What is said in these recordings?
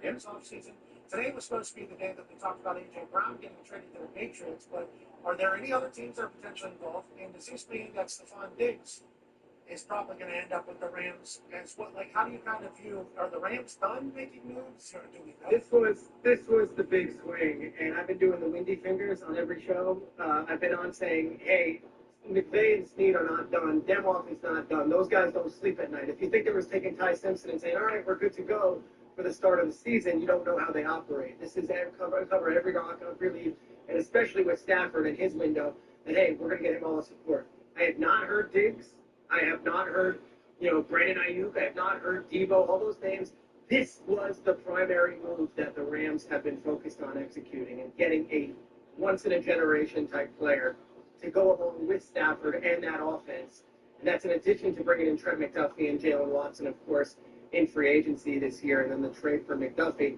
Rams offseason. Today was supposed to be the day that they talked about A.J. Brown getting traded to the Patriots, but are there any other teams that are potentially involved? And does this mean that Stephon Diggs is probably going to end up with the Rams as well? Like, how do you kind of view, are the Rams done making moves, or do we know? This was the big swing, and I've been doing the windy fingers on every show. I've been on saying, hey, McVay and Snead are not done. Demoff is not done. Those guys don't sleep at night. If you think they was taking Ty Simpson and saying, all right, we're good to go for the start of the season, you don't know how they operate. This is cover every rock, every lead, and especially with Stafford and his window, that, hey, we're going to get him all the support. I have not heard Diggs. I have not heard, Brandon Ayuk. I have not heard Debo, all those names. This was the primary move that the Rams have been focused on executing and getting a once-in-a-generation type player to go along with Stafford and that offense. And that's in addition to bringing in Trent McDuffie and Jalen Watson, of course, in free agency this year, and then the trade for McDuffie.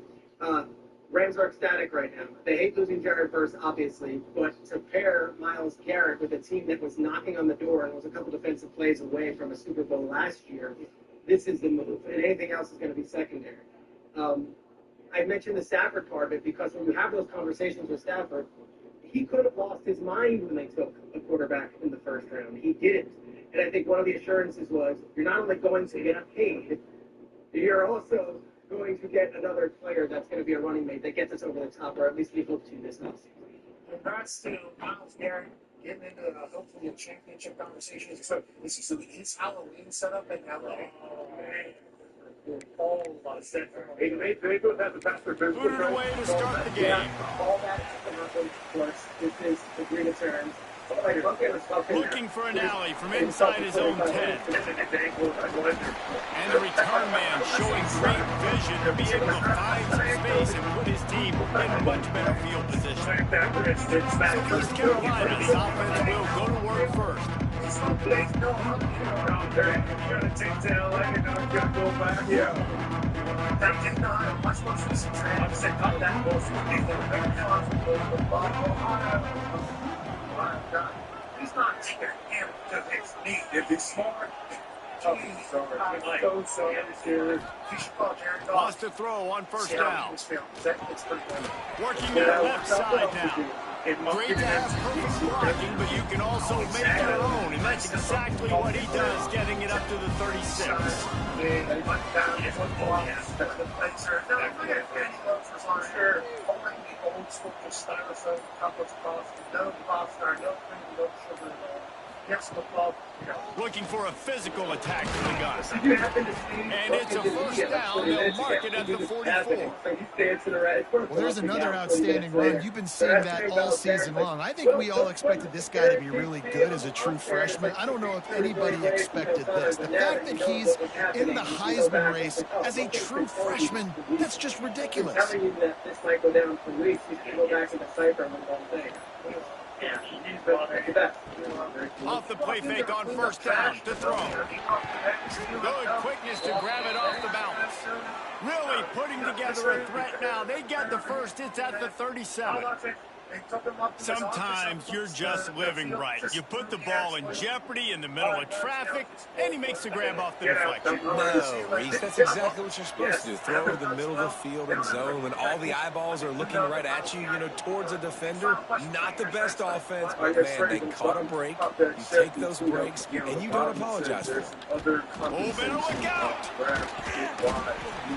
Rams are ecstatic right now. They hate losing Jared Verse, obviously, but to pair Myles Garrett with a team that was knocking on the door and was a couple defensive plays away from a Super Bowl last year, this is the move, and anything else is going to be secondary. I mentioned the Stafford part of it because when you have those conversations with Stafford, he could have lost his mind when they took a quarterback in the first round. He didn't. And I think one of the assurances was, you're not only going to get paid, you're also going to get another player that's going to be a running mate that gets us over the top, or at least we hope to this offseason. Congrats to Myles Garrett getting into hopefully a championship conversation. So is he still his Halloween setup in LA? All set. Hey, they both have the best revenge. Put it away to start the game. All that is the course. This is the green terms. Looking for an alley from inside his own 10. And the return man showing great vision to be able to find some space and put his team in a much better field position. So East Carolina, the offense will go to work first. You're going to take to LA and now you're going to go back. Yeah. That did not have much more recent trade. I'm saying, not that close. He's not taking him to his knee. If he's smart, I'm so sorry. You should call Jared Goff. Lost to throw on first down. It's pretty good. Working that left side now. Great to have perfect blocking, but you can also make your own, and that's exactly what he does, getting it up to the 36. Old school styrofoam couples across, no pasta, no cream, no sugar at all. Yes, the club. Looking for a physical attack from the gun. And it's a first down. They'll mark it at the 44. Well, there's another outstanding run. You've been seeing that all season long. I think we all expected this guy to be really good as a true freshman. I don't know if anybody expected this. The fact that he's in the Heisman race as a true freshman, that's just ridiculous. This might go down for weeks. He's going to go back to the cipher and one thing. Yeah, he's the best. Off the play fake on first down to throw. Good quickness to grab it off the balance. Really putting together a threat now. They got the first. It's at the 37. Sometimes you're just living right. You put the ball in jeopardy in the middle of traffic, and he makes the grab off the deflection. No, Reese, that's exactly what you're supposed to do. Throw over the middle of the field and zone when all the eyeballs are looking right at you, towards a defender. Not the best offense, but, man, they caught a break. You take those breaks, and you don't apologize for them. Oh, better look out.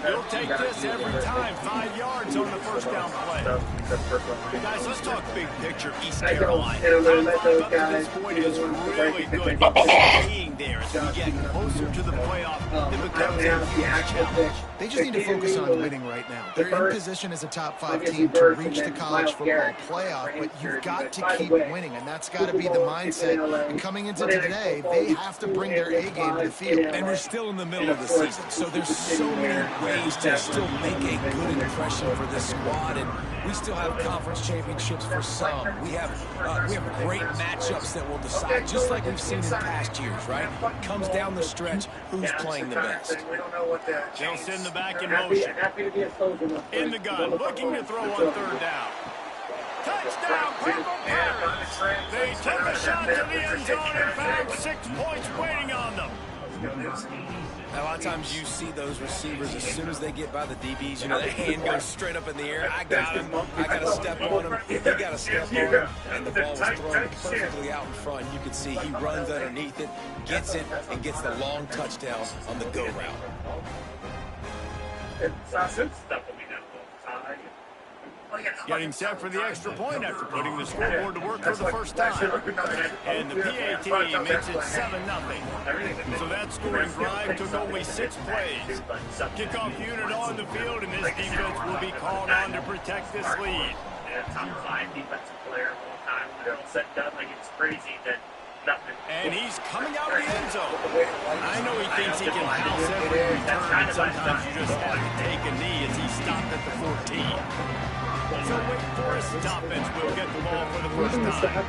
You'll take this every time. 5 yards on the first down play. Guys, let's talk big picture East Carolina. Top 5 up to this point is really good. Being there as we get closer to the playoff, it becomes a huge challenge. They just need to focus on winning right now. They're in position as a top 5 team to reach the college football playoff, but you've got to keep winning, and that's got to be the mindset. And coming into today, they have to bring their A game to the field. And we're still in the middle of the season, so there's so many ways to still make a good impression for this squad, and we still have conference championships for some. We have great matchups that will decide, just like we've seen in past years, right? Comes down the stretch, who's playing the best. They'll send the back in motion. In the gun, looking to throw on third down. Touchdown, Purple Pirates! They took a shot to the end zone and found 6 points waiting on them. A lot of times you see those receivers, as soon as they get by the DBs, you know, the hand goes straight up in the air. I got him. I got to step on him. He got to step on him. And the ball was thrown perfectly out in front. You can see he runs underneath it, gets it, and gets the long touchdown on the go route. Getting set for the extra point after putting the scoreboard to work for the first time. And the BYTE makes it 7-0. So that scoring drive took only 6 plays. Kickoff unit on the field, and this defense will be called on to protect this lead. Top 5 defensive player of all time. They're all set done like it's crazy that nothing. And he's coming out of the end zone. I know he thinks he can house every return, and sometimes you just have to take a knee as he stopped at the 14. So Wake Forest's offense will get the ball for the first time.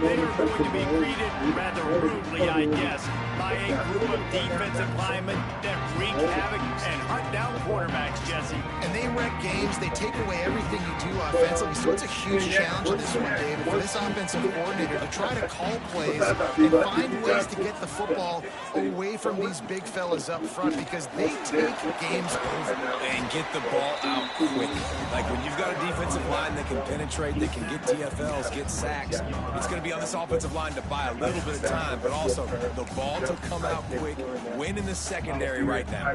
They are going to be greeted rather rudely, I guess, by a group of defensive linemen that wreak havoc and hunt down quarterbacks, Jesse. And they wreck games. They take away everything you do offensively. So it's a huge challenge in this one, David, for this offensive coordinator to try to call plays and find ways to get the football away from these big fellas up front, because they take games over. And get the ball out quick. Like when you've got a defensive line that can penetrate, that can get TFLs, get sacks, it's going to be on this offensive line to buy a little bit of time, but also the ball to come out quick, win in the secondary right now.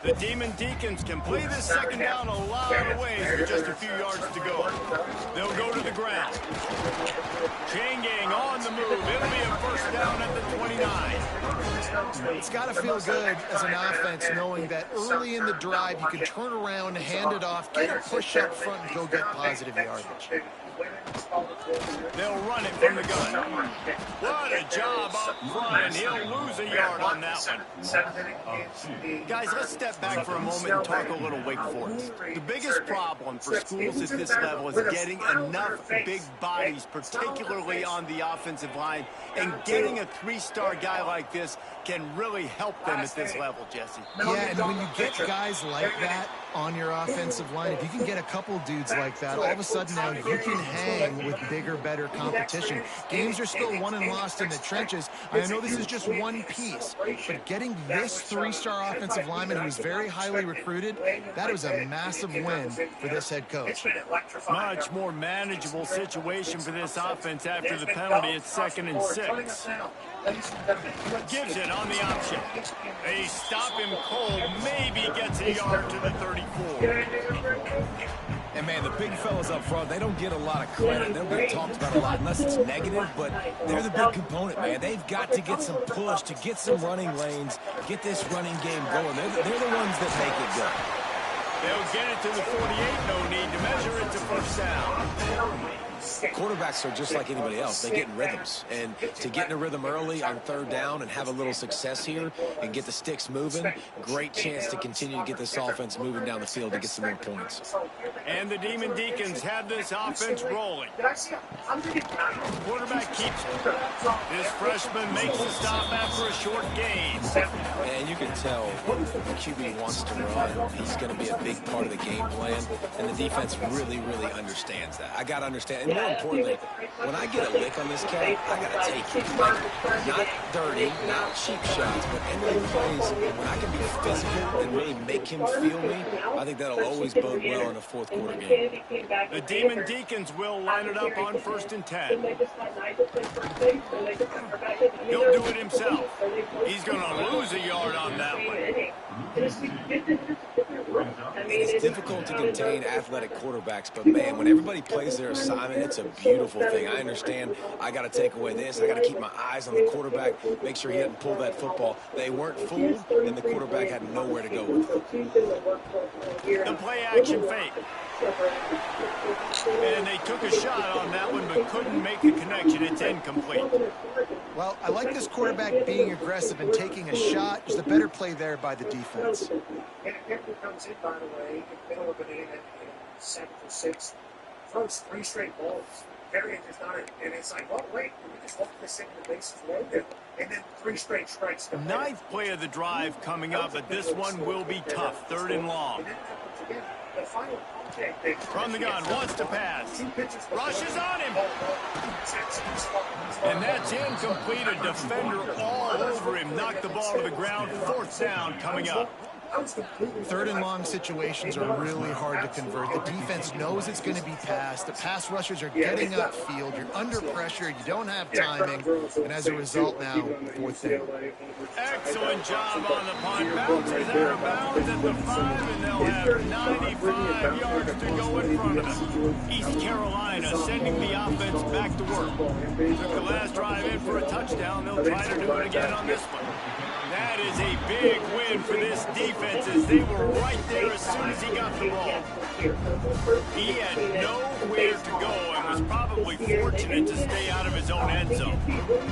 The Demon Deacons can play this second down a lot of ways with just a few yards to go. They'll go to the ground. Chain gang on the move. It'll be a first down at the 29. It's got to feel good as an offense knowing that early in the drive you can turn around, hand it off, get a push up front, and go get positive yardage. They'll run it from the gun. What a job up front, and he'll lose a yard on that one. Guys, let's step back for a moment and talk a little Wake Forest. The biggest problem for schools at this level is getting enough big bodies, particularly on the offensive line, and getting a 3-star guy like this can really help them at this level, Jesse. Yeah, and when you get guys like that on your offensive line, if you can get a couple dudes like that, all of a sudden now you can hang with bigger, better competition. Games are still won and lost in the trenches. I know this is just one piece, but getting this 3-star offensive lineman who's very highly recruited, that was a massive win for this head coach. Much more manageable situation for this offense after the penalty at 2nd and 6. Gives it on the option. They stop him cold, maybe gets a yard to the 34. And, man, the big fellas up front, they don't get a lot of credit. They don't get talked about a lot unless it's negative, but they're the big component, man. They've got to get some push, to get some running lanes, get this running game going. They're the ones that make it go. They'll get it to the 48, no need to measure it to first down. Quarterbacks are just like anybody else. They get in rhythms. And to get in a rhythm early on 3rd down and have a little success here and get the sticks moving, great chance to continue to get this offense moving down the field to get some more points. And the Demon Deacons have this offense rolling. Quarterback keeps it. This freshman makes the stop after a short gain. And you can tell the QB wants to run. He's going to be a big part of the game plan. And the defense really, really understands that. I got to understand. And more importantly, when I get a lick on this cat, I got to take it. Like, not dirty, not cheap shots, but ending plays, when I can be physical and really make him feel me, I think that'll always bode well in a 4th quarter game. The Demon Deacons will line it up on 1st and 10. He'll do it himself. He's going to lose a yard on that one. It's difficult to contain athletic quarterbacks, but, man, when everybody plays their assignment, it's a beautiful thing. I understand I got to take away this. I got to keep my eyes on the quarterback, make sure he doesn't pull that football. They weren't fooled, and the quarterback had nowhere to go with it. The play-action fake. And they took a shot on that one, but couldn't make the connection. It's incomplete. Well, I like this quarterback being aggressive and taking a shot. There's a better play there by the defense. And it comes in, by the way, in the middle of an inning at 7th or 6th. Throws 3 straight balls. Variant is not it. And it's like, oh, wait, we just walk this into the bases loaded. And then 3 straight strikes. 9th play of the drive coming up, but this one will be tough. 3rd and long. And then again, the final From the gun, wants to pass. Rushes on him. And that's incomplete. A defender all over him. Knocked the ball to the ground. 4th down coming up. 3rd and long situations are really hard to convert. The defense knows it's going to be passed. The pass rushers are getting upfield. You're under pressure. You don't have timing. And as a result now, 4th down. Excellent job on the punt. Bounces out of bounds at the 5, and they'll have 95 yards to go in front of them. East Carolina sending the offense back to work. Took the last drive in for a touchdown. They'll try to do it again on this one. That is a big win for this defense as they were right there as soon as he got the ball. He had nowhere to go and was probably fortunate to stay out of his own end zone.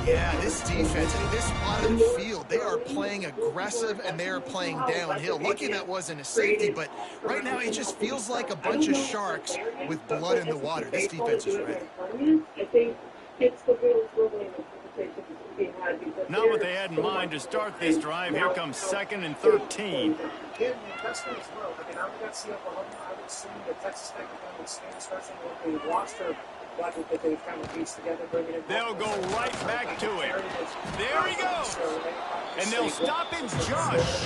Yeah, this defense, in this part of the field, they are playing aggressive and they are playing downhill. Lucky that wasn't a safety, but right now it just feels like a bunch of sharks with blood in the water. This defense is ready. I think it's the wheels rolling. Not what they had in mind to start this drive. Here comes 2nd and 13. Again, the investment as well. I mean, I would not see Oklahoma. I would assume that Texas Tech is going to stand, especially with the roster budget that they've kind of pieced together, bringing in. They'll go right back to him. There he goes. And they'll stop him just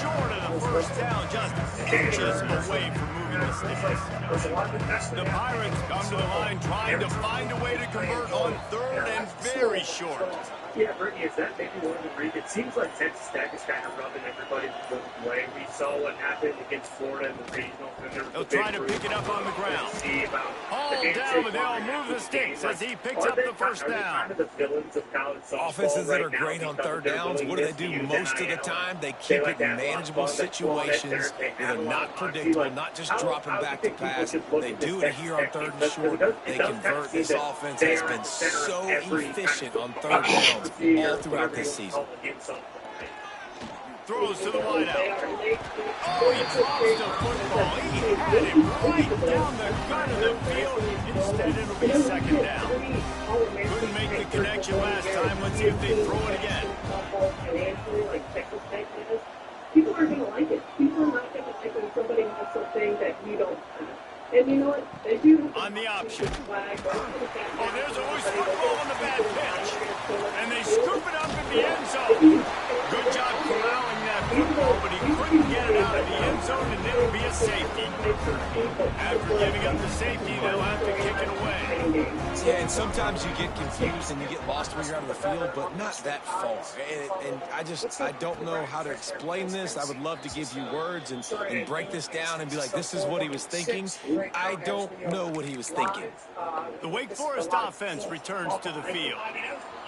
short of the 1st down, just inches away from moving the sticks. The Pirates come to the line trying to find a way to convert on 3rd and very short. Yeah, Brittany, is that maybe one of the reasons? It seems like Texas Tech is kind of rubbing everybody the way. We saw what happened against Florida in the regional. They'll try to pick it up on the ground. Hauled down, but they'll move the sticks as he picks up the 1st down. Offenses that are great on 3rd downs, what do they do most of the time? They keep it in manageable situations where they're not predictable, not just dropping back to pass. They do it here on 3rd and short. They convert. This offense has been so efficient on 3rd downs all throughout this season. Throws to the wideout. Oh, he drops the football. He had him right down the gut of the field. Instead, it'll be 2nd down. Couldn't make the connection last time. Let's see if they throw it again. People aren't going to like it. People are not going to like when somebody has something that you don't have. And you know what? They do. On the option. Oh, there's a loose football on the bad pitch. And they scoop it up in the end zone. Good job corralling that football, but he couldn't get it out of the end zone, and it'll be a safety. After giving up the safety, they'll have to kick it away. Yeah, and sometimes you get confused and you get lost when you're out of the field, but not that far. And I don't know how to explain this. I would love to give you words and break this down and be like, this is what he was thinking. I don't know what he was thinking. The Wake Forest offense returns to the field.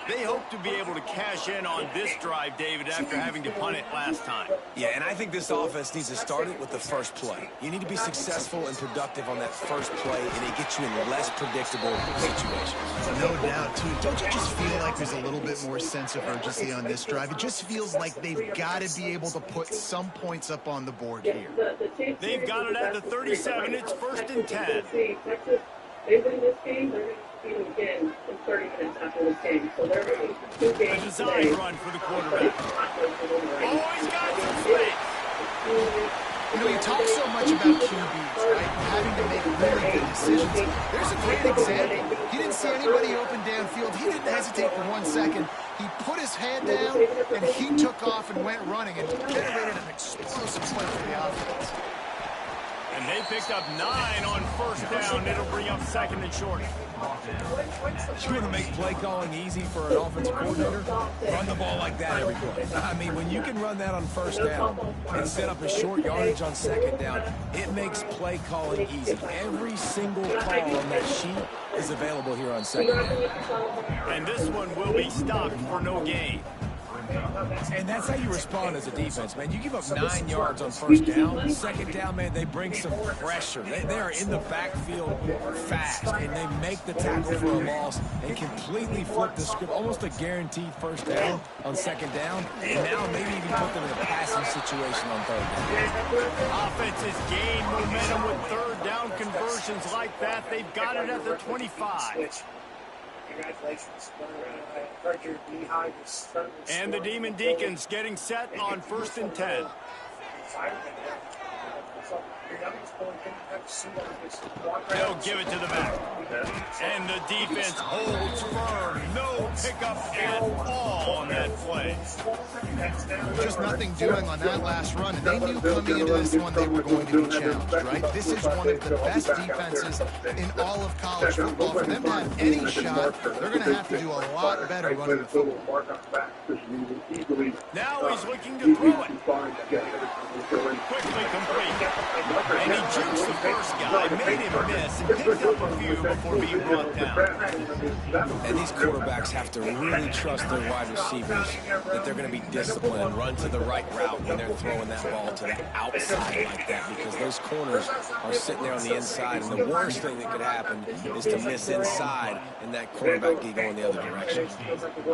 They hope to be able to cash in on this drive, David, after having to punt it last time. Yeah, and I think this offense needs to start it with the first play. You need to be successful and productive on that first play, and it gets you in less predictable situations. No doubt, too. Don't you just feel like there's a little bit more sense of urgency on this drive? It just feels like they've got to be able to put some points up on the board here. They've got it at the 37. It's 1st and 10. They win this game, they're going to beat them again in 30 minutes after this game. So they're going to 2 games. A design run for the quarterback. Oh, he's got some space. You know, you talk so much about QBs, right? Having to make really good decisions. There's a great example. He didn't see anybody open downfield. He didn't hesitate for 1 second. He put his head down, and he took off and went running and generated an explosive play for the offense. And they picked up 9 on 1st down. It'll bring up 2nd and short. You want to make play calling easy for an offensive coordinator? Run the ball like that every play. I mean, when you can run that on 1st down and set up a short yardage on 2nd down, it makes play calling easy. Every single call on that sheet is available here on 2nd down. And this one will be stopped for no gain. And that's how you respond as a defense, man. You give up 9 yards on 1st down. 2nd down, man, they bring some pressure. They are in the backfield fast, and they make the tackle for a loss and completely flip the script. Almost a guaranteed 1st down on 2nd down, and now maybe even put them in a passing situation on 3rd down. Offenses gain momentum with 3rd down conversions like that. They've got it at the 25. Congratulations. I heard your beehive is starting to and the Demon Deacons getting set on 1st and 10. They'll give it to the back. And the defense holds firm. No pickup at all on that play. Just nothing doing on that last run. And they knew coming into this one they were going to be challenged, right? This is one of the best defenses in all of college football. For them to have any shot, they're going to have to do a lot better running the football. Now he's looking to throw it. Quickly complete. And he jukes the first guy, made him miss, and picked up a few before being brought down. And these quarterbacks have to really trust their wide receivers that they're going to be disciplined and run to the right route when they're throwing that ball to the outside like that, because those corners are sitting there on the inside, and the worst thing that could happen is to miss inside and that quarterback get going the other direction.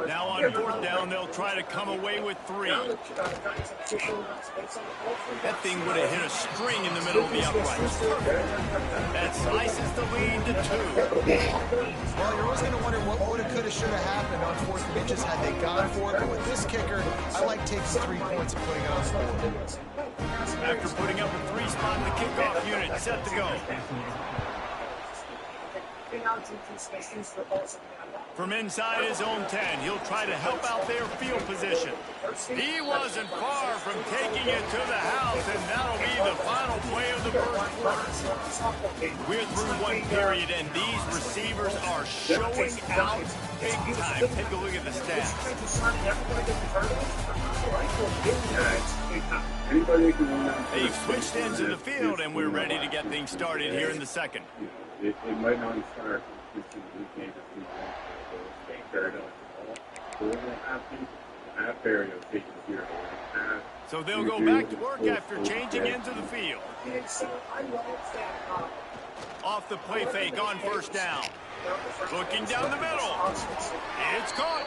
Now on fourth down, they'll try to come away with 3. That thing would have hit a string in the middle of the uprights. That slices the lead to 2. Well, you're always going to wonder what would have, could have, should have happened on 4th and inches had they gone for it. But with this kicker, I like taking 3 points and putting it on the board. After putting up a 3 spot in the kickoff unit, set to go. From inside his own 10, he'll try to help out their field position. He wasn't far from taking it to the house, and that'll be the final play of the first quarter. We're through one period, and these receivers are showing out big time. Take a look at the stats. They've switched ends of the field, and we're ready to get things started here in the second. It might not start this weekend. So they'll go back to work after changing into the field. Off the play fake on first down. Looking down the middle. It's caught.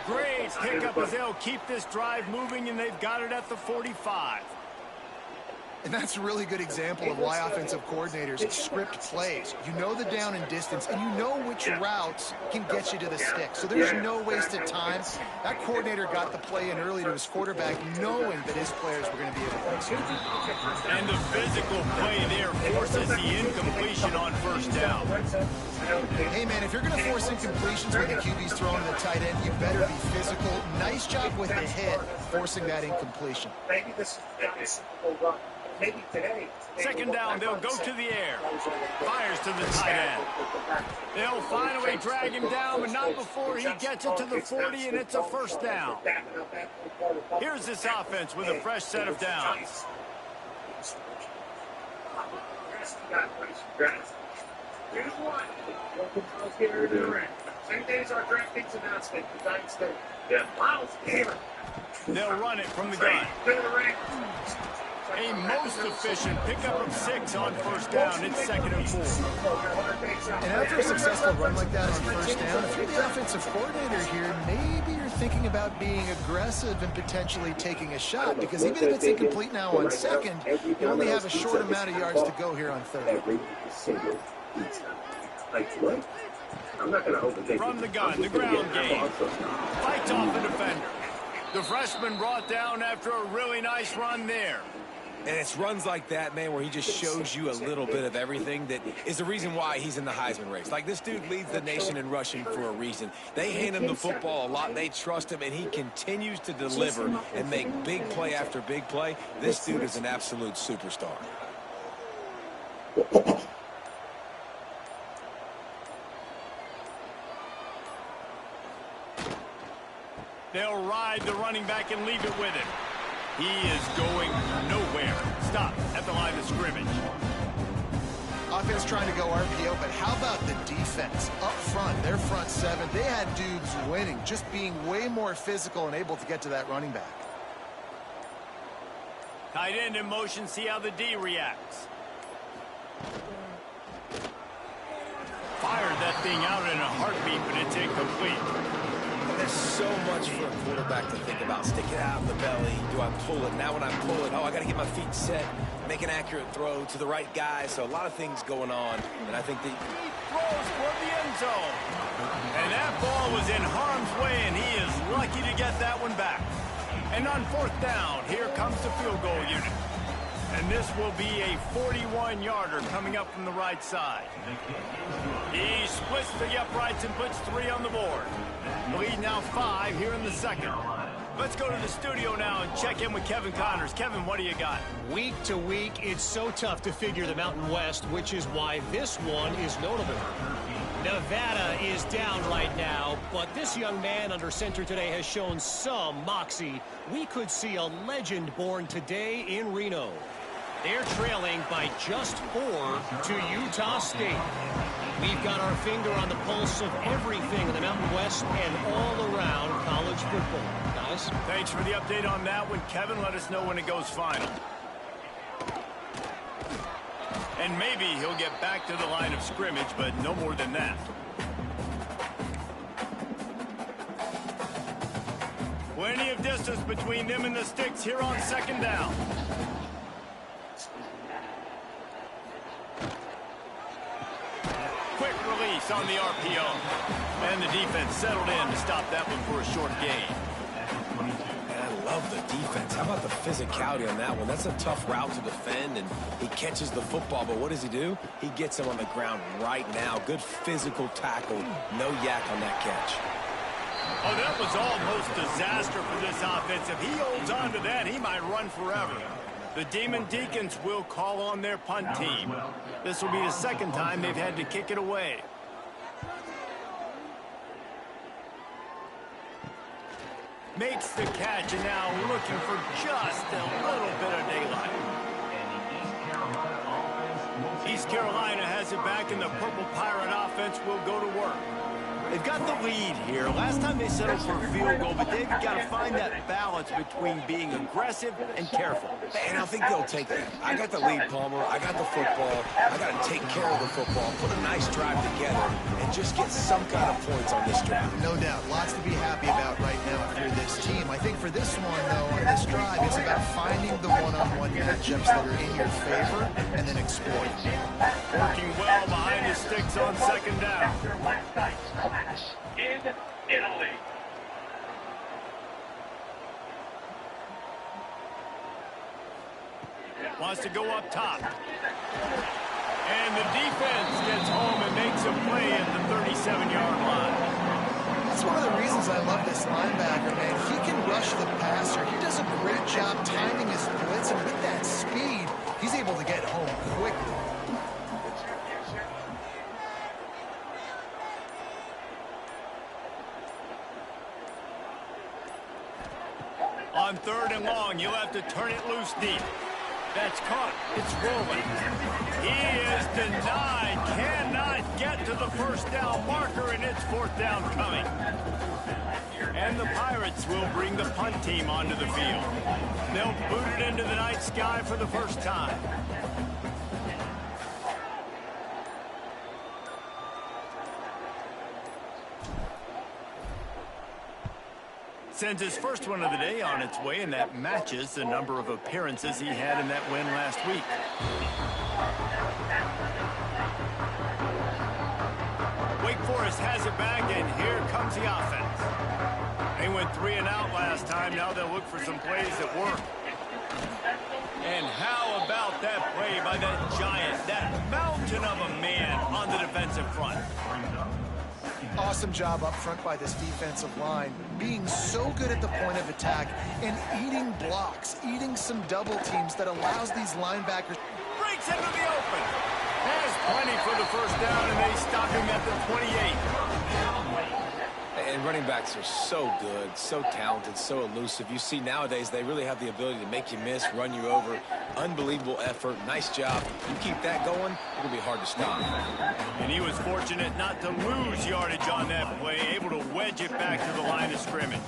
Great pickup as they'll keep this drive moving, and they've got it at the 45. And that's a really good example of why offensive coordinators script plays. You know the down and distance, and you know which routes can get you to the stick. So there's no wasted time. That coordinator got the play in early to his quarterback, knowing that his players were going to be able to execute. And the physical play there forces the incompletion on first down. Hey, man, if you're going to force incompletions when the QB's throwing to the tight end, you better be physical. Nice job with the hit, forcing that incompletion. Maybe this is run. Maybe today. Second down, they'll go to the air. Fires to the tight end. They'll finally drag him down, but not before he gets it to the 40, and it's a first down. Here's this offense with a fresh set of downs. Same day as our DraftKings announcement, the Giants State. Miles Taylor. They'll run it from the gun. A most efficient pickup of 6 on first down. It's 2nd and 4. And after a successful run like that on first down, if you're the offensive coordinator here, maybe you're thinking about being aggressive and potentially taking a shot, because even if it's incomplete now on 2nd, you only have a short amount of yards to go here on 3rd. From the gun, the ground game. Fights off the defender. The freshman brought down after a really nice run there. And it's runs like that, man, where he just shows you a little bit of everything that is the reason why he's in the Heisman race. Like, this dude leads the nation in rushing for a reason. They hand him the football a lot. They trust him, and he continues to deliver and make big play after big play. This dude is an absolute superstar. They'll ride the running back and leave it with him. He is going nowhere. Stop at the line of scrimmage. Offense trying to go RPO, but how about the defense? Up front, their front 7, they had dudes winning, just being way more physical and able to get to that running back. Tight end in motion, see how the D reacts. Fired that thing out in a heartbeat, but it's incomplete. There's so much for a quarterback to think about. Stick it out in the belly. Do I pull it? Now when I pull it, oh, I got to get my feet set, make an accurate throw to the right guy. So a lot of things going on, and I think that he throws for the end zone. And that ball was in harm's way, and he is lucky to get that one back. And on 4th down, here comes the field goal unit. And this will be a 41-yarder coming up from the right side. He splits the uprights and puts 3 on the board. The lead now 5 here in the second. Let's go to the studio now and check in with Kevin Connors. Kevin, what do you got? Week to week, it's so tough to figure the Mountain West, which is why this one is notable. Nevada is down right now, but this young man under center today has shown some moxie. We could see a legend born today in Reno. They're trailing by just 4 to Utah State. We've got our finger on the pulse of everything in the Mountain West and all around college football. Guys? Thanks for the update on that one, Kevin. Let us know when it goes final. And maybe he'll get back to the line of scrimmage, but no more than that. Plenty of distance between them and the sticks here on second down. Quick release on the RPO. And the defense settled in to stop that one for a short gain. I love the defense. How about the physicality on that one? That's a tough route to defend, and he catches the football, but what does he do? He gets him on the ground right now. Good physical tackle. No yak on that catch. Oh, that was almost disaster for this offense. If he holds on to that, he might run forever. The Demon Deacons will call on their punt team. This will be the second time they've had to kick it away. Makes the catch, and now looking for just a little bit of daylight. East Carolina has it back, and the Purple Pirate offense will go to work. They've got the lead here. Last time they settled for a field goal, but they've got to find that balance between being aggressive and careful. And I think they'll take that. I got the lead, Palmer. I got the football. I got to take care of the football, put a nice drive together, and just get some kind of points on this drive. No doubt. Lots to be happy about right now if you're this team. I think for this one, though, on this drive, it's about finding the one-on-one matchups that are in your favor and then exploiting them. Working well behind the sticks on second down. In Italy. Wants to go up top. And the defense gets home and makes a play at the 37-yard line. That's one of the reasons I love this linebacker, man. He can rush the passer. He does a great job timing his blitz, and with that speed, he's able to get home quickly. On 3rd and long, you'll have to turn it loose deep. That's caught. It's rolling. He is denied. Cannot get to the first down marker, and it's 4th down coming. And the Pirates will bring the punt team onto the field. They'll boot it into the night sky for the first time. Sends his first one of the day on its way, and that matches the number of appearances he had in that win last week. Wake Forest has it back, and here comes the offense. They went 3 and out last time. Now they'll look for some plays that work. And how about that play by that giant, that mountain of a man on the defensive front? Awesome job up front by this defensive line, being so good at the point of attack and eating blocks, eating some double teams that allows these linebackers. Breaks into the open. Has plenty for the first down, and they stop him at the 28. And running backs are so good, so talented, so elusive. You see nowadays they really have the ability to make you miss, run you over. Unbelievable effort. Nice job. You keep that going, it'll be hard to stop. And he was fortunate not to lose yardage on that play, able to wedge it back to the line of scrimmage.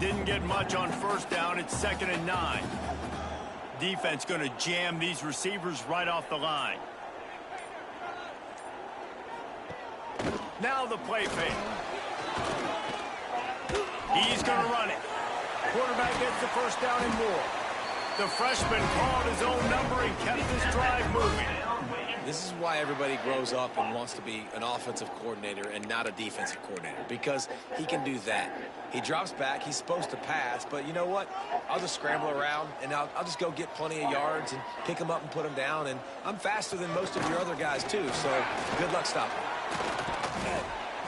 Didn't get much on first down. It's 2nd and 9. Defense going to jam these receivers right off the line. Now the play fake. He's going to run it. Quarterback gets the first down and more. The freshman called his own number and kept this drive moving. This is why everybody grows up and wants to be an offensive coordinator and not a defensive coordinator, because he can do that. He drops back. He's supposed to pass, but you know what? I'll just scramble around, and I'll just go get plenty of yards and pick them up and put them down, and I'm faster than most of your other guys, too, so good luck stopping.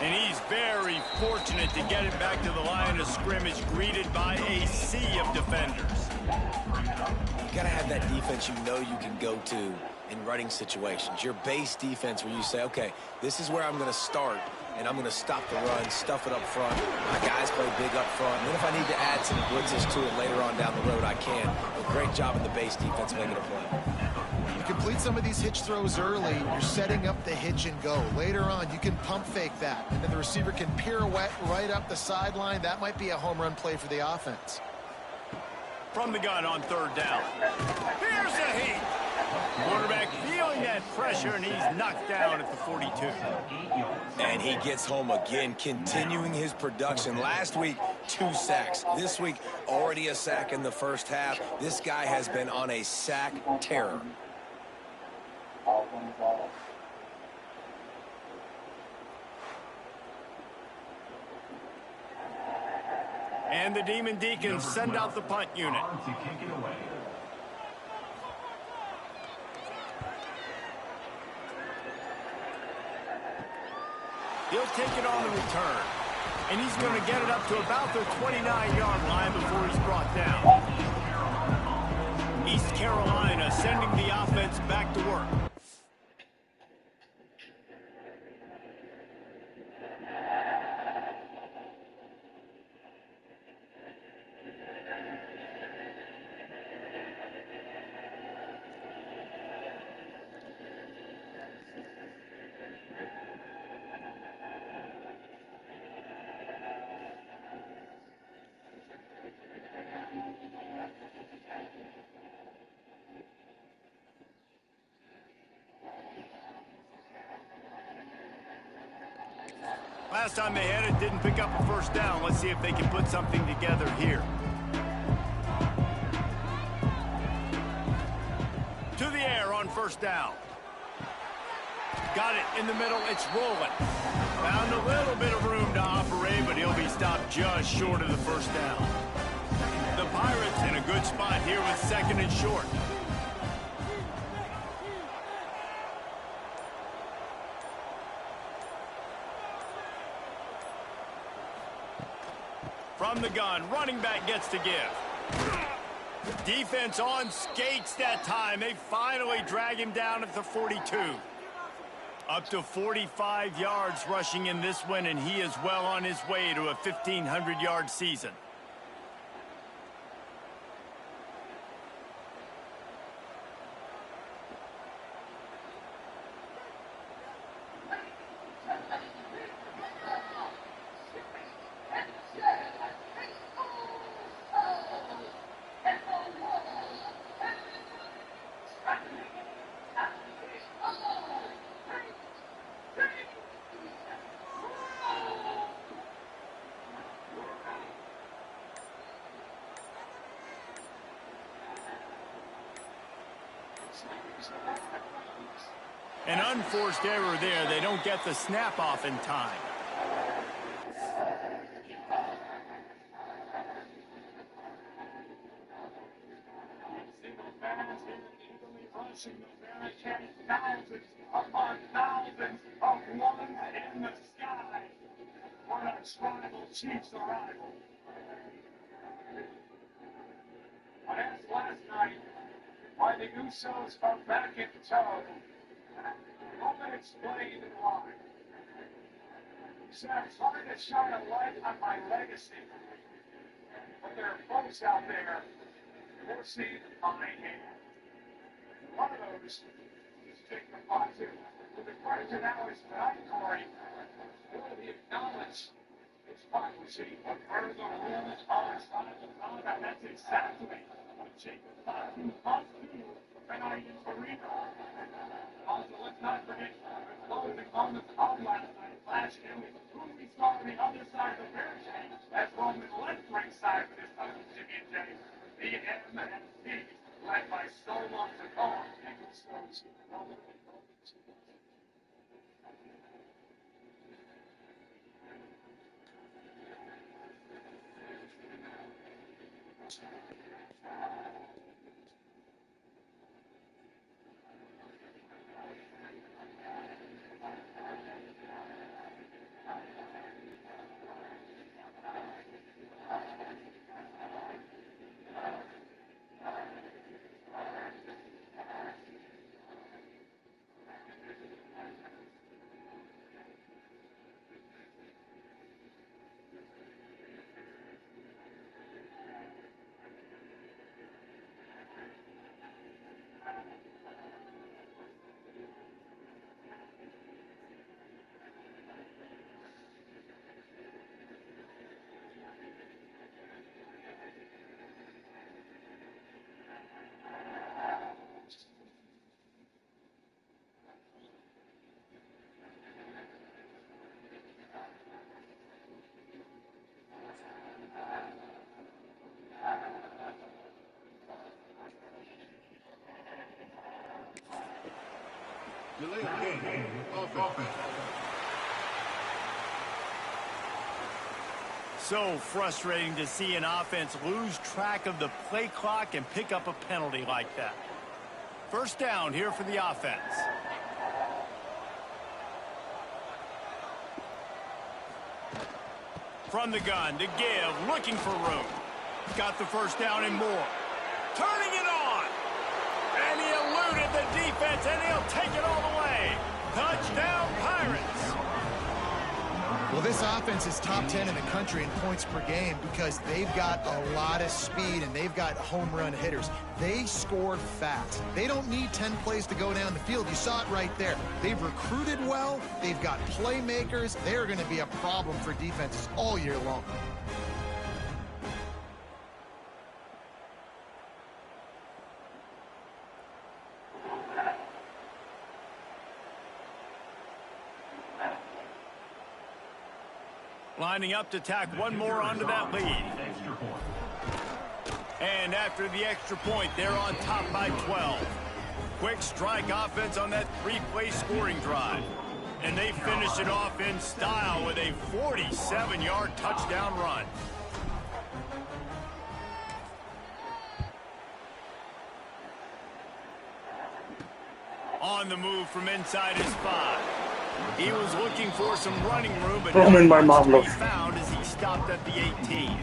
And he's very fortunate to get it back to the line of scrimmage, greeted by a sea of defenders. You got to have that defense you know you can go to in running situations. Your base defense where you say, okay, this is where I'm going to start, and I'm going to stop the run, stuff it up front. My guys play big up front. And then if I need to add some blitzes to it later on down the road, I can. But great job in the base defense making a play. You complete some of these hitch throws early, you're setting up the hitch and go. Later on, you can pump fake that, and then the receiver can pirouette right up the sideline. That might be a home run play for the offense. From the gun on 3rd down. Here's the heat. Quarterback feeling that pressure, and he's knocked down at the 42. And he gets home again, continuing his production. Last week, 2 sacks. This week, already a sack in the first half. This guy has been on a sack terror. And the Demon Deacons send out the punt unit. He'll take it on the return. And he's going to get it up to about the 29-yard line before he's brought down. East Carolina sending the offense back to work. Last time they had it, didn't pick up a first down. Let's see if they can put something together here. To the air on 1st down. Got it in the middle. It's rolling. Found a little bit of room to operate, but he'll be stopped just short of the 1st down. The Pirates in a good spot here with 2nd and short. From the gun, running back gets to give. Defense on skates that time. They finally drag him down at the 42. Up to 45 yards rushing in this one, and he is well on his way to a 1,500-yard season. An unforced error there. They don't get the snap off in time. Thousands upon thousands of ones in the sky for our tribal chief's arrival. I asked last night why the Usos are back in tow. Roman explained why. He said, I'm trying to shine a light on my legacy. But there are folks out there forcing my hand. One of those is Jake Kapatu. But the question now is tonight, Corey, will he acknowledge his hypocrisy of further rules on side of combat? That's exactly what Jake Kapatu must do tonight in Torino. Also, let's not forget the closing moments of last night. Last year, who we saw on the other side of the barricade as Roman left ringside with his cousin Jimmy and Jay. The MFP, led by Solo Takar, and Usos. So frustrating to see an offense lose track of the play clock and pick up a penalty like that. First down here for the offense. From the gun to give, looking for room. Got the first down and more. Turning it on. And he eluded the defense, and he'll take it all the way. Touchdown, Pirates. Well, this offense is top 10 in the country in points per game because they've got a lot of speed and they've got home run hitters. They score fast. They don't need 10 plays to go down the field. You saw it right there. They've recruited well. They've got playmakers. They're going to be a problem for defenses all year long. Lining up to tack one more onto that lead. And after the extra point, they're on top by 12. Quick strike offense on that three-play scoring drive. And they finish it off in style with a 47-yard touchdown run. On the move from inside his 5. He was looking for some running room, but not much to be found as he stopped at the 18.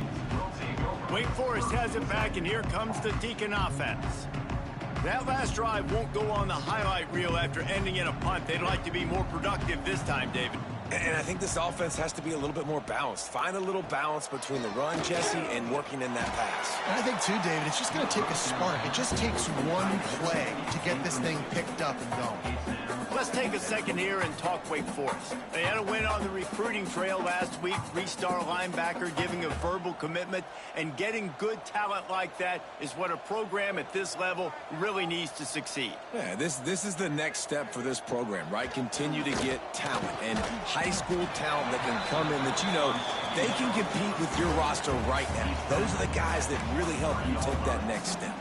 Wake Forest has it back, and here comes the Deacon offense. That last drive won't go on the highlight reel after ending in a punt. They'd like to be more productive this time, David. And I think this offense has to be a little bit more balanced. Find a little balance between the run, Jesse, and working in that pass. And I think, too, David, it's just going to take a spark. It just takes one play to get this thing picked up and going. Let's take a second here and talk Wake Forest. They had a win on the recruiting trail last week. 3-star linebacker giving a verbal commitment, and getting good talent like that is what a program at this level really needs to succeed. Yeah, this is the next step for this program, right? Continue to get talent and high school talent that can come in that, you know, they can compete with your roster right now. Those are the guys that really help you take that next step.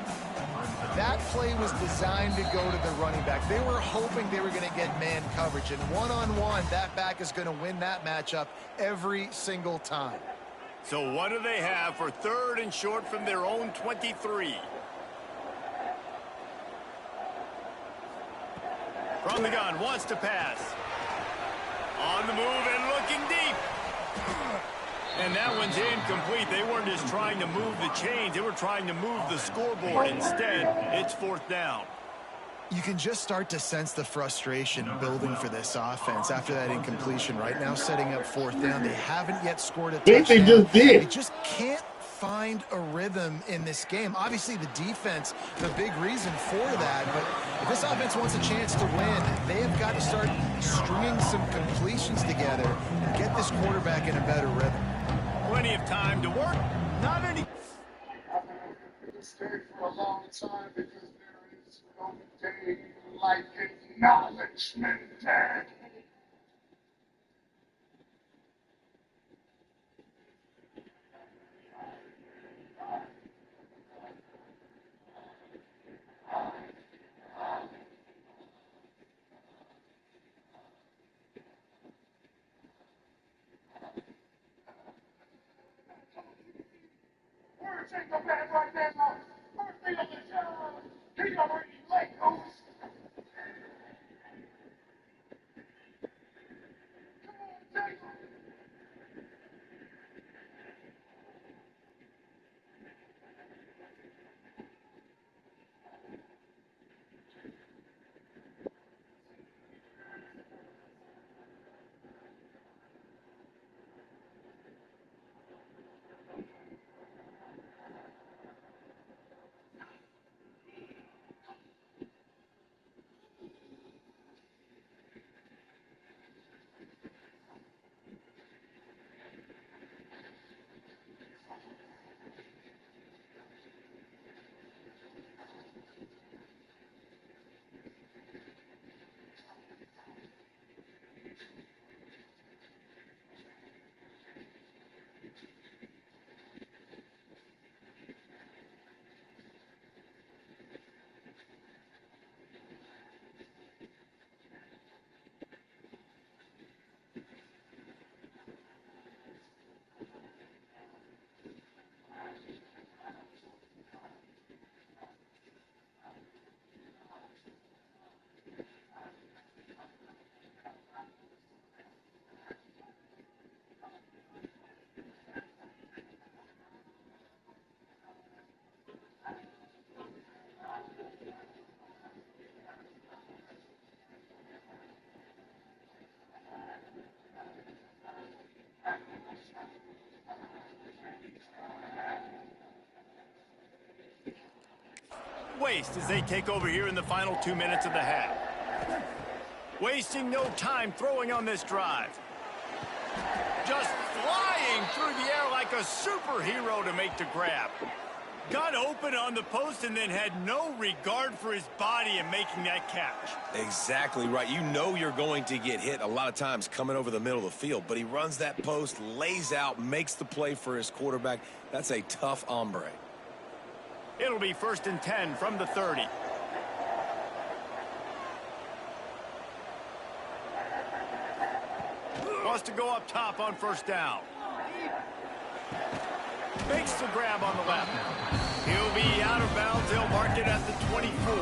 That play was designed to go to the running back. They were hoping they were going to get man coverage, and one-on-one, that back is going to win that matchup every single time. So what do they have for 3rd and short from their own 23? From the gun, wants to pass. On the move and looking deep. And that one's incomplete. They weren't just trying to move the chains. They were trying to move the scoreboard. Instead, it's 4th down. You can just start to sense the frustration building for this offense after that incompletion. Right now, setting up 4th down. They haven't yet scored a touchdown. They just did. They just can't find a rhythm in this game. Obviously, the defense, the big reason for that. But if this offense wants a chance to win, they have got to start stringing some completions together and get this quarterback in a better rhythm. Plenty of time to work. Not any. I've been in this day for a long time because there is no day like acknowledgement, Dad. Words ain't no bad right waste as they take over here in the final 2 minutes of the half. Wasting no time throwing on this drive. Just flying through the air like a superhero to make the grab. Got open on the post and then had no regard for his body in making that catch. Exactly right. You know you're going to get hit a lot of times coming over the middle of the field, but he runs that post, lays out, makes the play for his quarterback. That's a tough hombre. It'll be 1st and 10 from the 30. Wants to go up top on 1st down. Makes the grab on the left. He'll be out of bounds. They'll mark it at the 24.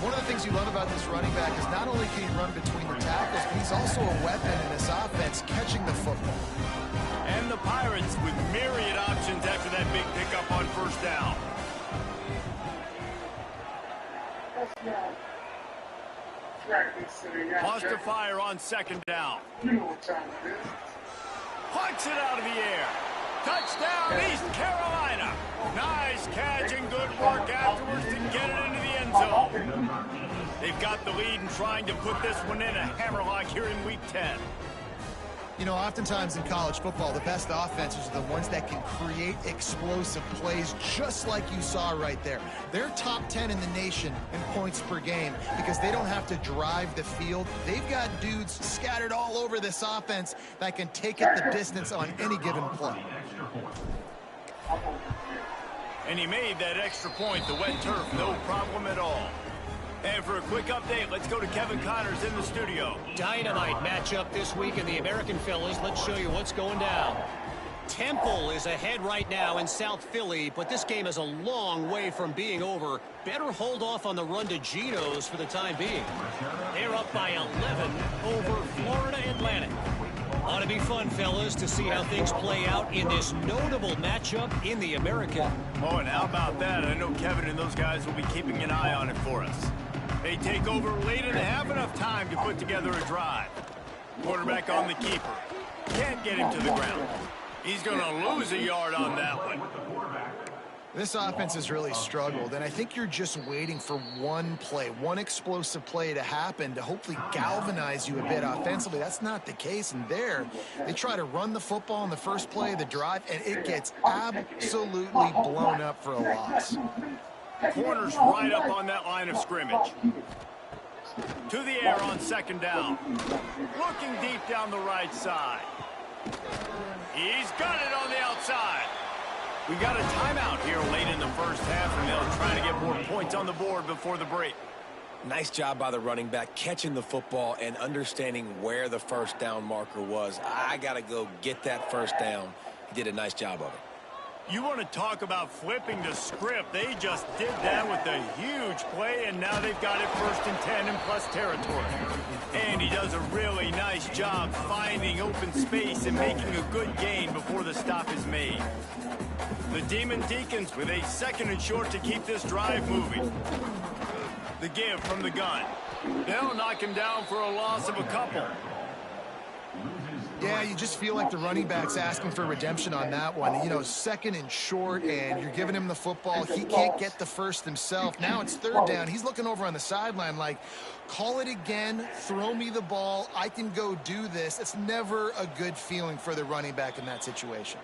One of the things you love about this running back is not only can he run between the tackles, but he's also a weapon in this offense, catching the football. And the Pirates with myriad options after that big pickup on 1st down. Wants to fire on 2nd down. Punts it out of the air. Touchdown, East Carolina. Nice catch and good work afterwards to get it into the end zone. They've got the lead and trying to put this one in a hammerlock here in Week 10. You know, oftentimes in college football, the best offenses are the ones that can create explosive plays, just like you saw right there. They're top 10 in the nation in points per game because they don't have to drive the field. They've got dudes scattered all over this offense that can take it the distance on any given play. And he made that extra point, the wet turf, no problem at all. And for a quick update, let's go to Kevin Connors in the studio. Dynamite matchup this week in the American, fellas. Let's show you what's going down. Temple is ahead right now in South Philly, but this game is a long way from being over. Better hold off on the run to Geno's for the time being. They're up by 11 over Florida Atlantic. Ought to be fun, fellas, to see how things play out in this notable matchup in the American. Oh, and how about that? I know Kevin and those guys will be keeping an eye on it for us. They take over late and have enough time to put together a drive. Quarterback on the keeper. Can't get him to the ground. He's going to lose a yard on that one. This offense has really struggled, and I think you're just waiting for one play, one explosive play to happen to hopefully galvanize you a bit offensively. That's not the case, and there, they try to run the football in the first play of the drive, and it gets absolutely blown up for a loss. Corner's right up on that line of scrimmage. To the air on 2nd down. Looking deep down the right side. He's got it on the outside. We got a timeout here late in the first half, and they'll try to get more points on the board before the break. Nice job by the running back, catching the football and understanding where the 1st down marker was. I got to go get that 1st down. He did a nice job of it. You want to talk about flipping the script. They just did that with a huge play, and now they've got it 1st and 10 in plus territory. And he does a really nice job finding open space and making a good gain before the stop is made. The Demon Deacons with a 2nd and short to keep this drive moving. The give from the gun. They'll knock him down for a loss of a couple. Yeah, you just feel like the running back's asking for redemption on that one. You know, 2nd and short, and you're giving him the football. He can't get the first himself. Now it's 3rd down. He's looking over on the sideline like, call it again, throw me the ball, I can go do this. It's never a good feeling for the running back in that situation.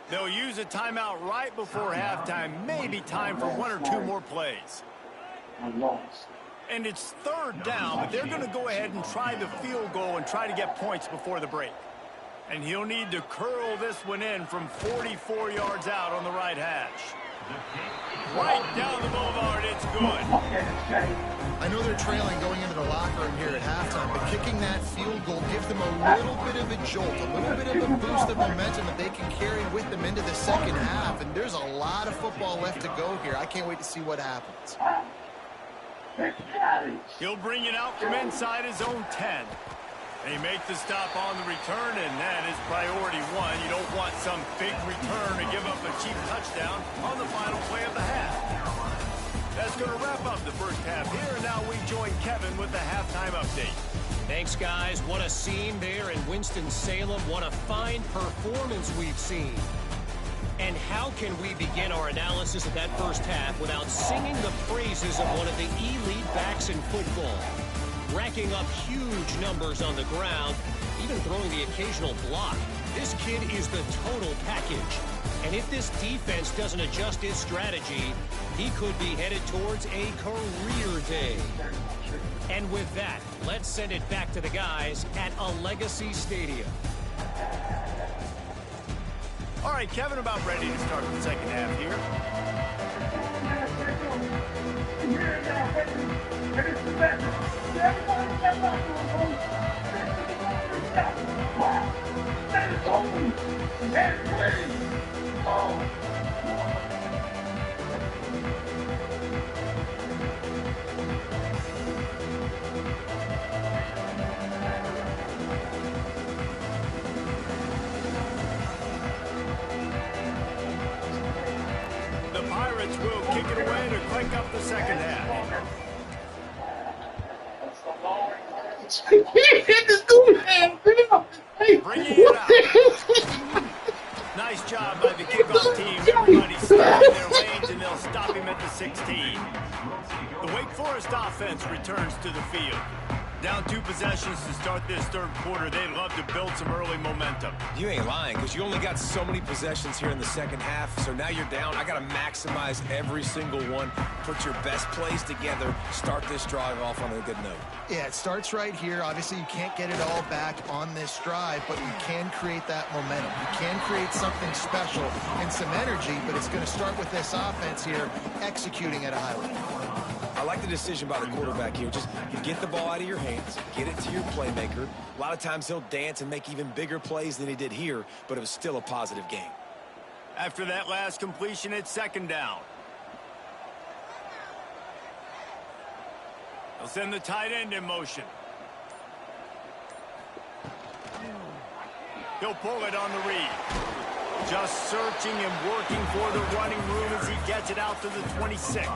They'll use a timeout right before halftime. Maybe time for 1 or 2 more plays. And it's 3rd down, but they're going to go ahead and try the field goal and try to get points before the break. And he'll need to curl this one in from 44 yards out on the right hash. Right down the boulevard, it's good. I know they're trailing going into the locker room here at halftime, but kicking that field goal gives them a little bit of a jolt, a little bit of a boost of momentum that they can carry with them into the 2nd half. And there's a lot of football left to go here. I can't wait to see what happens. He'll bring it out from inside his own 10. They make the stop on the return, and that is priority 1. You don't want some big return to give up a cheap touchdown on the final play of the half. That's going to wrap up the first half here, and now we join Kevin with the halftime update. Thanks, guys. What a scene there in Winston-Salem. What a fine performance we've seen. And how can we begin our analysis of that first half without singing the praises of one of the elite backs in football? Racking up huge numbers on the ground, even throwing the occasional block. This kid is the total package. And if this defense doesn't adjust its strategy, he could be headed towards a career day. And with that, let's send it back to the guys at a Legacy Stadium. All right, Kevin, about ready to start the second half here. The Pirates will kick it away to crank up the second half. Bringing it out. Nice job by the kickoff team. Everybody's staying in their lanes, and they'll stop him at the 16. The Wake Forest offense returns to the field. Down 2 possessions to start this third quarter. They'd love to build some early momentum. You ain't lying, because you only got so many possessions here in the second half, so now you're down. I got to maximize every single one, put your best plays together, start this drive off on a good note. Yeah, it starts right here. Obviously, you can't get it all back on this drive, but you can create that momentum. You can create something special and some energy, but it's going to start with this offense here executing at a high level. I like the decision by the quarterback here. Just you get the ball out of your hands, get it to your playmaker. A lot of times he'll dance and make even bigger plays than he did here, but it was still a positive game. After that last completion, it's second down. They'll send the tight end in motion. He'll pull it on the read. Just searching and working for the running room as he gets it out to the 26.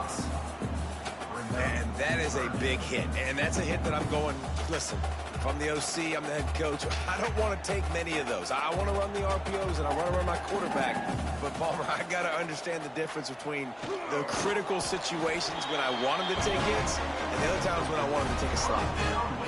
And that is a big hit. And that's a hit that I'm going, listen, if I'm the OC, I'm the head coach, I don't want to take many of those. I want to run the RPOs and I want to run my quarterback. But, Palmer, I got to understand the difference between the critical situations when I want him to take hits and the other times when I want him to take a slide.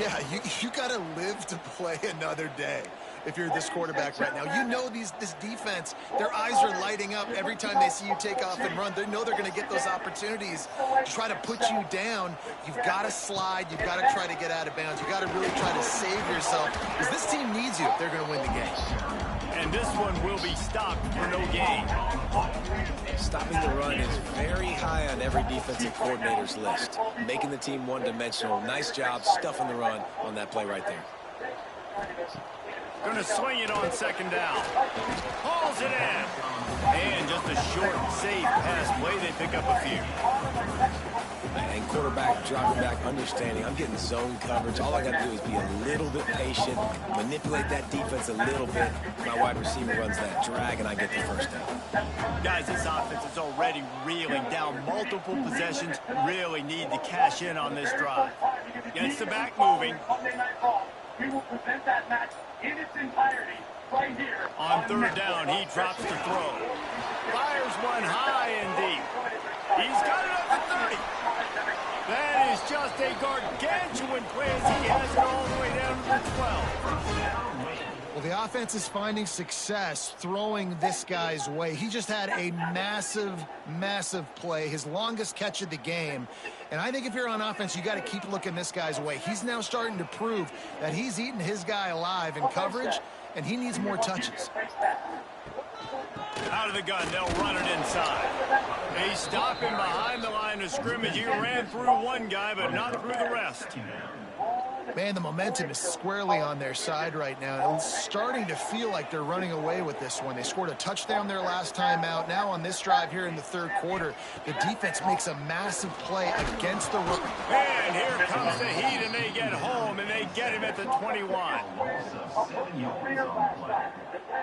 Yeah, you got to live to play another day. If you're this quarterback right now, you know this defense, their eyes are lighting up every time they see you take off and run. They know they're going to get those opportunities to try to put you down. You've got to slide. You've got to try to get out of bounds. You've got to really try to save yourself because this team needs you if they're going to win the game. And this one will be stopped for no gain. Stopping the run is very high on every defensive coordinator's list. Making the team one-dimensional. Nice job stuffing the run on that play right there. Going to swing it on second down. Hauls it in. And just a short, safe pass play. They pick up a few. And quarterback dropping back, understanding. I'm getting zone coverage. All I got to do is be a little bit patient, manipulate that defense a little bit. My wide receiver runs that drag, and I get the first down. Guys, this offense is already reeling down multiple possessions. Really need to cash in on this drive. Gets the back moving. We will present that match in its entirety right here. On third down, he drops to throw. Fires one high and deep. He's got it up to 30. That is just a gargantuan play as he has it all the way down to the 12. Well, the offense is finding success throwing this guy's way. He just had a massive, massive play, his longest catch of the game. And I think if you're on offense, you got to keep looking this guy's way. He's now starting to prove that he's eating his guy alive in coverage, and he needs more touches. Out of the gun, they'll run it inside. They stop him behind the line of scrimmage. He ran through one guy, but not through the rest. Man, the momentum is squarely on their side right now. It's starting to feel like they're running away with this one. They scored a touchdown their last time out. Now on this drive here in the third quarter, the defense makes a massive play against the run. And here comes the heat, and they get home, and they get him at the 21.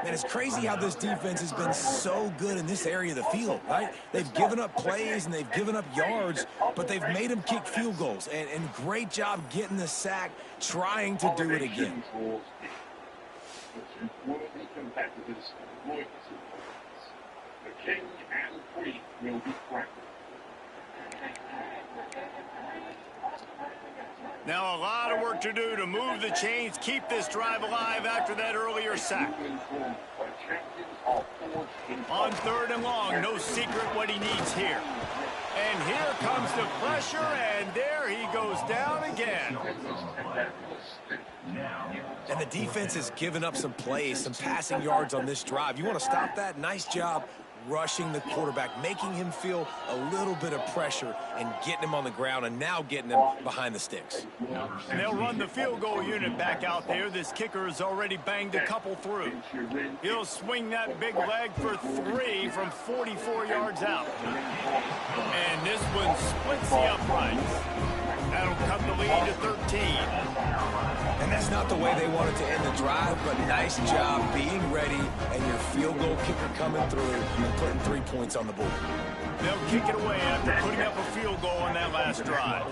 Man, it's crazy how this defense has been so good in this area of the field, right? They've given up plays and they've given up yards, but they've made them kick field goals. And great job getting the sack, trying to do it again. king and queen will be crowned. Now a lot of work to do to move the chains, keep this drive alive after that earlier sack. On 3rd and long, no secret what he needs here. And here comes the pressure, and there he goes down again. And the defense has given up some plays, some passing yards on this drive. You want to stop that? Nice job rushing the quarterback, making him feel a little bit of pressure and getting him on the ground and now getting him behind the sticks. And they'll run the field goal unit back out there. This kicker has already banged a couple through. He'll swing that big leg for 3 from 44 yards out. And this one splits the uprights. That'll cut the lead to 13. And that's not the way they wanted to end the drive, but nice job being ready and your field goal kicker coming through and putting 3 points on the board. They'll kick it away after putting up a field goal on that last drive.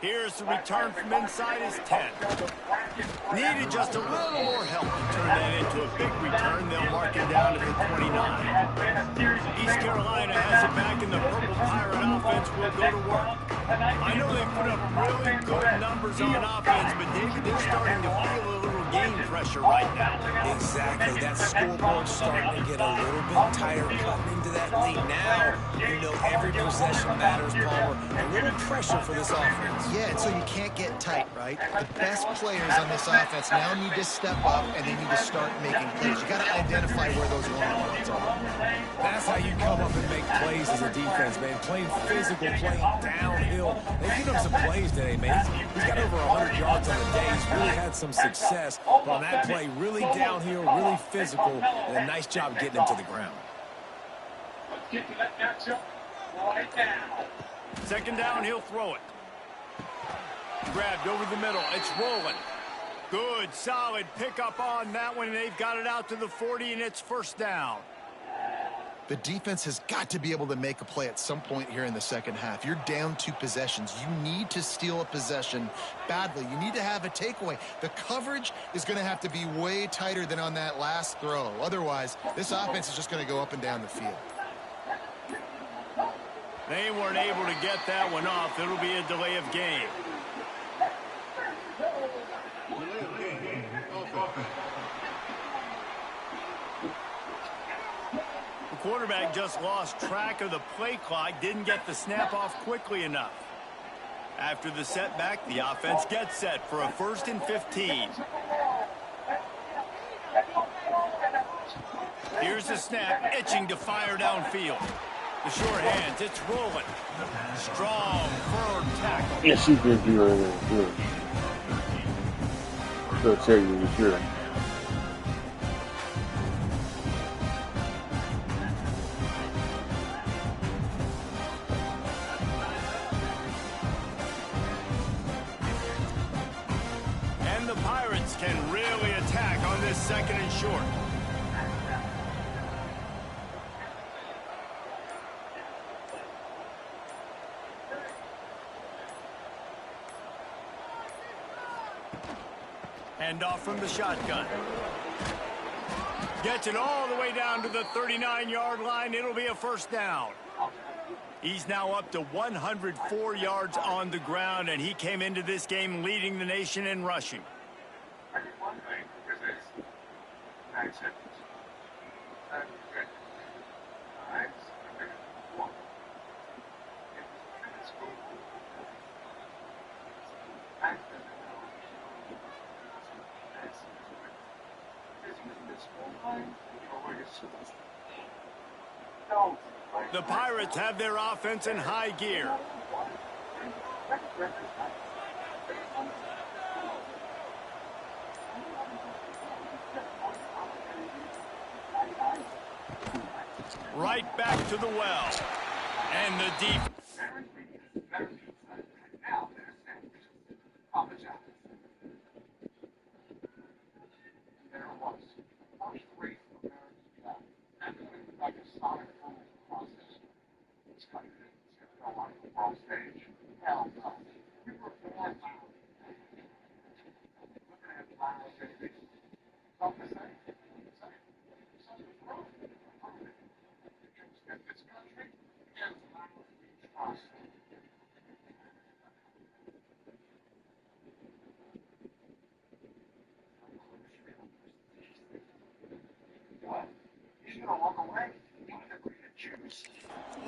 Here's the return from inside his 10. Needed just a little more help to turn that into a big return. They'll mark it down to the 29. East Carolina has it back, and the Purple Pirate offense will go to work. I know they put up really good numbers on offense, but David, they're starting to feel a little game pressure right now. Exactly. That scoreboard's starting to get a little bit tighter cutting into that lead. Now, you know every possession matters, Palmer. A little pressure for this offense. Yeah, and so you can't get tight, right? The best players on this offense now need to step up, and they need to start making plays. You got to identify where those one-on-ones are. That's how you come up and make plays as a defense, man. Playing physical, playing downhill. They've given him some plays today, man. He's got over 100 yards on the day. He's really had some success. But on that play, really downhill, really physical, and a nice job getting him to the ground. Let's get to that matchup right now. 2nd down, he'll throw it. Grabbed over the middle. It's rolling. Good, solid pickup on that one. They've got it out to the 40, and it's 1st down. The defense has got to be able to make a play at some point here in the second half. You're down 2 possessions. You need to steal a possession badly. You need to have a takeaway. The coverage is going to have to be way tighter than on that last throw. Otherwise, this offense is just going to go up and down the field. They weren't able to get that one off. It'll be a delay of game. The quarterback just lost track of the play clock, didn't get the snap off quickly enough. After the setback, the offense gets set for a 1st and 15. Here's the snap, itching to fire downfield. The short hands, it's rolling. Strong, firm tackle. Yes, he's been doing it. So tell you the truth. And the Pirates can really attack on this 2nd and short. Hand off from the shotgun. Gets it all the way down to the 39-yard line. It'll be a 1st down. He's now up to 104 yards on the ground, and he came into this game leading the nation in rushing. The Pirates have their offense in high gear. Right back to the well. And the deep.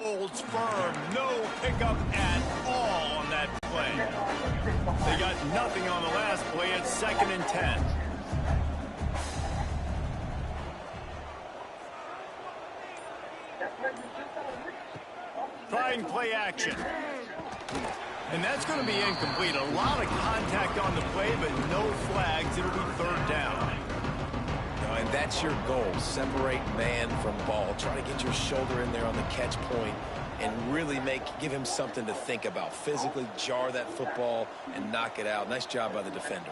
Holds firm. No pickup at all on that play. They got nothing on the last play. It's 2nd and 10. Trying play action. And that's going to be incomplete. A lot of contact on the play, but no flags. It'll be 3rd down. And that's your goal. Separate man from ball. Try to get your shoulder in there on the catch point and really give him something to think about. Physically jar that football and knock it out. Nice job by the defender.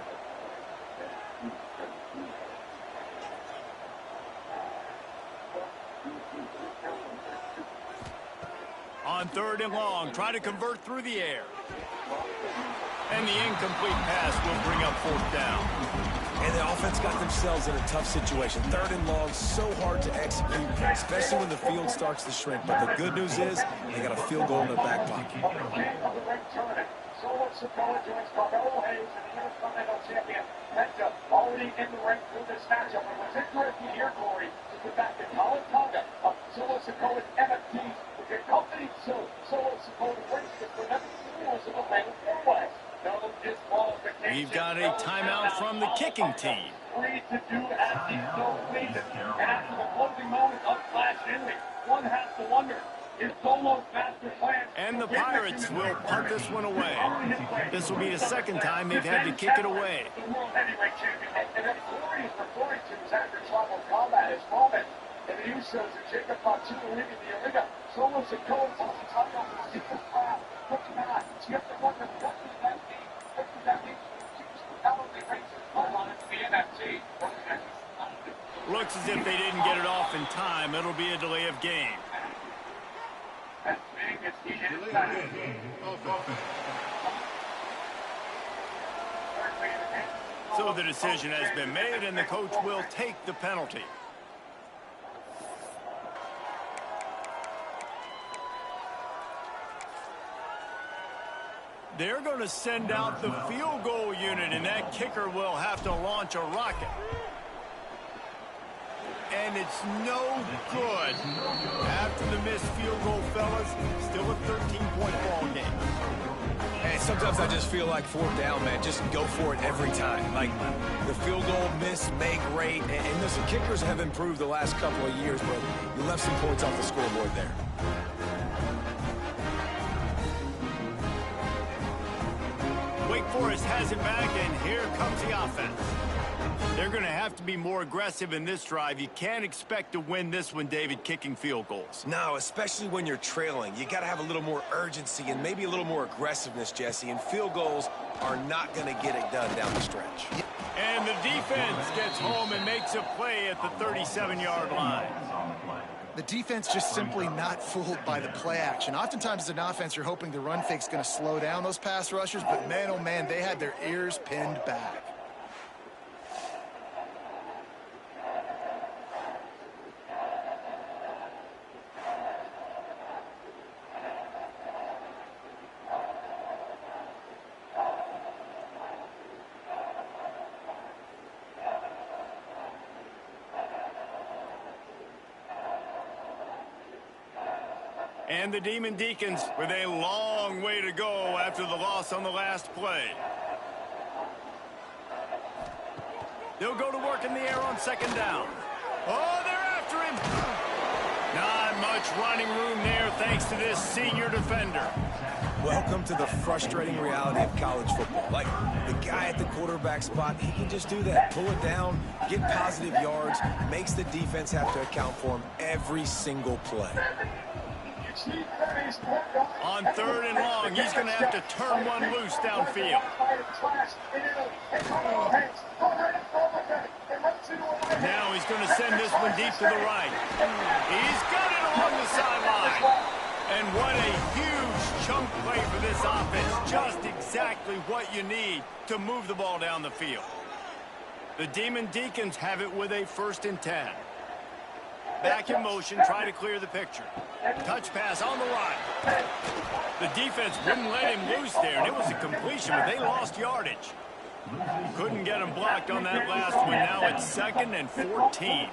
On 3rd and long, try to convert through the air. And the incomplete pass will bring up 4th down. And the offense got themselves in a tough situation. 3rd and long, so hard to execute, especially when the field starts to shrink. But the good news is they got a field goal in their back pocket. Already in the ring for this matchup. And what's interesting here, Corey, is the fact that Colin Tonga of Solo Sokoa's NFTs, which accompanied Solo Sokoa brings this for them rules of the Land West. No disqualification. We've got a timeout from the kicking team. Free to do as he so pleases. And after the closing moment of Flash Henry, one has to wonder, is Solo's master plan? And the Pirates will punt this one away. This will be the 2nd time they've had to kick it away. The World Heavyweight Champion. And then Corey is referring to his after Tribal Combat as moment. And the Usos and Jacob Fatu leaving the arena. Solo Sokoa tells the top of the secret crowd. Look at that. You have to wonder, what does that mean? What does that mean? How they raise his blood on it to the NFT? Looks as if they didn't get it off in time. It'll be a delay of game. So the decision has been made, and the coach will take the penalty. They're going to send out the field goal unit, and that kicker will have to launch a rocket. And it's no good. After the missed field goal, fellas, still a 13-point ball game. And sometimes I just feel like 4th down, man. Just go for it every time. Like, the field goal miss, make great. And listen, kickers have improved the last couple of years, but you left some points off the scoreboard there. Wake Forest has it back, and here comes the offense. They're going to have to be more aggressive in this drive. You can't expect to win this one, David, kicking field goals. No, especially when you're trailing. You got to have a little more urgency and maybe a little more aggressiveness, Jesse. And field goals are not going to get it done down the stretch. And the defense gets home and makes a play at the 37-yard line. The defense just simply not fooled by the play action. Oftentimes as an offense, you're hoping the run fake's going to slow down those pass rushers, but man, oh man, they had their ears pinned back. And the Demon Deacons with a long way to go after the loss on the last play. They'll go to work in the air on 2nd down. Oh, they're after him. Not much running room there thanks to this senior defender. Welcome to the frustrating reality of college football. Like, the guy at the quarterback spot, he can just do that. Pull it down, get positive yards, makes the defense have to account for him every single play. On 3rd and long, he's going to have to turn one loose downfield. Now he's going to send this one deep to the right. He's got it along the sideline. And what a huge chunk play for this offense. Just exactly what you need to move the ball down the field. The Demon Deacons have it with a 1st and 10. Back in motion, try to clear the picture. Touch pass on the line. The defense wouldn't let him loose there, and it was a completion, but they lost yardage. Couldn't get him blocked on that last one. Now it's 2nd and 14.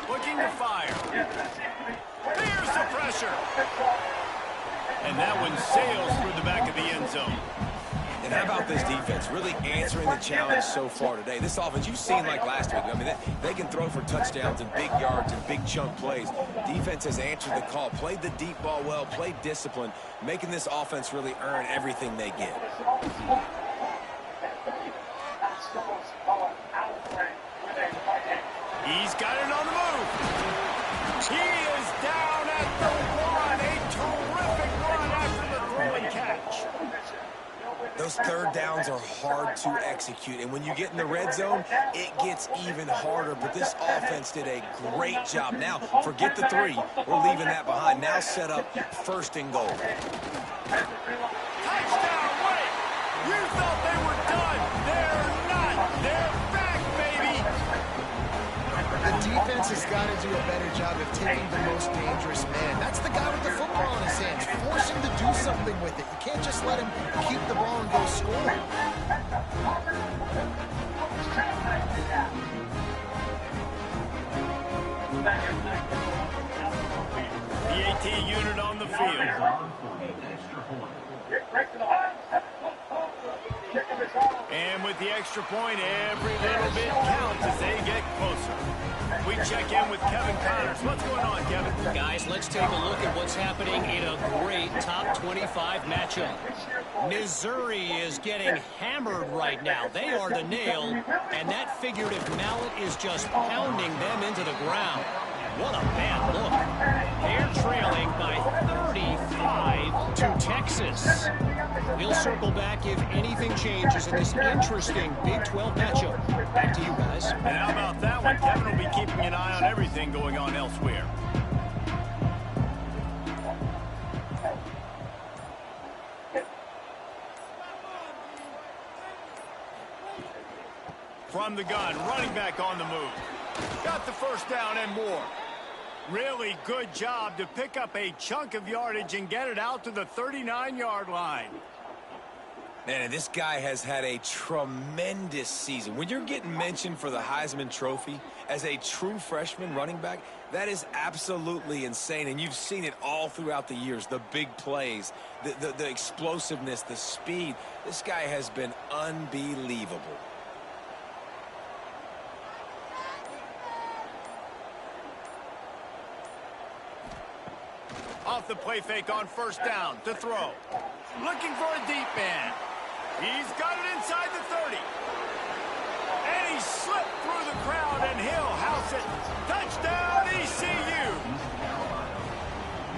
Looking to fire. There's the pressure. And that one sails through the back of the end zone. And how about this defense really answering the challenge so far today? This offense, you've seen like last week. I mean, they can throw for touchdowns and big yards and big chunk plays. Defense has answered the call, played the deep ball well, played discipline, making this offense really earn everything they get. He's got it on the move. He is down at the one. A terrific run after the throw and catch. Those third downs are hard to execute, and when you get in the red zone, it gets even harder, but this offense did a great job. Now, forget the three. We're leaving that behind. Now set up first and goal. Touchdown, wait! You thought they were done. They're not. They're back, baby. The defense has got to do a better job of taking the most dangerous man. That's the guy with the football in his hands. Force him to do something with it. You can't just let him keep the ball and go score. BYTE unit on the field. And with the extra point, every little bit counts as they get closer. We check in with Kevin Connors. What's going on, Kevin? Guys, let's take a look at what's happening in a great top 25 matchup. Missouri is getting hammered right now. They are the nail, and that figurative mallet is just pounding them into the ground. What a bad look. They're trailing by 35 to Texas. We'll circle back if anything changes in this interesting Big 12 matchup. Back to you guys. And how about that one? Kevin will be keeping an eye on everything going on elsewhere. From the gun, running back on the move. Got the first down and more. Really good job to pick up a chunk of yardage and get it out to the 39-yard line. Man, this guy has had a tremendous season. When you're getting mentioned for the Heisman Trophy as a true freshman running back, that is absolutely insane. And you've seen it all throughout the years, the big plays, the explosiveness, the speed. This guy has been unbelievable. Off the play fake on first down to throw. Looking for a deep man. He's got it inside the 30. And he slipped through the crowd, and he'll house it. Touchdown, ECU.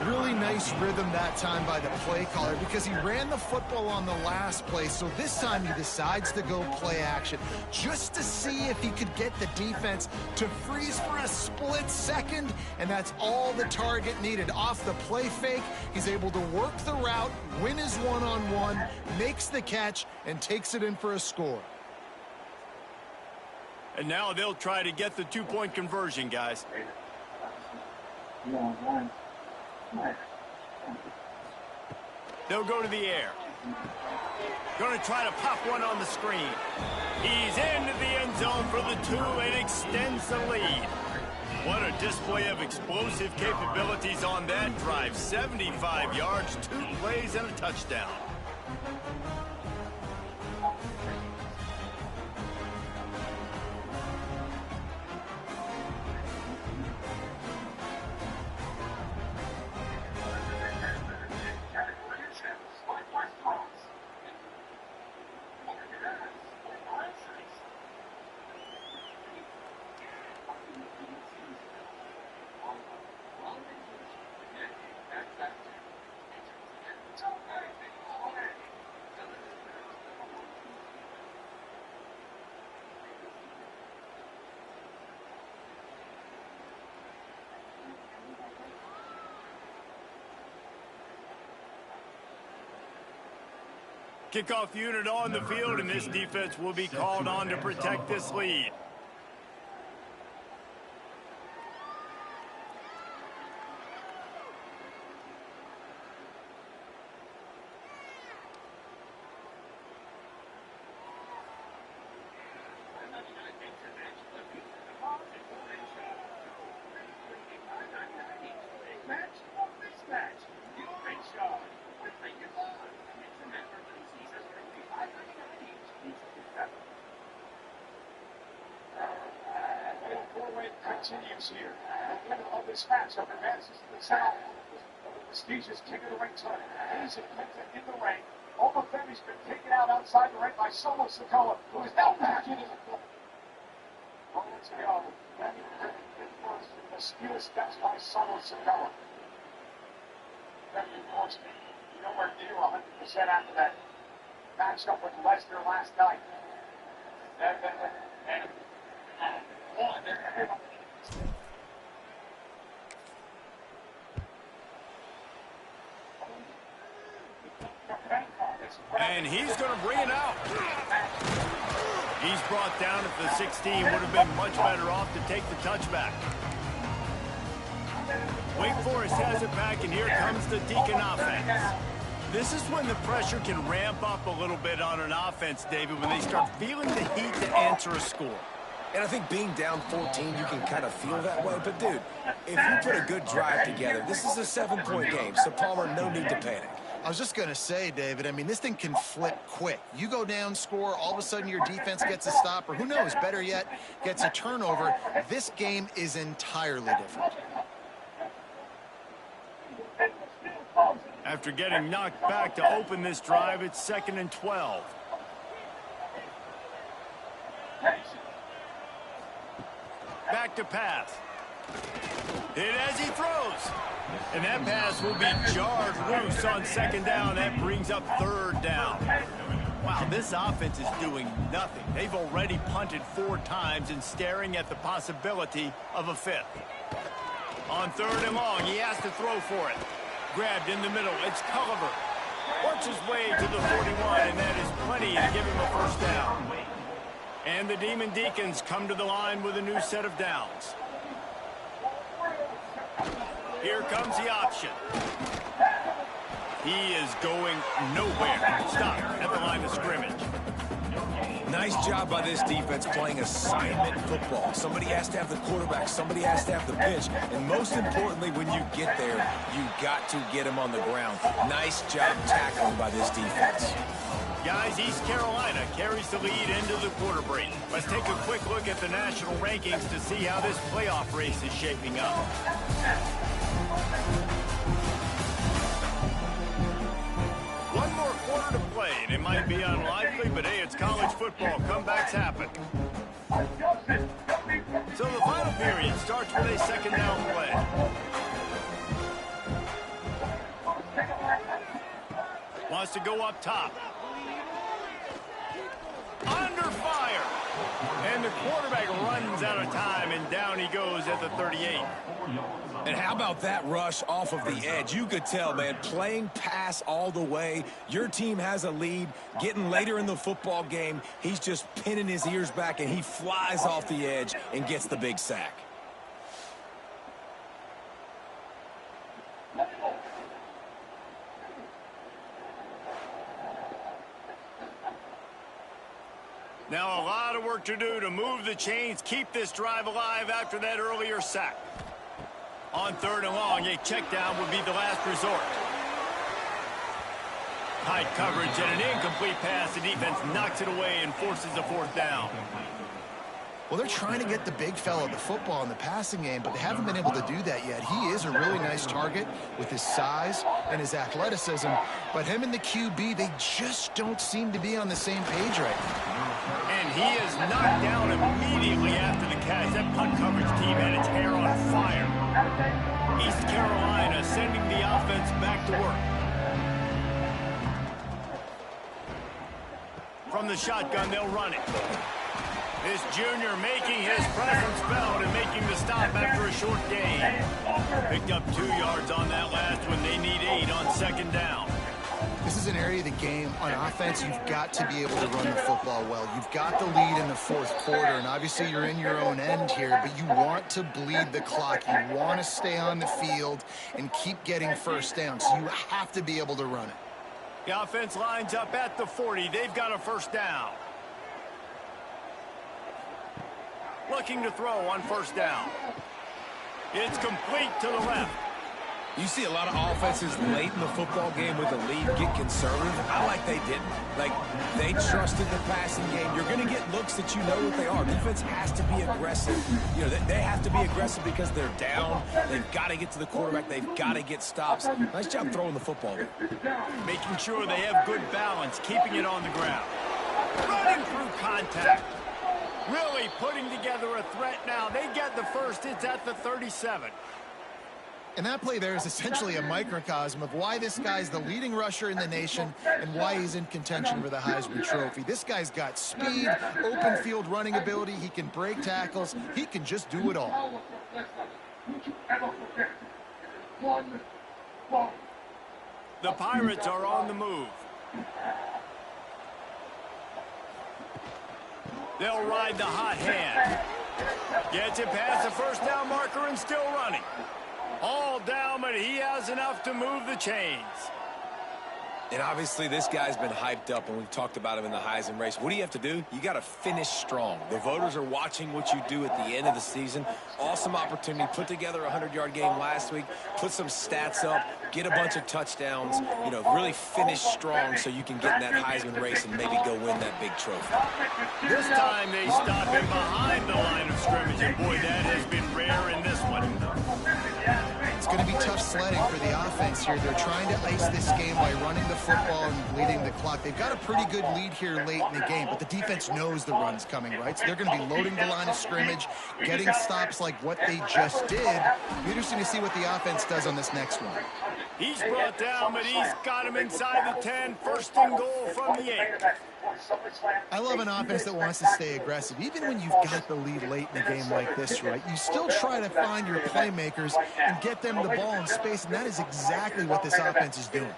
Really nice rhythm that time by the play caller because he ran the football on the last play, so this time he decides to go play action just to see if he could get the defense to freeze for a split second, and that's all the target needed. Off the play fake, he's able to work the route, win his one-on-one, makes the catch, and takes it in for a score. And now they'll try to get the two-point conversion, guys. They'll go to the air. Going to try to pop one on the screen. He's into the end zone for the 2 and extends the lead. What a display of explosive capabilities on that drive. 75 yards, 2 plays, and a touchdown. Kickoff unit on the field, and this defense will be called on to protect this lead. continues here. The winner of this matchup advances to the south. Prestigious King of the Ring tournament. He's in the ring. Obafemi's been taken out outside the ring by Solo Sikoa, who is now back into the field. Moments ago, many hit first in the steel steps by Solo Sikoa. Very unfortunate. Nowhere near 100% after that matchup with Lesnar last night. And he's going to bring it out. He's brought down at the 16. Would have been much better off to take the touchback. Wake Forest has it back, and here comes the Deacon offense. This is when the pressure can ramp up a little bit on an offense, David, when they start feeling the heat to answer a score. And I think being down 14, you can kind of feel that way. But, dude, if you put a good drive together, this is a 7-point game, so Palmer, no need to panic. I was just going to say, David, I mean, this thing can flip quick. You go down, score, all of a sudden your defense gets a stop, or who knows, better yet, gets a turnover. This game is entirely different. After getting knocked back to open this drive, it's 2nd and 12. Back to pass. Hit as he throws. And that pass will be jarred loose on 2nd down. That brings up 3rd down. Wow, this offense is doing nothing. They've already punted 4 times and staring at the possibility of a 5th. On 3rd and long, he has to throw for it. Grabbed in the middle, it's Culliver. Works his way to the 41, and that is plenty to give him a 1st down. And the Demon Deacons come to the line with a new set of downs. Here comes the option. He is going nowhere. Stop at the line of scrimmage. Nice job by this defense playing assignment football. Somebody has to have the quarterback, somebody has to have the pitch, and most importantly, when you get there, you got to get him on the ground. Nice job tackling by this defense. Guys, East Carolina carries the lead into the quarter break. Let's take a quick look at the national rankings to see how this playoff race is shaping up. One more quarter to play, and it might be unlikely, but hey, it's college football. Comebacks happen. So the final period starts with a 2nd down play. Wants to go up top. Under fire. And the quarterback runs out of time, and down he goes at the 38. And how about that rush off of the edge? You could tell, man, playing pass all the way. Your team has a lead. Getting later in the football game, he's just pinning his ears back, and he flies off the edge and gets the big sack. Now a lot of work to do to move the chains, keep this drive alive after that earlier sack. On 3rd and long, a check down would be the last resort. Tight coverage and an incomplete pass. The defense knocks it away and forces a 4th down. Well, they're trying to get the big fella the football in the passing game, but they haven't been able to do that yet. He is a really nice target with his size and his athleticism, but him and the QB, they just don't seem to be on the same page right now. And he is knocked down immediately after the catch. That punt coverage team had its hair on fire. East Carolina sending the offense back to work. From the shotgun, they'll run it. This junior making his presence felt and making the stop after a short gain. Picked up 2 yards on that last one. They need 8 on 2nd down. This is an area of the game on offense you've got to be able to run the football well. You've got the lead in the 4th quarter, and obviously you're in your own end here, but you want to bleed the clock. You want to stay on the field and keep getting 1st down, so you have to be able to run it. The offense lines up at the 40. They've got a 1st down. Looking to throw on 1st down. It's complete to the left. You see a lot of offenses late in the football game with a lead get conservative. I like they didn't. Like, they trusted the passing game. You're going to get looks that you know what they are. Defense has to be aggressive. You know, they have to be aggressive because they're down. They've got to get to the quarterback. They've got to get stops. Nice job throwing the football there. Making sure they have good balance, keeping it on the ground. Running through contact. Really putting together a threat now. They get the first. It's at the 37. And that play there is essentially a microcosm of why this guy's the leading rusher in the nation and why he's in contention for the Heisman Trophy. This guy's got speed, open field running ability. He can break tackles. He can just do it all. The Pirates are on the move. They'll ride the hot hand. Gets it past the first down marker and still running. All down, but he has enough to move the chains. And obviously this guy's been hyped up, and we've talked about him in the Heisman race. What do you have to do? You got to finish strong. The voters are watching what you do at the end of the season. Awesome opportunity. Put together a 100-yard game last week. Put some stats up. Get a bunch of touchdowns. You know, really finish strong so you can get in that Heisman race and maybe go win that big trophy. This time they stop him behind the line of scrimmage, and boy, that has been rare in this one. It's going to be tough sledding for the offense here. They're trying to ice this game by running the football and bleeding the clock. They've got a pretty good lead here late in the game, but the defense knows the run's coming, right? So they're going to be loading the line of scrimmage, getting stops like what they just did. It'll be interesting to see what the offense does on this next one. He's brought down, but he's got him inside the 10. First and goal from the 8. I love an offense that wants to stay aggressive. Even when you've got the lead late in a game like this, right, you still try to find your playmakers and get them the ball in space, and that is exactly what this offense is doing.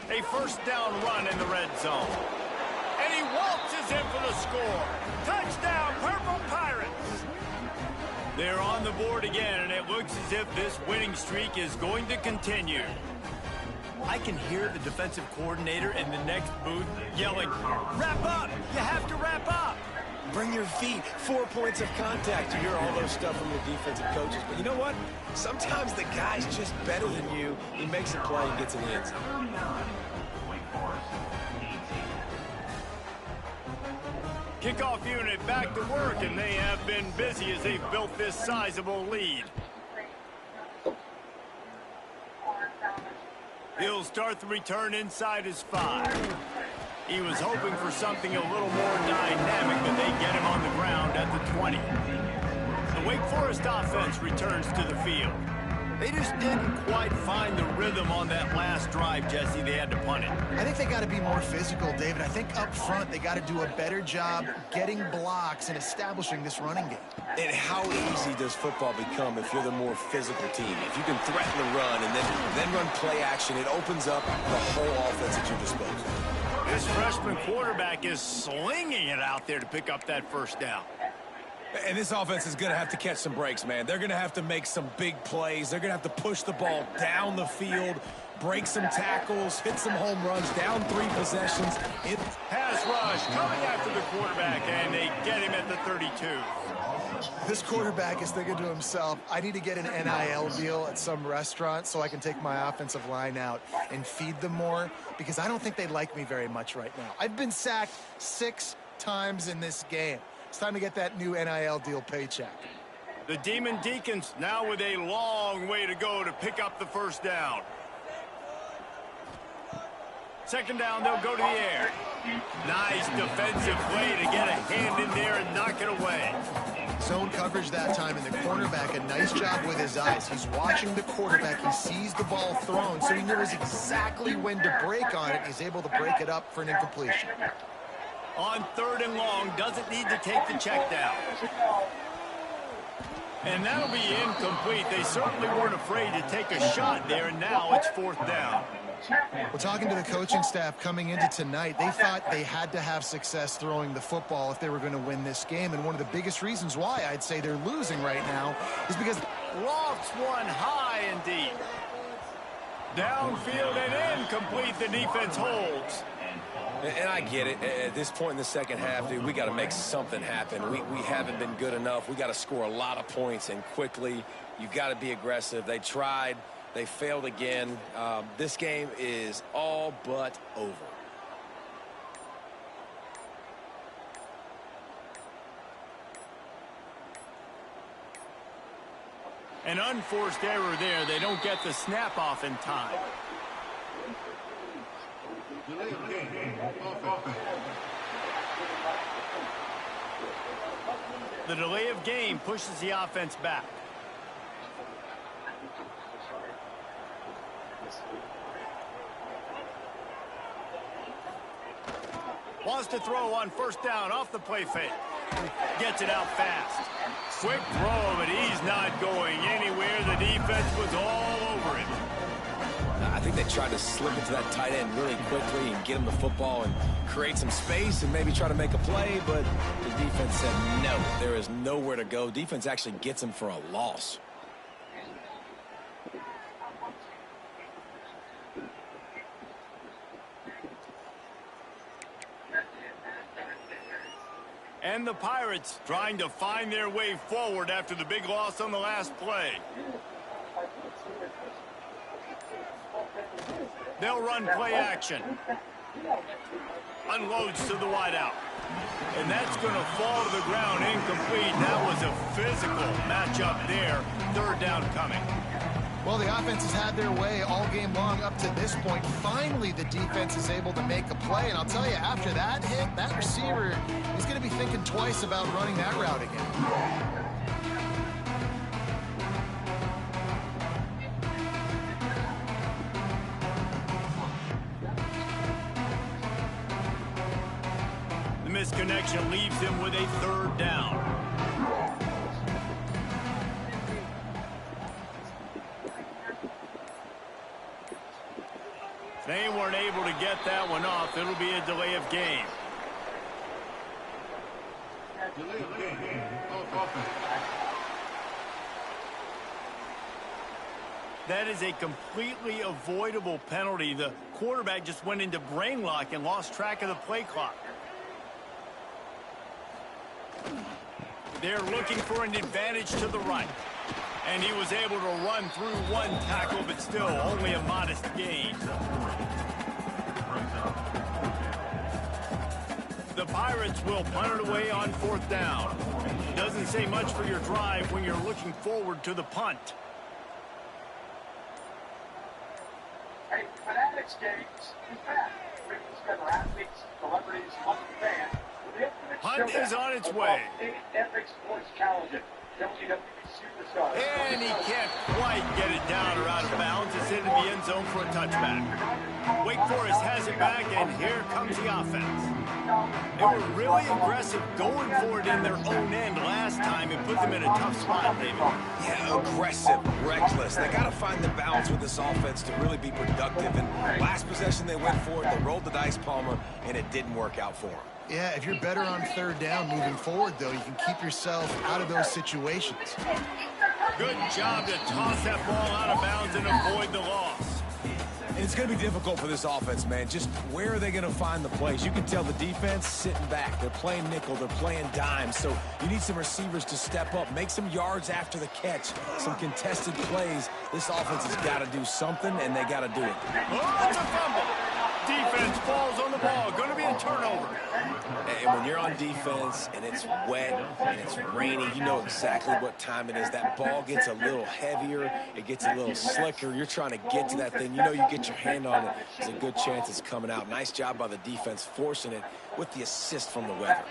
A first down run in the red zone. And he waltzes in for the score. Touchdown, Purple Pirates. They're on the board again, and it looks as if this winning streak is going to continue. I can hear the defensive coordinator in the next booth yelling, "Wrap up! You have to wrap up!" Bring your feet, 4 points of contact. You hear all those stuff from the defensive coaches. But you know what? Sometimes the guy's just better than you. He makes a play and gets in the end zone. Kickoff unit back to work, and they have been busy as they've built this sizable lead. He'll start the return inside his 5. He was hoping for something a little more dynamic, but they get him on the ground at the 20. The Wake Forest offense returns to the field. They just didn't quite find the rhythm on that last drive, Jesse. They had to punt it. I think they got to be more physical, David. I think up front they got to do a better job getting blocks and establishing this running game. And how easy does football become if you're the more physical team? If you can threaten the run and then run play action, it opens up the whole offense at your disposal. This freshman quarterback is slinging it out there to pick up that first down. And this offense is going to have to catch some breaks, man. They're going to have to make some big plays. They're going to have to push the ball down the field, break some tackles, hit some home runs, down 3 possessions. Pass rush coming after the quarterback, and they get him at the 32. This quarterback is thinking to himself, I need to get an NIL deal at some restaurant so I can take my offensive line out and feed them more, because I don't think they like me very much right now. I've been sacked 6 times in this game. It's time to get that new NIL deal paycheck. The Demon Deacons now with a long way to go to pick up the first down. Second down, they'll go to the air. Nice defensive play to get a hand in there and knock it away. Zone coverage that time, and the cornerback, a nice job with his eyes. He's watching the quarterback. He sees the ball thrown, so he knows exactly when to break on it. He's able to break it up for an incompletion. On 3rd and long, doesn't need to take the check down. And that'll be incomplete. They certainly weren't afraid to take a shot there, and now it's 4th down. Well, talking to the coaching staff coming into tonight, they thought they had to have success throwing the football if they were going to win this game. And one of the biggest reasons why I'd say they're losing right now is because lofts one high and deep. Downfield and incomplete, the defense holds. And I get it. At this point in the second half, dude, we got to make something happen. We haven't been good enough. We got to score a lot of points and quickly. You got to be aggressive. They tried. They failed again. This game is all but over. An unforced error there. They don't get the snap off in time. The delay of game pushes the offense back. Wants to throw on first down off the play fake. Gets it out fast. Quick throw, but he's not going anywhere. The defense was all over him. I think they tried to slip it to that tight end really quickly and get him the football and create some space and maybe try to make a play, but the defense said no, there is nowhere to go. Defense actually gets him for a loss. And the Pirates trying to find their way forward after the big loss on the last play. They'll run play action. Unloads to the wideout. And that's going to fall to the ground incomplete. That was a physical matchup there. Third down coming. Well, the offense has had their way all game long up to this point. Finally, the defense is able to make a play. And I'll tell you, after that hit, that receiver is going to be thinking twice about running that route again. The misconnection leaves him with a third down. They weren't able to get that one off. It'll be a delay of game. That is a completely avoidable penalty. The quarterback just went into brain lock and lost track of the play clock. They're looking for an advantage to the right. And he was able to run through one tackle, but still only a modest gain. The Pirates will punt it away on fourth down. Doesn't say much for your drive when you're looking forward to the punt. Hey, Fanatics games is back. Bringing together athletes, celebrities, fun fans. Punt is on its way. Epic sports challenge. WWE superstar. And he can't quite get it down or out of bounds. It's into the end zone for a touchback. Wake Forest has it back, and here comes the offense. They were really aggressive going for it in their own end last time and put them in a tough spot, David. Yeah, aggressive, reckless. They got to find the balance with this offense to really be productive. And last possession, they went for it. They rolled the dice, Palmer, and it didn't work out for them. Yeah, if you're better on third down moving forward, though, you can keep yourself out of those situations. Good job to toss that ball out of bounds and avoid the loss. And it's going to be difficult for this offense, man. Just where are they going to find the plays? You can tell the defense sitting back. They're playing nickel. They're playing dime. So you need some receivers to step up, make some yards after the catch, some contested plays. This offense has got to do something, and they got to do it. Oh, it's a fumble. Defense falls on the ball. Going to be a turnover. And when you're on defense and it's wet and it's rainy, you know exactly what time it is. That ball gets a little heavier. It gets a little slicker. You're trying to get to that thing. You know you get your hand on it. There's a good chance it's coming out. Nice job by the defense forcing it with the assist from the weather.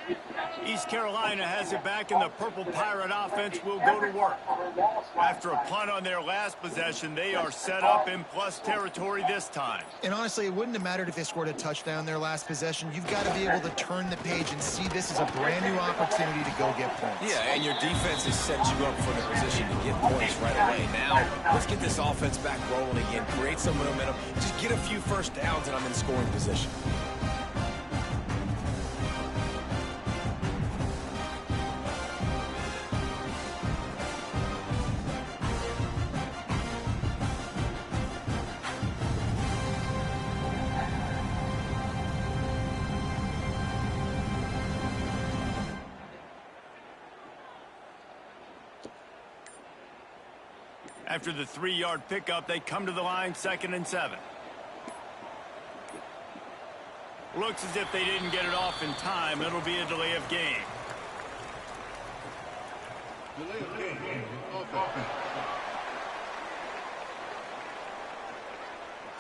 East Carolina has it back, and the Purple Pirate offense will go to work. After a punt on their last possession, they are set up in plus territory this time. And honestly, it wouldn't have mattered if they scored a touchdown their last possession. You've got to be able to turn the page and see this as a brand new opportunity to go get points. Yeah, and your defense has set you up for the position to get points right away. Now, let's get this offense back rolling again, create some momentum, just get a few first downs, and I'm in scoring position. After the 3-yard pickup, they come to the line 2nd and 7. Looks as if they didn't get it off in time. It'll be a delay of game.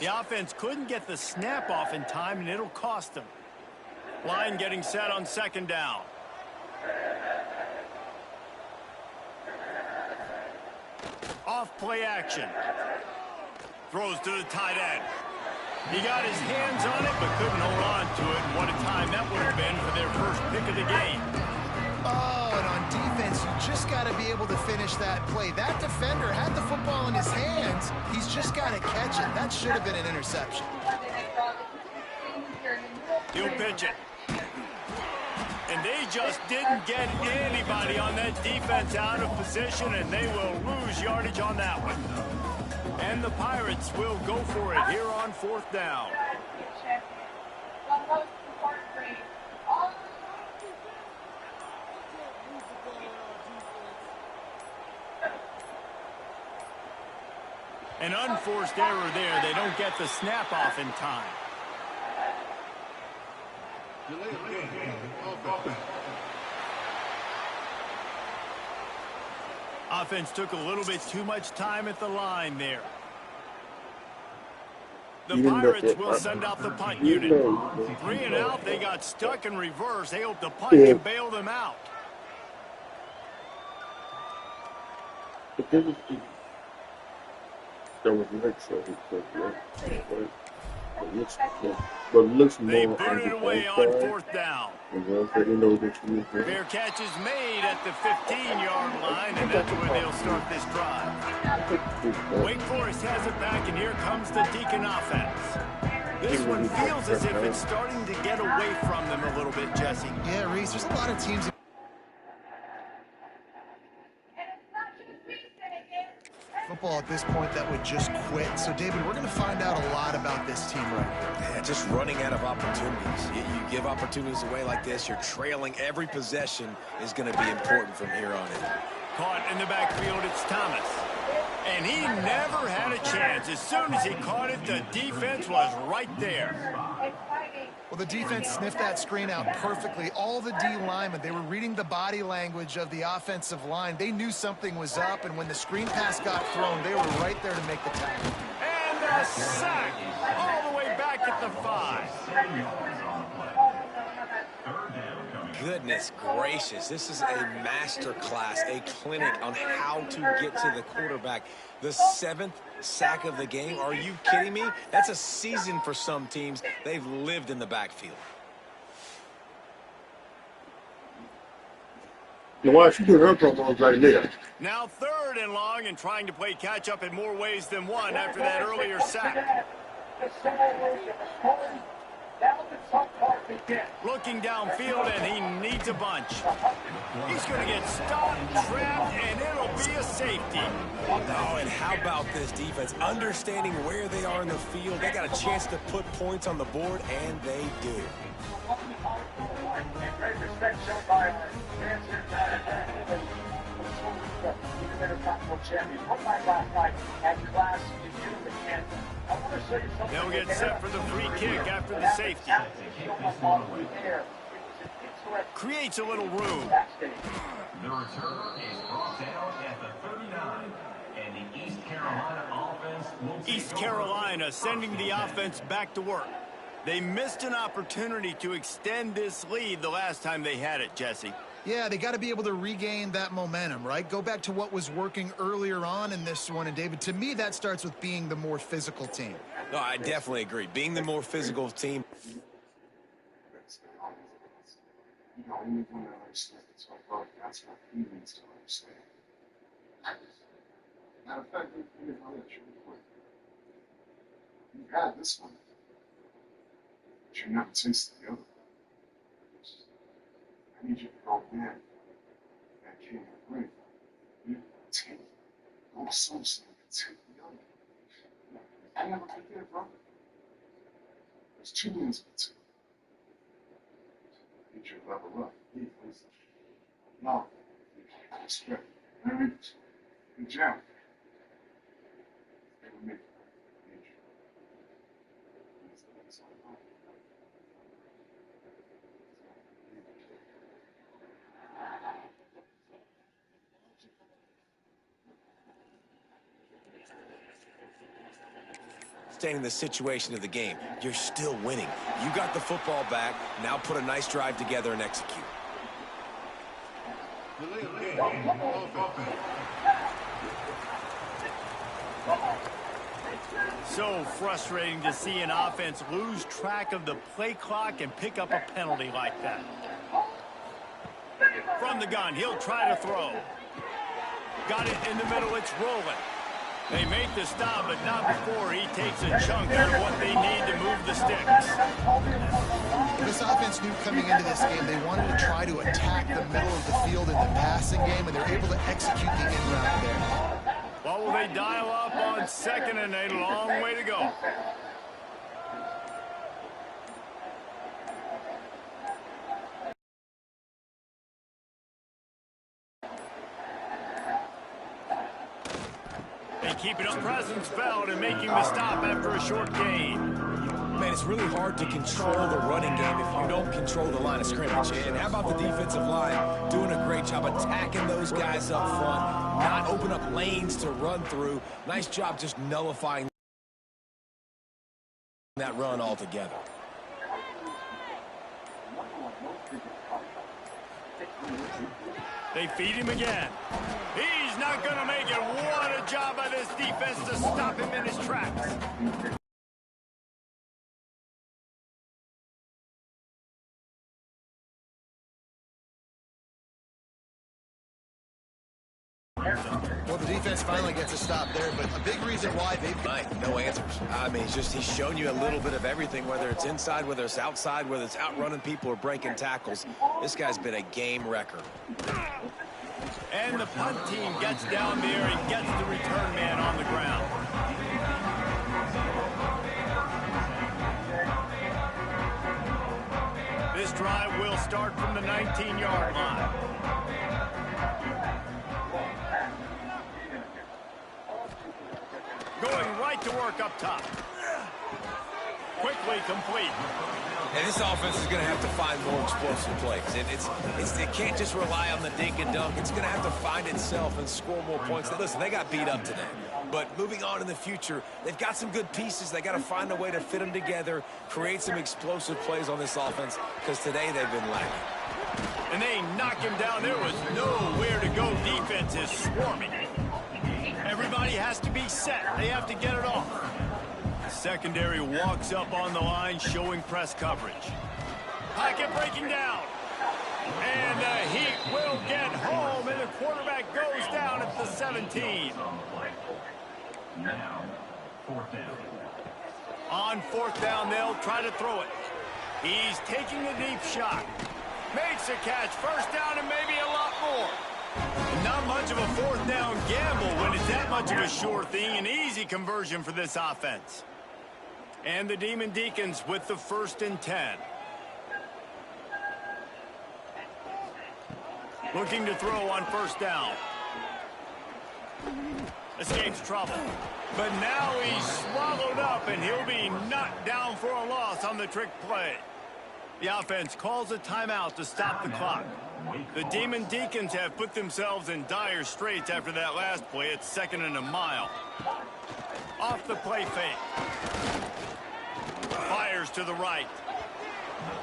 The offense couldn't get the snap off in time, and it'll cost them. Line getting set on 2nd down. Off play action. Throws to the tight end. He got his hands on it, but couldn't hold on to it. And what a time that would have been for their first pick of the game. Oh, and on defense, you just got to be able to finish that play. That defender had the football in his hands. He's just got to catch it. That should have been an interception. He'll pitch it. And they just didn't get anybody on that defense out of position, and they will lose yardage on that one. And the Pirates will go for it here on 4th down. An unforced error there. They don't get the snap off in time. Offense took a little bit too much time at the line there. The Pirates will send out the punt unit. 3 and out. They got stuck in reverse. They hope the punt can bail them out. They booted it away on 4th down. Fair catch is made at the 15-yard line, and that's where they'll start this drive. Wake Forest has it back, and here comes the Deacon offense. This one feels as if it's starting to get away from them a little bit, Jesse. Yeah, Reese, there's a lot of teams. Football at this point that would just quit. So, David, we're going to find out a lot about this team right here. Yeah, just running out of opportunities. You give opportunities away like this, you're trailing. Every possession is going to be important from here on in. Caught in the backfield, it's Thomas. And he never had a chance. As soon as he caught it, the defense was right there. Well, the defense sniffed that screen out perfectly. All the D linemen, they were reading the body language of the offensive line. They knew something was up, and when the screen pass got thrown, they were right there to make the tackle. And a sack all the way back at the 5. Goodness gracious, this is a master class, a clinic on how to get to the quarterback. The 7th sack of the game. Are you kidding me? That's a season for some teams. They've lived in the backfield. Why she doing her promos right there? Now 3rd and long, and trying to play catch up in more ways than one after that earlier sack. Looking downfield, and he needs a bunch. He's going to get stopped, trapped, and it'll be a safety. Oh, and how about this defense? Understanding where they are in the field. They got a chance to put points on the board, and they do. Great respect shown by our fans here champions. One night last night had class in Europe, and I want to show you something. They'll get set for the free kick after the safety. Creates a little room. The returner is brought down at the 39, and the East Carolina offense will East Carolina sending the offense back to work. They missed an opportunity to extend this lead the last time they had it, Jesse. Yeah, they got to be able to regain that momentum, right? Go back to what was working earlier on in this one. And, David, to me, that starts with being the more physical team. No, I definitely agree. Being the more physical team. You know, anyone that understands it's all about, that's what he needs to understand. Matter of fact, let me run that really quick. You've had this one, but you never tasted the other one. I need you to go in that king and bring. You take, go something and take the other. I never did that, bro. There's 2 wins of the 2. Need you to level up. No. Respect. Good job. understanding the situation of the game. You're still winning. You got the football back. Now put a nice drive together and execute. So frustrating to see an offense lose track of the play clock and pick up a penalty like that. From the gun, he'll try to throw. Got it in the middle, it's rolling. They make the stop, but not before he takes a chunk out of what they need to move the sticks. This offense knew coming into this game they wanted to try to attack the middle of the field in the passing game, and they're able to execute the in route there. Well, will they dial up on 2nd and a long way to go? They keep it up. Presence felt and making the stop after a short gain. Man, it's really hard to control the running game if you don't control the line of scrimmage. And how about the defensive line doing a great job attacking those guys up front, not open up lanes to run through. Nice job just nullifying that run altogether. They feed him again. He's not going to make it. What a job by this defense to stop him in his tracks. Well, the defense finally gets a stop there, but a big reason why they've... No answers. I mean, he's shown you a little bit of everything, whether it's inside, whether it's outside, whether it's outrunning people or breaking tackles. This guy's been a game wrecker. And the punt team gets down there and gets the return man on the ground. This drive will start from the 19-yard line. Going right to work up top. Quickly complete. And this offense is going to have to find more explosive plays. It can't just rely on the dink and dunk. It's going to have to find itself and score more points. Listen, they got beat up today. But moving on in the future, they've got some good pieces. They got to find a way to fit them together, create some explosive plays on this offense, because today they've been lacking. And they knock him down. There was nowhere to go. Defense is swarming. Everybody has to be set. They have to get it off. Secondary walks up on the line, showing press coverage. Pocket breaking down. And the Heat will get home, and the quarterback goes down at the 17. Now, 4th down. On 4th down, they'll try to throw it. He's taking a deep shot. Makes a catch. 1st down and maybe a lot more. Not much of a 4th down gamble when it's that much of a sure thing. An easy conversion for this offense. And the Demon Deacons with the 1st and 10. Looking to throw on 1st down. Escapes trouble. But now he's swallowed up, and he'll be knocked down for a loss on the trick play. The offense calls a timeout to stop the clock. The Demon Deacons have put themselves in dire straits after that last play. It's 2nd and a mile. Off the play fake. Fires to the right.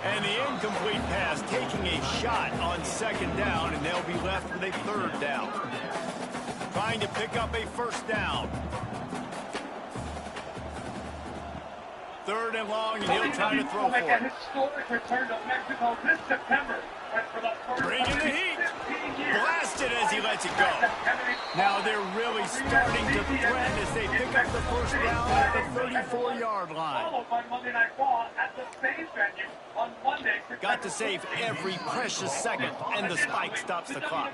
And the incomplete pass taking a shot on 2nd down, and they'll be left with a 3rd down. Trying to pick up a 1st down. 3rd and long, and he'll try to throw for it. Make a historic return to Mexico this September. Bringing the heat. Blasted as he lets it go. Now they're really starting to threaten as they pick up the 1st down at the 34-yard line. Got to save every precious second, and the spike stops the clock.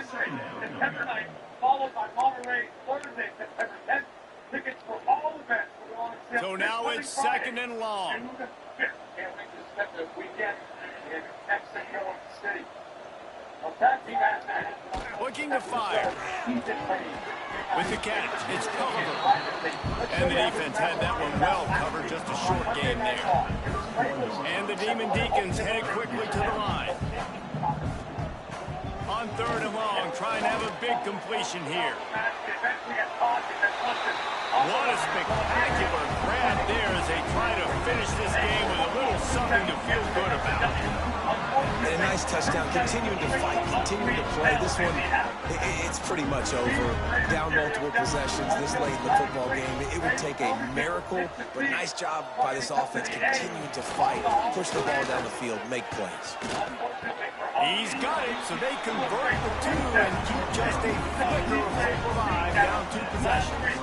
September 9th, followed by Monterey Thursday, September 10th. Tickets for all events will go on sale. So now it's 2nd and long. Can't wait to spend the weekend in Mexico City. Looking to fire. With the catch, it's Culliver. And the defense had that one well covered, just a short game there. And the Demon Deacons head quickly to the line. On 3rd and long, trying to have a big completion here. What a spectacular grab there as they try to finish this game with a little something to feel good about. And a nice touchdown, continuing to fight, continuing to play. This one, it's pretty much over. Down multiple possessions this late in the football game. It would take a miracle, but nice job by this offense continuing to fight, push the ball down the field, make plays. He's got it, so they convert the 2 and keep just a flicker of 5 down 2 possessions.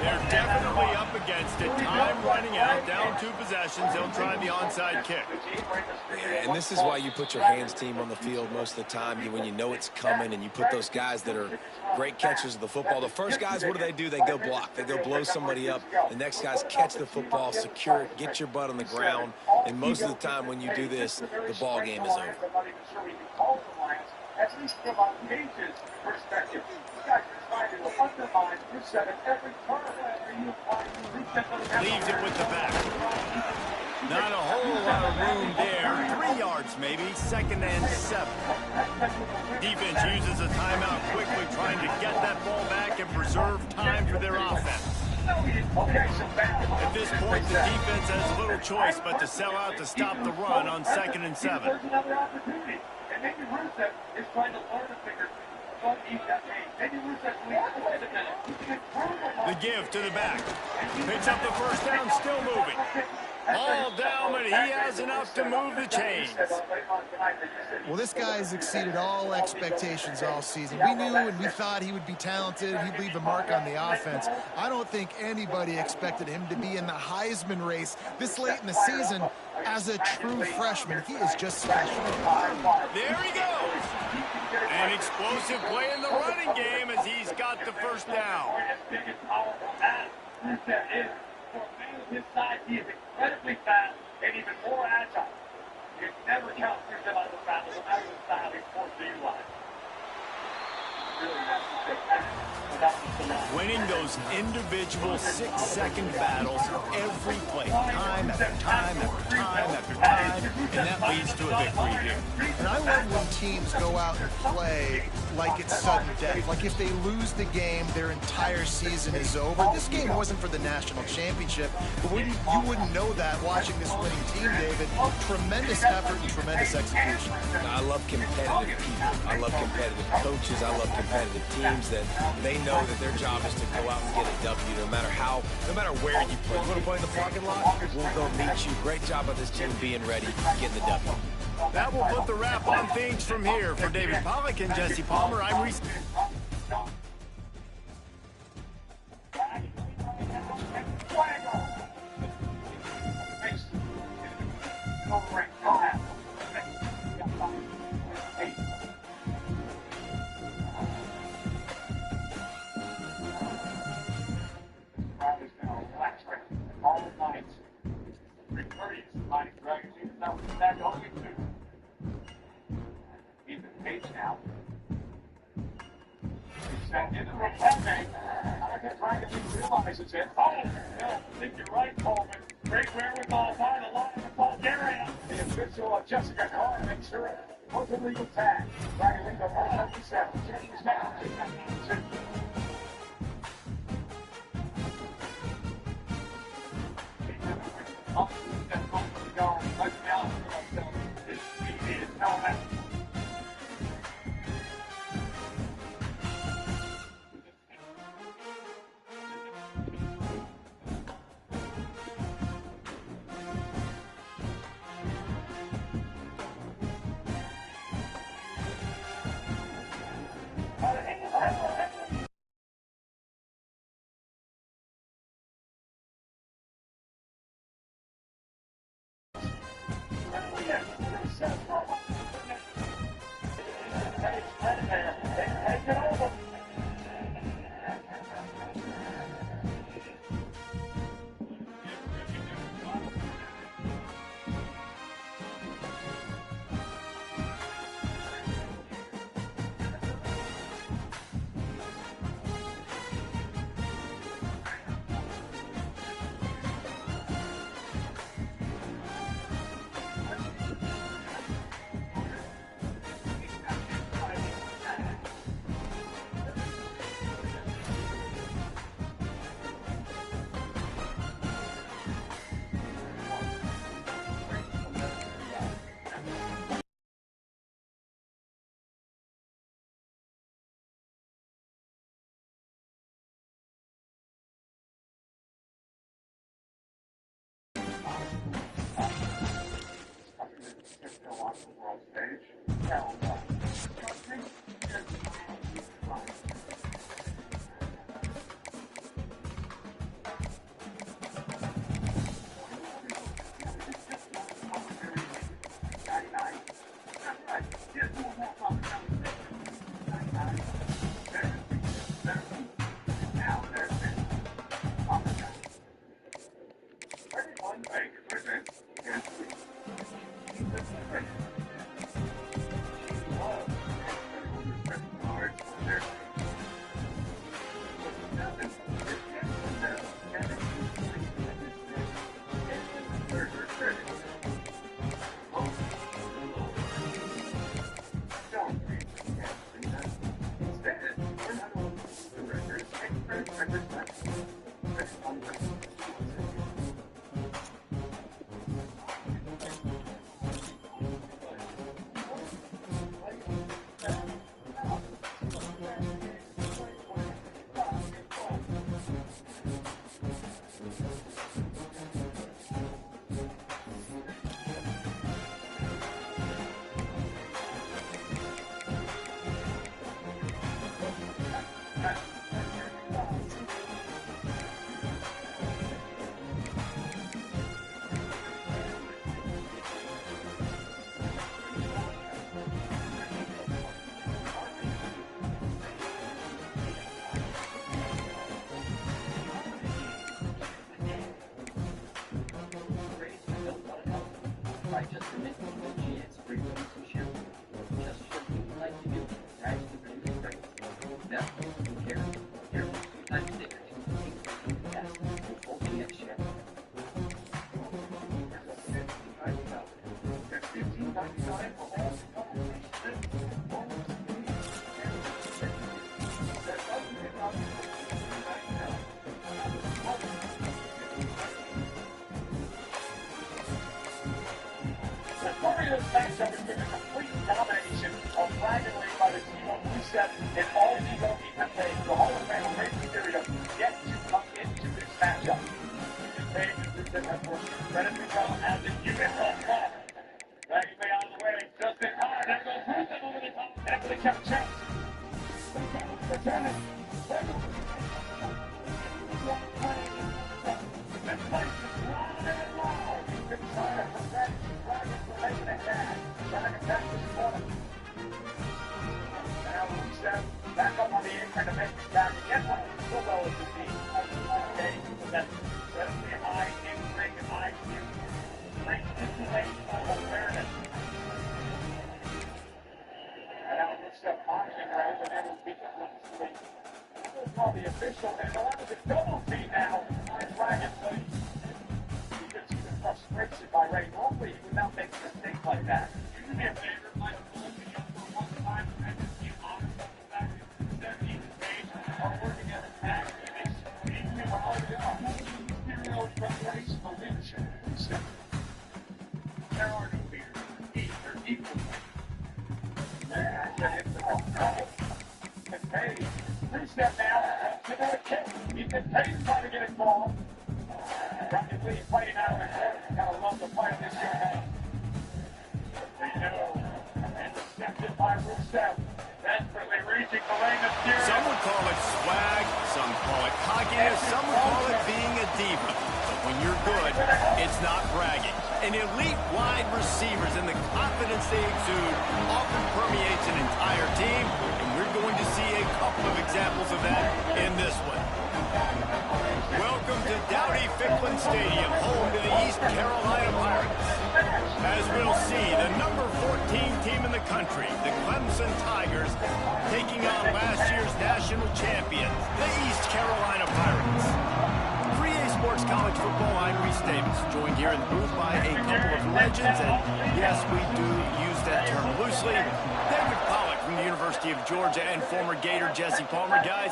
They're definitely up against it. Time running out, down 2 possessions. They'll try the onside kick. And this is why you put your hands team on the field most of the time, when you know it's coming, and you put those guys that are great catchers of the football. The first guys, what do? They go block. They go blow somebody up. The next guys catch the football, secure it, get your butt on the ground. And most of the time when you do this, the ball game is over. At least from a Cage's perspective, you guys are trying to undermine this seven every turn. Leaves it with the back. Not a whole lot of room there. 3 yards maybe, 2nd and 7. Defense uses a timeout quickly, trying to get that ball back and preserve time for their offense. At this point, the defense has little choice but to sell out to stop the run on 2nd and 7. Another opportunity. And maybe Rusev is trying to learn a figure what he's got made. Maybe Rusev the give to the back. Picks up the first down, still moving. All down, but he has enough to move the chains. Well, this guy's exceeded all expectations all season. We knew and we thought he would be talented. He'd leave a mark on the offense. I don't think anybody expected him to be in the Heisman race this late in the season as a true freshman. He is just special. There he goes. An explosive play in the running game as he's got the first down. His size, he is incredibly fast and even more agile. You never count Rusev on the battle, no matter the style he's forced to utilize. Winning those individual 6-second battles every play, time after time after time after time, and that leads to a victory here. And I love when teams go out and play like it's sudden death. Like if they lose the game, their entire season is over. This game wasn't for the national championship, but you wouldn't know that watching this winning team, David. Tremendous effort and tremendous execution. I love competitive people. I love competitive coaches. I love competitive teams that they know that their job is to go out and get a W no matter where you play. You want to play in the parking lot? We'll go meet you. Great job of this team being ready, getting the W. That will put the wrap on things from here. For David Pollack and Jesse Palmer, I'm Reese. Now. Realizes it. Oh, no, I think you're right, Coleman. Great wherewithal by the line of Bulgaria. The official of Jessica Carr makes sure it was a legal tag. Dragon lead the 177. Changes now.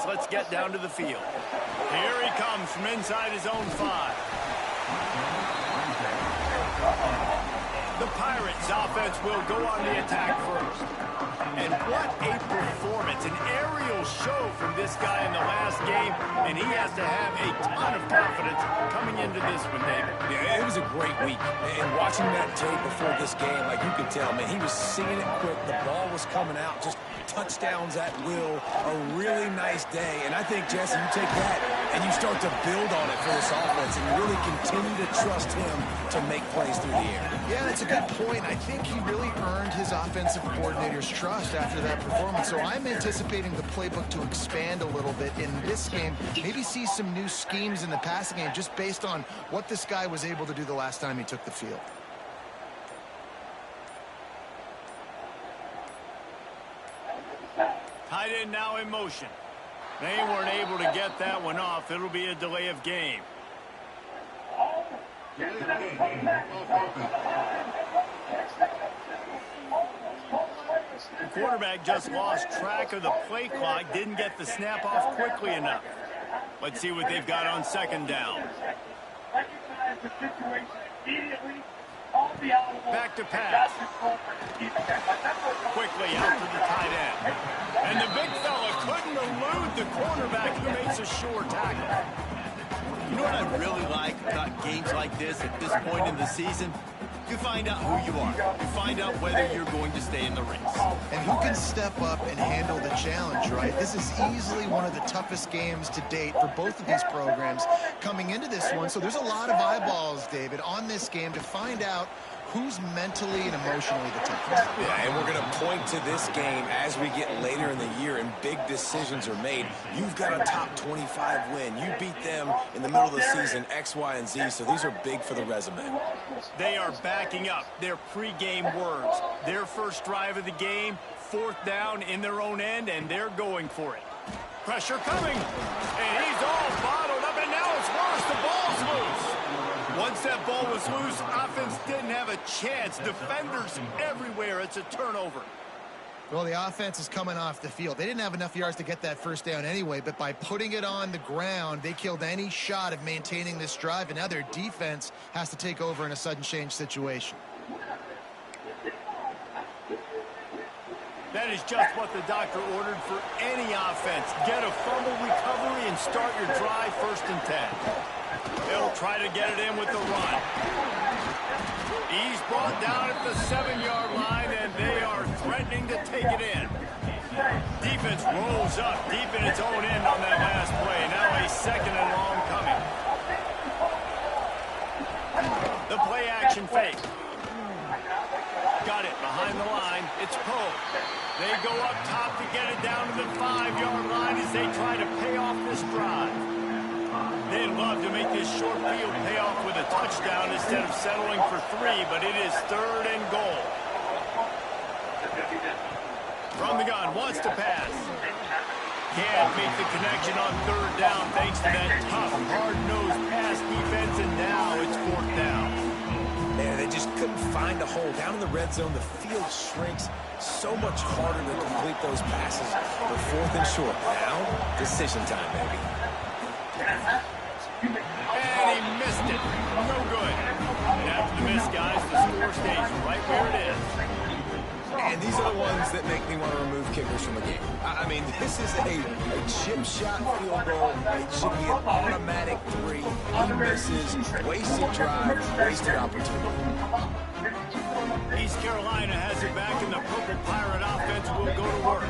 Let's get down to the field. Here he comes from inside his own 5. The Pirates' offense will go on the attack first. And what a performance, an aerial show from this guy in the last game, and he has to have a ton of confidence coming into this one, David. Yeah, it was a great week. And watching that tape before this game, like you could tell, man, he was seeing it quick. The ball was coming out, just touchdowns at will, a really nice day. And I think, Jesse, you take that and you start to build on it for this offense and really continue to trust him to make plays through the air. Yeah, that's a good point. I think he really earned his offensive coordinator's trust after that performance. So I'm anticipating the playbook to expand a little bit in this game, maybe see some new schemes in the passing game just based on what this guy was able to do the last time he took the field. Tight end now in motion. They weren't able to get that one off. It'll be a delay of game. The quarterback just lost track of the play clock, didn't get the snap off quickly enough. Let's see what they've got on second down. Back to pass. Quickly out to the tight end. And the big fella couldn't elude the cornerback who makes a sure tackle. You know what I really like about games like this at this point in the season? You find out who you are. You find out whether you're going to stay in the race. And who can step up and handle the challenge, right? This is easily one of the toughest games to date for both of these programs coming into this one. So there's a lot of eyeballs, David, on this game to find out who's mentally and emotionally the toughest. Yeah, and we're going to point to this game as we get later in the year and big decisions are made. You've got a top 25 win. You beat them in the middle of the season, X, Y, and Z, so these are big for the resume. They are backing up their pregame words. Their first drive of the game, 4th down in their own end, and they're going for it. Pressure coming, and he's all bottled up, and now it's worse. The ball's loose. Once that ball was loose, offense didn't have a chance. Defenders everywhere. It's a turnover. Well, the offense is coming off the field. They didn't have enough yards to get that first down anyway, but by putting it on the ground, they killed any shot of maintaining this drive, and now their defense has to take over in a sudden change situation. That is just what the doctor ordered for any offense. Get a fumble recovery and start your drive 1st and 10. They'll try to get it in with the run. He's brought down at the 7-yard line, and they are threatening to take it in. Defense rolls up deep in its own end on that last play. Now a 2nd and long coming. The play action fake. Got it behind the line. It's Poe. They go up top to get it down to the 5-yard line as they try to pay off this drive. They'd love to make this short field pay off with a touchdown instead of settling for 3, but it is 3rd and goal. From the gun, wants to pass. Can't make the connection on 3rd down thanks to that tough, hard-nosed pass defense, and now it's 4th down. And they just couldn't find a hole. Down in the red zone, the field shrinks. So much harder to complete those passes. But 4th and short. Now, decision time, baby. And he missed it. No good. And after the miss, guys, the score stays right where it is. And these are the ones that make me want to remove kickers from the game. I mean, this is a chip shot field goal. It should be an automatic 3. He misses. Wasted drive, wasted opportunity. East Carolina has it back, and the Purple Pirate offense will go to work.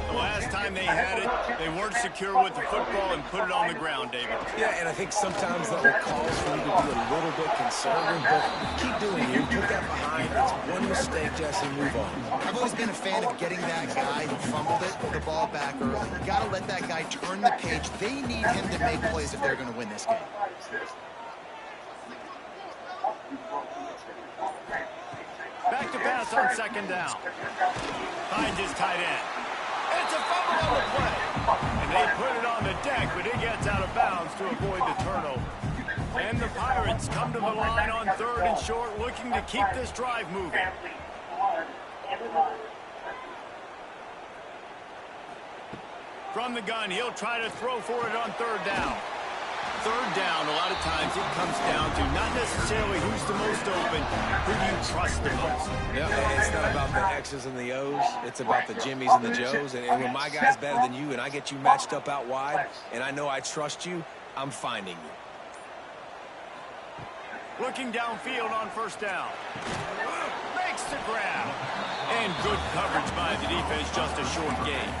The last time they had it, they weren't secure with the football and put it on the ground, David. Yeah, and I think sometimes that will cause for you to be a little bit conservative, but keep doing you. Put that behind. It's one mistake, Jesse, move on. I've always been a fan of getting that guy who fumbled it, the ball back early. You got to let that guy turn the page. They need him to make plays if they're going to win this game. Back to pass on 2nd down. Finds his tight end. It's a fumble on the play. And they put it on the deck, but it gets out of bounds to avoid the turnover. And the Pirates come to the line on 3rd and short, looking to keep this drive moving. From the gun, he'll try to throw for it on 3rd down. 3rd down, a lot of times it comes down to not necessarily who's the most open, who do you trust the most. Yeah, it's not about the X's and the O's. It's about the Jimmies and the Joes. And when my guy's better than you and I get you matched up out wide and I know I trust you, I'm finding you. Looking downfield on 1st down. Makes the grab. And good coverage by the defense, just a short gain.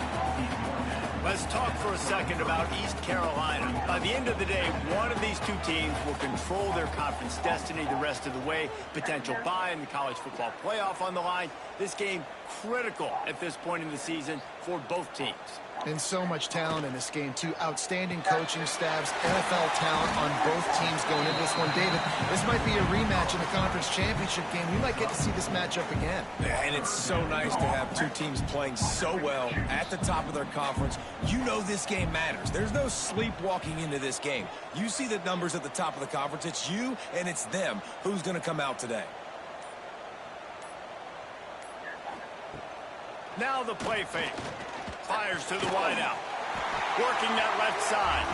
Let's talk for a second about East Carolina. By the end of the day, one of these two teams will control their conference destiny the rest of the way. Potential bye in the college football playoff on the line. This game critical at this point in the season for both teams. And so much talent in this game, too. Outstanding coaching staffs, NFL talent on both teams going into this one. David, this might be a rematch in the conference championship game. We might get to see this matchup again. And it's so nice to have two teams playing so well at the top of their conference. You know this game matters. There's no sleepwalking into this game. You see the numbers at the top of the conference. It's you and it's them. Who's going to come out today? Now the play fake. Fires to the wideout. Working that left side.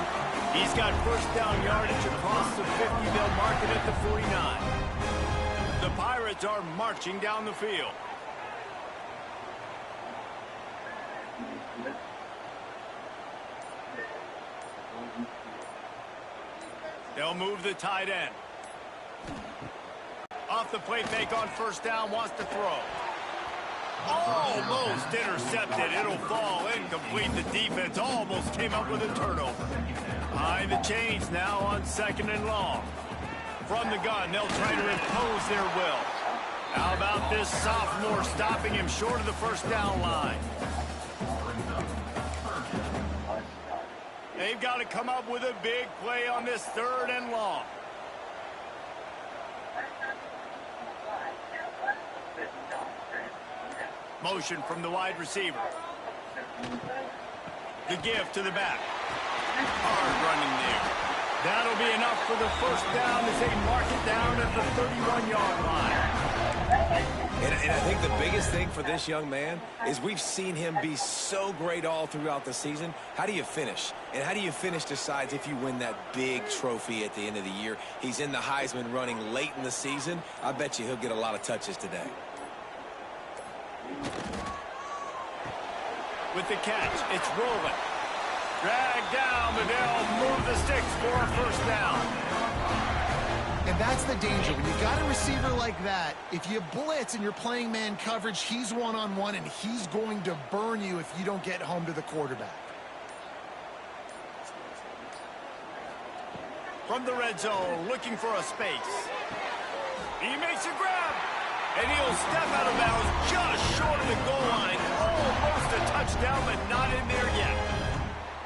He's got 1st down yardage across the 50. They'll mark it at the 49. The Pirates are marching down the field. They'll move the tight end. Off the play fake on first down, wants to throw. Almost intercepted. It'll fall incomplete. The defense almost came up with a turnover. Behind the chains now on 2nd and long. From the gun, they'll try to impose their will. How about this sophomore stopping him short of the first down line? They've got to come up with a big play on this 3rd and long. Motion from the wide receiver. The give to the back. Hard running there. That'll be enough for the first down as they mark it down at the 31-yard line. And I think the biggest thing for this young man is we've seen him be so great all throughout the season. How do you finish? And how do you finish decides if you win that big trophy at the end of the year. He's in the Heisman running late in the season. I bet you he'll get a lot of touches today. With the catch, it's rolling. Dragged down, but they'll move the sticks for a first down. And that's the danger. When you got a receiver like that, if you blitz and you're playing man coverage, he's one-on-one, and he's going to burn you if you don't get home to the quarterback. From the red zone, looking for a space. He makes a grab. And he'll step out of bounds just short of the goal line. Almost a touchdown, but not in there yet.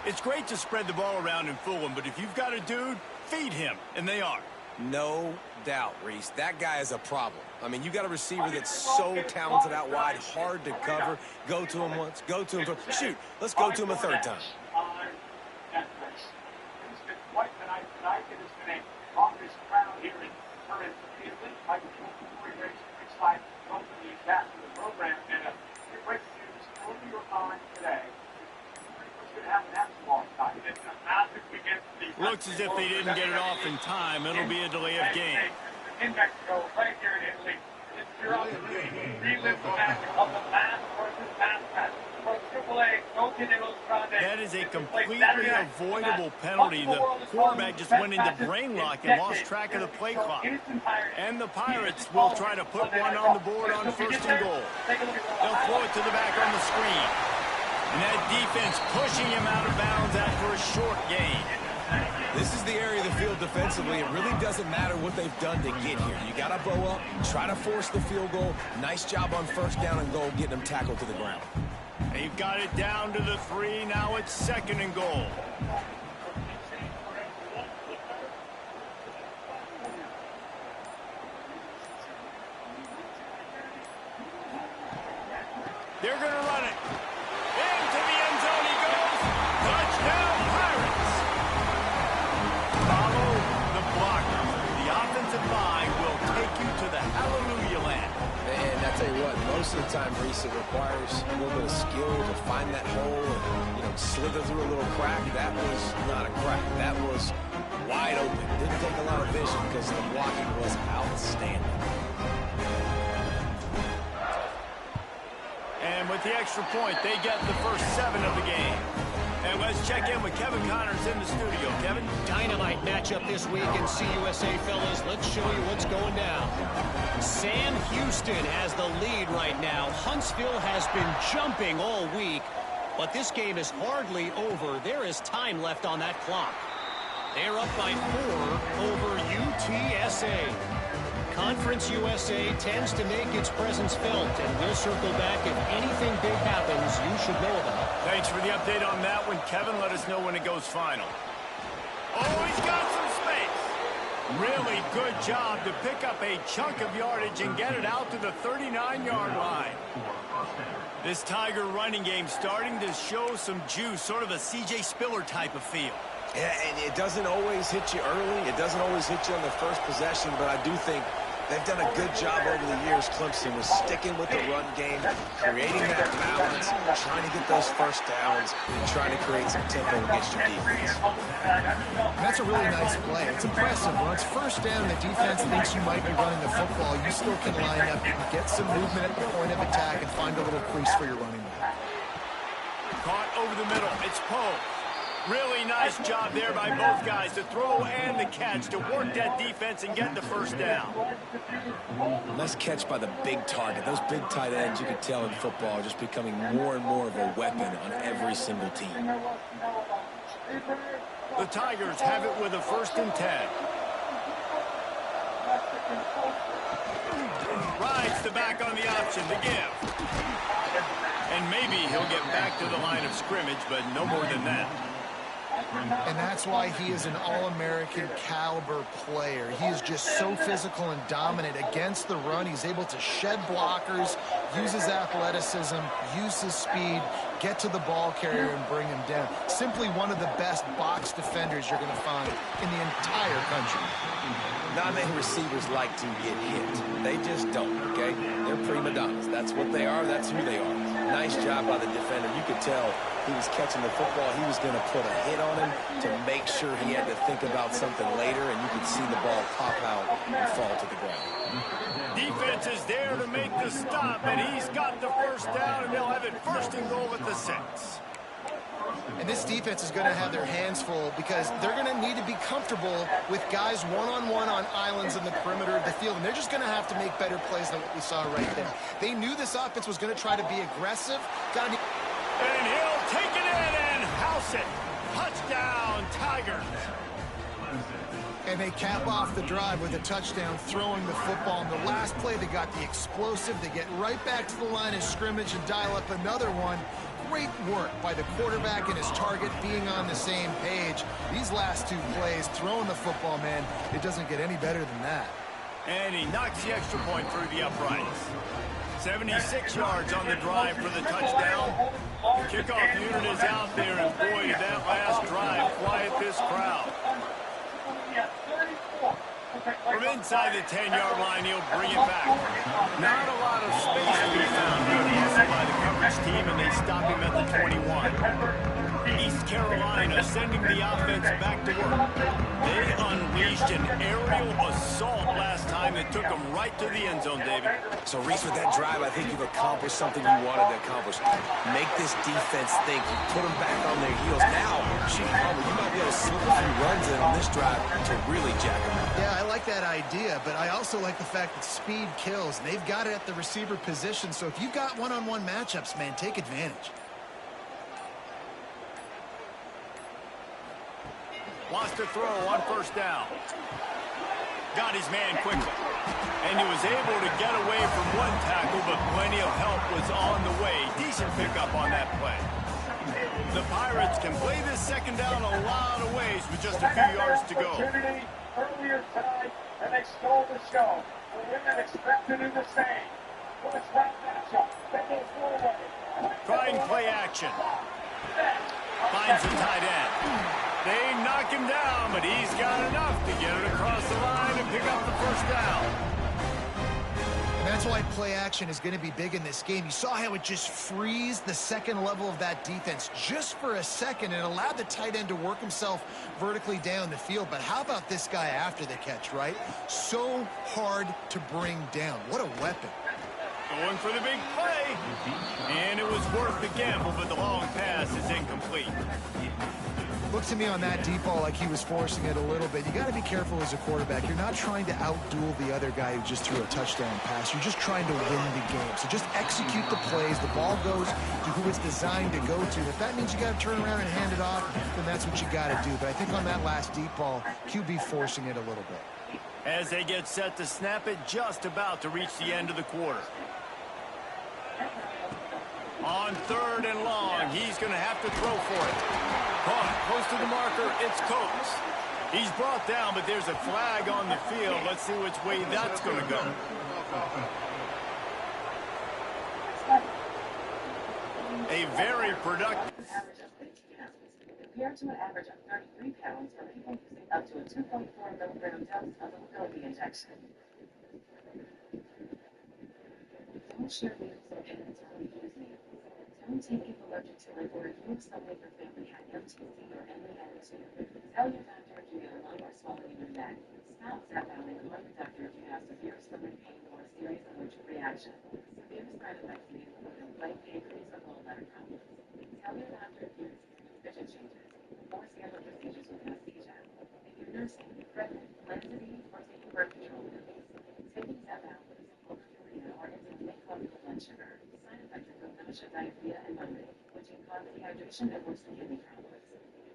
It's great to spread the ball around and fool him, but if you've got a dude, feed him, and they are. No doubt, Reese. That guy is a problem. I mean, you got a receiver that's so talented out wide, hard to cover. Go to him once, go to him twice. Shoot, let's go to him a 3rd time. Looks as if they didn't get it off in time. It'll be a delay of game. In Mexico, right here in Italy. It's your opportunity. Relive the magic of the pass versus pass match. From AAA, no Canelo Grande. That is a completely avoidable penalty. The quarterback just went into brain lock and lost track of the play clock. And the Pirates will try to put one on the board on 1st and goal. They'll throw it to the back on the screen. And that defense pushing him out of bounds after a short gain. This is the area of the field defensively. It really doesn't matter what they've done to get here. You got to bow up, try to force the field goal. Nice job on 1st down and goal, getting them tackled to the ground. They've got it down to the 3. Now it's 2nd and goal. They're going to run it. Into the end zone he goes. Touchdown, Pirates. Follow the blocker. The offensive line will take you to the hallelujah land. And I tell you what, most of the time, Reese, it requires a little bit of skill to find that hole and, slither through a little crack. That was not a crack. That was wide open. Didn't take a lot of vision because the blocking was outstanding. And with the extra point, they get the first 7 of the game. And let's check in with Kevin Connors in the studio. Kevin? Dynamite matchup this week in CUSA, fellas. Let's show you what's going down. Sam Houston has the lead right now. Huntsville has been jumping all week, but this game is hardly over. There is time left on that clock. They're up by 4 over UTSA. Conference USA tends to make its presence felt, and we'll circle back if anything big happens you should know about. Thanks for the update on that one, Kevin. Let us know when it goes final. Oh, he's got some space. Really good job to pick up a chunk of yardage and get it out to the 39-yard line. This Tiger running game starting to show some juice, sort of a C.J. Spiller type of feel. Yeah, and it doesn't always hit you early. It doesn't always hit you on the first possession, but I do think they've done a good job over the years, Clemson, with sticking with the run game, creating that balance, trying to get those first downs, and trying to create some tempo against your defense. That's a really nice play. It's impressive. When it's first down, the defense thinks you might be running the football. You still can line up, you can get some movement at the point of attack, and find a little crease for your running back. Caught over the middle. It's Poe. Really nice job there by both guys, the throw and the catch, to work that defense and get the first down. Nice catch by the big target. Those big tight ends, you can tell in football, are just becoming more and more of a weapon on every single team. The Tigers have it with a 1st and 10. Rides the back on the option, the give. And maybe he'll get back to the line of scrimmage, but no more than that. And that's why he is an All-American caliber player. He is just so physical and dominant against the run. He's able to shed blockers, use his athleticism, use his speed, get to the ball carrier and bring him down. Simply one of the best box defenders you're going to find in the entire country. Not many receivers like to get hit. They just don't, okay? They're prima donnas. That's what they are. That's who they are. Nice job by the defender. You could tell he was catching the football. He was going to put a hit on him to make sure he had to think about something later, and you could see the ball pop out and fall to the ground. Defense is there to make the stop, and he's got the first down, and they'll have it 1st and goal at the 6. And this defense is going to have their hands full because they're going to need to be comfortable with guys one-on-one on islands in the perimeter of the field. And they're just going to have to make better plays than what we saw right there. They knew this offense was going to try to be aggressive. And he'll take it in and house it. Touchdown, Tigers. And they cap off the drive with a touchdown, throwing the football. In the last play, they got the explosive. They get right back to the line of scrimmage and dial up another one. Great work by the quarterback and his target being on the same page. These last 2 plays, throwing the football, man, it doesn't get any better than that. And he knocks the extra point through the uprights. 76 yards on the drive for the touchdown. The kickoff unit is out there, and boy, did that last drive quiet this crowd. From inside the 10-yard line, he'll bring it back. Not a lot of space to be found here, also by the coverage team, and they stop him at the 21. East Carolina sending the offense back to work. They unleashed an aerial assault last time that took them right to the end zone, David. So, Reese, with that drive, I think you've accomplished something you wanted to accomplish. Make this defense think. You put them back on their heels. Now, you might be able to slip a few runs in on this drive to really jack them up. Yeah, I like that idea, but I also like the fact that speed kills. And they've got it at the receiver position, so if you've got one-on-one matchups, man, take advantage. Wants to throw on 1st down. Got his man quickly. And he was able to get away from one tackle, but plenty of help was on the way. Decent pickup on that play. The Pirates can play this 2nd down a lot of ways with just a few yards to go. Earlier tonight, and they stole the show. The women expect to do the same. First round matchup. They go forward. Trying play action. Finds the tight end. They knock him down, but he's got enough to get it across the line and pick up the 1st down. And that's why play action is going to be big in this game. You saw how it just frees the 2nd level of that defense just for a second and allowed the tight end to work himself vertically down the field. But how about this guy after the catch, right? So hard to bring down. What a weapon. Going for the big play. And it was worth the gamble, but the long pass is incomplete. Looked to me on that deep ball like he was forcing it a little bit. You got to be careful as a quarterback. You're not trying to outduel the other guy who just threw a touchdown pass. You're just trying to win the game. So just execute the plays. The ball goes to who it's designed to go to. If that means you got to turn around and hand it off, then that's what you got to do. But I think on that last deep ball, QB forcing it a little bit. As they get set to snap it, just about to reach the end of the quarter. On 3rd and long, he's going to have to throw for it. Caught close to the marker, it's Coates. He's brought down, but there's a flag on the field. Let's see which way that's going to go. A very productive. Compared to an average of 33 pounds for people using up to a 2.4 milligram dose of a mobility injection. Don't share needles or pens early using. Don't take if allergic to it, or if you or someone in your family had MTC or any attitude. Tell your doctor if you get a lump or swelling in your neck. Stop Zepbound and call your doctor if you have severe stomach pain or a serious allergic reaction. Severe side effects may include inflamed pancreas or gallbladder problems. Tell your doctor if you're experiencing fidget changes or on dehydration and worsen kidney problems.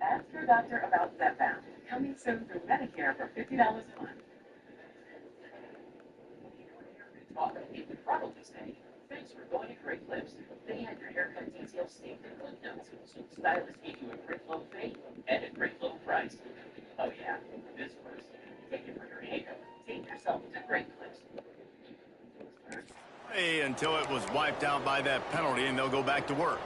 Ask your doctor about Zepbound, coming soon through Medicare for $50 a month. You could probably say, thanks for going to Great Clips. They had your haircut details saved in clip notes, so stylists gave you a great low fade and a great low price. Oh yeah, this first. Take it for your hair. Take yourself to Great Clips. Hey, until it was wiped out by that penalty, and they'll go back to work.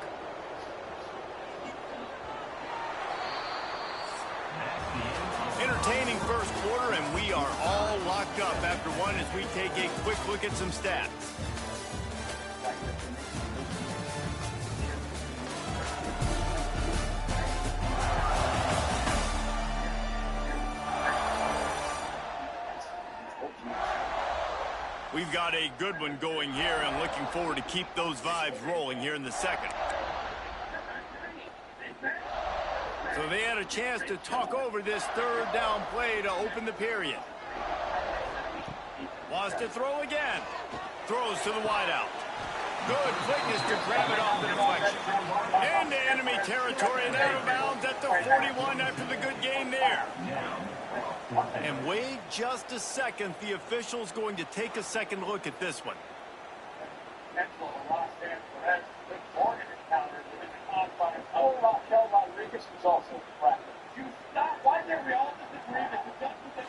Entertaining first quarter, and we are all locked up after one as we take a quick look at some stats. We've got a good one going here, and looking forward to keep those vibes rolling here in the second. So they had a chance to talk over this third down play to open the period. Wants to throw again. Throws to the wideout. Good quickness to grab it off the deflection. Into enemy territory and out of bounds at the 41 after the good gain there. And wait just a second. The official's going to take a second look at this one. Was also practiced. Why did we all disagree that the judgment that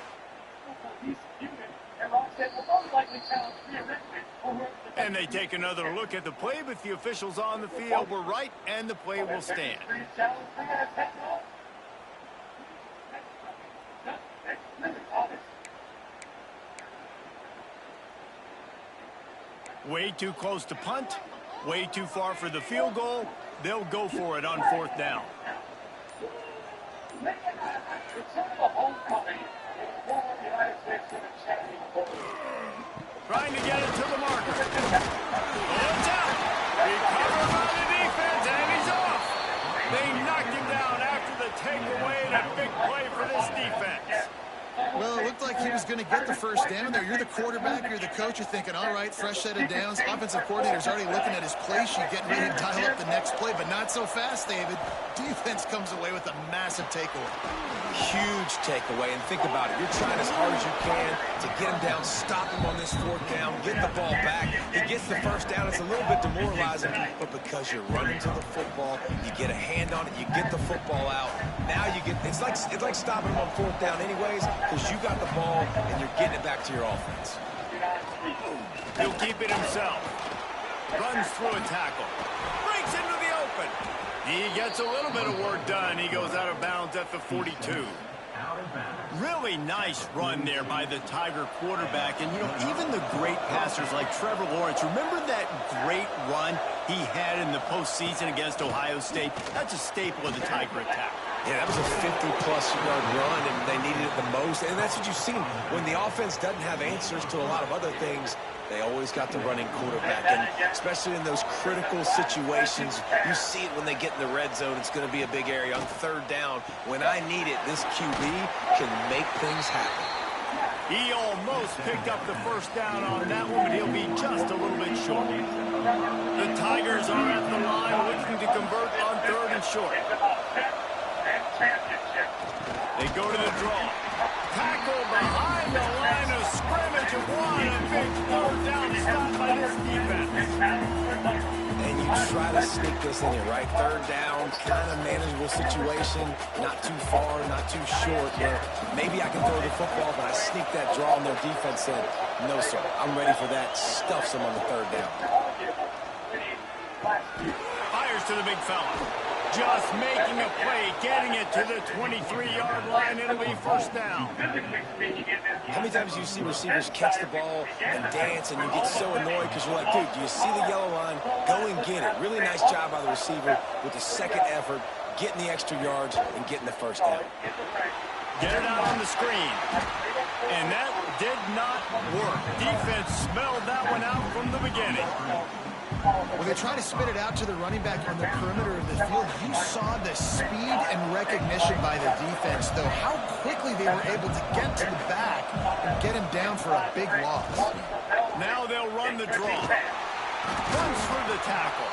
he's unit and Rob said will most likely challenge theoretically? And they take another look at the play, but the officials on the field were right, and the play will stand. Way too close to punt, way too far for the field goal. They'll go for it on fourth down. Trying to get it to the marker. It's out. Recovered by the defense, and he's off. They knocked him down after the takeaway, and a big play for this defense. Well, it looked like he was going to get the first down there. You're the quarterback, you're the coach, you're thinking, all right, fresh set of downs. Offensive coordinator's already looking at his play sheet, getting ready to dial up the next play, but not so fast, David. Defense comes away with a massive takeaway. Huge takeaway, and think about it. You're trying as hard as you can to get him down, stop him on this fourth down, get the ball back. He gets the first down. It's a little bit demoralizing, but because you're running to the football, you get a hand on it, you get the football out. Now you get, it's like stopping him on fourth down anyways, because you got the ball and you're getting it back to your offense. He'll keep it himself. Runs through a tackle. Breaks into the open. He gets a little bit of work done. He goes out of bounds at the 42. Really nice run there by the Tiger quarterback. And, you know, even the great passers like Trevor Lawrence, remember that great run he had in the postseason against Ohio State? That's a staple of the Tiger attack. Yeah, that was a 50-plus yard run, and they needed it the most. And that's what you've seen. When the offense doesn't have answers to a lot of other things, they always got the running quarterback. And especially in those critical situations, you see it when they get in the red zone. It's going to be a big area. On third down, when I need it, this QB can make things happen. He almost picked up the first down on that one, but he'll be just a little bit short. The Tigers are at the line looking to convert on third and short. They go to the draw. Tackle behind the line of scrimmage and one. A big fourth down stop by this defense. And you try to sneak this in here, right? Third down, kind of manageable situation. Not too far, not too short. Where maybe I can throw the football, but I sneak that draw and their defense said, no, sir, I'm ready for that. Stuffs them on the third down. Fires to the big fella. Just making a play, getting it to the 23-yard line. It'll be first down. How many times do you see receivers catch the ball and dance, and you get so annoyed because you're like, dude, do you see the yellow line? Go and get it. Really nice job by the receiver with the second effort, getting the extra yards and getting the first down. Get it out on the screen. And that did not work. Defense smelled that one out from the beginning. When they try to spit it out to the running back on the perimeter of the field, you saw the speed and recognition by the defense, though, how quickly they were able to get to the back and get him down for a big loss. Now they'll run the draw. Runs through the tackle.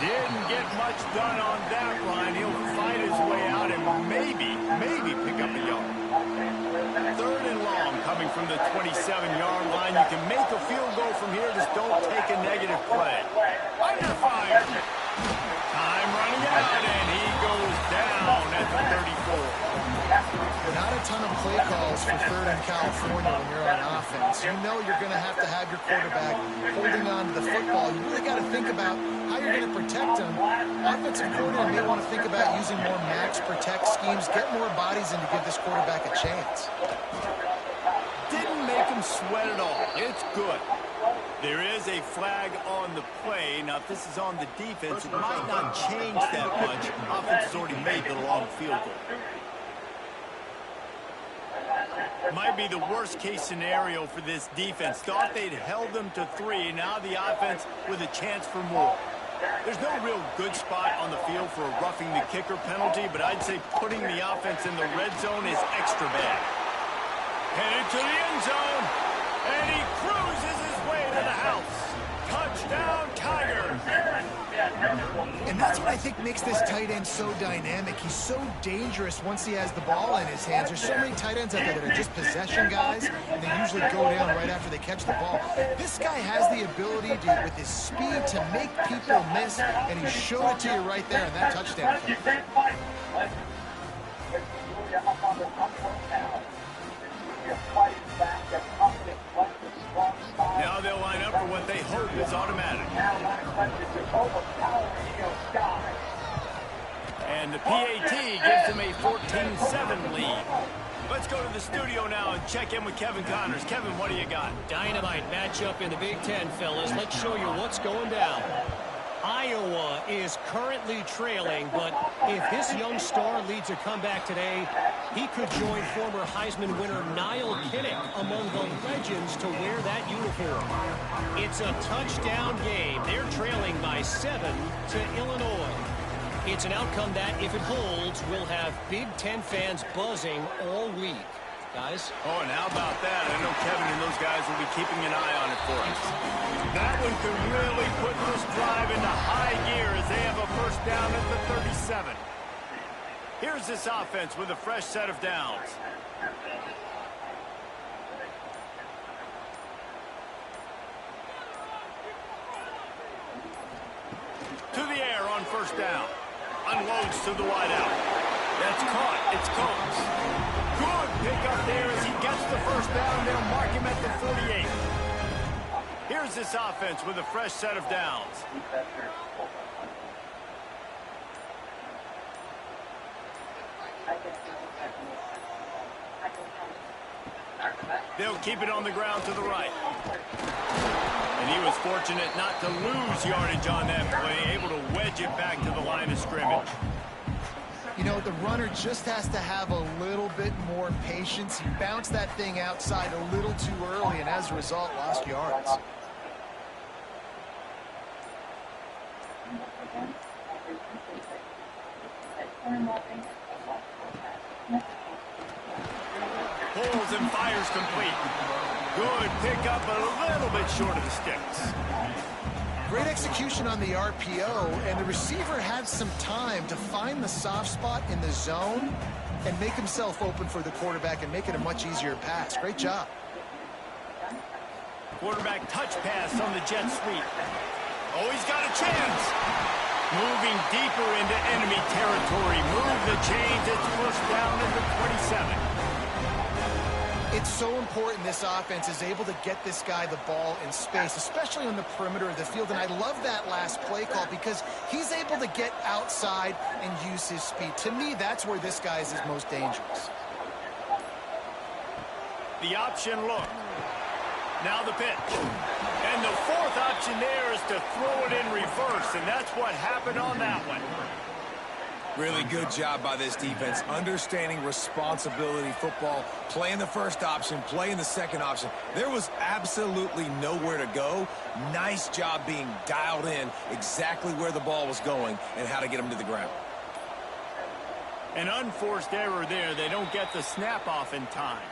Didn't get much done on that line. He'll fight his way out and maybe pick up a yard. 3rd and long coming from the 27-yard line. You can make a field goal from here. Just don't take a negative play. Under fire. Time running out, and he goes down at the 34. Not a ton of play calls for 3rd and California when you're on offense. You know you're going to have your quarterback holding on to the football. You really got to think about how you're going to protect him. Offensive coordinator may want to think about using more max protect schemes, get more bodies in to give this quarterback a chance. Didn't make him sweat at all. It's good. There is a flag on the play. Now, if this is on the defense, it might not change that much. Offense has already made the long field goal. Might be the worst-case scenario for this defense. Thought they'd held them to 3. Now the offense with a chance for more. There's no real good spot on the field for a roughing the kicker penalty, but I'd say putting the offense in the red zone is extra bad. Headed to the end zone, and he cruises his way to the house. Touchdown, Tigers! And that's what I think makes this tight end so dynamic. He's so dangerous once he has the ball in his hands. There's so many tight ends out there that are just possession guys, and they usually go down right after they catch the ball. This guy has the ability to, with his speed, to make people miss, and he showed it to you right there in that touchdown catch. Now they'll line up for what they hope is automatic. And the PAT gives them a 14-7 lead. Let's go to the studio now and check in with Kevin Connors. Kevin, what do you got? Dynamite matchup in the Big Ten, fellas. Let's show you what's going down. Iowa is currently trailing, but if this young star leads a comeback today, he could join former Heisman winner Niall Kinnick among the legends to wear that uniform. It's a touchdown game. They're trailing by 7 to Illinois. It's an outcome that, if it holds, will have Big Ten fans buzzing all week. Guys? Oh, and how about that? I know Kevin and those guys will be keeping an eye on it for us. That one could really put this drive into high gear as they have a first down at the 37. Here's this offense with a fresh set of downs. To the air on first down. Unloads to the wideout. That's caught. It's Coates. Good pick up there as he gets the first down. They'll mark him at the 48. Here's this offense with a fresh set of downs. They'll keep it on the ground to the right. And he was fortunate not to lose yardage on that play, able to wedge it back to the line of scrimmage. You know, the runner just has to have a little bit more patience. He bounced that thing outside a little too early, and as a result, lost yards. Pulls and fires complete. Good pickup, but a little bit short of the sticks. Great execution on the RPO, and the receiver had some time to find the soft spot in the zone and make himself open for the quarterback and make it a much easier pass. Great job. Quarterback touch pass on the jet sweep. Oh, he's got a chance. Moving deeper into enemy territory. Move the chains. It's first down at the 27. It's so important this offense is able to get this guy the ball in space, especially on the perimeter of the field. And I love that last play call because he's able to get outside and use his speed. To me, that's where this guy is his most dangerous. The option look. Now the pitch. And the fourth option there is to throw it in reverse, and that's what happened on that one. Really good job by this defense, understanding responsibility football, playing the first option, playing the second option. There was absolutely nowhere to go. Nice job being dialed in exactly where the ball was going and how to get him to the ground. An unforced error there. They don't get the snap off in time.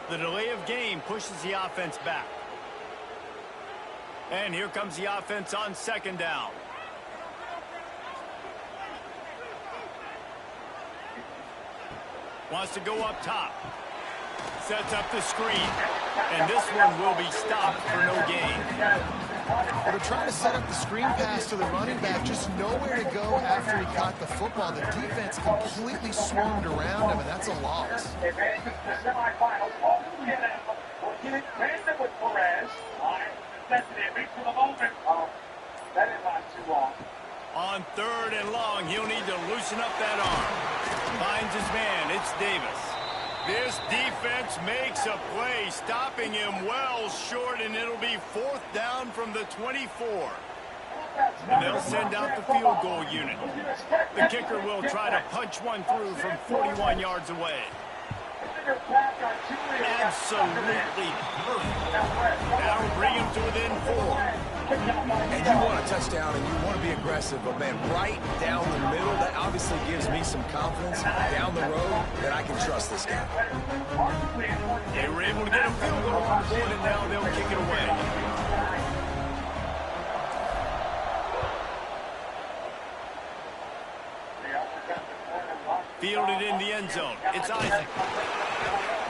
The delay of game pushes the offense back. And here comes the offense on second down. Wants to go up top. Sets up the screen. And this one will be stopped for no gain. Well, they're trying to set up the screen pass to the running back, just nowhere to go after he caught the football. The defense completely swarmed around him, and that's a loss. On third and long, he'll need to loosen up that arm. Finds his man. It's Davis. This defense makes a play, stopping him well short, and it'll be fourth down from the 24. And they'll send out the field goal unit. The kicker will try to punch one through from 41 yards away. Absolutely perfect. That'll bring him to within 4. And you want a touchdown and you want to be aggressive, but man, right down the middle, that obviously gives me some confidence down the road that I can trust this guy. They were able to get a field goal on the board, and now they'll kick it away. Fielded in the end zone. It's Isaac.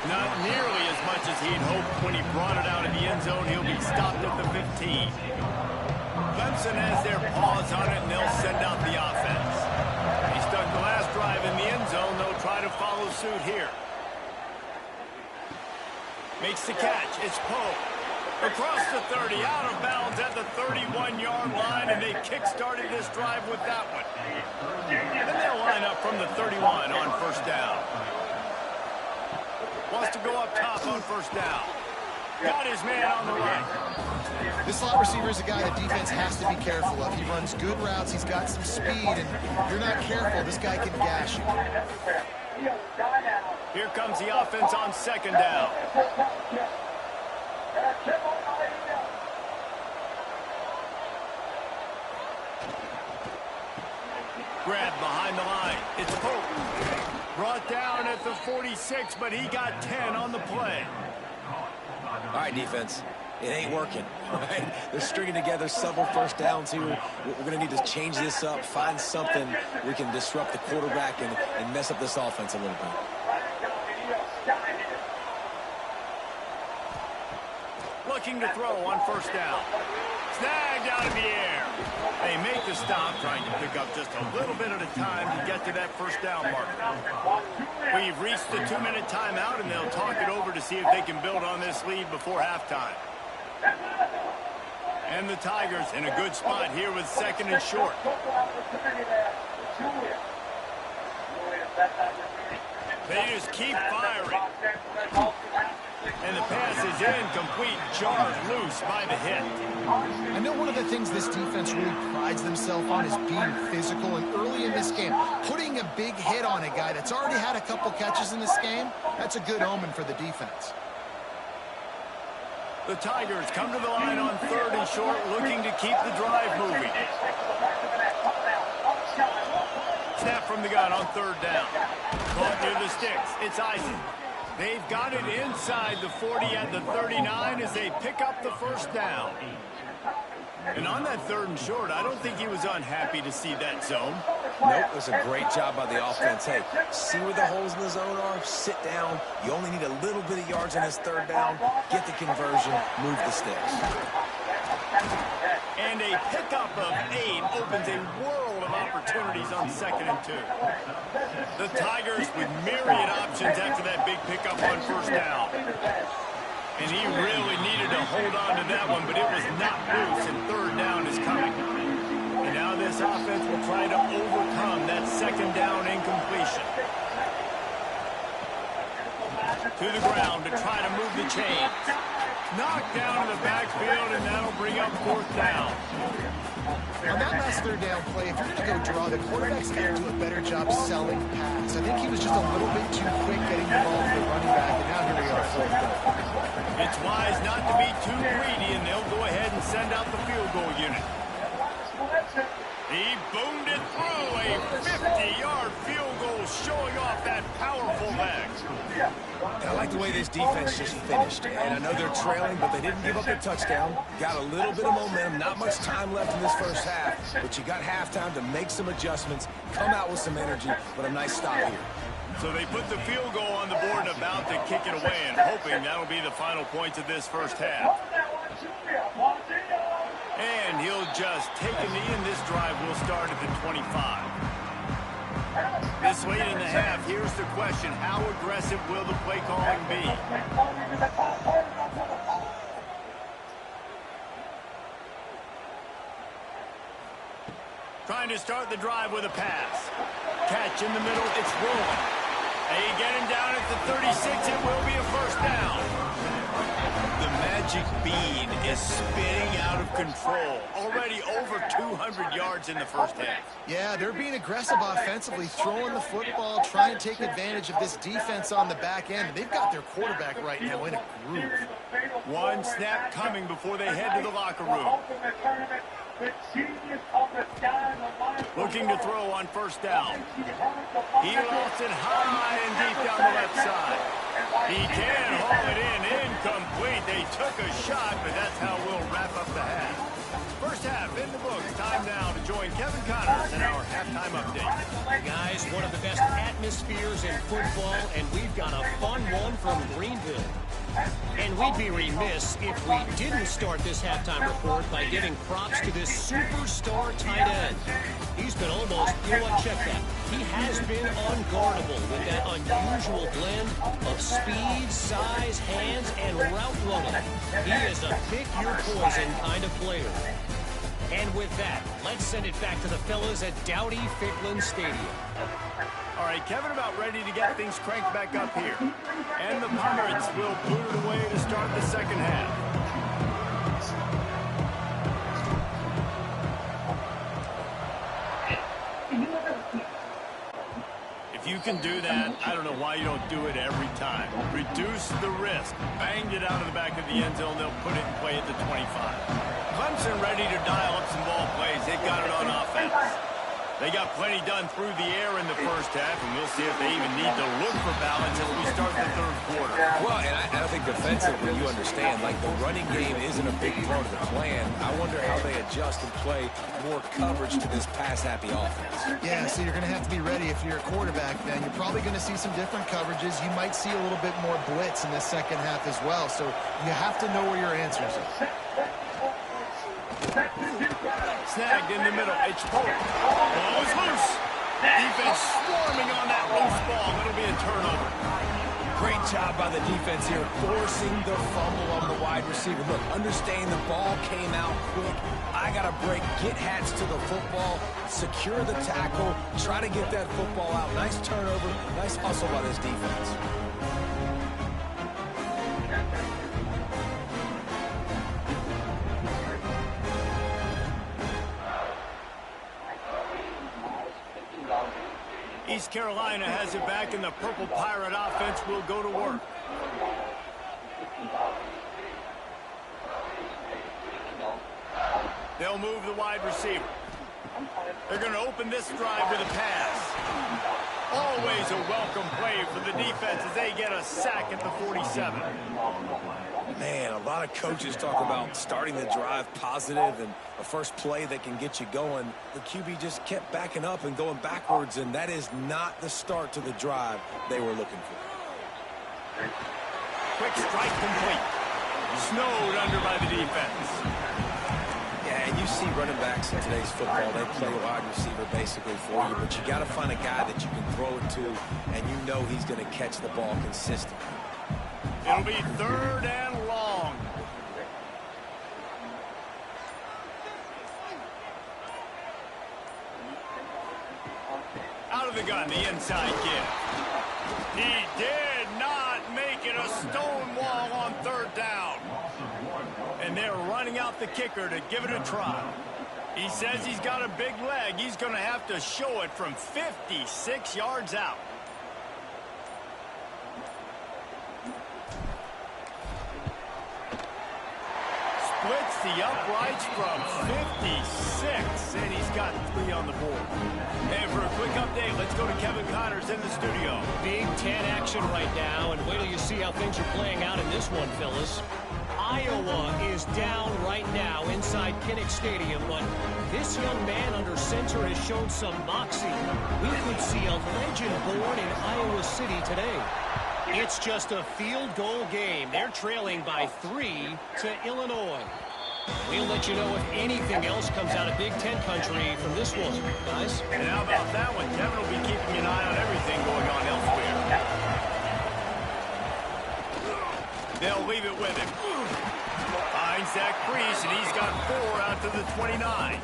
Not nearly as much as he'd hoped when he brought it out of the end zone. He'll be stopped at the 15. Clemson has their paws on it, and they'll send out the offense. He stuck the last drive in the end zone. They'll try to follow suit here. Makes the catch. It's Poe. Across the 30, out of bounds at the 31-yard line, and they kick-started this drive with that one. Then they'll line up from the 31 on first down. Wants to go up top on first down. Got his man on the right. This slot receiver is a guy the defense has to be careful of. He runs good routes. He's got some speed, and if you're not careful, this guy can gash you. Here comes the offense on second down. Grab behind the line. It's Pope. Brought down at the 46, but he got 10 on the play. All right, defense. It ain't working. Right? They're stringing together several first downs here. We're going to need to change this up, find something we can disrupt the quarterback and mess up this offense a little bit. Looking to throw on first down. Snagged out of the air. They make the stop, trying to pick up just a little bit at a time to get to that first down marker. We've reached the 2-minute timeout, and they'll talk it over to see if they can build on this lead before halftime. And the Tigers in a good spot here with second and short. They just keep firing. And the pass is incomplete, jarred loose by the hit. I know one of the things this defense really prides themselves on is being physical, and early in this game, putting a big hit on a guy that's already had a couple catches in this game, that's a good omen for the defense. The Tigers come to the line on third and short, looking to keep the drive moving. Snap from the gun on third down. Caught near the sticks. It's Isaac. They've got it inside the 40 at the 39 as they pick up the first down. And on that third and short, I don't think he was unhappy to see that zone. Nope, it was a great job by the offense. Hey, see where the holes in the zone are, sit down. You only need a little bit of yards on this third down. Get the conversion, move the sticks. And a pickup of 8 opens a world of opportunities on second and 2. The Tigers with myriad options after that big pickup on first down. And he really needed to hold on to that one, but it was not loose, and third down is coming. And now this offense will try to overcome that second down incompletion. To the ground to try to move the chains. Knocked down in the backfield, and that'll bring up fourth down. On that last third down play, if you're going to go draw, the quarterback's got to do a better job selling pass. I think he was just a little bit too quick getting the ball to the running back, and now here we are, fourth down. It's wise not to be too greedy, and they'll go ahead and send out the field goal unit. He boomed it through a 50-yard field goal, showing off that powerful leg. And I like the way this defense just finished. And I know they're trailing, but they didn't give up a touchdown. Got a little bit of momentum, not much time left in this first half, but you got halftime to make some adjustments, come out with some energy, but a nice stop here. So they put the field goal on the board and about to kick it away, and hoping that'll be the final points of this first half. And he'll just take a knee, and this drive will start at the 25. This late in the half, here's the question: how aggressive will the play calling be? Trying to start the drive with a pass. Catch in the middle, it's rolling. They get him down at the 36, it will be a first down. The magic bean is spinning out of control. Already over 200 yards in the first half. Yeah, they're being aggressive offensively, throwing the football, trying to take advantage of this defense on the back end. And they've got their quarterback right now in a groove. One snap coming before they head to the locker room. Looking to throw on first down. He lost it high and deep down the left side. He can haul it in, incomplete. They took a shot, but that's how we'll wrap up the half. First half in the books. Time now to join Kevin Connors in our halftime update. Guys, one of the best atmospheres in football, and we've got a fun one from Greenville. And we'd be remiss if we didn't start this halftime report by giving props to this superstar tight end. He's been almost, you know what, check that. He has been unguardable with that unusual blend of speed, size, hands, and route running. He is a pick-your-poison kind of player. And with that, let's send it back to the fellas at Dowdy-Ficklin Stadium. All right, Kevin about ready to get things cranked back up here. And the Pirates will boot it away to start the second half. If you can do that, I don't know why you don't do it every time. Reduce the risk. Banged it out of the back of the end zone. They'll put it in play at the 25. Clemson ready to dial up some ball plays. They've got it on offense. They got plenty done through the air in the first half, and we'll see if they even need to look for balance as we start the third quarter. Well, and I think defensively, you understand, like the running game isn't a big part of the plan. I wonder how they adjust and play more coverage to this pass-happy offense. Yeah, so you're going to have to be ready if you're a quarterback, then. You're probably going to see some different coverages. You might see a little bit more blitz in the second half as well, so you have to know where your answers are. Snagged in the middle. It's pulled. Ball is loose. Defense swarming on that loose ball. It'll be a turnover. Great job by the defense here, forcing the fumble on the wide receiver. Look, understand the ball came out quick. I got to break, get hats to the football, secure the tackle, try to get that football out. Nice turnover, nice hustle by this defense. East Carolina has it back, and the Purple Pirate offense will go to work. They'll move the wide receiver. They're going to open this drive with a pass. Always a welcome play for the defense as they get a sack at the 47. Man, a lot of coaches talk about starting the drive positive and a first play that can get you going. The QB just kept backing up and going backwards, and that is not the start to the drive they were looking for. Quick strike complete. Snowed under by the defense. Yeah, and you see running backs in today's football, they play wide receiver basically for you, but you got to find a guy that you can throw it to, and you know he's going to catch the ball consistently. It'll be third and long. Out of the gun, the inside give. He did not make it a stone wall on third down. And they're running out the kicker to give it a try. He says he's got a big leg. He's going to have to show it from 56 yards out. Splits hits the uprights from 56, and he's got 3 on the board. And for a quick update, let's go to Kevin Connors in the studio. Big Ten action right now, and wait till you see how things are playing out in this one, Phyllis. Iowa is down right now inside Kinnick Stadium, but this young man under center has shown some moxie. We could see a legend born in Iowa City today. It's just a field goal game. They're trailing by 3 to Illinois. We'll let you know if anything else comes out of Big Ten country from this one, guys. And how about that one? Kevin will be keeping an eye on everything going on elsewhere. They'll leave it with him. Finds Zach Priest, and he's got 4 out to the 29.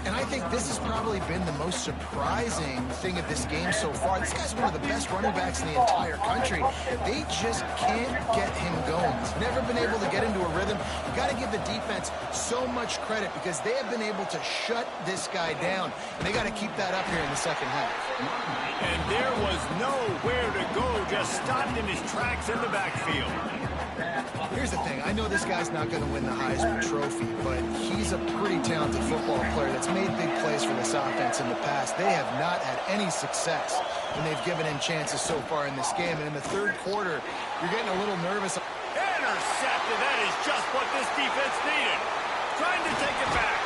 And I think this has probably been the most surprising thing of this game so far. This guy's one of the best running backs in the entire country. They just can't get him going. He's never been able to get into a rhythm. You got to give the defense so much credit because they have been able to shut this guy down. And they got to keep that up here in the second half. And there was nowhere to go, just stopped in his tracks in the backfield. Here's the thing. I know this guy's not going to win the Heisman Trophy, but he's a pretty talented football player that's made big plays for this offense in the past. They have not had any success when they've given him chances so far in this game. And in the third quarter, you're getting a little nervous. Intercepted. That is just what this defense needed. Trying to take it back.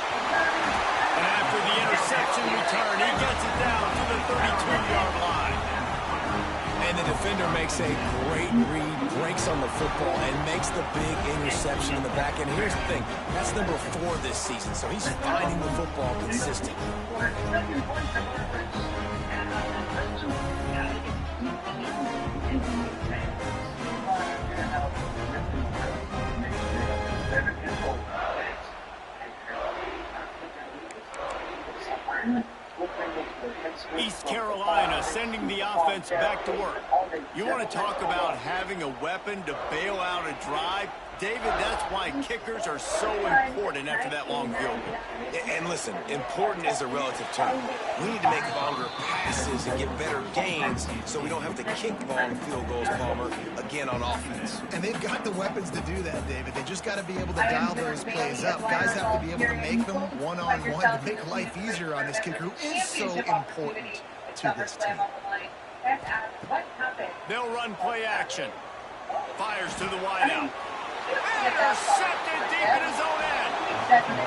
And after the interception return, he gets it down to the 32-yard line. And the defender makes a great read, breaks on the football, and makes the big interception in the back end. Here's the thing. That's number 4 this season, so he's finding the football consistently. East Carolina sending the offense back to work. You want to talk about having a weapon to bail out a drive? David, that's why kickers are so important after that long field goal. And listen, important is a relative term. We need to make longer passes and get better gains so we don't have to kick long field goals, Palmer, again on offense. And they've got the weapons to do that, David. They just got to be able to dial those plays up. Guys have to be able to make them one-on-one to make life easier on this kicker who is so important to this team. They'll run play action. Fires to the wideout. Intercepted deep in his own end.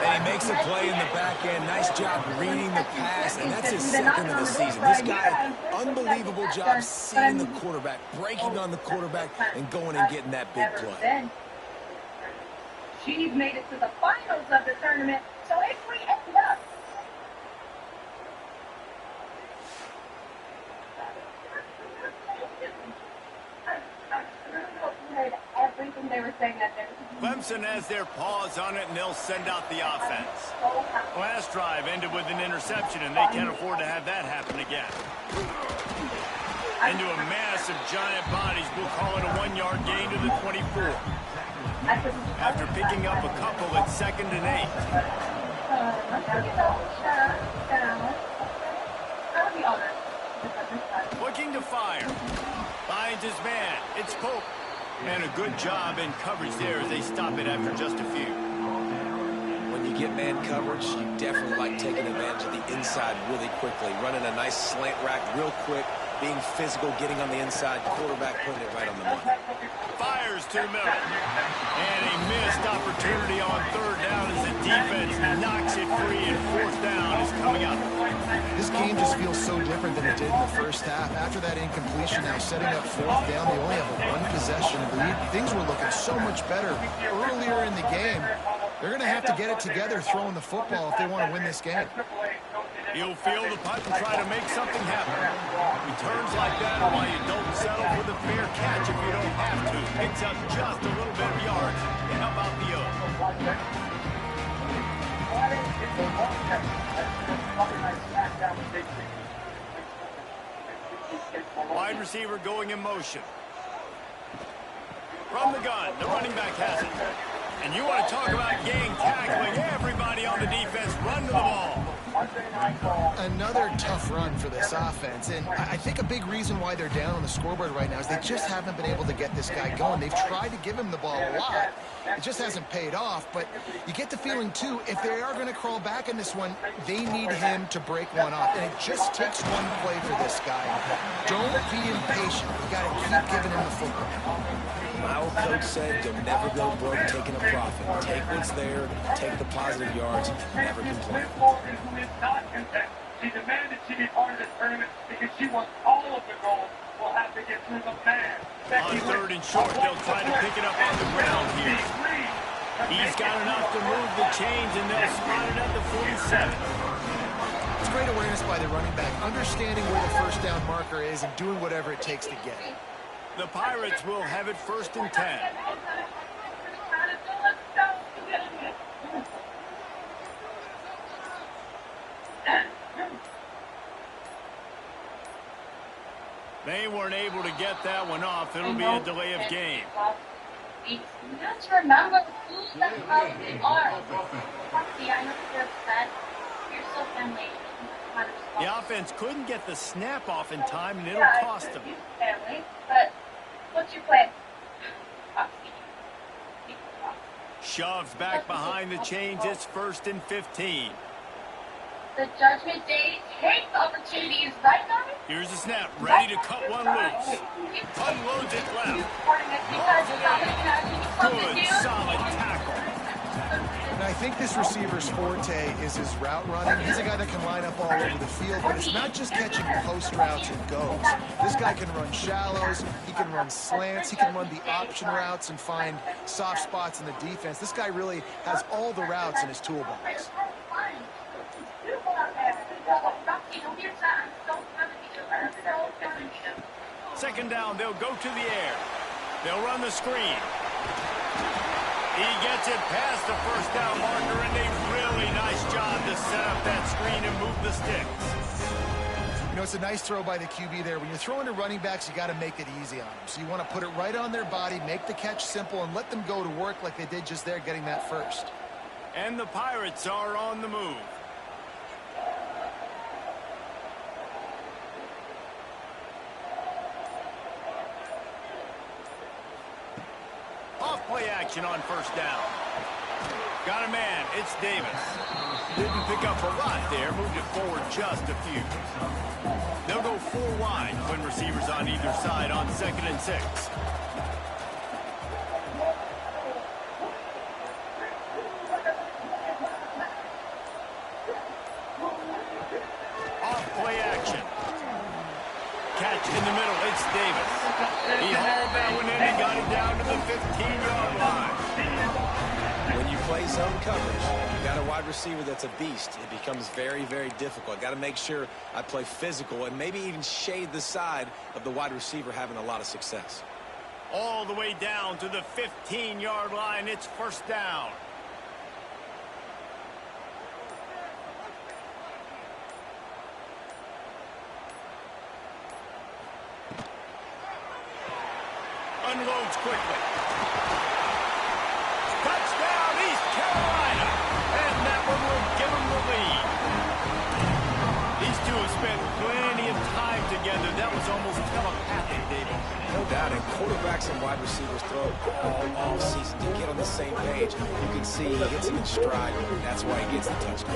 And he makes a play in the back end. Nice job reading the pass, and that's his second of the season. This guy, unbelievable job seeing the quarterback, breaking on the quarterback, and going and getting that big play. She's made it to the finals of the tournament, so if we end up everything they were saying that Clemson has their paws on it, and they'll send out the offense. Last drive ended with an interception, and they can't afford to have that happen again. Into a mass of giant bodies, we'll call it a 1-yard gain to the 24. After picking up a couple at 2nd and 8. Looking to fire. Finds his man. It's Pope. And a good job in coverage there as they stop it after just a few. When you get man coverage, you definitely like taking advantage of the inside really quickly. Running a nice slant rack real quick, being physical, getting on the inside, quarterback putting it right on the money. Fires to the middle. And a missed opportunity on 3rd down as the defense knocks it free, and 4th down is coming up. This game just feels so different than it did in the first half. After that incompletion, now setting up 4th down, they only have a 1-possession lead. Things were looking so much better earlier in the game. They're going to have to get it together throwing the football if they want to win this game. He'll field the punt and try to make something happen. Returns like that are why you don't settle for the fair catch if you don't have to. Picks up just a little bit of yards. And how about the O? Wide receiver going in motion. From the gun, the running back has it. And you want to talk about gang tackling. Everybody on the defense run to the ball. Another tough run for this offense, and I think a big reason why they're down on the scoreboard right now is they just haven't been able to get this guy going. They've tried to give him the ball a lot. It just hasn't paid off, but you get the feeling, too, if they are going to crawl back in this one, they need him to break one off, and it just takes one play for this guy. Don't be impatient. You got to keep giving him the football. My old coach said you'll never go broke taking a profit. Take what's there, take the positive yards, never complain. She demanded she be part of this tournament because she wants all of the gold. We'll have to get through the man. On 3rd and short, they'll try to pick it up on the ground here. He's got enough to move the chains, and they'll spot it at the 47. It's great awareness by the running back, understanding where the first down marker is and doing whatever it takes to get it. The Pirates will have it 1st and 10. They weren't able to get that one off. It'll be a delay of game. You have to remember who the hell you are. See, I know you're upset. You're so family. The offense couldn't get the snap off in time, and it'll cost them. Family, but what's your plan? Shoves back behind the chains. It's 1st and 15. The Judgment Day takes opportunities, right, Tommy? Here's the snap, ready to cut one loose. Unloads it left. Good, solid tackle. And I think this receiver's forte is his route running. He's a guy that can line up all over the field, but it's not just catching post routes and goes. This guy can run shallows, he can run slants, he can run the option routes and find soft spots in the defense. This guy really has all the routes in his toolbox. 2nd down, they'll go to the air. They'll run the screen. He gets it past the first down marker, and a really nice job to set up that screen and move the sticks. You know, it's a nice throw by the QB there. When you're throwing to running backs, you got to make it easy on them. So you want to put it right on their body, make the catch simple, and let them go to work like they did just there, getting that first. And the Pirates are on the move. Off-play action on 1st down. Got a man. It's Davis. Didn't pick up a lot there. Moved it forward just a few. They'll go 4 wide when receivers on either side on 2nd and 6. Off-play action. Catch in the middle. It's Davis. He hauled that one in and got it down to the 15-yard line. When you play zone coverage, you got a wide receiver that's a beast. It becomes very, very difficult. Got to make sure I play physical and maybe even shade the side of the wide receiver having a lot of success. All the way down to the 15-yard line. It's 1st down. Unloads quickly. Touchdown, East Carolina. And that one will give them the lead. These two have spent plenty of time together. That was almost telepathic, David. No doubt, and quarterbacks and wide receivers throw all season to get on the same page. You can see he hits it in stride, and that's why he gets the touchdown.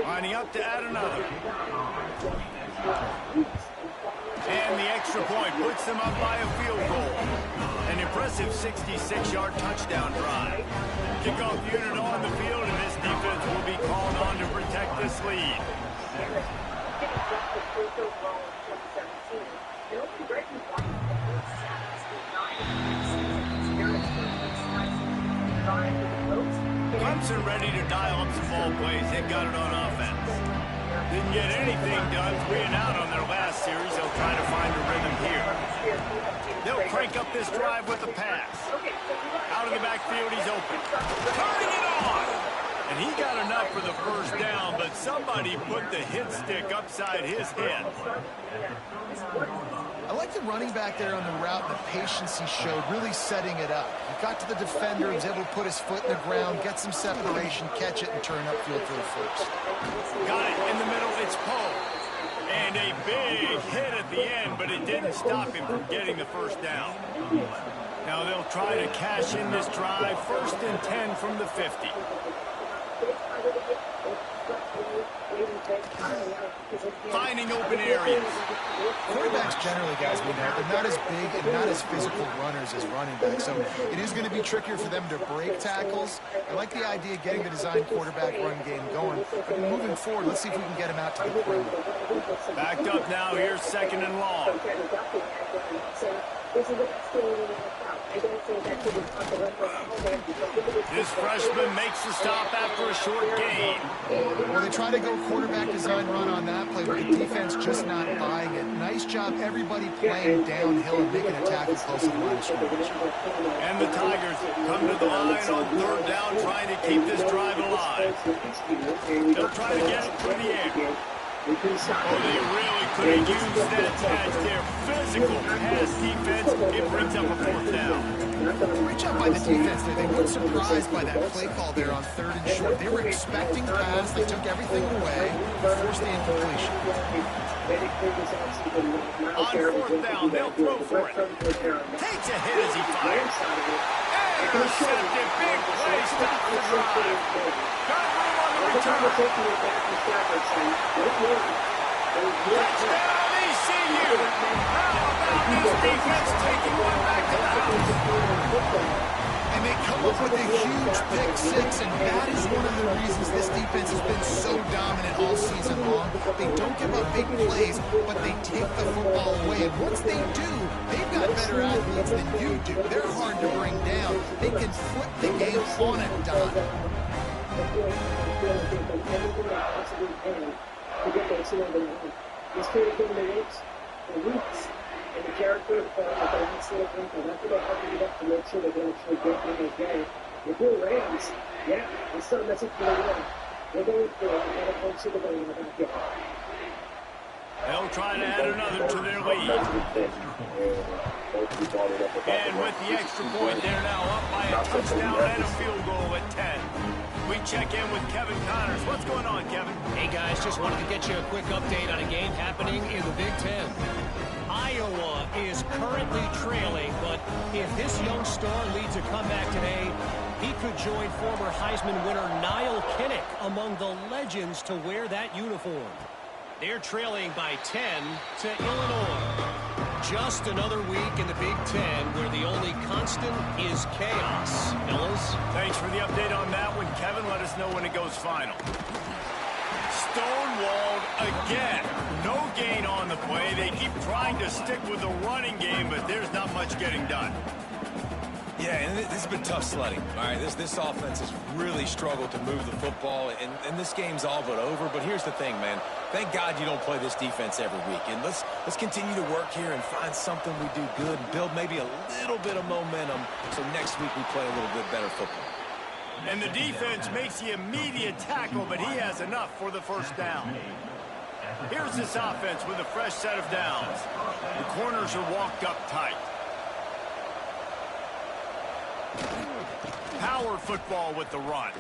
Lining up to add another. And the extra point puts them up by a field goal. An impressive 66-yard touchdown drive. Kickoff unit on the field, and this defense will be called on to protect this lead. Clemson ready to dial up some ball plays. They got it on offense. Didn't get anything done 3 and out on their last series. They'll try to find a rhythm here. They'll crank up this drive with a pass. Out of the backfield, he's open. Turning it on! And he got enough for the first down, but somebody put the hit stick upside his head. I like the running back there on the route and the patience he showed, really setting it up. He got to the defender, was able to put his foot in the ground, get some separation, catch it, and turn upfield for the first. Got it in the middle, it's Poe. And a big hit at the end, but it didn't stop him from getting the first down. Now they'll try to cash in this drive, 1st and 10 from the 50. Finding open areas. Quarterbacks generally, guys, we know, they're not as big and not as physical runners as running backs, so it is going to be trickier for them to break tackles. I like the idea of getting the design quarterback run game going, but moving forward, let's see if we can get him out to the perimeter. Backed up now, here's 2nd and long. This freshman makes the stop after a short gain. Well, they try to go quarterback design run on that play, but the defense just not buying it. Nice job, everybody playing downhill and making a tackle close to the line of scrimmage. And the Tigers come to the line on 3rd down, trying to keep this drive alive. They'll try to get it through the air. Oh, they really could have used that catch there. Physical pass defense. It brings up a 4th down. Great job by the defense there. They weren't surprised by that play call there on 3rd and short. They were expecting pass. They took everything away, forced the incompletion. On 4th down, they'll throw for it. Takes a hit as he fires. Intercepted. Big play. Stop the drive. Got room on the return. Touchdown, ECU. How about this defense taking one back to the house? And they come up with a huge pick 6, and that is one of the reasons this defense has been so dominant all season long. They don't give up big plays, but they take the football away. And once they do, they've got better athletes than you do. They're hard to bring down. They can flip the game on a dime. He's creating the roots for weeks. And the character of the last little thing, and after they help you up to make sure they can actually get in this game. The Blue Rams, yeah, it's still a message for the world. They're going for it, and they're going to Super Bowl in the backyard. They'll try to add another to their lead. And with the extra point, they're now up by a touchdown and a field goal at 10. We check in with Kevin Connors. What's going on, Kevin? Hey, guys, just wanted to get you a quick update on a game happening in the Big Ten. Iowa is currently trailing, but if this young star leads a comeback today, he could join former Heisman winner Niall Kinnick among the legends to wear that uniform. They're trailing by 10 to Illinois. Just another week in the Big Ten where the only constant is chaos. Fellas? Thanks for the update on that one, Kevin. Let us know when it goes final. Stonewalled again. No gain on the play. They keep trying to stick with the running game, but there's not much getting done. Yeah, and this has been tough sledding. All right, this offense has really struggled to move the football, and this game's all but over. But here's the thing, man. Thank God you don't play this defense every week. And let's continue to work here and find something we do good and build maybe a little bit of momentum so next week we play a little bit better football. And the defense makes the immediate tackle, but he has enough for the first down. Here's this offense with a fresh set of downs. The corners are walked up tight. Power football with the run.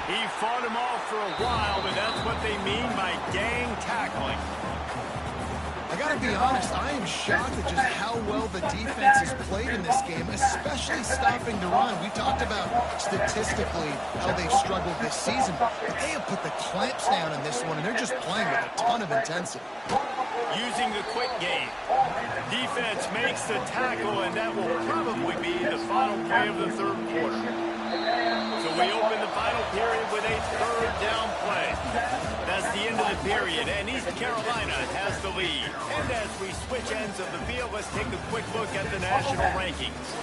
He fought him off for a while, but that's what they mean by gang tackling. I gotta be honest, I am shocked at just how well the defense has played in this game, especially stopping the run. We talked about statistically how they've struggled this season, but they have put the clamps down in this one, and they're just playing with a ton of intensity. Using the quick game. Defense makes the tackle, and that will probably be the final play of the third quarter. So we open the final period with a third down play. That's the end of the period, and East Carolina has the lead. And as we switch ends of the field, let's take a quick look at the national rankings.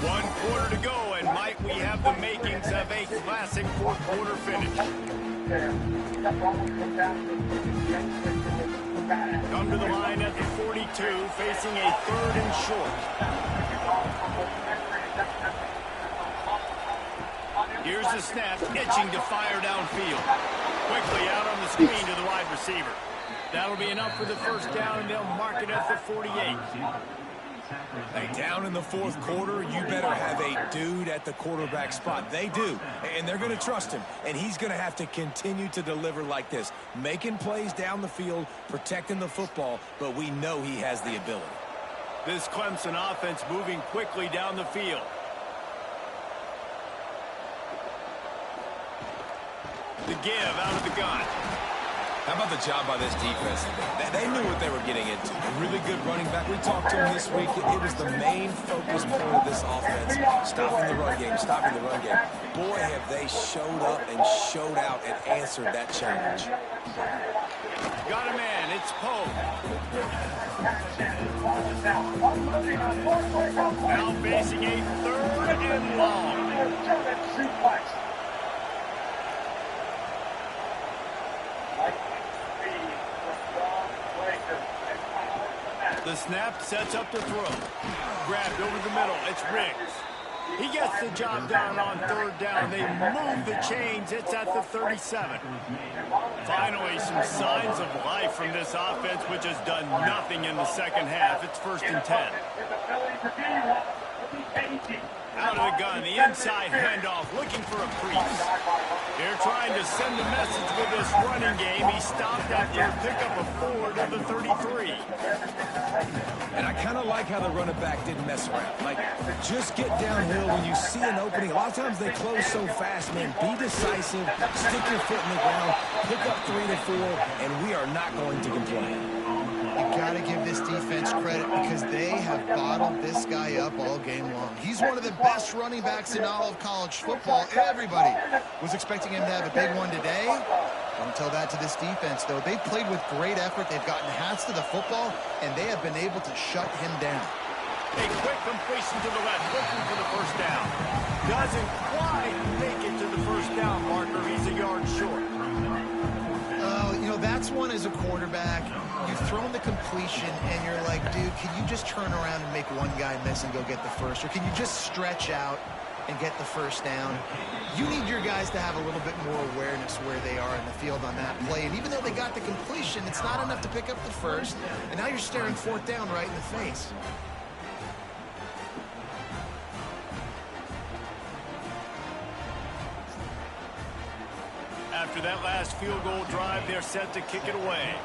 One quarter to go, and might we have the makings of a classic fourth quarter finish. Come to the line at the 42, facing a 3rd and short. Here's the snap, itching to fire downfield. Quickly out on the screen to the wide receiver. That'll be enough for the first down, and they'll mark it at the 48. Hey, down in the fourth quarter, you better have a dude at the quarterback spot. They do, and they're going to trust him, and he's going to have to continue to deliver like this, making plays down the field, protecting the football, but we know he has the ability. This Clemson offense moving quickly down the field. The give out of the gun. How about the job by this defense? They knew what they were getting into. A really good running back. We talked to him this week. It was the main focus point of this offense. Stopping the run game, stopping the run game. Boy, have they showed up and showed out and answered that challenge. Got a man. It's Poe. Now facing a 3rd and long. The snap sets up the throw. Grabbed over the middle. It's Riggs. He gets the job done on 3rd down. They move the chains. It's at the 37. Finally, some signs of life from this offense, which has done nothing in the second half. It's 1st and 10. Out of the gun, the inside handoff, looking for a crease. They're trying to send a message with this running game. He stopped after a pickup of 4 to the 33. And I kind of like how the running back didn't mess around. Like, just get downhill when you see an opening. A lot of times they close so fast, man. Be decisive, stick your foot in the ground, pick up 3 to 4, and we are not going to complain. You got to give this defense credit because they have bottled this guy up all game long. He's one of the best running backs in all of college football. Everybody was expecting him to have a big one today. Don't tell that to this defense, though. They've played with great effort. They've gotten hats to the football, and they have been able to shut him down. A quick completion to the left, looking for the first down. Doesn't quite make it to the first down marker. He's a yard short. Oh, you know, that's one as a quarterback. You've thrown the completion, and you're like, dude, can you just turn around and make one guy miss and go get the first? Or can you just stretch out and get the first down? You need your guys to have a little bit more awareness where they are in the field on that play. And even though they got the completion, it's not enough to pick up the first. And now you're staring 4th down right in the face. After that last field goal drive, they're set to kick it away.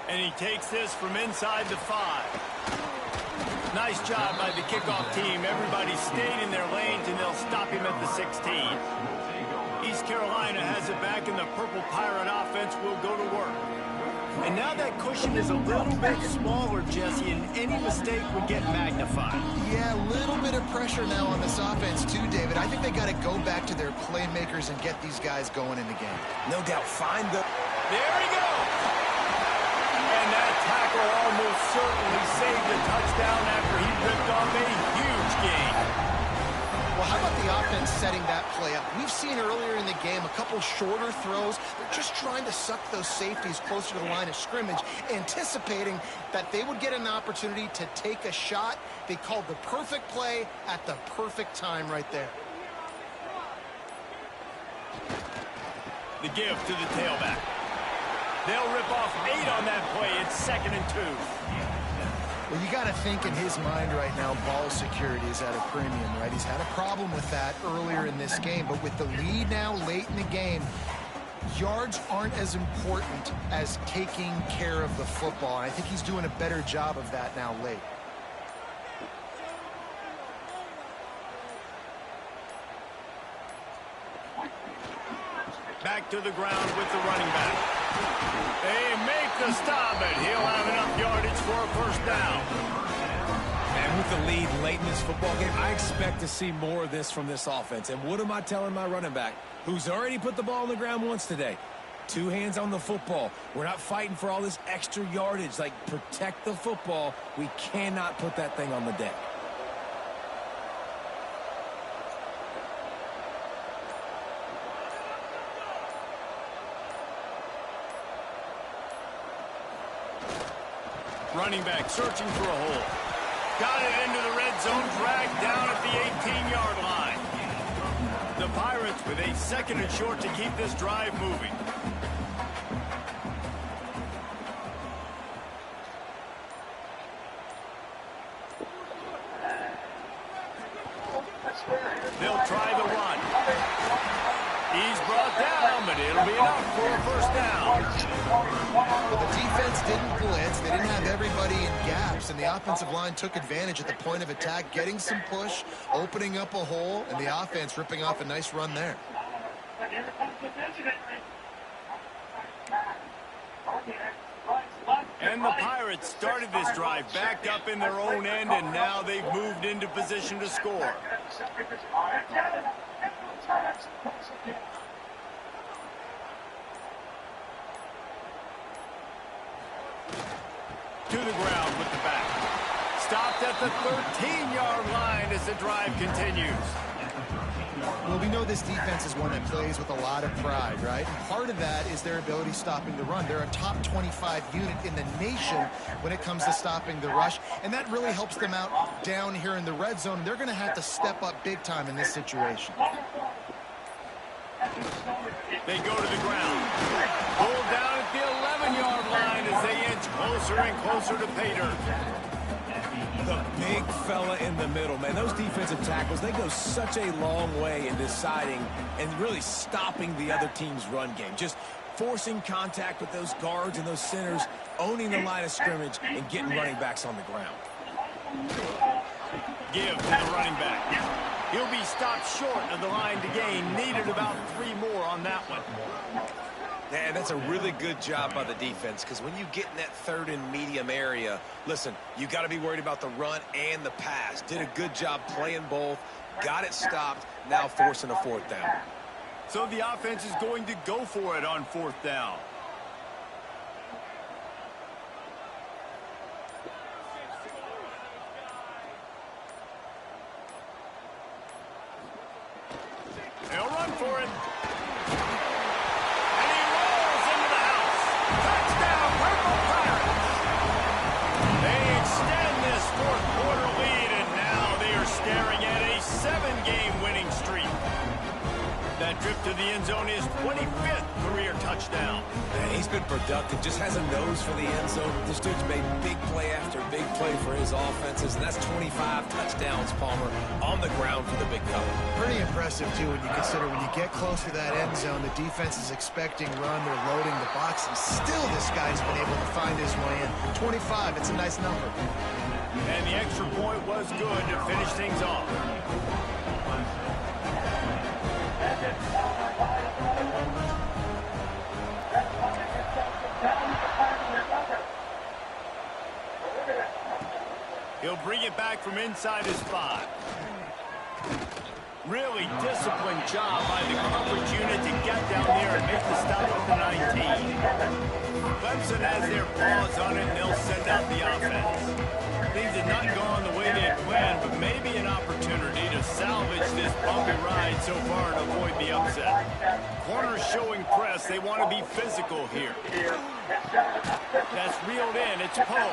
And he takes this from inside the 5. Nice job by the kickoff team. Everybody stayed in their lanes, and they'll stop him at the 16. East Carolina has it back, and the Purple Pirate offense will go to work. And now that cushion is a little bit smaller, Jesse, and any mistake would get magnified. Yeah, a little bit of pressure now on this offense too, David. I think they got to go back to their playmakers and get these guys going in the game. No doubt, find the... There he goes! And that tackle almost certainly saved a touchdown after he ripped off a huge gain. Well, how about the offense setting that play up? We've seen earlier in the game a couple shorter throws. They're just trying to suck those safeties closer to the line of scrimmage, anticipating that they would get an opportunity to take a shot. They called the perfect play at the perfect time right there. The give to the tailback. They'll rip off 8 on that play. It's 2nd and 2. Well, you got to think in his mind right now, ball security is at a premium, right? He's had a problem with that earlier in this game, but with the lead now late in the game, yards aren't as important as taking care of the football. And I think he's doing a better job of that now late. Back to the ground with the running back. They make the stop, and he'll have enough yardage for a first down. And with the lead late in this football game, I expect to see more of this from this offense. And what am I telling my running back, who's already put the ball on the ground once today? 2 hands on the football. We're not fighting for all this extra yardage. Like, protect the football. We cannot put that thing on the deck. Running back searching for a hole. Got it into the red zone, dragged down at the 18-yard line. The Pirates with a 2nd and short to keep this drive moving. They'll try the run. He's brought down, but it'll be enough for a first down. Well, the defense didn't blitz. They didn't have everybody in gaps, and the offensive line took advantage at the point of attack, getting some push, opening up a hole, and the offense ripping off a nice run there. And the Pirates started this drive backed up in their own end, and now they've moved into position to score. To the ground with the back. Stopped at the 13-yard line as the drive continues. Well, we know this defense is one that plays with a lot of pride, right? And part of that is their ability stopping the run. They're a top 25 unit in the nation when it comes to stopping the rush, and that really helps them out down here in the red zone. They're going to have to step up big time in this situation. They go to the ground. Pulled down at the 11-yard line as they inch closer and closer to pay dirt. The big fella in the middle, man. Those defensive tackles, they go such a long way in deciding and really stopping the other team's run game. Just forcing contact with those guards and those centers, owning the line of scrimmage, and getting running backs on the ground. Give to the running back. He'll be stopped short of the line to gain. Needed about 3 more on that one. Man, that's a really good job by the defense, because when you get in that 3rd and medium area, listen, you got to be worried about the run and the pass. Did a good job playing both, got it stopped, now forcing a 4th down. So the offense is going to go for it on 4th down. They'll run for it. Staring at a 7-game winning streak. That trip to the end zone is 25th career touchdown. Man, he's been productive, just has a nose for the end zone. This dude's made big play after big play for his offenses, and that's 25 touchdowns, Palmer, on the ground for the big fella. Pretty impressive, too, when you consider when you get close to that end zone, the defense is expecting run, they're loading the box, and still this guy's been able to find his way in. 25, it's a nice number. And the extra point was good to finish things off. He'll bring it back from inside his 5. Really disciplined job by the coverage unit to get down there and make the stop at the 19. Clemson has their paws on it, and they'll send out the offense. Things have not gone the way they had planned, but maybe an opportunity to salvage this bumpy ride so far and avoid the upset. Corners showing press. They want to be physical here. That's reeled in. It's Poe.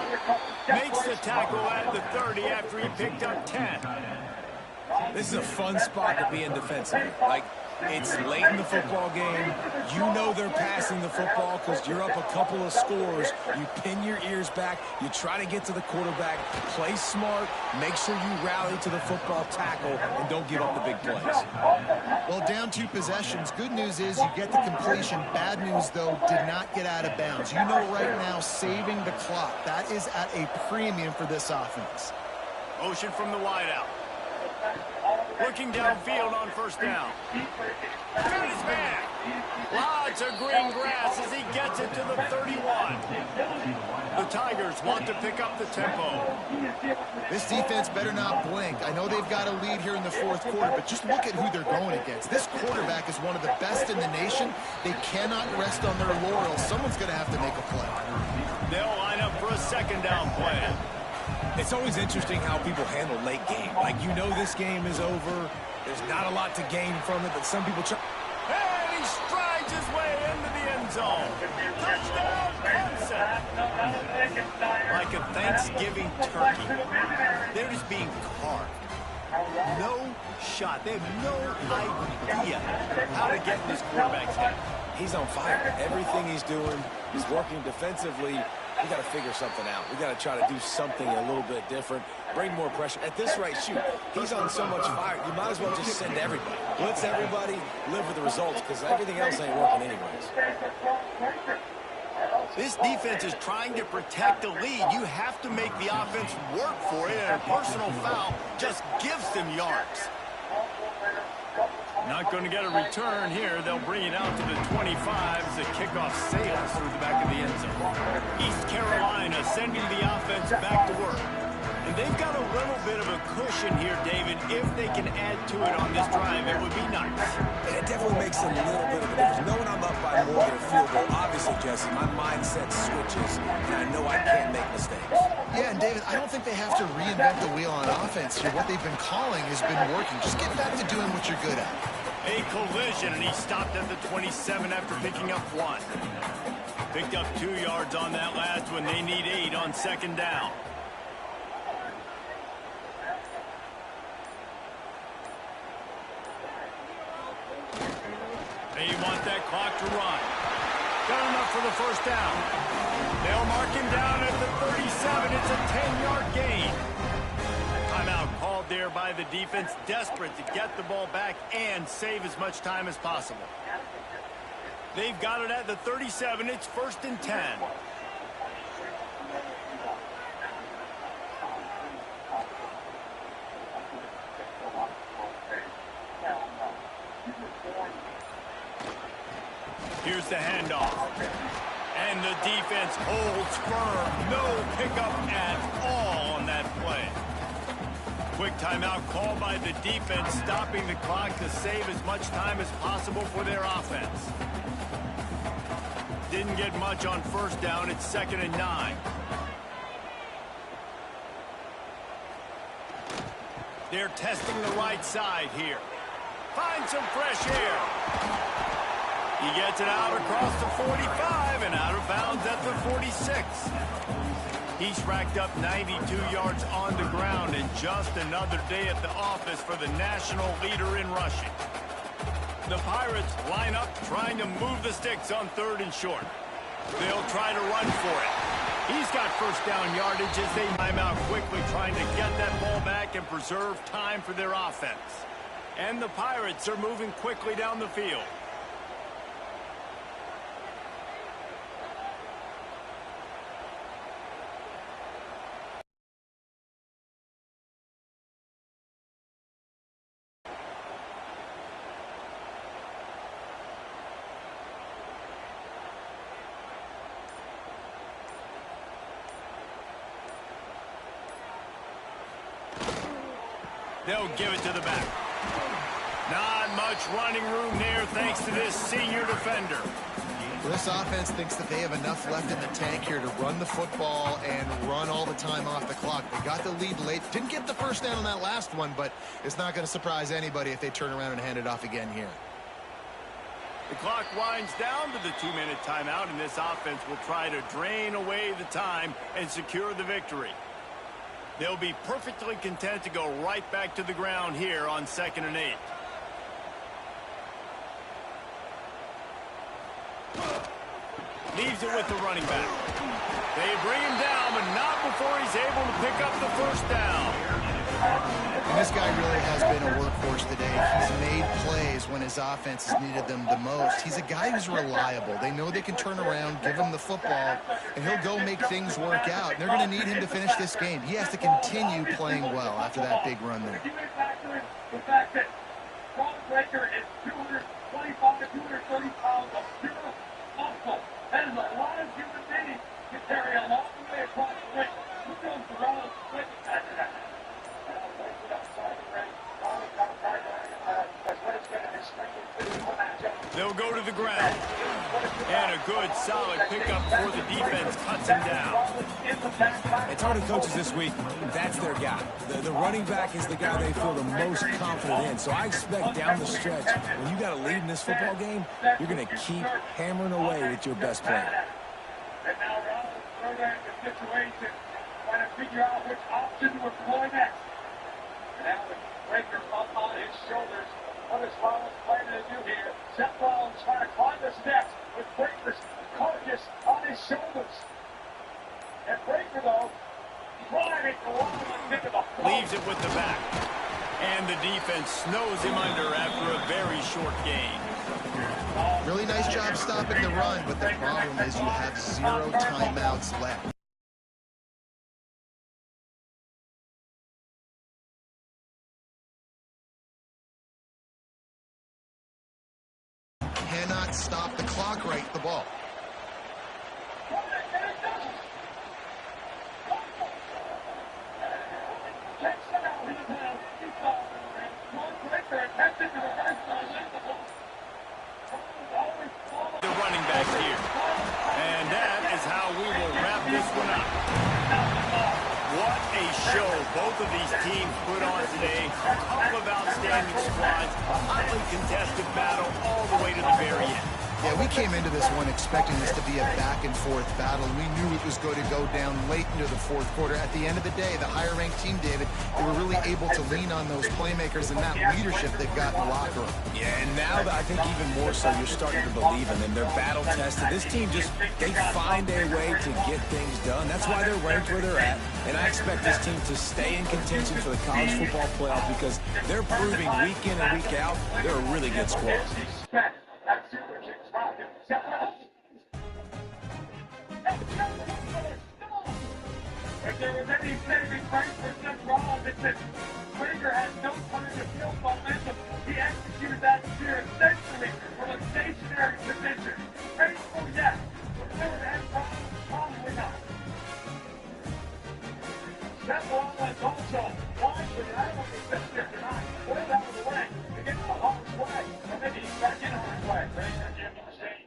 Makes the tackle at the 30 after he picked up 10. This is a fun spot to be in defensively. Like, it's late in the football game. You know they're passing the football because you're up a couple of scores. You pin your ears back. You try to get to the quarterback. Play smart. Make sure you rally to the football tackle and don't give up the big plays. Well, down 2 possessions. Good news is you get the completion. Bad news, though, did not get out of bounds. You know right now, saving the clock. That is at a premium for this offense. Motion from the wideout. Looking downfield on 1st down. Got his man. Lots of green grass as he gets it to the 31. The Tigers want to pick up the tempo. This defense better not blink. I know they've got a lead here in the 4th quarter, but just look at who they're going against. This quarterback is one of the best in the nation. They cannot rest on their laurels. Someone's going to have to make a play. They'll line up for a 2nd down play. It's always interesting how people handle late game. Like, you know this game is over. There's not a lot to gain from it, but some people try. And he strides his way into the end zone. Touchdown, Clemson. Like a Thanksgiving turkey. They're just being carved. No shot. They have no idea how to get in this quarterback's head. He's on fire. Everything he's doing is working defensively. We got to figure something out. We got to try to do something a little bit different, bring more pressure. At this rate, shoot, he's on so much fire, you might as well just send everybody. Blitz everybody, live with the results, because everything else ain't working anyways. This defense is trying to protect the lead. You have to make the offense work for it, and a personal foul just gives them yards. Not going to get a return here. They'll bring it out to the 25 as the kickoff sails through the back of the end zone. East Carolina sending the offense back to work. And they've got a little bit of a cushion here, David. If they can add to it on this drive, it would be nice. It definitely makes a little bit of a difference. Knowing I'm up by more than a field goal, obviously, Jesse, my mindset switches, and I know I can't make mistakes. Yeah, and David, I don't think they have to reinvent the wheel on offense here. What they've been calling has been working. Just get back to doing what you're good at. A collision, and he stopped at the 27 after picking up 1. Picked up 2 yards on that last one. They need 8 on second down. They want that clock to run. Got enough for the first down. They'll mark him down at the 37. It's a 10-yard gain. Timeout called there by the defense, desperate to get the ball back and save as much time as possible. They've got it at the 37. It's 1st and 10. Here's the handoff. And the defense holds firm. No pickup at all on that play. Quick timeout called by the defense, stopping the clock to save as much time as possible for their offense. Didn't get much on first down. It's 2nd and 9. They're testing the right side here. Find some fresh air. He gets it out across the 45 and out of bounds at the 46. He's racked up 92 yards on the ground, and just another day at the office for the national leader in rushing. The Pirates line up trying to move the sticks on 3rd and short. They'll try to run for it. He's got first down yardage as they time out quickly, trying to get that ball back and preserve time for their offense. And the Pirates are moving quickly down the field. They'll give it to the back. Not much running room there thanks to this senior defender. This offense thinks that they have enough left in the tank here to run the football and run all the time off the clock. They got the lead late. Didn't get the first down on that last one, but it's not going to surprise anybody if they turn around and hand it off again here. The clock winds down to the 2-minute timeout, and this offense will try to drain away the time and secure the victory. They'll be perfectly content to go right back to the ground here on 2nd and 8. Leaves it with the running back. They bring him down, but not before he's able to pick up the first down. And this guy really has been a workhorse today. He's made plays when his offense has needed them the most. He's a guy who's reliable. They know they can turn around, give him the football, and he'll go make things work out. And they're going to need him to finish this game. He has to continue playing well after that big run there. The fact that Ron Breaker is 225 to 230 pounds of pure muscle. That is a lot of human beings to carry a long way across the ring. Who comes around with after that? They'll go to the ground. And a good, solid pickup for the defense cuts him down. And Tony coaches this week, that's their guy. The running back is the guy they feel the most confident in. So I expect down the stretch, when you got a lead in this football game, you're going to keep hammering away with your best player. And now there in the situation, trying to figure out which option to employ next. And now with Breaker up on his shoulders, what is Rollins planning to do here? Seth Rollins trying to climb the steps with Breaker's carcass on his shoulders. And Breaker, though, driving Rollins into the floor. Leaves it with the back. And the defense snows him under after a very short gain. Really nice job stopping the run, but the problem is you have 0 timeouts left. Cannot stop the clock right, the ball. The running back here. And that is how we will wrap this one up. What a show both of these teams put on today. A couple of outstanding squads, a hotly contested battle all the way to the very end. Yeah, we came into this one expecting this to be a back-and-forth battle. We knew it was going to go down late into the fourth quarter. At the end of the day, the higher-ranked team, David, they were really able to lean on those playmakers and that leadership they've got in the locker room. Yeah, and now I think even more so, you're starting to believe in them. They're battle-tested. This team they find a way to get things done. That's why they're ranked where they're at. And I expect this team to stay in contention for the college football playoff because they're proving week in and week out they're a really good squad. If there was any saving grace for Seth Rollins, it's that Breaker had no time to build momentum. He executed that steer essentially from a stationary position. Graceful, yes. And probably not. Seth Rollins also wisely, I don't know if he said this or not, pulled out of the way to get to the Hawks' way. And then he's back in Hawks' way. Raise that Jimmy mistake.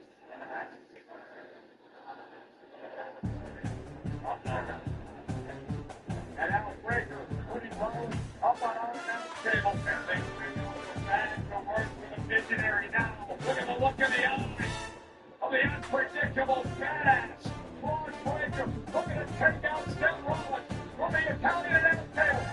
And now Breaker putting Rollins up on our table. And they back to work with a visionary now. Look at the look in the eyes of the unpredictable badass. Ron Breaker looking to take out Seth Rollins from the Italian announce table.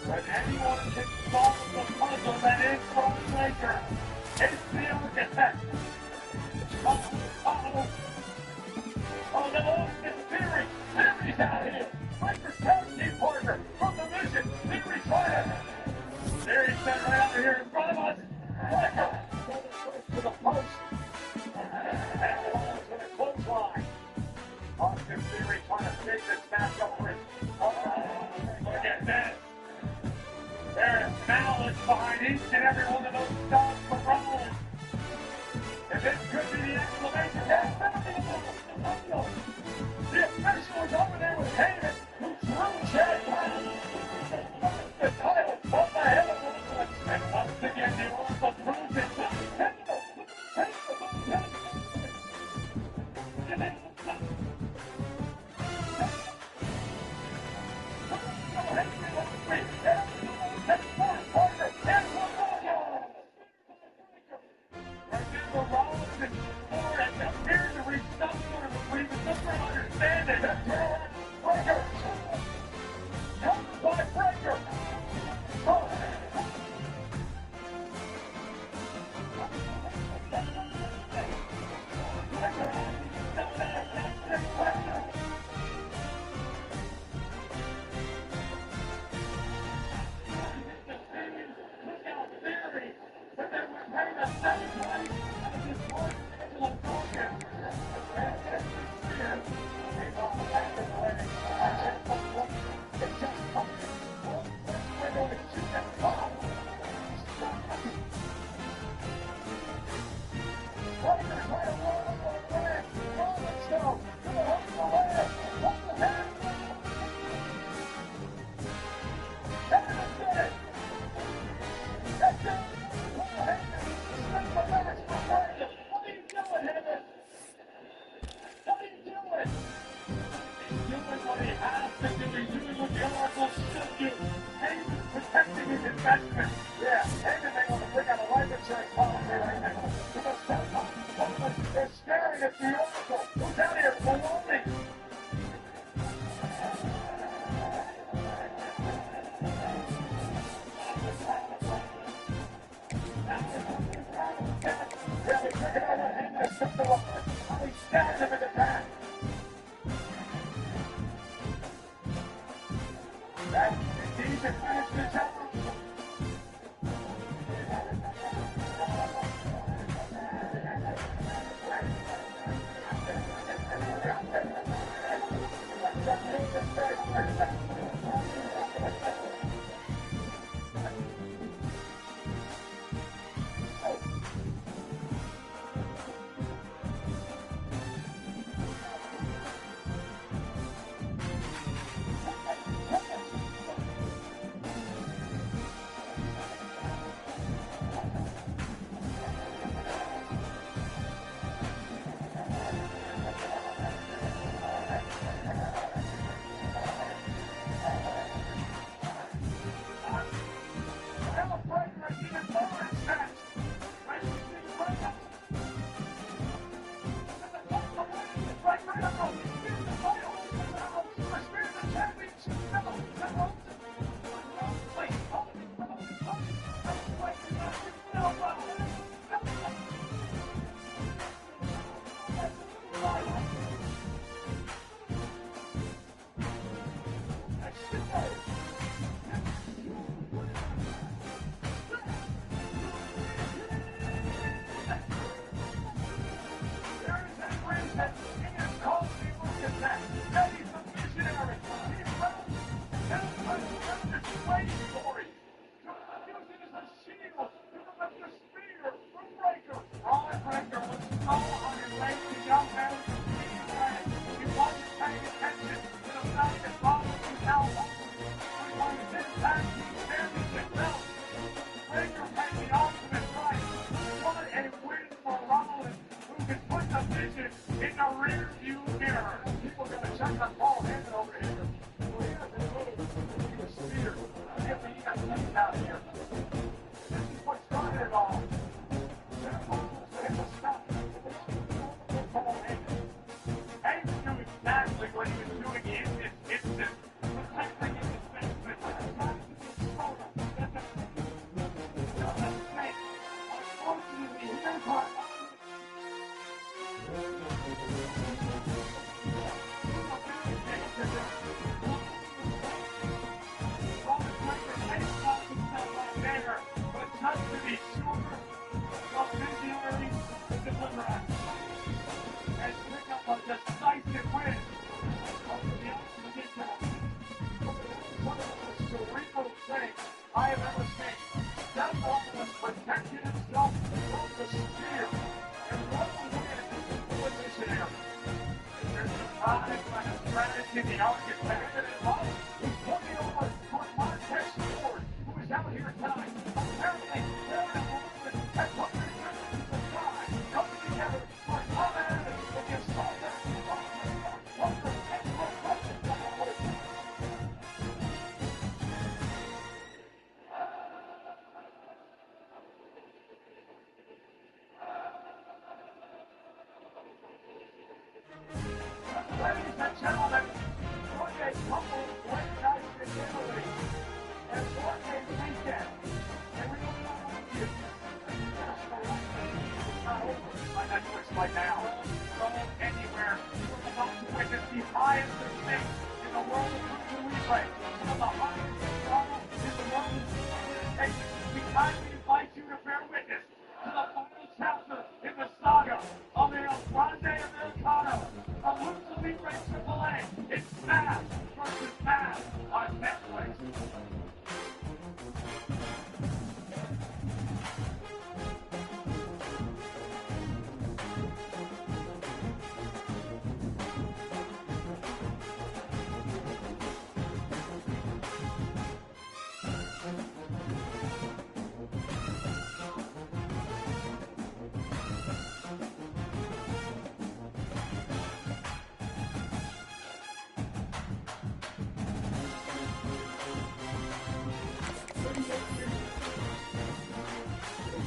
But anyone can solve the puzzle that is Ron Breaker. It's the architect. Oh no, it's Theory. Theory's out here. Breaker's tag team partner from the mission. Theory's right. Theory's been right out here in front of us. Breaker to the post. And Rollins with a clothesline. Austin Theory trying to save this matchup for his. Look at this. There is knowledge behind each and every one of those stops for Rollins. And this could be the exclamation.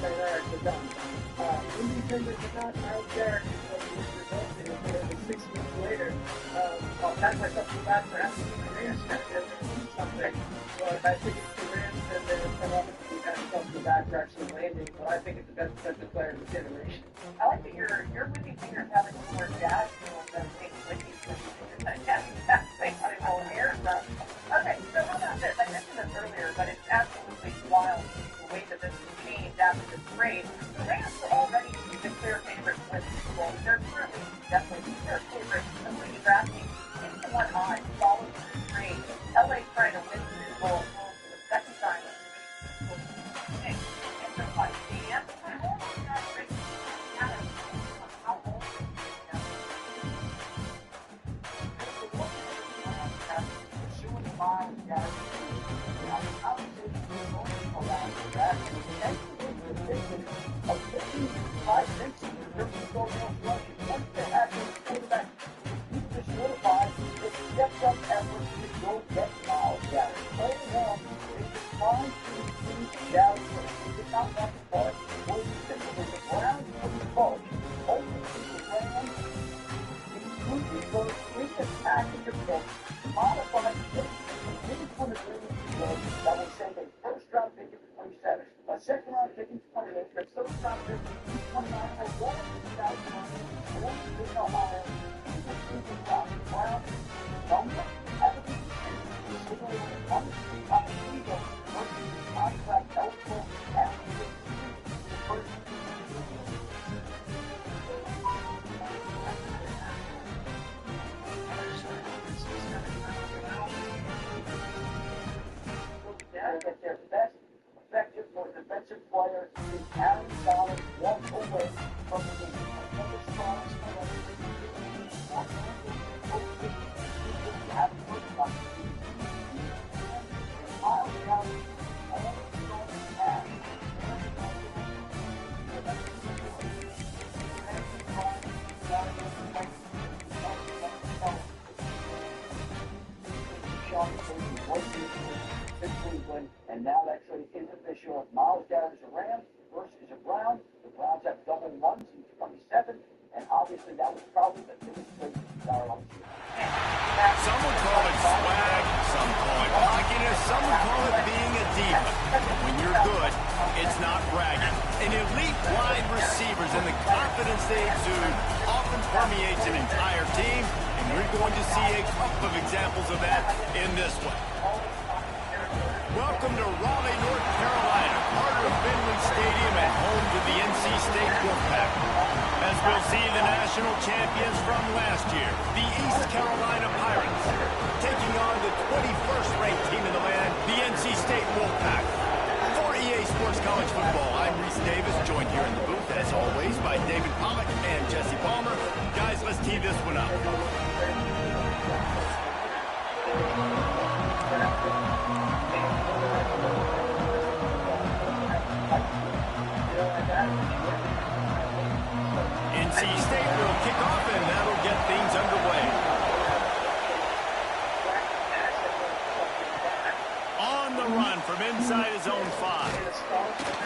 St. Eric are done. Windy fingers are not out there. Resulted in there, but 6 weeks later, I'll pat myself on the back for having seen the Rams something. But I think it's the Rams and then obviously we pat ourselves on the back for actually landing. But I think it's the best defensive player of the generation. I like that your windy fingers having more jazz than St. Windy fingers. That's basically all air stuff. Okay, so how about this? I mentioned this earlier, but it's absolutely wild the way that this has changed after this trade. The Rams were already the clear favorites with the Super Bowl. They're currently definitely the clear favorites. Somebody drafting 6-1 odds following the trade. LA trying to win the Super Bowl at home for the second time. And so by stadium, how old is modified that will send a first round pick in 27, a second round pick in 28, a third round pick in 29, a one in 2001, one in Ohio, Brown, Lumber, Evans, contract eligible after the first. That their best effective or defensive player is Aaron Donald walked away from the game. Another strong and now that trade is official. Miles Garrett is a Ram, Burst is a Brown. The Browns have double ones in 27, and obviously that was probably the biggest trade in our life. Some would call it swag, some call it cockiness, some would call it being a diva. But when you're good, it's not bragging. An elite wide receivers and the confidence they exude often permeates an entire team, and we're going to see a couple of examples of that in this one. Welcome to Raleigh, North Carolina, part of Finley Stadium and home to the NC State Wolfpack. As we'll see the national champions from last year, the East Carolina Pirates, taking on the 21st ranked team in the land, the NC State Wolfpack. For EA Sports College Football, I'm Reese Davis, joined here in the booth, as always, by David Pollack and Jesse Palmer. Guys, let's tee this one up. NC State will kick off, and that'll get things underway. On the run from inside his own 5.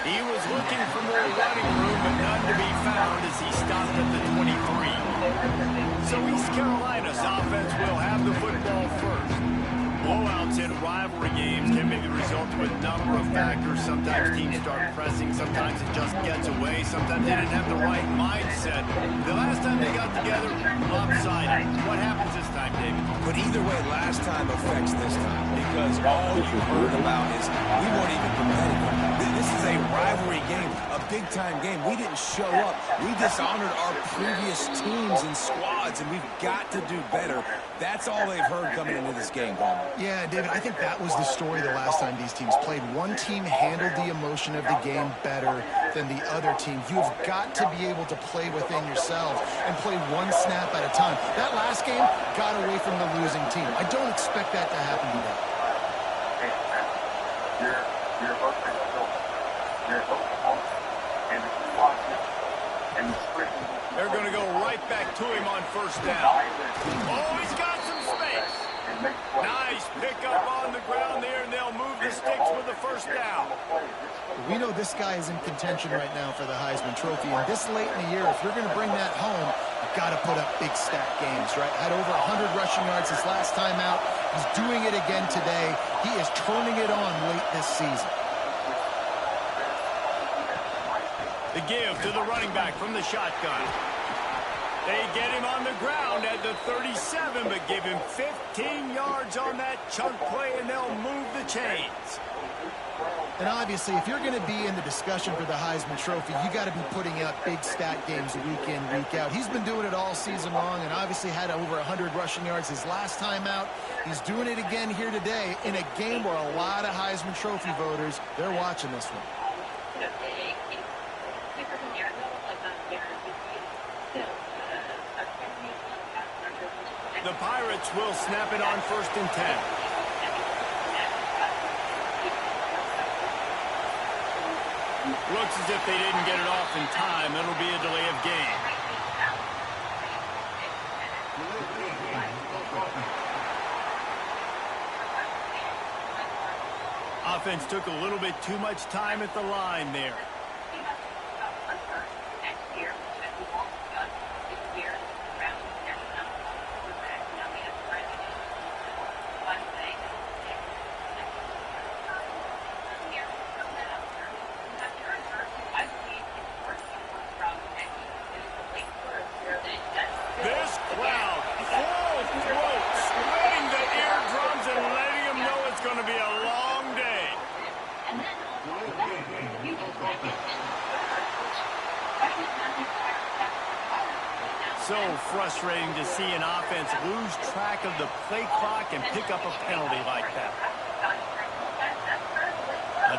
He was looking for more running room, but none to be found as he stopped at the 23. So East Carolina's offense will have the football first. Blowouts in rivalry games can be the result of a number of factors. Sometimes teams start pressing, sometimes it just gets away, sometimes they didn't have the right mindset. The last time they got together, lopsided. What happens this time, David? But either way, last time affects this time, because all you heard about is we weren't even competitive. This is a rivalry game, a big-time game. We didn't show up. We dishonored our previous teams and squads, and we've got to do better. That's all they've heard coming into this game, Palmer. Yeah, David, I think that was the story the last time these teams played. One team handled the emotion of the game better than the other team. You've got to be able to play within yourselves and play one snap at a time. That last game got away from the losing team. I don't expect that to happen today. They're going to go right back to him on first down. Oh, he's got some space. Nice pickup on the ground there, and they'll move the sticks with the first down. We know this guy is in contention right now for the Heisman Trophy, and this late in the year, if you're going to bring that home, you've got to put up big stat games, right? Had over 100 rushing yards his last time out. He's doing it again today. He is turning it on late this season. The give to the running back from the shotgun. They get him on the ground at the 37, but give him 15 yards on that chunk play, and they'll move the chains. And obviously, if you're going to be in the discussion for the Heisman Trophy, you got to be putting out big stat games week in, week out. He's been doing it all season long and obviously had over 100 rushing yards his last time out. He's doing it again here today in a game where a lot of Heisman Trophy voters, they're watching this one. The Pirates will snap it on 1st and 10. Looks as if they didn't get it off in time. It'll be a delay of game. Offense took a little bit too much time at the line there. So frustrating to see an offense lose track of the play clock and pick up a penalty like that.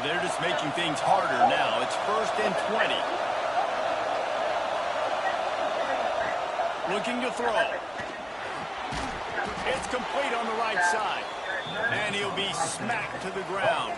They're just making things harder now. It's 1st and 20. Looking to throw. It's complete on the right side. And he'll be smacked to the ground.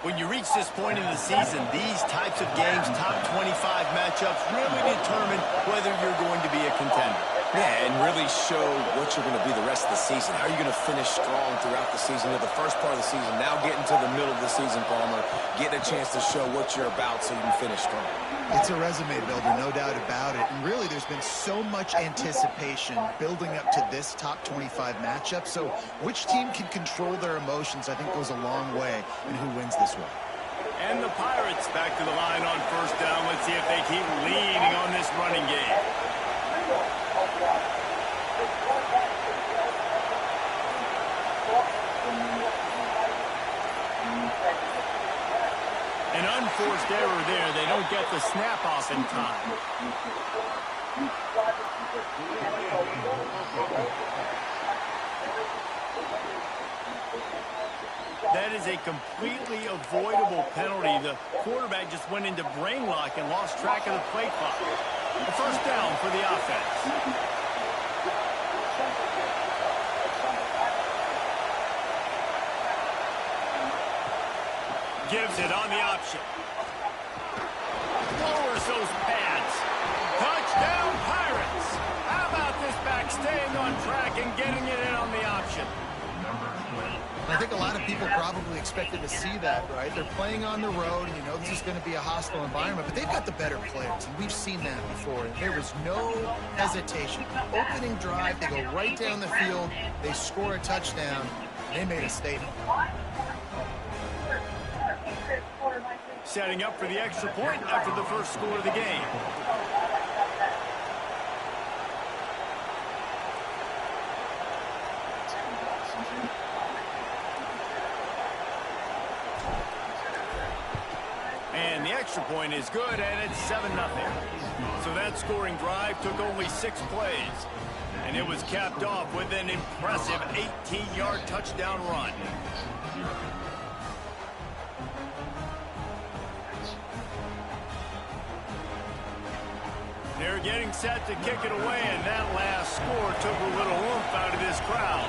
When you reach this point in the season, these types of games, top 25 matchups, really determine whether you're going to be a contender. Yeah, and really show what you're going to be the rest of the season. How are you going to finish strong throughout the season, the first part of the season, now getting to the middle of the season, Palmer, getting a chance to show what you're about so you can finish strong. It's a resume builder, no doubt about it. And really, there's been so much anticipation building up to this top 25 matchup. So which team can control their emotions, I think, goes a long way in who wins this one. And the Pirates back to the line on 1st down. Let's see if they keep leaning on this running game. An unforced error there. They don't get the snap off in time. That is a completely avoidable penalty. The quarterback just went into brain lock and lost track of the play clock. A 1st down for the offense. Gives it on the option. Lowers those pads. Touchdown, Pirates. How about this back staying on track and getting it in on the option? I think a lot of people probably expected to see that, right? They're playing on the road, and you know this is going to be a hostile environment, but they've got the better players, and we've seen that before. There was no hesitation. Opening drive, they go right down the field, they score a touchdown, they made a statement. Setting up for the extra point after the first score of the game. And the extra point is good, and it's 7-0. So that scoring drive took only 6 plays. And it was capped off with an impressive 18-yard touchdown run. They're getting set to kick it away, and that last score took a little oomph out of this crowd.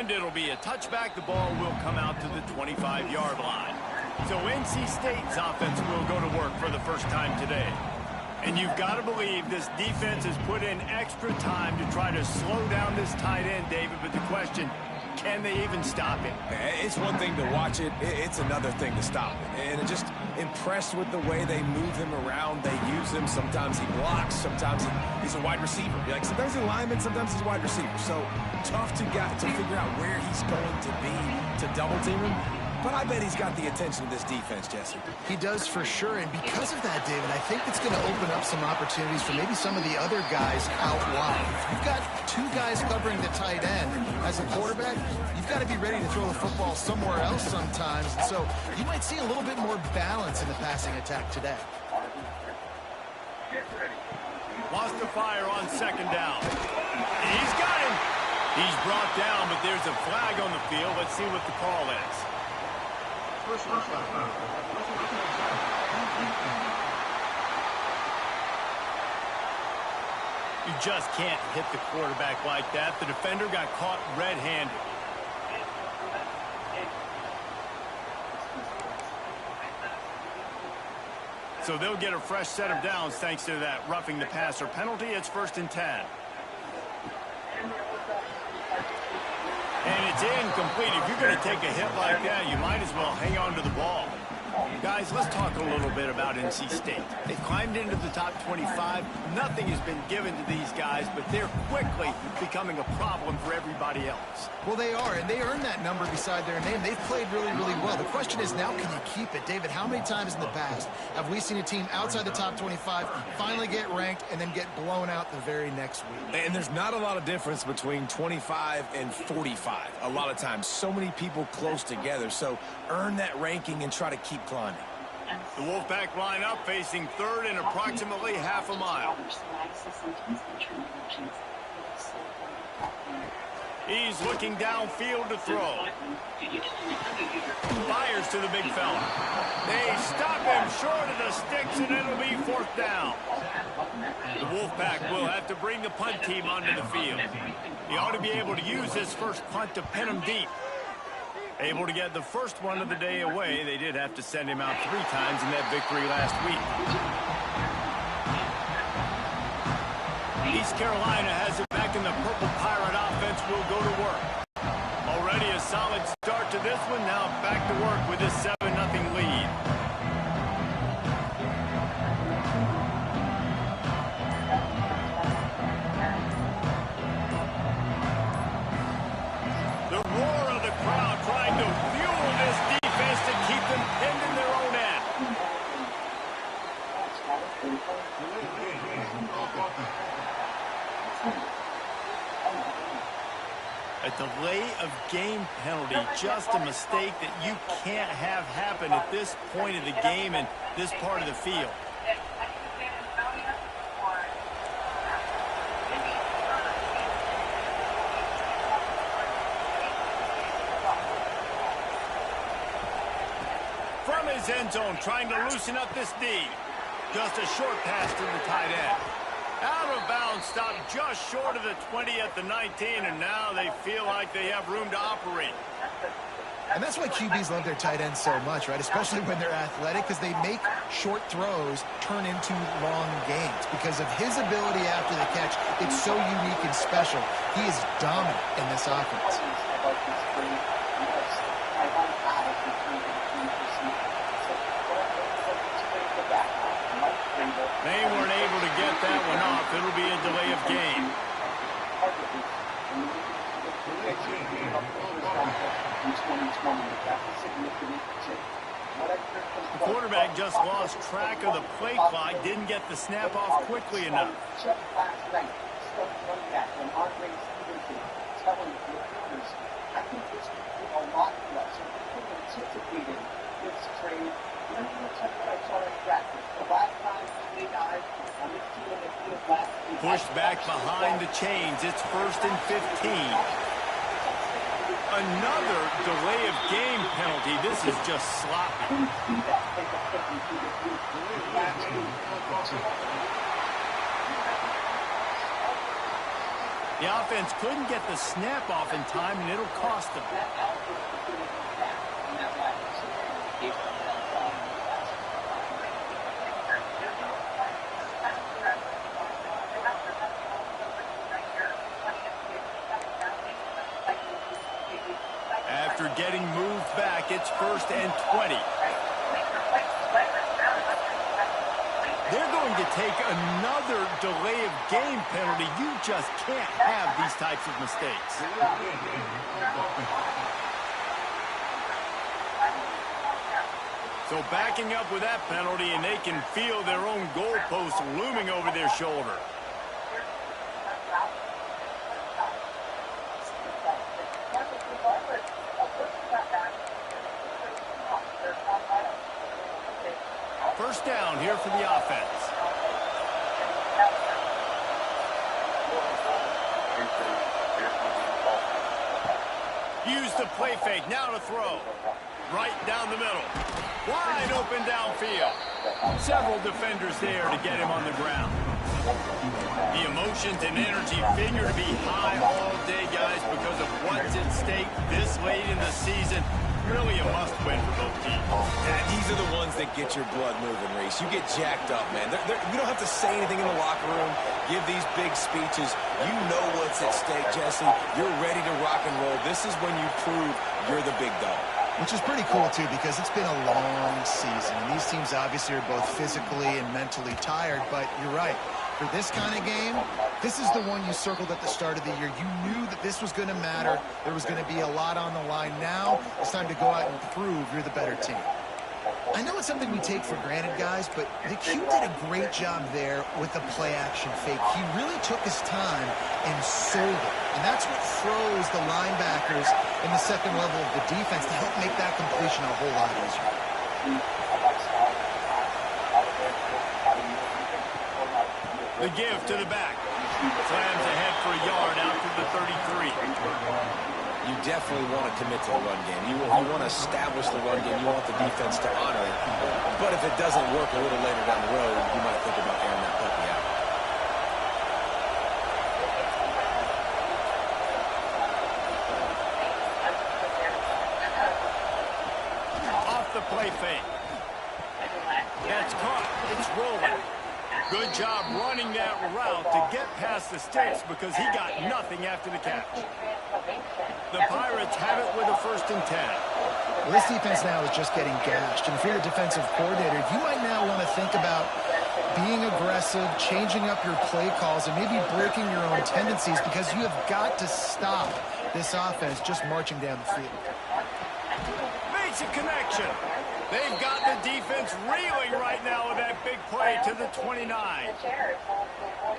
And it'll be a touchback. The ball will come out to the 25-yard line. So NC State's offense will go to work for the first time today. And you've got to believe this defense has put in extra time to try to slow down this tight end, David. But the question, can they even stop him? It's one thing to watch it. It's another thing to stop it. And I'm just impressed with the way they move him around. They use him. Sometimes he blocks. Sometimes he's a wide receiver. Like sometimes he's a lineman. Sometimes he's a wide receiver. So tough to figure out where he's going to be to double team him. But I bet he's got the attention of this defense, Jesse. He does for sure, and because of that, David, I think it's going to open up some opportunities for maybe some of the other guys out wide. If you've got two guys covering the tight end as a quarterback, you've got to be ready to throw the football somewhere else sometimes. And so you might see a little bit more balance in the passing attack today. Wants to fire on second down. He's got him. He's brought down, but there's a flag on the field. Let's see what the call is. You just can't hit the quarterback like that. The defender got caught red-handed. So they'll get a fresh set of downs thanks to that roughing the passer penalty. It's 1st and 10. And it's incomplete. If you're going to take a hit like that, you might as well hang on to the ball. Guys, let's talk a little bit about NC State. They've climbed into the top 25. Nothing has been given to these guys, but they're quickly becoming a problem for everybody else. Well, they are, and they earned that number beside their name. They've played really, really well. The question is now, can you keep it? David, how many times in the past have we seen a team outside the top 25 finally get ranked and then get blown out the very next week? And there's not a lot of difference between 25 and 45. A lot of times, so many people close together. So earn that ranking and try to keep climbing. The Wolfpack line up, facing third and approximately half a mile. He's looking downfield to throw. Fires to the big fella. They stop him short of the sticks, and it'll be 4th down. The Wolfpack will have to bring the punt team onto the field. He ought to be able to use this first punt to pin him deep. Able to get the first one of the day away. They did have to send him out 3 times in that victory last week. East Carolina has it back, and the Purple Pirate offense will go to work. Already a solid start to this one. Now back to work with this 7-0 lead. The roar of the crowd trying to fuel this defense to keep them pinned in their own end. A delay of game penalty, just a mistake that you can't have happen at this point of the game and this part of the field. From his end zone, trying to loosen up this D. Just a short pass to the tight end. Out of bounds, stopped just short of the 20 at the 19, and now they feel like they have room to operate. And that's why QBs love their tight ends so much, right? Especially when they're athletic, because they make short throws turn into long gains. Because of his ability after the catch, it's so unique and special. He is dominant in this offense. They weren't able to get that one off. It'll be a delay of game. The quarterback just lost track of the play clock, didn't get the snap off quickly enough. Pushed back behind the chains. It's 1st and 15. Another delay of game penalty. This is just sloppy. The offense couldn't get the snap off in time, and it'll cost them. After getting moved back, it's 1st and 20. They're going to take another delay of game penalty. You just can't have these types of mistakes. So backing up with that penalty, and they can feel their own goalpost looming over their shoulder. First down here for the offense. Use the play fake, now to throw. Right down the middle. Wide open downfield. Several defenders there to get him on the ground. The emotions and energy figure to be high all day, guys, because of what's at stake this late in the season. Really a must-win for both teams. Yeah, these are the ones that get your blood moving, Reese. You get jacked up, man. You don't have to say anything in the locker room, give these big speeches. You know what's at stake, Jesse. You're ready to rock and roll. This is when you prove you're the big dog. Which is pretty cool, too, because it's been a long season. And these teams obviously are both physically and mentally tired, but you're right. For this kind of game, this is the one you circled at the start of the year. You knew that this was going to matter. There was going to be a lot on the line. Now it's time to go out and prove you're the better team. I know it's something we take for granted, guys, but the Q did a great job there with the play-action fake. He really took his time and sold it. And that's what froze the linebackers in the second level of the defense to help make that completion a whole lot easier. The give to the back. Slams ahead for a yard out to the 33. You definitely want to commit to the run game. You want to establish the run game. You want the defense to honor it. But if it doesn't work a little later down the road, you might think about airing that puppy out. Off the play fake. That's caught. It's rolling. Good job running that route to get past the sticks because he got nothing after the catch. The Pirates have it with a 1st and 10. Well, this defense now is just getting gashed. And if you're a defensive coordinator, you might now want to think about being aggressive, changing up your play calls, and maybe breaking your own tendencies because you have got to stop this offense just marching down the field. Makes a connection. They've got the defense reeling right now with that big play to the 29.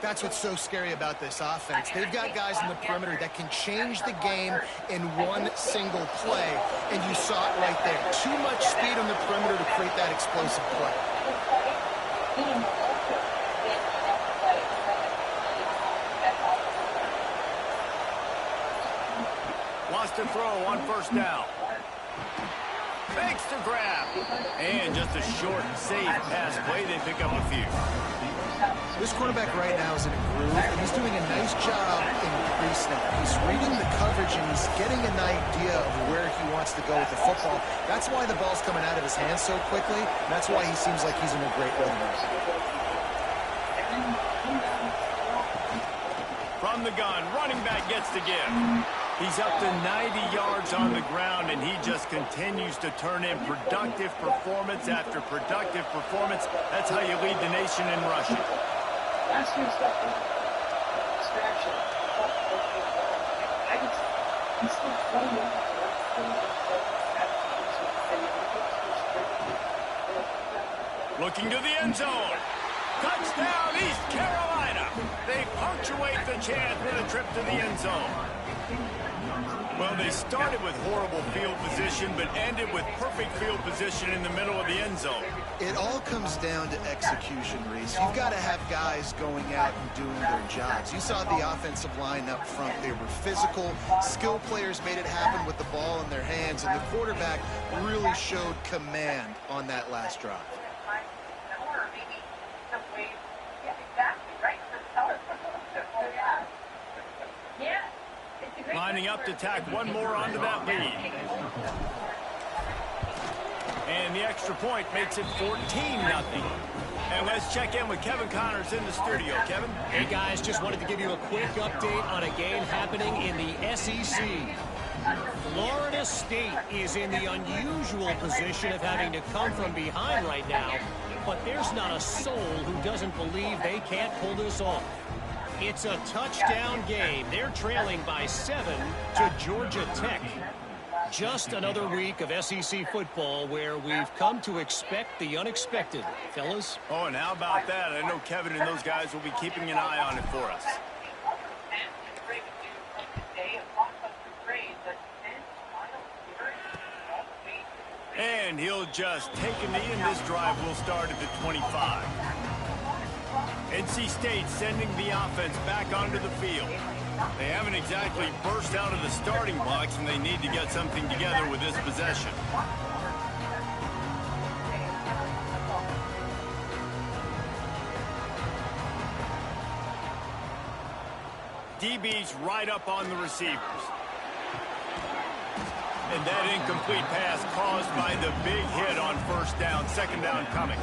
That's what's so scary about this offense. They've got guys in the perimeter that can change the game in one single play, and you saw it right there. Too much speed on the perimeter to create that explosive play. Wants to throw on 1st down. Fakes to grab. And just a short, safe pass play. They pick up a few. This quarterback right now is in a groove, and he's doing a nice job in pre-snap. He's reading the coverage, and he's getting an idea of where he wants to go with the football. That's why the ball's coming out of his hands so quickly, and that's why he seems like he's in a great rhythm. From the gun, running back gets the give. He's up to 90 yards on the ground, and he just continues to turn in productive performance after productive performance. That's how you lead the nation in rushing. Looking to the end zone. Touchdown, East Carolina. They punctuate the chance with a trip to the end zone. Well, they started with horrible field position, but ended with perfect field position in the middle of the end zone. It all comes down to execution, Reese. You've got to have guys going out and doing their jobs. You saw the offensive line up front. They were physical. Skill players made it happen with the ball in their hands, and the quarterback really showed command on that last drive. lining up to tack one more onto that lead. And the extra point makes it 14-0. And let's check in with Kevin Connors in the studio. Kevin? Hey, guys, just wanted to give you a quick update on a game happening in the SEC. Florida State is in the unusual position of having to come from behind right now, but there's not a soul who doesn't believe they can't pull this off. It's a touchdown game. They're trailing by 7 to Georgia Tech. Just another week of SEC football where we've come to expect the unexpected, fellas. Oh, and how about that? I know Kevin and those guys will be keeping an eye on it for us. And he'll just take a knee, and this drive will start at the 25. NC State sending the offense back onto the field. They haven't exactly burst out of the starting blocks, and they need to get something together with this possession. DB's right up on the receivers. And that incomplete pass caused by the big hit on first down, second down coming.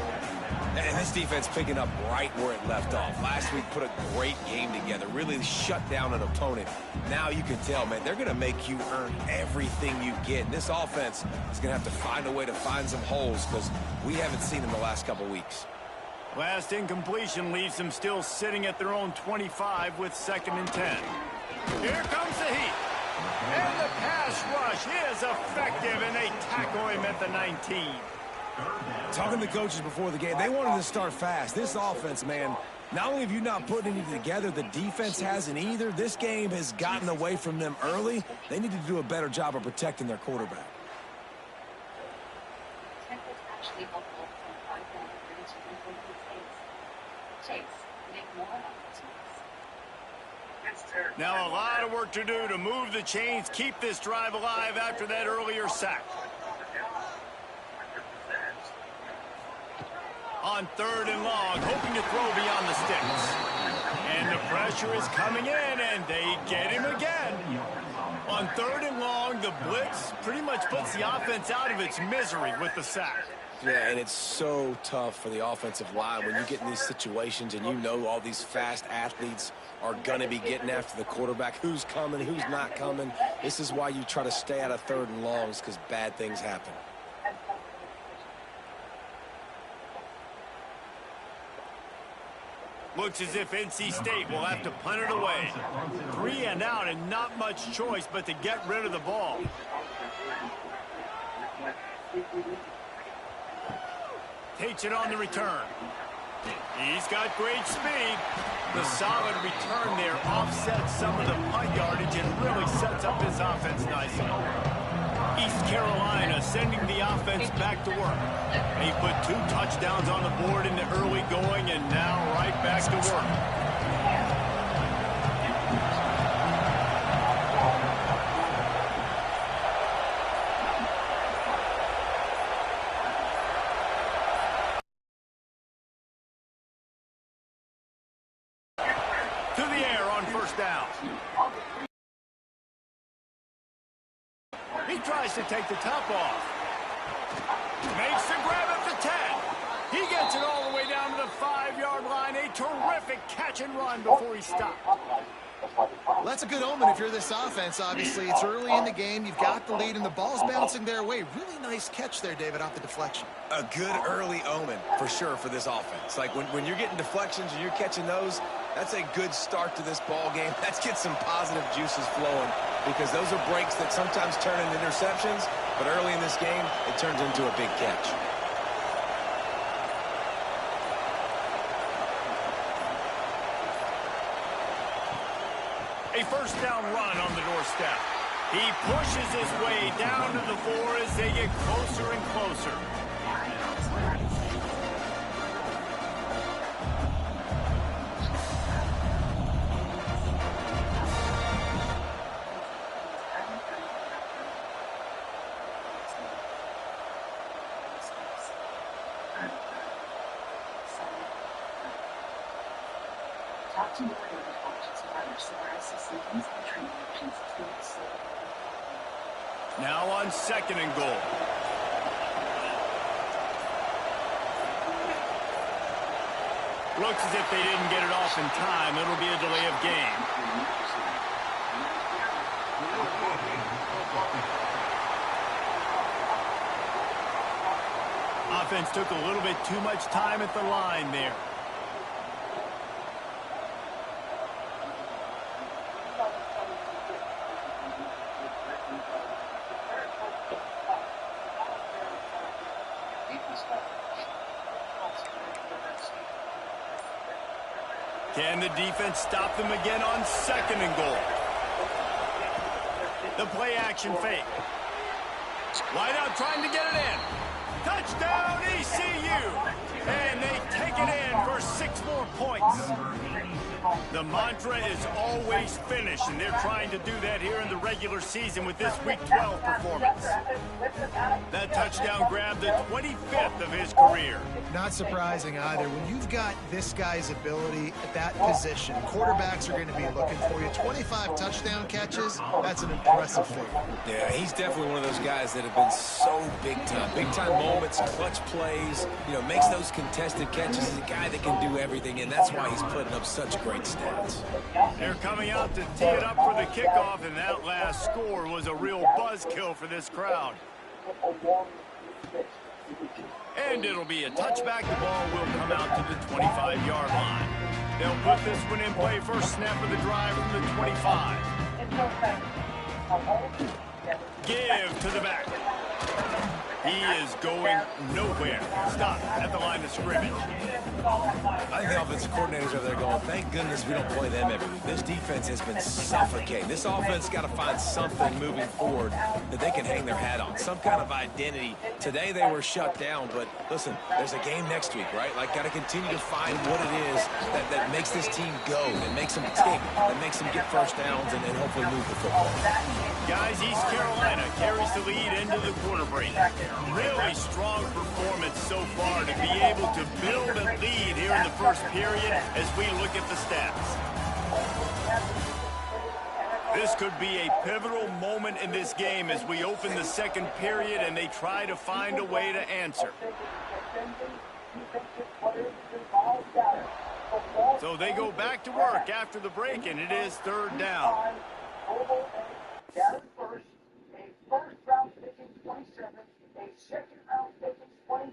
And this defense picking up right where it left off. Last week put a great game together, really shut down an opponent. Now you can tell, man, they're going to make you earn everything you get. And this offense is going to have to find a way to find some holes because we haven't seen them the last couple weeks. Last incompletion leaves them still sitting at their own 25 with 2nd and 10. Here comes the heat. And the pass rush is effective, and they tackle him at the 19. Talking to coaches before the game, they wanted to start fast. This offense, man, not only have you not put anything together, the defense hasn't either. This game has gotten away from them early. They need to do a better job of protecting their quarterback. Now a lot of work to do to move the chains, keep this drive alive after that earlier sack. On 3rd and long, hoping to throw beyond the sticks. And the pressure is coming in, and they get him again. On 3rd and long, the blitz pretty much puts the offense out of its misery with the sack. Yeah, and it's so tough for the offensive line when you get in these situations and you know all these fast athletes are going to be getting after the quarterback. Who's coming, who's not coming. This is why you try to stay out of 3rd and longs, because bad things happen. Looks as if NC State will have to punt it away. 3 and out, and not much choice but to get rid of the ball. Takes it on the return. He's got great speed. The solid return there offsets some of the punt yardage and really sets up his offense nicely. East Carolina sending the offense back to work. They put 2 touchdowns on the board in the early going, and now right back to work. To the air on first down. He tries to take the top off. Makes the grab at the 10. He gets it all the way down to the 5-yard line. A terrific catch and run before he stopped. Well, that's a good omen if you're this offense, obviously. It's early in the game. You've got the lead, and the ball's bouncing their way. Really nice catch there, David, off the deflection. A good early omen, for sure, for this offense. Like, when you're getting deflections and you're catching those, that's a good start to this ball game. Let's get some positive juices flowing, because those are breaks that sometimes turn into interceptions, but early in this game, it turns into a big catch. A first down run on the doorstep. He pushes his way down to the 4 as they get closer and closer. Talk to your rheumatologist about your psoriasis symptoms and treatment options. Tools. Now on 2nd and goal. Looks as if they didn't get it off in time. It'll be a delay of game. Offense took a little bit too much time at the line there. Can the defense stop them again on 2nd and goal? The play action fake. Wide out trying to get it in. Touchdown ECU! And they take it in for 6 more points. The mantra is always finish, and they're trying to do that here in the regular season with this Week 12 performance. That touchdown grabbed the 25th of his career. Not surprising either. When you've got this guy's ability at that position, quarterbacks are going to be looking for you. 25 touchdown catches, that's an impressive feat. Yeah, he's definitely one of those guys that have been so big time. Big time moments, clutch plays, makes those contested catches. He's a guy that can do everything, and that's why he's putting up such great stats. They're coming out to tee it up for the kickoff, and that last score was a real buzzkill for this crowd. And it'll be a touchback. The ball will come out to the 25-yard line. They'll put this one in play. First snap of the drive from the 25. Give to the back. He is going nowhere. Stop at the line of scrimmage. I think the offensive coordinators over there going, thank goodness we don't play them every week. This defense has been suffocating. This offense got to find something moving forward that they can hang their hat on, some kind of identity. Today they were shut down, but listen, there's a game next week, right? Like, got to continue to find what it is that makes this team go, that makes them tick, that makes them get first downs and then hopefully move the football. Guys, East Carolina carries the lead into the quarter break. Really strong performance so far to be able to build a lead here in the first period as we look at the stats. This could be a pivotal moment in this game as we open the second period and they try to find a way to answer. So they go back to work after the break, and it is 3rd down. First round pick in 27, a second round pick in 28,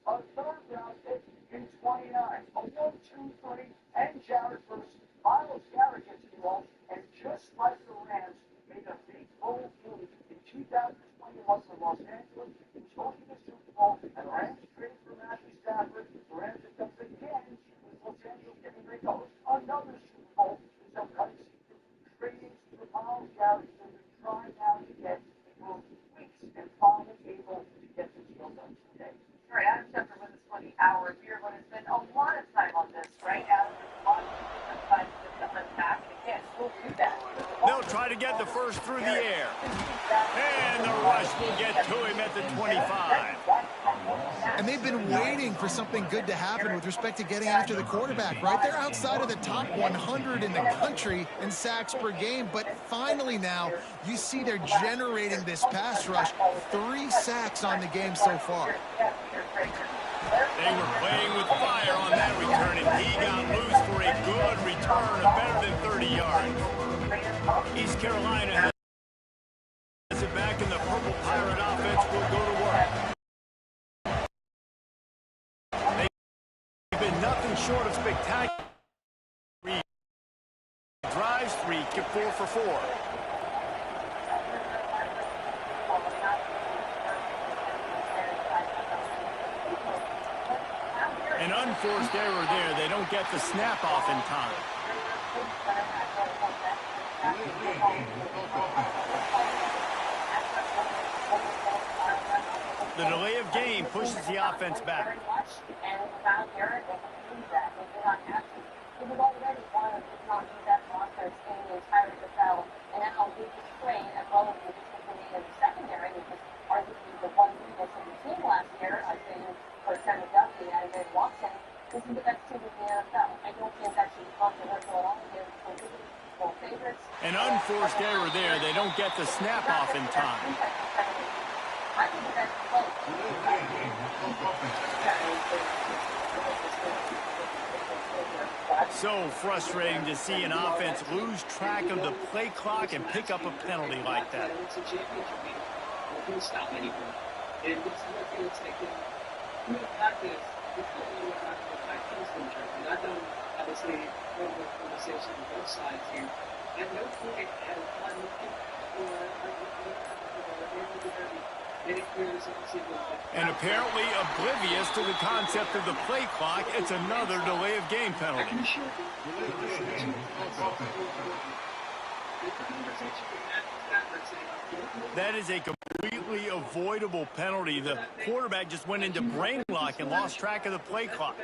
a third round pick in 29. A 1, 2, 3, and Jared first. Miles Garrett gets involved, and just like the Rams made a big bold move in 2021 for Los Angeles, he was hosting the Super Bowl, and the Rams traded for Matthew Stafford. The Rams have done it again with Los Angeles getting ready to host another Super Bowl in some upcoming season. Trading for Miles Garrett, so they're trying now to get weeks and finally able to get the deal done today. All right, Adam Schefter with us for the hour here, but it's been a lot of time on this, right? Adam, there's a lot of different sides to unpack, and again, we'll do that. They'll try to get the first through the air. And the rush will get to him at the 25. And they've been waiting for something good to happen with respect to getting after the quarterback, right? They're outside of the top 100 in the country in sacks per game, but finally now you see they're generating this pass rush. 3 sacks on the game so far. They were playing with fire on that return, and he got loose for a good return of better than 30 yards. East Carolina has it back, and the Purple Pirate offense will go to work. They've been nothing short of spectacular. 3 drives, 3 4 for 4. An unforced error there. They don't get the snap off in time. The delay of game pushes the offense back. This is the best team in the NFL. I don't think that should An unforced error there. They don't get the snap off in time. So frustrating to see an offense lose track of the play clock and pick up a penalty like that. It's a championship game. You can't stop anyone. And this is what it's taken. We have practice. It's not really what happened with my team's contract. And I've done, obviously, one of the conversations on both sides here. At no point has I looked at and apparently oblivious to the concept of the play clock, it's another delay of game penalty. That is a completely avoidable penalty. The quarterback just went into brain lock and lost track of the play clock.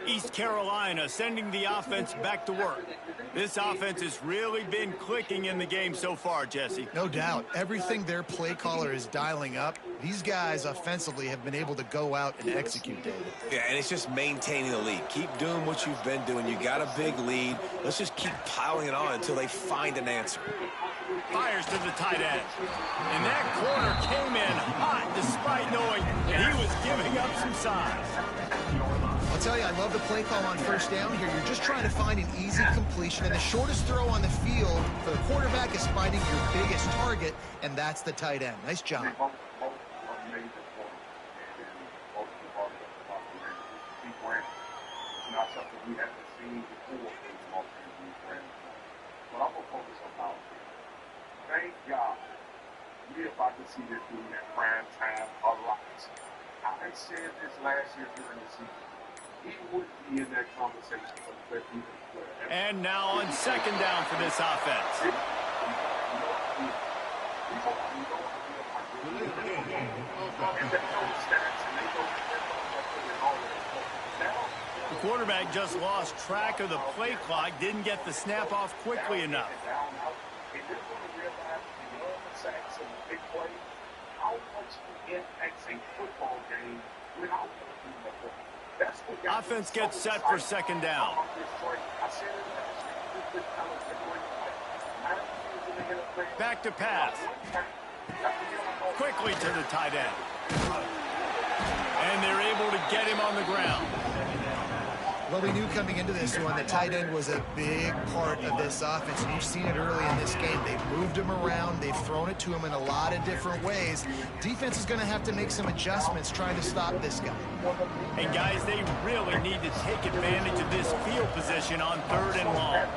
East Carolina sending the offense back to work. This offense has really been clicking in the game so far, Jesse. No doubt. Everything their play caller is dialing up, these guys offensively have been able to go out and execute, David. Yeah, and it's just maintaining the lead. Keep doing what you've been doing. You got a big lead. Let's just keep piling it on until they find an answer. Fires to the tight end. And that corner came in hot despite knowing that he was giving up some size. I'll tell you, I love the play call on first down here. You're just trying to find an easy completion, and the shortest throw on the field for the quarterback is finding your biggest target, and that's the tight end. Nice job. Not something we haven't seen before in the offensive brand. But I'm going to focus on power. Thank God we're about to see this dude at prime time a lot. I said this last year during the season. He would be in that conversation for the best defensive player. And now on second down for this offense. The quarterback just lost track of the play clock, didn't get the snap off quickly enough. Offense gets set for second down. Back to pass. Quickly to the tight end. And they're able to get him on the ground. Well, we knew coming into this one the tight end was a big part of this offense, and you've seen it early in this game. They've moved him around. They've thrown it to him in a lot of different ways. Defense is going to have to make some adjustments trying to stop this guy. And, guys, they really need to take advantage of this field position on third and long.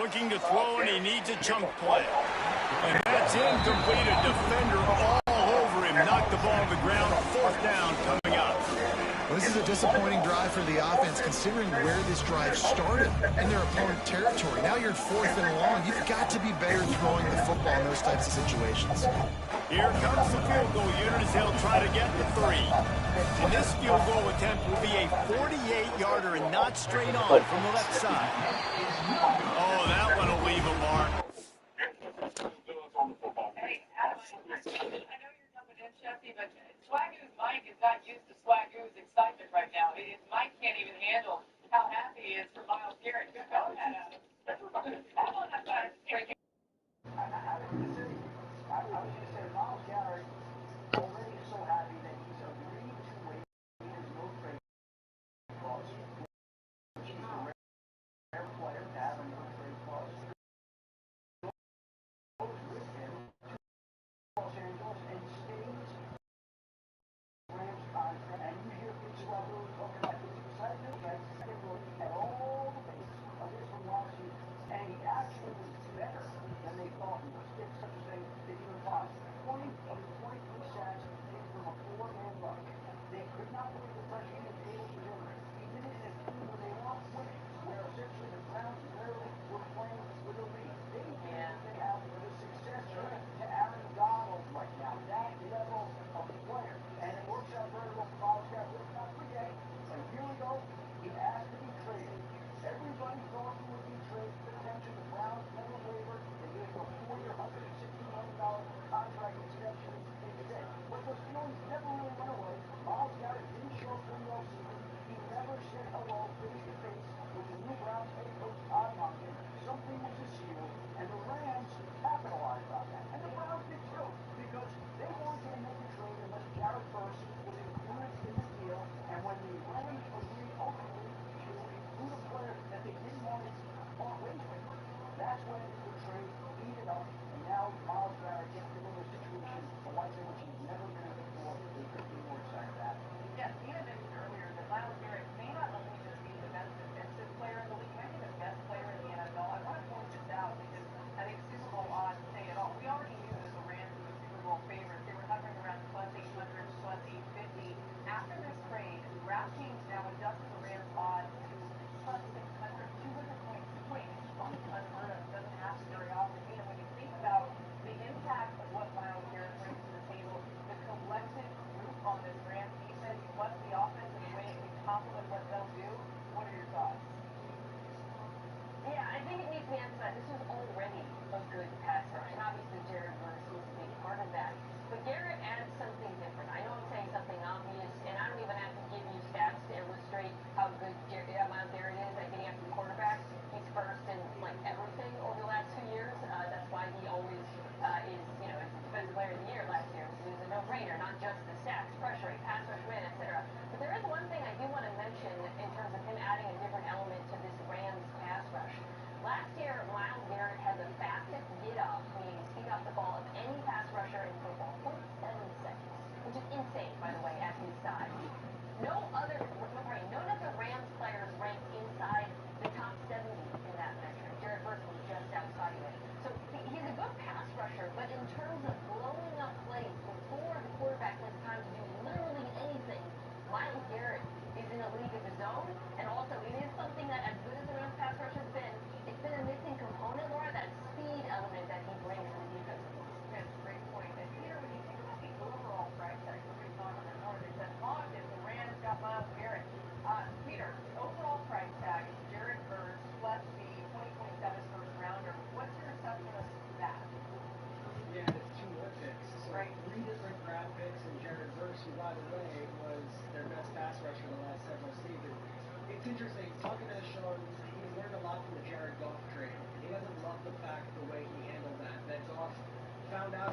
Looking to throw, and he needs a chunk play. And that's incomplete. A defender all over him. Knocked the ball to the ground. Fourth down coming up. Well, this is a disappointing drive for the offense, considering where this drive started in their opponent territory. Now you're fourth and long. You've got to be better throwing the football in those types of situations. Here comes the field goal unit as they'll try to get the 3. And this field goal attempt will be a 48-yarder and not straight on from the left side. Oh, that one will leave a mark. Hey, Adam, I know you're jumping in, Sheffy, but Swagoo's Mike is not used to Swagoo's excitement right now. His Mike can't even handle how happy he is for Myles Garrett. Go ahead, Adam. Come on, that's fine. I was going to say, Myles Garrett already so happy that he's agreed to wait. He has no trade clause, which is a rare player to have a no trade clause. Goes with him to Los Angeles and stays Rams contract, and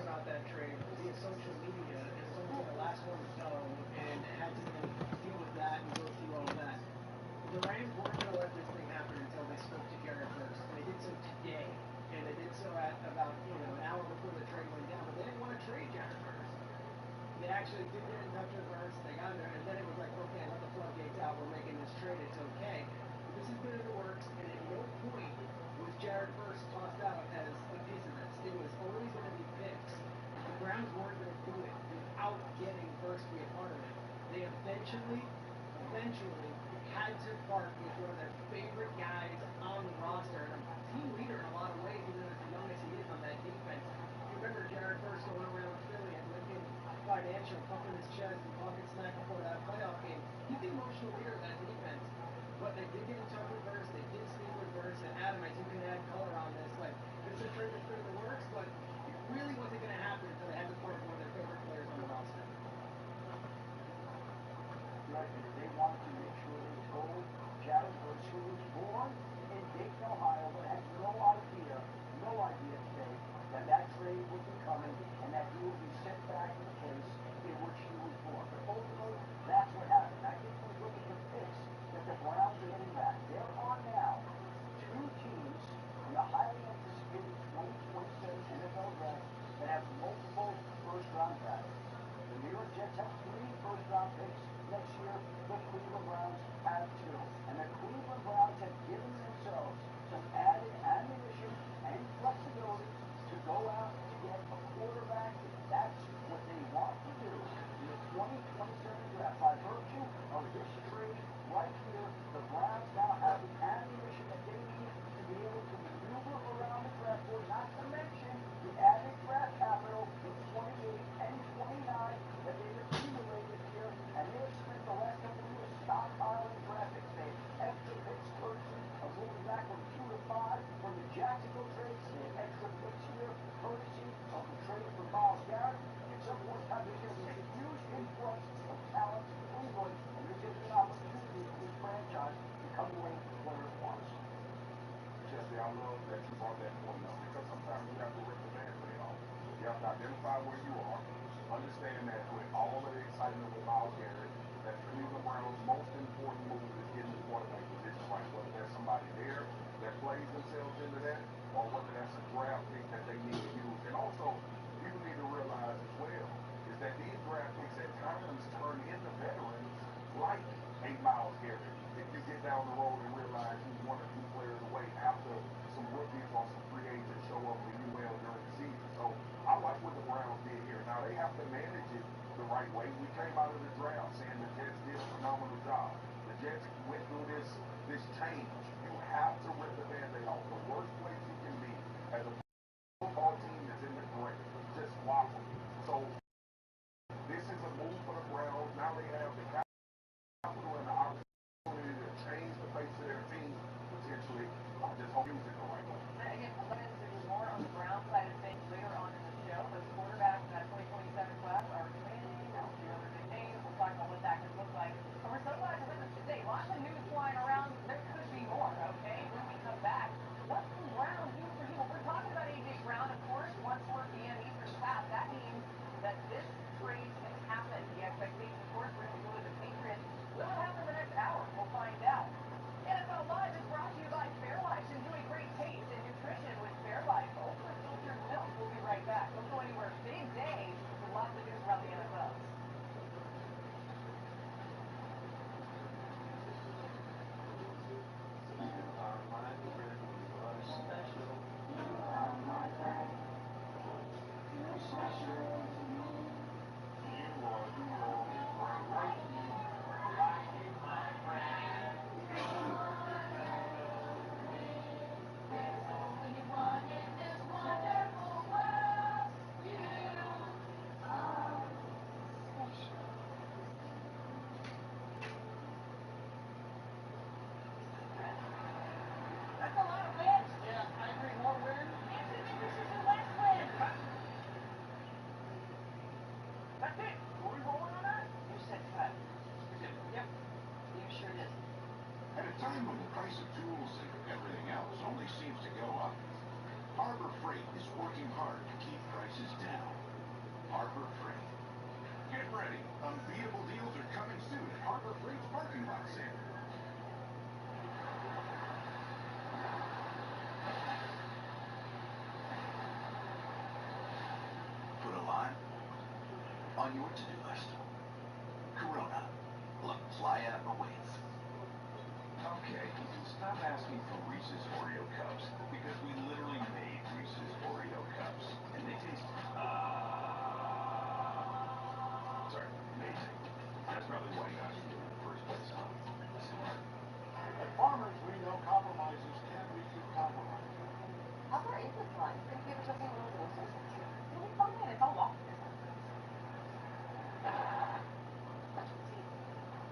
about that trade via social media, and was almost the last one to go, and had to deal with that and go through all that. The Rams weren't going to let this thing happen until they spoke to Jared first. And they did so today, and they did so at about an hour before the trade went down. But they didn't want to trade Jared first. They actually did get in touch with Burns. They got there, and then it was like, okay, let the floodgates out. We're making this trade. It's okay. But this has been in the works, and at no point was Jared Burns tossed out as a piece of this. It was always going to be picks. The Browns weren't going to do it without getting Burns to be a part of it. They eventually had to part with one of their favorite guys on the roster, and a team leader in a lot of ways, even as young as he is on that defense. You remember Jared Burns going around Philly and Lincoln Financial, pumping his chest and talking smack before that playoff game. He's the emotional leader of that defense. But they did get in touch with Burns, they did speak with Burns, and Adam, I think you can add color on this. Like, this is a trade that's been in the works, but it really wasn't going to happen until they had to part with one of their favorite players on the roster. They wanted to make sure they told Jared Burns, who was born in Dayton, Ohio, but had no idea today that that trade would be coming and that he would be sent back to the place in which he was born. But ultimately, that's what happened. I think when you look at the picks that the Browns are getting back, there are now two teams in the highly anticipated 2027 NFL draft that have multiple first-round picks. The New York Jets have 3 first-round picks. Next year, the Cleveland Browns have 2. And the Cleveland Browns have given themselves some added ammunition and flexibility to go out to get a quarterback if that's what they want to do in the 2027 draft. By virtue of this trade right here, the Browns now have the ammunition that they need to be able to maneuver around the draft board, not to mention the added draft capital in 28 and 29 that they've accumulated here, and they have spent the last couple of years stockpiling draft picks. They have extra picks courtesy of moving back from 2 to 5 from the Jacksonville trade. They have extra picks here courtesy of the trade for Myles Garrett. At some point in time, there's going to be a huge influx of talent to Cleveland, and there's going to be an opportunity for this franchise to come away with what it wants. Jesse, I love that you brought that point up, because sometimes you have to rip the band-aid off. You have to identify where you are, understand that with all of the excitement with Myles Garrett, that the Cleveland Browns' most important move is getting the quarterback position right, whether there's somebody there that plays themselves into that, or whether that's a draft pick that they need to use. And also, people need to realize as well, is that these draft picks at times turn into veterans like a Myles Garrett. If you get down the road and realize he's 1 or 2 players away after some rookies or some free agents show up to you well during the season. So I like what the Browns did here. Now they have to manage it the right way. We came out of the draft saying the Jets did a phenomenal job. The Jets went through this change. You have to rip the band-aid off. The worst place you can be as a football team is in the gray, just wobbling. So this is a move for the Browns. Now they have the capital and the opportunity to change the face of their team potentially. I just hope use it the right way. Again, we'll get into more on the Brown side of things later on in the show. Those quarterbacks in that 2027 class are twinning out the other big names. We'll talk about what that could look like. And we're so glad you're with us today. Lots of news flying around. There could be more, okay? When we come back, what can Brown do for you? Well, we're talking about A.J. Brown, of course, 1-4 p.m. Eastern Path. That means that this trade can happen. The expectation, of course, we're going to go to the Patriots. Will it happen in the next hour? We'll find out. NFL Live is brought to you by Fairlife. Enjoy great taste and nutrition with Fairlife Ultra Filtered Milk. We'll be right back. Don't go anywhere. Big day with lots of news around the NFL. That's a lot of wins. Yeah, I agree. More wins. Actually, maybe we should do less wins. That's it. Were we rolling on that? You said cut. Yep. You sure did. At a time when the price of tools and everything else only seems to go up, Harbor Freight is working hard to keep prices down. on your to-do list? Corona. La Playa awaits. Okay, stop asking for Reese's Oreo cups, because we literally made Reese's Oreo cups, and they taste, sorry, amazing. That's probably why you asked for them in the first place, huh? At Farmers, we know compromises can be compromised. How far is this line? Can you give us something a little closer? It'll be fine. It's all walking distance.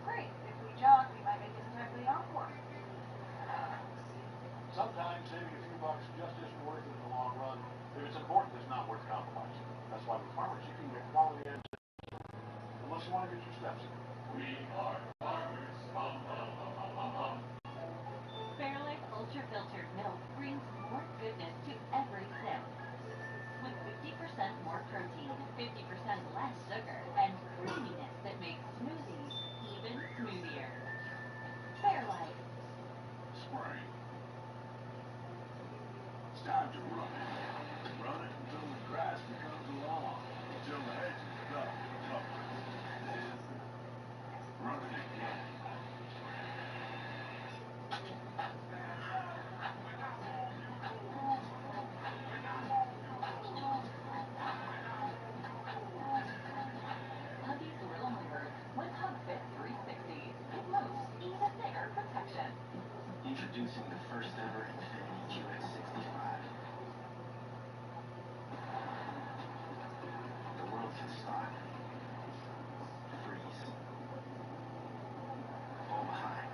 Great. If we jog, we might make it in time for the encore. Sometimes saving a few bucks just isn't worth it in the long run. If it's important, it's not worth compromising. That's why with Farmers, you can get quality and unless you want to get your steps in. We are farmers. Fairlife Ultra Filtered Milk brings more goodness to every sip. With 50% more protein, 50% less sugar, and creaminess that makes smoothies even smoothier. Fairlife. Spring. It's time to run it. Run it until the grass becomes long, until the hedges stop covered. Run it again. Huggies Gorilla Movers with HugFit 360. It moves even bigger protection. Introducing the first ever Infinity QX65. The world can stop, freeze, fall behind.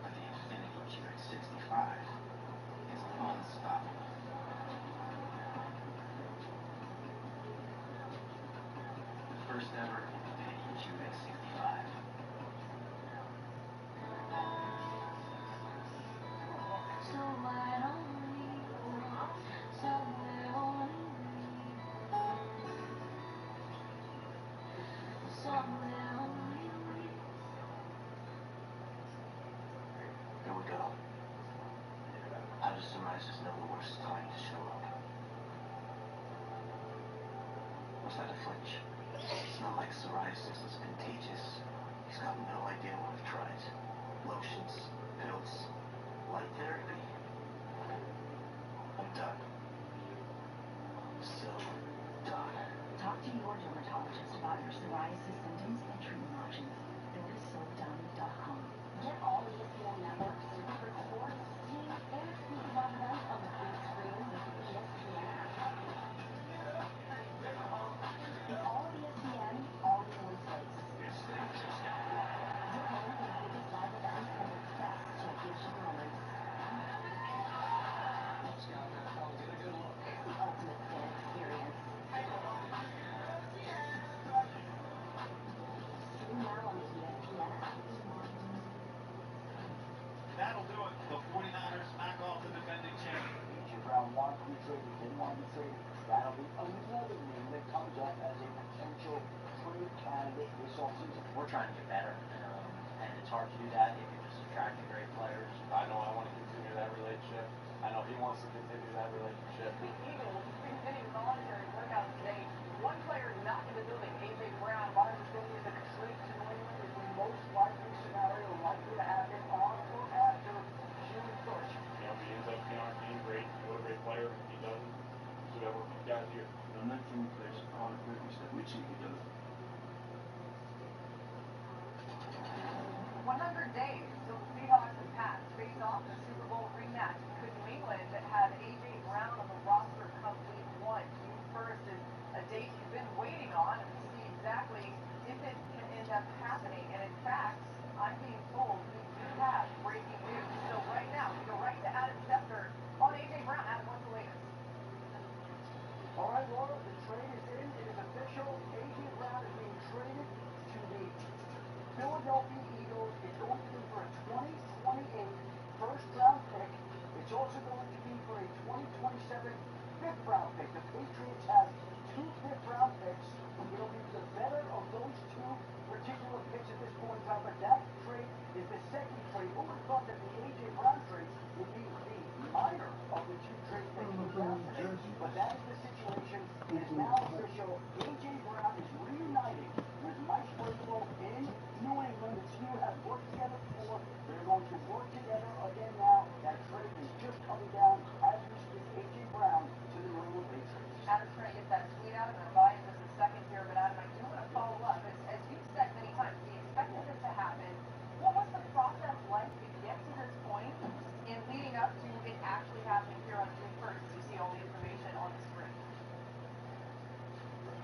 But the Infinity QX65 is unstoppable. The first ever Infinity QX65. So why don't we go somewhere only we? Somewhere only we. Here we go. How does psoriasis know the worst time to show up? Was that a flinch? It's not like psoriasis is contagious. He's got no idea what I've tried. Lotions, pills, light therapy. I'm done. So done. Talk to your dermatologist about your psoriasis symptoms and treatment options. Go to SoDone.com. Get all ESPN networks, super sports, teams, and exclusive live events on the big screen with ESPN. It's all of ESPN, all in one place. You're home for the biggest live events and the best championship moments. Scott, I'll get a good look. It's the ultimate fan experience. Stream now on the ESPN app. That'll do it. The 49ers knock off the defending champion. AJ Brown wanted to be traded, didn't want to be traded. That'll be another name that comes up as a potential trade candidate this offseason. We're trying to get better, and it's hard to do that if you're just attracting great players. I know I want to continue that relationship. I know he wants to continue that relationship. The Eagles continue voluntary workouts today. One player not in the building, AJ Brown. My understanding is that the trade to New England is the most likely scenario likely to happen on or after June 1st. You know, if he ends up being on our team, great. What a great player. If he doesn't, so that we're guys here. The next thing is on the business that we see he does. 100 days till the Seahawks and Pats face off in the Super Bowl rematch. Could New England have A.J. Brown on the roster come week 1? June 1st is a date you've been waiting on, and we see exactly if it can end up happening. And in fact, I'm being told we do have breaking news. So right now, we go right to Adam Schefter on A.J. Brown. Adam, what's the latest? All right, Laura, the trade is in. It is official. AJ Brown is being traded to the Philadelphia Eagles. It's going to be for a 2028 first round that tweet out. I'm going to buy in just a second here, but Adam, I do want to follow up. As you've said many times, we expected this to happen. What was the process like to get to this point in leading up to it actually happening here on June 1st? You see all the information on the screen.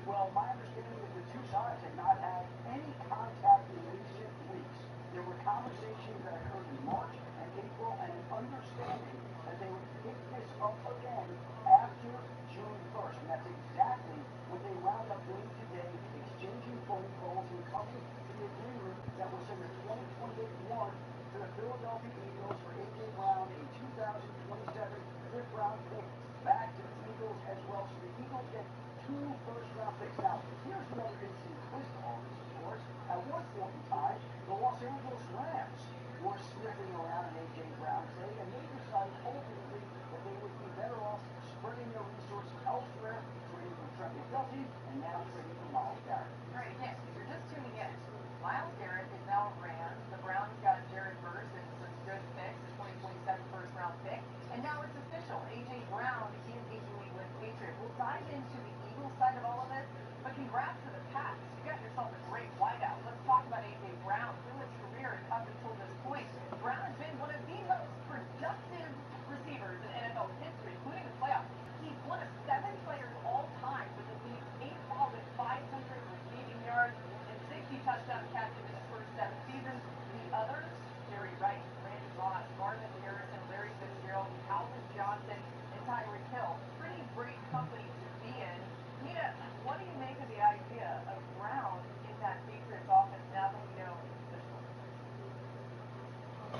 Well, my understanding is the two sides had not had any contact in recent weeks. There were conversations that occurred in March and April, and an understanding that they would pick this up again after June 1st. And that's exactly what they wound up doing today, exchanging phone calls and coming to the agreement that will send the 2028 one to the Philadelphia Eagles for A.J. Brown, a 2027 fifth-round pick back to the Eagles as well. So the Eagles get 2 first-round picks. Now, here's another interesting twist on this, of course. At one point in time, the Los Angeles Rams were sniffing around an A.J. Brown trade, and they decided ultimately that they would be better off spreading their resources elsewhere, trading for Trent McDuffie, and now trading for Myles Garrett. Right, yes, if you're just tuning in, Myles Garrett is now a Ram. The Browns got Jared Verse and some good picks, the 2027 first-round pick. And now it's official. A.J. Brown is a New England Patriot. We'll dive into the Eagles side of all of this, but congrats to the Pats. You got yourself a great wideout. Let's talk about A.J. Brown. Through his career and up until this point, Brown has been one of the most productive receivers in NFL history, including the playoffs. He's one of 7 players all time with at least 8 ball with 500 receiving yards and 60 touchdown catches in his first 7 seasons. The others, Jerry Rice, Randy Moss, Marvin Harrison, Larry Fitzgerald, Calvin Johnson, and Tyreek Hill. Pretty great company to be in. Nina, what do you make of the idea of Brown in that Patriots offense now that we know this one?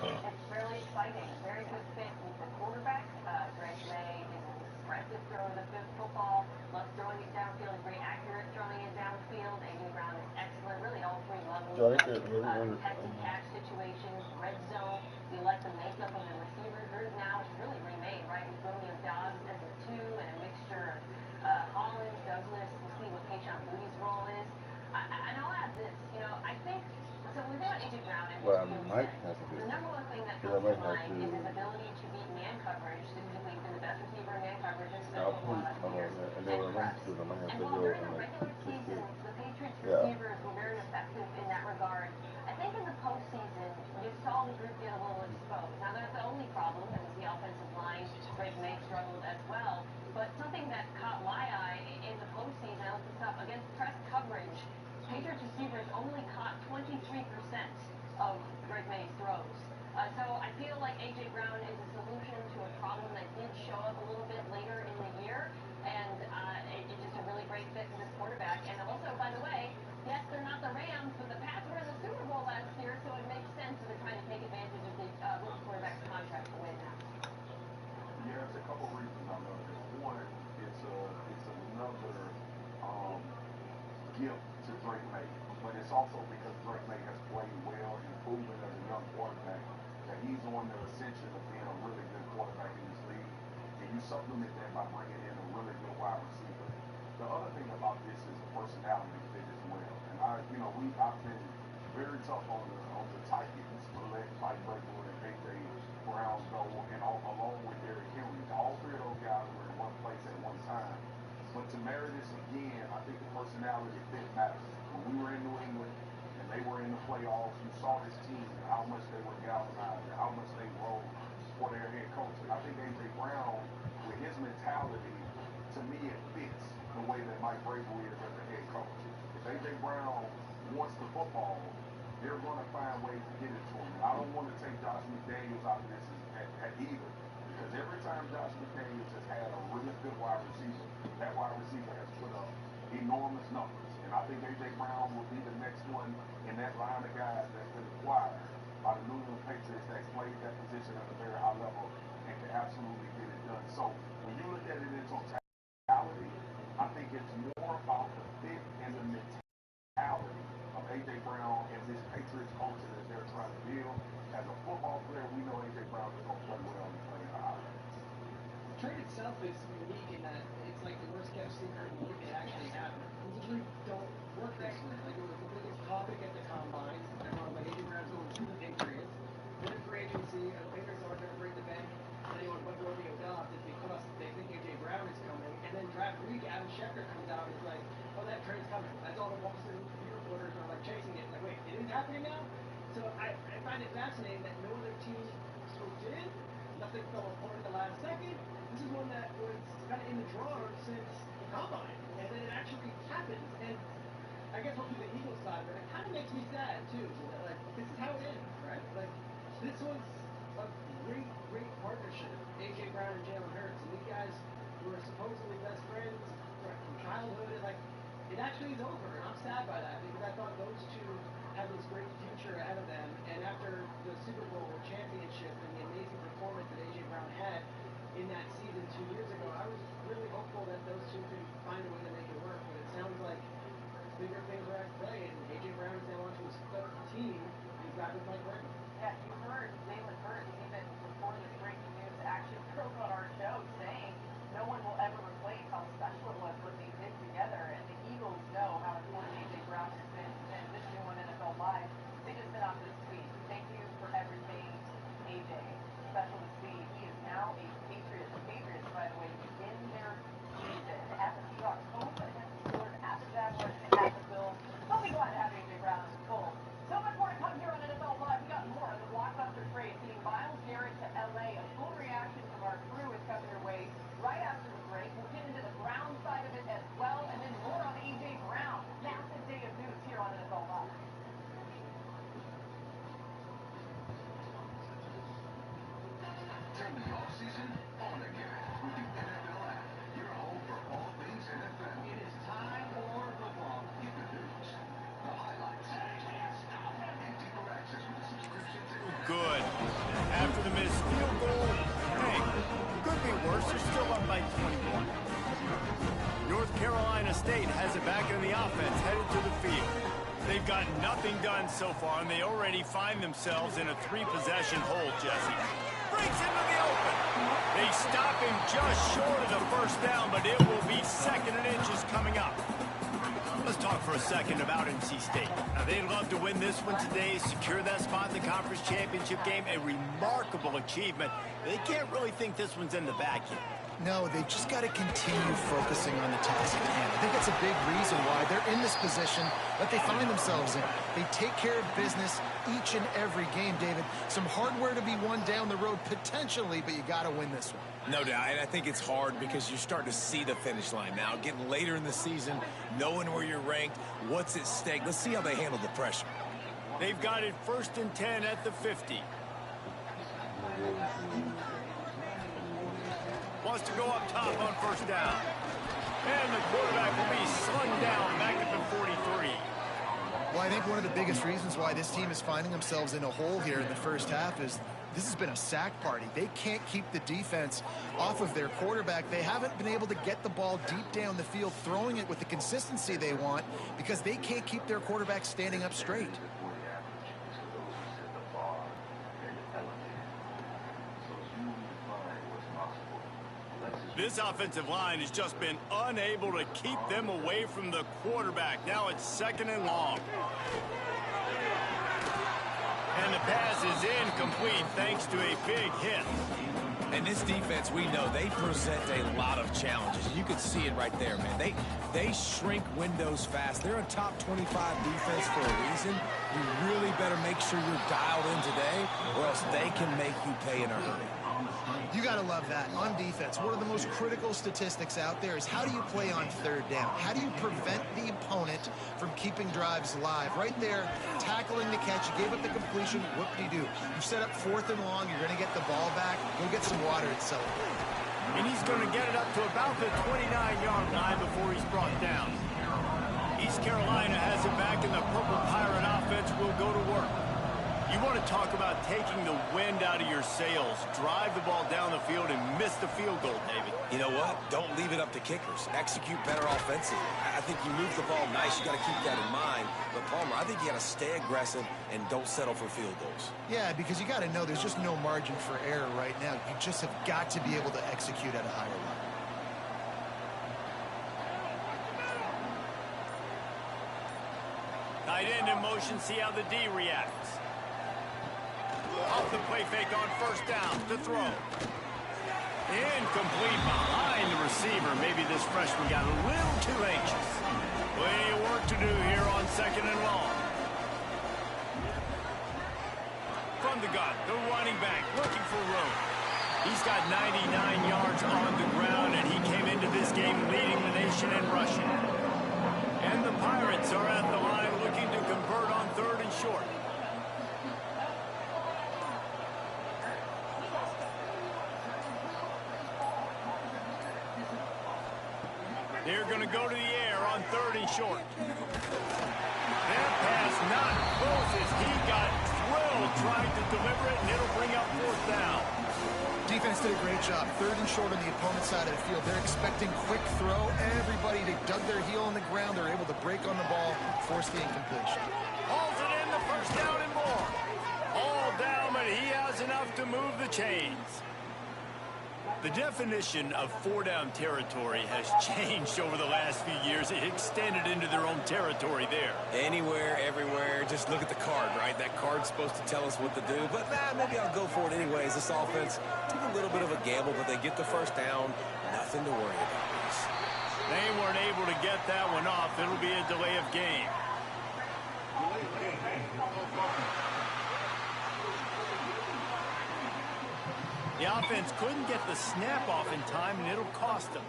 It's really exciting. Very good fit with the quarterback. Greg May is an expressive thrower of the football. Loves throwing it downfield. Very accurate throwing it downfield. A.J. Brown is excellent. Really all 3 levels. Contested catch situations, red zone. We like the makeup of the receiver group now. It's really remade, right? With Romeo Dobbs as a 2 and a mixture of Hollins, Douglas. We'll see what Keyshawn Booty's role is. And I'll add this. I think so. When we think about A.J. Brown and the number one thing that comes to mind is his ability to beat man coverage. Statistically, he's been the best receiver in man coverage in football last year. And while during the regular season, the Patriots receivers were very effective in that regard, I think in the postseason, you saw the group get a little exposed. Now, that's the only problem. It was the offensive line. Greg May struggled as well. But something that caught my eye in the postseason, I looked this up, against press coverage, Patriots receivers only caught 23% of Greg May's throws. So I feel like A.J. Brown is a solution to a problem that did show up a little bit later in the year, and it's just a really great fit for this quarterback. And also, by the way, yes, they're not the Rams, but the Pats were in the Super Bowl last year, so it makes sense that they're trying to take advantage of the rookie quarterback's contract to win now. Yeah, there's a couple reasons I love this. One, it's another gift to Drake May, but it's also because Drake May has played well and proven as a young quarterback that he's on the ascension of being a really good quarterback in this league, and you supplement that by bringing in a really good wide receiver. The other thing about this is the personality fit as well, and I've been very tough on the tight ends for letting Mike Vrabel and A.J. Brown go, and along with Derrick Henry. All 3 of those guys were in one place at one time. But to marry this again, I think the personality fit matters. When we were in New England and they were in the playoffs, you saw this team and how much they were galvanized and how much they rode for their head coach. And I think A.J. Brown, with his mentality, to me it fits the way that Mike Vrabel is as a head coach. If A.J. Brown wants the football, they're going to find ways to get it to him. And I don't want to take Josh McDaniels out of this at either. Because every time Josh McDaniels has had a really good wide receiver, that wide receiver has put up enormous numbers. And I think A.J. Brown will be the next one in that line of guys that's been acquired by the New England Patriots that plays that position at a very high level and can absolutely get it done. So when you look at it in totality, I think it's more about the fit and the mentality of A.J. Brown and this Patriots culture that they're trying to build. As a football player, we know A.J. Brown is going to play well and play high. The trade itself is unique in that it's like the worst kept secret and if it actually happened. These usually don't work this way. Like it was the biggest topic at the combine. Everyone like A.J. Brown's going to the Patriots. Then in free agency, the Patriots aren't going to break the bank anyone but Romeo Dobbs is because they think A.J. Brown is coming. And then draft week, Adam Schefter comes happening now. So I find it fascinating that no other team swooped in. Nothing fell apart at the last second. This is one that was kind of in the drawer since the combine, and then it actually happened. And I guess hopefully the Eagles side of it kind of makes me sad too. Like, this is how it ends, right? Like, this was a great, great partnership. AJ Brown and Jalen Hurts, and these guys were supposedly best friends from childhood. And like, it actually is over, and I'm sad by that because I thought those two had this great future ahead of them. And after the Super Bowl championship and the amazing performance that AJ Brown had in that season 2 years ago, I was really hopeful that those two could find a way to make it work. But it sounds like bigger things are at play, and AJ Brown is now onto his third team. He's back with Mike Brown. Yeah, you heard Jalen Hurts even before this breaking news actually broke on our show saying no one will ever replace how special it was what they did together, and the Eagles know how important AJ Brown has been and this new one NFL Live. They just sent out this tweet. Thank you for everything, AJ. Special to see. He is now a Patriot. The Patriots, by the way, begin their season at the Seahawks home against the Steelers, at the Jaguars, and at the Bills. They'll be glad to have AJ Brown in full. So much more to come here on NFL Live. We got more of the blockbuster trade getting Myles Garrett to LA. A full reaction from our crew is coming your way right after the break. We'll get into the Brown side of it as well, and then more on AJ Brown. Massive day of news here on NFL Live. Turn the offseason on again with the NFL app. Your home for all things NFL. It is time for football. Get the news, the highlights, and deeper access with a subscription to Good. After the missed field goal, hey, could be worse. They're still up by 21. North Carolina State has it back in the offense, headed to the field. They've got nothing done so far, and they already find themselves in a 3-possession hole, Jesse. Breaks into the open. They stop him just short of the first down, but it will be 2nd and inches coming up. Let's talk for a second about NC State. Now, they'd love to win this one today, secure that spot in the conference championship game. A remarkable achievement. They can't really think this one's in the bag yet. No, they've just got to continue focusing on the task at hand. I think that's a big reason why they're in this position that they find themselves in. They take care of business each and every game, David. Some hardware to be won down the road potentially, but you got to win this one. No doubt, and I think it's hard because you're starting to see the finish line now. Getting later in the season, knowing where you're ranked, what's at stake. Let's see how they handle the pressure. They've got it 1st and 10 at the 50. Wants to go up top on 1st down. And the quarterback will be slung down back at the 43. Well, I think one of the biggest reasons why this team is finding themselves in a hole here in the first half is this has been a sack party. They can't keep the defense off of their quarterback. They haven't been able to get the ball deep down the field, throwing it with the consistency they want because they can't keep their quarterback standing up straight. This offensive line has just been unable to keep them away from the quarterback. Now it's 2nd and long. And the pass is incomplete thanks to a big hit. And this defense, we know, they present a lot of challenges. You can see it right there, man. They shrink windows fast. They're a top 25 defense for a reason. You really better make sure you're dialed in today, or else they can make you pay in a hurry. You got to love that. On defense, one of the most critical statistics out there is how do you play on 3rd down? How do you prevent the opponent from keeping drives alive? Right there, tackling the catch. You gave up the completion. Whoop-de-doo. You set up 4th and long. You're going to get the ball back. Go get some water and celebrate. And he's going to get it up to about the 29-yard line before he's brought down. East Carolina has it back, and the Purple Pirate offense will go to work. You want to talk about taking the wind out of your sails. Drive the ball down the field and miss the field goal, David. You know what? Don't leave it up to kickers. Execute better offensively. I think you move the ball nice. You got to keep that in mind. But, Palmer, I think you got to stay aggressive and don't settle for field goals. Yeah, because you got to know there's just no margin for error right now. You just have got to be able to execute at a higher level. Tight end in motion. See how the D reacts. Off the play fake on 1st down to throw. Incomplete behind the receiver. Maybe this freshman got a little too anxious. Plenty of work to do here on 2nd and long. the gun, the running back looking for room. He's got 99 yards on the ground, and he came into this game leading the nation in rushing. And the Pirates are at the line looking to convert on 3rd and short. They're going to go to the air on 3rd and short. That pass not close as he got drilled trying to deliver it, and it'll bring up 4th down. Defense did a great job. 3rd and short on the opponent's side of the field. They're expecting quick throw. Everybody dug their heel on the ground. They're able to break on the ball, force the incompletion. Hauls it in, the 1st down and more. All down, but he has enough to move the chains. The definition of 4-down territory has changed over the last few years. It extended into their own territory there. Anywhere, everywhere. Just look at the card, right? That card's supposed to tell us what to do. But maybe I'll go for it anyways. This offense took a little bit of a gamble, but they get the 1st down. Nothing to worry about. They weren't able to get that one off. It'll be a delay of game. The offense couldn't get the snap off in time, and it'll cost them.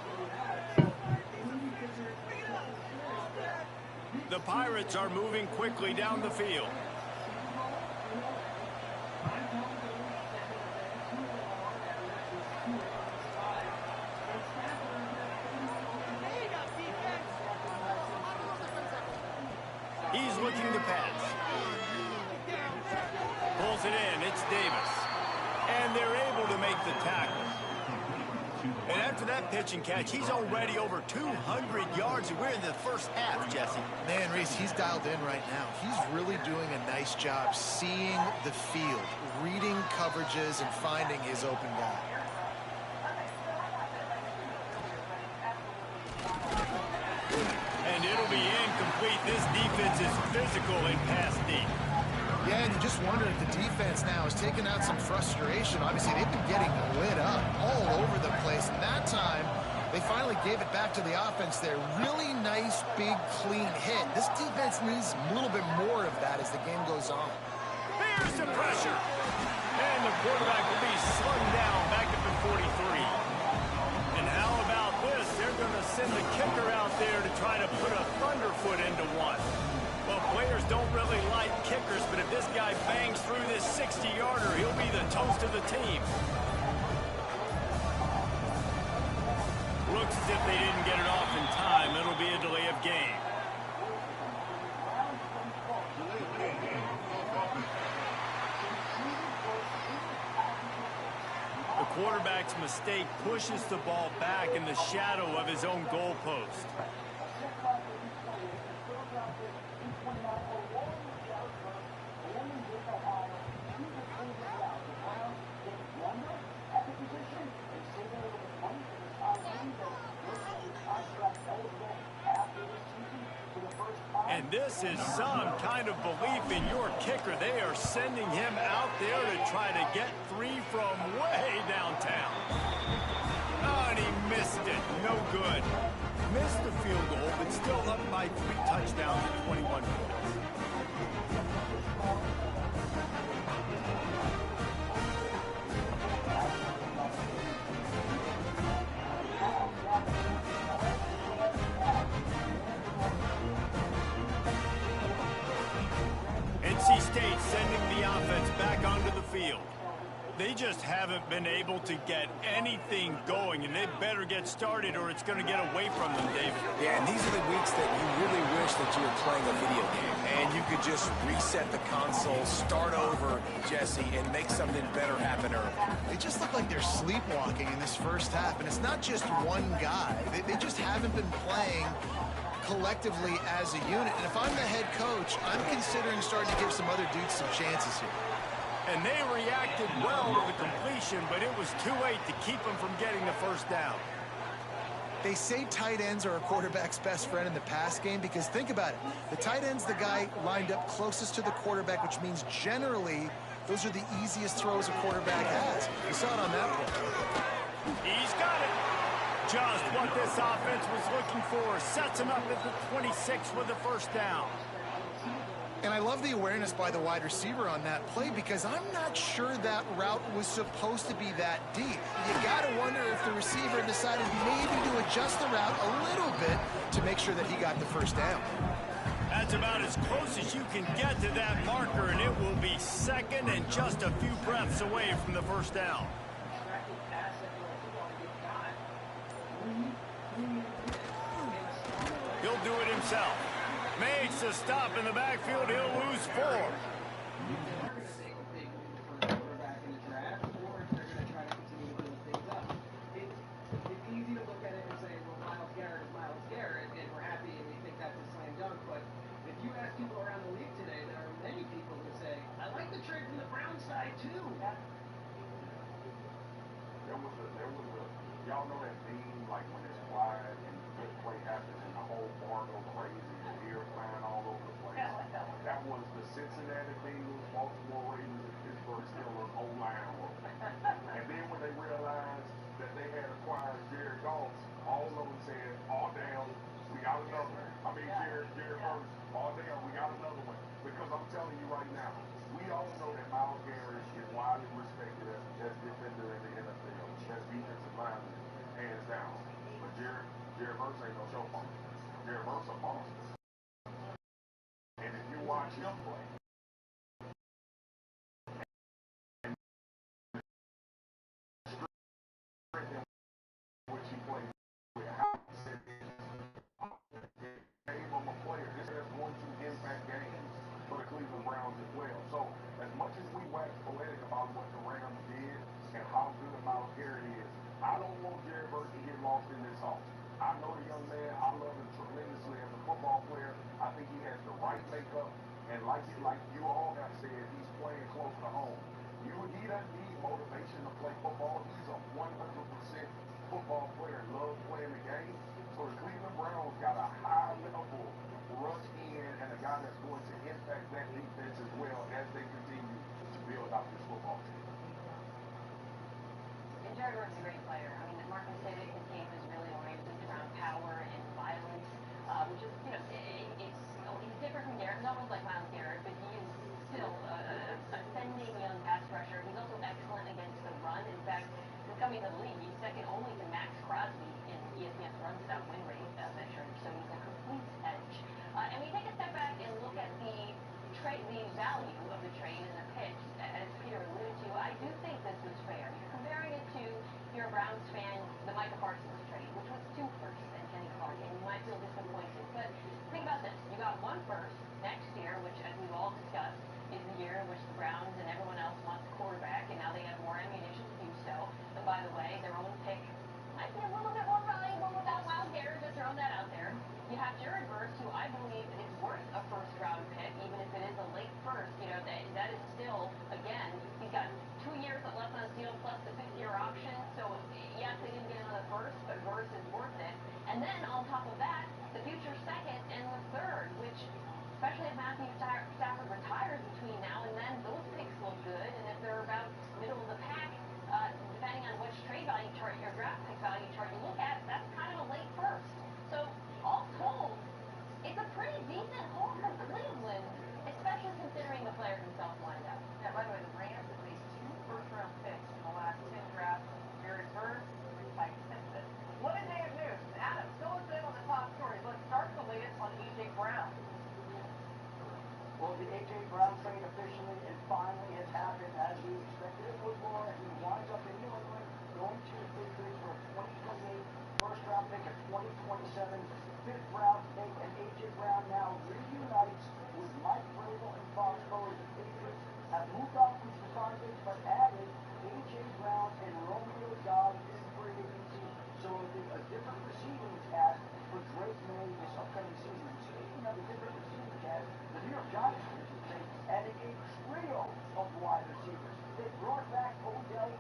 The Pirates are moving quickly down the field. He's looking to pass. Pulls it in. It's Davis. And they're able to make the tackle. And after that pitch and catch, he's already over 200 yards, and we're in the 1st half, Jesse. Man, Reese, he's dialed in right now. He's really doing a nice job seeing the field, reading coverages, and finding his open guy. And it'll be incomplete. This defense is physical and pass deep. Yeah, and you just wonder if the defense now has taken out some frustration. Obviously, they've been getting lit up all over the place. And that time, they finally gave it back to the offense there. Really nice, big, clean hit. This defense needs a little bit more of that as the game goes on. Here's the pressure. And the quarterback will be slung down back up at 43. And how about this? They're going to send the kicker out there to try to put a thunderfoot into one. Well, players don't really like kickers, but if this guy bangs through this 60-yarder, he'll be the toast of the team. Looks as if they didn't get it off in time. It'll be a delay of game. The quarterback's mistake pushes the ball back in the shadow of his own goalpost. And this is some kind of belief in your kicker. They are sending him out there to try to get 3 from way downtown. Oh, and he missed it. No good. Missed the field goal, but still up by 3 touchdowns and 21 points. NC State sending the offense back onto the field. They just haven't been able to get anything going, and they better get started or it's going to get away from them, David. Yeah, and these are the weeks that you really wish that you were playing a video game, and you could just reset the console, start over, Jesse, and make something better happen early. They just look like they're sleepwalking in this 1st half, and it's not just one guy. They just haven't been playing collectively as a unit. And if I'm the head coach, I'm considering starting to give some other dudes some chances here. And they reacted well to the completion, but it was too late to keep them from getting the 1st down. They say tight ends are a quarterback's best friend in the pass game because think about it. The tight end's the guy lined up closest to the quarterback, which means generally those are the easiest throws a quarterback has. You saw it on that play. He's got it. Just what this offense was looking for. Sets him up at the 26 with the 1st down. And I love the awareness by the wide receiver on that play because I'm not sure that route was supposed to be that deep. You got to wonder if the receiver decided maybe to adjust the route a little bit to make sure that he got the first down. That's about as close as you can get to that marker, and it will be second and just a few breaths away from the first down. He'll do it himself. Makes a stop in the backfield. He'll lose 4. It's easy to look at it and say, well, Myles Garrett is Myles Garrett, and we're happy and we think that's a slam dunk. But if you ask people around the league today, there are many people who say, I like the trade from the Browns side too. Y'all know that meme, like when it's quiet and the good play happens and the whole bar go crazy and deer flying all over the place. That was the Cincinnati Bengals, Baltimore Ravens, and Pittsburgh Steelers O-line work. And then when they realized that they had acquired Jared Goff, all of them said, "Oh damn, we got another one." I mean, Jared Hurts, "Oh damn, we got another one." Because I'm telling you right now, we all know that Myles Garrett is widely respected as the best defender in the NFL, best defensive lineman, hands down. But Jared Hurts ain't no show pony. Jared Hurts a monster. And if you watch him play, which he played with, how he said game of a player, this is going to impact games for the Cleveland Browns as well. So as much as we wax poetic about what the Rams did and how good Myles Garrett is, I don't want Jared Hurts to get lost in this sauce. I know the young man. I love him tremendously as a football player. I think he has the right makeup, and like you all have said, he's playing close to home. He doesn't need motivation to play football. He's a 100% football player and loves playing the game. So the Cleveland Browns got a high-level rush in and a guy that's going to impact that defense as well as they continue to build out this football team. And Jared Hurts is a great player. I mean, Marcus said it, his game is really oriented around power and violence, which is, he's different from Garrett. He's almost like Myles Garrett, but he is still an ascending young pass rusher. He's also excellent against the run. In fact, since coming to the league, he's second only to Max Crosby in ESPN's run stop win rate metric, so he's a complete edge. And we take a step back and look at the value of the trade and the pitch, as Peter alluded to. I do think this was fair. You're comparing it to, if you're a Browns fan, the Micah Parsons trade, which was 2 firsts and Kenny Clark, and you might feel disappointed. But think about this. You got 1 first next year, which, as we've all discussed, is the year in which the Browns and everyone else wants a quarterback, and now they have more ammunition to do so. And by the way, their own pick might be a little bit more valuable without Myles Garrett, just throwing that out there. You have Jared Hurts, who I believe is worth a first-round pick, even if it is a late first. That is still, again, he's got 2 years left on his deal plus the 5th-year option. So, yes, they didn't get another first, but Hurts is worth it. And then, on top of that, the future second and the third, which, especially if Matthew Stafford retires between now and then, those picks look good. And if they're about middle of the pack, depending on which trade value chart or draft pick value chart you look at, that's kind of a late first. So, all told, it's a pretty decent haul for Cleveland, especially considering the player himself lined up. Yeah, by the way, the Rams have made 2 first-round picks in the last 10 drafts. Jared Hurts and Mike Simpson. What a day of news. Adam, fill us in on the top stories. Let's start with the latest on A.J. Brown. Well, the A.J. Brown trade officially and finally has happened as we expected it would, Laura. He winds up in New England, going to the Patriots for a 2028 first-round pick, a 2027 5th-round pick, and A.J. Brown now reunites with Mike Vrabel and Foxborough. The Patriots have moved off from Stephon Diggs, but added A.J. Brown and Romeo Doubs in free agency, so it'll be a different receiving cast for Drake May this upcoming season. And speaking of a different receiving cast, the New York Giants added a trio of wide receivers. They brought back Odell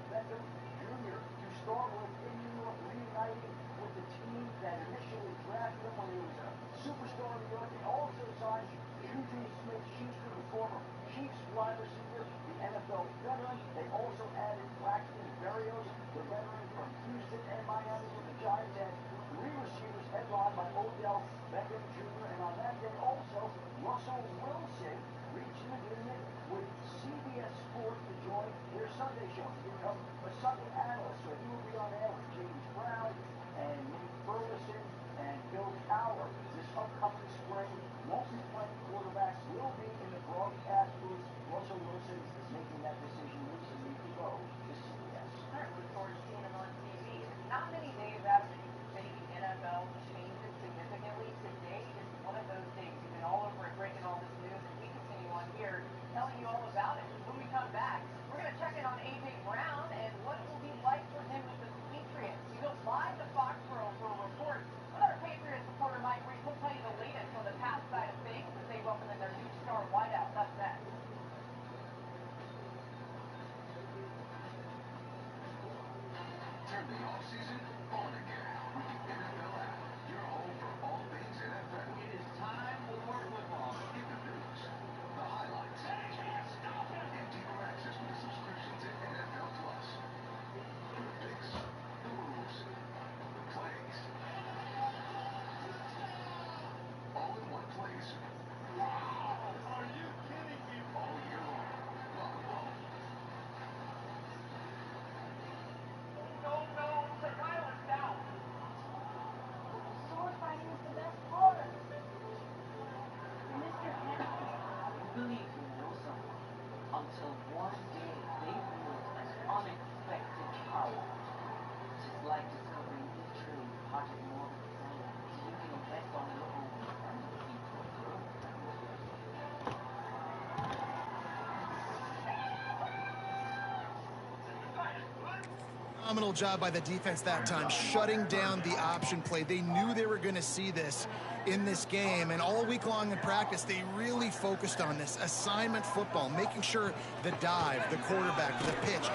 phenomenal job by the defense that time, shutting down the option play. They knew they were going to see this in this game, and all week long in practice, they really focused on this assignment football, making sure the dive, the quarterback, the pitch.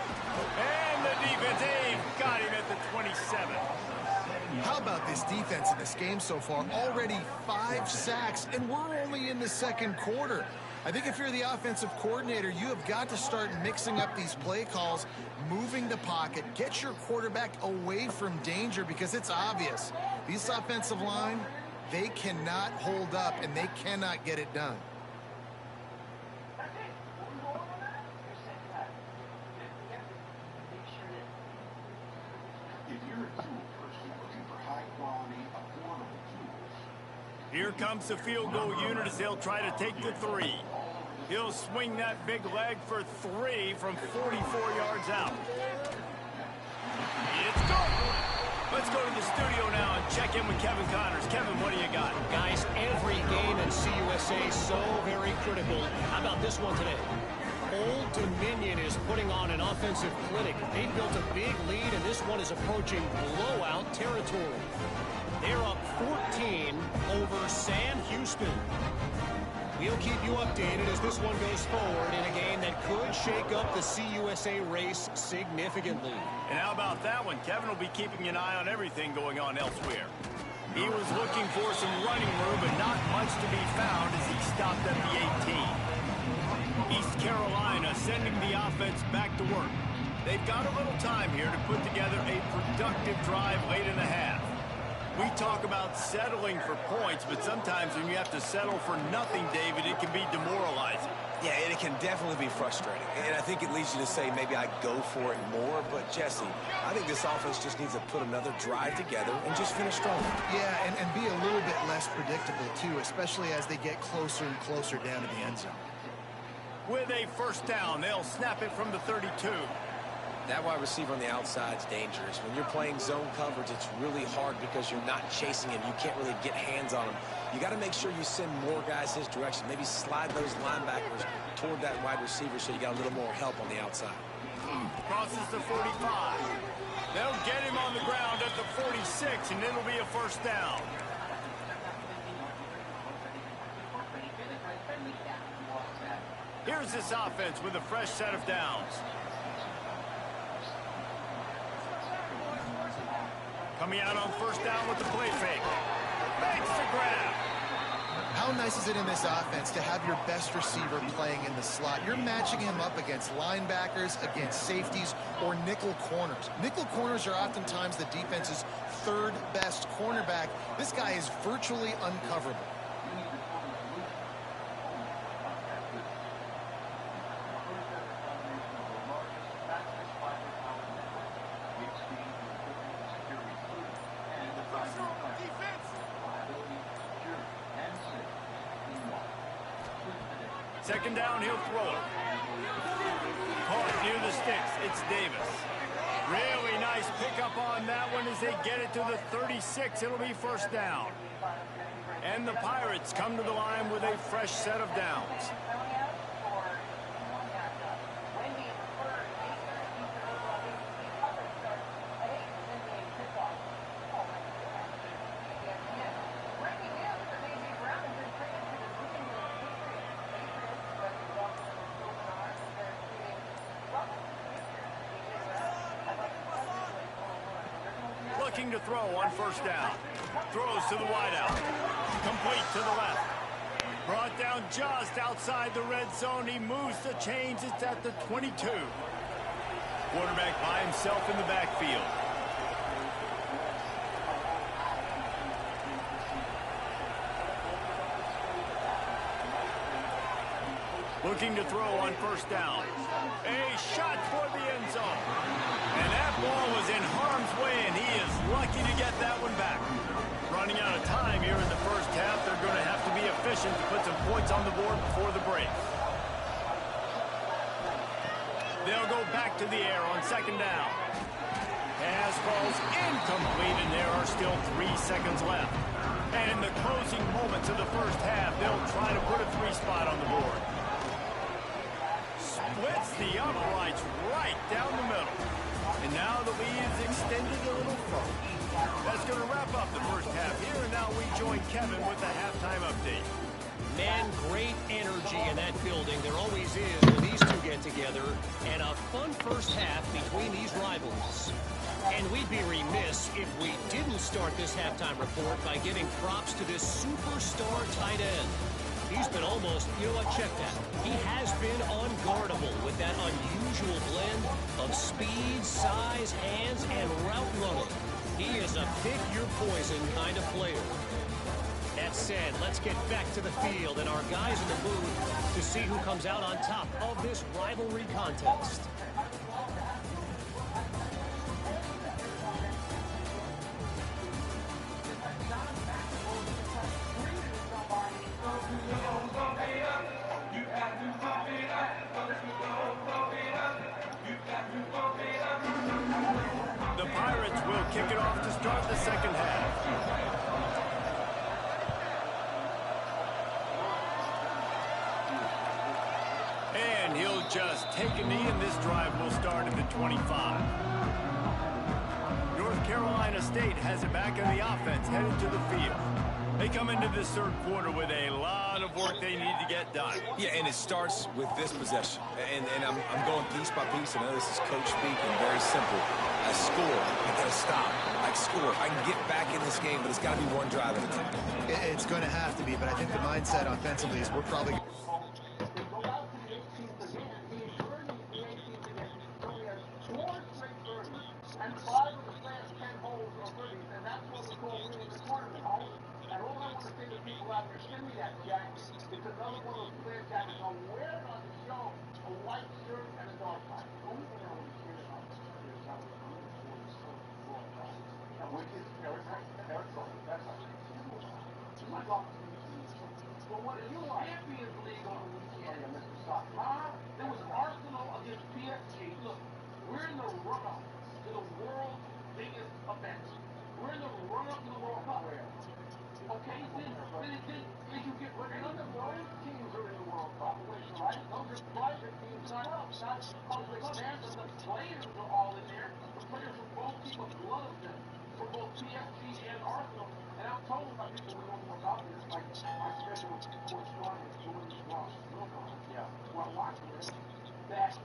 And the defense, got him at the 27. How about this defense in this game so far? Already 5 sacks, and we're only in the second quarter. I think if you're the offensive coordinator, you have got to start mixing up these play calls, moving the pocket, get your quarterback away from danger, because it's obvious. This offensive line, they cannot hold up, and they cannot get it done. Here comes the field goal unit as they'll try to take the 3. He'll swing that big leg for 3 from 44 yards out. It's good. Let's go to the studio now and check in with Kevin Connors. Kevin, what do you got? Guys, every game in CUSA so very critical. How about this one today? Old Dominion is putting on an offensive clinic. They built a big lead, and this one is approaching blowout territory. They're up 14 over Sam Houston. We'll keep you updated as this one goes forward in a game that could shake up the CUSA race significantly. And how about that one? Kevin will be keeping an eye on everything going on elsewhere. He was looking for some running room, but not much to be found as he stopped at the 18. East Carolina sending the offense back to work. They've got a little time here to put together a productive drive late in the half. We talk about settling for points, but sometimes when you have to settle for nothing, David, it can be demoralizing. Yeah, and it can definitely be frustrating. And I think it leads you to say maybe I go for it more. But, Jesse, I think this offense just needs to put another drive together and just finish strong. Yeah, and be a little bit less predictable, too, especially as they get closer and closer down to the end zone. With a first down, they'll snap it from the 32. That wide receiver on the outside is dangerous. When you're playing zone coverage, it's really hard because you're not chasing him. You can't really get hands on him. You got to make sure you send more guys his direction. Maybe slide those linebackers toward that wide receiver so you got a little more help on the outside. Crosses the 45. They'll get him on the ground at the 46, and it'll be a first down. Here's this offense with a fresh set of downs. Coming out on first down with the play fake. Makes the grab. How nice is it in this offense to have your best receiver playing in the slot? You're matching him up against linebackers, against safeties, or nickel corners. Nickel corners are oftentimes the defense's third best cornerback. This guy is virtually uncoverable. Second down, he'll throw it. Caught near the sticks. It's Davis. Really nice pickup on that one as they get it to the 36. It'll be first down. And the Pirates come to the line with a fresh set of downs. Looking to throw on first down. Throws to the wideout. Complete to the left. Brought down just outside the red zone. He moves the chains. It's at the 22. Quarterback by himself in the backfield. Looking to throw on first down. A shot for the end zone. And that ball was in harm's way, and he is lucky to get that one back. Running out of time here in the first half. They're going to have to be efficient to put some points on the board before the break. They'll go back to the air on second down. Pass falls incomplete, and there are still 3 seconds left. And in the closing moments of the first half, they'll try to put a 3 spot on the board. Splits the uprights right down the middle. And now the lead is extended a little further. That's going to wrap up the first half here, and now we join Kevin with the halftime update. Man, great energy in that building. There always is when these two get together. And a fun first half between these rivals. And we'd be remiss if we didn't start this halftime report by giving props to this superstar tight end. He's been almost, you know what, check that. He has been unguardable with that unusual blend of speed, size, hands, and route running. He is a pick-your-poison kind of player. That said, let's get back to the field and our guys in the booth to see who comes out on top of this rivalry contest. The Pirates will kick it off to start the second half. And he'll just take a knee, and this drive will start at the 25. North Carolina State has it back in the offense, headed to the field. They come into this third quarter with a lot of work they need to get done. Yeah, and it starts with this possession. And I'm going piece by piece. I know this is coach speak and very simple. I score. I got to stop. I score. I can get back in this game, but it's got to be one drive at a time. It's going to have to be, but I think the mindset offensively is we're probably... And 5 of the last 10 holes are birdies, and that's what we call winning the tournament, Holmes. And all I want to say to people out there, send me that, Jack. It's another one of those players that is wearing on the show a white shirt and a dark tie. The only thing I want to say about this is that we're going to score the sun for all guys. And which is Eric's that's our my God. But what if you like Champions League on the weekend, Mr. Soccer? There was Arsenal against PSG. Look, we're in the run-up to the world's biggest event. We're in the run-up to the World Cup. Okay, then you get none of those teams are in the World Cup, right? Those are private teams, not us, not public fans, and the players are all in there. The players from both teams have loved them, for both PSG and Arsenal. And I'm told by people who know more about this, like my special correspondent, Jordan while watching this, that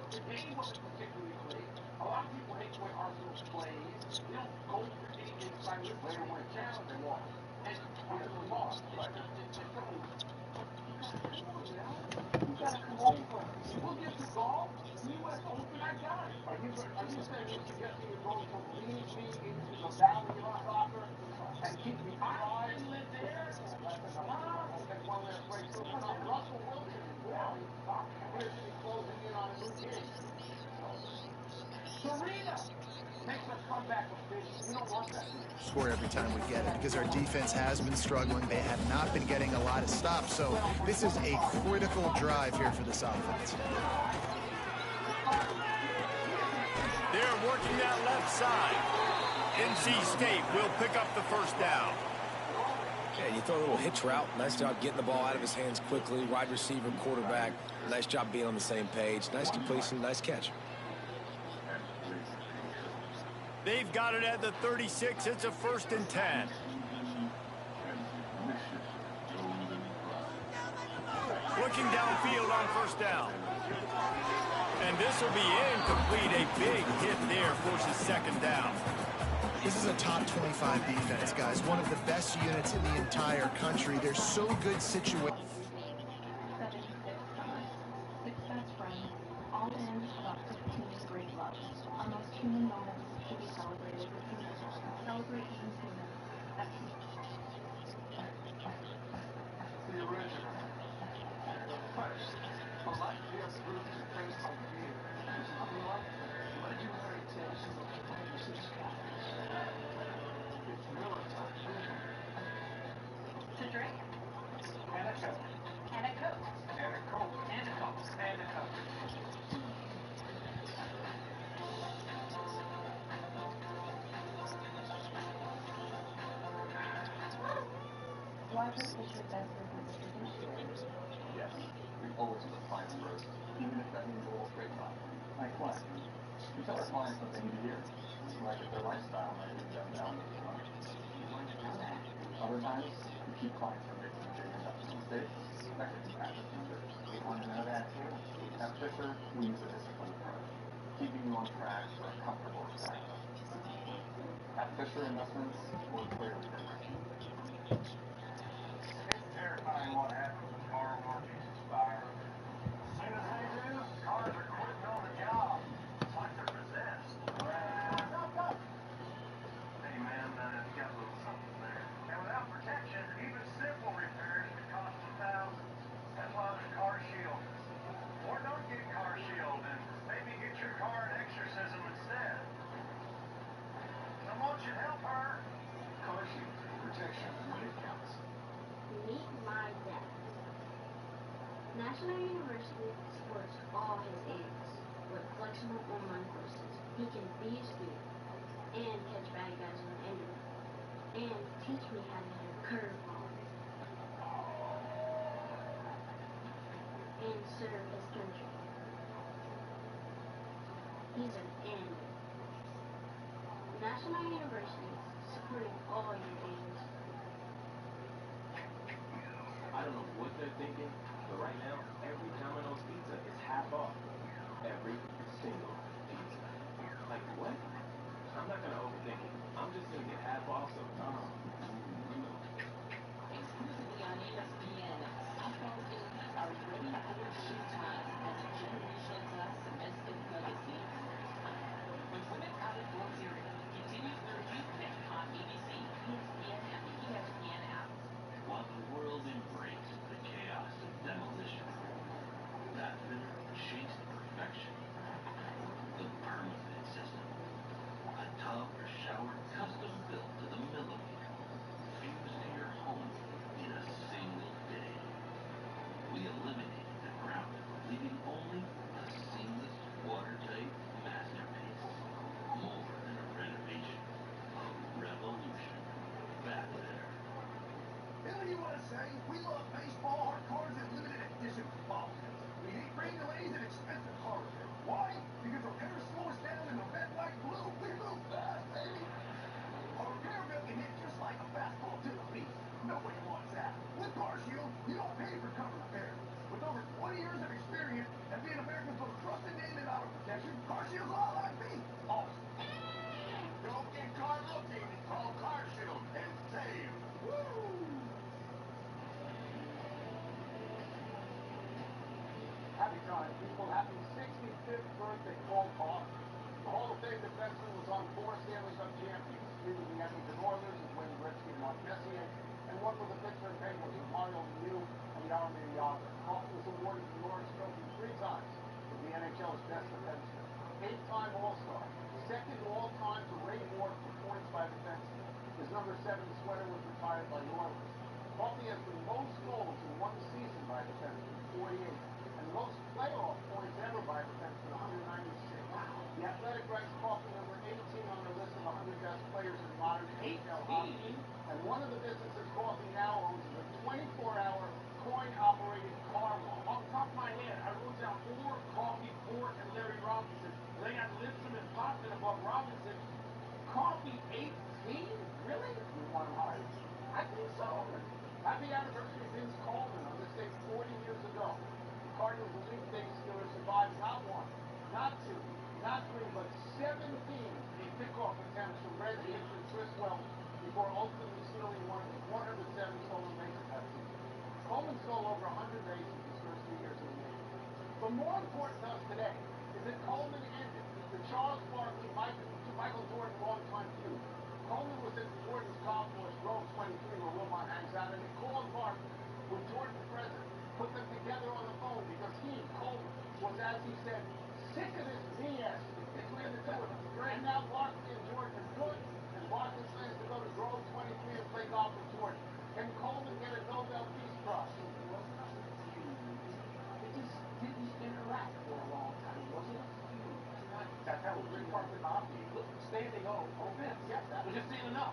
the game wasn't particularly great. A lot of people hate the way Arsenal plays. They don't go for any inside the player when it's challenged, they lost. And Arsenal lost. Right. You gotta come over. We'll get to golf. The U.S. Open, I got it. Are you saying you're suggesting you're going to lead me into the valley of soccer and keep me dry? I live there. That's one last break. Russell Wilson is valley soccer. Appears to be closing in on a new gig. Serena makes a comeback with fish. We don't want that. Score every time we get it because our defense has been struggling. They have not been getting a lot of stops, so this is a critical drive here for this offense. They're working that left side. NC State will pick up the first down. Yeah, you throw a little hitch route. Nice job getting the ball out of his hands quickly. Wide receiver, quarterback. Nice job being on the same page. Nice completion, nice catch. They've got it at the 36. It's a 1st and 10. Looking downfield on 1st down. And this will be incomplete. A big hit there forces 2nd down. This is a top 25 defense, guys. One of the best units in the entire country. They're so good situated. 6 best friends, all in about 15 great love. Our most human moments should be celebrated with humor. Celebrate even sooner. The original. First, Alexia Bruce things like beer. What did you marry Tim? It's Miller time. To drink? And a Coke. And a Coke. And a Coke. And a Coke. And a Coke. Why was Fisher best business tradition? Yes, we always put clients first, even if that means a little straight talk. Like what? We tell our clients what they need to hear, like if their lifestyle might lead them down this road. Where'd you know that? Other times, we keep clients from making big investment mistakes that could impact their futures. We want to know that too. At Fisher, we use a disciplined approach, keeping you on track for a comfortable retirement. At Fisher Investments, we're clearly different. It's terrifying what happens when car warranties expire. Soon as they do, cars are quitting on the job. It's like they're possessed. Hey man, you got a little something there. And without protection, even simple repairs can cost you thousands. That's why there's Car Shield. Or don't get Car Shield and maybe get your car an exorcism instead. Someone should help her. Car Shield. Protection when it counts. Meet my dad. National University supports all his aides with flexible online courses. He can be a student and catch bad guys on the internet and teach me how to hit a curveball and serve his country. He's an end. National University supporting all your aides. I don't know what they're thinking, but right now, every Domino's pizza is half off. Every single pizza. Like, what? I'm not gonna overthink it. I'm just gonna get half off some Domino's. Exclusively on ESPN, softball kings are ready for showtime as a Generation Plus domestic legacy. The Women's College World Series continues their replay on ABC, ESPN, and the ESPN app. While the world embraced the chaos of demolition, that winner chased perfection. The permanent system. A tub or shower custom built to the millimeter. Fused to your home in a single day. We eliminated the grout, leaving only a seamless, watertight masterpiece. More than a renovation, a revolution. Back there. Billy, you want to say? We love baseball, our cars, and limited edition bobbleheads. We hate brand delays and expensive car repair. Why? Because repairs slow us down in the red, white, blue. We move fast, baby. Our repair bill can hit just like a fastball to the beat. Nobody wants that. With Car Shield, you don't pay for covered repairs. With over 20 years of experience and being America's most trusted name in auto protection, Car Shield's a lot like me. Awesome. Don't get caught looking. Call Car Shield and save. Woo! Happy time, people. Happy 65th birthday, Paul Coffey. The Hall of Fame defenseman was on 4 Stanley Cup champions, leading the Edmonton Oilers with Wayne Gretzky and Mark Messier, and one for the Pittsburgh Penguins with Mario Lemieux and Jaromir Jagr. Coffey was awarded the Norris Trophy 3 times as the NHL's best defenseman. 8-time All-Star, second all-time to Ray Bork for points by defenseman. His number 7 sweater was retired by the Oilers. Coffey has the most goals in one season by defenseman, 48. And most playoff points ever by a defenseman, 196. The Athletic ranks Coffey number 18 on their list of 100 best players in modern NHL hockey. And one of the businesses Coffey now owns is a 24-hour coin-operated car wash. Off the top of my head, I wrote down 4, Coffey, Port, and Larry Robinson. They got Lipson and Potvin above Robinson. Coffey 18? Really? We want him higher. I think so. Happy anniversary, Vince Coleman, on this day 40 years ago. Cardinals Elite Day Steelers survived not 1, not 2, not 3, but 17 pickoff attempts from Reggie and Chris Welch before ultimately stealing 107 stolen bases that season. Coleman stole over 100 bases his first 3 years in the league. But more important to us today is that Coleman ended the Charles Barkley, Michael Jordan long-time feud. Coleman was at Jordan's golf course, Grove 23, where Wilbon hangs out, and he called Barkley. With Jordan present, put them together on the phone because he, Coleman, was, as he said, sick of this BS between the two of them. And now Barkley and Jordan are good, and Barkley plans to go to Grove 23 and play golf with Jordan. Can Coleman get a Nobel Peace Prize? They just didn't interact for a long time, wasn't it? That's how it was part of the hockey. Look, standing ovens. Yes, that was just seeing enough.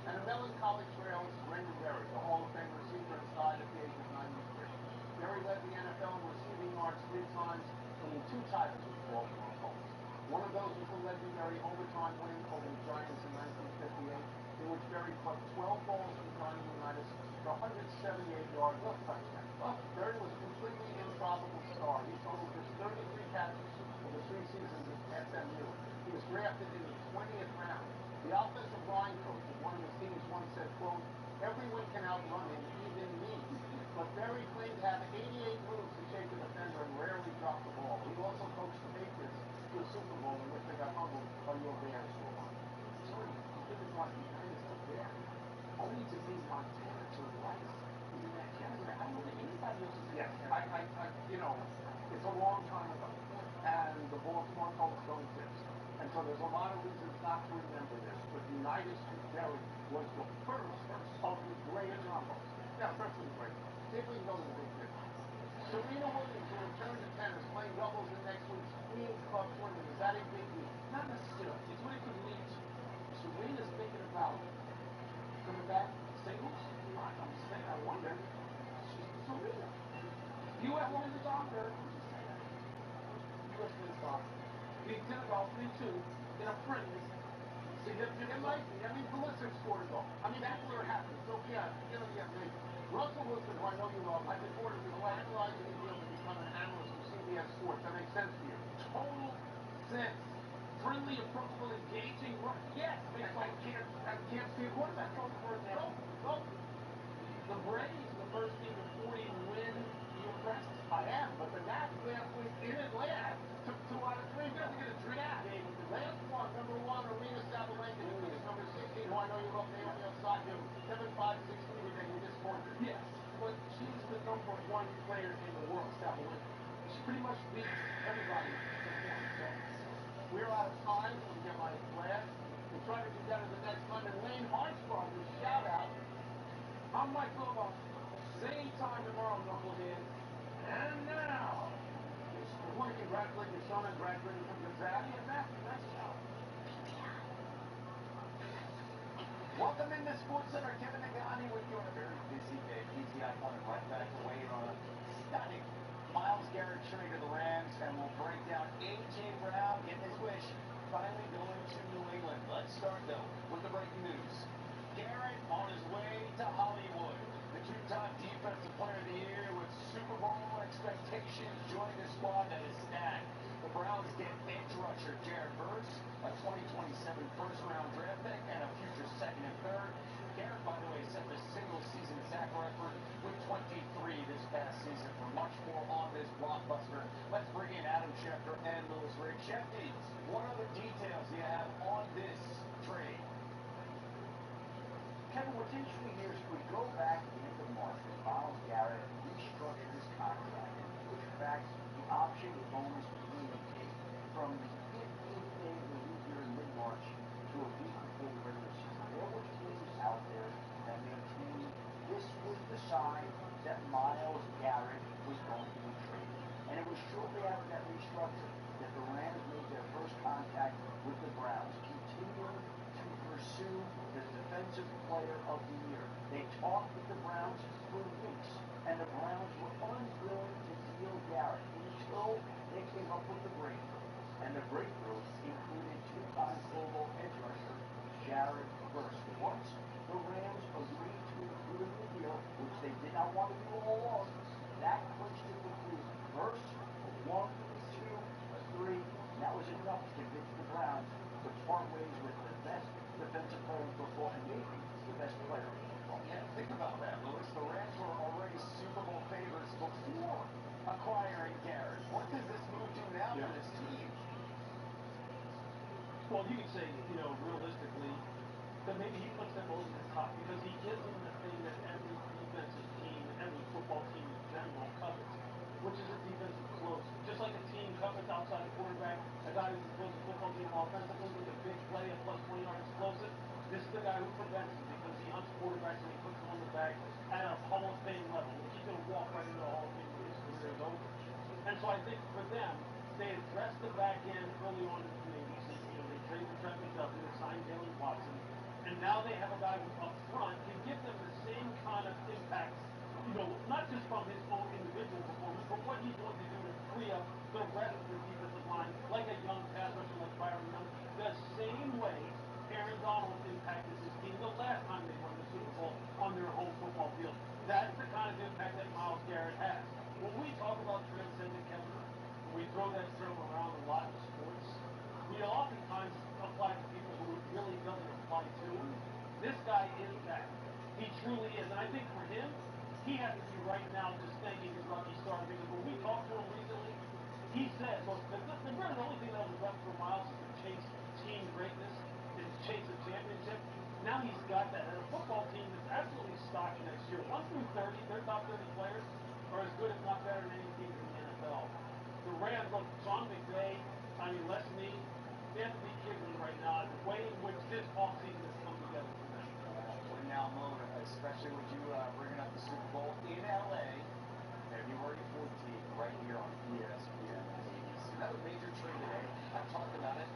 And a melancholy trail is Raymond Berry, the Hall of Fame receiver, has died at the age of 93. Berry led the NFL in receiving yards 3 times, winning 2 titles with the Baltimore Colts. One of those was the legendary overtime win over the Giants in 1958, in which Berry caught 12 balls from Johnny Unitas for 178 yards and a touchdown. Berry was a completely improbable star. He totaled just 33 catches for the 3 seasons at SMU. He was drafted in the 20th round. The offensive line coach of one of his teams once said, quote, "Every win can outrun him, even me." But Berry claimed to have 88 moves to shake the defender and rarely dropped the ball. He also coached the Patriots to a Super Bowl in which they got humbled by your Bears. Sorry, this is like the greatest of there. Only to see Montana to Rice in that category. I don't know that anybody else is in Yes, that category. you know, it's a long time ago, and the Baltimore Colts don't exist. And so there's a lot of reasons not to remember this, but Unitas and Berry was the first of the great combos. Yeah, first of the great. See if we can go to the big picture. Serena Williams will return to tennis, playing doubles in next week's Queens Club tournament. Is that a big deal? Not necessarily. It's what it could lead to. Serena's thinking about coming back singles. I'm just saying, I wonder. She's Serena. U.S. Women's Soccer. U.S. Men's Soccer. Beat Senegal 3-2 in a friendly. It might be. I mean, Pulisic scored a goal. I mean, that's where it happens. So, yeah, maybe. Russell Wilson, who I know you love, I reported his finalizing a deal to become an analyst for CBS Sports. That makes sense to you? Total sense. Friendly, approachable, engaging. Yes. I can't see a quarterback. Go. The Braves, the first team to 40 win. You impressed? I am, but the Nats last week in Atlanta took 2 out of 3. They're going to drink game. Last one, number 1, Arena Sabalenka defeated number 16, who I know you love, Naomi Osaka, 7-5, 6-3 today. You disappointed. Yes, but she's the number 1 player in the world, Sabalenka. She pretty much beats everybody. So, we're out of time. Let me get my glass. We'll try to do better the next time. And Wayne Hartsbarger, shout out. I'm Mike Lobo. Same time tomorrow, knuckleheads. And now, I want to congratulate your son and graduating from Gonzaga. That's how. Welcome into Sports Center. Kevin Nagani with you on a very busy day. PTI coming right back to weigh in on a stunning Myles Garrett trade to the Rams, and we'll break down A.J. Brown getting his wish, finally going to New England. Let's start, though, with the breaking news. Garrett on his way to Hollywood. The 2-time Defensive Player of the Year with Super Bowl expectations joining a squad that is stacked. The Browns get edge rusher Jared Verse, a 2027 first-round draft pick, and a future second and third. Garrett, by the way, set the single-season sack record with 23 this past season. For much more on this blockbuster, let's bring in Adam Schefter and Louis Riddick. Shefty, what other details do you have on this trade? Kevin, what's interesting here is if we go back to the end of March, when Myles Garrett restructured his contract and pushed back the option and bonus communicate from the 15th day of the league year in mid-March to a week before the regular season. There were teams out there that maintained this was the sign that Myles Garrett was going to be traded. And it was shortly after that restructure that the Rams made their first contact with the Browns, continuing to pursue the Defensive Player of the Year. They talked with the Browns for weeks, and the Browns were unwilling to deal Garrett until they came up with the breakthrough. And the breakthrough included 2-time Pro Bowl edge rusher Jared Verse. Once the Rams agreed to include the deal, which they did not want to do all along, that clinched it for Cleveland. Verse, 1, 2, 3, and that was enough to convince the Browns to part ways with the best defensive player in football and maybe the best player in football. Yeah, think about that, Louis. The Rams were already Super Bowl favorites before acquiring Garrett. What does this move do now for this team? Well, you could say, realistically, that maybe he puts them over the top because he gives them the thing that every defensive team, every football team in general covets, which is a defensive close. Just like a team covets outside the quarterback, a guy who can close the football game offensively with a big play, a plus 20 yard explosive. This is the guy who prevents it because he hunts quarterbacks and he puts them on the back at a Hall of Fame level. He's going to walk right into the Hall of Fame when his career is over. And so I think for them, they addressed the back end early on in the free agency. They traded for Trent McDuffie, they signed Jalen Watson, and now they have a guy who up front can give them the same kind of impact not just from his own individual performance, but what he's going to do to free up the rest of the defensive line, like a young pass rusher like Byron Young, the same way Aaron Donald impacted his team the last time they won the Super Bowl on their home football field. That's the kind of impact that Myles Garrett has. When we talk about transcendent Kevin, when we throw that term around a lot in sports, we oftentimes apply to people who it really doesn't apply to. This guy is that. He truly is. And I think for him, he has to be right now just thanking his lucky star, because when we talked to him recently, he said, look, the only thing that was left for Myles is to chase team greatness and chase a championship. Now he's got that. And a football team that's absolutely stocked next year. 1 through 30, their top 30 players are as good, if not better, than any team in the NFL. The Rams, look, Sean McVay, Les Snead, they have to be giggling right now at the way in which this offseason has come together for them. Win now mode, especially with you bringing up the Super Bowl in LA, February 14th, right here on ESPN and ABC. Another major trade today. I've talked about it.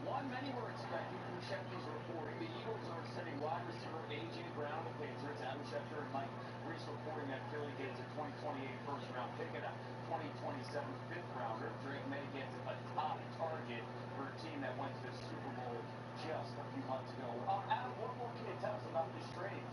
One many were expecting from Schefter's reporting. The Eagles are sending wide receiver A.J. Brown to the Patriots. Adam Schefter and Mike Reese reporting that Philly gets a 2028 first-round pick and a 2027 fifth-rounder. Drake May gets a top target for a team that went to the Super Bowl just a few months ago. Adam, what more can you tell us about this trade?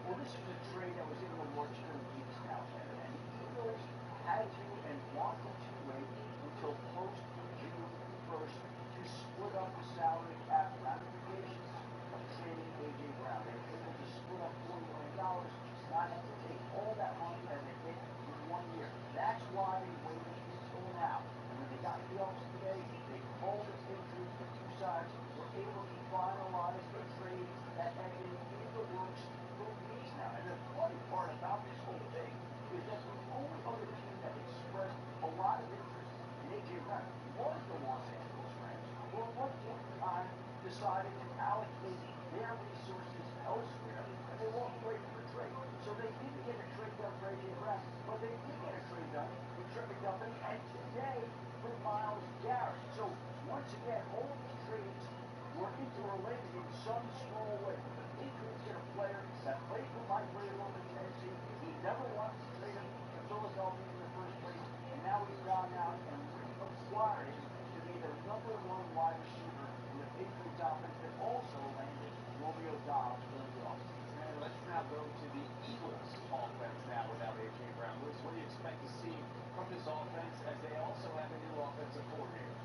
Well, this is a trade that was in the works for weeks now, Kevin, and the Eagles had to and wanted to wait until post-June 1st to split up the salary cap ramifications of trading A.J. Brown. They were able to split up $40 million, not have to take all that money as a hit in 1 year. That's why they waited until now. And when they got the office today, they called the Patriots. The two sides were able to finalize a trade that had been in the works for weeks now. And the funny part about this whole thing is that the only other team that expressed a lot of interest in A.J. Brown was the Los Angeles Rams, who at one point in time decided to allocate their resources elsewhere, and they walked away from the trade. So they didn't get a trade done for A.J. Brown, but they did get a trade done for Trevor Company, and today for Myles Garrett. So once again, all the trades were interrelated in some small way. The Patriots get a player that played for Mike Vrabel in Tennessee. He never wanted to trade him to Philadelphia in the first place, and now he's gone out and reacquired him to be their number one wide receiver in the Patriots offense that also landed Romeo Doubs during the offseason. And let's now go to the Eagles offense now without A.J. Brown. Lewis, what do you expect to see from this offense as they also have a new offensive coordinator?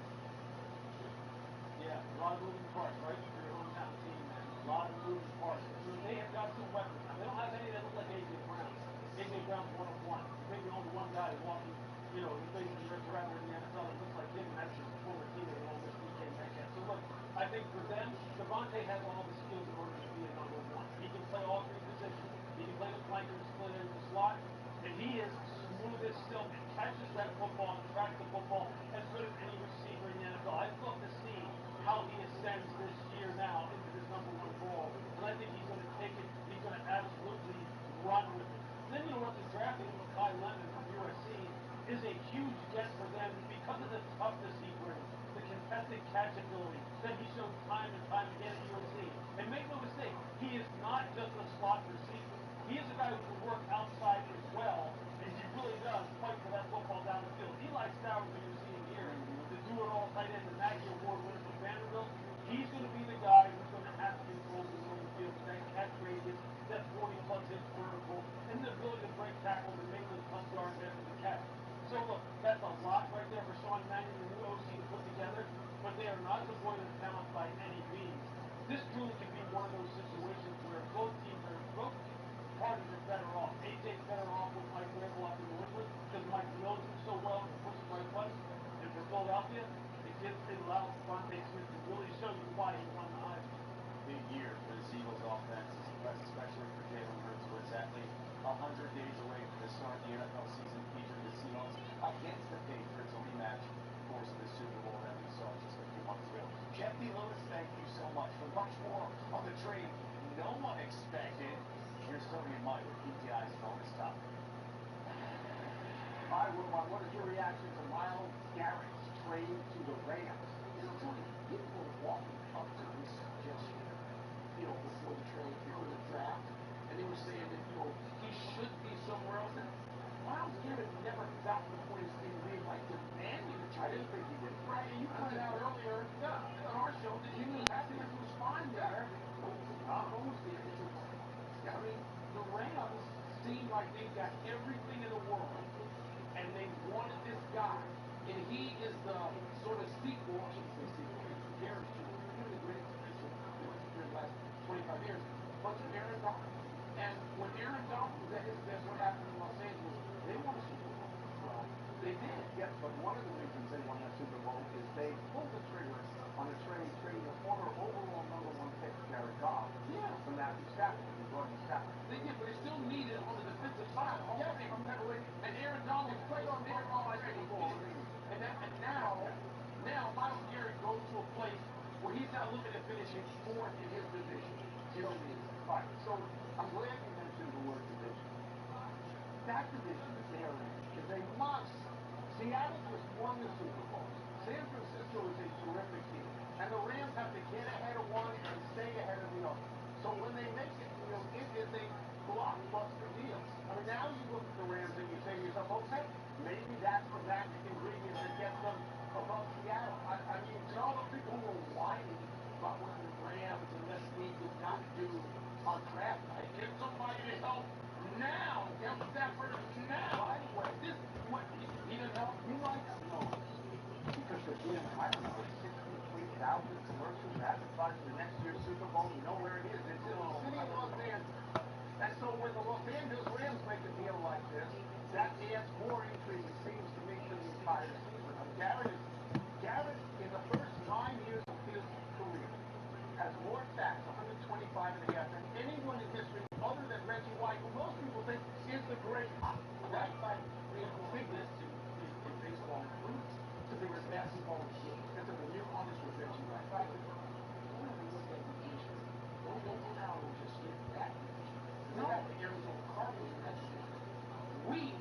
Yeah, a lot of moving parts, right? For your hometown team, man. A lot of moving parts. They have got some weapons. Now, they don't have any that look like A.J. Brown. A.J. Brown's one-of-one. Maybe only one guy walking, the face of the earth around in the NFL that looks like him, and that's his former teammate along with DK Metcalf. So look, I think for them, Devontae has all the skills in order to be a number one. He can play all three positions. He can play the flanker, split in the slot, and he is smooth as silk and catches that football and tracks the football as good as any receiver in the NFL. I'd love to see how he ascends this year now into this number one role. And I think he's going to take it. He's going to absolutely run with it. Then what the drafting of Kai Leonard from USC is a huge get for them because of the toughness he brings, the contested catch ability that he shows time and time again at USC. And make no mistake, he is not just a slot receiver. He is a guy who can work outside as well, and he really does fight for that football down the field. Eli Stowers, who you're seeing here, the do-it-all tight end, the Mackey Award winner from Vanderbilt, he's going to be the guy who's going to have to control the middle of the field with that catch radius, that 40-plus inch vertical, and the ability to break tackles and make those tough yards after the catch. So look, that's a lot right there for Sean Mannion and the new OC to put together, but they are not devoid of talent by any means. This truly could be one of those situations where both parties are better off. AJ's better off with Mike Vrabel up in New England because Mike knows him so well and puts the right buttons. And for Philadelphia, it allows Devontae Smith to really show you why he won the Heisman. Big year for the Eagles offense, especially for Jalen Hurts, who is exactly 100 days away from the start of the NFL season featuring the Seahawks against the Patriots, a rematch, of course, of the Super Bowl that we saw just a few months ago. Jeff D. Lewis, thank you so much for much more on the trade no one expected. Here's Tony and Mike with PTI's bonus topic. All right, Wilmot, what is your reaction to Myles Garrett's trade to the Rams? Tony, people were walking up to this just, before the trade, before the draft, and they were saying that, he should be somewhere else. And Myles Garrett never got to the point in the game like demanding a trade. I didn't think he did. Right, and you pointed out earlier on our show that he was happy that he was fine there. Almost the I mean, the Rams seem like they've got everything in the world, and they wanted this guy, and he is the sort of sequel, I shouldn't say sequel, he's guaranteed, one of the greatest positions in the last 25 years, but to Aaron Donald. And when Aaron Donald was at his best, what happened in Los Angeles, they won a Super Bowl. Well, they did. Yes, but one of the reasons they won that Super Bowl is they pulled the trigger on a trade trading the former overall #1 pick, Jared Goff, for Matthew Stafford. They brought in Stafford. They did, but they still needed on the defensive side. Yeah, they from that way. And Aaron Donald played on Aaron Donald and now Myles Garrett goes to a place where he's not looking at finishing fourth in his division. Right. So I'm glad you mentioned the word division. That division that they are in is a must. Seattle just won the Super Bowl. San Francisco is a terrific team. And the Rams have to get ahead of one and stay ahead of the other. So when they make it, it is a blockbuster deal. I mean, now you look at the Rams and you say to yourself, okay, maybe that's the magic ingredient that gets them above Seattle. I mean, to all the people who were whining about what the Rams and Les Snead did not do on draft night, get somebody to help now. Help Stafford now. By the way, this what he doesn't help. You might not know because they're doing, I don't know, 63,000 commercials advertising the next year's Super Bowl. You know where it is? It's in the city of Los Angeles. And so when the Los Angeles Rams make a deal like this, that adds more intrigue, it seems to me, to the entire season. Garrett, in the first 9 years of his career, has more sacks, 125 and a half, than anyone in history other than Reggie White, who most people think is the great, right? Like, the biggest in baseball roots, the biggest basketball machine. It's a new honest with Reggie White. Right? One of the look at the future. Don't now just get that. No, the Arizona Cardinals in that division. We,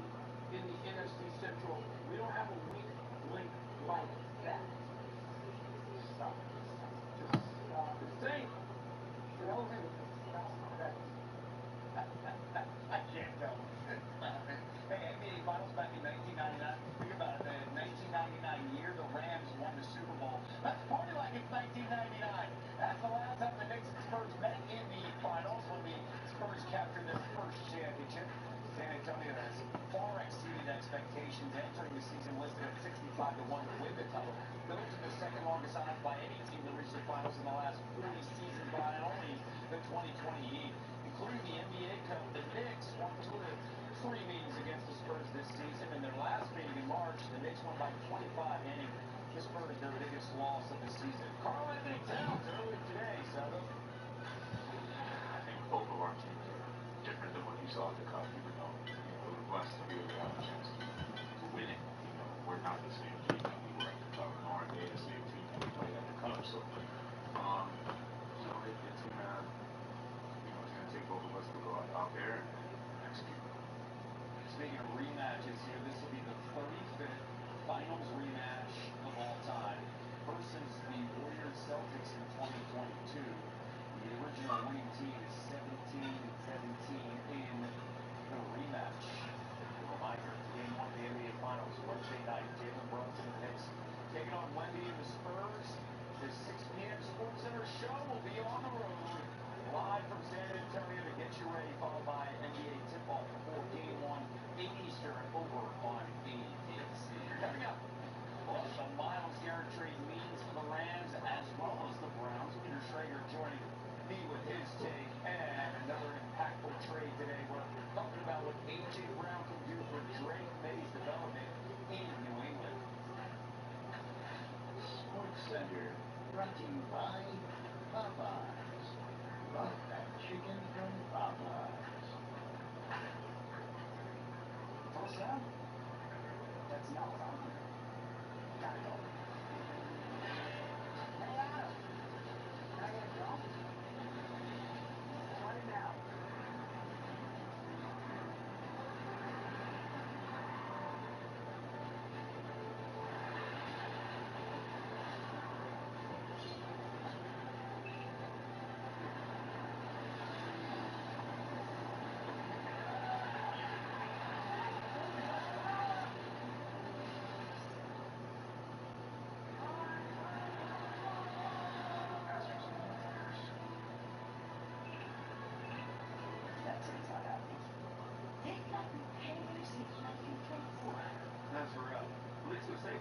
in the NFC Central, we don't have a weak link like that. Stop. Just stop. Saying. Tell him to stop that. I can't tell him. Hey, NBA Finals back in 1999. Think about it. The 1999 year, the Rams won the Super Bowl. Let's party like it's 1999. That's the last time the Knicks and Spurs met in the finals when the Spurs captured their first championship. San Antonio has far exceeded expectations, entering the season listed at 65-1 to win the title. Built to the second longest odds by any team to reach the finals in the last 40 seasons behind only the 2020 Heat. Including the NBA Cup, the Knicks won 2 of the 3 meetings against the Spurs this season. In their last meeting in March, the Knicks won by 25, handing the Spurs their biggest loss of the season. Karl-Anthony Towns earlier today, Soto. I think both of our teams are different than what you saw at the Cup, even though we were blessed to be able to have a chance to win it. We're not the same team that we were at the Cup, nor are they the same team that we played at the Cup. So, it's gonna take both of us to go out there and execute. Speaking of rematches here, this will be the 35th finals rematch of all time versus the Warriors Celtics in 2022. The original winning team is 17-17 in the rematch. A reminder, game 1 of the NBA Finals, Wednesday night, Jalen Brunson and the Knicks taking on Wemby and the Spurs. The 6 p.m. SportsCenter show will be on the road, live from San Antonio to get you ready, followed by NBA tip-off before Game 1, 8 Eastern, over on ABC. Coming up, what the Myles Garrett trade means for the Rams as well as the Browns. Peter Schrager joining me with his take, and another impactful trade today. We're talking about what A.J. Brown can do for Drake May's development in New England. SportsCenter, brought to you by Popeyes. Love that chicken from Popeyes. First down. That's not what I'm doing. Gotta go. Hey, Adam. Can I get a job? Right now.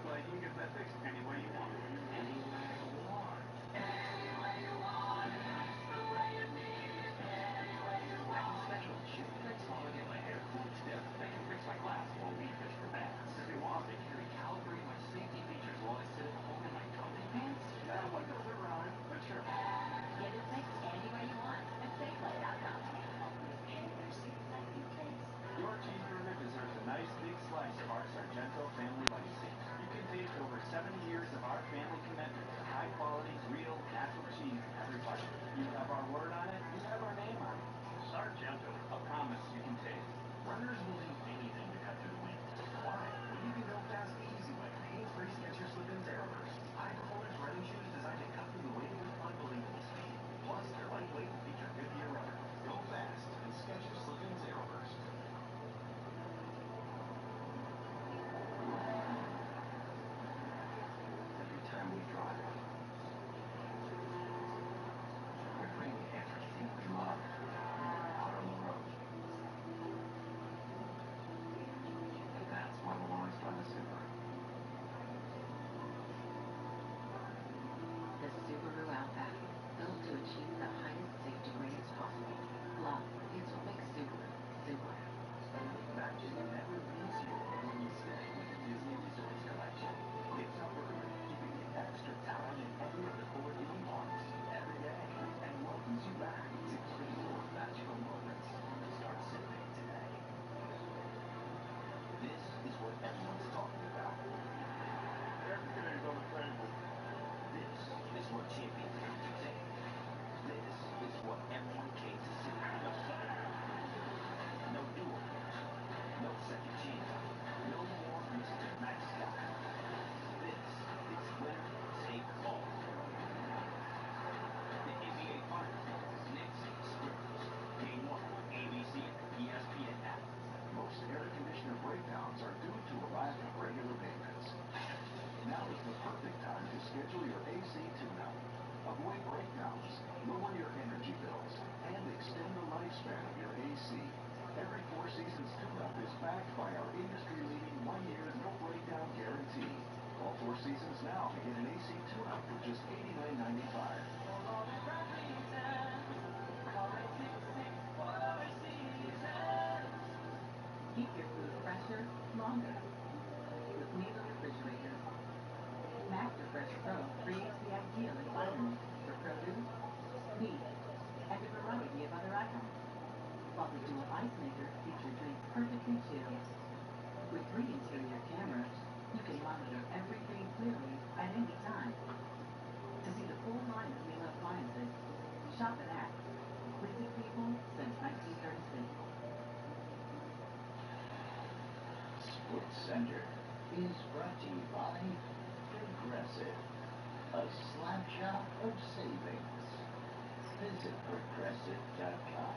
Well, you can get that fixed any way you want. Any way you want. Any way you want. That's the way you need it. Any way you want. Special chip fix while I get my hair cooled stiff. They can fix my glass while we fish for bass. If they want, they carry calibrate my safety features while I sit at home in my comfy pants. What goes around, but sure. Get it fixed any way you want at Safeway.com. Your cheeseburger deserves a nice big slice of our Sargento family legacy. You can taste over 70 years of our family commitment to high quality, real, natural cheese in every bite. You have our word on it, you have our name on it. Sargento, a promise you can taste. Runners will do anything to cut through the wind. Why? When you can go fast the easy way. Hanesbreeze Skechers Slip-ins Aeroburst. High performance running shoes designed to cut through the wind with unbelievable speed. Plus, they're lightweight and feature Goodyear rubber. Go fast in Skechers Slip-ins Aeroburst. Every time we drive, we're bringing everything we love out on the road. And that's why we'll always drive a Subaru. The Subaru Outback, built to achieve the highest safety ratings possible. Love, it's what makes Subaru, Subaru. Imagine it never leaves you when you stay with the Disney Resorts Collection. It's a bird giving you extra time in any of the 4 theme parks every day and welcomes you back to create more magical moments. Start saving today. This is what everyone's talking about. Everything's on the table. This is what champions have to take. This is what everyone came to see. No duel. No second chance. No more Mr. Max Scott. This is winner take all. The NBA Finals, Knicks, Spurs, Game 1, ABC and ESPN app. Most air conditioner breakdowns are due to arrive at regular maintenance. Now is the perfect time to schedule your AC tune-up. Avoid breakdowns, lower your energy bills, and extend the lifespan of your AC. Every Four Seasons tune-up is backed by our industry-leading 1-year no-breakdown guarantee. Call Four Seasons now to get an AC tune-up for just $89.95. Keep your food fresher, longer. With Miele refrigerators, MasterFresh Pro creates the ideal environment for produce, meat, and a variety of other items. While the dual ice maker keeps your drinks perfectly chilled. With 3 interior cameras, you can monitor everything clearly at any time. To see the full line of Miele appliances, shop at app. Pleasing people since 1936. Sports Center is brought to you by Progressive, a slap shot of savings. Visit Progressive.com.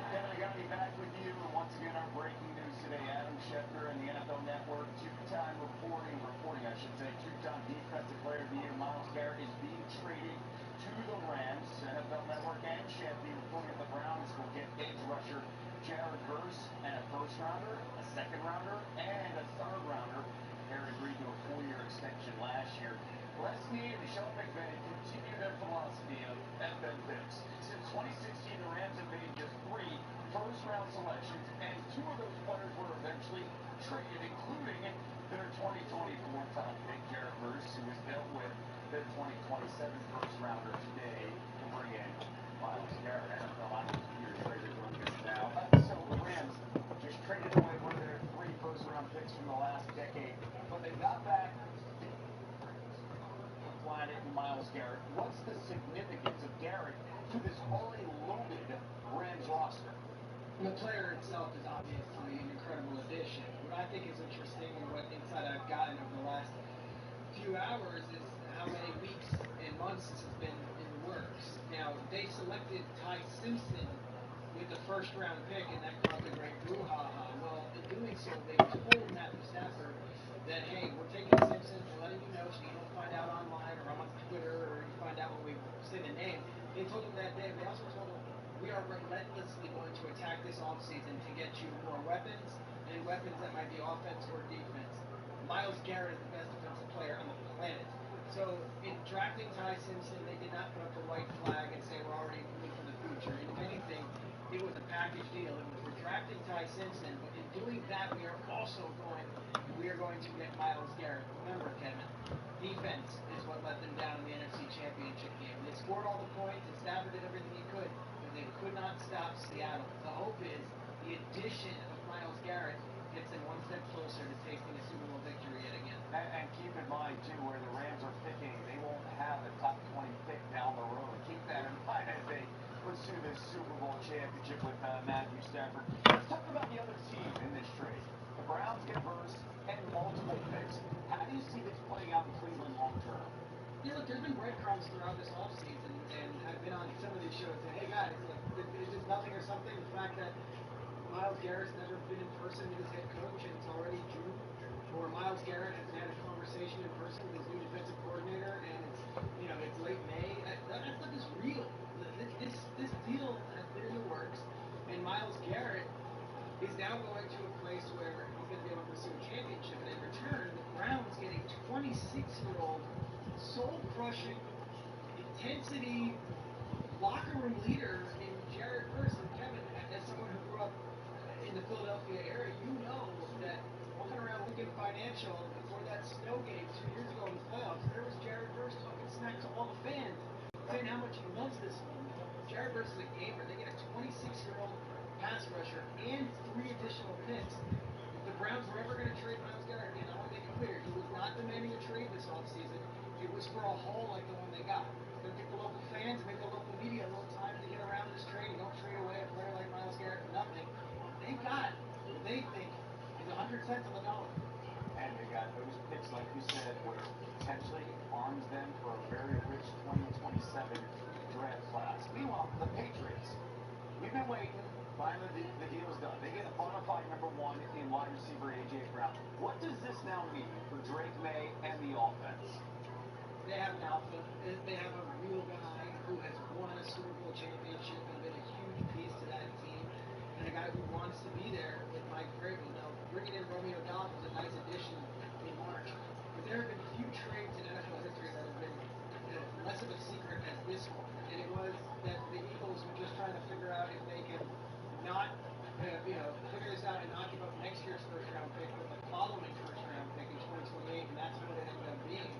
Kevin, I got me back with you, and once again, our breaking news today, Adam Schefter and the NFL Network, two-time reporting, two-time Defensive Player of the Year, Myles Garrett is being traded to the Rams. NFL Network and Schefter reporting that the Browns will get edge rusher Jared Verse and a first-rounder, a second-rounder, and a third-rounder. Garrett agreed to a 4-year extension last year. Leslie and Sean McVay continue their philosophy of FM picks. Since 2016, the Rams have made just 3 first-round selections, and 2 of those players were eventually traded, including their 2024 top pick, Jared Verse, who was dealt with their 2027 first-rounder today to bring in Myles Garrett. NFL analyst Peter Schrader joining us now. So the Rams just traded away one of their 3 first-round picks from the last decade, but they got back Planet and Myles Garrett. What's the significance of Garrett to this already loaded Rams roster? The player itself is obviously an incredible addition. What I think is interesting and what insight I've gotten over the last few hours is how many weeks and months this has been in the works. Now, they selected Ty Simpson with the first-round pick, and that caused a great brouhaha. Well, in doing so, they told Matthew Stafford that, hey, we're taking Simpson, we're letting you know so you don't find out online or on Twitter or you find out when we say the name. They told him that day. They also told him we are relentlessly going to attack this offseason to get you more weapons, and weapons that might be offense or defense. Myles Garrett is the best defensive player on the planet. So in drafting Ty Simpson, they did not put up the white flag and say we're already moving for the future. If anything, it was a package deal. It was we're drafting Ty Simpson, but in doing that, we are going to get Myles Garrett. Remember, Kevin, defense is what let them down in the NFC Championship game. They scored all the points, and Stafford did everything he could, but they could not stop Seattle. The hope is the addition of Myles Garrett gets them one step closer to tasting a Super Bowl victory yet again. And keep in mind, too, where the Rams are picking, they won't have a top 20 pick down the road. Keep that in mind as they pursue this Super Bowl championship with Matthew Stafford. Let's talk about the other team in this trade. The Browns get Burst and multiple picks. How do you see this playing out in Cleveland long term? Yeah, look, there's been breadcrumbs throughout this offseason, and I've been on some of these shows saying, hey guys, look, is this nothing or something? The fact that Myles Garrett's never been in person with his head coach and it's already June, or Myles Garrett has had a conversation in person with his new defensive coordinator and it's late May. That stuff is real. This deal has been in the works, and Myles Garrett is now going to a place where he's going to be able to pursue a championship, and in return, the Browns get a 26-year-old soul-crushing, intensity, locker room leader in Jared Verse. And Kevin, as someone who grew up in the Philadelphia area, you know that walking around Lincoln Financial before that snow game 2 years ago in the playoffs, there was Jared Verse talking smack to all the fans, saying how much he loves this moment. Jared Verse is a gamer. They get a 26-year-old pass rusher and 3 additional picks. If the Browns were ever going to trade Myles Garrett, again, I want to make it clear, he was not demanding a trade this offseason. It was for a haul like the one they got. It's going to give the local fans, maybe the local media a little time to get around this trade and don't trade away a player like Myles Garrett for nothing. They got what they think is 100 cents on the dollar. And they got those picks, like you said, where potentially arms them for a very rich 2027 draft class. Meanwhile, the Patriots, we've been waiting. Finally, the deal's done. They get a bona fide number 1 in wide receiver A.J. Brown. What does this now mean for Drake May and the offense? They have an alpha. They have a real guy who has won a Super Bowl championship and been a huge piece to that team, and a guy who wants to be there with Mike Vrabel. Now, bringing in Romeo Dobbs was a nice addition in March, but there have been few trades in NFL history that have been less of a secret as this one, and it was that the Eagles were just trying to figure out if they can not, figure this out and not give up next year's first-round pick, but the following first-round pick in 2028, and that's what it ended up being.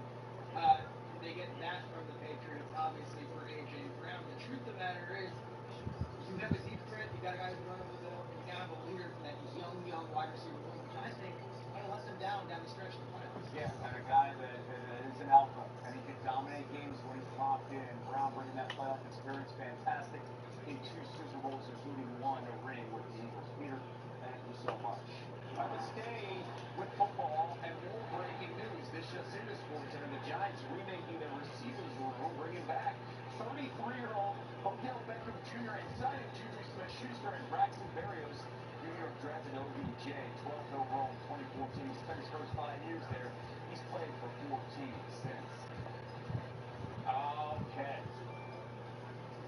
They get that from the Patriots, obviously, for A.J. Brown. The truth of the matter is, you have a deep threat, you got a guy who's running the middle, and you now have a leader from that young wide receiver room, which I think might let them down the stretch of the playoffs. Yeah, and a guy that is an alpha, and he can dominate games when he's locked in. Brown bringing that playoff experience, fantastic, in 2 Super Bowls, including 1 ring with the Eagles. Peter, thank you so much. Let's stay with football and more breaking news. This just into Sports Center. The Giants remaking their receivers room, bringing back 33-year-old Odell Beckham Jr. and signing Juju Smith-Schuster and Braxton Berrios. New York drafted OBJ, 12th overall in 2014. He spent his first 5 years there. He's played for 14 since. Okay.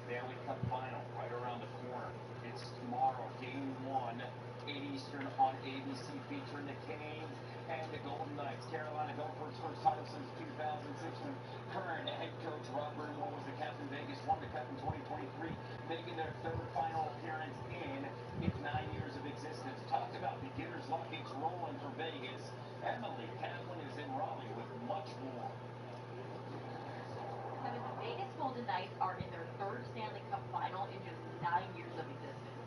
Stanley Cup final right around the corner. It's tomorrow, game 1, 8 Eastern on ABC, featuring the Canes and the Golden Knights. Carolina going for its first title since 2006 when current head coach Rob Brimwell was the captain. Vegas won the cup in 2023, making their 3rd final appearance in its 9 years of existence. Talk about beginner's luck. It's rolling for Vegas. Emily Kaplan is in Raleigh with much more. Kevin, the Vegas Golden Knights are in their 3rd Stanley Cup final in just 9 years of existence.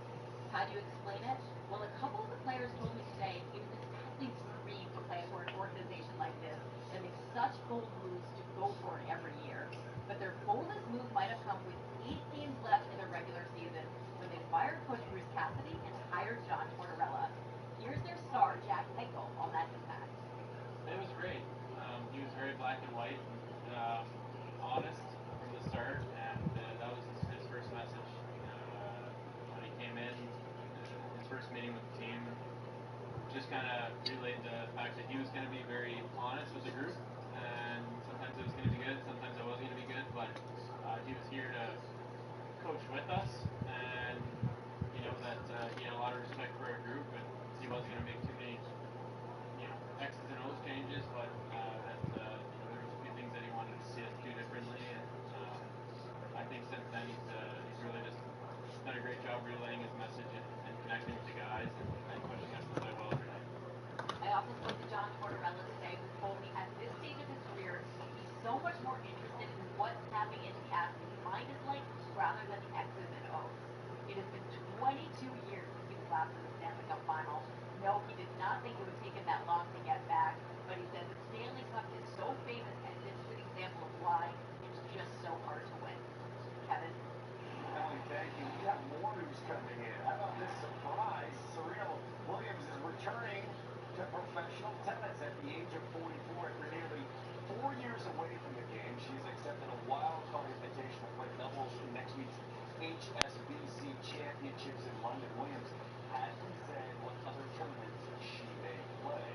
How do you explain it? Well, a couple of the players told me today it was an athlete's dream to play for an organization like this that makes such bold moves to go for it every year. But their boldest move might have come with 8 games left in their regular season when they fired coach Bruce Cassidy and hired John Tortorella. Here's their star, Jack Eichel, on that impact. It was great. He was very black and white, and honest from the start, and that was his first message. When he came in, his first meeting with the team, just kind of relayed the fact that he was going to be very honest with the group, and sometimes it was going to be good, sometimes it wasn't going to be good, but he was here to coached with us, and you know that he had a lot of respect for our group, and he wasn't going to make too many, you know, X's and O's changes, but that you know, there was a few things that he wanted to see us do differently, and I think since then he's really just done a great job relaying his message and connecting with the guys and pushing us to play well every night. I also spoke to John Tortorella today, who told me at this stage of his career, he's so much more interested in what having a captain's mind is like rather than the X's and O's. It has been 22 years since he was last in the Stanley Cup Finals. No, he did not think it would take him that long to get back, but he said the Stanley Cup is so famous, and this is an example of why it's just so hard to win. Kevin? Ellie, thank you. We have more news coming in. How about this surprise? Serena Williams is returning to professional tennis at the age of 44 after nearly 4 years away from the game. She's accepted a wild card invitation to play doubles in next week's HSBC Championships in London. Williams hasn't said what other tournaments she may play.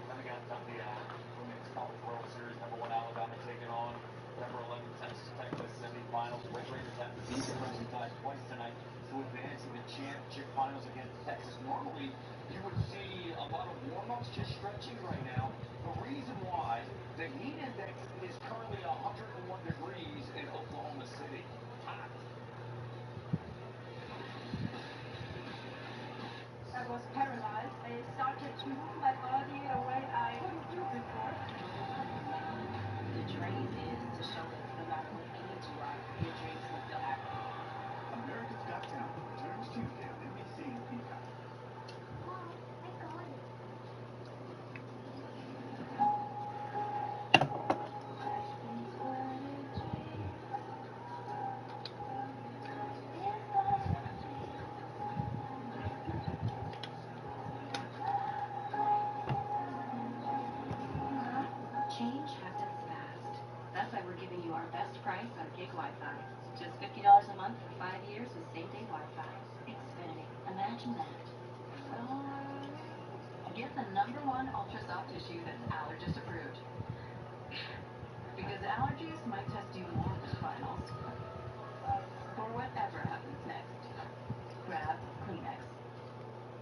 Then we got the Women's College World Series, number 1 Alabama taking on number 11 Texas semifinals. Red Raiders have to beat the Crimson Tide twice tonight to advance in the championship finals against Texas. Normally, you would see a lot of warm-ups just stretching right now. The reason why, the heat index is currently 101 degrees in Oklahoma City. Hot. I was paralyzed. They started to move my body in a way I couldn't do before. The dream is to show that no matter what age you are, your dreams can still happen. America's Got Talent returns Tuesday on NBC and Peacock. Mom, I got it. Change happens fast. That's why we're giving you our best price on gig Wi-Fi. Just $50 a month for 5 years with same-day Wi-Fi. Xfinity. Imagine that. Get the #1 ultra soft tissue that's allergist approved. Because allergies might test you more for finals. For whatever happens next. Grab Kleenex.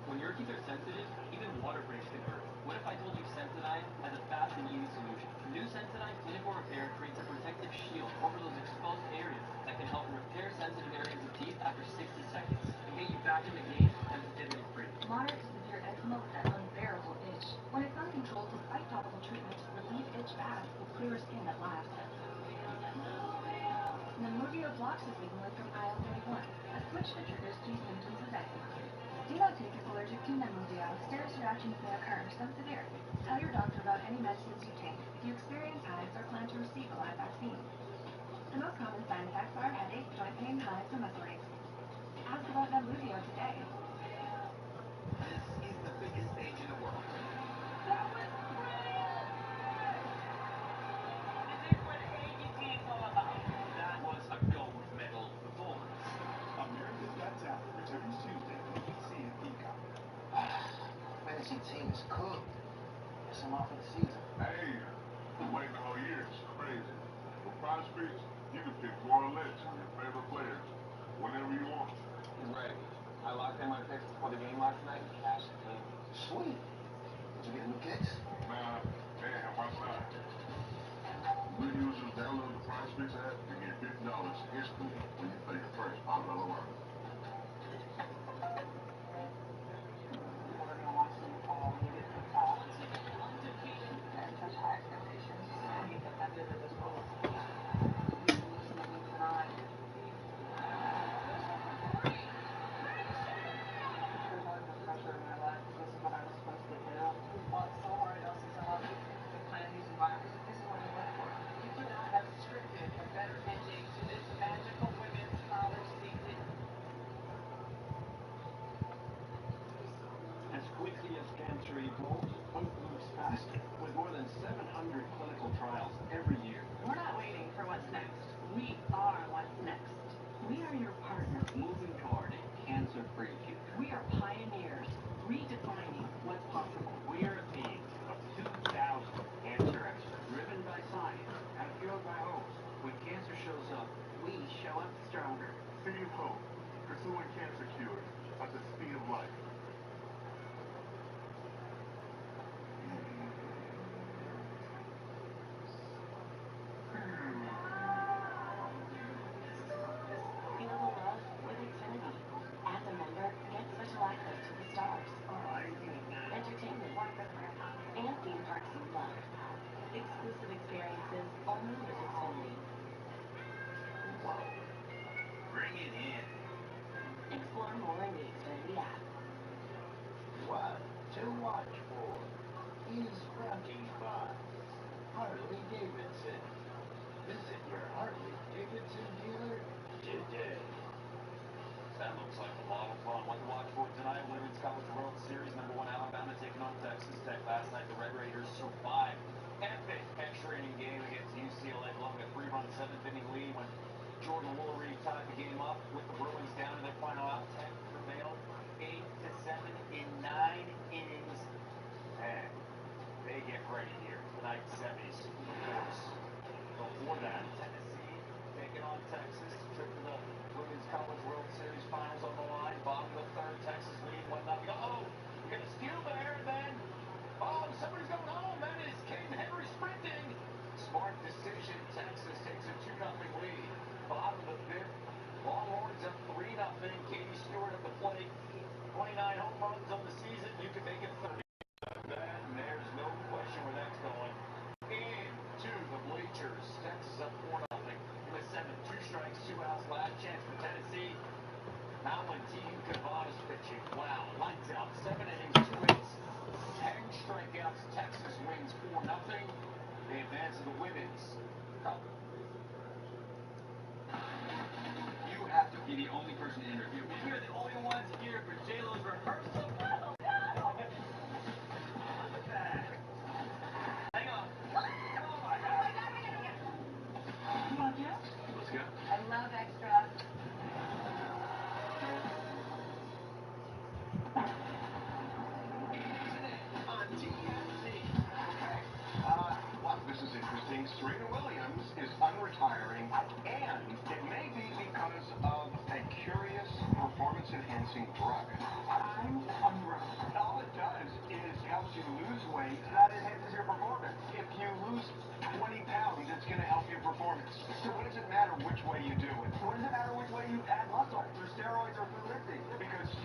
When your teeth are sensitive, even water breaks can hurt. What if I told you Sensodyne has a fast and easy solution? New Sensodyne Clinical Repair creates a protective shield over those exposed areas that can help repair sensitive areas of teeth after 60 seconds and get you back in the game sensitivity-free. Moderate to severe eczema with that unbearable itch. When it's uncontrolled, despite topical treatment, relieve itch fast with clearer skin that lasts. Nemluvio blocks the signaling from IL-31, a switch that triggers key symptoms of eczema. Do not take if allergic to Nemluvio. Serious reactions may occur, some severe. Tell your doctor about any medicines you take if you experience hives or plan to receive a live vaccine. The most common side effects are headache, joint pain, hives, and muscle aches. Ask about Nemluvio today. This is the biggest stage in the world. That was brilliant! This is what AJT is all about. That was a gold medal performance. America's Got Talent returns Tuesday on NBC and Peacock. Fantasy team is cooked. Guess I'm out for the season. Hey, been waiting all year. It's crazy. For prospects, you can pick more or less of your favorite players whenever you want. Ready. I locked in my picks before the game last night and cashed it in. Sweet. Did you get new kicks? Nah, damn, why not? New users download the PrizePicks app and get $50 instantly when you play your first $5 round. People are going to want to see you fall when you get to the top. And such high expectations. And you put them into this role. You lose, you lose, and I.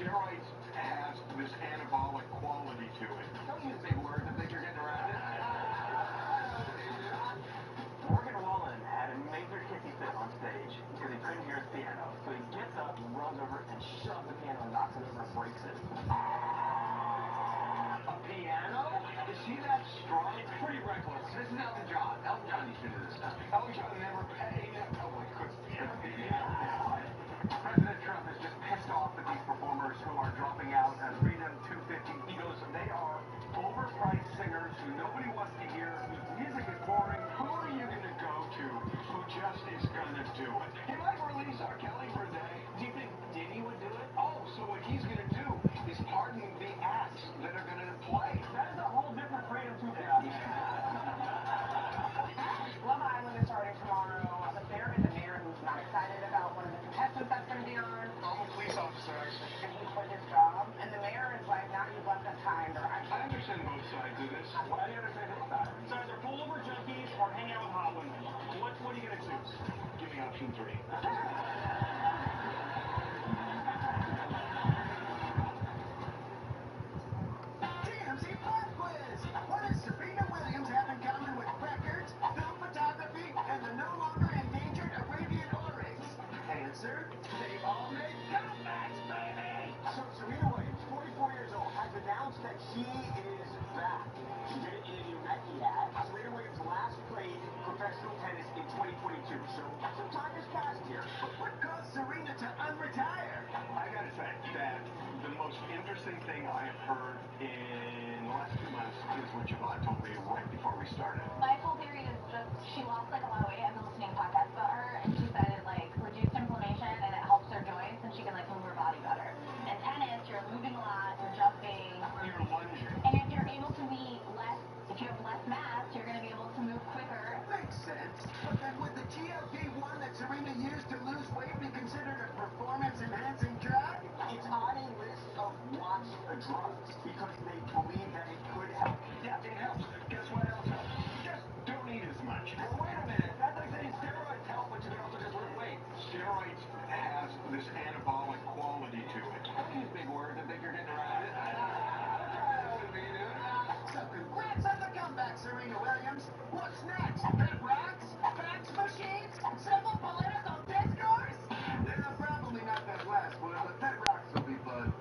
steroids has this anabolic quality to it. Don't use big words and think you're getting around it. Morgan Wallen had a major kissy fit on stage because he couldn't hear his piano. So he gets up, runs over, and shoves the piano, knocks it over, and breaks it. A piano? Is he that strong? It's pretty reckless. This is Elton John. Elton John used to do this stuff. Elton John never paid. Oh my goodness. President Trump is just pissed off at these performers who are dropping out at Freedom 250. He goes, they are overpriced singers who nobody wants to hear, whose music is boring. Who are you going to go to who just is going to do it? He might release R. Kelly for a day. Do you think Diddy would do it? Oh, so what he's going to do is pardon the acts that are going to play. That is a whole different Freedom 250. Love Island is starting tomorrow, but there is a mayor who's not excited about one of the contestants that's going to be on. I'm a police officer, actually. And he quit his job, and the mayor is like, now you've left us high and dry. I understand both sides of this. Why do you understand both sides? It's either pull over junkies or hang out with hot women. What are you going to choose? Give me option 3. TMZ Pop Quiz. What does Serena Williams have in common with records, film photography, and the no longer endangered Arabian oryx? Answer: they all make comebacks, baby! So Serena Williams, 44 years old, has announced that she is back. She did it in a new Nike ad. Serena Williams last played professional tennis in 2022, so some time has passed here. But what caused Serena to unretire? I gotta say that the most interesting thing I have heard in the last 2 months is what Javon told me right before we started. My whole theory is just she lost like a lot of weight. I've been listening to podcasts about her, and she said it like reduced inflammation and it helps her joints, and she can like move her body better. In tennis, you're moving a lot, you're jumping, You're lunging. and if you're able to be less, if you have less mass, you're going to be able to move quicker. Makes sense. But then would the GLP-1 that Serena used to lose weight be considered a performance-enhancing drug? It's on a list of watch drugs because they believe that it could help. Yeah, it helps. Guess what else helps? Just don't eat as much. Well, wait a minute. That's like saying steroids help, but you can also just lose weight. Steroids has this anabolic quality to it. Don't use big words and think you're getting around it. I'll try that with me, dude. So congrats on the comeback, Serena Williams. What's next? Pet rocks? Fax machines? Simple political discourse? Yeah, probably not that last one, but pet rocks will be fun.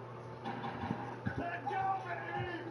Let's go, baby!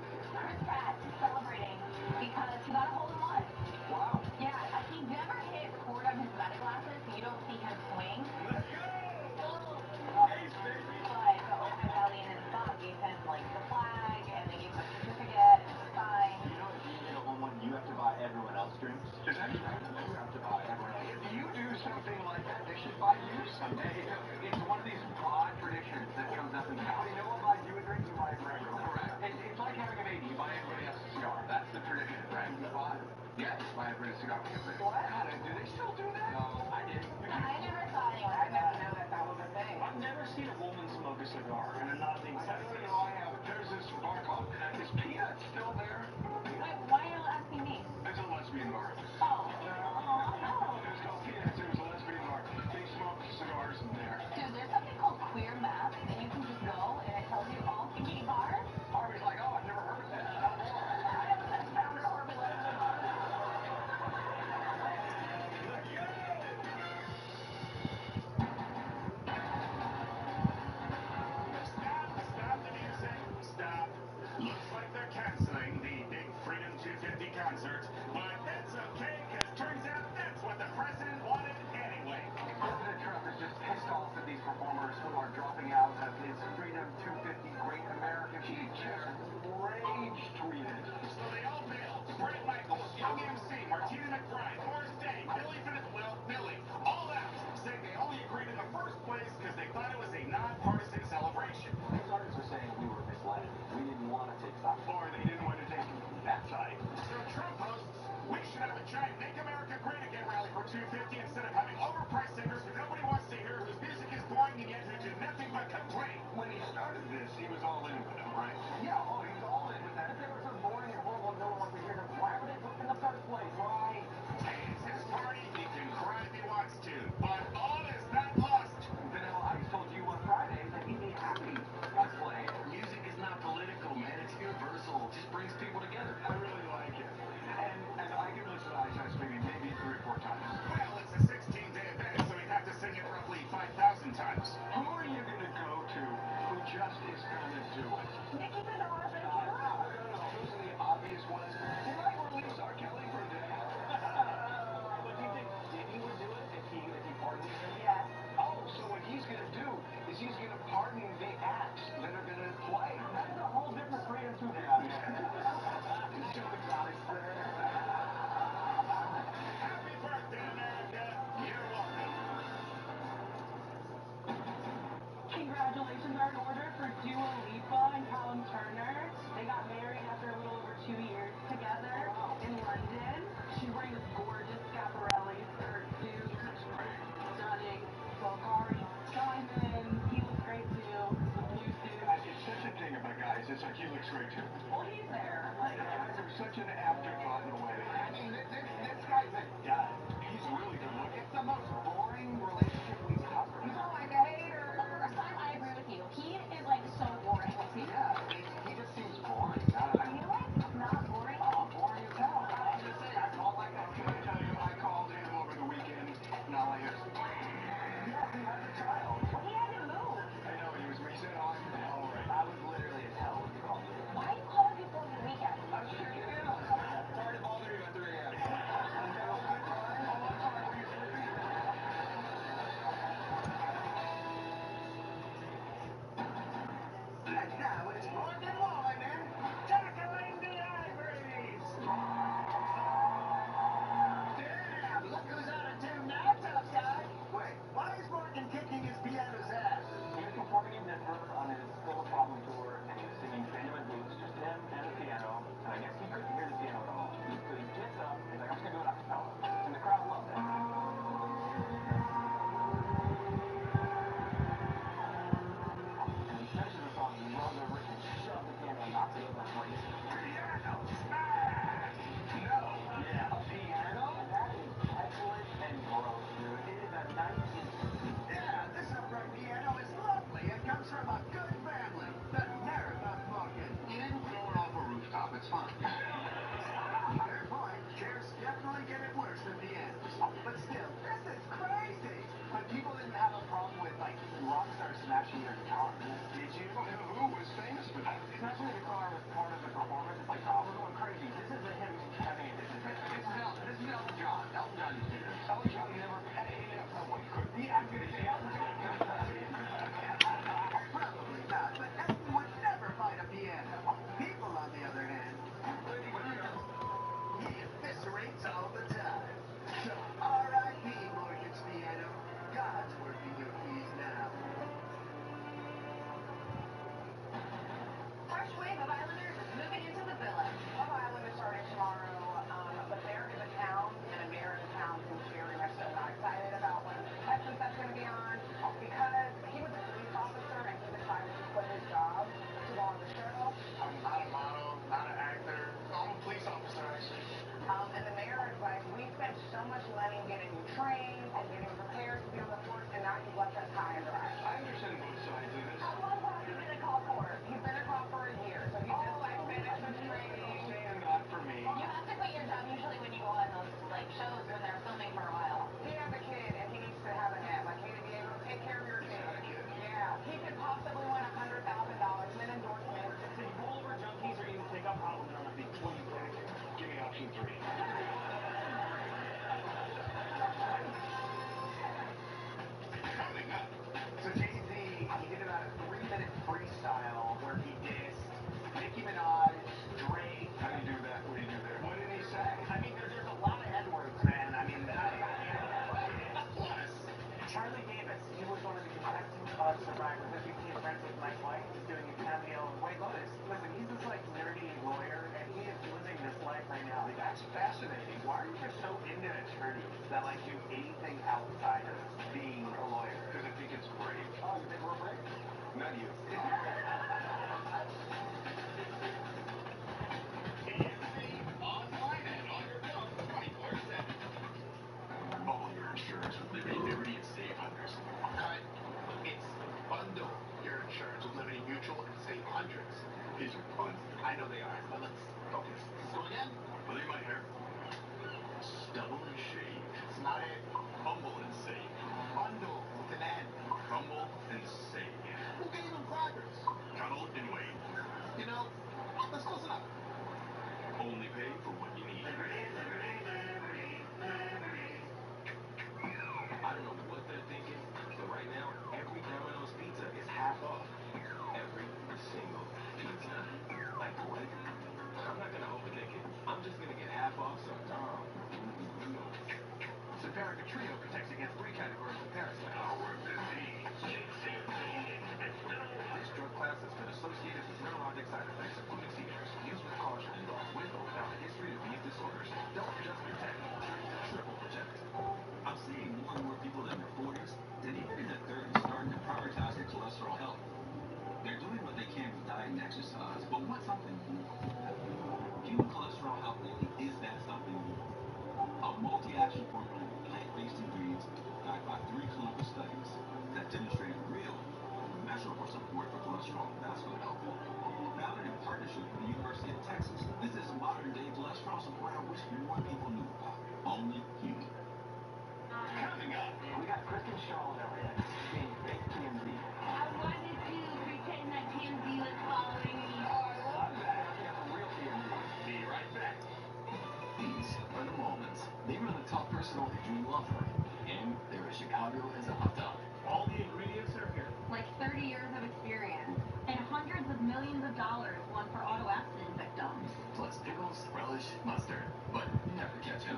personal injury law firm. And there is Chicago as a hot dog. All the ingredients are here. Like 30 years of experience and hundreds of millions of dollars won for auto accident victims. Plus pickles, relish, mustard, but never ketchup.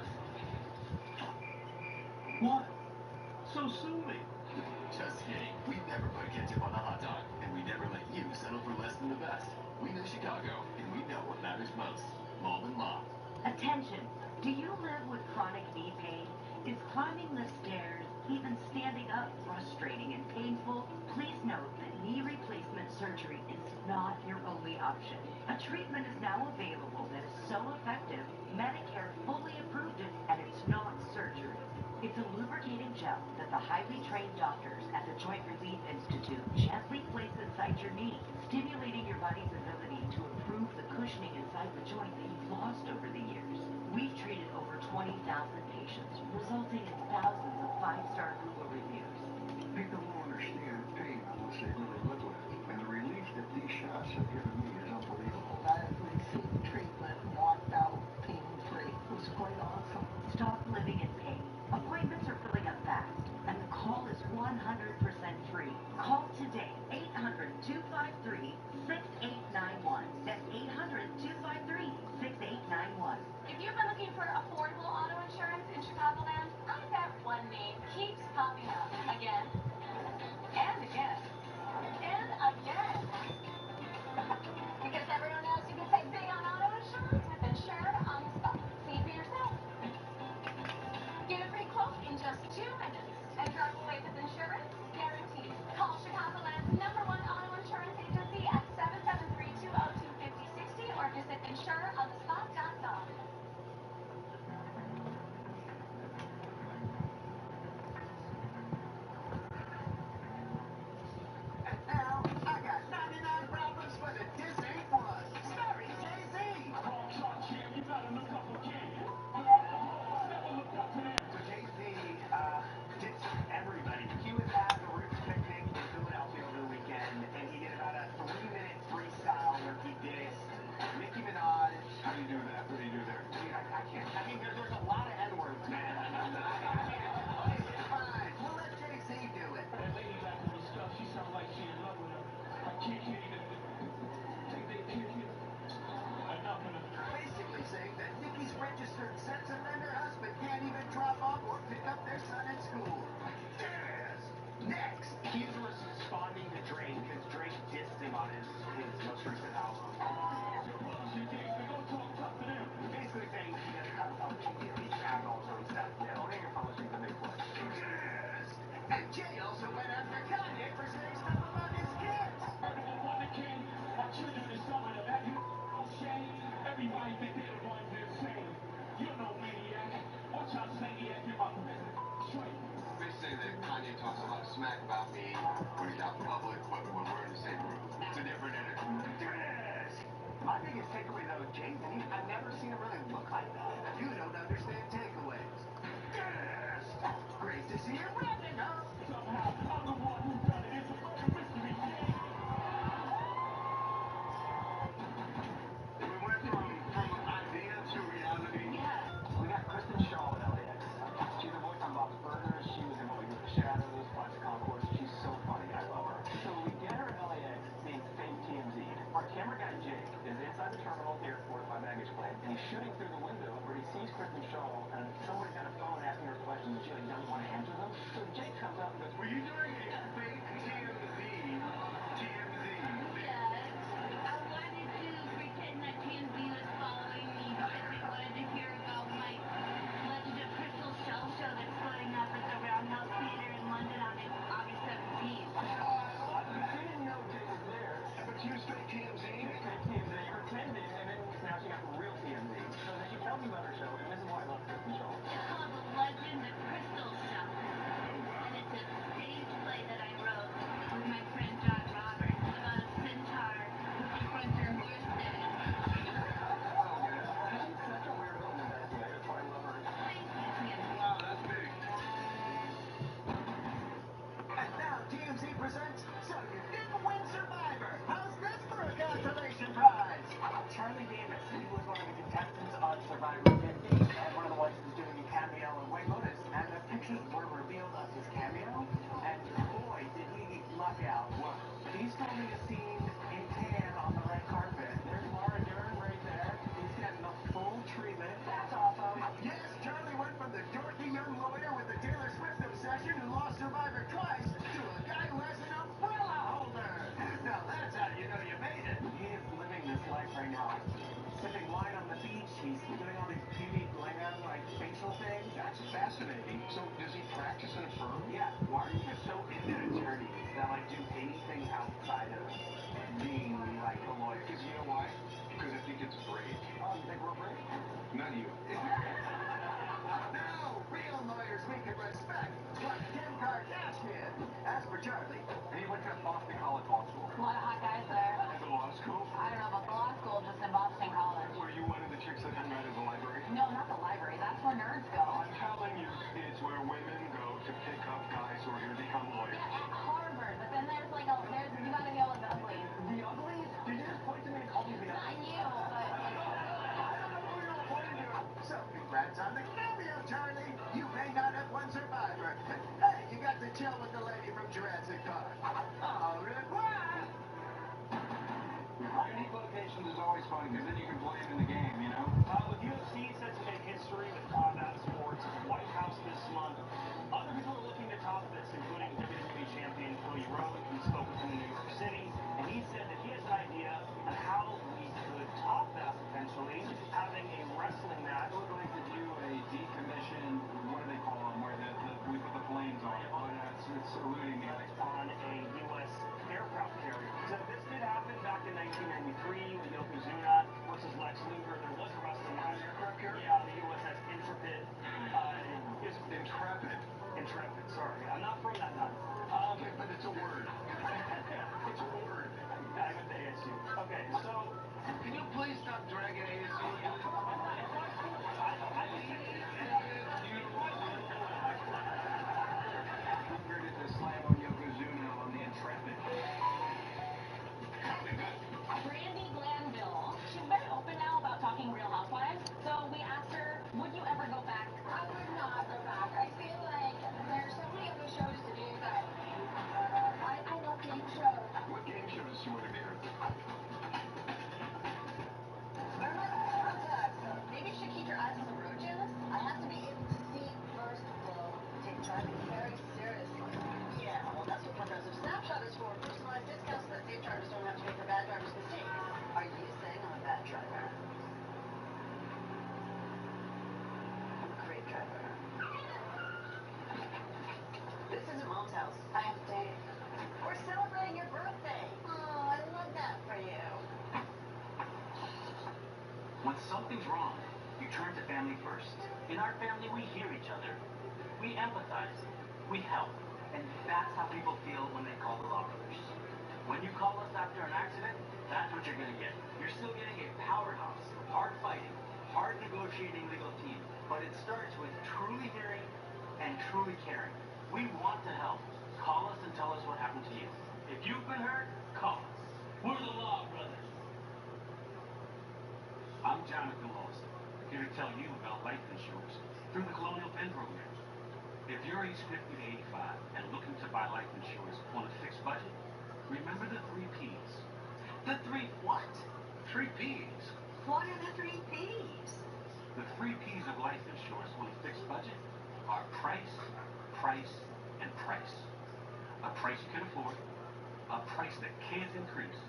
What? So sue me. Just kidding. We never put ketchup on a hot dog, and we never let you settle for less than the best. We know Chicago, and we know what matters most. Malden Law. Attention! Do you live with chronic knee pain? Is climbing the stairs, even standing up, frustrating and painful? Please note that knee replacement surgery is not your only option. A treatment is now available that is so effective, Medicare fully approved it, and it's not surgery. It's a lubricating gel that the highly trained doctors at the Joint Relief Institute gently place inside your knee, stimulating your body's ability to improve the cushioning inside the joint that you've lost over the years. We've treated over 20,000 patients, resulting in thousands of 5-star Google reviews. People don't understand pain unless they really live with it. And the relief that these shots have given me is unbelievable. I've received treatment, walked out pain-free. It was quite awesome. Stop living in pain. Appointments are filling up fast, and the call is 100% free. Call today, 800-253-6891. That's 800-253-6891. If you've been looking for affordable auto insurance in Chicagoland, I bet one name keeps popping up again and again and again. Because everyone knows you can save big on auto insurance with Insured on the Spot. See for yourself. Get a free quote in just 2 minutes and drive away with insurance guaranteed. Call Chicagoland's #1 auto insurance agency at 773-202-5060 or visit insureonthespot.com. And now, I got 99 problems for the Disney Plus. Starring Jay-Z. You gotta look up again. Never look up to them. So Jay-Z, did everybody. He was at the Roots picnic in Philadelphia over the weekend, and he did about a 3-minute freestyle where he dissed Nicki Minaj. How do you do that? What do you do there? Dude, I can't. I mean, there's a lot of N-words, man. It's fine. We'll let Jay-Z do it. That lady got the stuff. She sounds like she in love with him. I can't hear you. Enough of them. Basically saying that Nicki's registered sex offender husband can't even drop off or pick up their son at school. Yes! Next! He's responding to Drake because Drake dissed him on his most recent album. Basically saying he doesn't have publishing deal. He can have all his own stuff. Yeah, owning a publishing is a big plus. Yes! And Jay also went after Kanye for saying stuff about his kids. My children is some of them. Have you shame? Everybody think they're the ones that say, you're no maniac. Watch out, maniac, you're my business. Straight. They say that Kanye talks a lot of smack about me when he's out in public, but when we're in the same room, it's a different energy. Yes! My biggest takeaway though, Jay-Z, I've never seen him really look like that. You don't understand takeaways. Yes! Great to see you wrapping up. Somehow, I'm the one who done it. It's a fucking mystery, yeah. We went from idea to reality. Yeah. We got Kristen Shaw at LAX. She's the voice on Bob's Burgers. She was in What We Do in the Shadows, Classic Concourse. She's so funny. I love her. So we get her at LAX being fake TMZ. Our camera guy Jake is inside the terminal at the airport by baggage claim, and he's shooting through the window where he sees Kristen Shaw, and somebody's got a phone asking her questions, and she like doesn't want to answer them. So Jake comes up and goes, "Were you doing a fake TMZ? TMZ?" Yes. I wanted to pretend that TMZ was following me because they wanted to hear about my Legend of Crystal Shell show that's going up at the Roundhouse Theatre in London on August 17th. She didn't know Jake was there, but she was fake TMZ. Fake TMZ, pretending, and then now she got real TMZ. So then she tells me about her show, and this is why I love Kristen Shaw. It's called The Legend of Crystal Shell. And it's a stage play that I wrote with my friend John Roberts about a centaur who confronts her horse dead. She's such a weirdo in the best way. That's why I love her. Thank you, Tim. Wow, that's big. And now TMZ presents So You Didn't Win Survivor. How's this for a consolation prize? Charlie Davis, he was one of the contestants on Survivor, did fun because then you can play it in the game, you know? With UFC set to make history with combat sports at the White House this month, other people are looking to top this, including WWE champion Cody Rhodes. We spoke with him in New York City, and he said that he has an idea on how we could top that potentially, having a wrestling match. I would like to do a decommissioned, what do they call them, where we put the flames on. Oh, it's eluding me. On a U.S. aircraft carrier. So this did happen back in 1993 with Yokozuna versus Lex Luger. There was a wrestling match. Aircraft carrier? Yeah, the USS Intrepid. Intrepid. Intrepid, sorry. I'm not from that time. Okay, but it's a word. It's a word. I went to ASU. Okay, so... Can you please stop dragging ASU? Luger did the slam on Yokozuna on the Intrepid. Brandy Glanville. She's very open now about talking Real Housewives. So we asked her, would you ever go back? I would not go back. I feel like there's so many other shows to do that I love game shows. What game shows do you want to be on? Maybe you should keep your eyes on the road, Janice. I have to be able to see first flow. Take driving very seriously. Yeah, well, that's what Progressive Snapshot is for. Personalized discounts so that safe drivers don't have to make the bad driver's mistakes. Are you saying I'm a bad driver? I'm a great driver. This isn't Mom's house. I have a date. We're celebrating your birthday. Oh, I love that for you. When something's wrong, you turn to family first. In our family, we hear each other. We empathize. We help. And that's how people feel when they call the Lockers. When you call us after an accident, that's what you're going to get. You're still getting a powerhouse, hard-fighting, hard-negotiating legal team. But it starts with truly hearing and truly caring. We want to help. Call us and tell us what happened to you. If you've been hurt, call us. We're the Law Brothers. I'm Jonathan Lawson, here to tell you about life insurance through the Colonial Penn program. If you're age 50 to 85 and looking to buy life insurance on a fixed budget, remember the 3 Ps. The 3 what? 3 Ps. What are the 3 Ps? The 3 Ps of life insurance on a fixed budget are price, price, and price. A price you can afford, a price that can't increase,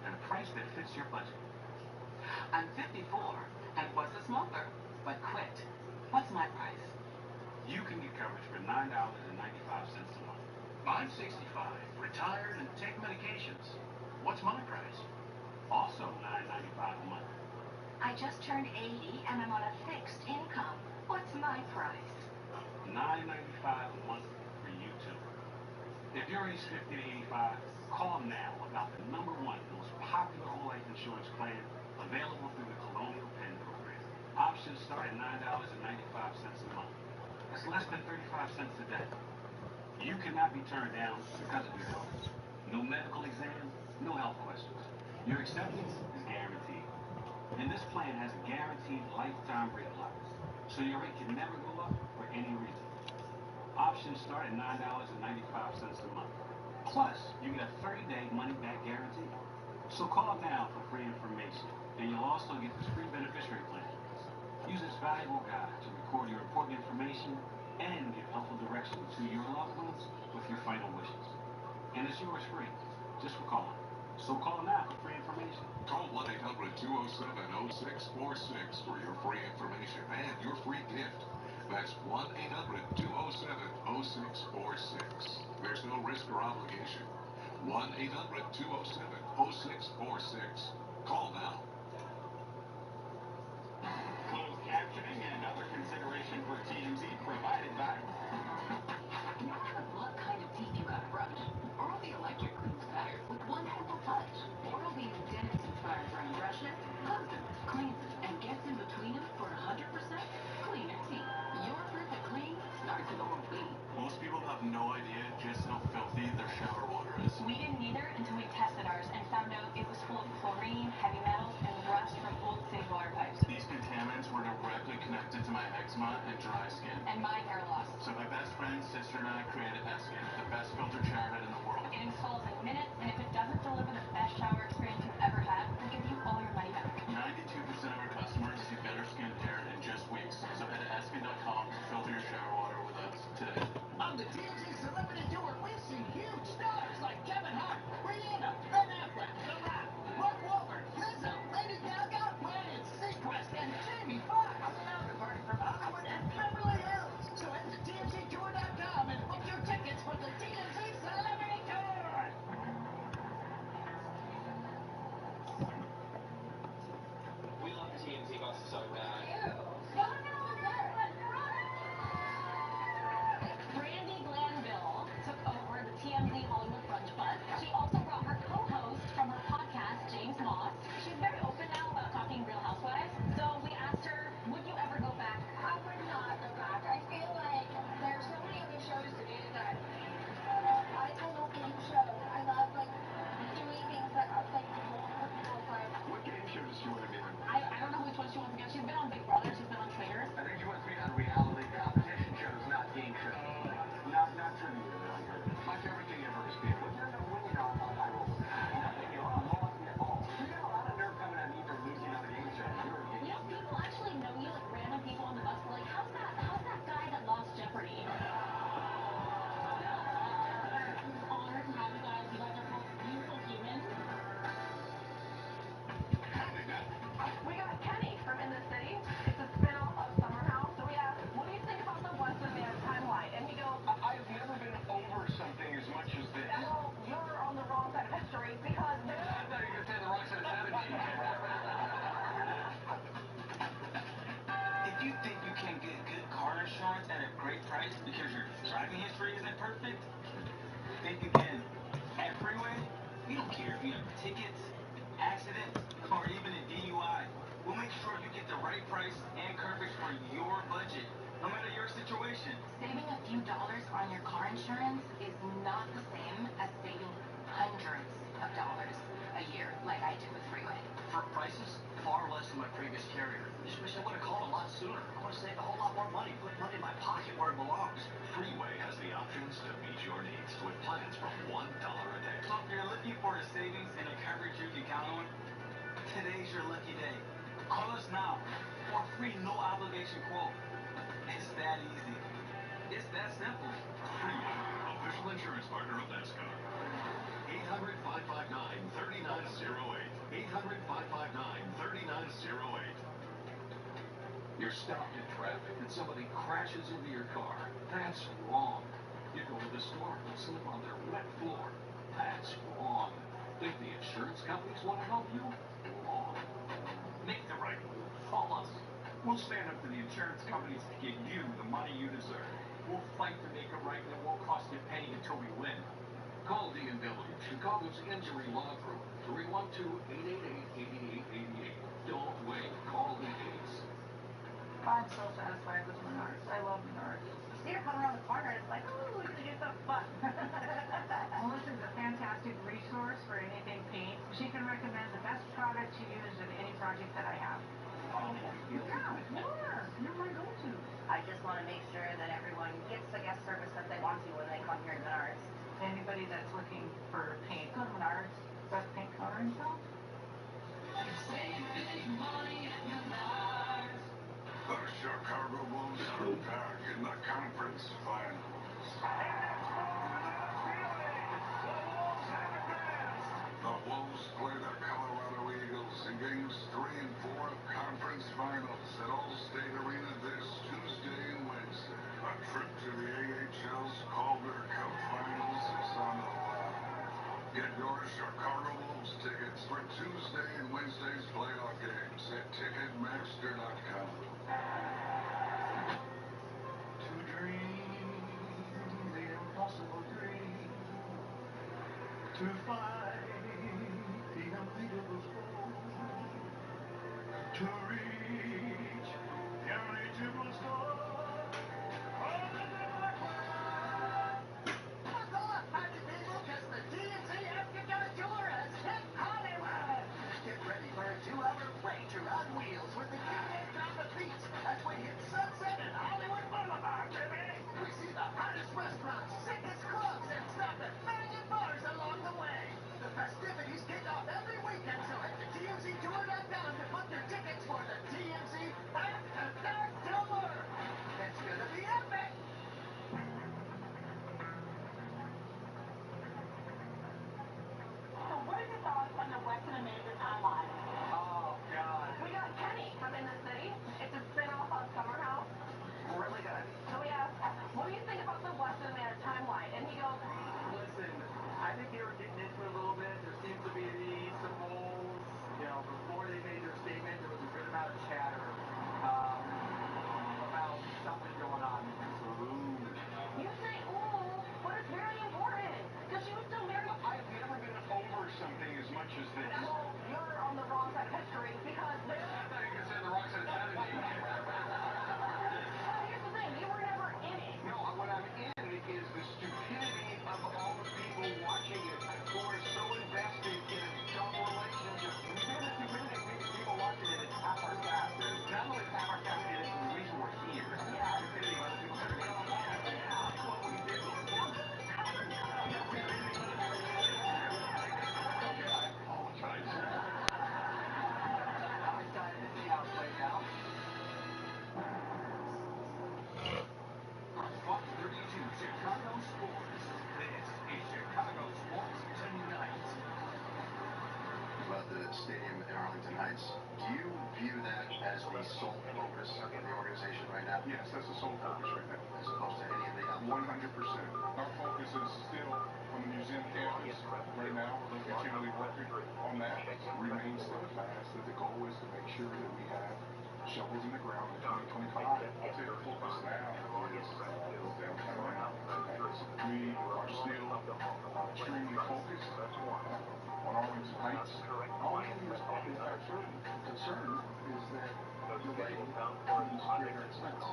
and a price that fits your budget. I'm 54 and was a smoker, but quit. What's my price? You can get coverage for $9.95 a month. I'm 65, retired, and take medications. What's my price? Also $9.95 a month. I just turned 80 and I'm on a fixed income. What's my price? $9.95 a month for you too. If you're age 50 to 85, call now about the #1 most popular whole life insurance plan available through the Colonial Penn program. Options start at $9.95 a month. That's less than 35 cents a day. You cannot be turned down because of your health. No medical exam, no health questions. Your acceptance is guaranteed. And this plan has a guaranteed lifetime rate lock, so your rate can never go up for any reason. Options start at $9.95 a month. Plus, you get a 30-day money-back guarantee. So call now for free information, and you'll also get this free beneficiary plan. Use this valuable guide to record your important information and give helpful directions to your loved ones with your final wishes. And it's yours free, just for calling. So call now for free information. Call 1-800-207-0646 for your free information and your free gift. That's 1-800-207-0646. There's no risk or obligation. 1-800-207-0646. Call now. Closed captioning and other consideration for TMZ provided by... No matter what kind of teeth you got brushed, Oral-B Electric cleans better with one simple touch. Oral-B is dentist-inspired brand brushes, hugs them, cleans them, and gets in between them for 100% cleaner teeth. Your perfect clean starts with Oral-B. Most people have no idea just how filthy their shower water is. We didn't either until we tested ours and found out it was full of For prices far less than my previous carrier. I just wish I would have called a lot sooner. I would have saved a whole lot more money, put money in my pocket where it belongs. Freeway has the options to meet your needs with plans from $1 a day. So if you're looking for a savings and a coverage you can count on, today's your lucky day. Call us now for a free no obligation quote. It's that easy. It's that simple. Freeway, official insurance partner of NASCAR. 800-559-3908. 800-559-3908. You're stopped in traffic and somebody crashes into your car. That's wrong. You go to the store and slip on their wet floor. That's wrong. Think the insurance companies want to help you? Wrong. Make the right move. Call us. We'll stand up to the insurance companies to get you the money you deserve. We'll fight to make it right, and it won't cost you a penny until we win. Call D&W, Chicago's injury law group, 312-888-8888. Don't wait. Call the Ace. I'm so satisfied with Menards. I love Menards. You see her come around the corner, and it's like, oh, we're gonna do something fun. Melissa's a fantastic resource for anything paint. She can recommend the best product to use in any project that I have. Yeah, you're my go-to. I just want to make sure that everyone gets the guest service that they want to when they come here to Menards. Anybody that's looking for paint, go to Menards. Best paint color in town. The Chicago Bulls are back in the conference finals. The Wolves play the Colorado Eagles in games 3 and 4 of conference finals at Allstate Arena this Tuesday and Wednesday. A trip to the AHL's Calder Cup finals is on the line. Get your Chicago Wolves tickets for Tuesday and Wednesday's playoff games at Ticketmaster.com. To dream the impossible dream, to fight the unbeatable goal, to reach the unreachable star. What's up, party people? Because the TNT Afterdark Tour has hit Hollywood. Get ready for a 2-hour pleasure on wheels with the King drop of beats as we hit Sunset and Hollywood Boulevard, baby. We see the hottest restaurants, sickest clubs, and stop at banging bars along the way. The festivities kick off every weekend, so head to TMZTour.com to book your tickets for the TMZ Afterdark Tour. It's gonna be epic. So what are your thoughts on the Western American timeline? Oh, God. We got Kenny from In the City. It's a spin-off of Summer House. Really good. So we asked, what do you think about the Western American timeline? And he goes, Listen, I think they were getting into it a little bit. There seems to be some holes. You know, before they made their statement, there was a good amount of chatter about something going on. you say, ooh, but it's very important. Because she was still married. I've never been over something as much as this. Well, you're on the wrong side of history because I thought you could say the wrong side of sanity. here's the thing, you were never in it. No, what I'm in is the stupidity of all the people watching it who are so invested in a dumb relationship. We've been stupidity people watching it. It's half our staff. Not only half our staff, it is the reason we're here. Yeah. Stupidity of other people. That's what we do. Okay, I apologize. I'm excited to see how it plays out. From Fox 32 Chicago Sports, this is Chicago Sports Tonight. About the stadium in Arlington Heights, do you view that as the sole focus of the organization right now? Yes, that's the sole focus right now. As opposed to any of the other? 100%. Our focus is still on the museum campus. Right now, we're continually working on that. Remain steadfast that the goal is to make sure that we have shovels in the ground in 2025. I'll tell you, the focus now is downtown campus. We are still extremely focused on Arlington Heights. Arlington is not certain. The concern is that delay means greater expense.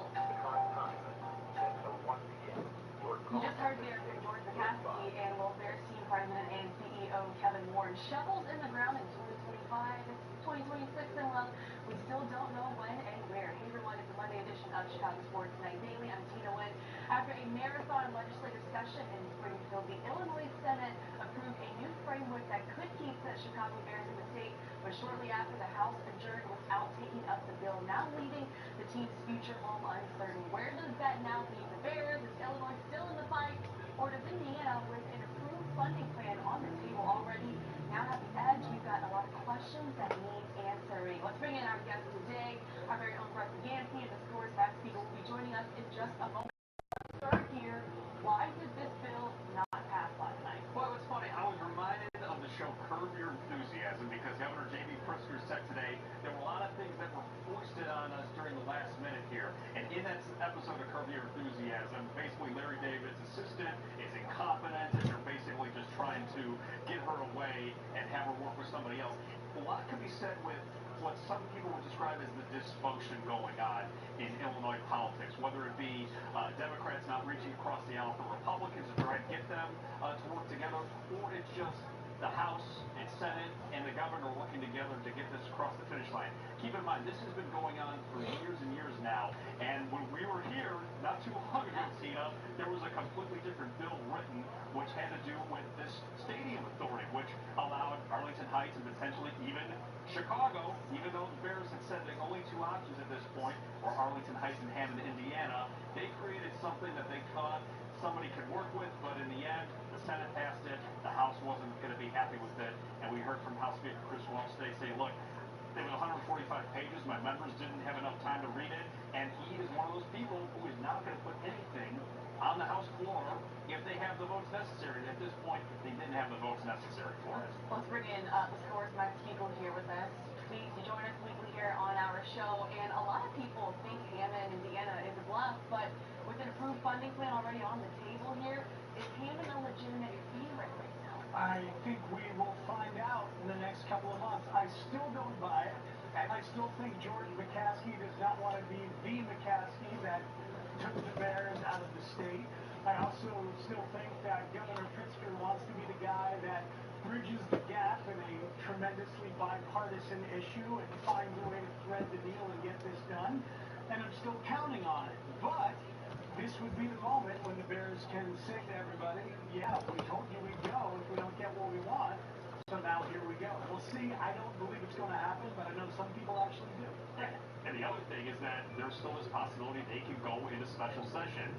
You just heard there from George McCaskey and World Bears team president and CEO Kevin Warren. Shovels in the ground in 2025, But shortly after, the House adjourned without taking up the bill, now leaving the team's future home uncertain. Where does that now leave the Bears? Is Illinois still in the fight? Or does Indiana, with an approved funding plan on the table already, now have the edge? We've got a lot of questions that need answering. Let's bring in our guest today, our very own Brett Gansky, and the Scores Matt Spiegel will be joining us in just a moment. Start here. Why did this bill not pass last night? Well, it's funny. I was reminded of the show Curb Your Enthusiasm because Governor J.B. Pritzker said today there were a lot of things that were foisted on us during the last minute here. And in that episode of Curb Your Enthusiasm, basically Larry David's assistant is incompetent and they're basically just trying to get her away and have her work with somebody else. A lot can be said with what some people would describe as the dysfunction going on in Illinois politics, whether it be Democrats not reaching across the aisle for Republicans to try and get them to work together, or it's just the House and Senate and the governor working together to get this across the finish line. Keep in mind, this has been going on for years and years now, and when we were here not too long ago, Cena, there was a completely different bill written which had to do with this stadium authority, which allowed Arlington Heights and potentially even Chicago, even though the Bears had said there's only two options at this point, or Arlington Heights and Hammond, Indiana, they created something that they thought somebody could work with, but in the end, the Senate passed it, the House wasn't going to be happy with it, and we heard from House Speaker Chris Walsh today say, look, it was 145 pages, my members didn't have enough time to read it, and he is one of those people who is not going to put anything on the House floor if they have the votes necessary. And at this point, they didn't have the votes necessary for it. Let's bring in the Scores Matt Spiegel here with us. Please join us weekly here on our show. And a lot of people think Hammond, Indiana is a bluff, but with an approved funding plan already on the table here, is Hammond a legitimate favorite right now? I think we will find out in the next couple of months. I still don't buy it. I still think George McCaskey does not want to be the McCaskey that took the Bears out of the state. I also still think that Governor Pritzker wants to be the guy that bridges the gap in a tremendously bipartisan issue and finds a way to thread the deal and get this done. And I'm still counting on it. But this would be the moment when the Bears can say to everybody, yeah, we told you we'd go if we don't get what we want. So now here we go. We'll see. I don't believe it's going to happen, but I know some people actually do. And the other thing is that there still is possibility they could go into special session.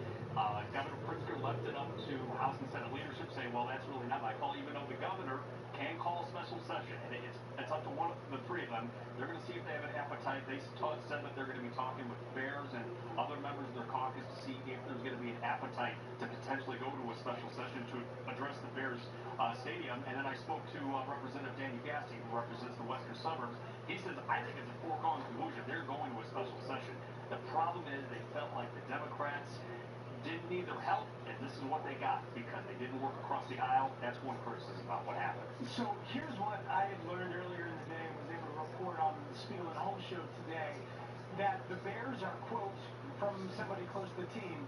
Governor Pritzker left it up to House and Senate leadership saying, well, that's really not my call, even though the governor can call a special session. And it's up to one of the three of them. They're going to see if they have an appetite. They said that they're going to be talking with Bears and other members of their caucus to see if there's going to be an appetite to potentially go to a special session to address the Bears stadium. And then I spoke to Representative Danny Gassie, who represents the western suburbs. He says, I think it's a foregone conclusion. They're going to a special session. The problem is they felt like the Democrats didn't need their help, and this is what they got because they didn't work across the aisle. That's one criticism about what happened. So here's what I had learned earlier in the day and was able to report on the Spiegel and Holmes show today, that the Bears are, quote, from somebody close to the team,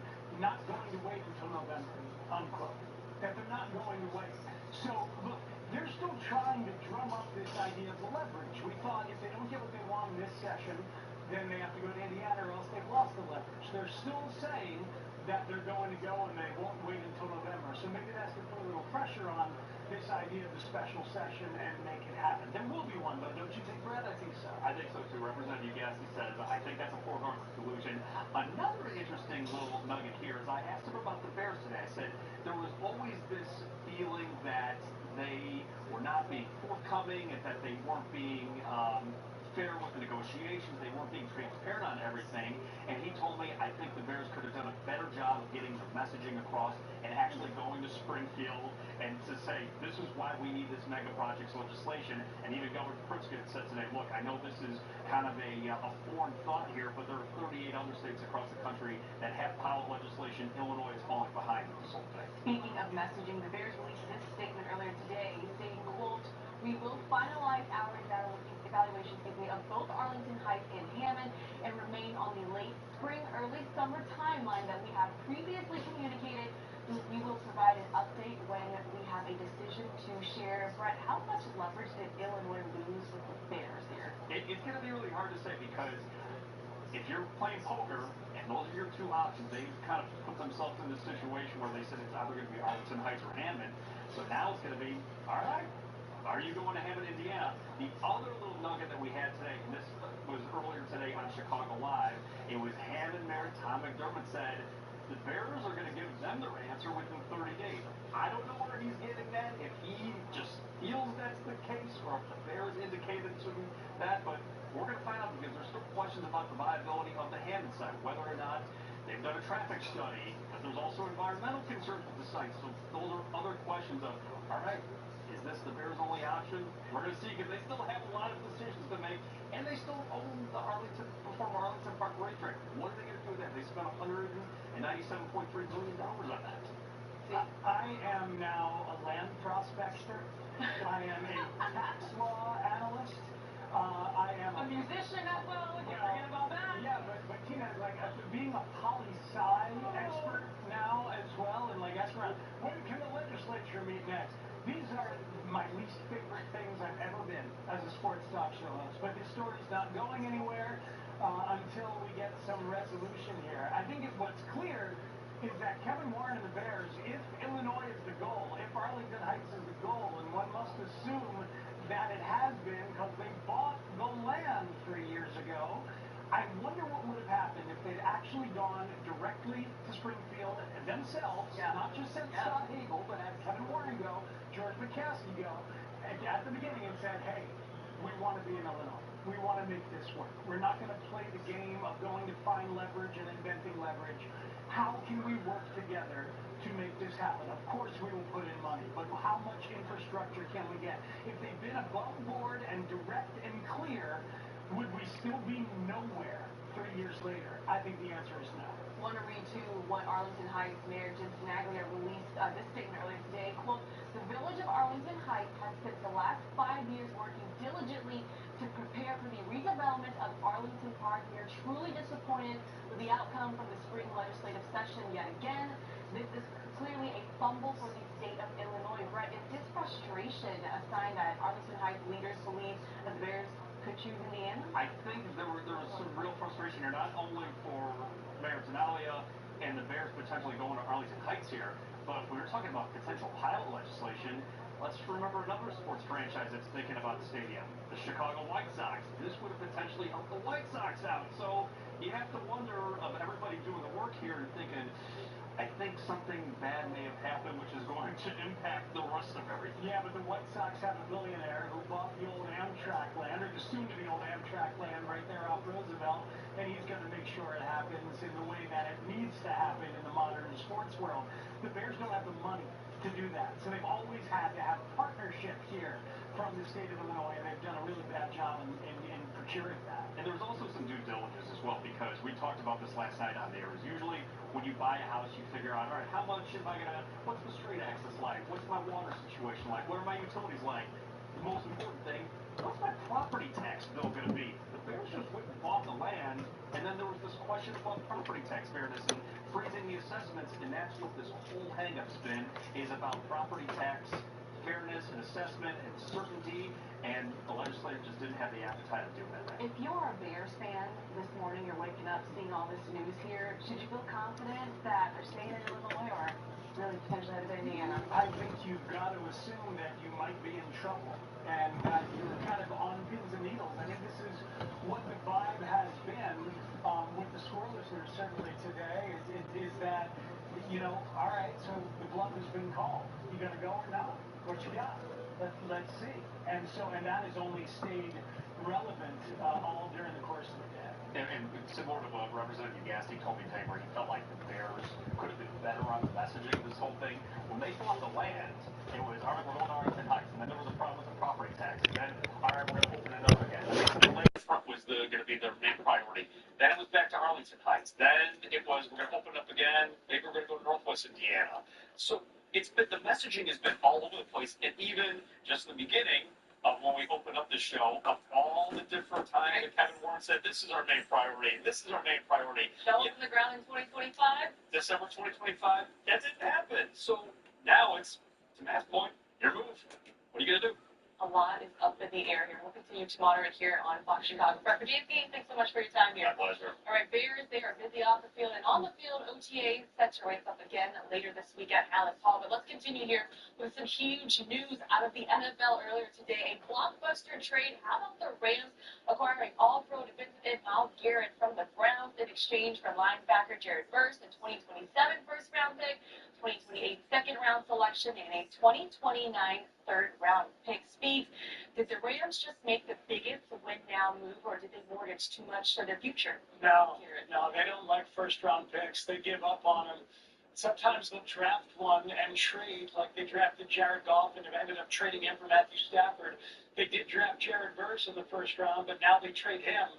not going to wait until November, unquote. That they're not going to wait. So, look, they're still trying to drum up this idea of the leverage. We thought if they don't get what they want in this session, then they have to go to Indiana or else they've lost the leverage. They're still saying that they're going to go and they won't wait until November. So maybe that's to put a little pressure on this idea of the special session and make it happen. There will be one, but don't you think, Brad? I think so. I think so, too. Representative Gassie says, I think that's a foregone conclusion. Another interesting little nugget here is I asked him about the Bears today. I said there was always this feeling that they were not being forthcoming and that they weren't being fair with the negotiations. They weren't being transparent on everything. And he told me, I think the Bears could have done a better job of getting the messaging across and actually going to Springfield and to say, this is why we need this mega projects legislation. And even Governor Pritzker said today, look, I know this is kind of a foreign thought here, but there are 38 other states across the country that have pilot legislation. Illinois is falling behind with this whole thing. Speaking of messaging, the Bears released this statement earlier today saying, quote, we will finalize our evaluation of both Arlington Heights and Hammond and remain on the late spring, early summer timeline that we have previously communicated. We will provide an update when we have a decision to share. Brett, how much leverage did Illinois lose with the Bears here? It's going to be really hard to say because if you're playing poker and those are your two options, they kind of put themselves in this situation where they said it's either going to be Arlington Heights or Hammond. So now it's going to be, all right, are you going to Hammond, Indiana? The other little Tom McDermott said the Bears are going to give them their answer within 30 days. I don't know where he's getting that, if he just feels that's the case, or if the Bears indicated to him that, but we're going to find out because there's still questions about the viability of the Hammond site, whether or not they've done a traffic study, but there's also environmental concerns with the site, so those are other questions of, all right, is this the Bears' only option? We're going to see, because they still have a lot of decisions to make, and they still own the former Arlington Park racetrack. What are they going to do with that? They spent $197.3 million on that. I am now a land prospector. I am a tax law analyst. I am a musician as well. Don't forget about that. Yeah, but Tina, like being a poli-sci expert now as well, and like asking around, when can the legislature meet next? These are my least favorite things I've ever been as a sports talk show host. But this story's not going anywhere until we get some resolution here. I think what's clear is that Kevin Warren and the Bears, if Illinois is the goal, if Arlington Heights is the goal, and one must assume that it has been because they bought the land 3 years ago, I wonder what would have happened if they'd actually gone directly to Springfield themselves, not just sent Scott Hagel, but had Kevin Warren go, George McCaskey go, and at the beginning and said, hey, we want to be in Illinois. We want to make this work. We're not going to play the game of going to find leverage and inventing leverage. How can we work together to make this happen? Of course we will put in money, but how much infrastructure can we get? If they've been above board and direct and clear, would we still be nowhere 3 years later? I think the answer is no. I want to read to what Arlington Heights Mayor Jim Sinaglia released this statement earlier today. Quote, the village of Arlington Heights has spent the last 5 years working diligently to prepare for the redevelopment of Arlington Park. We are truly disappointed with the outcome from the spring legislative session yet again. This is clearly a fumble for the state of Illinois. Brett, is this frustration a sign that Arlington Heights leaders believe that the Bears could choose in the end? I think there was some real frustration here, not only for Mayor Sinaglia and the Bears potentially going to Arlington Heights here, but we were talking about potential pilot legislation. Let's remember another sports franchise that's thinking about the stadium, the Chicago White Sox. This would have potentially helped the White Sox out. So you have to wonder of everybody doing the work here and thinking, I think something bad may have happened, which is going to impact the rest of everything. Yeah, but the White Sox have a billionaire who bought the old Amtrak land, or the soon-to-be old Amtrak land right there off Roosevelt, and he's going to make sure it happens in the way that it needs to happen in the modern sports world. The Bears don't have the money to do that, so they've always had to have partnership here from the state of Illinois, and they've done a really bad job in procuring that. And there's also some due diligence as well, because we talked about this last night on there. Is usually when you buy a house, you figure out, all right, how much am I gonna? What's the street access like? What's my water situation like? What are my utilities like? The most important thing, what's my property tax bill gonna be? The Bears just went and bought the land, and then there was this question about property tax fairness and freezing the assessments, and that's what this whole hang-up's been, is about property tax fairness and assessment and certainty, and the legislature just didn't have the appetite of doing that. If you're a Bears fan this morning, you're waking up seeing all this news here, should you feel confident that they're staying in Illinois or really potentially headed to Indiana? I think you've got to assume that you might be in trouble and that you're kind of on pins and needles. I think this is what the vibe has been with the score listeners certainly today is that, you know, all right, so the bluff has been called. You gonna go or not? What you got? Let's see. And that has only stayed relevant all during the course of the day. And similar to what Representative Gasty told me today, where he felt like the Bears could have been better on the messaging of this whole thing. When they bought the land, it was, all right, we're going to Arlington Heights, and then there was a problem with the property tax, and then, all right, we're going to open it up again. The lakefront was going to be their main priority. Then it was back to Arlington Heights. Then it was, we're going to open it up again. Maybe we're going to go to Northwest Indiana. So it's been, the messaging has been all over the place, and even just the beginning of when we opened up the show, of all the different times that Kevin Warren said, this is our main priority, this is our main priority. Shovels in the ground in 2025? December 2025, that didn't happen. So now it's, to Matt's point, your move. What are you going to do? A lot is up in the air here. We'll continue to monitor it here on Fox Chicago. For JP, thanks so much for your time here. My pleasure. All right, Bears, they are busy off the field and on the field. OTA set to race up again later this week at Hallis Hall. But let's continue here with some huge news out of the NFL earlier today. A blockbuster trade. How about the Rams acquiring all-pro defensive end Myles Garrett from the Browns in exchange for linebacker Jared Verse, a 2027 first-round pick, 2028 second-round selection, and a 2029 third-round pick. Speaks. Did the Rams just make the biggest win-now move, or did they mortgage too much for their future? No, they don't like first-round picks. They give up on them. Sometimes they'll draft one and trade, like they drafted Jared Goff and have ended up trading him for Matthew Stafford. They did draft Jared Verse in the first round, but now they trade him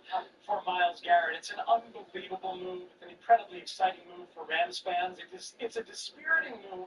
for Myles Garrett. It's an unbelievable move. It's an incredibly exciting move for Rams fans. It's a dispiriting move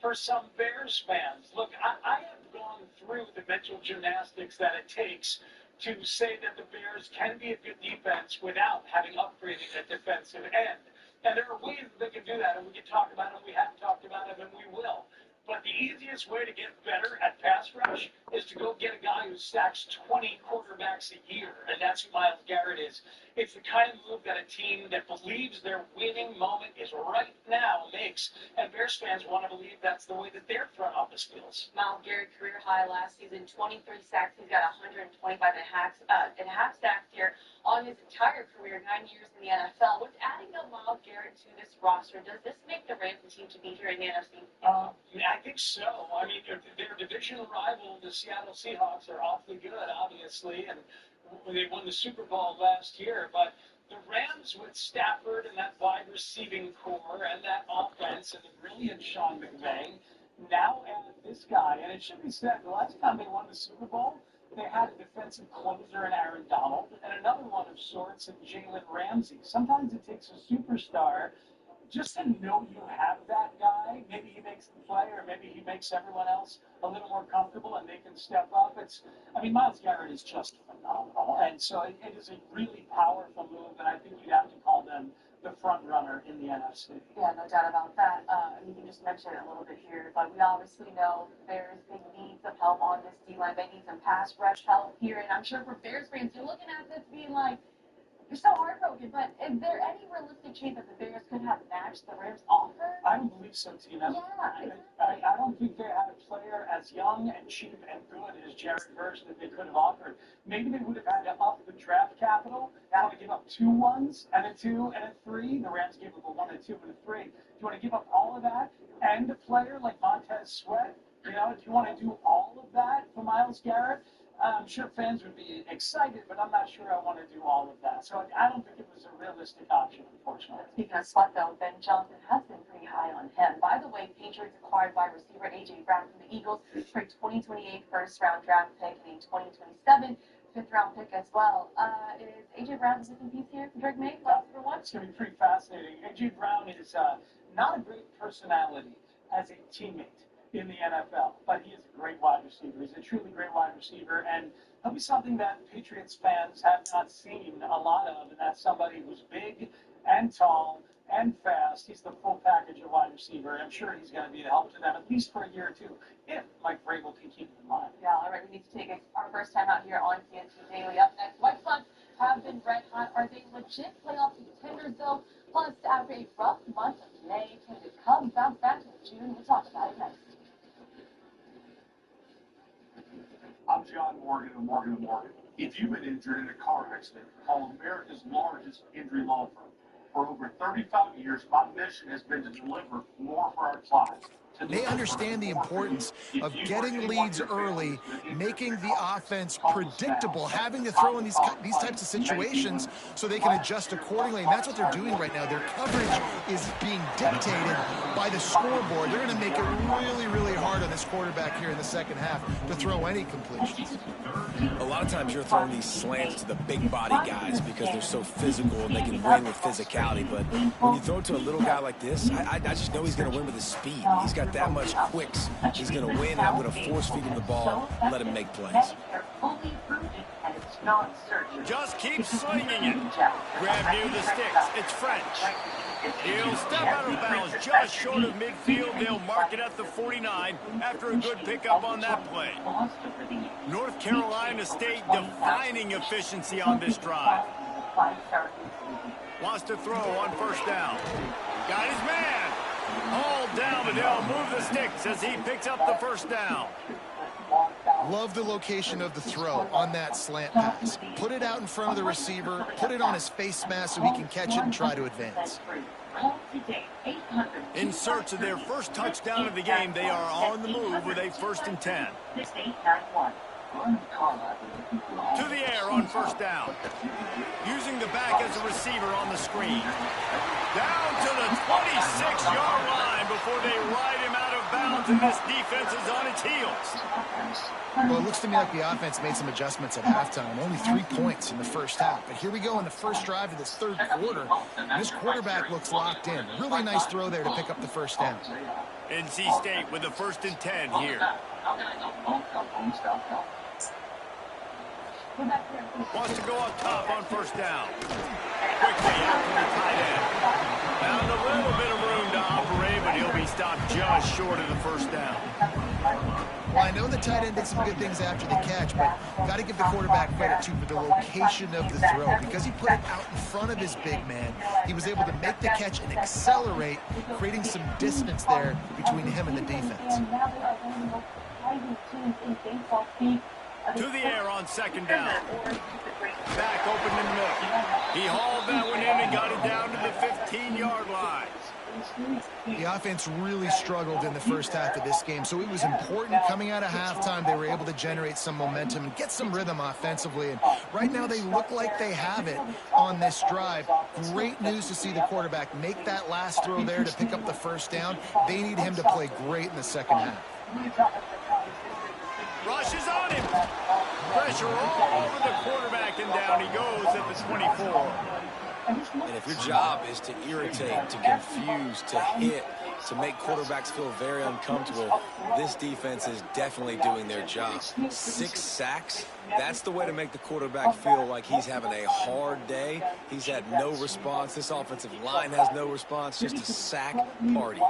for some Bears fans. Look, I have gone through the mental gymnastics that it takes to say that the Bears can be a good defense without having upgraded at defensive end. And there are ways that they can do that, and we can talk about them, we have talked about them, and we will. But the easiest way to get better at pass rush is to go get a guy who stacks 20 quarterbacks a year, and that's who Myles Garrett is. It's the kind of move that a team that believes their winning moment is right now makes, and Bears fans want to believe that's the way that their front office feels. Myles Garrett career high last season, 23 sacks. He's got 125 and a half sacks here on his entire career, 9 years in the NFL. With adding of Myles Garrett to this roster, does this make the Rams a team to beat here in the NFC? I think so. I mean, their division rival, the Seattle Seahawks, are awfully good, obviously, and they won the Super Bowl last year. But the Rams with Stafford and that wide receiving core and that offense and the brilliant Sean McVay now add this guy. And it should be said, the last time they won the Super Bowl, they had a defensive closer in Aaron Donald and another one of sorts in Jalen Ramsey. Sometimes it takes a superstar just to know you have that guy. Maybe he makes the play, or maybe he makes everyone else a little more comfortable and they can step up. Myles Garrett is just phenomenal. And so it is a really powerful move, and I think you'd have to call them the front runner in the NFC. Yeah, no doubt about that. You can just mention it a little bit here, but we obviously know Bears, they need some help on this D-line. They need some pass rush help here, and I'm sure for Bears fans, you're looking at this being like, you're so heartbroken, but is there any realistic chance that the Bears could have matched the Rams' offer? I don't believe so, Tina. Yeah. I don't think they had a player as young and cheap and good as Jared Verse that they could have offered. Maybe they would have had to up the draft capital. You want to give up 2 1s and a 2 and a 3. The Rams gave up a 1, a 2, and a 3. Do you want to give up all of that and a player like Montez Sweat? Do you want to do all of that for Myles Garrett? I'm sure fans would be excited, but I'm not sure I want to do all of that. So I don't think it was a realistic option, unfortunately. Speaking of Sweat, though, Ben Johnson has been pretty high on him. By the way, Patriots acquired wide receiver A.J. Brown from the Eagles for a 2028 first-round draft pick and a 2027 fifth-round pick as well. Is A.J. Brown the missing piece here for Drake May? Number one? It's going to be pretty fascinating. A.J. Brown is not a great personality as a teammate in the NFL, but he is a great wide receiver. He's a truly great wide receiver, and he'll be something that Patriots fans have not seen a lot of, and that's somebody who's big and tall and fast. He's the full package of wide receiver. I'm sure he's going to be a help to them, at least for a year or two, if Mike Vrabel can keep him in mind. Yeah, all right, we need to take our first time out here on TNT Daily. Up next, White Sox have been red hot. Are they legit playoff contenders, though? Plus, after a rough month of May, can the Cubs bounce back in June? We'll talk about it next. I'm John Morgan of Morgan & Morgan. If you've been injured in a car accident, call America's largest injury law firm. For over 35 years, my mission has been to deliver more for our clients. They understand the importance of getting leads early, making the offense predictable, having to throw in these types of situations so they can adjust accordingly, and that's what they're doing right now. Their coverage is being dictated by the scoreboard. They're going to make it really, really hard on this quarterback here in the second half to throw any completions. A lot of times you're throwing these slants to the big body guys because they're so physical and they can win with physicality, but when you throw it to a little guy like this, I just know he's going to win with his speed. He's got that much quicks. He's going to win, and I'm going to force feed him the ball, let him make plays. Just keep swinging it. Grab near the sticks. It's French. He'll step out of bounds just short of midfield. They'll mark it at the 49 after a good pickup on that play. North Carolina State defining efficiency on this drive. Wants to throw on first down. Got his man. Hauled down, but they'll move the sticks as he picks up the first down. Love the location of the throw on that slant pass. Put it out in front of the receiver, put it on his face mask so he can catch it and try to advance. In search of their first touchdown of the game, they are on the move with a 1st and 10. To the air on first down. Using the back as a receiver on the screen. Down to the 26-yard line before they ride him out of bounds, and this defense is on its heels. Well, it looks to me like the offense made some adjustments at halftime. Only 3 points in the first half. But here we go in the first drive of this third quarter. This quarterback looks locked in. Really nice throw there to pick up the first down. NC State with the 1st and 10 here. Wants to go up top on first down. Quickly after the tight end. Found a little bit of room to operate, but he'll be stopped just short of the first down. Well, I know the tight end did some good things after the catch, but got to give the quarterback credit, too, for the location of the throw. Because he put it out in front of his big man, he was able to make the catch and accelerate, creating some distance there between him and the defense. To the air on second down. Back open in the middle. He hauled that one in and got it down to the 15-yard line. The offense really struggled in the first half of this game, so it was important coming out of halftime they were able to generate some momentum and get some rhythm offensively. And right now they look like they have it on this drive. Great news to see the quarterback make that last throw there to pick up the first down. They need him to play great in the second half. Rushes on him. Pressure all over the quarterback, and down he goes at the 24. And if your job is to irritate, to confuse, to hit, to make quarterbacks feel very uncomfortable, this defense is definitely doing their job. 6 sacks, that's the way to make the quarterback feel like he's having a hard day. He's had no response. This offensive line has no response, just a sack party.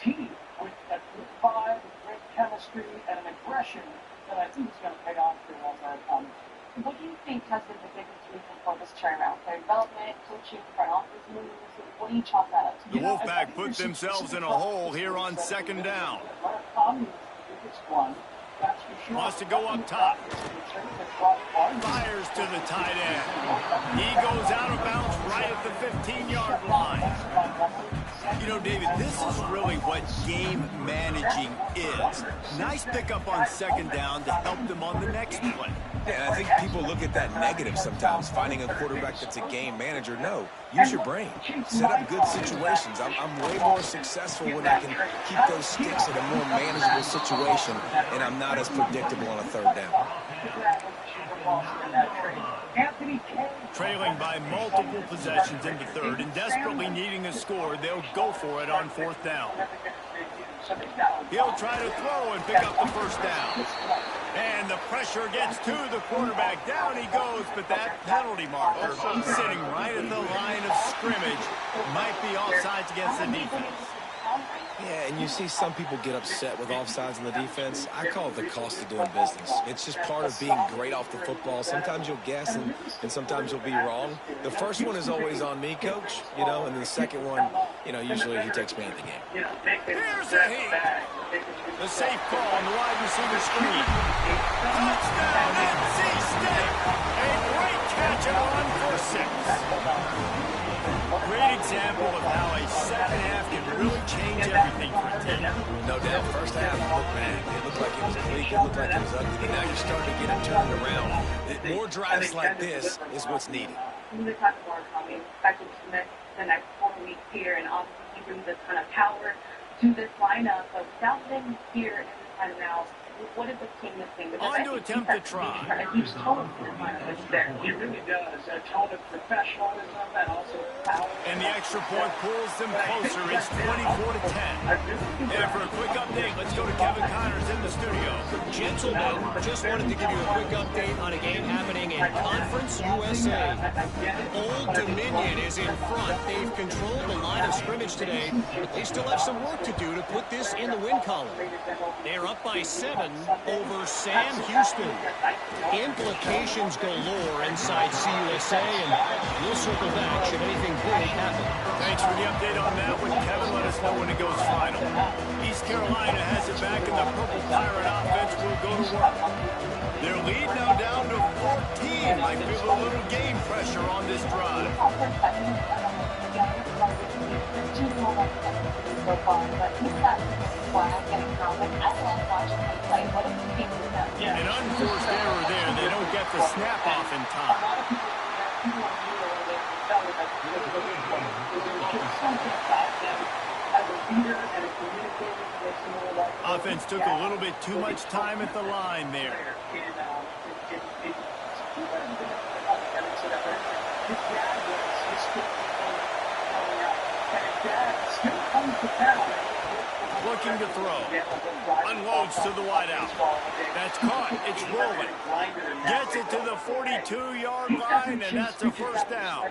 Team with that vibe, great chemistry, and an aggression that I think is going to pay off for them as time. What do you think has been the biggest reason for this turnaround? Their development, coaching, front office moves? What do you chalk that up to? The Wolfpack put themselves in a hole here on second down. Wants to go up top. Fires to the tight end. He goes out of bounds right at the 15-yard line. You know, David, this is really what game managing is. Nice pickup on second down to help them on the next play. Yeah, and I think people look at that negative sometimes, finding a quarterback that's a game manager. No, use your brain. Set up good situations. I'm way more successful when I can keep those sticks in a more manageable situation, and I'm not as predictable on a third down. Trailing by multiple possessions into third and desperately needing a score, they'll go for it on fourth down. He'll try to throw and pick up the first down. And the pressure gets to the quarterback. Down he goes, but that penalty marker sitting right at the line of scrimmage might be offsides against the defense. Yeah, and you see some people get upset with offsides in the defense. I call it the cost of doing business. It's just part of being great off the football. Sometimes you'll guess and sometimes you'll be wrong. The first one is always on me, Coach, you know, and the second one, you know, usually he takes me out of the game. Here's a heat. The safe call on the wide receiver screen. Touchdown, NC State. A great catch and a run for 6. Great example of how a second half can really change everything for a team. No doubt. First half looked bad. It looked like it was bleak. It looked like it was ugly. But now you're starting to get it turned around. More drives like this is what's needed. We talk more about expected to miss the next 4 weeks here, and obviously he brings a ton of power to this lineup. But without them here in this time now, what is the team missing? On to attempt to try. A huge tone to this lineup is there. He really does. A tone of professionalism and also power. And the extra point pulls them closer. It's 24-10. And for a quick update, let's go to Kevin Connors in the studio. Gentlemen, just wanted to give you a quick update on a game happening in conference Conference USA. Old Dominion is in front. They've controlled the line of scrimmage today, but they still have some work to do to put this in the win column. They're up by 7 over Sam Houston. Implications galore inside CUSA, and we'll circle back should anything big happen. Thanks for the update on that one, Kevin. Let us know when it goes final. East Carolina has it back, and the Purple Pirate offense will go to work. Their lead now down to 14. Might feel a little game pressure on this drive. An unforced error there. They don't get the snap off in time. Offense took a little bit too much time at the line there. Looking to throw. Unloads to the wideout. That's caught. It's rolling. Gets it to the 42-yard line, and that's a first down.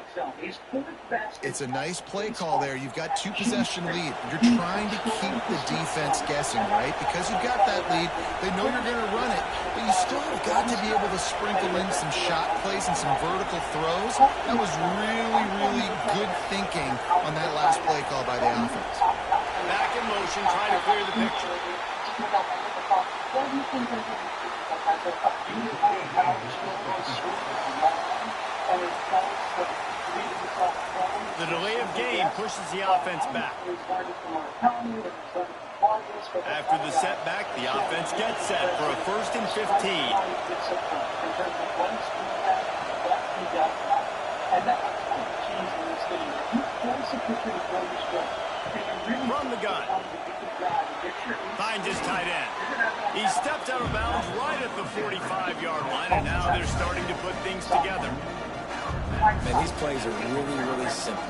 It's a nice play call there. You've got 2-possession lead. You're trying to keep the defense guessing, right? Because you've got that lead. They know you're going to run it, but you still have got to be able to sprinkle in some shot plays and some vertical throws. That was really, really good thinking on that last play call by the offense. Back in motion, trying to clear the picture. The delay of game pushes the offense back. After the setback, the offense gets set for a 1st and 15. From the gun. Finds his tight end. He steps out of bounds right at the 45-yard line, and now they're starting to put things together. Man, these plays are really, really simple.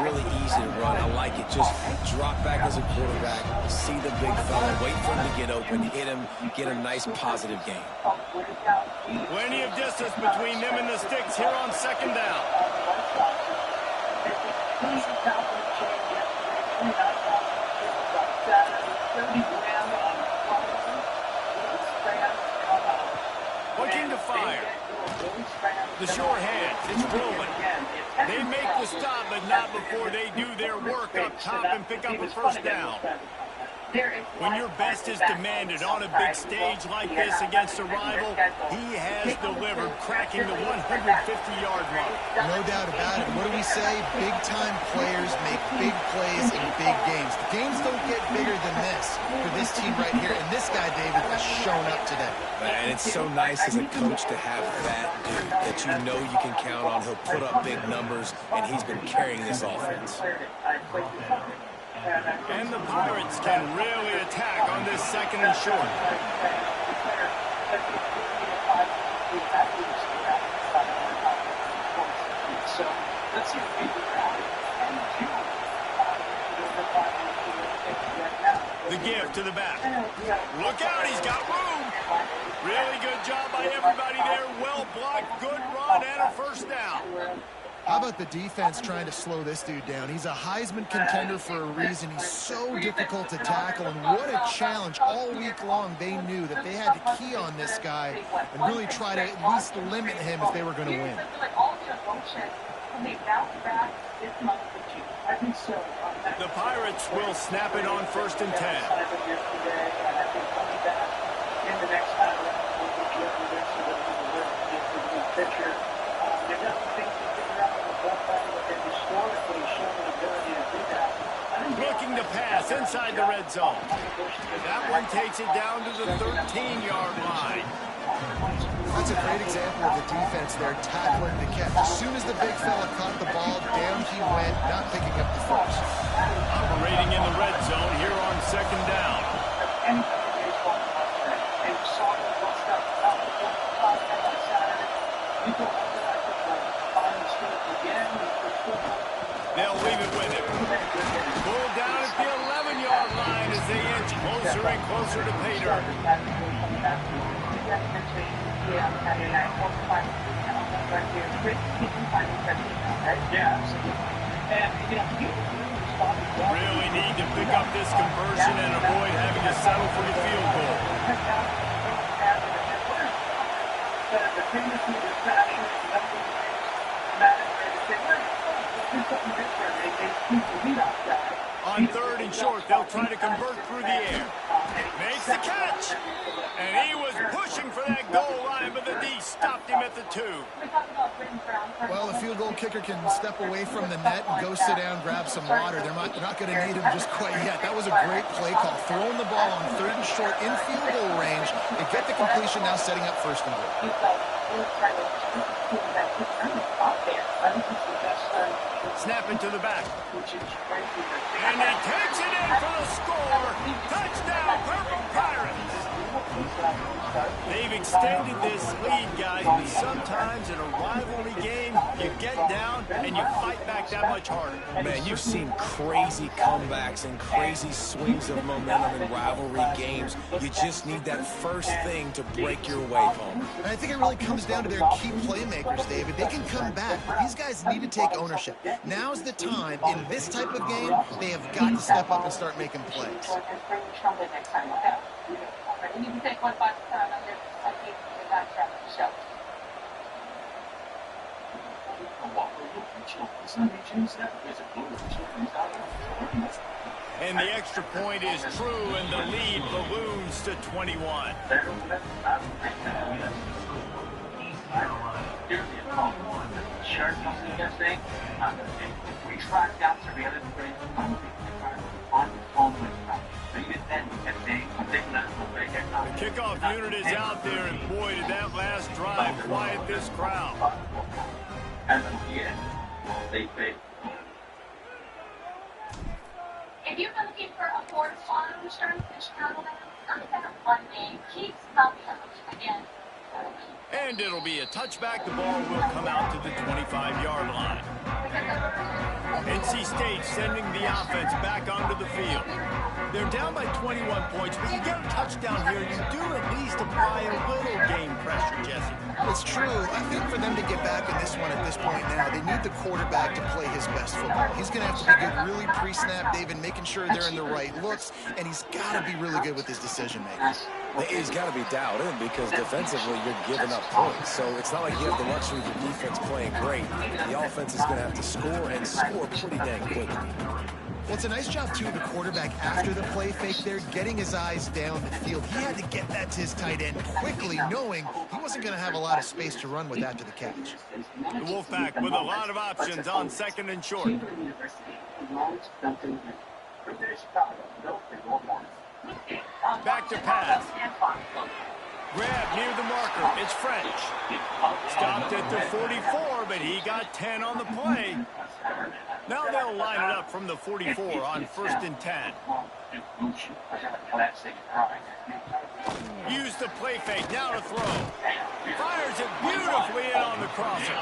Really easy to run. I like it. Just drop back as a quarterback, see the big fella, wait for him to get open, hit him, get a nice positive game. Plenty of distance between them and the sticks here on 2nd down. Looking to fire. The short hand, it's rolling. They make the stop, but not before they do their work up top and pick up a first down. When your best is demanded on a big stage like this against a rival, he has delivered, cracking the 150-yard mark. No doubt about it. What do we say? Big-time players make big plays in big games. The games don't get bigger than this for this team right here, and this guy, David, has shown up today. And it's so nice as a coach to have that dude that you know you can count on. He'll put up big numbers, and he's been carrying this offense. And the Pirates can really attack on this 2nd and short. The give to the back. Look out, he's got room. Really good job by everybody there. Well blocked, good run, and a first down. How about the defense trying to slow this dude down? He's a Heisman contender for a reason. He's so difficult to tackle, and what a challenge. All week long, they knew that they had to key on this guy and really try to at least limit him if they were going to win. The Pirates will snap it on 1st and 10. Looking to pass inside the red zone. That one takes it down to the 13-yard line. That's a great example of the defense there tackling the catch. As soon as the big fella caught the ball, down he went, not picking up the first. Operating in the red zone here on 2nd down. They'll leave it with him. Pulled down at the 11-yard line as they inch closer and closer to pay dirt. going to keep him finding 15, right? Yeah, absolutely. And, you know, he responded well. Really need to pick up this conversion and avoid having to settle for the field goal. The tendency to fashion nothing matters they do something different. They keep the lead off that. On 3rd and short, they'll try to convert through the air. Makes the catch. And he was pushing for that goal line, but the D stopped him at the 2. Well, the field goal kicker can step away from the net and go sit down, grab some water. They're not going to need him just quite yet. That was a great play call. Throwing the ball on 3rd and short in field goal range. They get the completion, now setting up 1st and goal. Snap it to the back. And he takes it in for the score. Touchdown, Purple Pirates. They've extended this lead, guys, but sometimes in a rivalry game, you get down and you fight back that much harder. Man, you've seen crazy comebacks and crazy swings of momentum in rivalry games. You just need that first thing to break your way home. And I think it really comes down to their key playmakers, David. They can come back. These guys need to take ownership. Now's the time. In this type of game, they have got to step up and start making plays. You can take one by the time under that show. And the extra point is true, and the lead balloons to 21. Sure, something you're saying? We tracked down surveillance footage on phone with the kickoff unit is out there, and boy, did that last drive quiet this crowd. And again, they failed. If you've been looking for a fourth auto insurance in Chicago, that one name keeps coming out again. And it'll be a touchback. The ball will come out to the 25-yard line. NC State sending the offense back onto the field. They're down by 21 points, but you get a touchdown here, you do at least apply a little game pressure, Jesse. It's true. I think for them to get back in this one at this point now, they need the quarterback to play his best football. He's going to have to be good really pre-snap, David, making sure they're in the right looks, and he's got to be really good with his decision-making. He's got to be dialed in because defensively you're giving up points. So it's not like you have the luxury of your defense playing great. The offense is going to have to score and score pretty dang quickly. Well, it's a nice job, too, of the quarterback after the play fake there, getting his eyes down the field. He had to get that to his tight end quickly, knowing he wasn't going to have a lot of space to run with after the catch. The Wolfpack with a lot of options on 2nd and short. Back to pass. Grab near the marker. It's French. Stopped at the 44, but he got 10 on the play. Now they'll line it up from the 44 on 1st and 10. Use the play fake, now to throw. Fires it beautifully in on the crosser.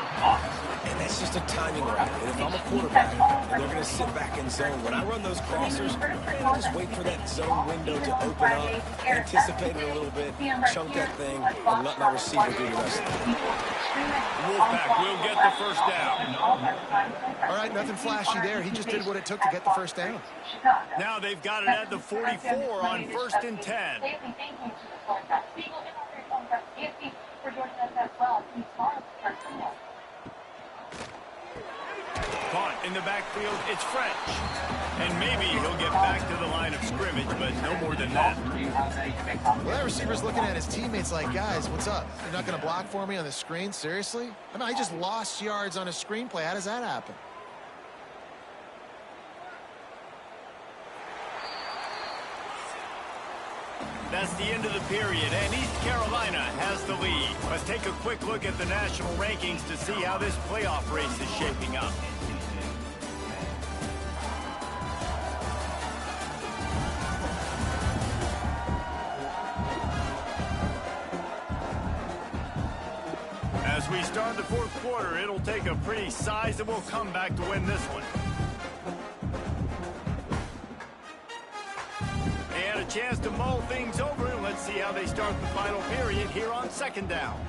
And that's just a timing right. And if I'm a quarterback and they're going to sit back in zone, when I run those crossers, I just wait for that zone window to open up, anticipate it a little bit, chunk that thing, and let my receiver do the rest of it. Wolfpack will get the first down. All right, nothing flashy there. He just did what it took to get the first down. Now they've got it at the 44 on 1st and 10. Caught in the backfield, it's French. And maybe he'll get back to the line of scrimmage, but no more than that. Well, that receiver's looking at his teammates like, guys, what's up? You're not going to block for me on the screen? Seriously? I mean, I just lost yards on a screenplay. How does that happen? That's the end of the period, and East Carolina has the lead. Let's take a quick look at the national rankings to see how this playoff race is shaping up. As we start the 4th quarter, it'll take a pretty sizable comeback to win this one. And a chance to mull things over. Let's see how they start the final period here on 2nd down.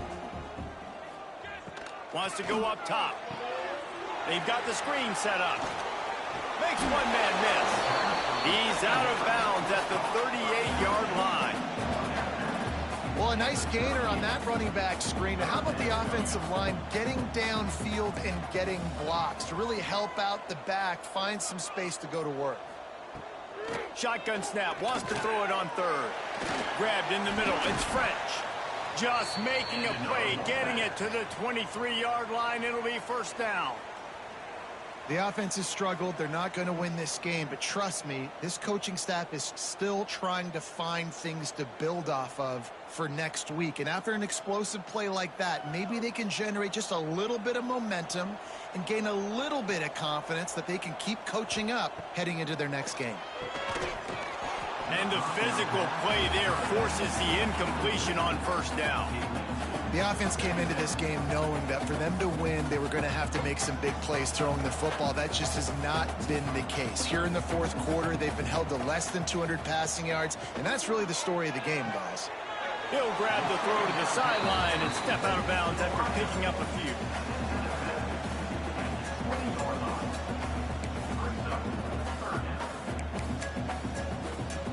Wants to go up top. They've got the screen set up. Makes one man miss. He's out of bounds at the 38-yard line. Well, a nice gainer on that running back screen. How about the offensive line getting downfield and getting blocks to really help out the back, find some space to go to work. Shotgun snap, wants to throw it on third. Grabbed in the middle, it's French. Just making a play, getting it to the 23-yard line. It'll be first down. The offense has struggled. They're not going to win this game, but trust me, this coaching staff is still trying to find things to build off of for next week. And after an explosive play like that, maybe they can generate just a little bit of momentum and gain a little bit of confidence that they can keep coaching up heading into their next game. And the physical play there forces the incompletion on first down. The offense came into this game knowing that for them to win, they were going to have to make some big plays throwing the football. That just has not been the case. Here in the fourth quarter, they've been held to less than 200 passing yards, and that's really the story of the game, guys. He'll grab the throw to the sideline and step out of bounds after picking up a few.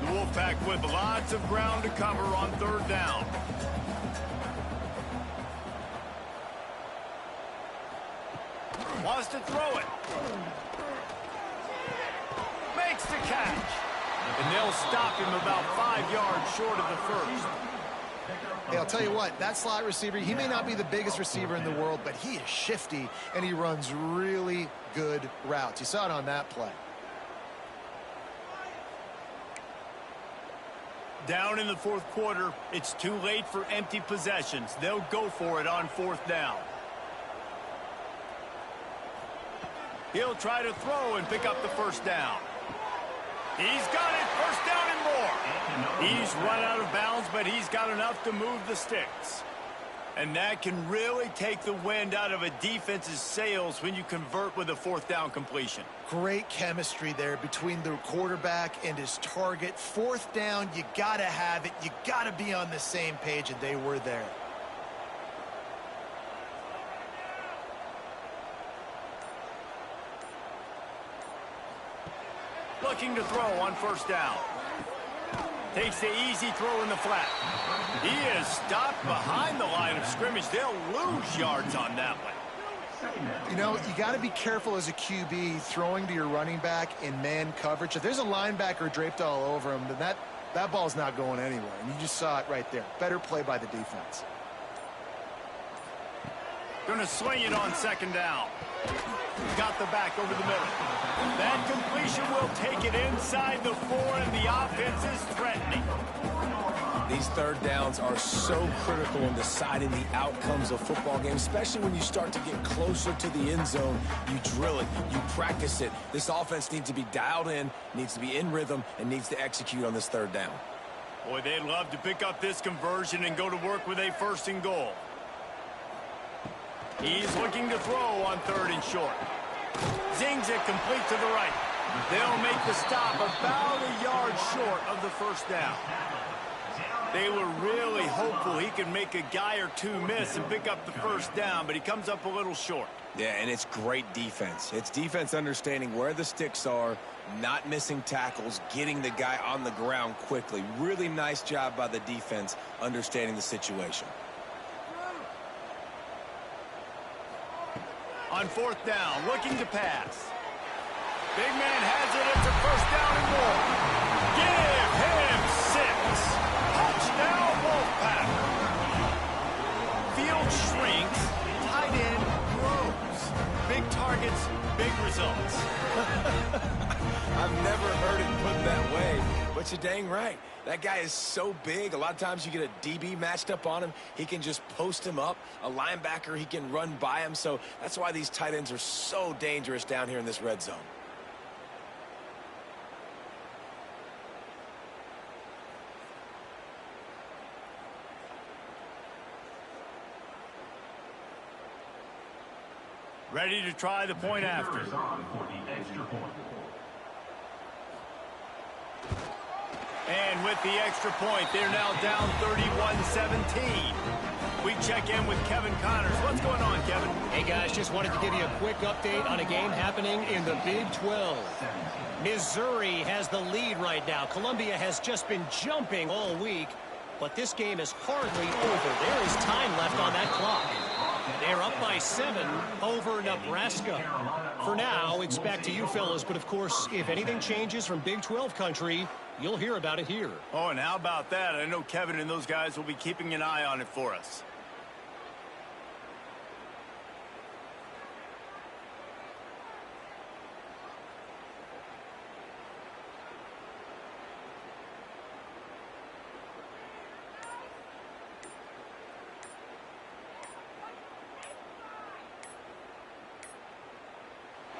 The Wolfpack with lots of ground to cover on third down. Wants to throw it. Makes the catch. And they'll stop him about 5 yards short of the first. Hey, I'll tell you what, that slot receiver, he may not be the biggest receiver in the world, but he is shifty, and he runs really good routes. You saw it on that play. Down in the fourth quarter, it's too late for empty possessions. They'll go for it on fourth down. He'll try to throw and pick up the first down. He's got it, first down and more. He's run out of bounds, but he's got enough to move the sticks. And that can really take the wind out of a defense's sails when you convert with a fourth down completion. Great chemistry there between the quarterback and his target. Fourth down, you got to have it. You got to be on the same page, and they were there. Looking to throw on first down. Takes the easy throw in the flat. He is stopped behind the line of scrimmage. They'll lose yards on that one. You know, you got to be careful as a QB throwing to your running back in man coverage. If there's a linebacker draped all over him, then that ball's not going anywhere. And you just saw it right there. Better play by the defense. Going to swing it on second down. Got the back over the middle. That completion will take it inside the 4, and the offense is threatening. These third downs are so critical in deciding the outcomes of football games, especially when you start to get closer to the end zone. You drill it, you practice it. This offense needs to be dialed in, needs to be in rhythm, and needs to execute on this third down. Boy, they'd love to pick up this conversion and go to work with a first and goal. He's looking to throw on third and short. Zings it complete to the right. They'll make the stop about a yard short of the first down. They were really hopeful he could make a guy or two miss and pick up the first down, but he comes up a little short. Yeah, and it's great defense. It's defense understanding where the sticks are, not missing tackles, getting the guy on the ground quickly. Really nice job by the defense understanding the situation. On fourth down, looking to pass. Big man has it. It's a first down and more. Give him 6. Touchdown, Wolfpack. Field shrinks. Tight end grows. Big targets, big results. I've never heard it put that way, but you're dang right. That guy is so big. A lot of times you get a DB matched up on him. He can just post him up. A linebacker, he can run by him. So that's why these tight ends are so dangerous down here in this red zone. Ready to try the point after. And with the extra point, they're now down 31-17. We check in with Kevin Connors. What's going on, Kevin? Hey, guys, just wanted to give you a quick update on a game happening in the Big 12. Missouri has the lead right now. Columbia has just been jumping all week, but this game is hardly over. There is time left on that clock. They're up by 7 over Nebraska. For now, it's back to you fellas, but of course, if anything changes from Big 12 country, you'll hear about it here. Oh, and how about that? I know Kevin and those guys will be keeping an eye on it for us.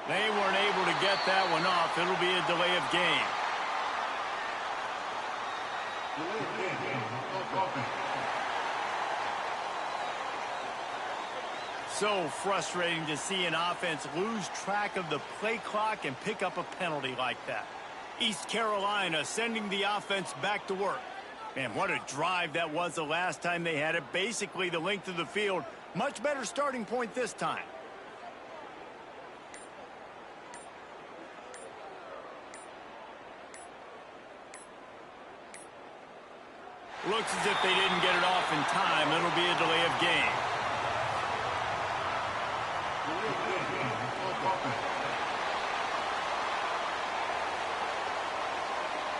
They weren't able to get that one off. It'll be a delay of game. So frustrating to see an offense lose track of the play clock and pick up a penalty like that. East Carolina sending the offense back to work. Man, what a drive that was the last time they had it. Basically the length of the field. Much better starting point this time. Looks as if they didn't get it off in time. It'll be a delay of game.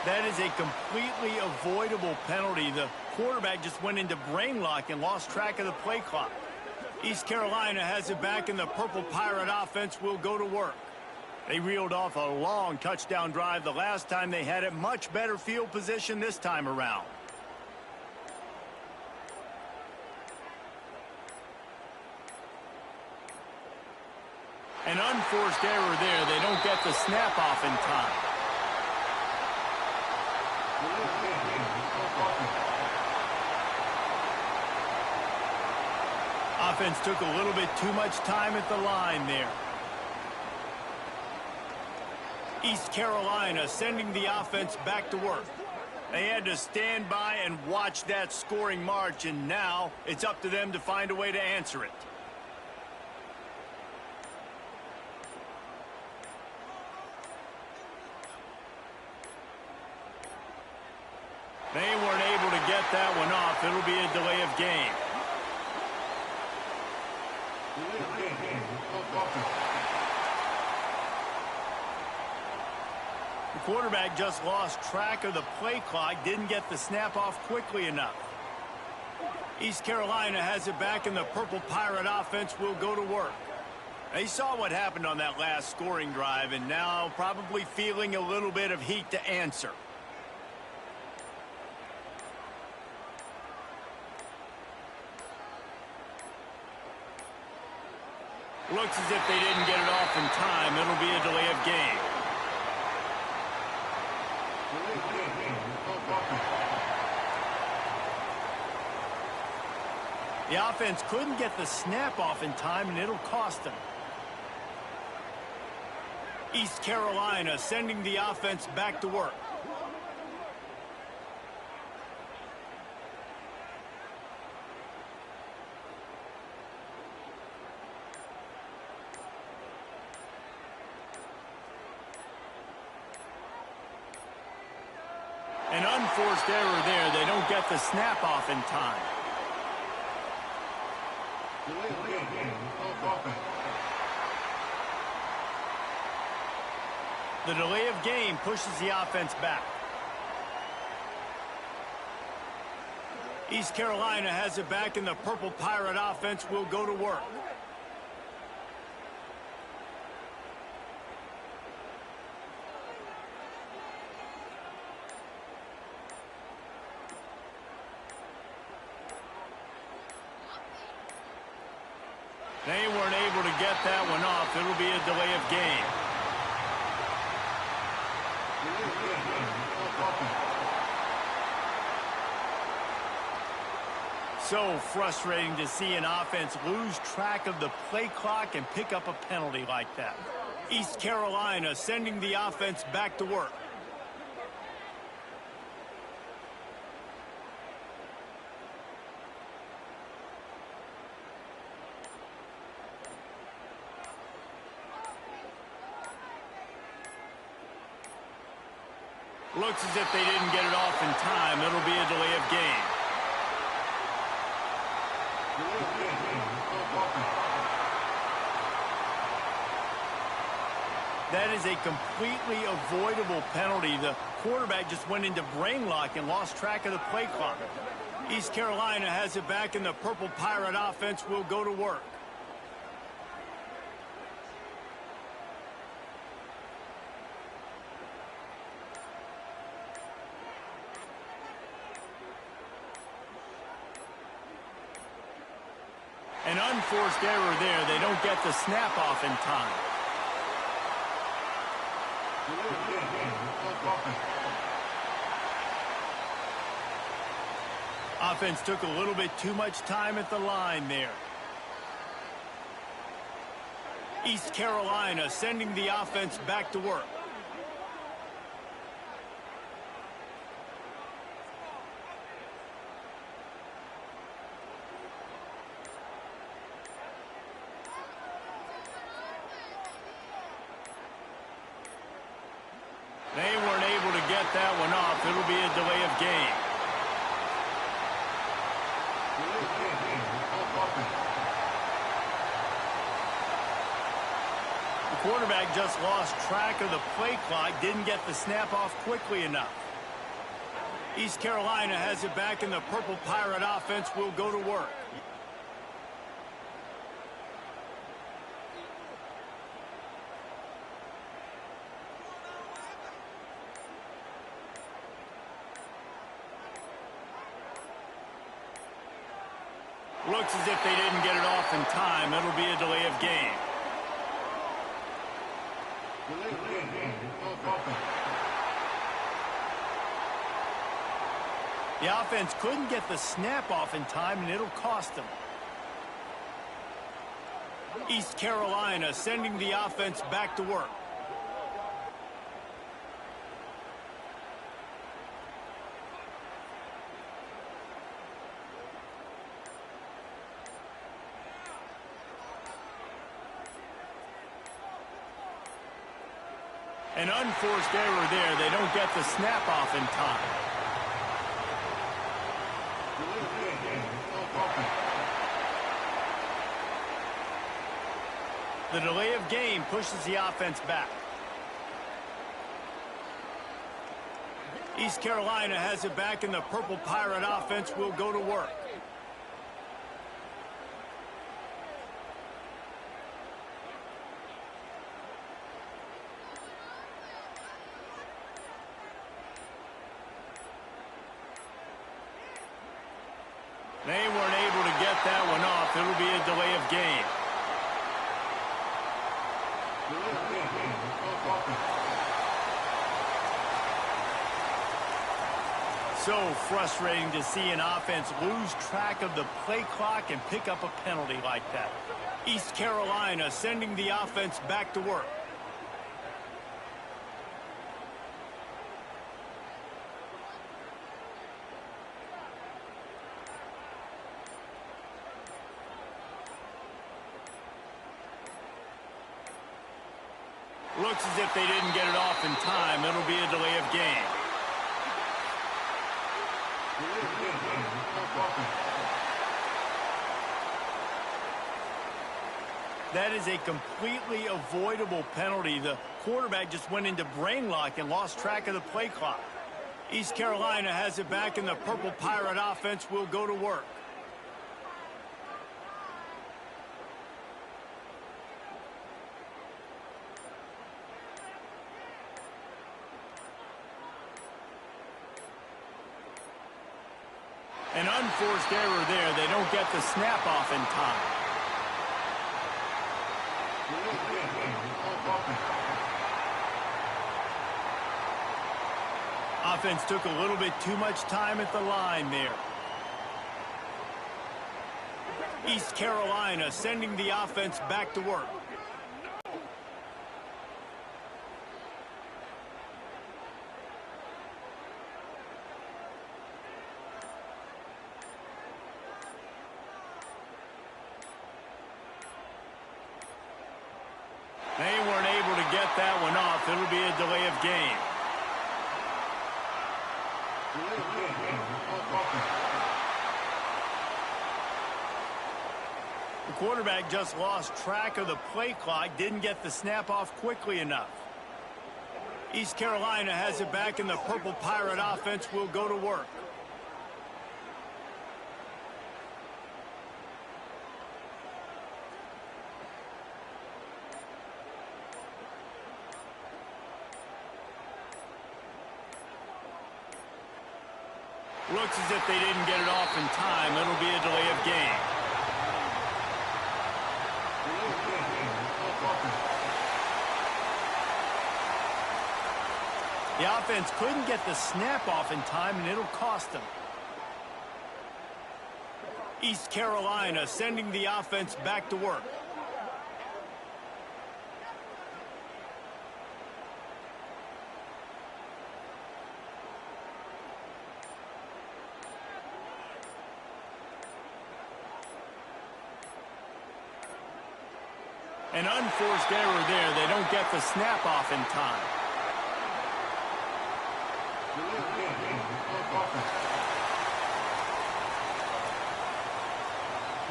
That is a completely avoidable penalty. The quarterback just went into brain lock and lost track of the play clock. East Carolina has it back, and the Purple Pirate offense will go to work. They reeled off a long touchdown drive the last time they had it. Much better field position this time around. An unforced error there. They don't get the snap off in time. Offense took a little bit too much time at the line there. East Carolina sending the offense back to work. They had to stand by and watch that scoring march, and now it's up to them to find a way to answer it. They weren't able to get that one off. It'll be a delay of game. The quarterback just lost track of the play clock, didn't get the snap off quickly enough. East Carolina has it back, and the Purple Pirate offense will go to work. They saw what happened on that last scoring drive, and now probably feeling a little bit of heat to answer. Looks as if they didn't get it off in time. It'll be a delay of game. The offense couldn't get the snap off in time, and it'll cost them. East Carolina sending the offense back to work. An unforced error there. They don't get the snap off in time. The delay of game pushes the offense back. East Carolina has it back, and the Purple Pirate offense will go to work. They weren't able to get that one off. It'll be a delay of game. So frustrating to see an offense lose track of the play clock and pick up a penalty like that. East Carolina sending the offense back to work. Looks as if they didn't get it off in time. It'll be a delay of game. That is a completely avoidable penalty. The quarterback just went into brain lock and lost track of the play clock. East Carolina has it back, and the Purple Pirate offense will go to work. An unforced error there. They don't get the snap off in time. Offense took a little bit too much time at the line there. East Carolina sending the offense back to work. They weren't able to get that one off. It'll be a delay of game. The quarterback just lost track of the play clock, didn't get the snap off quickly enough. East Carolina has it back, and the Purple Pirate offense will go to work. Looks as if they didn't get it off in time. It'll be a delay of game. The offense couldn't get the snap off in time, and it'll cost them. East Carolina sending the offense back to work. An unforced error there. They don't get the snap off in time. The delay of game pushes the offense back. East Carolina has it back, and the Purple Pirate offense will go to work. They weren't able to get that one off. It'll be a delay of game. So frustrating to see an offense lose track of the play clock and pick up a penalty like that. East Carolina sending the offense back to work. Looks as if they didn't get it off in time. It'll be a delay of game. That is a completely avoidable penalty. The quarterback just went into brain lock and lost track of the play clock. East Carolina has it back, and the Purple Pirate offense will go to work. An unforced error there. They don't get the snap off in time. Offense took a little bit too much time at the line there. East Carolina sending the offense back to work. They weren't able to get that one off. It'll be a delay of game. The quarterback just lost track of the play clock, didn't get the snap off quickly enough. East Carolina has it back, and the Purple Pirate offense will go to work. Looks as if they didn't get it off in time. It'll be a delay of game. The offense couldn't get the snap off in time, and it'll cost them. East Carolina sending the offense back to work. An unforced error there. They don't get the snap off in time.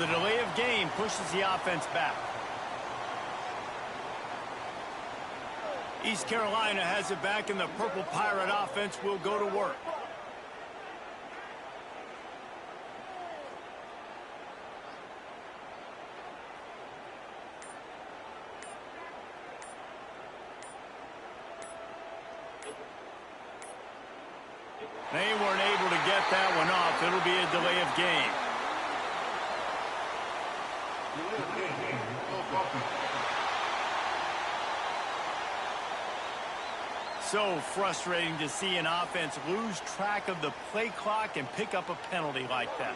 The delay of game pushes the offense back. East Carolina has it back, and the Purple Pirate offense will go to work. They weren't able to get that one off. It'll be a delay of game. So frustrating to see an offense lose track of the play clock and pick up a penalty like that.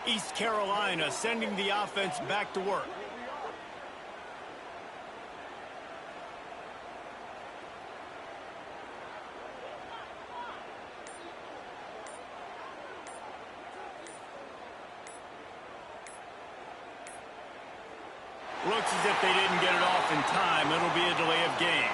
East Carolina sending the offense back to work. Looks as if they didn't get it off in time. It'll be a delay of game.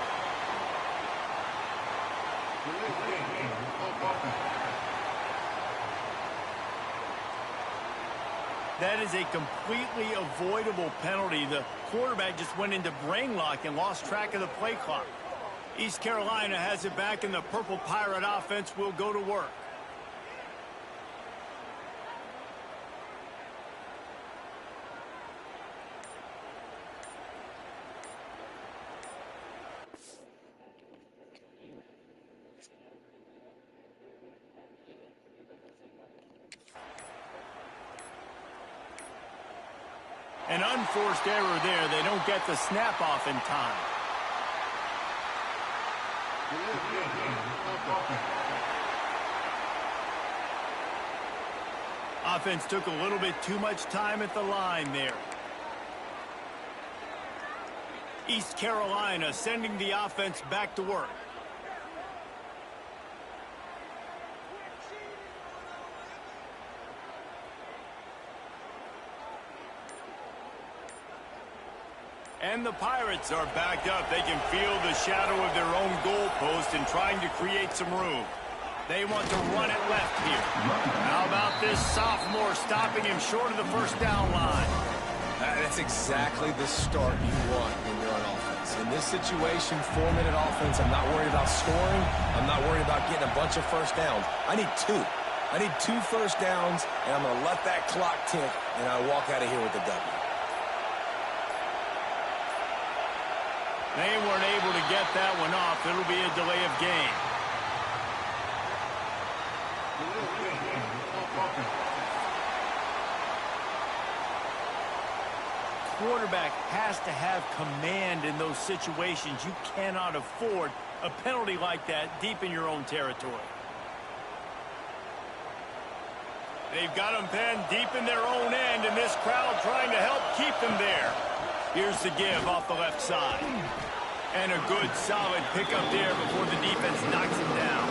That is a completely avoidable penalty. The quarterback just went into brain lock and lost track of the play clock. East Carolina has it back, and the Purple Pirate offense will go to work. An unforced error there. They don't get the snap off in time. Offense took a little bit too much time at the line there. East Carolina sending the offense back to work. And the Pirates are backed up. They can feel the shadow of their own goalpost and trying to create some room. They want to run it left here. How about this sophomore stopping him short of the first down line? That's exactly the start you want when you're on offense. In this situation, 4-minute offense, I'm not worried about scoring. I'm not worried about getting a bunch of first downs. I need two. I need 2 first downs, and I'm going to let that clock tick, and I walk out of here with the W. They weren't able to get that one off. It'll be a delay of game. Quarterback has to have command in those situations. You cannot afford a penalty like that deep in your own territory. They've got them penned deep in their own end, and this crowd trying to help keep them there. Here's the give off the left side. And a good, solid pickup there before the defense knocks him down.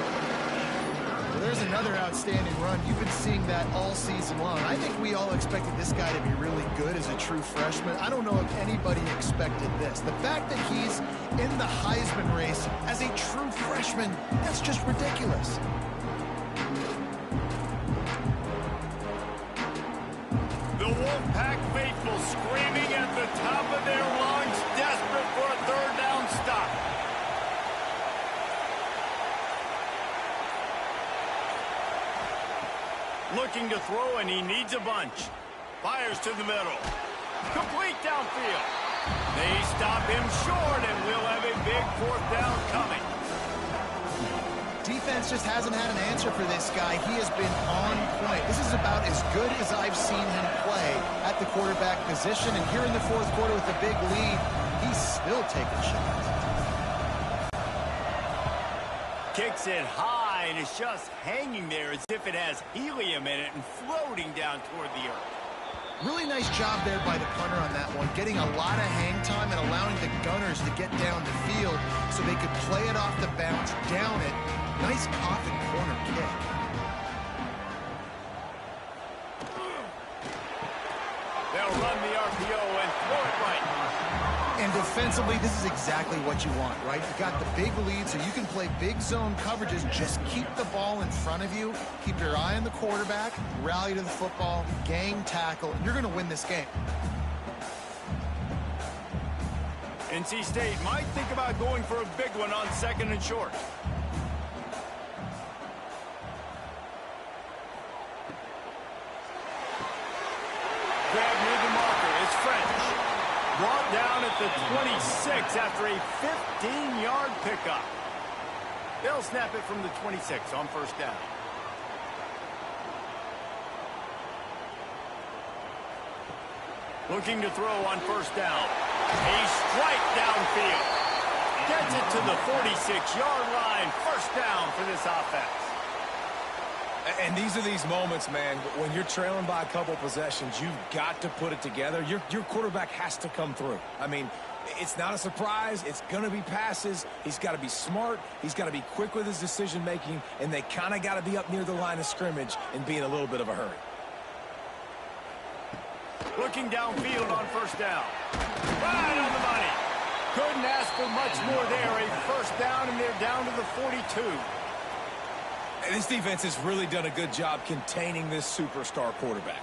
Well, there's another outstanding run. You've been seeing that all season long. I think we all expected this guy to be really good as a true freshman. I don't know if anybody expected this. The fact that he's in the Heisman race as a true freshman, that's just ridiculous. Looking to throw, and he needs a bunch. Fires to the middle. Complete downfield. They stop him short, and we'll have a big 4th down coming. Defense just hasn't had an answer for this guy. He has been on point. This is about as good as I've seen him play at the quarterback position. And here in the 4th quarter with a big lead, he's still taking shots. Kicks it high, and it's just hanging there as if it has helium in it and floating down toward the earth. Really nice job there by the punter on that one, getting a lot of hang time and allowing the gunners to get down the field so they could play it off the bounce, down it. Nice coffin corner kick. They'll run the RPO and throw it right. And defensively, this is exactly what you want, right? You got the big lead, so you can play big zone coverages. Just keep the ball in front of you. Keep your eye on the quarterback. Rally to the football. Gang tackle. And you're going to win this game. NC State might think about going for a big one on 2nd and short. Grab near the marker. It's French. Brought down at the 26 after a 15-yard pickup. They'll snap it from the 26 on 1st down. Looking to throw on 1st down. A strike downfield. Gets it to the 46-yard line. 1st down for this offense. And these are these moments, man, when you're trailing by a couple possessions, you've got to put it together. Your quarterback has to come through. I mean, it's not a surprise. It's going to be passes. He's got to be smart. He's got to be quick with his decision-making, and they kind of got to be up near the line of scrimmage and be in a little bit of a hurry. Looking downfield on 1st down. Right on the money. Couldn't ask for much more there. A 1st down, and they're down to the 42. This defense has really done a good job containing this superstar quarterback.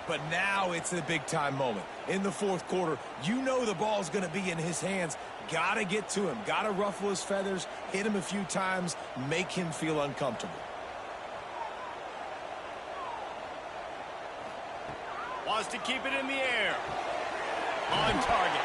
But now it's a big-time moment. In the 4th quarter, you know the ball's going to be in his hands. Got to get to him. Got to ruffle his feathers, hit him a few times, make him feel uncomfortable. Wants to keep it in the air. On target.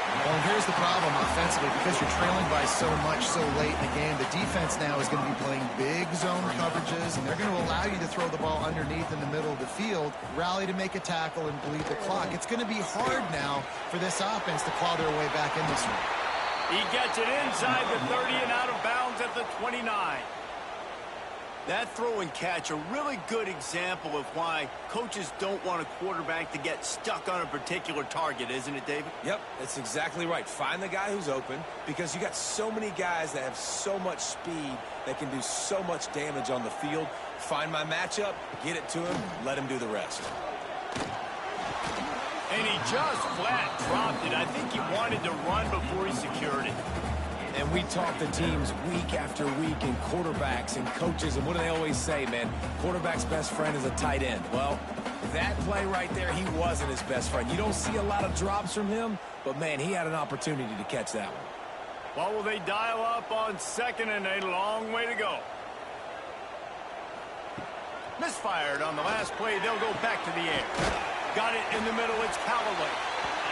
Well, here's the problem offensively. Because you're trailing by so much so late in the game, the defense now is going to be playing big zone coverages, and they're going to allow you to throw the ball underneath in the middle of the field, rally to make a tackle, and bleed the clock. It's going to be hard now for this offense to claw their way back in this one. He gets it inside the 30 and out of bounds at the 29. That throw and catch, a really good example of why coaches don't want a quarterback to get stuck on a particular target, isn't it, David? Yep, that's exactly right. Find the guy who's open, because you got so many guys that have so much speed that can do so much damage on the field. Find my matchup, get it to him, let him do the rest. And he just flat dropped it. I think he wanted to run before he secured it. And we talk to teams week after week, and quarterbacks and coaches, and what do they always say, man? Quarterback's best friend is a tight end. Well, that play right there, he wasn't his best friend. You don't see a lot of drops from him, but, man, he had an opportunity to catch that one. Well, will they dial up on 2nd and a long way to go? Misfired on the last play. They'll go back to the air. Got it in the middle. It's Callaway.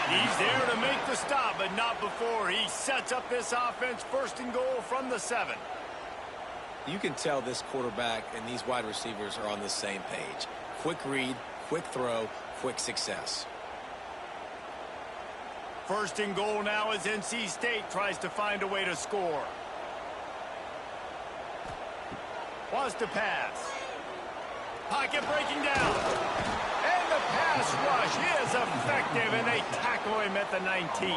He's there to make the stop, but not before he sets up this offense. 1st and goal from the 7. You can tell this quarterback and these wide receivers are on the same page. Quick read, quick throw, quick success. 1st and goal now as NC State tries to find a way to score. Wants to pass. Pocket breaking down. And the pass rush is effective, and they tackle him at the 19.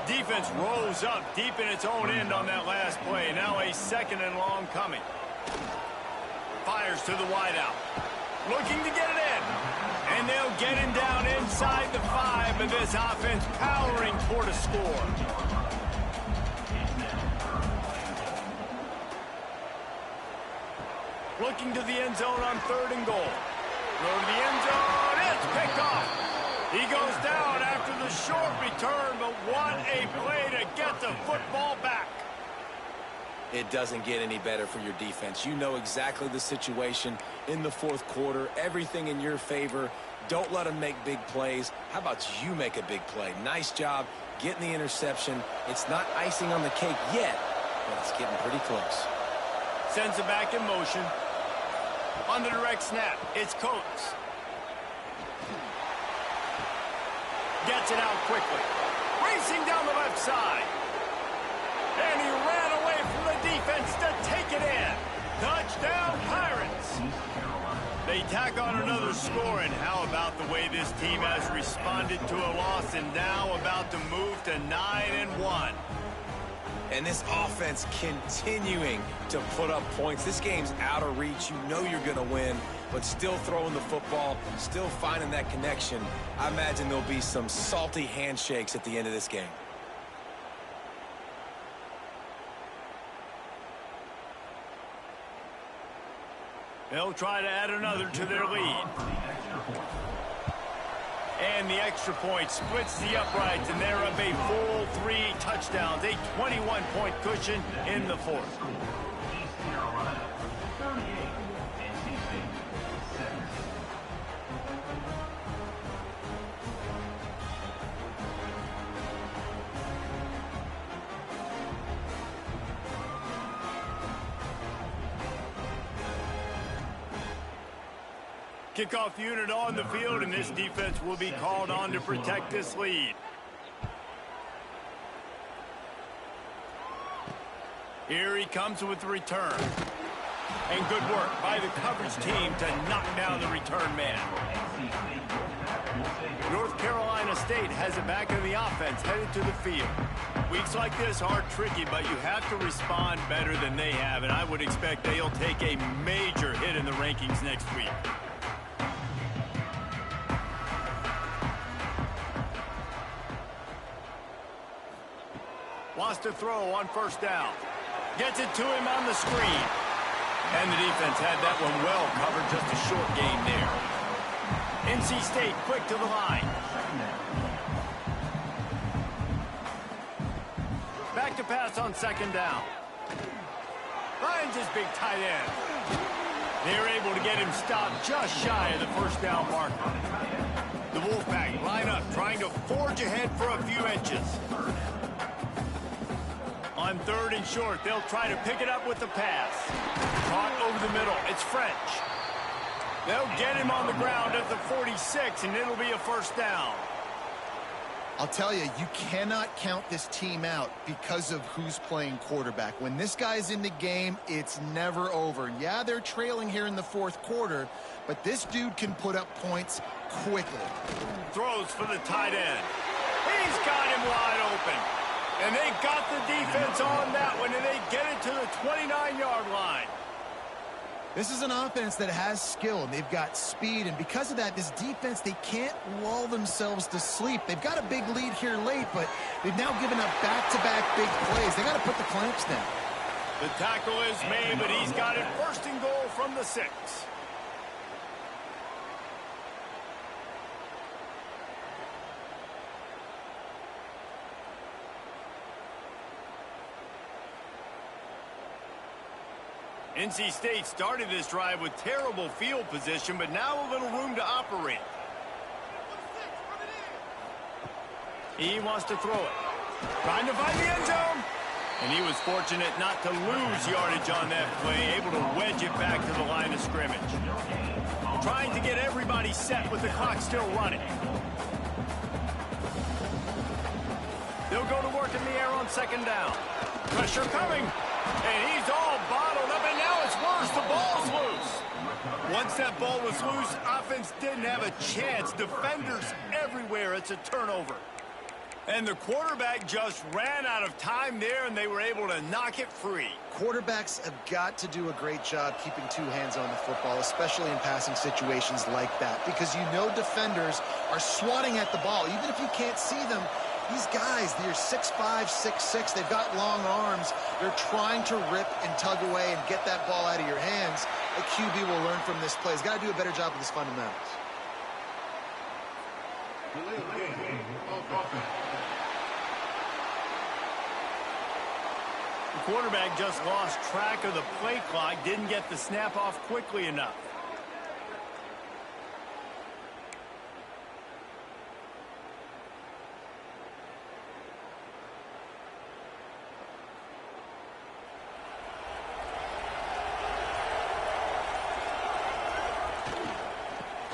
Defense rose up deep in its own end on that last play. Now a 2nd and long coming. Fires to the wideout. Looking to get it in. And they'll get him down inside the 5, but this offense powering toward a score. Looking to the end zone on 3rd and goal. Throw to the end zone. It's picked off. He goes down after the short return, but what a play to get the football back. It doesn't get any better for your defense. You know exactly the situation in the fourth quarter, everything in your favor. Don't let them make big plays. How about you make a big play? Nice job getting the interception. It's not icing on the cake yet, but it's getting pretty close. Sends it back in motion. On the direct snap, it's Coates. Gets it out quickly. Racing down the left side. And he ran away from the defense to take it in. Touchdown, Pirates. They tack on another score, and how about the way this team has responded to a loss and now about to move to 9-1. And this offense continuing to put up points. This game's out of reach. You know you're going to win, but still throwing the football, still finding that connection. I imagine there'll be some salty handshakes at the end of this game. They'll try to add another to their lead. And the extra point splits the uprights, and they're up a full 3 touchdowns, a 21-point cushion in the fourth. Kickoff unit on the field, and this defense will be called on to protect this lead. Here he comes with the return. And good work by the coverage team to knock down the return man. North Carolina State has it back in the offense, headed to the field. Weeks like this are tricky, but you have to respond better than they have, and I would expect they'll take a major hit in the rankings next week. Wants to throw on first down. Gets it to him on the screen. And the defense had that one well covered, just a short gain there. NC State quick to the line. Back to pass on second down. Finds his big tight end. They're able to get him stopped just shy of the first down marker. The Wolfpack line up, trying to forge ahead for a few inches. On third and short, they'll try to pick it up with the pass. Caught over the middle. It's French. They'll get him on the ground at the 46, and it'll be a first down. I'll tell you, you cannot count this team out because of who's playing quarterback. When this guy's in the game, it's never over. Yeah, they're trailing here in the fourth quarter, but this dude can put up points quickly. Throws for the tight end. He's got him wide open. And they got the defense on that one, and they get it to the 29-yard line. This is an offense that has skill, and they've got speed, and because of that, this defense, they can't lull themselves to sleep. They've got a big lead here late, but they've now given up back-to-back big plays. They got to put the clamps down. The tackle is made, but he's got it first and goal from the 6. NC State started this drive with terrible field position, but now a little room to operate. He wants to throw it. Trying to find the end zone. And he was fortunate not to lose yardage on that play, able to wedge it back to the line of scrimmage. Trying to get everybody set with the clock still running. They'll go to work in the air on second down. Pressure coming. And he's all bottled up, and now it's worse. The ball's loose. Once that ball was loose, offense didn't have a chance. Defenders everywhere. It's a turnover. And the quarterback just ran out of time there, and they were able to knock it free. Quarterbacks have got to do a great job keeping two hands on the football, especially in passing situations like that, because you know defenders are swatting at the ball. Even if you can't see them, these guys, they're 6'5", 6'6", they've got long arms. They're trying to rip and tug away and get that ball out of your hands. A QB will learn from this play. He's got to do a better job with his fundamentals. quarterback just lost track of the play clock, didn't get the snap off quickly enough.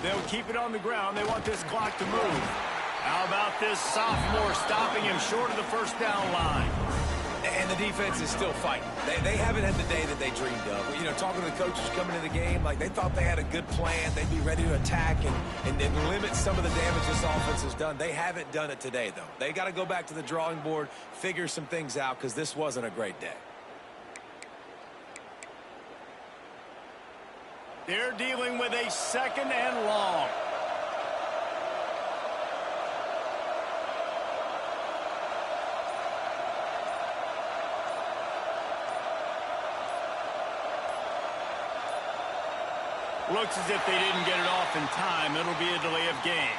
They'll keep it on the ground. They want this clock to move. How about this sophomore stopping him short of the first down line? And the defense is still fighting. They haven't had the day that they dreamed of. You know, talking to the coaches coming into the game, like they thought they had a good plan. They'd be ready to attack and limit some of the damage this offense has done. They haven't done it today, though. They got to go back to the drawing board, figure some things out, because this wasn't a great day. They're dealing with a 2nd and long. Looks as if they didn't get it off in time. It'll be a delay of game.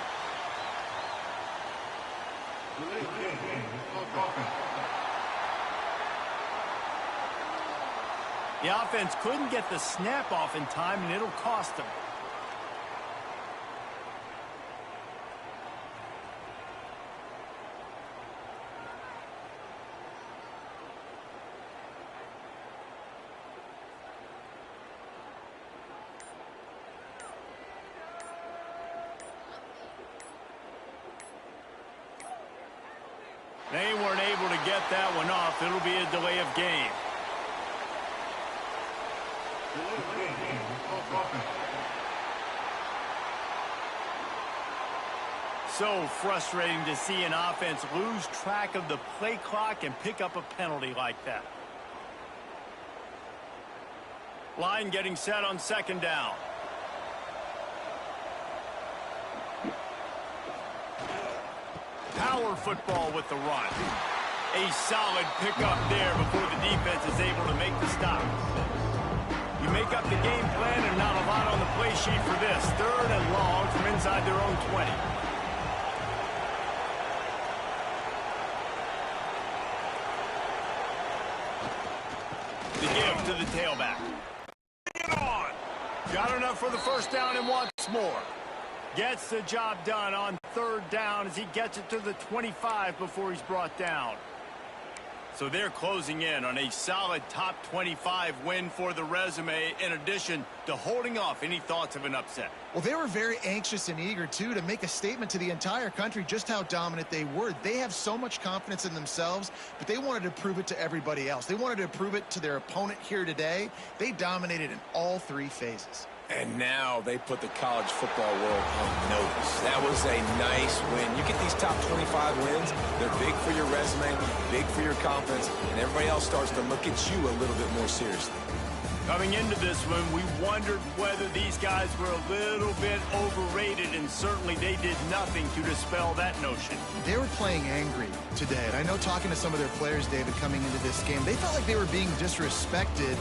The offense couldn't get the snap off in time, and it'll cost them. They weren't able to get that one off. It'll be a delay of game. So frustrating to see an offense lose track of the play clock and pick up a penalty like that. Line getting set on 2nd down. Power football with the run. A solid pickup there before the defense is able to make the stop. You make up the game plan and not a lot on the play sheet for this. 3rd and long from inside their own 20. The give to the tailback. Bring it on! Got enough for the first down and wants more. Gets the job done on 3rd down as he gets it to the 25 before he's brought down. So they're closing in on a solid top 25 win for the resume, in addition to holding off any thoughts of an upset. Well, they were very anxious and eager, too, to make a statement to the entire country just how dominant they were. They have so much confidence in themselves, but they wanted to prove it to everybody else. They wanted to prove it to their opponent here today. They dominated in all 3 phases. And now they put the college football world on notice. That was a nice win. You get these top 25 wins, they're big for your resume, big for your confidence, and everybody else starts to look at you a little bit more seriously. Coming into this one, we wondered whether these guys were a little bit overrated, and certainly they did nothing to dispel that notion. They were playing angry today, and I know talking to some of their players, David, coming into this game, they felt like they were being disrespected.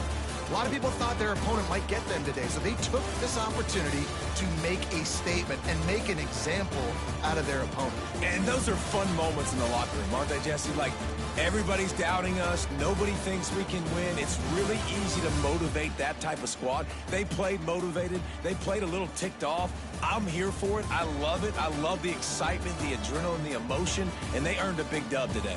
A lot of people thought their opponent might get them today, so they took this opportunity to make a statement and make an example out of their opponent. And those are fun moments in the locker room, aren't they, Jesse? Like, everybody's doubting us. Nobody thinks we can win. It's really easy to motivate that type of squad. They played motivated. They played a little ticked off. I'm here for it. I love it. I love the excitement, the adrenaline, the emotion, and they earned a big dub today.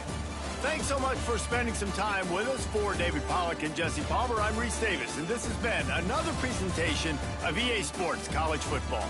Thanks so much for spending some time with us. For David Pollack and Jesse Palmer, I'm Reese Davis, and this has been another presentation of EA Sports College Football.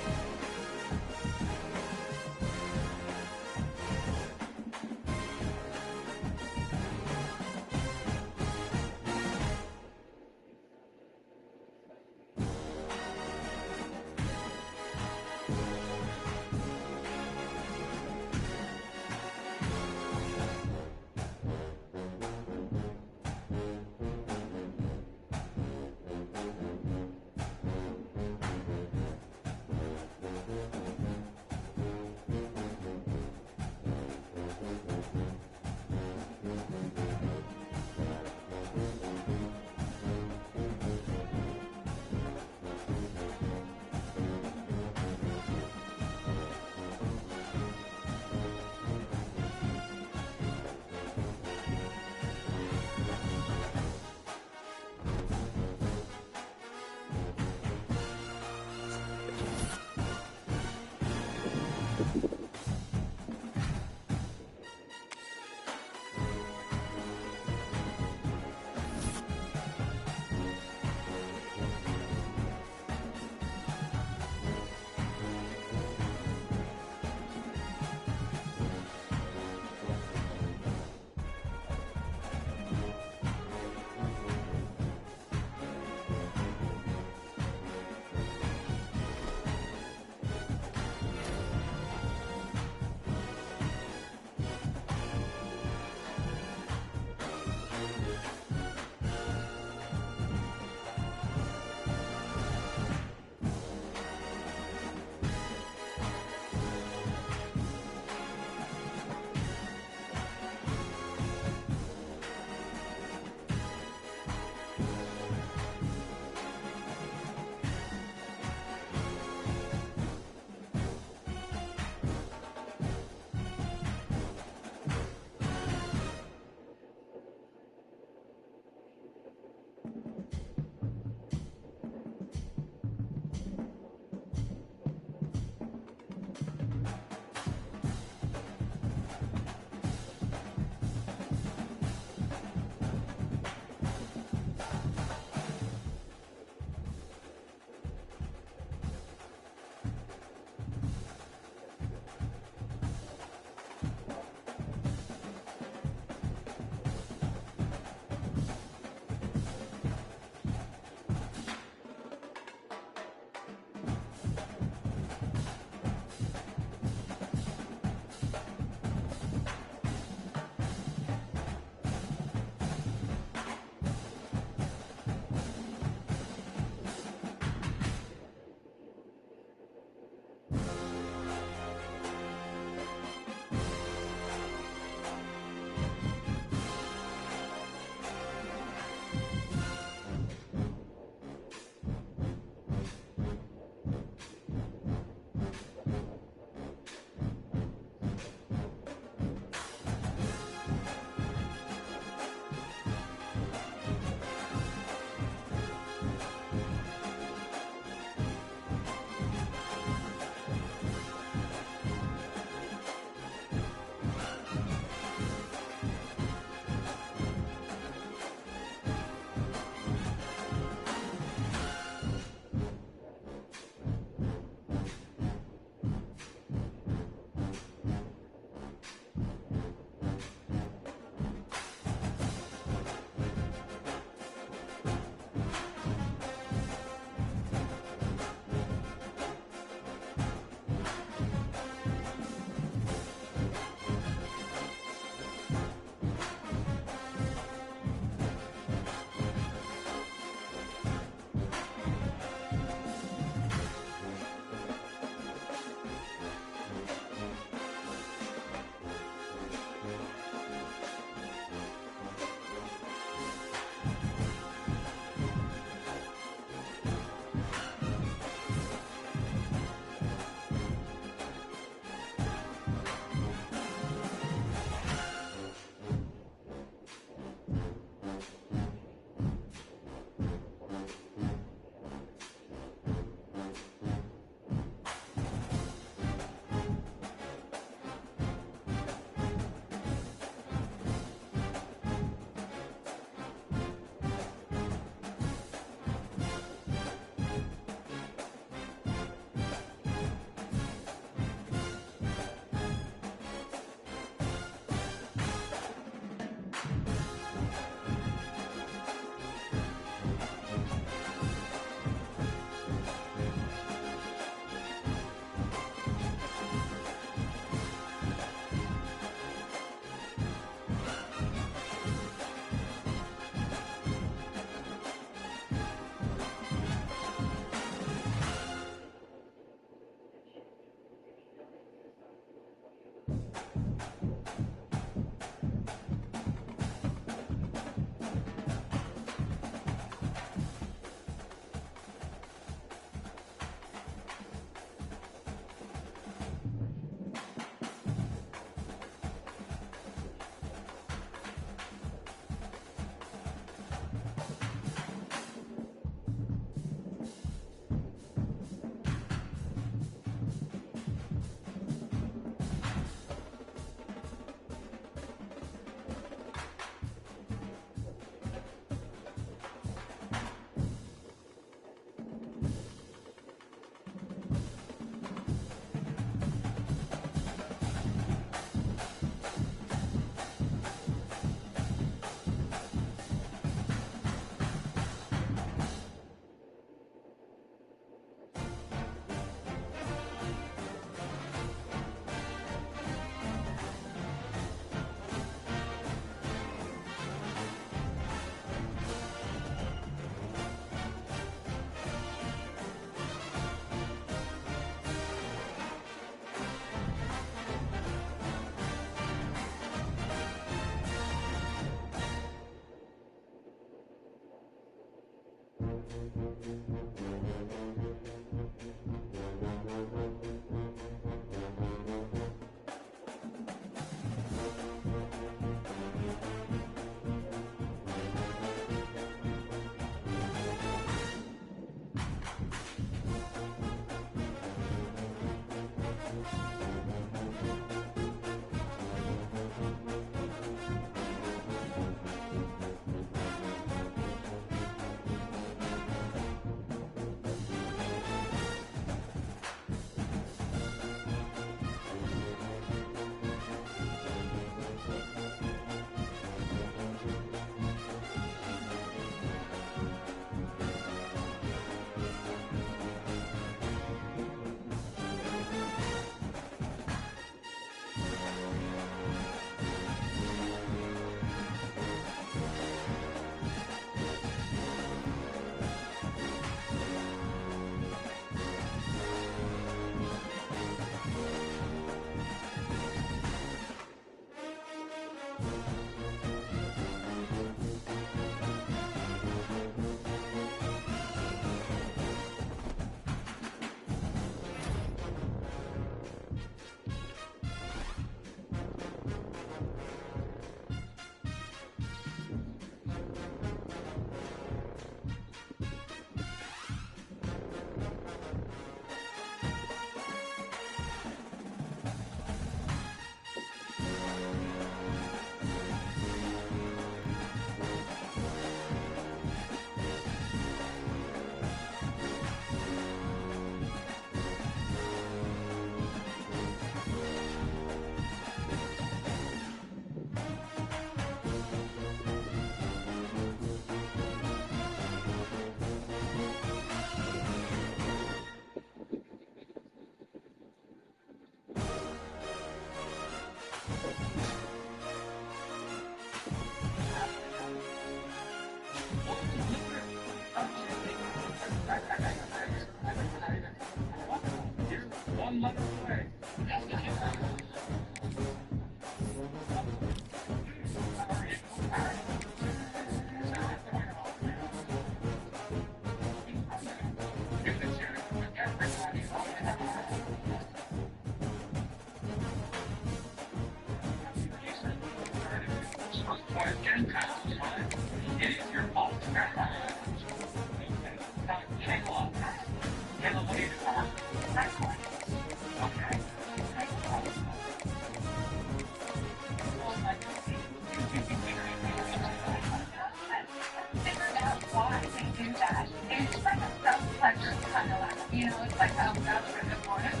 You know, it's like, oh, that's a good morning. Is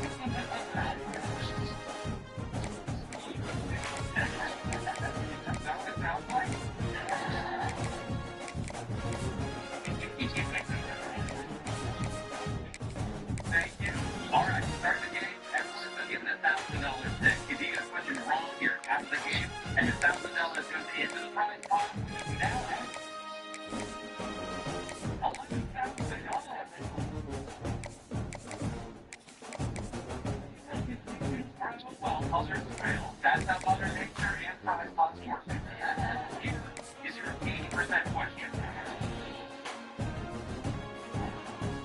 that what it sounds like? Thank you. All right, start the game. Everyone's been given $1,000 pick. If you get a question wrong here after the game, and your $1,000 goes into the prize pot, now at $11,000. Well, others fail. That's how others enter and prize pots work. Here is your 80% question.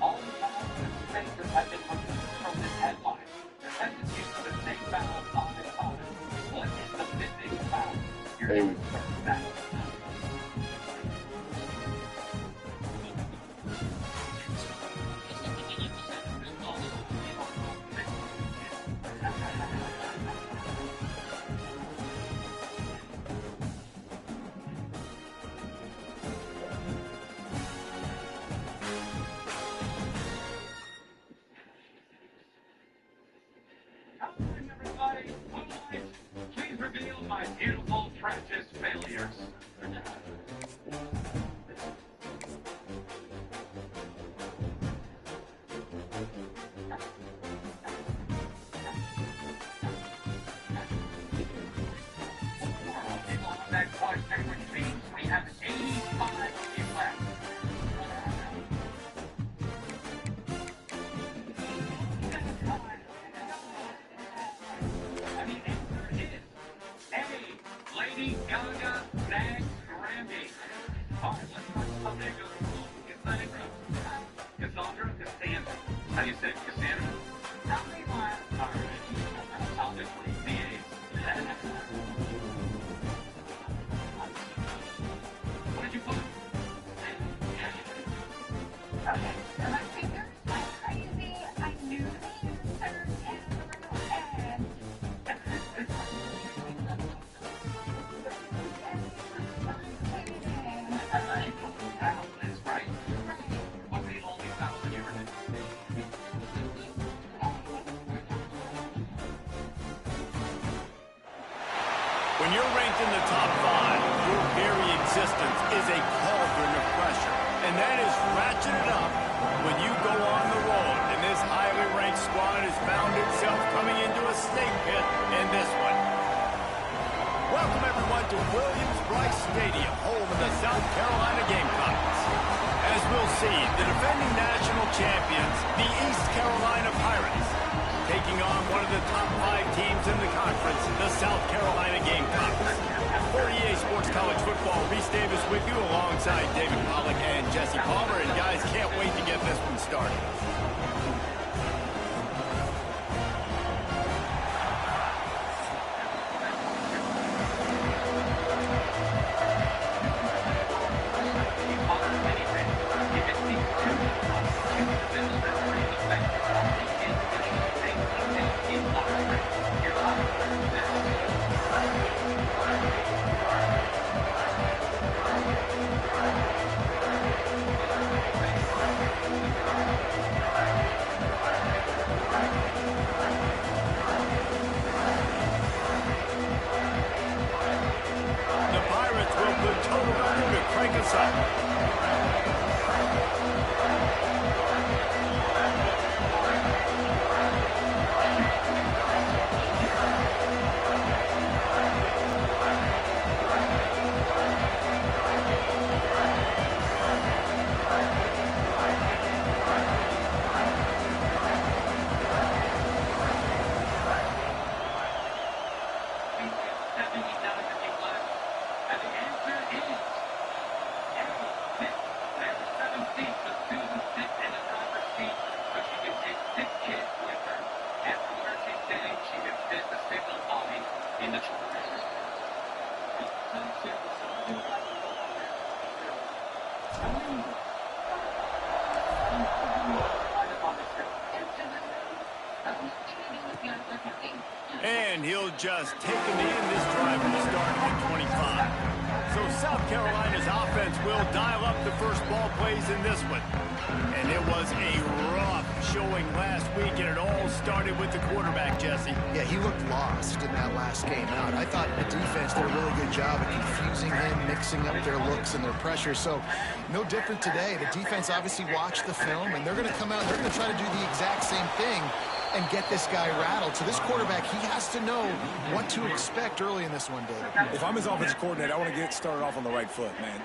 All the vowels and spaces have been removed from this headline. The sentence uses the same vowel on its own. What is the missing vowel? Your first vowel. Everybody, please reveal my beautiful practice failures. Next question, which means we have 85 of you left. And the answer is A, Lady Gaga nags Randy. All right, let's start with something that goes Cassandra, Cassandra. How do you say it? Cassandra? All right. I'll just leave the A's. What did you put? Okay, so my fingers went crazy. I knew the answer, and When you're ranked in the top 5, your very existence is a cauldron of pressure. And that is ratcheted up when you go on the road. And this highly ranked squad has found itself coming into a snake pit in this one. Welcome everyone to Williams-Brice Stadium, home of the South Carolina Gamecocks. As we'll see, the defending national champions, the East Carolina Pirates, taking on one of the top 5 teams in the conference, the South Carolina Gamecocks. For EA Sports College Football, Reese Davis with you alongside David Pollack and Jesse Palmer. And guys, can't wait to get this one started. And he'll just take a knee, and this drive will start at 25. So South Carolina's offense will dial up the first ball plays in this one. And it was a rough showing last week, and it all started with the quarterback, Jesse. Yeah, he looked lost in that last game out. I thought the defense did a really good job of confusing him, mixing up their looks and their pressure. So no different today. The defense obviously watched the film, and they're going to come out and they're going to try to do the exact same thing and get this guy rattled. So this quarterback, he has to know what to expect early in this one, David. If I'm his offensive coordinator, I want to get started off on the right foot, man.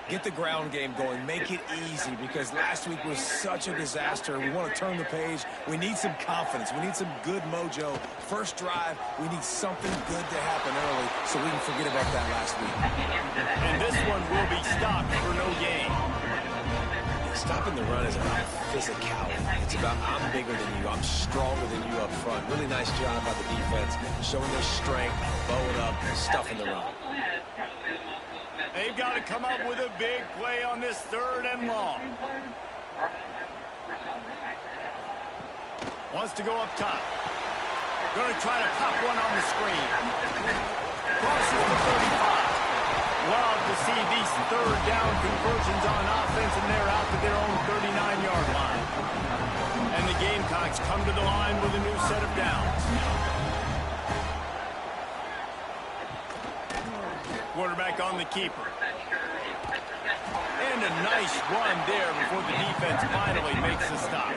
Get the ground game going. Make it easy, because last week was such a disaster. We want to turn the page. We need some confidence. We need some good mojo. First drive, we need something good to happen early so we can forget about that last week. And this one will be stopped for no gain. Stopping the run is about physicality. It's about I'm bigger than you, I'm stronger than you up front. Really nice job by the defense, showing their strength, bowing up, stuffing the run. They've got to come up with a big play on this 3rd and long. Wants to go up top. Going to try to pop one on the screen. Crosses the 35. Love to see these 3rd down conversions on offense, and they're out to their own 39-yard line. And the Gamecocks come to the line with a new set of downs. Quarterback on the keeper. And a nice run there before the defense finally makes the stop.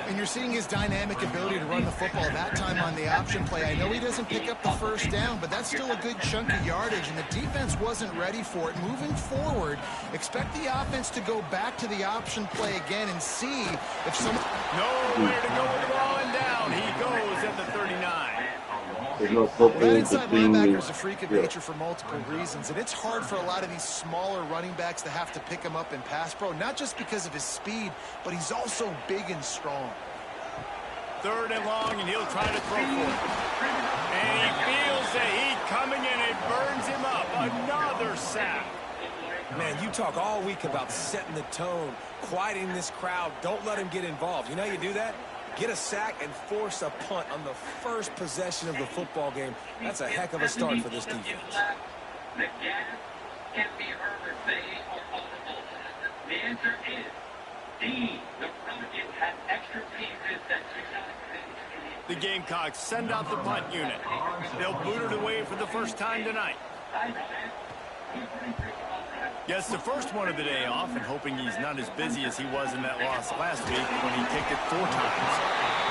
And you're seeing his dynamic ability to run the football that time on the option play. I know he doesn't pick up the 1st down, but that's still a good chunk of yardage, and the defense wasn't ready for it. Moving forward, expect the offense to go back to the option play again and see if some... Nowhere to go with the ball and down. He goes at the 39. That inside linebacker is a freak of nature for multiple reasons, and it's hard for a lot of these smaller running backs to have to pick him up in pass pro, not just because of his speed, but he's also big and strong. 3rd and long, and he'll try to throw for it. And he feels the heat coming, and it burns him up. Another sack. Man, you talk all week about setting the tone, quieting this crowd. Don't let him get involved. You know how you do that? Get a sack and force a punt on the first possession of the football game. That's a heck of a start for this defense. The gas can be heard saying audible. The answer is D. The Pelicans had extra pieces that the Gamecocks send out the punt unit. They'll boot it away for the first time tonight. Gets the first one of the day off, and hoping he's not as busy as he was in that loss last week when he kicked it 4 times.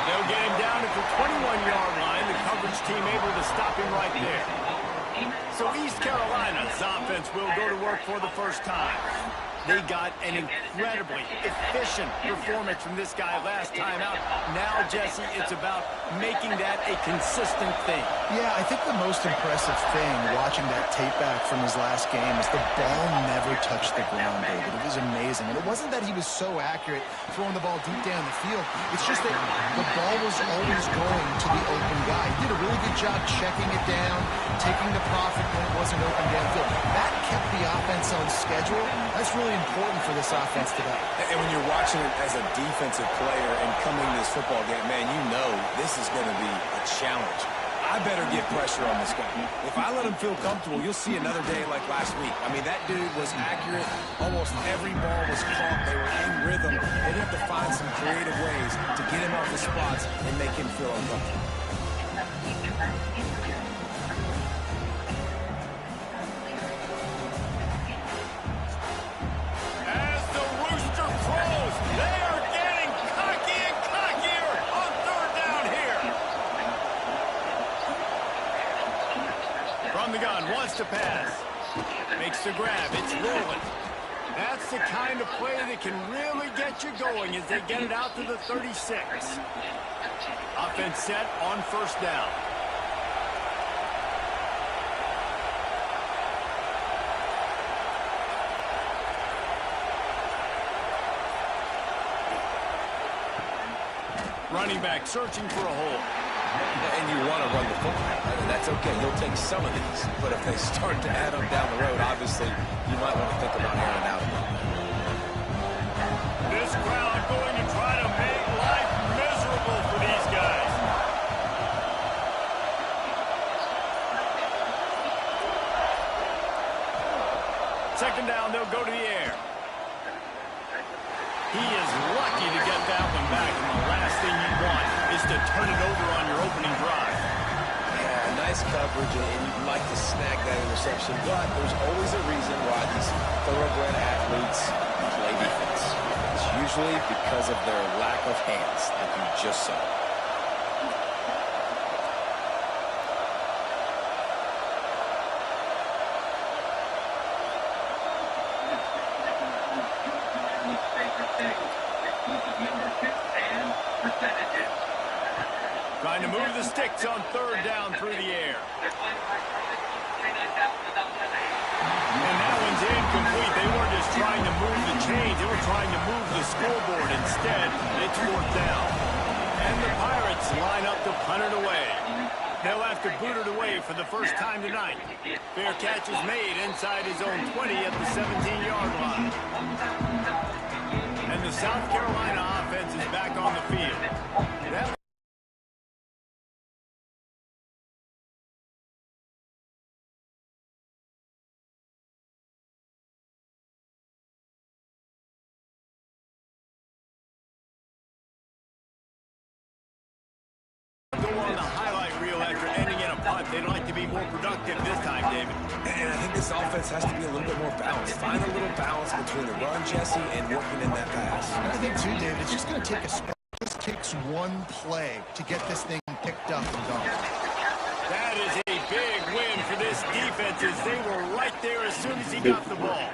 They'll get him down at the 21-yard line. The coverage team able to stop him right there. So East Carolina's offense will go to work for the first time. They got an incredibly efficient performance from this guy last time out. Now, Jesse, it's about making that a consistent thing. Yeah, I think the most impressive thing watching that tape back from his last game is the ball never touched the ground, David. It was amazing. And it wasn't that he was so accurate throwing the ball deep down the field. It's just that the ball was always going to the open guy. He did a really good job checking it down, taking the profit when it wasn't open downfield. That kept the offense on schedule. That's really important for this offense today. And when you're watching it as a defensive player and coming to this football game, man, you know this is going to be a challenge. I better get pressure on this guy. If I let him feel comfortable, you'll see another day like last week. I mean, that dude was accurate. Almost every ball was caught. They were in rhythm. They have to find some creative ways to get him off the spots and make him feel uncomfortable. As the rooster crows, they are getting cocky and cockier on 3rd down here. From the gun, wants to pass. Makes the grab, it's rolling. That's the kind of play that can really get you going as they get it out to the 36. Offense set on 1st down. Running back searching for a hole. And you want to run the football. I mean, that's okay. You'll take some of these. But if they start to add them down the road, obviously, you might want to think about airing out a little bit. This crowd going to try to make life miserable for these guys. Second down, they'll go to the air. He is lucky to get that one back, and the last thing you want is to turn it over on your opening drive. Yeah, nice coverage, and you'd like to snag that interception, but there's always a reason why these thoroughbred athletes play defense. It's usually because of their lack of hands, like you just saw. Trying to move the sticks on third down through the air. And that one's incomplete. They weren't just trying to move the chains. They were trying to move the scoreboard. Instead, it's fourth down. And the Pirates line up to punt it away. They'll have to boot it away for the first time tonight. Fair catch is made inside his own 20 at the 17-yard line. And the South Carolina offense is back on the field. That on the highlight reel after ending in a punt. They'd like to be more productive this time, David. And I think this offense has to be a little bit more balanced. Find a little balance between the run, Jesse, and working in that pass. I think, too, David, it's just going to take a spell. Just takes one play to get this thing picked up and going. That is a big win for this defense as they were right there as soon as he got the ball.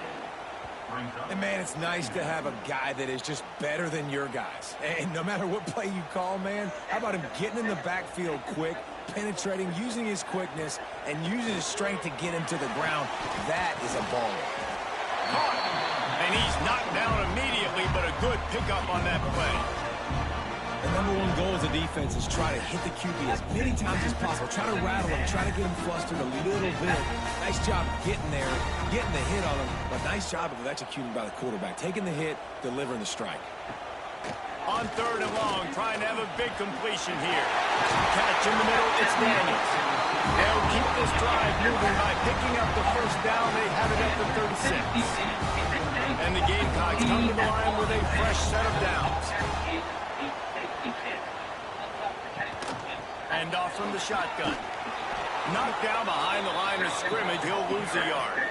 And, man, it's nice to have a guy that is just better than your guys. And no matter what play you call, man, how about him getting in the backfield quick, penetrating, using his quickness, and using his strength to get him to the ground. That is a baller. And he's knocked down immediately, but a good pickup on that play. The number one goal as a defense is try to hit the QB as many times as possible. Try to rattle him, try to get him flustered a little bit. Nice job getting there, getting the hit on him, but nice job of executing by the quarterback. Taking the hit, delivering the strike. On third and long, trying to have a big completion here. Catch in the middle, it's Daniels. They'll keep this drive moving by picking up the first down. They have it at the 36. And the Gamecocks come to the line with a fresh set of downs. And off from the shotgun. Knocked down behind the line of scrimmage. He'll lose a yard.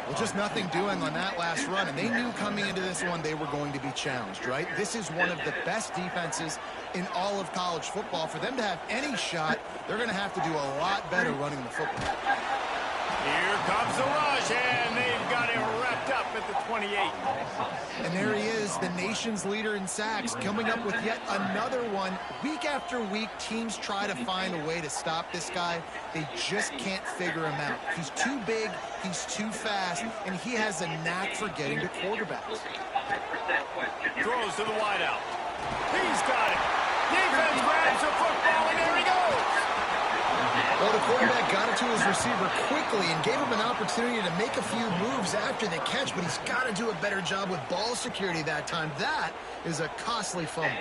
Well, just nothing doing on that last run, and they knew coming into this one they were going to be challenged, right? This is one of the best defenses in all of college football. For them to have any shot, they're going to have to do a lot better running the football. Here comes the rush, and they've got him wrapped up at the 28. And there he is, the nation's leader in sacks, coming up with yet another one. Week after week, teams try to find a way to stop this guy. They just can't figure him out. He's too big, he's too fast, and he has a knack for getting to quarterbacks. Throws to the wideout. He's got it. Defense grabs the football, and there he goes. Well, the quarterback got it to his receiver quickly and gave him an opportunity to make a few moves after the catch, but he's got to do a better job with ball security that time. That is a costly fumble.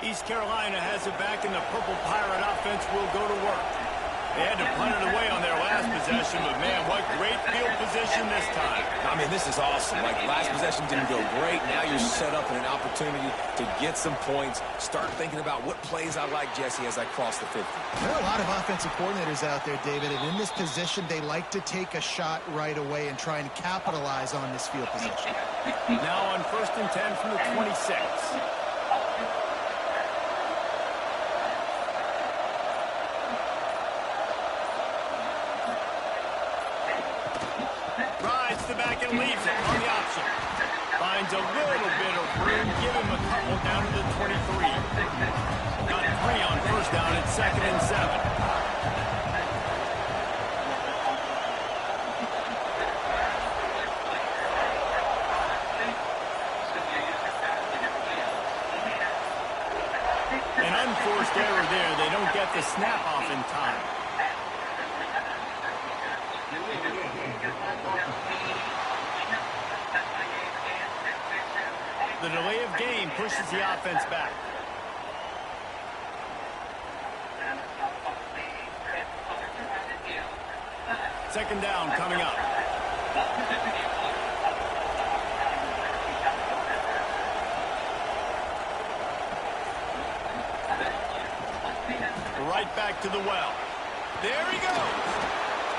East Carolina has it back, and the Purple Pirate offense will go to work. They had to punt it away on their last possession, but, man, what great field position this time. I mean, this is awesome. Like, last possession didn't go great. Now you're set up in an opportunity to get some points. Start thinking about what plays I like, Jesse, as I cross the 50. There are a lot of offensive coordinators out there, David, and in this position, they like to take a shot right away and try and capitalize on this field position. Now on 1st and 10 from the 26. And leaves it on the option. Finds a little bit of room. Give him a couple down to the 23. Got 3 on first down. It's 2nd and 7. An unforced error there. They don't get the snap off in time. The delay of game pushes the offense back. second down coming up. Right back to the well. There he goes.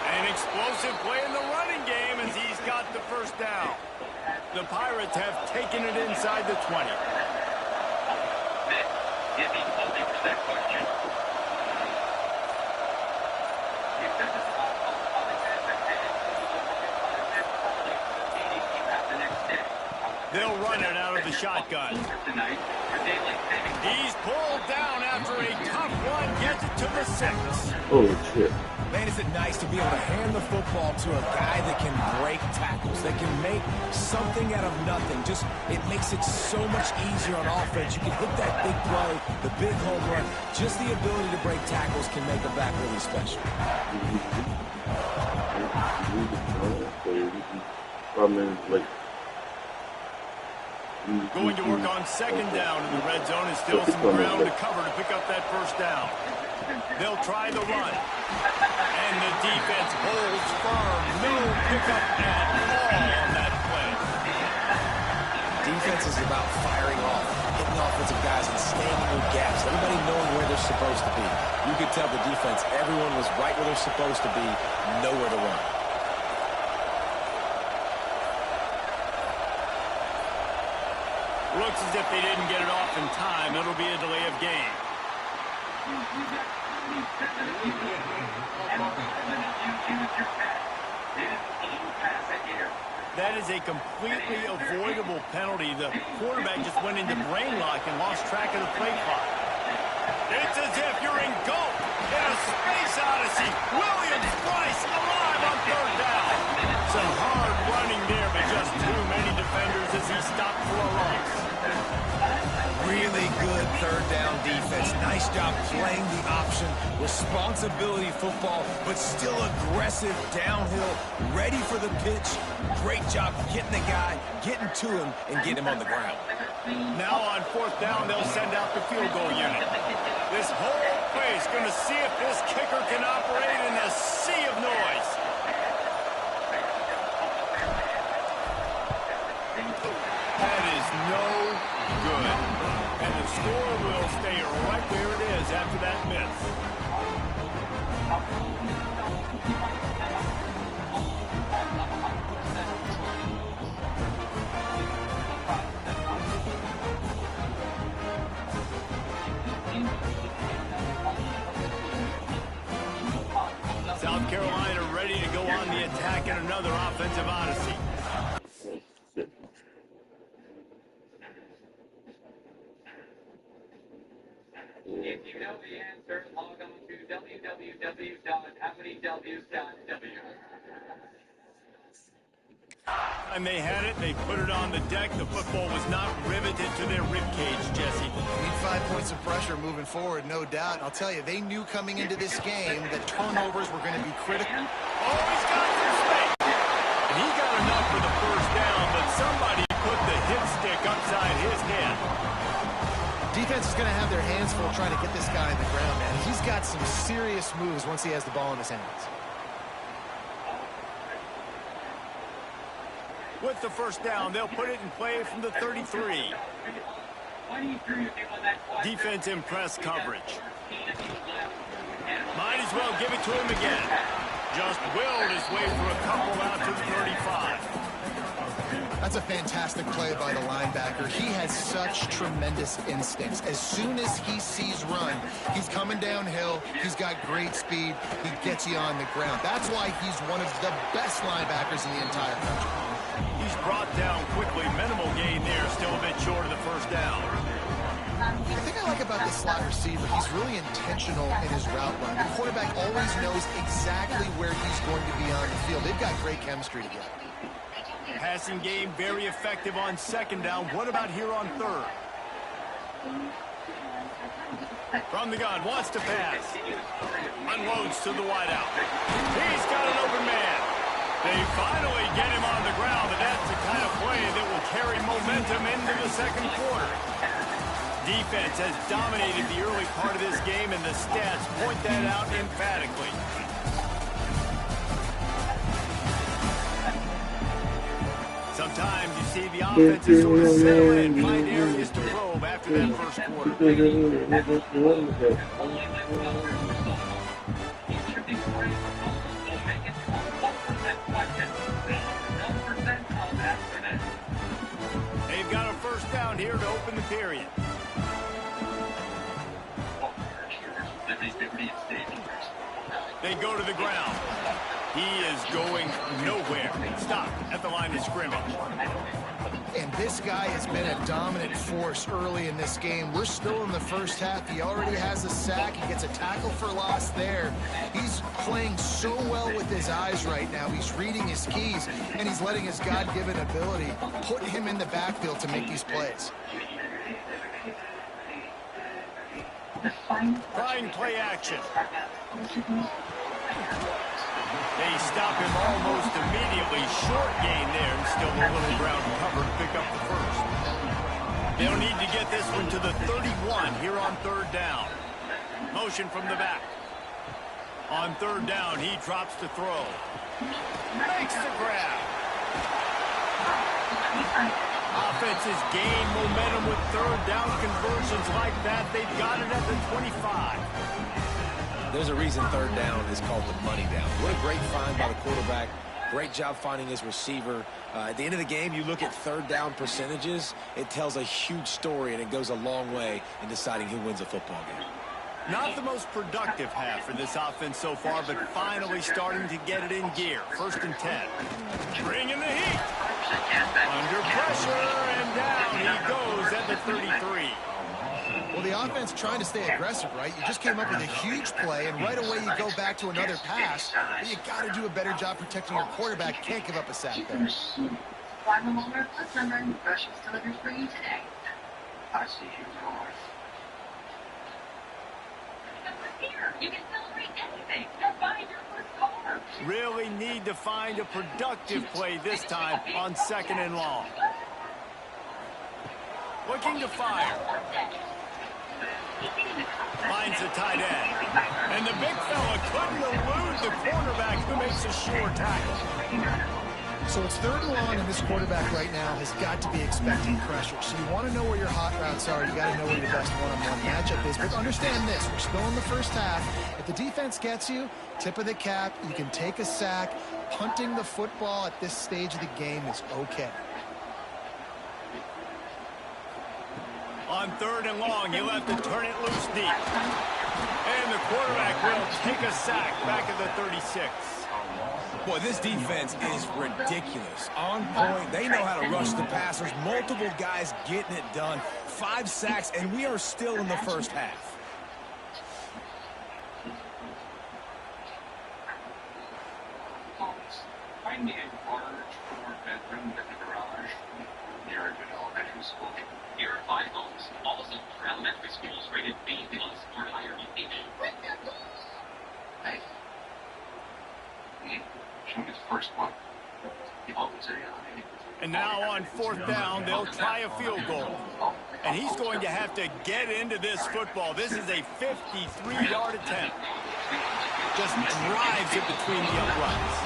An explosive play in the running game as he's got the first down. The Pirates have taken it inside the 20. Give me closing for that question. They'll run it out of the shotgun. He's pulled down after a tough run, gets it to the 6. Holy shit. Man, is it nice to be able to hand the football to a guy that can break tackles, that can make something out of nothing. Just, it makes it so much easier on offense. You can hit that big play, the big home run. Just the ability to break tackles can make a back really special. Going to work on second down in the red zone, and still some ground to cover to pick up that first down. They'll try the run. And the defense holds firm. No pickup at all on that play. Defense is about firing off, hitting offensive guys and staying in their gaps. Everybody knowing where they're supposed to be. You could tell the defense, everyone was right where they're supposed to be, nowhere to run. Looks as if they didn't get it off in time. It'll be a delay of game. That is a completely avoidable penalty. The quarterback just went into brain lock and lost track of the play clock. It's as if you're engulfed in a space odyssey. Williams Bryce alive on third down. Some hard running there, but just too many defenders as he stopped for a loss. Really good third down defense. Nice job playing the option. Responsibility football, but still aggressive downhill, ready for the pitch. Great job getting the guy, getting to him, and getting him on the ground. Now on fourth down, they'll send out the field goal unit. This whole place going to see if this kicker can operate in a sea of noise. That is no good. And the score will stay right where it is after that miss. South Carolina ready to go on the attack in another offensive odyssey. If you know the answer, log on to www.howmanyws.w. And they had it, they put it on the deck. The football was not riveted to their ribcage, Jesse. Need 5 points of pressure moving forward, no doubt. And I'll tell you, they knew coming into this game that turnovers were going to be critical. Oh, he's got some space. And he got enough for the first down, but somebody put the hit stick upside his head. Defense is going to have their hands full trying to get this guy on the ground, man. He's got some serious moves once he has the ball in his hands. With the first down, they'll put it in play from the 33. Defense in press coverage. Might as well give it to him again. Just willed his way for a couple out to the 35. That's a fantastic play by the linebacker. He has such tremendous instincts. As soon as he sees run, he's coming downhill. He's got great speed. He gets you on the ground. That's why he's one of the best linebackers in the entire country. He's brought down quickly. Minimal gain there. Still a bit short of the first down. The thing I like about this slot receiver, he's really intentional in his route run. The quarterback always knows exactly where he's going to be on the field. They've got great chemistry together. Passing game very effective on second down. What about here on third? From the gun, wants to pass. Unloads to the wideout. He's got an open man. They finally get him on the ground, and that's the kind of play that will carry momentum into the second quarter. Defense has dominated the early part of this game, and the stats point that out emphatically. times you see the offense is sort of settle in, find areas to probe after that first quarter. They've got a first down here to open the period. They go to the ground. He is going nowhere. Stopped at the line of scrimmage. And this guy has been a dominant force early in this game. We're still in the first half. He already has a sack. He gets a tackle for loss there. He's playing so well with his eyes right now. He's reading his keys, and he's letting his God-given ability put him in the backfield to make these plays. Trying play action. They stop him almost immediately. Short gain there, and still a little ground cover to pick up the first. They'll need to get this one to the 31 here on third down. Motion from the back. On third down, he drops to throw. Makes the grab. Offenses gain momentum with third down conversions like that. They've got it at the 25. There's a reason third down is called the money down. What a great find by the quarterback. Great job finding his receiver. At the end of the game, you look at third down percentages. It tells a huge story, and it goes a long way in deciding who wins a football game. Not the most productive half for this offense so far, but finally starting to get it in gear. 1st and 10. Bring in the heat. Under pressure, and down he goes at the 33. Well, the offense trying to stay aggressive, right? You just came up with a huge play, and right away you go back to another pass. But you got to do a better job protecting your quarterback. Can't give up a sack there. Final Walmart Plus number, groceries delivered for you today. I see you, North. Here, you can celebrate anything. Or buy your first car. Really need to find a productive play this time on 2nd and long. Looking to fire. Finds the tight end. And the big fella couldn't elude the cornerback who makes a sure tackle. So it's 3rd and long, and this quarterback right now has got to be expecting pressure. So you want to know where your hot routes are. You got to know where your best one-on-one matchup is. But understand this, we're still in the first half. If the defense gets you, tip of the cap, you can take a sack. Punting the football at this stage of the game is okay. On 3rd and long, you'll have to turn it loose deep. And the quarterback will take a sack back at the 36. Boy, this defense is ridiculous. On point. They know how to rush the passers. Multiple guys getting it done. 5 sacks, and we are still in the first half. Find me a large 4-bedroom with a garage near a good elementary school. Here are 5 homes, all of elementary schools rated B+ or higher in each. Hey. Show me the first one. And now on 4th down, they'll try a field goal. And he's going to have to get into this football. This is a 53-yard attempt. Just drives it between the uprights.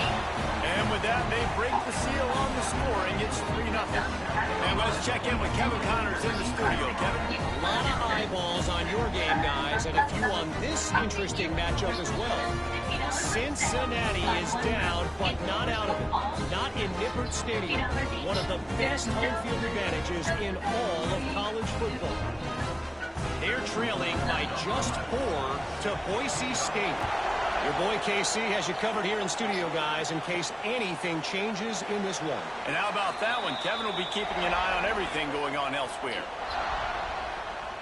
And with that, they break the seal on the scoring. It's 3-0. And let's check in with Kevin Connors in the studio. Kevin? A lot of eyeballs on your game, guys, and a few on this interesting matchup as well. Cincinnati is down, but not out of it. Not in Nippert Stadium. One of the best home field advantages in all of college football. They're trailing by just 4 to Boise State. Your boy KC has you covered here in studio, guys, in case anything changes in this one. And how about that one? Kevin will be keeping an eye on everything going on elsewhere.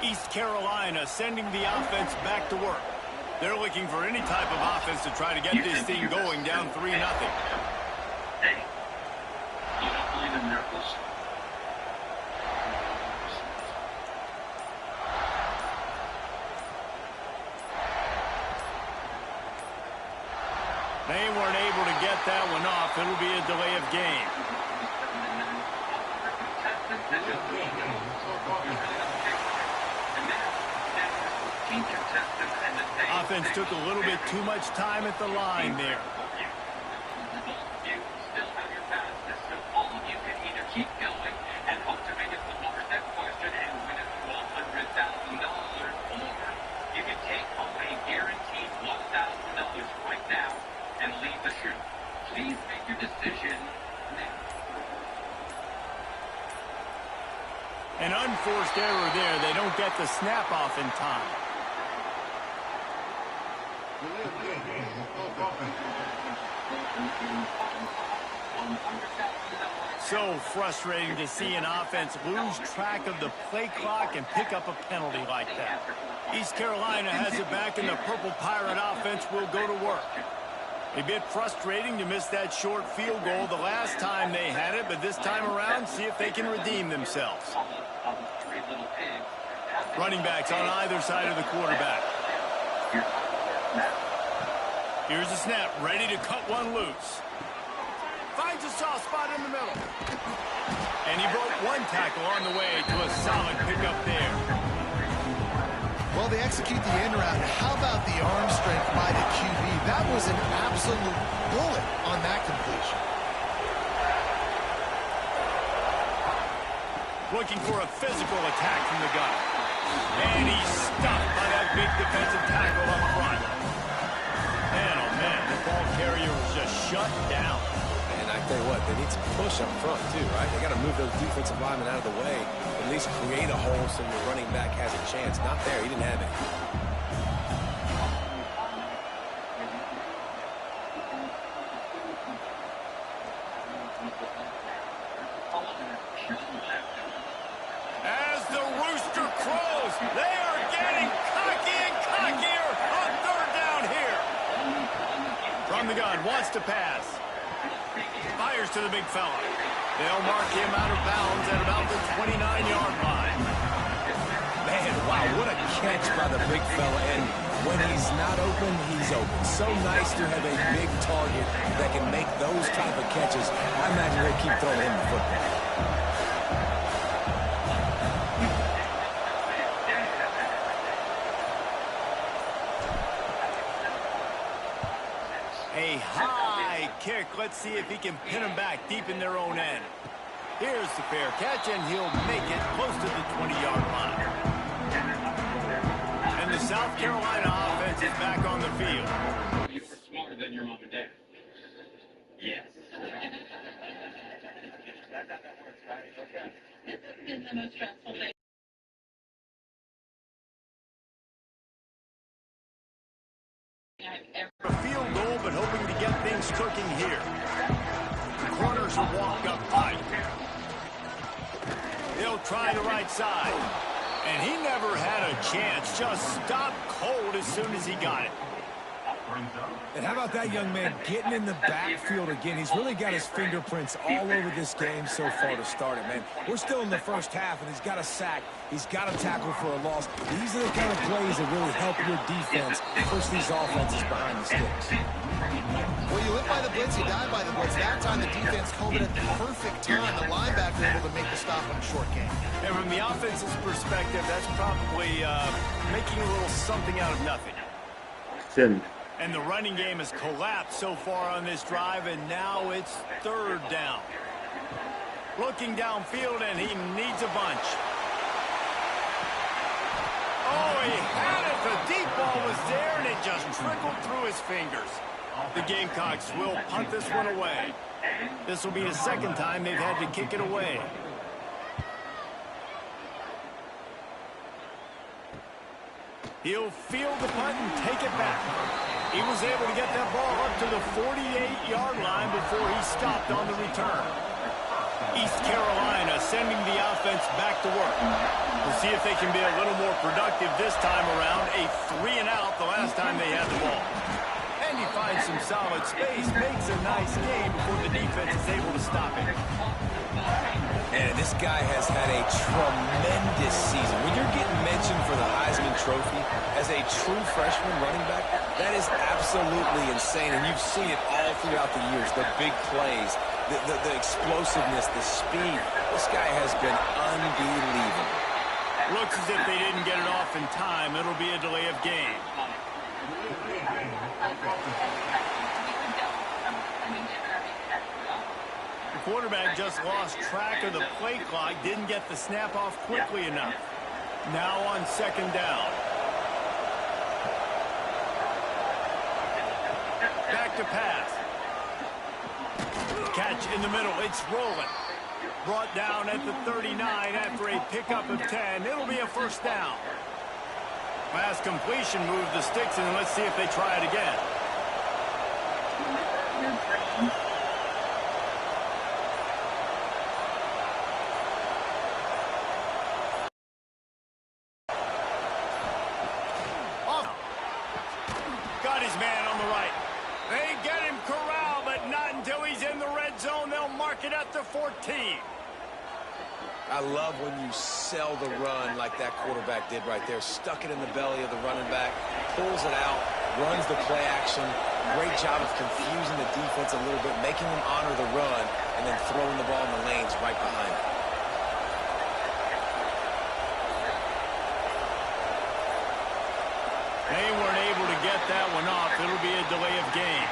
East Carolina sending the offense back to work. They're looking for any type of offense to try to get this thing going down 3-0. Hey, you don't believe in miracles? They weren't able to get that one off. It'll be a delay of game. Offense took a little bit too much time at the line there. You still have your pass system. All of you can either keep take home a guaranteed $1,000 right now and leave the shoot. Please make your decision now. An unforced error there. They don't get the snap off in time. So frustrating to see an offense lose track of the play clock and pick up a penalty like that. East Carolina has it back, and the Purple Pirate offense will go to work. A bit frustrating to miss that short field goal the last time they had it, but this time around, see if they can redeem themselves. Running backs on either side of the quarterback. Here's a snap, ready to cut one loose. Finds a soft spot in the middle. And he broke one tackle on the way to a solid pickup there. Well, they execute the end route. How about the arm strength by the QB? That was an absolute bullet on that completion. Looking for a physical attack from the gun. And he's stuffed by that big defensive tackle up front. Man, oh man, the ball carrier was just shut down. And I tell you what, they need to push up front too, right? They got to move those defensive linemen out of the way, at least create a hole so your running back has a chance. Not there, he didn't have it. As the rooster crows, they are getting cocky and cockier on third down here. From the gun, wants to pass. Fires to the big fella. They'll mark him out of bounds at about the 29-yard line. Man, wow, what a catch by the big fella. And when he's not open, he's open. So nice to have a big target that can make those type of catches. I imagine they'll keep throwing him the football. A high kick. Let's see if he can pin him back deep in their own end. Here's the fair catch, and he'll make it close to the 20-yard line. And the South Carolina offense is back on the field. You were smarter than your mom and dad. Yes. It's been the most stressful day. A field goal, but hoping to get things cooking here. The corners are walked up tight. They'll try the right side. And he never had a chance. Just stopped cold as soon as he got it. And how about that young man getting in the backfield again? He's really got his fingerprints all over this game so far to start it, man. We're still in the first half, and he's got a sack. He's got a tackle for a loss. These are the kind of plays that really help your defense push these offenses behind the sticks. Well, you live by the blitz, you die by the blitz. That time the defense called it at the perfect time. The linebacker able to make the stop on a short game. And from the offense's perspective, that's probably making a little something out of nothing. And the running game has collapsed so far on this drive, and now it's third down. Looking downfield, and he needs a bunch. Oh, he had it. The deep ball was there, and it just trickled through his fingers. The Gamecocks will punt this one away. This will be the second time they've had to kick it away. He'll field the punt and take it back. He was able to get that ball up to the 48-yard line before he stopped on the return. East Carolina sending the offense back to work. We'll see if they can be a little more productive this time around. A 3-and-out the last time they had the ball. And he finds some solid space, makes a nice game before the defense is able to stop it. And this guy has had a tremendous season. When you're getting mentioned for the Heisman Trophy as a true freshman running back, that is absolutely insane. And you've seen it all throughout the years, the big plays, the explosiveness, the speed. This guy has been unbelievable. Looks as if they didn't get it off in time. It'll be a delay of game. The quarterback just lost track of the play clock, didn't get the snap off quickly enough. Now on second down. back to pass. Catch in the middle. It's rolling. Brought down at the 39 after a pickup of 10. It'll be a first down. Pass completion moves the sticks, and let's see if they try it again. Got his man on the right. They get him corralled, but not until he's in the red zone. They'll mark it at the 14. I love when you sell the run like that quarterback did right there. Stuck it in the belly of the running back, pulls it out, runs the play action. Great job of confusing the defense a little bit, making them honor the run, and then throwing the ball in the lanes right behind it. They weren't able to get that one off. It'll be a delay of game.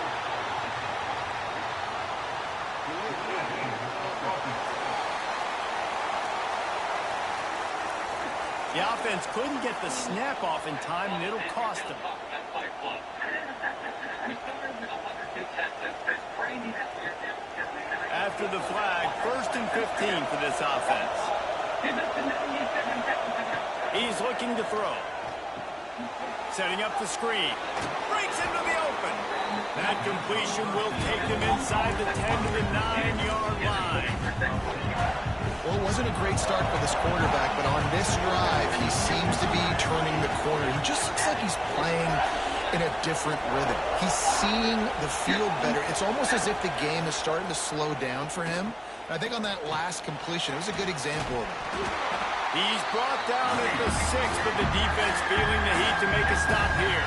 The offense couldn't get the snap off in time, and it'll cost them. After the flag, 1st and 15 for this offense. He's looking to throw. Setting up the screen. Breaks into the open. That completion will take them inside the 10 to the 9-yard line. Well, it wasn't a great start for this quarterback, but on this drive, he seems to be turning the corner. He just looks like he's playing in a different rhythm. He's seeing the field better. It's almost as if the game is starting to slow down for him. And I think on that last completion, it was a good example of it. He's brought down at the 6, but the defense feeling the heat to make a stop here.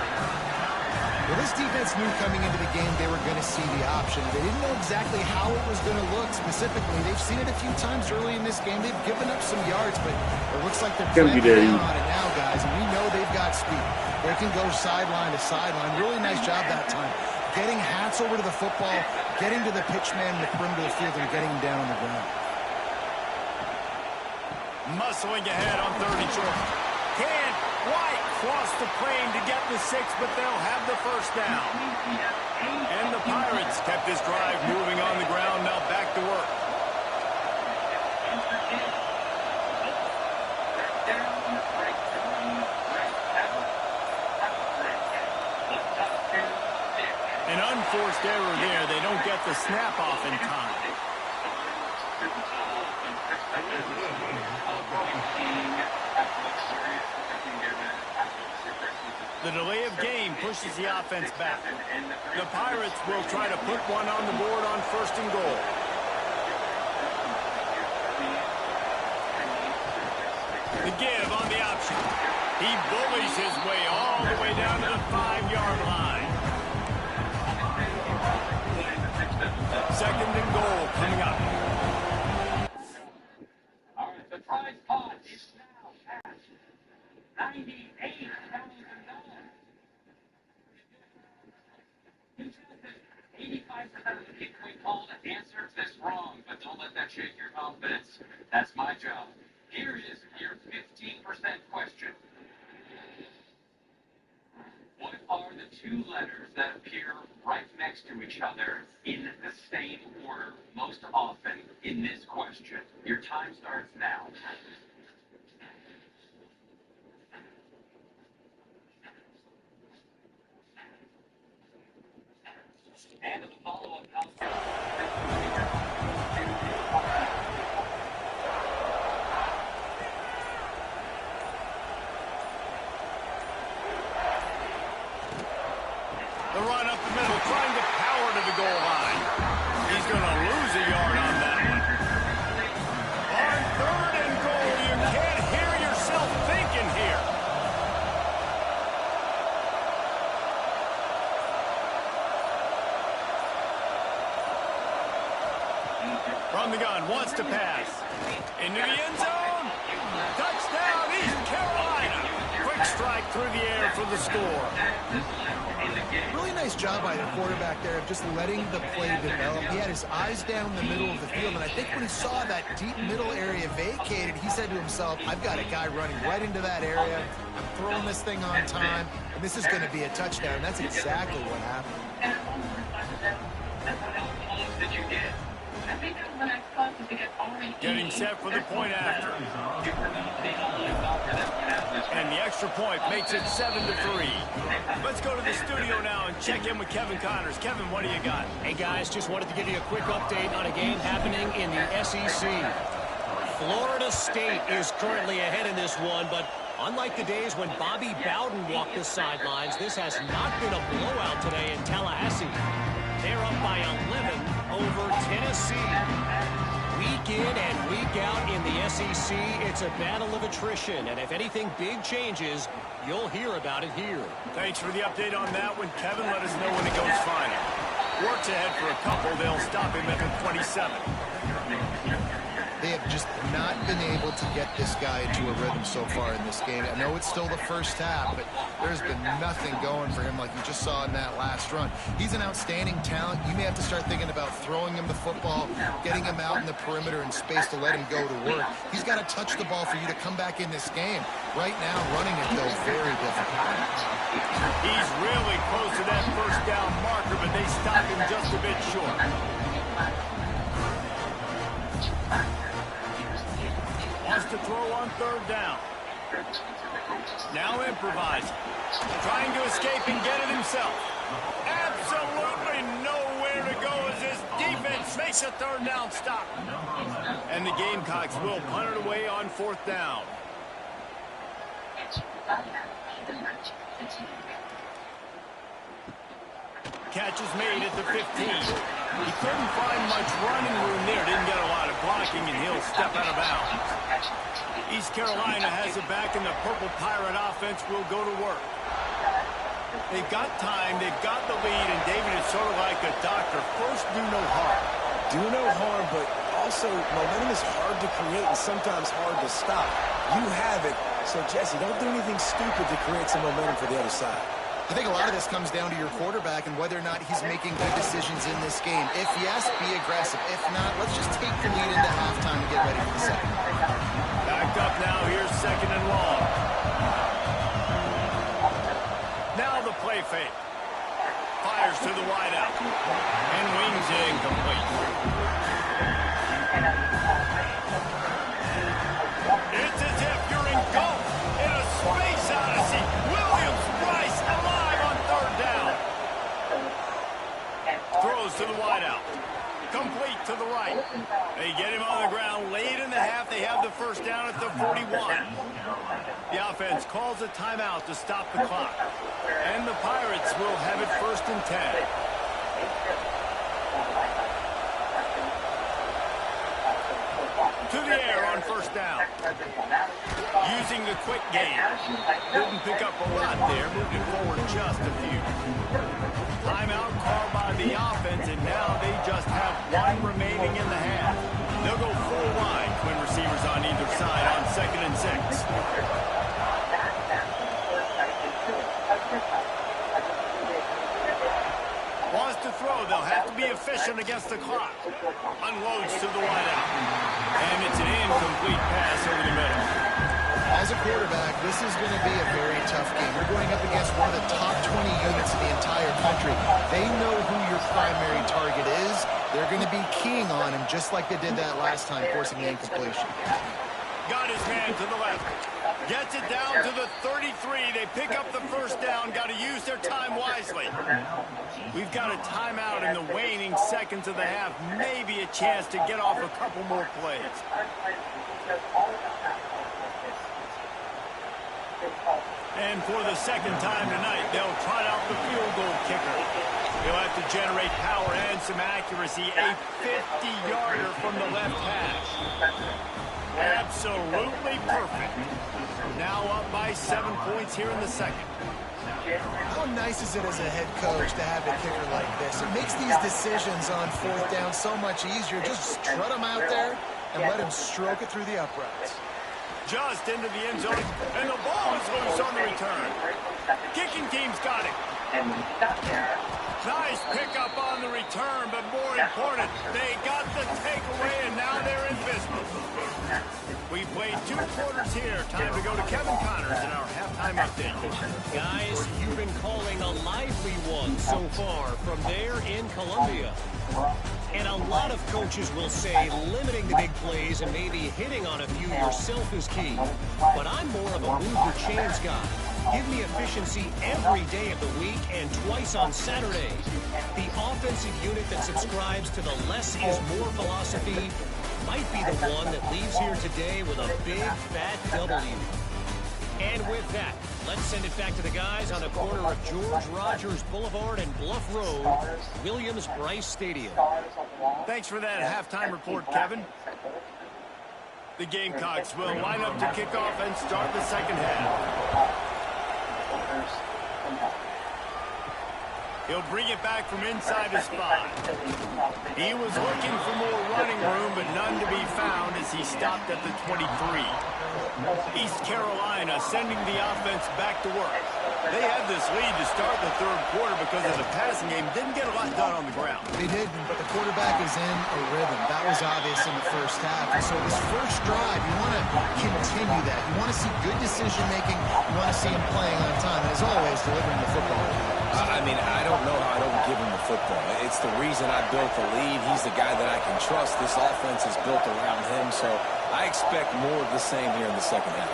Well, this defense knew coming into the game they were going to see the option. They didn't know exactly how it was going to look specifically. They've seen it a few times early in this game. They've given up some yards, but it looks like they're clamping down on it now, guys, and we know they've got speed. They can go sideline to sideline. Really nice job that time. Getting hats over to the football, getting to the pitch man in the perimeter of the field, and getting him down on the ground. Muscling ahead on 3rd and short. Can White cross the plane to get the 6, but they'll have the first down. And the Pirates kept this drive moving on the ground. Now back to work. An unforced error there. They don't get the snap off in time. The delay of game pushes the offense back. The Pirates will try to put one on the board on 1st and goal. The give on the option. He bullies his way all the way down to the 5-yard line. 2nd and goal coming up. All right, the prize pot is now at $98,000. 85% of the people we called answered this wrong, but don't let that shake your confidence. That's my job. Here is your 15% question. What are the 2 letters that appear right next to each other in the same order most often in this question? Your time starts now. And the follow-up The run up the middle, trying to power to the goal line. He's going to lose a yard on that one. On 3rd and goal, you can't hear yourself thinking here. From the gun, wants to pass. Into the end zone. Touchdown, East Carolina. Quick strike through the air for the score. Really nice job by the quarterback there of just letting the play develop. He had his eyes down the middle of the field, and I think when he saw that deep middle area vacated, he said to himself, I've got a guy running right into that area. I'm throwing this thing on time, and this is going to be a touchdown. And that's exactly what happened. Getting set for the point after. And the extra point makes it 7-3. Let's go to the studio now and check in with Kevin Connors. Kevin, what do you got? Hey, guys, just wanted to give you a quick update on a game happening in the SEC. Florida State is currently ahead in this one, but unlike the days when Bobby Bowden walked the sidelines, this has not been a blowout today in Tallahassee. They're up by 11 over Tennessee. Week in and week out in the SEC, it's a battle of attrition, and if anything big changes, you'll hear about it here. Thanks for the update on that one, Kevin. Let us know when it goes final. Works ahead for a couple. They'll stop him at the 27. They have just not been able to get this guy into a rhythm so far in this game. I know it's still the first half, but there's been nothing going for him like you just saw in that last run. He's an outstanding talent. You may have to start thinking about throwing him the football, getting him out in the perimeter in space to let him go to work. He's got to touch the ball for you to come back in this game. Right now, running it, though, very difficult. He's really close to that first down marker, but they stop him just a bit short. Wants to throw on third down. Now improvising. Trying to escape and get it himself. Absolutely nowhere to go as this defense makes a third down stop. And the Gamecocks will punt it away on fourth down. Catch is made at the 15. He couldn't find much running room there. Didn't get a lot of blocking, and he'll step out of bounds. East Carolina has it back, and the Purple Pirate offense will go to work. They've got time. They've got the lead, and David is sort of like a doctor. First, do no harm. Do no harm, but also momentum is hard to create and sometimes hard to stop. You have it, so Jesse, don't do anything stupid to create some momentum for the other side. I think a lot of this comes down to your quarterback and whether or not he's making good decisions in this game. If yes, be aggressive. If not, let's just take the lead into halftime and get ready for the second. Backed up now. Here's second and long. Now the play fake. Fires to the wideout. And wings it incomplete. It's as if you're engulfed in a space odyssey. Throws to the wideout. Complete to the right. They get him on the ground late in the half. They have the first down at the 41. The offense calls a timeout to stop the clock. And the Pirates will have it 1st and 10. To the air on first down. Using the quick game. Didn't pick up a lot there. Moving forward just a few. Timeout called by the offense, and now they just have one remaining in the half. They'll go full wide, twin receivers on either side on 2nd and 6. Wants to throw. They'll have to be efficient against the clock. Unloads to the wideout. And it's an incomplete pass over the middle. As a quarterback, this is going to be a very tough game. You're going up against one of the top 20 units in the entire country. They know who your primary target is. They're going to be keying on him just like they did that last time, forcing the incompletion. Got his man to the left. Gets it down to the 33. They pick up the first down. Got to use their time wisely. We've got a timeout in the waning seconds of the half. Maybe a chance to get off a couple more plays. And for the second time tonight, they'll trot out the field goal kicker. He'll have to generate power and some accuracy. A 50-yarder from the left hash. Absolutely perfect. Now up by 7 points here in the second. How nice is it as a head coach to have a kicker like this? It makes these decisions on fourth down so much easier. Just strut him out there and let him stroke it through the uprights. Just into the end zone, and the ball is loose on the return. Kicking team's got it. Nice pickup on the return, but more important, they got the takeaway, and now they're in business. We played 2 quarters here. Time to go to Kevin Connors in our halftime update. Guys, you've been calling a lively one so far from there in Columbia. And a lot of coaches will say limiting the big plays and maybe hitting on a few yourself is key. But I'm more of a move your chains guy. Give me efficiency every day of the week and twice on Saturday. The offensive unit that subscribes to the less is more philosophy might be the one that leaves here today with a big, fat W. And with that, let's send it back to the guys on the corner of George Rogers Boulevard and Bluff Road, Williams-Brice Stadium. Thanks for that halftime report, Kevin. The Gamecocks will line up to kick off and start the second half. He'll bring it back from inside his spot. He was looking for more running room, but none to be found as he stopped at the 23. East Carolina sending the offense back to work. They had this lead to start the third quarter because of the passing game. Didn't get a lot done on the ground. They didn't, but the quarterback is in a rhythm. That was obvious in the first half. And so this first drive, you want to continue that. You want to see good decision-making. You want to see him playing on time. And as always, delivering the football. I mean, I don't know how I don't give him the football. It's the reason I built the lead. He's the guy that I can trust. This offense is built around him, so I expect more of the same here in the second half.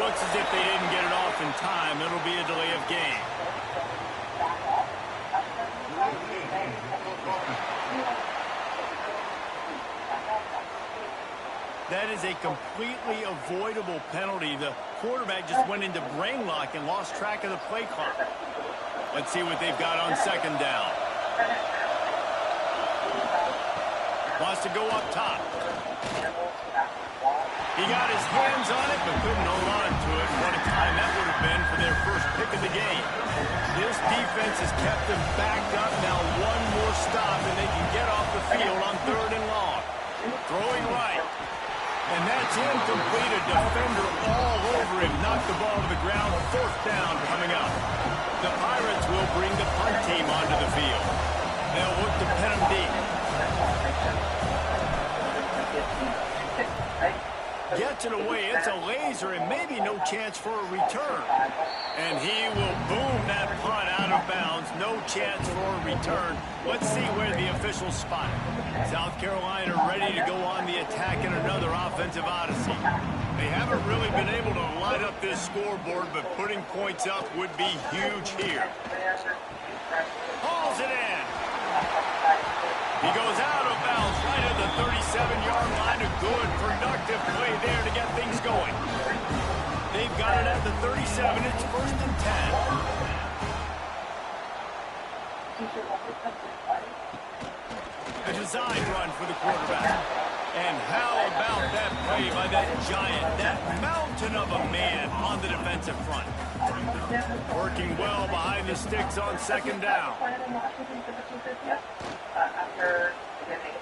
Looks as if they didn't get it off in time. It'll be a delay of game. That is a completely avoidable penalty. The quarterback just went into brain lock and lost track of the play clock. Let's see what they've got on second down. Wants to go up top. He got his hands on it, but couldn't hold on to it. What a time that would have been for their first pick of the game. This defense has kept them backed up. Now one more stop, and they can get off the field on 3rd and long. Throwing right. And that's incomplete. A defender all over him. Knocked the ball to the ground. 4th down coming up. The Pirates will bring the punt team onto the field. They'll look to pin him deep. Gets it away. It's a laser and maybe no chance for a return. And he will boom that punt out of bounds. No chance for a return. Let's see where the officials spot it. South Carolina ready to go on the attack in another offensive odyssey. They haven't really been able to light up this scoreboard, but putting points up would be huge here. Hauls it in. He goes out of bounds right at the 37-yard line. A good, productive play there to get things going. They've got it at the 37. It's 1st and 10. A design run for the quarterback. And how about that play by that giant, that mountain of a man on the defensive front. Working well behind the sticks on second down.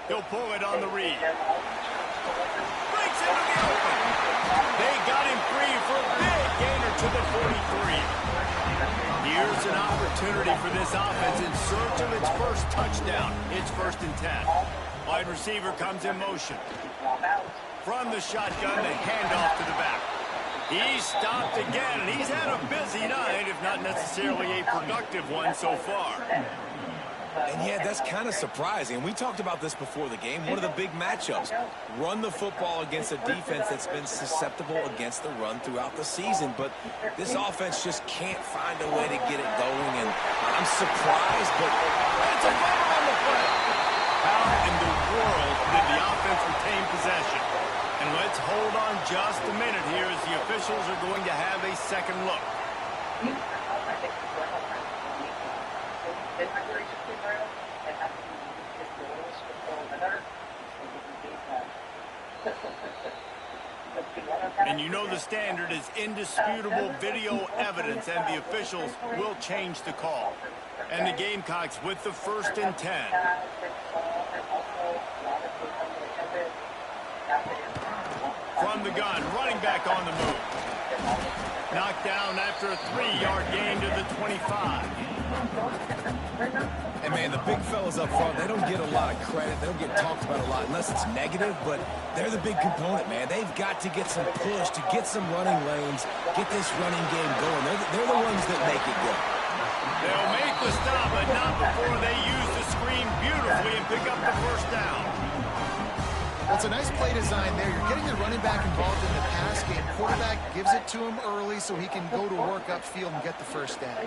He'll pull it on the read. Breaks into the open. They got him free for a big gainer to the 43. Here's an opportunity for this offense in search of its first touchdown. It's 1st and 10. Wide receiver comes in motion. From the shotgun, the handoff to the back. He's stopped again, and he's had a busy night, if not necessarily a productive one so far. And yeah, that's kind of surprising. We talked about this before the game. One of the big matchups. Run the football against a defense that's been susceptible against the run throughout the season. But this offense just can't find a way to get it going. And I'm surprised, but it's a bummer on the play. How in the world did the offense retain possession? And let's hold on just a minute here as the officials are going to have a second look. And you know the standard is indisputable video evidence, and the officials will change the call. And the Gamecocks with the 1st and 10. From the gun, running back on the move. Knocked down after a 3-yard gain to the 25. big fellas up front, they don't get a lot of credit. They don't get talked about a lot unless it's negative, but they're the big component, man. They've got to get some push, to get some running lanes, get this running game going. They're the ones that make it go. They'll make the stop, but not before they use the screen beautifully and pick up the first down. Well, it's a nice play design there. You're getting the running back involved in the pass game. Quarterback gives it to him early so he can go to work upfield and get the first down.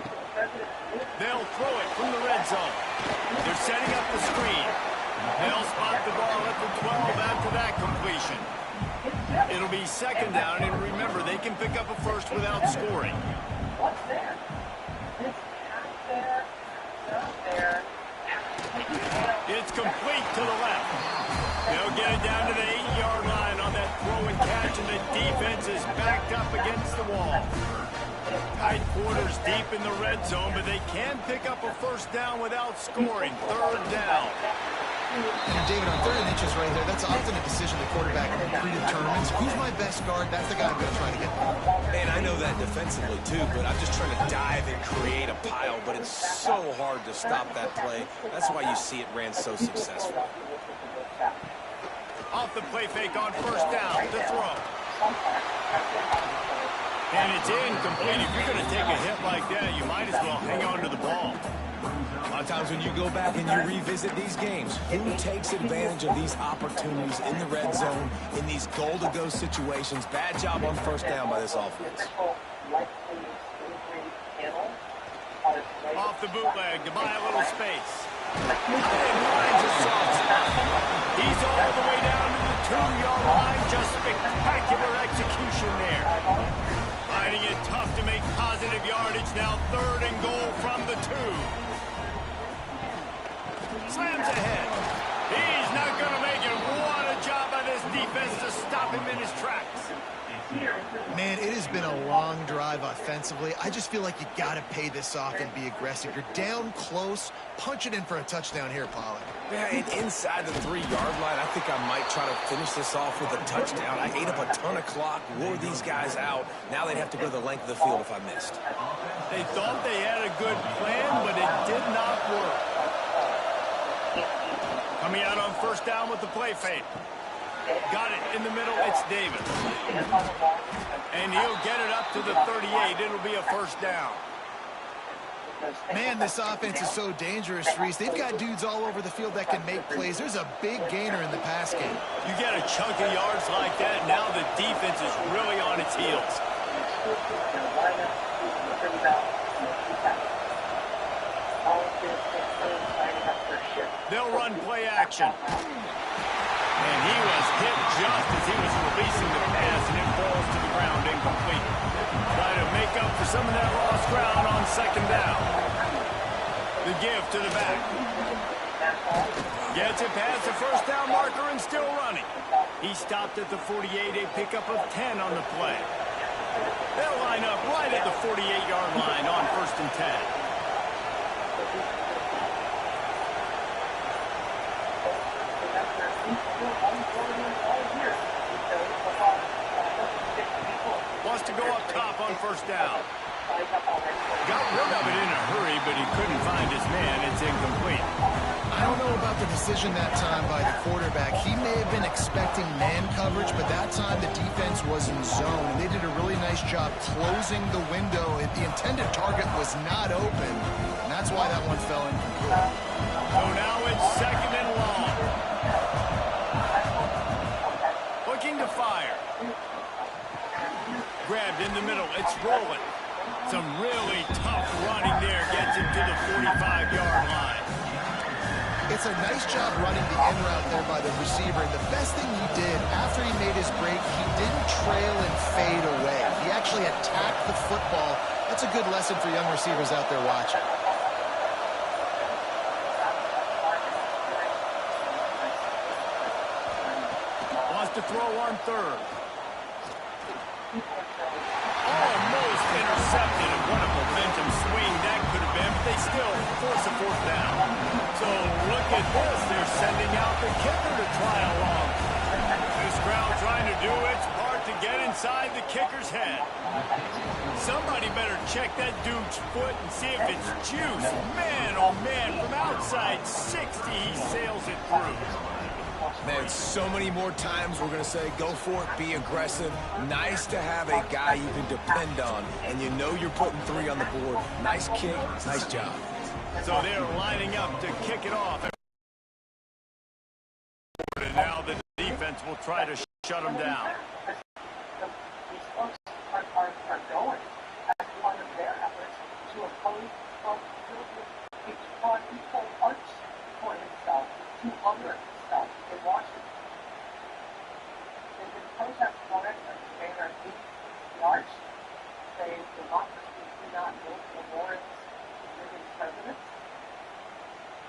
They'll throw it from the red zone. They're setting up the screen. They'll spot the ball at the 12 after that completion. It'll be second down, and remember, they can pick up a first without scoring. What's there? This half there, not there. It's complete to the left. They'll get it down to the 8-yard line on that throw and catch, and the defense is backed up against the wall. Tight quarters deep in the red zone, but they can pick up a first down without scoring. Third down. And David, on 3rd and inches right there, that's often a decision the quarterback predetermines. Who's my best guard? That's the guy I'm going to try to get. And I know that defensively too, but I'm just trying to dive and create a pile, but it's so hard to stop that play. That's why you see it ran so successful. Off the play fake on first down to throw. And it's incomplete. If you're going to take a hit like that, you might as well hang on to the ball. A lot of times when you go back and you revisit these games, who takes advantage of these opportunities in the red zone, in these goal-to-go situations? Bad job on first down by this offense. Off the bootleg to buy a little space. And finds a soft spot. He's all the way down to the 2-yard line. Just spectacular execution there. Finding it tough to make positive yardage. Now 3rd and goal from the 2. Slams ahead. He's not going to make it. What a job by this defense to stop him in his tracks. Man, it has been a long drive offensively. I just feel like you got to pay this off and be aggressive. You're down close. Punch it in for a touchdown here, Pollard. Yeah, and inside the 3-yard line, I think I might try to finish this off with a touchdown. I ate up a ton of clock, wore these guys out. Now they'd have to go the length of the field if I missed. They thought they had a good plan, but it did not work. Coming out on first down with the play fake. Got it in the middle. It's Davis. And he'll get it up to the 38. It'll be a first down. Man, this offense is so dangerous, Reese. They've got dudes all over the field that can make plays. There's a big gainer in the pass game. You get a chunk of yards like that, now the defense is really on its heels. They'll run play action. And he was hit just as he was releasing the pass, and it falls to the ground incomplete. Try to make up for some of that lost ground on second down. The give to the back. Gets it past the first down marker and still running. He stopped at the 48, a pickup of 10 on the play. They'll line up right at the 48-yard line on 1st and 10. Wants to go up top on first down. Got rid of it in a hurry, but he couldn't find his man. It's incomplete. I don't know about the decision that time by the quarterback. He may have been expecting man coverage, but that time the defense was in zone, and they did a really nice job closing the window. The intended target was not open, and that's why that one fell incomplete. So now it's second and long. Looking to fire. Grabbed in the middle. It's rolling. Some really tough running there. Gets him to the 45-yard line. It's a nice job running the in route there by the receiver. And the best thing he did after he made his break, he didn't trail and fade away. He actually attacked the football. That's a good lesson for young receivers out there watching. Wants to throw on 3rd. Almost intercepted, and what a momentum swing that could have been, but they still force a 4th down. So look at this, they're sending out the kicker to try along. This crowd trying to do its part to get inside the kicker's head. Somebody better check that dude's foot and see if it's juice. Man, oh man, from outside 60, he sails it through. Man, so many more times we're going to say, go for it, be aggressive. Nice to have a guy you can depend on, and you know you're putting 3 on the board. Nice kick, nice job. So they're lining up to kick it off. And now the defense will try to shut them down. These folks are going as part of their efforts to oppose equal arch for himself to other stuff in Washington. They've been protesting already. They are against the arch. They democracy do not vote for Warren's living presidents.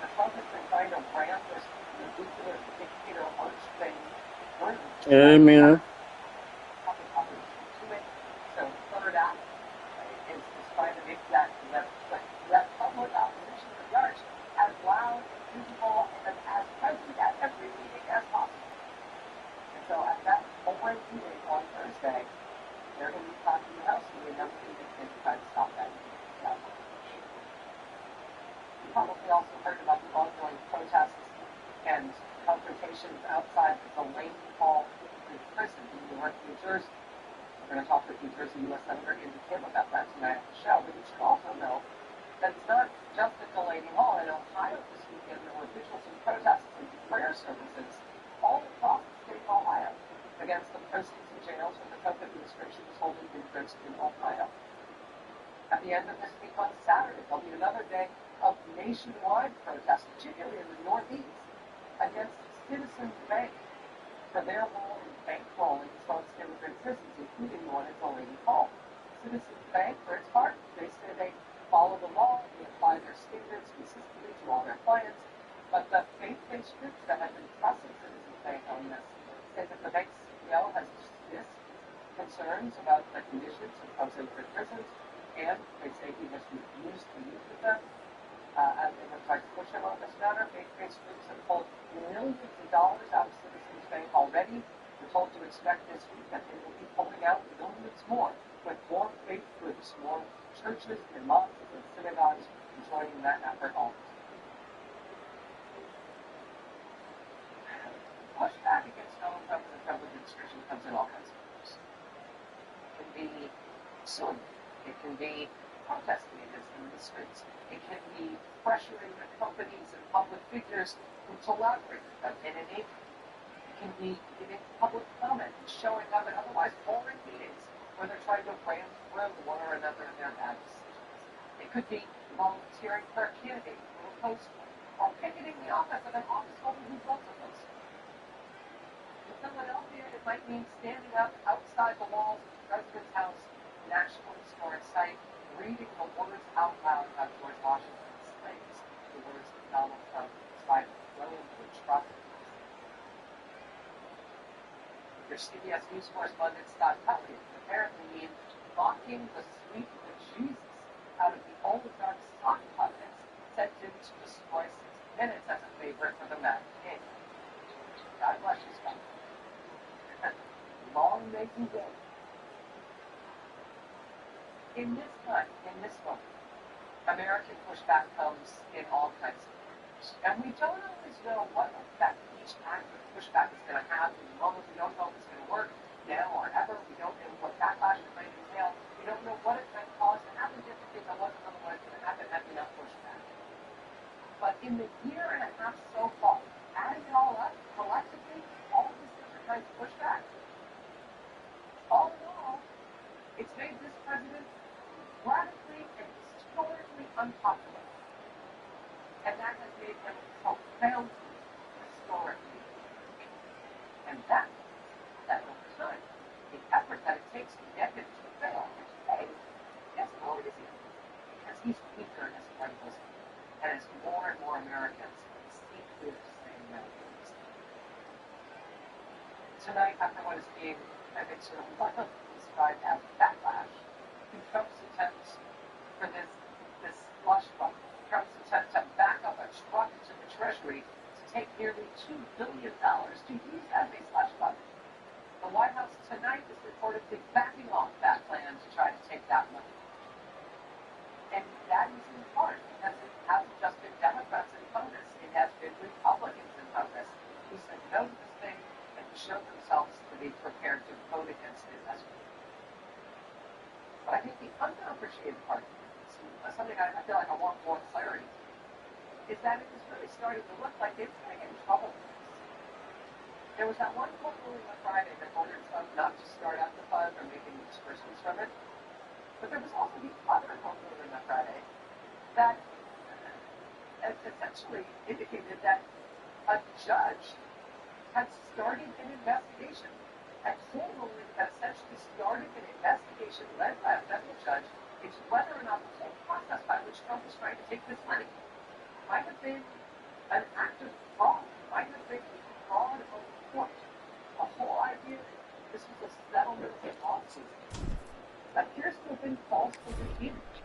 The Trump has been trying to ram this ridiculous dictator arch thing through. Amen. So third act is trying to make that public opposition to the arch as loud, visible, and as present at every meeting as possible. And so at that open meeting on Thursday, they're going to be talking to the House meeting, another meeting, and try to stop that meeting. You probably also heard about the ongoing protests and confrontations outside the Lane Hall prison in Newark, New Jersey. We're going to talk with New Jersey U.S. Senator Andy Kim about that tonight at the show. But you should also know that it's not just at Delaney Hall. In Ohio this weekend, there were vigils and protests and prayer services all across the state of Ohio against the prisons and jails where the Trump administration is holding inmates in Ohio. At the end of this week on Saturday, there'll be another day of nationwide protests, particularly in the Northeast, against Citizens Bank for their role in bankrolling folks in immigrant prisons, including one at Delaney Hall. Citizens Bank, for its part, they say they follow the law, they apply their standards consistently to all their clients, but the faith-based groups that have been pressing Citizens Bank on this say that the bank's CEO has dismissed concerns about the conditions of folks in prisons, and they say he has refused to meet with them. As they have tried to push him on this matter, faith-based groups have pulled millions of dollars out of Citizens Bank already. We're told to expect this week that they will be pulling out millions more, with more faith groups, more churches and mosques and synagogues joining that effort also. Pushback against Donald Trump and the Trump administration comes in all kinds of forms. It can be suing. It can be protesting against them in the streets. It can be pressuring the companies and public figures to collaborate with them in an aid. It can be giving public comment and showing up at otherwise boring meetings where they're trying to ram through one or another of their bad decisions. It could be volunteering for a candidate or a poster, or picketing the office of an office holder who votes a poster. In Philadelphia, it might mean standing up outside the walls of the president's house, National Historic Site, reading the words out loud about George Washington's slaves, the words that Donald Trump tried to throw into the truck. Your CBS News correspondent Scott Pelley apparently means mocking the sweet Jesus out of the oligarch sock puppets sent in to destroy 6 Minutes as a favorite for the Mad King. God bless you, Scott. Long may you live. In this time, in this moment, American pushback comes in all kinds of forms. And we don't always know what effect each act of pushback is going to have. In the moment, we don't know if it's going to work now or ever. We don't know what backlash it might entail. We don't know what it might cause to happen differently than what's otherwise going to happen had we not pushed back. But in the year and a half so far, adding it all up, collectively, all of these different kinds of pushback, all in all, it's made this president radically and historically unpopular. And that has made him profoundly historically weak. And that means that over time, the effort that it takes to get him to fail and to fade gets more easier. Because he's weaker as part of this. And as more and more Americans see through the same methods. Tonight, after what is being, I think, sort of widely described as backlash, Trump's attempts for this slush fund, Trump's attempt to back up a truck to the Treasury to take nearly $2 billion to use as a slush fund. The White House tonight is reporting want more clarity, is that it was really starting to look like they were going to get in trouble. There was that one court ruling on Friday that ordered some not to start out the fund or make any disbursements from it. But there was also the other court ruling on Friday that essentially indicated that a judge had started an investigation, a court ruling that essentially started an investigation led by a federal judge into whether or not the whole process by which Trump was trying to take this money might have been an act of fraud, might have been fraud of court. The whole idea that this was a settlement of lawsuit that appears to have been false for the image.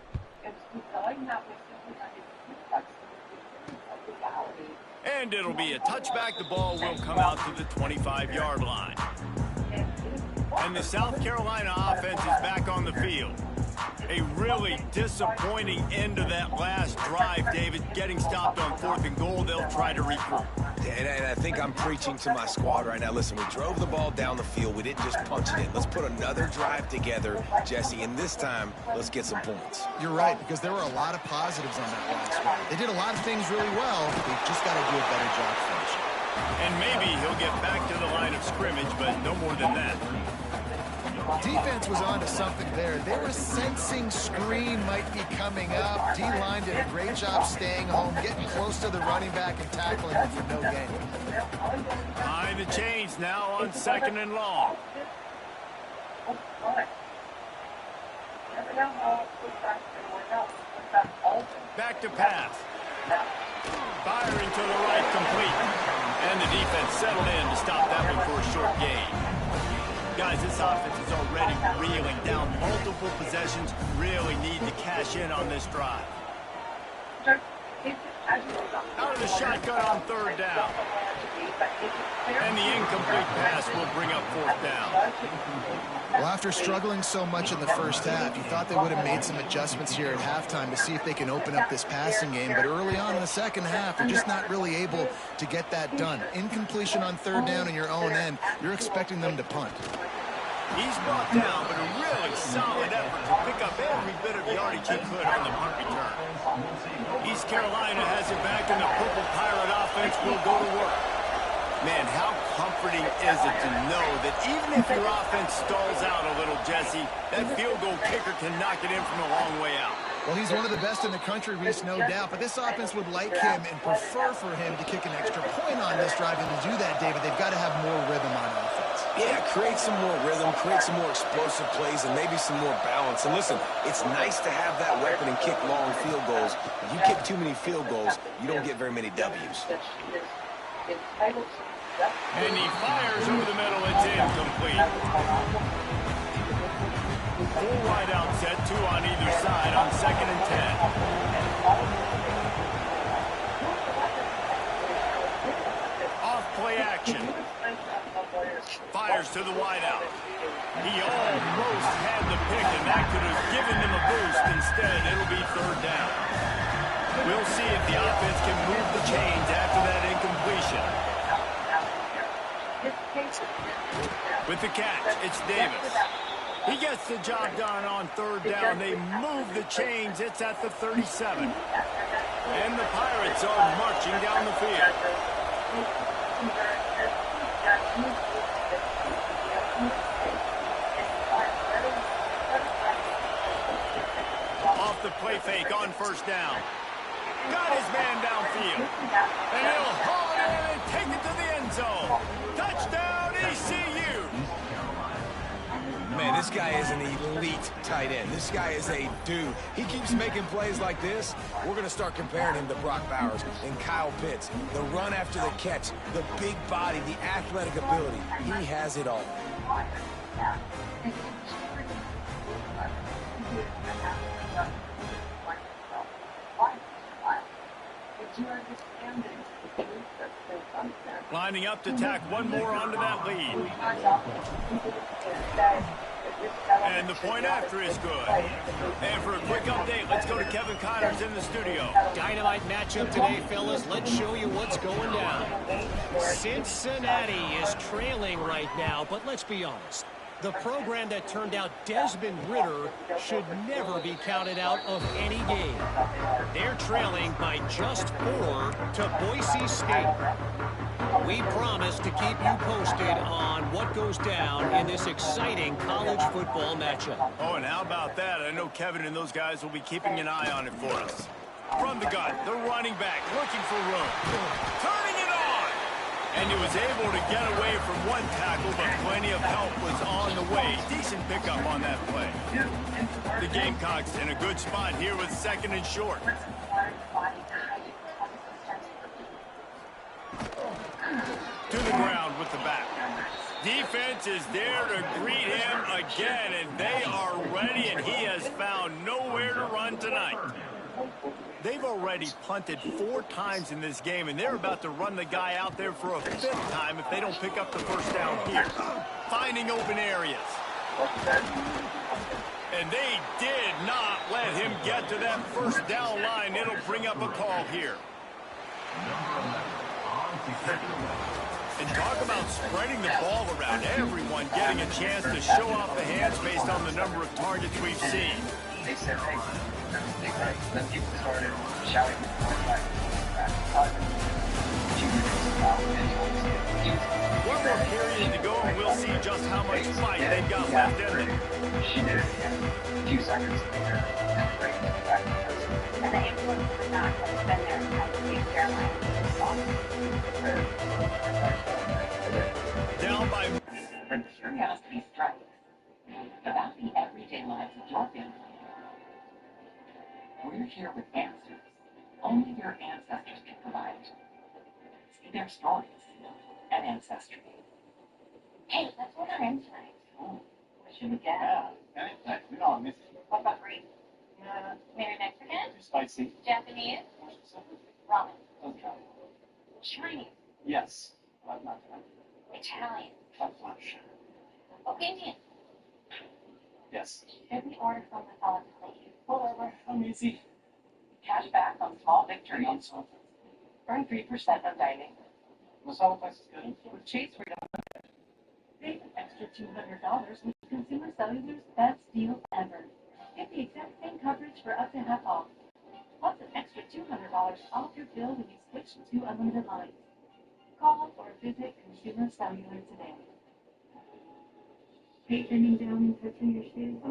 It was designed that way simply as a pretext of legality. And it'll be a touchback. The ball will come out to the 25-yard line. And the South Carolina offense is back on the field. A really disappointing end to that last drive, David. Getting stopped on 4th and goal, they'll try to regroup. And I think I'm preaching to my squad right now. Listen, we drove the ball down the field. We didn't just punch it in. Let's put another drive together, Jesse, and this time, let's get some points. You're right, because there were a lot of positives on that last one. They did a lot of things really well. They've just got to do a better job finishing. And maybe he'll get back to the line of scrimmage, but no more than that. Defense was on to something there. They were sensing screen might be coming up. D-line did a great job staying home, getting close to the running back and tackling him for no gain. Behind the chains now on 2nd and long. Back to pass. Firing to the right, complete. And the defense settled in to stop that one for a short gain. Guys, this offense is already reeling down multiple possessions. Really need to cash in on this drive. Out of the shotgun on 3rd down. And the incomplete pass will bring up 4th down. Well, after struggling so much in the first half, you thought they would have made some adjustments here at halftime to see if they can open up this passing game. But early on in the second half, they're just not really able to get that done. Incompletion on 3rd down in your own end, you're expecting them to punt. He's brought down, but a really solid effort to pick up every bit of yardage he could on the punt return. East Carolina has it back, and the Purple Pirate offense will go to work. Man, how comforting is it to know that even if your offense stalls out a little, Jesse, that field goal kicker can knock it in from a long way out. Well, he's one of the best in the country, Reese, no doubt. But this offense would like him and prefer for him to kick an extra point on this drive. And to do that, David, they've got to have more rhythm on offense. Yeah, create some more rhythm, create some more explosive plays, and maybe some more balance. And listen, it's nice to have that weapon and kick long field goals. If you kick too many field goals, you don't get very many W's. And he fires over the middle. It's incomplete. Full wide out set, 2 on either side on 2nd and 10. Off play action. Fires to the wide out. He almost had the pick, and that could have given them a boost. Instead, it'll be 3rd down. We'll see if the offense can move the chains after that incompletion. With the catch, it's Davis. He gets the job done on 3rd down. They move the chains. It's at the 37. And the Pirates are marching down the field. Off the play fake on 1st down. Got his man downfield. And he'll haul it in and take it to the end zone. Touchdown, ECU. Man, this guy is an elite tight end. This guy is a dude. He keeps making plays like this. We're going to start comparing him to Brock Bowers and Kyle Pitts. The run after the catch, the big body, the athletic ability. He has it all. Lining up to tack one more onto that lead. And the point after is good. And for a quick update, let's go to Kevin Connors in the studio. Dynamite matchup today, fellas. Let's show you what's going down. Cincinnati is trailing right now, but let's be honest. The program that turned out Desmond Ritter should never be counted out of any game. They're trailing by just 4 to Boise State. We promise to keep you posted on what goes down in this exciting college football matchup. Oh, and how about that? I know Kevin and those guys will be keeping an eye on it for us. From the gun, the running back looking for room. Turning it on! And he was able to get away from one tackle, but plenty of help was on the way. Decent pickup on that play. The Gamecocks in a good spot here with 2nd and short. To the ground with the back. Defense is there to greet him again, and they are ready, and he has found nowhere to run tonight. They've already punted 4 times in this game, and they're about to run the guy out there for a 5th time if they don't pick up the first down here. Finding open areas. And they did not let him get to that first down line. It'll bring up a call here. And talk about spreading the ball around. Everyone getting a chance to show off the hands based on the number of targets we've seen. They said, hey, then people started shouting. One more period to go, and we'll see just how much fight they've got left in them. She did it again. A few seconds later, and the ambulance would not have been there had the East Carolina down by. When curiosity strikes about the everyday lives of your family, we're here with answers only your ancestors can provide. See their stories and ancestry. Hey, let's order in tonight. What should we get? Yeah, we don't miss it. What about Greek? Maybe Mexican? Too spicy. Japanese? Ramen? Doesn't count. Chinese? Yes. But not tonight. Italian? Not much. Indian? Yes. Should we order from the salad plate? Pull over. I'm easy. Cash back on small victories. Earn 3% on dining. Masala place is good. With Chase, we don't save an extra $200 with Consumer Cellular's best deal ever. Get the exact same coverage for up to half off. Plus an extra $200 off your bill when you switch to unlimited lines. Call or visit Consumer Cellular today. Hate bending down and touching your shoes?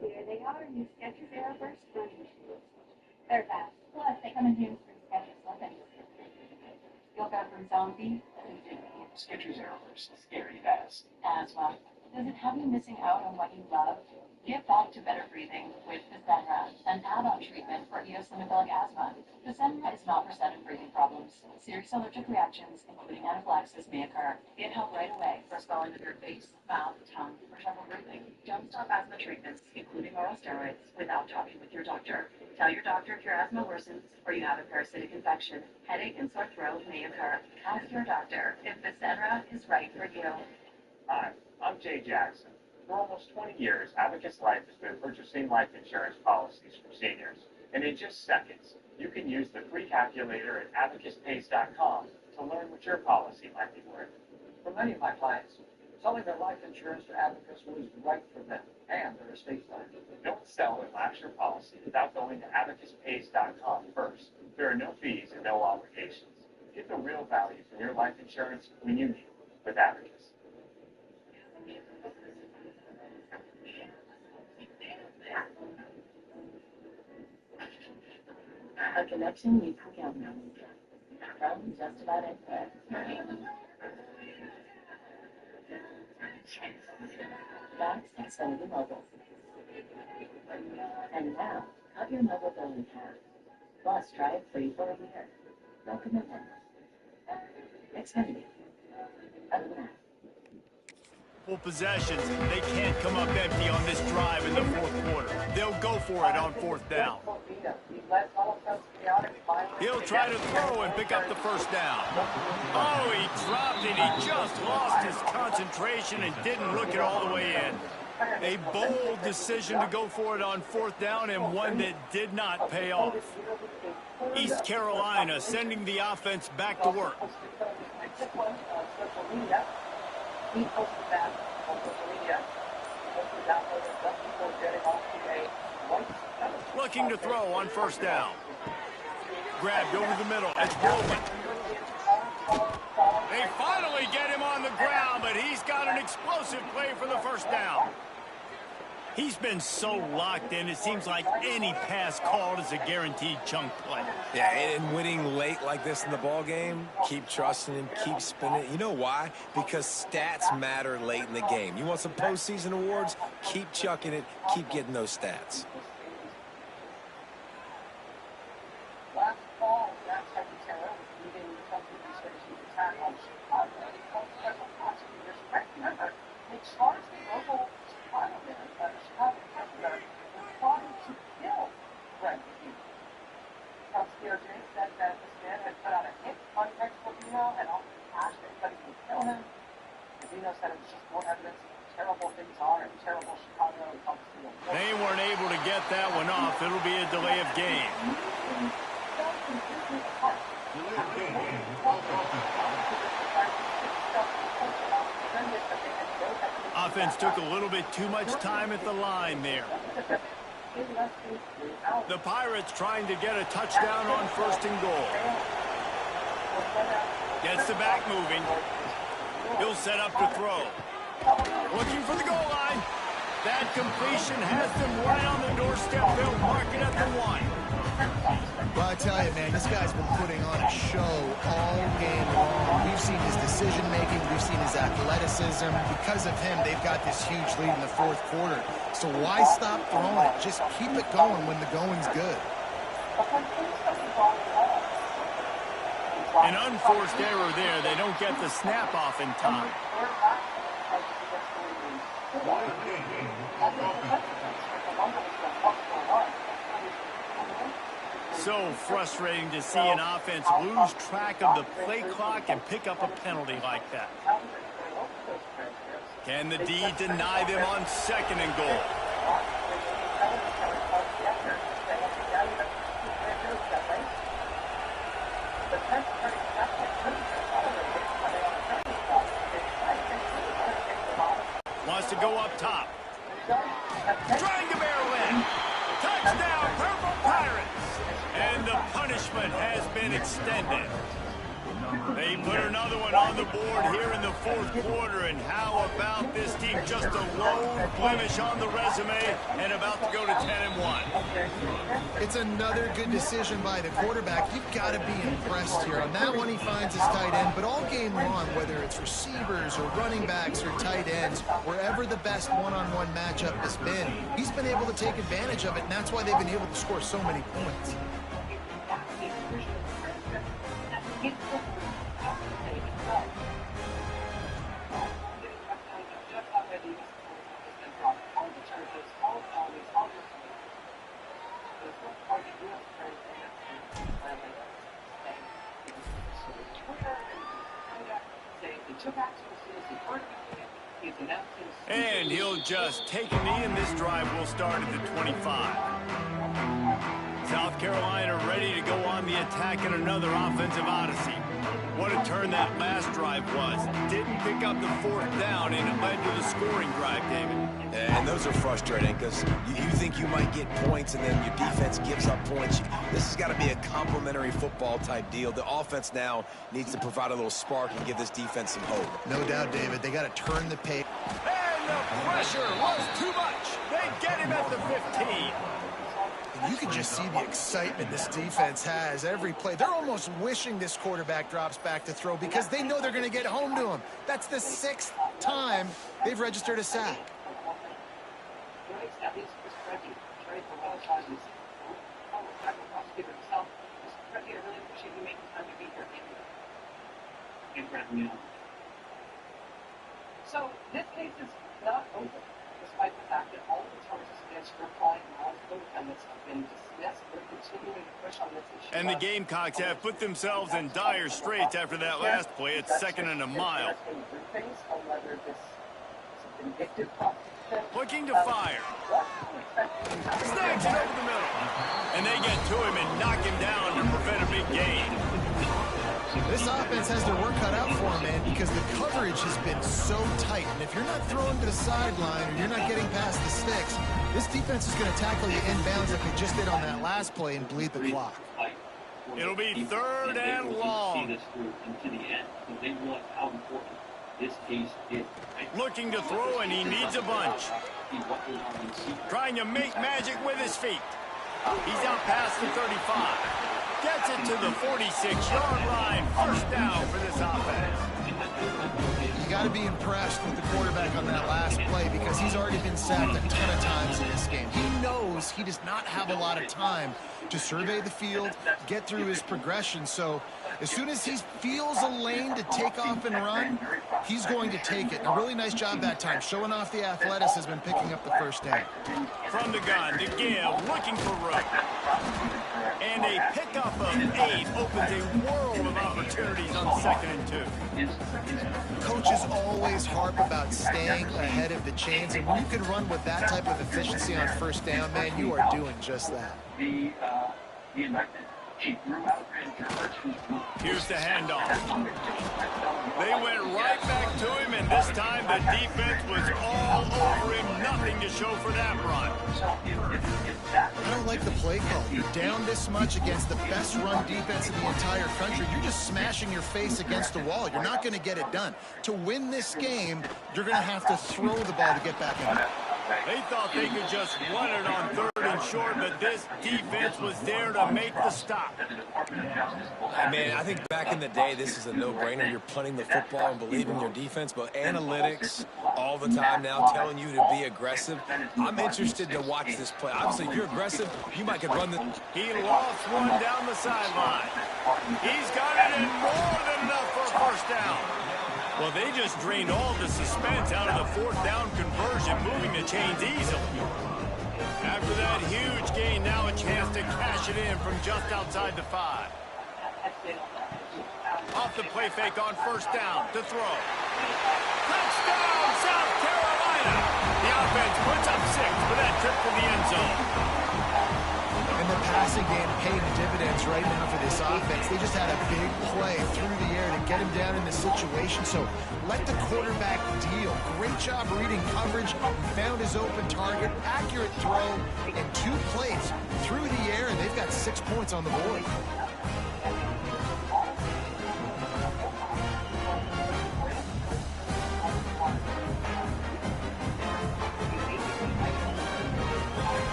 Here they are, new Skechers Aeroburst running shoes. They're fast. Plus, they come in hands for Skechers weapons. You'll go from zombie to Skechers Aeroburst. Scary fast. asthma. Does it have you missing out on what you love? Get back to better breathing with Fasenra, an add-on treatment for eosinophilic asthma. Fasenra is not for sudden breathing problems. Serious allergic reactions, including anaphylaxis, may occur. Get help right away for swelling of your face, mouth, tongue, or trouble breathing. Don't stop asthma treatments, including oral steroids, without talking with your doctor. Tell your doctor if your asthma worsens or you have a parasitic infection. Headache and sore throat may occur. Ask your doctor if Fasenra is right for you. Hi, I'm Jay Jackson. For almost 20 years, Abacus Life has been purchasing life insurance policies for seniors. And in just seconds, you can use the free calculator at abacuspace.com to learn what your policy might be worth. For many of my clients, selling their life insurance to Abacus was right for them and their estate plan. Don't sell and lapse your policy without going to abacuspace.com first. There are no fees and no obligations. Get the real value from your life insurance when you need it with Abacus. A connection you can count on from just about anywhere. That's Xfinity Mobile. And now, cut your mobile bill in half. Plus, try it free for a year. No commitment. Xfinity. Other than that. Full possessions. They can't come up empty on this drive in the fourth quarter. They'll go for it on fourth down. He'll try to throw and pick up the first down. Oh, he dropped it. He just lost his concentration and didn't look it all the way in. A bold decision to go for it on fourth down and one that did not pay off. East Carolina sending the offense back to work. We posted that Looking to throw on first down. Grabbed over the middle. It's Roman. They finally get him on the ground, but he's got an explosive play for the first down. He's been so locked in, it seems like any pass called is a guaranteed chunk play. Yeah, and winning late like this in the ball game, keep trusting him, keep spinning. You know why? Because stats matter late in the game. You want some postseason awards? Keep chucking it, keep getting those stats. Last fall, that secretary was leading the country researching attack on Chicago. Special prosecutors remember it charged the local Chicago prosecutor with plotting to kill Brent Hughes. Prosecutor James said that this man had put out a hit on Greg's email and offered cash to anybody who would kill him. Zeno said it was just more evidence of how terrible things are in terrible Chicago and they weren't able to get that one off. It'll be a delay of game. Offense took a little bit too much time at the line there. The Pirates trying to get a touchdown on first and goal. Gets the back moving. He'll set up to throw. Looking for the goal line. That completion has them right on the doorstep. They'll mark it at the 1. Well, I tell you, man, this guy's been putting on a show all game long. We've seen his decision-making. We've seen his athleticism. Because of him, they've got this huge lead in the fourth quarter. So why stop throwing it? Just keep it going when the going's good. An unforced error there. They don't get the snap off in time. So frustrating to see an offense lose track of the play clock and pick up a penalty like that. Can the D deny them on second and goal? Wants to go up top. Trying to barrel in. Touchdown, Purple Pirates. And the punishment has been extended. They put another one on the board here in the fourth quarter. And how about this team? Just a lone blemish on the resume and about to go to 10-1. It's another good decision by the quarterback. You've got to be impressed here. On that one, he finds his tight end. But all game long, whether it's receivers or running backs or tight ends, wherever the best one-on-one matchup has been, he's been able to take advantage of it, and that's why they've been able to score so many points. And he'll just take a knee, and this drive will start at the 25. South Carolina ready to go on the attack in another offensive odyssey. What a turn that last drive was. Didn't pick up the fourth down, and it led to the scoring drive, David. And those are frustrating because you think you might get points and then your defense gives up points. This has got to be a complimentary football type deal. The offense now needs to provide a little spark and give this defense some hope. No doubt, David. They got to turn the page. And the pressure was too much. They get him at the 15. You can just see the excitement this defense has every play. They're almost wishing this quarterback drops back to throw because they know they're going to get home to him. That's the 6th time they've registered a sack. So this case is not over, despite the fact that all the charges against replying laws and defendants have been dismissed. We're continuing to push on this issue. And the Gamecocks have put themselves in dire straits after that last play. It's 2nd and a mile. Looking to fire. Snags it over the middle. And they get to him and knock him down to prevent a big gain. This offense has their work cut out for them, man, because the coverage has been so tight. And if you're not throwing to the sideline or you're not getting past the sticks, this defense is going to tackle you inbounds like they just did on that last play and bleed the clock. It'll be 3rd and long. Looking to throw, and he needs a bunch. Trying to make magic with his feet. He's out past the 35. Gets it to the 46-yard line. 1st down for this offense. You got to be impressed with the quarterback on that last play because he's already been sacked a ton of times in this game. He knows he does not have a lot of time to survey the field, get through his progression. So as soon as he feels a lane to take off and run, he's going to take it. A really nice job that time, showing off the athleticism and picking up the 1st down. From the gun to give, looking for room. And a pickup of 8 opens a world of opportunities on 2nd and 2. Coaches always harp about staying ahead of the chains, and when you can run with that type of efficiency on 1st down, man, you are doing just that. Here's the handoff. They went right back to him, and this time the defense was all over him. Nothing to show for that run. I don't like the play call. You're down this much against the best run defense in the entire country. You're just smashing your face against the wall. You're not going to get it done. To win this game, you're going to have to throw the ball to get back in it. They thought they could just run it on 3rd and short, but this defense was there to make the stop. Man, I think back in the day, this is a no-brainer. You're punting the football and believing your defense, but analytics all the time now telling you to be aggressive. I'm interested to watch this play. Obviously, if you're aggressive, you might could run the... He lost one down the sideline. He's got it in more than enough for a 1st down. Well, they just drained all the suspense out of the 4th down conversion, moving the chains easily. After that huge gain, now a chance to cash it in from just outside the 5. Off the play fake on 1st down to throw. Touchdown, South Carolina! The offense puts up 6 for that trip to the end zone. And the passing game paying dividends right now for this offense. They just had a big play through the air to get him down in this situation. So let the quarterback deal. Great job reading coverage. Found his open target. Accurate throw. And 2 plays through the air. And they've got 6 points on the board.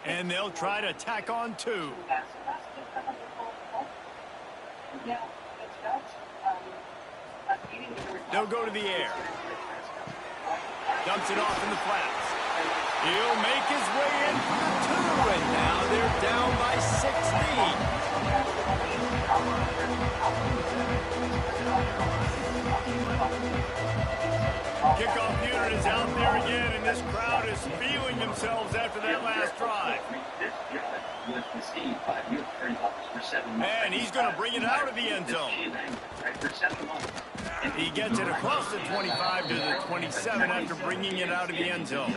And they'll try to tack on 2. They'll go to the air. Dumps it off in the flats. He'll make his way in for the 2, and now they're down by 16. Kickoff unit is out there again, and this crowd is feeling themselves after that last drive. And he's going to bring it out of the end zone. He gets it across the 25 to the 27 after bringing it out of the end zone.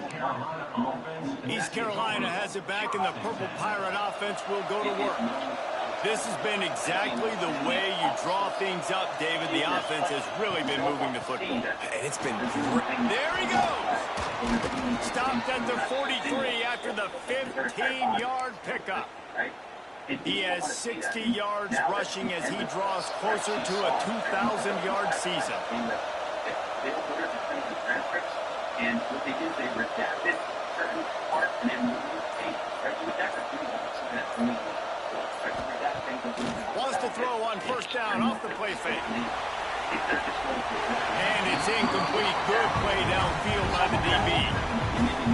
East Carolina has it back, and the Purple Pirate offense will go to work. This has been exactly the way you draw things up, David. The offense has really been moving the football. And it's been great. There he goes. Stopped at the 43 after the 15-yard pickup. He has 60 yards rushing as he draws closer to a 2,000-yard season. And what they did, they redacted certain parts and then moved Wants to throw on 1st down off the play fake. And it's incomplete. Good play downfield by the DB.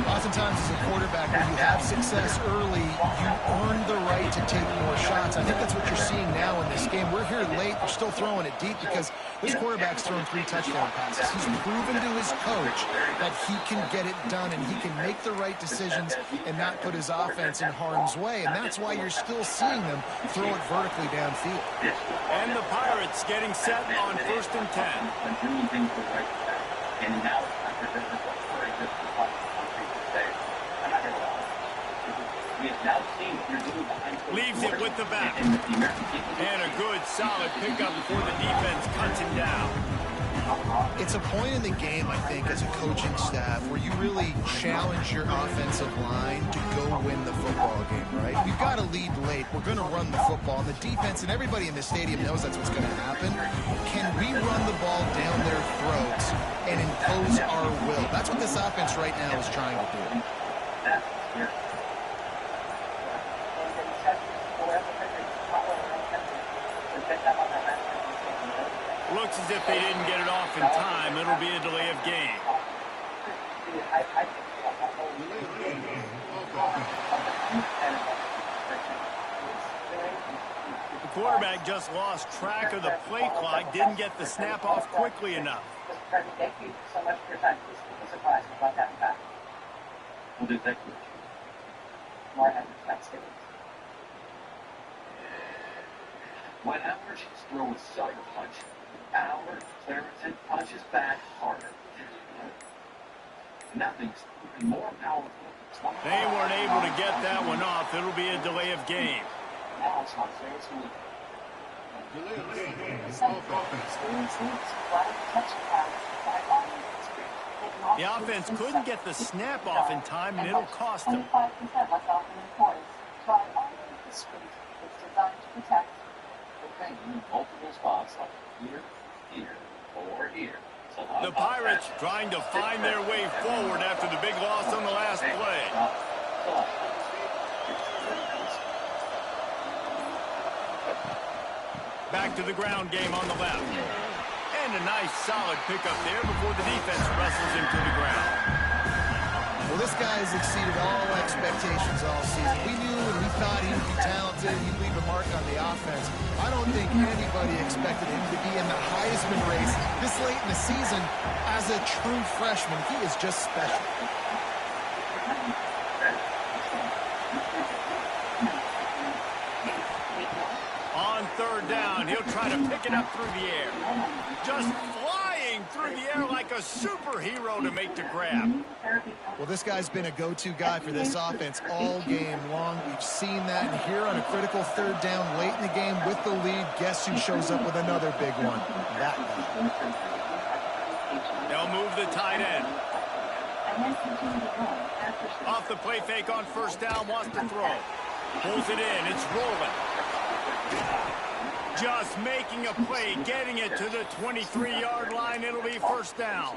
Oftentimes as a quarterback, when you have success early, you earn the right to take more shots. I think that's what you're seeing now in this game. We're here late. We're still throwing it deep because this quarterback's thrown 3 touchdown passes. He's proven to his coach that he can get it done and he can make the right decisions and not put his offense in harm's way. And that's why you're still seeing them throw it vertically downfield. And the Pirates getting set on 1st and 10. And now we have now seen what you're doing behind Leaves it with the back. And a good, solid pickup before the defense cuts him down. It's a point in the game, I think, as a coaching staff where you really challenge your offensive line to go win the football game, right? We've got to lead late. We're going to run the football. And the defense and everybody in the stadium knows that's what's going to happen. Can we run the ball down their throats and impose our will? That's what this offense right now is trying to do. Looks as if they didn't get it off in time. It'll be a delay of game. The quarterback just lost track of the play clock, didn't get the snap off quickly enough. Thank you so much for your time. Please keep me surprised about that back. We'll do that. More happy Thanksgiving. When allergies throw a sucker punch, our Claritin punches back harder. Nothing's more powerful. They weren't able to get that one off. It'll be a delay of game. Now it's not fair to me. The offense couldn't get the snap off in time, and it'll cost them. 25% less often than points. Try only the street. It's designed to protect. Okay, in multiple spots like here, here, or here. The Pirates trying to find their way forward after the big loss on the last play. Back to the ground game on the left. And a nice solid pickup there before the defense wrestles him to the ground. Well, this guy has exceeded all expectations all season. We knew and we thought he would be talented, he'd leave a mark on the offense. I don't think anybody expected him to be in the Heisman race this late in the season as a true freshman. He is just special. On third down, he'll try to pick it up through the air. Just flying through the air like a superhero to make the grab. Well, this guy's been a go-to guy for this offense all game long. We've seen that. And here on a critical third down late in the game with the lead, guess who shows up with another big one? That guy. They'll move the tight end. Off the play fake on first down, wants to throw. Pulls it in, it's rolling. Just making a play, getting it to the 23-yard line. It'll be first down.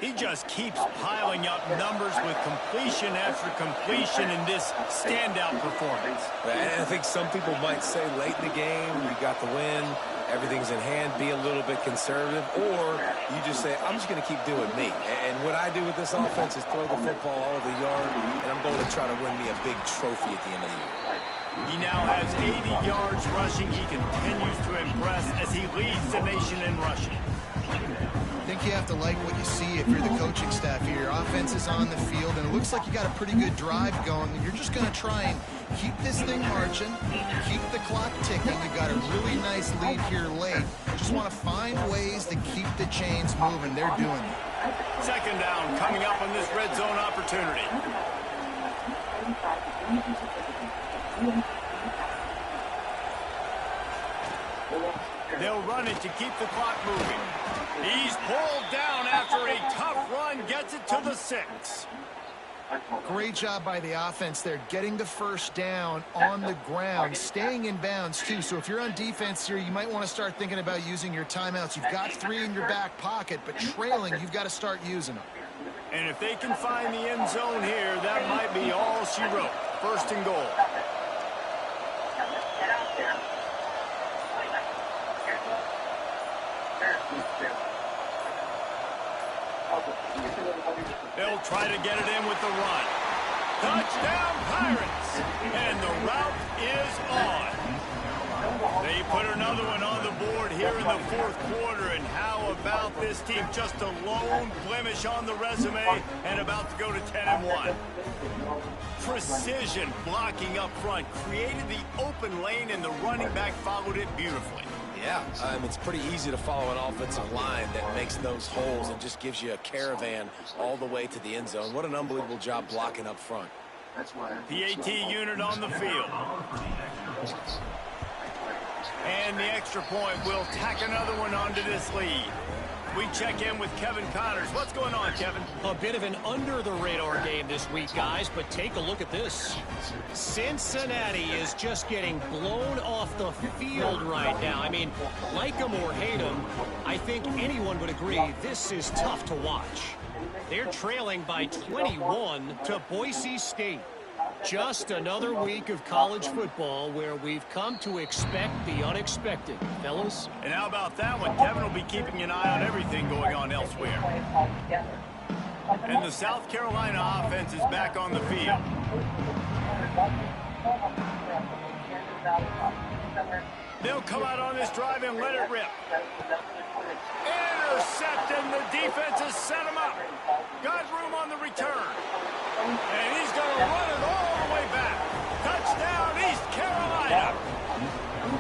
He just keeps piling up numbers with completion after completion in this standout performance. And I think some people might say late in the game, we got the win, everything's in hand, be a little bit conservative, or you just say, I'm just going to keep doing me. And what I do with this offense is throw the football all over the yard, and I'm going to try to win me a big trophy at the end of the year. He now has 80 yards rushing. He continues to impress as he leads the nation in rushing. I think you have to like what you see if you're the coaching staff here. Your offense is on the field, and it looks like you got a pretty good drive going. And you're just going to try and keep this thing marching, keep the clock ticking. You've got a really nice lead here late. You just want to find ways to keep the chains moving. They're doing it. Second down coming up on this red zone opportunity. They'll run it to keep the clock moving. He's pulled down after a tough run, gets it to the 6. Great job by the offense there, getting the first down on the ground, staying in bounds too. So if you're on defense here, you might want to start thinking about using your timeouts. You've got 3 in your back pocket, but trailing, you've got to start using them. And if they can find the end zone here, that might be all she wrote. First and goal. They'll try to get it in with the run. Touchdown, Pirates! And the route is on. They put another one on the board here in the fourth quarter. And how about this team? Just a lone blemish on the resume and about to go to 10-1. Precision blocking up front. Created the open lane and the running back followed it beautifully. Yeah, it's pretty easy to follow an offensive line that makes those holes and just gives you a caravan all the way to the end zone. What an unbelievable job blocking up front. That's why. PAT unit on the field. And the extra point will tack another one onto this lead. We check in with Kevin Connors. What's going on, Kevin? A bit of an under-the-radar game this week, guys, but take a look at this. Cincinnati is just getting blown off the field right now. I mean, like them or hate them, I think anyone would agree this is tough to watch. They're trailing by 21 to Boise State. Just another week of college football where we've come to expect the unexpected, fellas. And how about that one? Kevin will be keeping an eye on everything going on elsewhere. And the South Carolina offense is back on the field. They'll come out on this drive and let it rip. Intercepted, the defense has set him up. Got room on the return. And he's going to run it all the way back. Touchdown, East Carolina.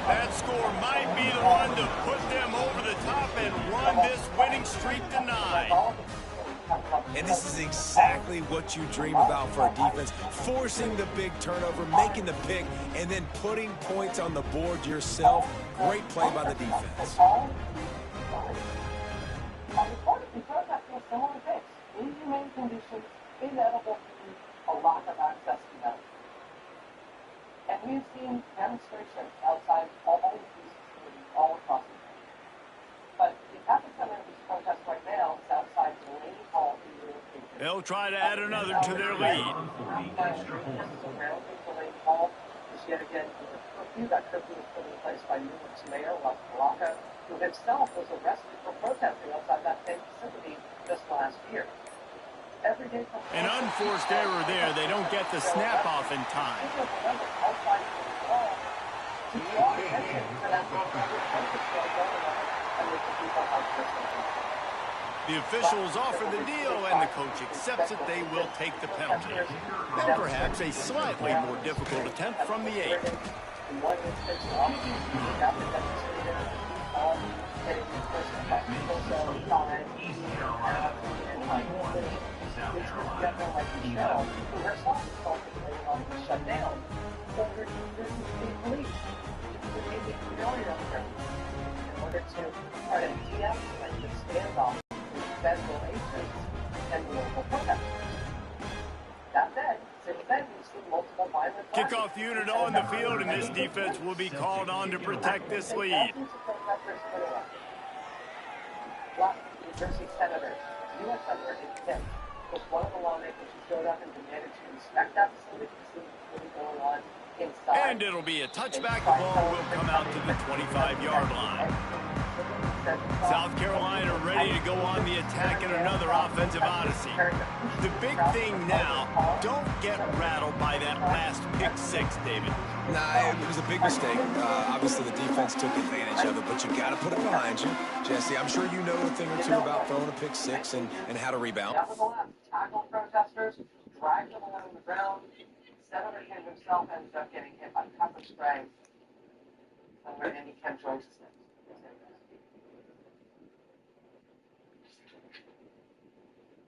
That score might be the one to put them over the top and run this winning streak to 9. And this is exactly what you dream about for a defense. Forcing the big turnover, making the pick, and then putting points on the board yourself. Great play by the defense. Inhumane conditions, inedible food, a lack of access to them. And we've seen demonstrations outside all of these facilities all across the country. But the epicenter of these protests right now is outside Delaney Hall in New York. They'll try to add another to their lead. Delaney Hall is yet again under curfew. That curfew was put in place by New York's mayor, Wes Malaka, who himself was arrested for protesting outside that same facility just last year. An unforced error there. They don't get the snap off in time. The officials offer the deal, and the coach accepts it. They will take the penalty. And perhaps a slightly more difficult attempt from the 8. Shut down. So there's the police. In order to try to de-escalate the standoff between federal agents and local protesters. That said, since then we've seen multiple violent Kickoff unit on the field, and this defense will be called on to protect this lead. Last New Jersey Senator, U.S. Senator Kent, was one of the lawmakers who showed up and demanded to inspect that facility to see what's really going on inside. And it'll be a touchback. The ball will come out to the 25-yard line. South Carolina ready to go on the attack in another offensive odyssey. The big thing now, don't get rattled by that last pick 6, David. Nah, it was a big mistake. Obviously, the defense took advantage of it, but you got to put it behind you. Jesse, I'm sure you know a thing or two about throwing a pick 6 and how to rebound. Nevertheless, tackled protesters, dragged them along the ground. Senator Kent himself ended up getting hit by pepper spray. Senator Andy Kent joins us next.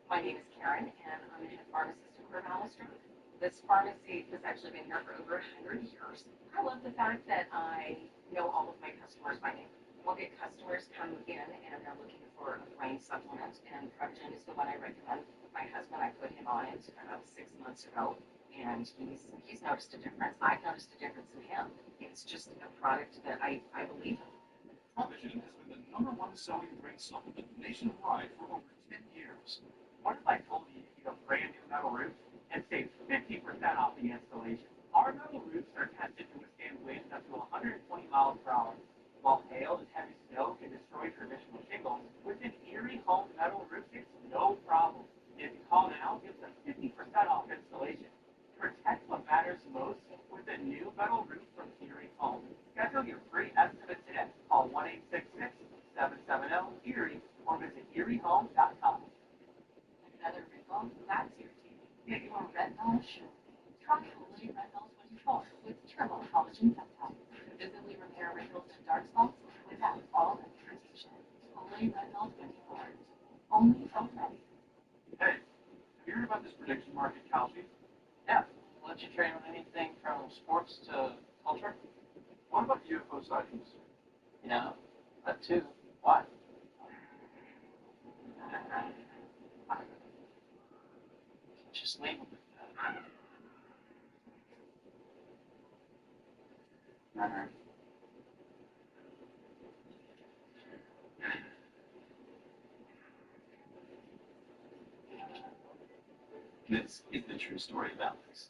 My name is Karen, and I'm a head pharmacist in Corvallis Drive. This pharmacy has actually been here for over 100 years. I love the fact that I know all of my customers by name. We'll get customers come in and they're looking for a brain supplement, and Prevagen is the one I recommend. My husband, I put him on it about 6 months ago, and he's noticed a difference. I've noticed a difference in him. It's just a product that I believe in. Prevagen has been the #1 selling brain supplement nationwide for over 10 years. What if I told you you get a brand new metal roof and save 50% off the installation? Our metal roofs are tested to withstand winds up to 120 miles per hour. While hail and heavy snow can destroy traditional shingles, with an Erie Home metal roof, it's no problem. If you call now, get the 50% off installation. Protect what matters most with a new metal roof from Erie Home. Schedule your free estimate today. Call 1-866-770-ERIE or visit ErieHome.com. Another wrinkle, that's irritating. Get your retinol shoe. Try Olay Retinol 24 with turbo collagen peptide. Visibly repair wrinkles and dark spots without all the irritation. Olay Retinol 24. Only from Ready. Hey, have you heard about this prediction market, Kalshi? Yeah, sports to culture? What about UFO sightings? Yeah, that too. Why? Just leave them with that. This is the true story of Alex.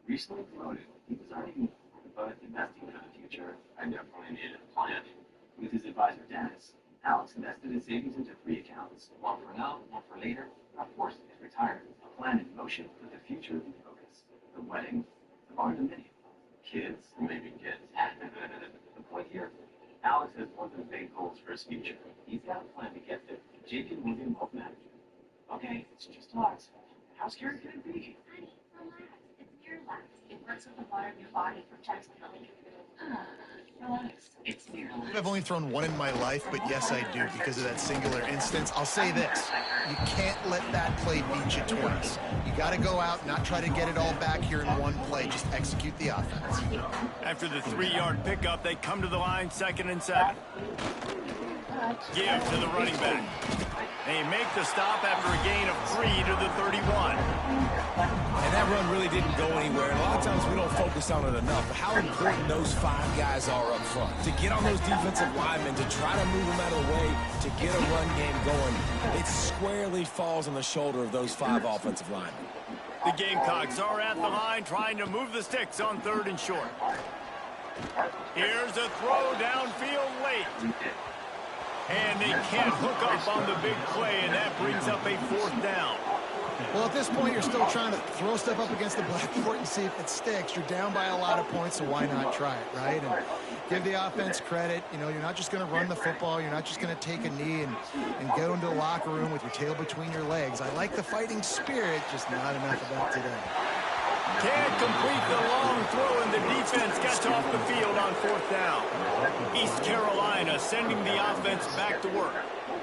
Recently promoted, he was already moved, but investing for the future, I definitely needed a plan. With his advisor Dennis, Alex invested his savings into 3 accounts, one for now, one for later, and of course his retirement. A plan in motion with the future in focus. The wedding, the barn-dominium, kids, maybe kids. The point here, Alex has one of the big goals for his future. He's got a plan to get there. JP Morgan Wealth Management. Okay, it's just Alex. How scary can it be? Honey, relax. It's Miralax. It works with the water in your body, protects the belly. Relax. It's Miralax. I've only thrown one in my life, but yes, I do because of that singular instance. I'll say this. You can't let that play beat you twice. You got to go out, not try to get it all back here in one play. Just execute the offense. After the 3-yard pickup, they come to the line 2nd and 7. Give to the running back. They make the stop after a gain of 3 to the 31. And that run really didn't go anywhere. And a lot of times we don't focus on it enough. But how important those 5 guys are up front. To get on those defensive linemen, to try to move them out of the way, to get a run game going, it squarely falls on the shoulder of those 5 offensive linemen. The Gamecocks are at the line trying to move the sticks on 3rd and short. Here's a throw downfield late. And they can't hook up on the big play, and that brings up a 4th down. Well, at this point, you're still trying to throw stuff up against the blackboard and see if it sticks. You're down by a lot of points, so why not try it, right? And give the offense credit. You know, you're not just going to run the football. You're not just going to take a knee and go into the locker room with your tail between your legs. I like the fighting spirit, just not enough of that today. Can't complete the long throw, and the defense gets off the field on 4th down. East Carolina sending the offense back to work.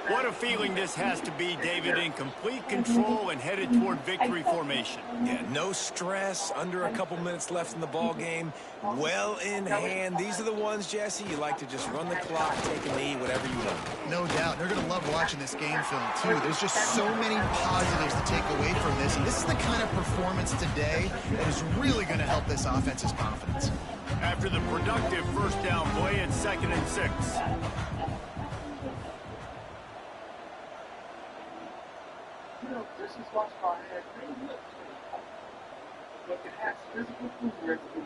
What a feeling this has to be, David, in complete control and headed toward victory formation. Yeah, no stress, under a couple minutes left in the ball game, well in hand. These are the ones, Jesse, you like to just run the clock, take a knee, whatever you want. No doubt. They're going to love watching this game film, too. There's just so many positives to take away from this, and this is the kind of performance today that is really going to help this offense's confidence. After the productive 1st down play, it's 2nd and 6. You know, this is what's called a great look. But it has physical footwork to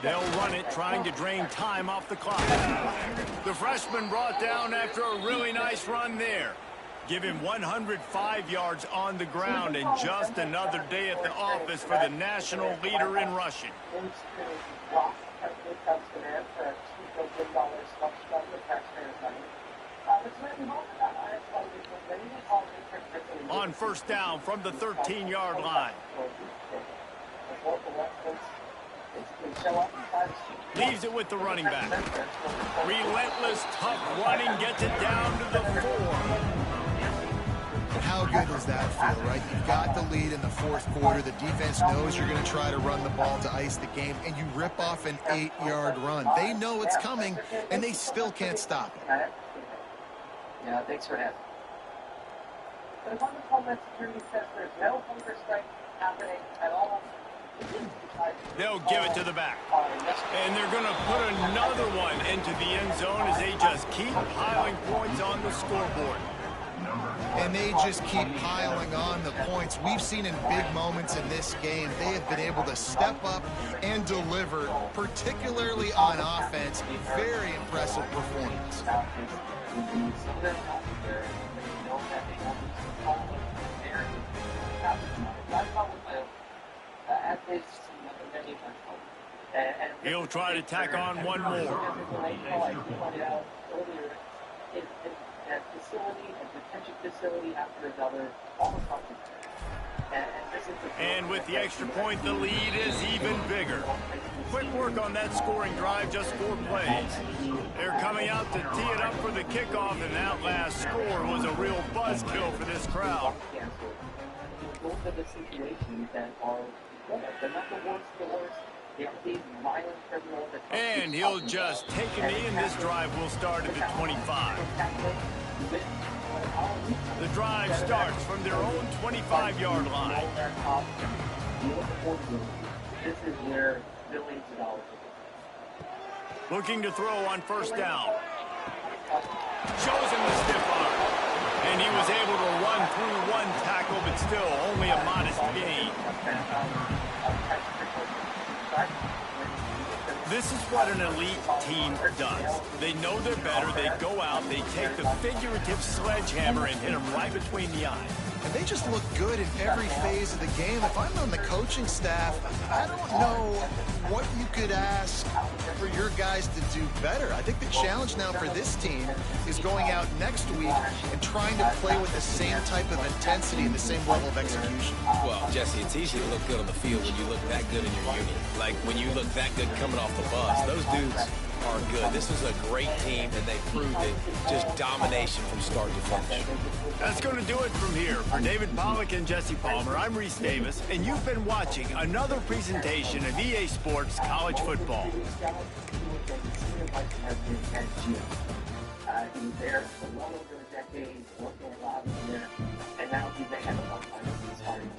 They'll run it, trying to drain time off the clock. The freshman brought down after a really nice run there. Give him 105 yards on the ground, and just another day at the office for the national leader in rushing. On 1st down from the 13-yard line. Leaves it with the running back. Relentless, tough running gets it down to the 4. How good does that feel, right? You've got the lead in the 4th quarter. The defense knows you're going to try to run the ball to ice the game, and you rip off an 8-yard run. They know it's coming, and they still can't stop it. Yeah, thanks for having me. The Department of Homeland Security says there's no hunger strike happening at all. They'll give it to the back. And they're going to put another one into the end zone as they just keep piling points on the scoreboard. And they just keep piling on the points. We've seen in big moments in this game, they have been able to step up and deliver, particularly on offense. Very impressive performance. He'll try to tack on one more. And with the extra point, the lead is even bigger. Quick work on that scoring drive, just 4 plays. They're coming out to tee it up for the kickoff, and that last score was a real buzzkill for this crowd. of the situations that are good. They're not the worst of the worst. They aren't these violent criminals that... And he'll just take a knee, and this drive will start at the 25. The drive starts from their own 25-yard line. This is where billions of dollars are. Looking to throw on first down. Shows him the stiff arm. And he was able to run through one tackle, but still only a modest gain. This is what an elite team does. They know they're better. They go out, they take the figurative sledgehammer and hit them right between the eyes. And they just look good in every phase of the game. If I'm on the coaching staff, I don't know what you could ask for your guys to do better. I think the challenge now for this team is going out next week and trying to play with the same type of intensity and the same level of execution. Well, Jesse, it's easy to look good on the field when you look that good in your unit. Like when you look that good coming off the bus. Those dudes are good. This is a great team, and they proved it. Just domination from start to finish. That's going to do it from here. For David Pollack and Jesse Palmer, I'm Reese Davis, and you've been watching another presentation of EA Sports College Football. He was there for well over a decade, working a lot there, and now he's the head of one starting.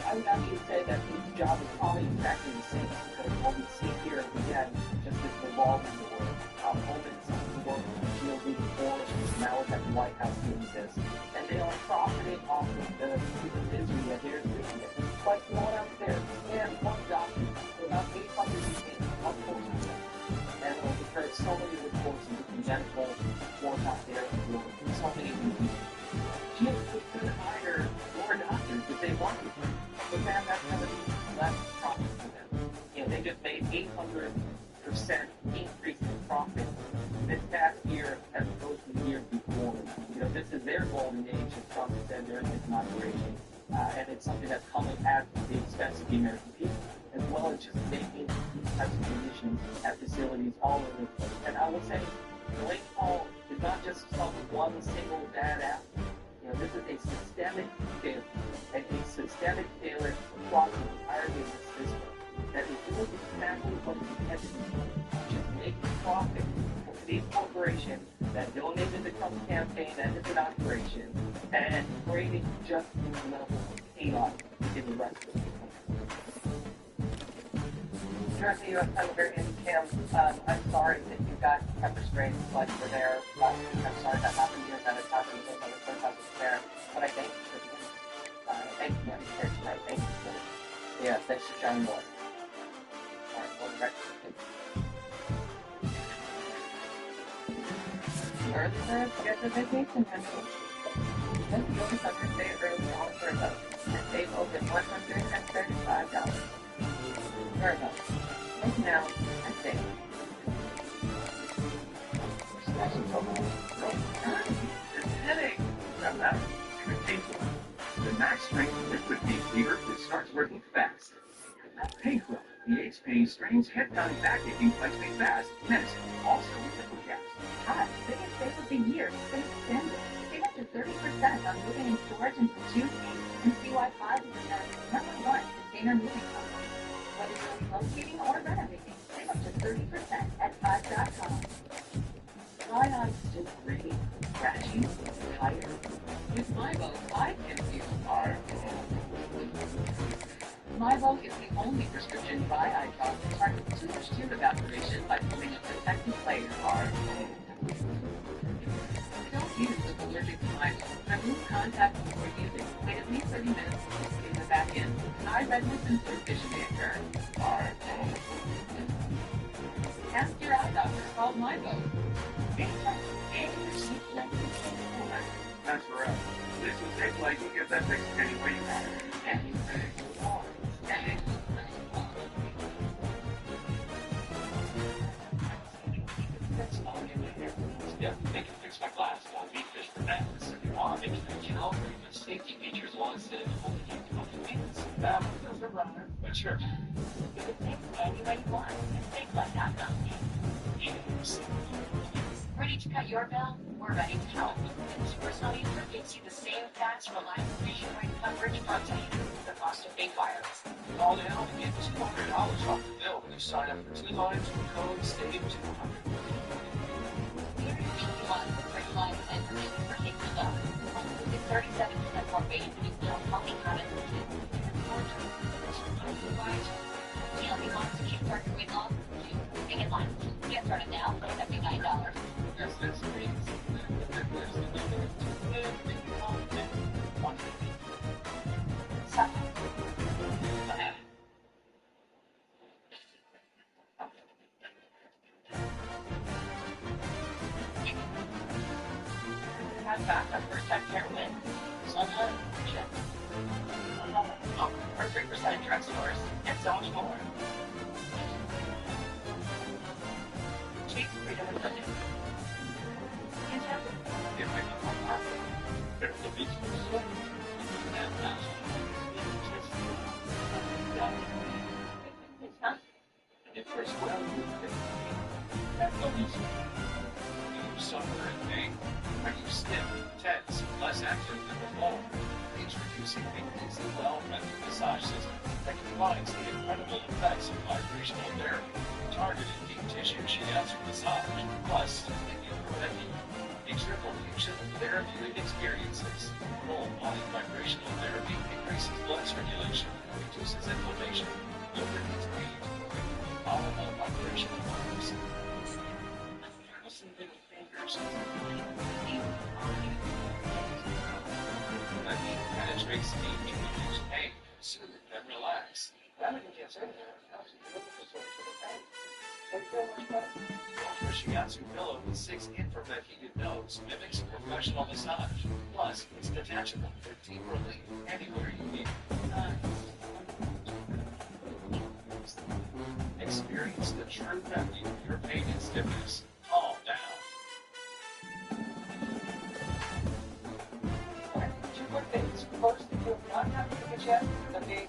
I would actually say that his job is probably exactly the same, because what we see here again, just this revolving door, moments of work in the field before, now it's at the White House doing this, and they are profiting off of the misery that they're doing it. But you know what else there? And one doctor, about 800 people, and we've heard so many reports of the congenital work out there in the world, so many people. Gyms could hire more doctors if they wanted to, but then that's going to be less profit for them. You know, they just made 800% increase in profit this past year as opposed to the year before. You know, this is their golden age, as Trump said during his inauguration, and it's something that's coming at the expense of the American people, as well as just making these types of conditions at facilities all over the place. And I will say, Lake Hall is not just some one single bad apple. You know, this is a systemic failure, and a systemic failure across the entire business system that is doing exactly what it's intended to do, which is making profit for the corporation that donated the Trump campaign and its inauguration, and creating just incremental chaos in the rest of the country. Jersey U.S. Hungarian Kim, I'm sorry that you got pepper sprayed like you were there. I'm sorry that happened to you, that it's happened to other courthouses there. But I thank you for the thank you, Madam Chair, tonight. Thank you for it. Yeah, thanks for shining more. All right, well, right. Early birds get the vacation rental. Then you only have to stay early on for a and save over $135. Virgo. Right now, I think. Headache. From that, painful. The Max Strength Liquid Pain Cleaver that starts working fast. Painful. The aches, pain, strains, head pounding, backache, fights me fast. Medicine. Also with liquid gas. Hi, biggest save of the year has been extended. Save up to 30% on moving and storage until June 8th, and see why 5 is the #1 container moving company. Whether you're relocating or renovating, save up to 30% at 5.com. Dry eyes still green, scratchy, tired. With MyBo, I can feel hard. MyBo is the only prescription dry eye drop that targets too much tear evaporation by putting a protective layer hard. Don't use with allergic to MyBo. Remove contact before using. Wait at least 30 minutes to get the back in. Eye redness and blue vision may occur. Hard. Ask your eye doctor about MyBo. That's for us. This will take like you get that fixed any way you want it. That's all you need here. Yeah, they can fix my glass. Don't be fish for that. If you want, they can help you with safety features while instead of holding you to monthly payments. That feels a runner, but sure. You can fix any way you want at SafeLife.com. Yes. For ready to cut your bill? We're ready to help. Supersonic gives you the same fast, reliable nationwide coverage brought to you the cost of big wireless. Call now and get $200 off the bill when you sign up for 2 lines with code SAVE200. Here's one for line and for taking the bill. It's 37% more weight than you still helping habit. Deal you want to keep starting weight loss? Big in line. Get started now for $79. Yes, that's great. Have backup first-time care win. Sunshine, check. Oh, for 3% at drugstores, and so much more. Cheap freedom and living. It's not. It first well, that's no easy. Do you suffer in pain? Are you stiff, tense, less active than before? Introducing the Easy Well Method Massage System that combines the incredible effects of vibrational therapy, targeted deep tissue shiatsu massage, plus a triple fusion of therapeutic experiences. Full body vibrational therapy increases blood circulation, reduces inflammation, lubricates pain, powerful vibrational arms. Little fingers. Penetrates deep to reduce pain, soothe and relax. Ultra Shiatsu pillow with 6 infrared heated nodes mimics a professional massage. Plus, it's detachable for deep relief anywhere you need. Experience the true remedy of your pain and stiffness. Calm down. Quick things. First, if you have not had tickets yet, the big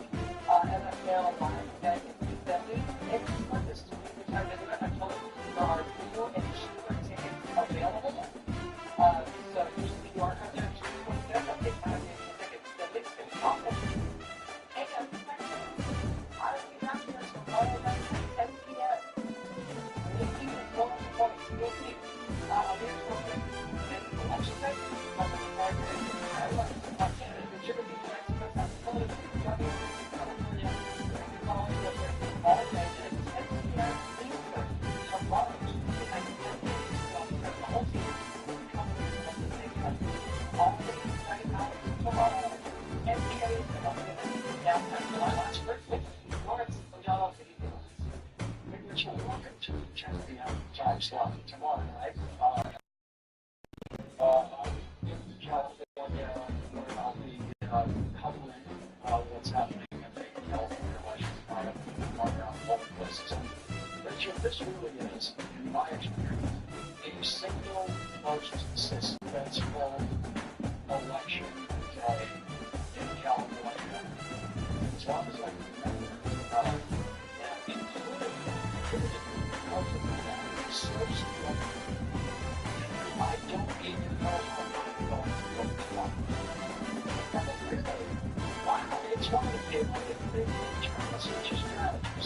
NFL live event in Philly, if you want this to be the time to do it, I told you there are new and cheaper tickets available. So usually you are going to choose one of them, but they kind of make the tickets the mix and awesome. And I will be back here tomorrow night at 10 p.m. If you want points, you'll see here's one thing. And the election day, I'm going to start with tomorrow night. California, I'll be covering what's happening in California elections around all places. But this really is, in my experience, a single most suspenseful election day in California. As long as I can remember, including so strong. I don't even know how I'm going to go to one. Wow, it's one of the big strategies.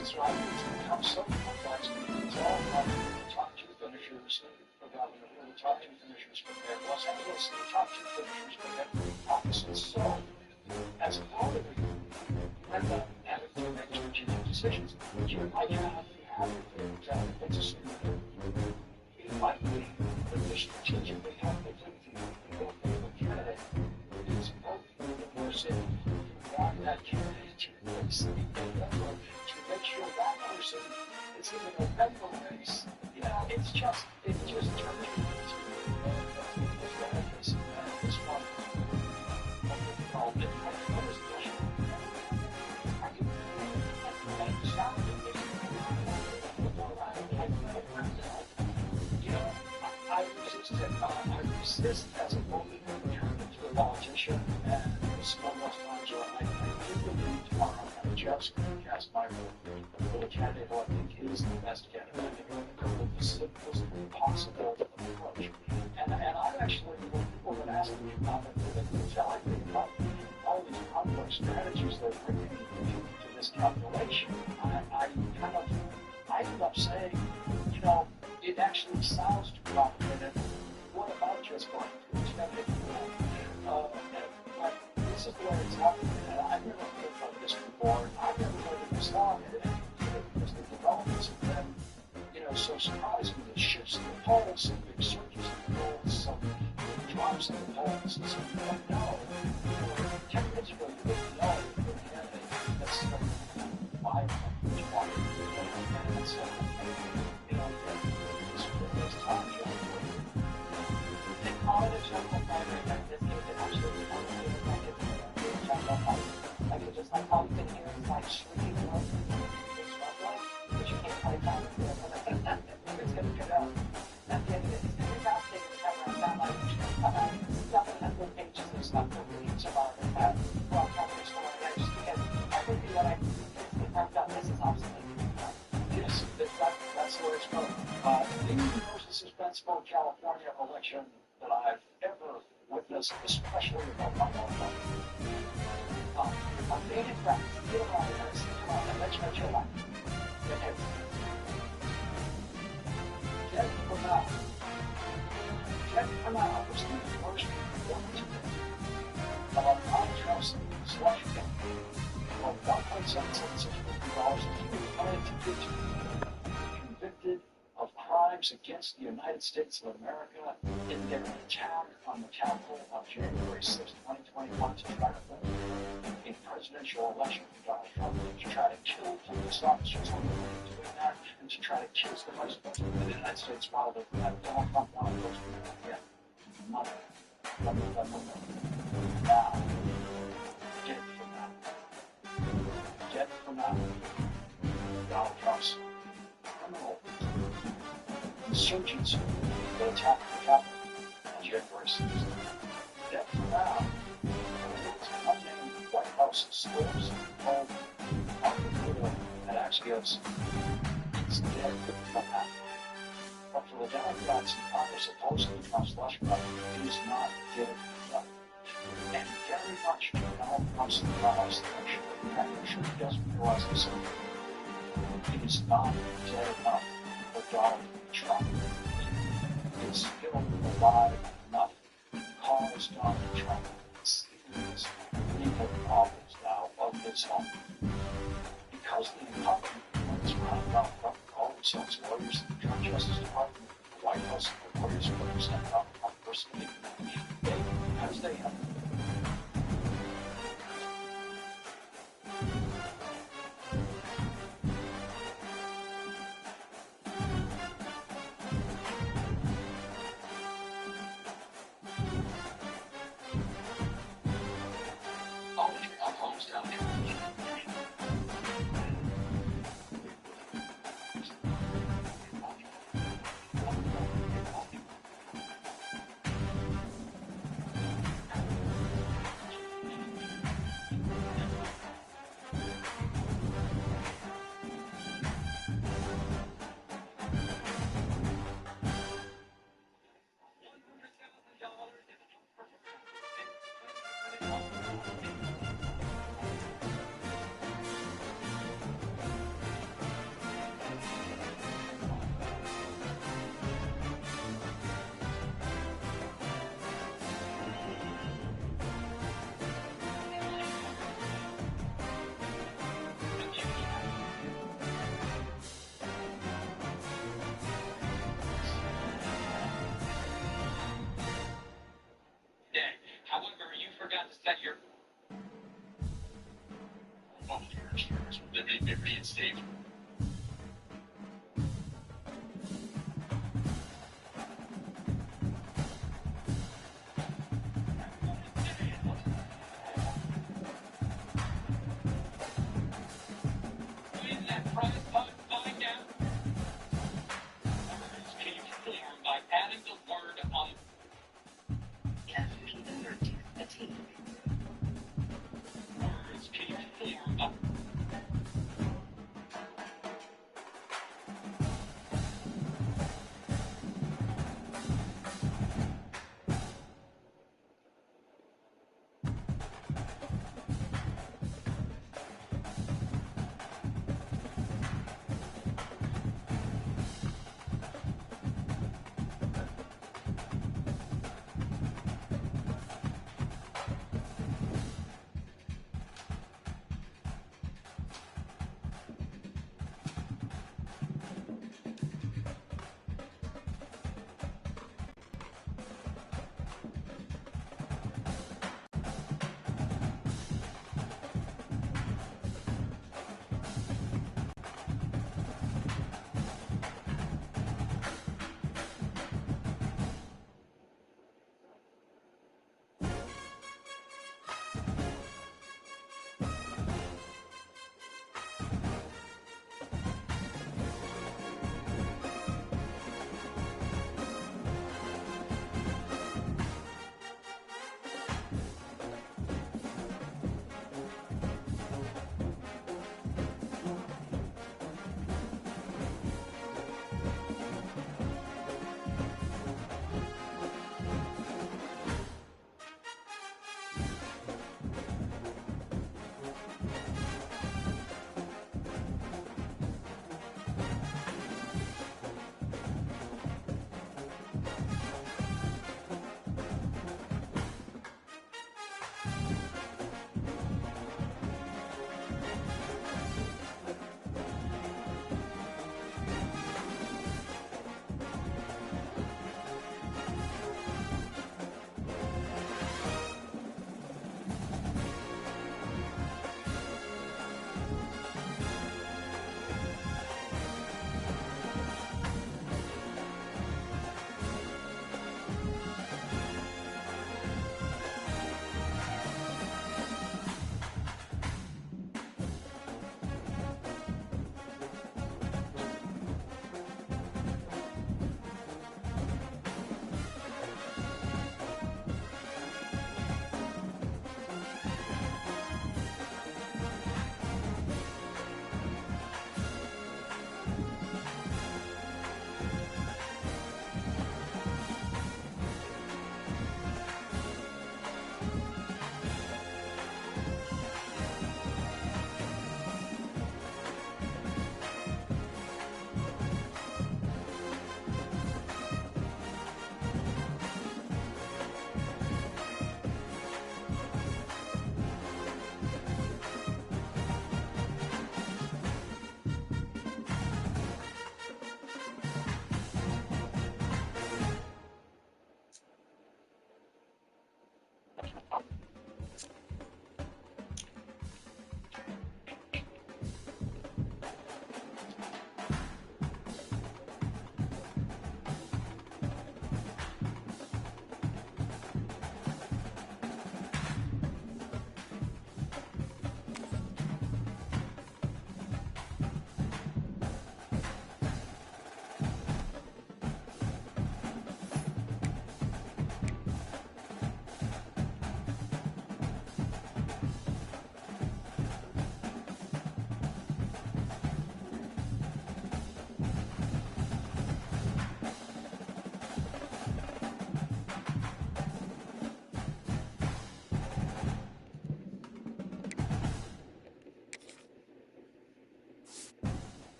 It's right. It's become so complex. It's all about the top 2 finishers about the top 2 finishers from there. Los Angeles, the top 2 finishers from every opposite. So, as a part of it, you end up having to make strategic decisions. You might have let's assume it might be that they strategically have to do the candidate is voting the person who want that candidate to replace the November to make sure that person is in the November race. You know, it's just turns you into this one. I resist as a voting to a politician, and this is one of those times where I do believe tomorrow I'm just just going to cast my vote for the candidate who I think is the best candidate. I think we're going to go with the simplest possible approach. And I've actually, when people have asked me about it, they've been telling me about all these complex strategies they're bringing into this calculation. I end up saying, you know, it actually sounds too complicated. What about just going through this method? But this is the way it's happening. And I've never heard about this before. I've never heard of this long. Because the developments have been, you know, so surprising. It shifts in the polls, some big surges in the polls, some big drops in the polls, and some you don't know. 10 minutes ago, you didn't know if the candidate that's viable. And so, you know, there's time to the college level primary like this case, it actually is one of the general fight. Like it just like all you can hear is like shrieking noises and struggling, but you can't quite find it. It's gonna get out. At the end of it, it's gonna be about taking the camera and not like 700 pages of stuff that reads about it that well covered story. I just because I think what I marked up this is obsolete. Yes, that's the way it's going. The most suspenseful California election that I've ever witnessed, especially about my own life. I'm being impressed. Feel like this. Come on, let's make your life. Okay. Ted Bernal was the first performance of a non-Trump's slush fund of $1.776 billion that he was planning to give to convicted of crimes against the United States of America in their attack on the Capitol on January 6, 2021 to try to win a presidential election for Donald Trump, to try to kill police officers who were doing that, and to try to kill the vice president of the United States while Donald Trump wanted those people to get money. Now, get from that. Get from that. Donald Trump's criminal insurgents that attacked the Capitol on January 6th. Get from now. It's unnamed White House source called and Axios. It's dead from that. But for the Democrats in Congress opposed to Trump's slush fund, it is not dead enough. And very much now comes to the House election. And I'm sure he doesn't realize this. It is not dead enough for Donald Trump. It is still alive enough to cause Donald Trump serious legal problems now of his own. Because the incumbent is around Donald Trump, all the sons lawyers in the Joint Justice Department, the White House, the lawyers who represent Donald Trump personally, because they have State. When that prize pod falling down, can you perform by adding the word on FP13 fatigue? Words can you perform by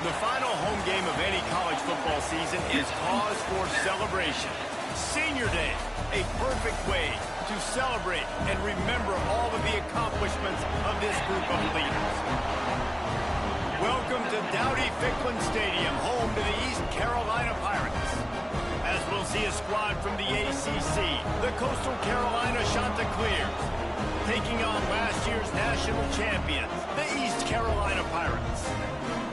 The final home game of any college football season is cause for celebration. Senior Day, a perfect way to celebrate and remember all of the accomplishments of this group of leaders. Welcome to Dowdy-Ficklen Stadium, home to the East Carolina Pirates. As we'll see a squad from the ACC, the Coastal Carolina Chanticleers, taking on last year's national champions, the East Carolina Pirates.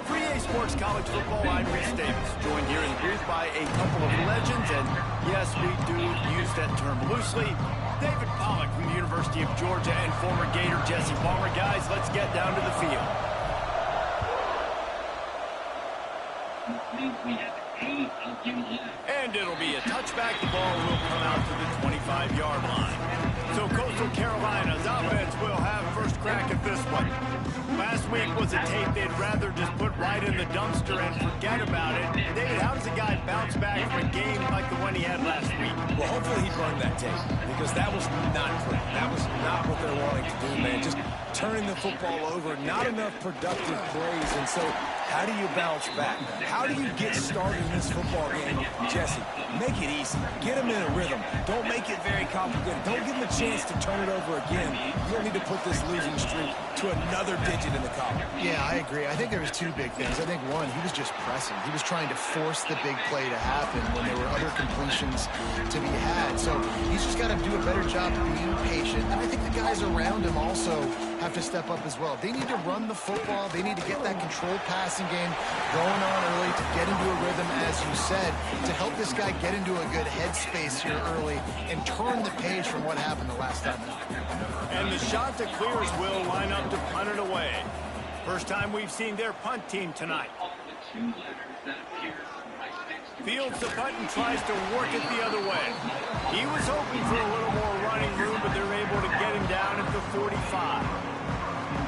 For EA Sports College Football, I'm Reese Davis, joined here in the booth by a couple of legends, and yes, we do use that term loosely. David Pollack from the University of Georgia and former Gator Jesse Palmer. Guys, let's get down to the field. And it'll be a touchback. The ball will come out to the 25-yard line. So Coastal Carolina's offense will have first crack at this one. Last week was a tape they'd rather just put right in the dumpster and forget about it. David, how does a guy bounce back from a game like the one he had last week? Well, hopefully he burned that tape, because that was not pretty. That was not what they're wanting to do, man. Just turning the football over, not enough productive plays. And so how do you bounce back? How do you get started in this football game? Jesse, make it easy. Get him in a rhythm. Don't make it very complicated. Don't give him a chance to turn it over again. You don't need to put this losing streak to another digit in the column. Yeah, I agree. I think there was two big things. I think, one, he was just pressing. He was trying to force the big play to happen when there were other completions to be had. So he's just got to do a better job of being patient. And I think the guys around him also have to step up as well. They need to run the football. They need to get that controlled passing game going on early to get into a rhythm, as you said, to help this guy get into a good headspace here early and turn the page from what happened the last time out. And the Chanticleers will line up to punt it away. First time we've seen their punt team tonight. Fields the punt and tries to work it the other way. He was hoping for a little more running room, but they're able to get him down at the 45.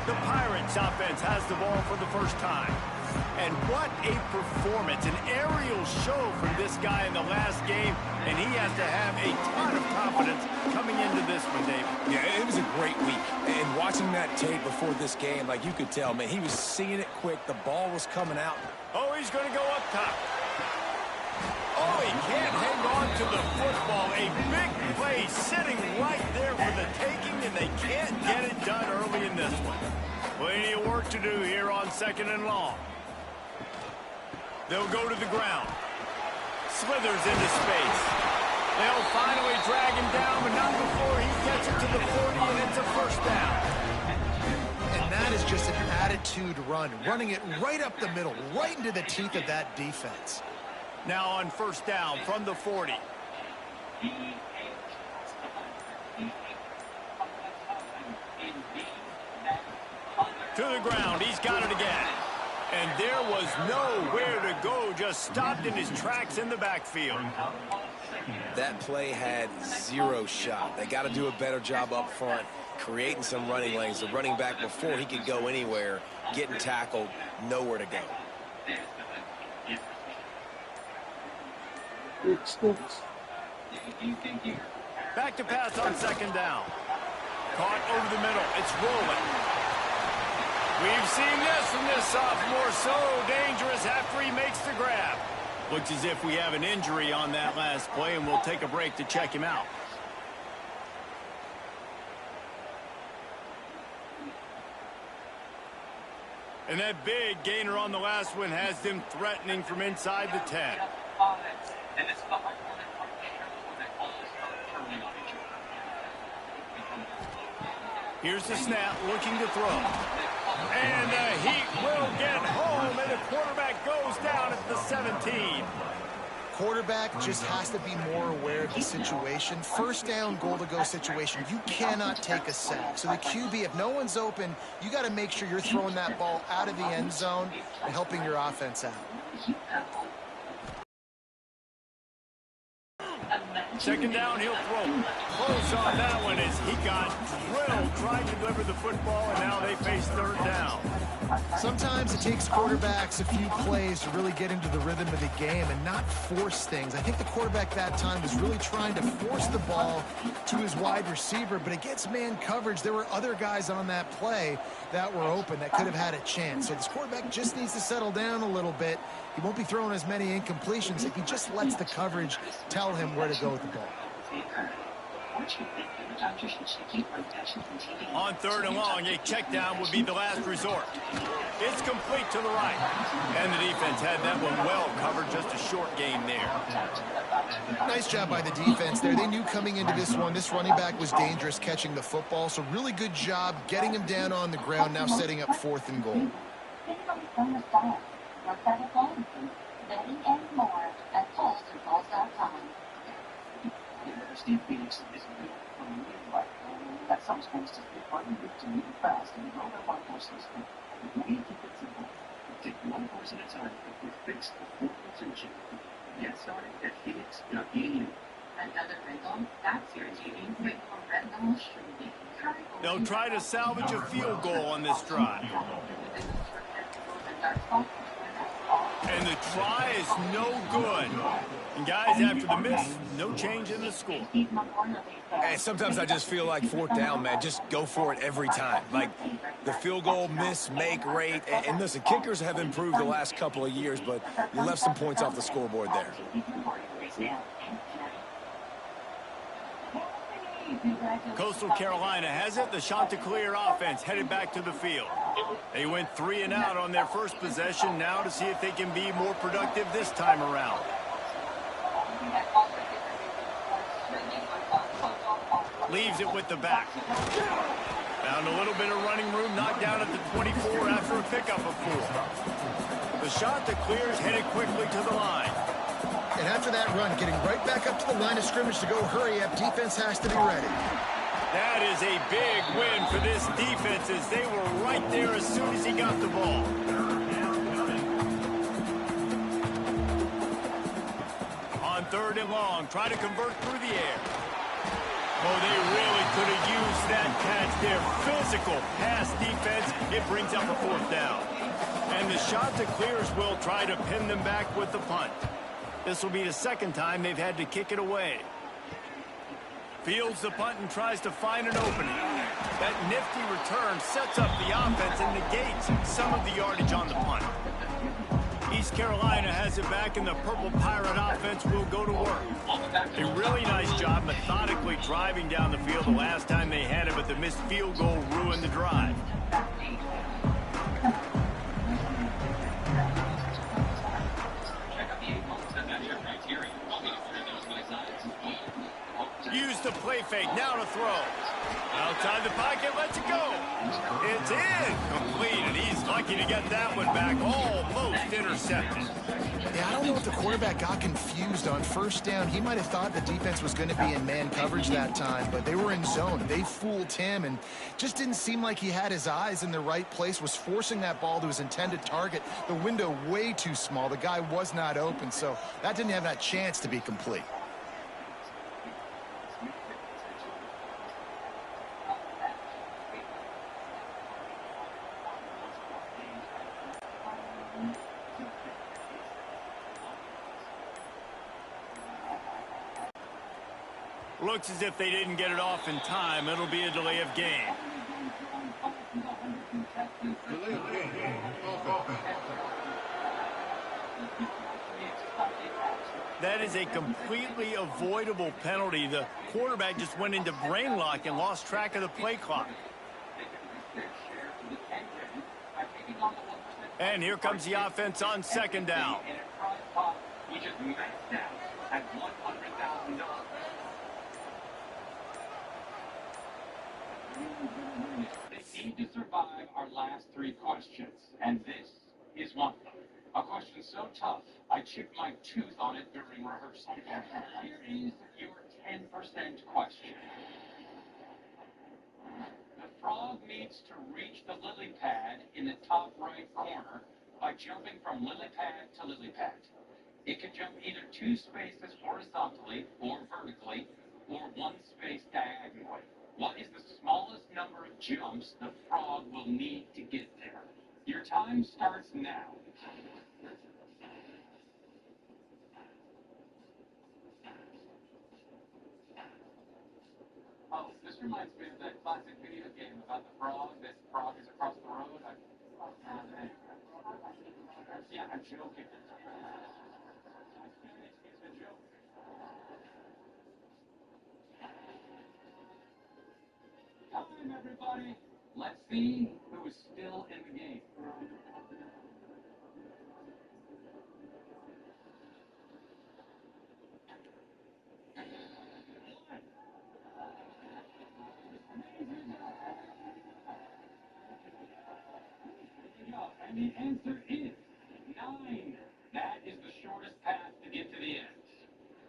The Pirates offense has the ball for the first time. And what a performance, an aerial show from this guy in the last game, and he has to have a ton of confidence coming into this one, David. Yeah, it was a great week. And watching that tape before this game, like you could tell, man, he was seeing it quick. The ball was coming out. Oh, he's going to go up top. Oh, he can't hang on to the football. A big play sitting right there for the taking, and they can't get it done early in this one. Plenty of work to do here on 2nd and long. They'll go to the ground. Slithers into space. They'll finally drag him down, but not before he gets it to the 40, and it's a first down. And that is just an attitude run, running it right up the middle, right into the teeth of that defense. Now on first down from the 40. To the ground, he's got it again. And there was nowhere to go, just stopped in his tracks in the backfield. That play had zero shot. They got to do a better job up front, creating some running lanes. The running back, before he could go anywhere, getting tackled, nowhere to go. Back to pass on 2nd down. Caught over the middle. It's rolling. We've seen this from this sophomore, so dangerous after he makes the grab. Looks as if we have an injury on that last play, and we'll take a break to check him out. And that big gainer on the last one has them threatening from inside the 10. Here's the snap, looking to throw. And the Heat will get home, and the quarterback goes down at the 17. Quarterback just has to be more aware of the situation. First down, goal-to-go situation. You cannot take a sack. So the QB, if no one's open, you got to make sure you're throwing that ball out of the end zone and helping your offense out. Second down, he'll throw. Close on that one as he got drilled trying to deliver the football, and now they face third down. Sometimes it takes quarterbacks a few plays to really get into the rhythm of the game and not force things. I think the quarterback that time was really trying to force the ball to his wide receiver, but against man coverage, there were other guys on that play that were open that could have had a chance. So this quarterback just needs to settle down a little bit. He won't be throwing as many incompletions if he just lets the coverage tell him where to go with the ball. On third and long, a check down would be the last resort. It's complete to the right. And the defense had that one well covered, just a short gain there. Nice job by the defense there. They knew coming into this one, this running back was dangerous catching the football, so really good job getting him down on the ground, now setting up 4th and goal. Steve Phoenix is a good right. That's some supposed to be running to move fast and grow their one horses. We keep it simple. Take one horse at a time if we fix the full potential. Get started at Phoenix.edu. Another wrinkle? That's irritating. Wrinkle retinal shrinking. They'll try to salvage a field goal on this drive. And the try is no good. And guys, after the miss, no change in the score. Hey, sometimes I just feel like 4th down, man. Just go for it every time. Like the field goal miss, make rate. And listen, kickers have improved the last couple of years, but you left some points off the scoreboard there. Coastal Carolina has it. The Chanticleer offense headed back to the field. They went 3 and out on their first possession, now to see if they can be more productive this time around. Leaves it with the back. Found a little bit of running room, knocked down at the 24 after a pickup of 4. The Chanticleers headed quickly to the line. And after that run, getting right back up to the line of scrimmage to go hurry up, defense has to be ready. That is a big win for this defense as they were right there as soon as he got the ball. On third and long, try to convert through the air. Oh, they really could have used that catch there. Physical pass defense. It brings up a 4th down. And the Chanticleers will try to pin them back with the punt. This will be the second time they've had to kick it away. Fields the punt and tries to find an opening. That nifty return sets up the offense and negates some of the yardage on the punt. East Carolina has it back, and the Purple Pirate offense will go to work. A really nice job methodically driving down the field the last time they had it, but the missed field goal ruined the drive. Use the play fake, now to throw. Outside the pocket, lets it go. It's in, complete, and he's lucky to get that one back, almost intercepted. Yeah, I don't know if the quarterback got confused on 1st down. He might have thought the defense was going to be in man coverage that time, but they were in zone. They fooled him and just didn't seem like he had his eyes in the right place, was forcing that ball to his intended target. The window way too small. The guy was not open, so that didn't have that chance to be complete. Looks as if they didn't get it off in time. It'll be a delay of game. That is a completely avoidable penalty. The quarterback just went into brain lock and lost track of the play clock. And here comes the offense on 2nd down. We just maxed out at $100,000. They need to survive our last 3 questions, and this is one of them. A question so tough, I chipped my tooth on it during rehearsal. Here is your 10% question. The frog needs to reach the lily pad in the top right corner by jumping from lily pad to lily pad. It can jump either 2 2 spaces horizontally or vertically, or 1 space diagonally. What is the smallest number of jumps the frog will need to get there? Your time starts now. Oh, this reminds me of that classic video game about the frog. This frog is across the road. Yeah, I'm joking. It's a joke. Time, everybody. Let's see who is still in the game. And the answer is 9. That is the shortest path to get to the end.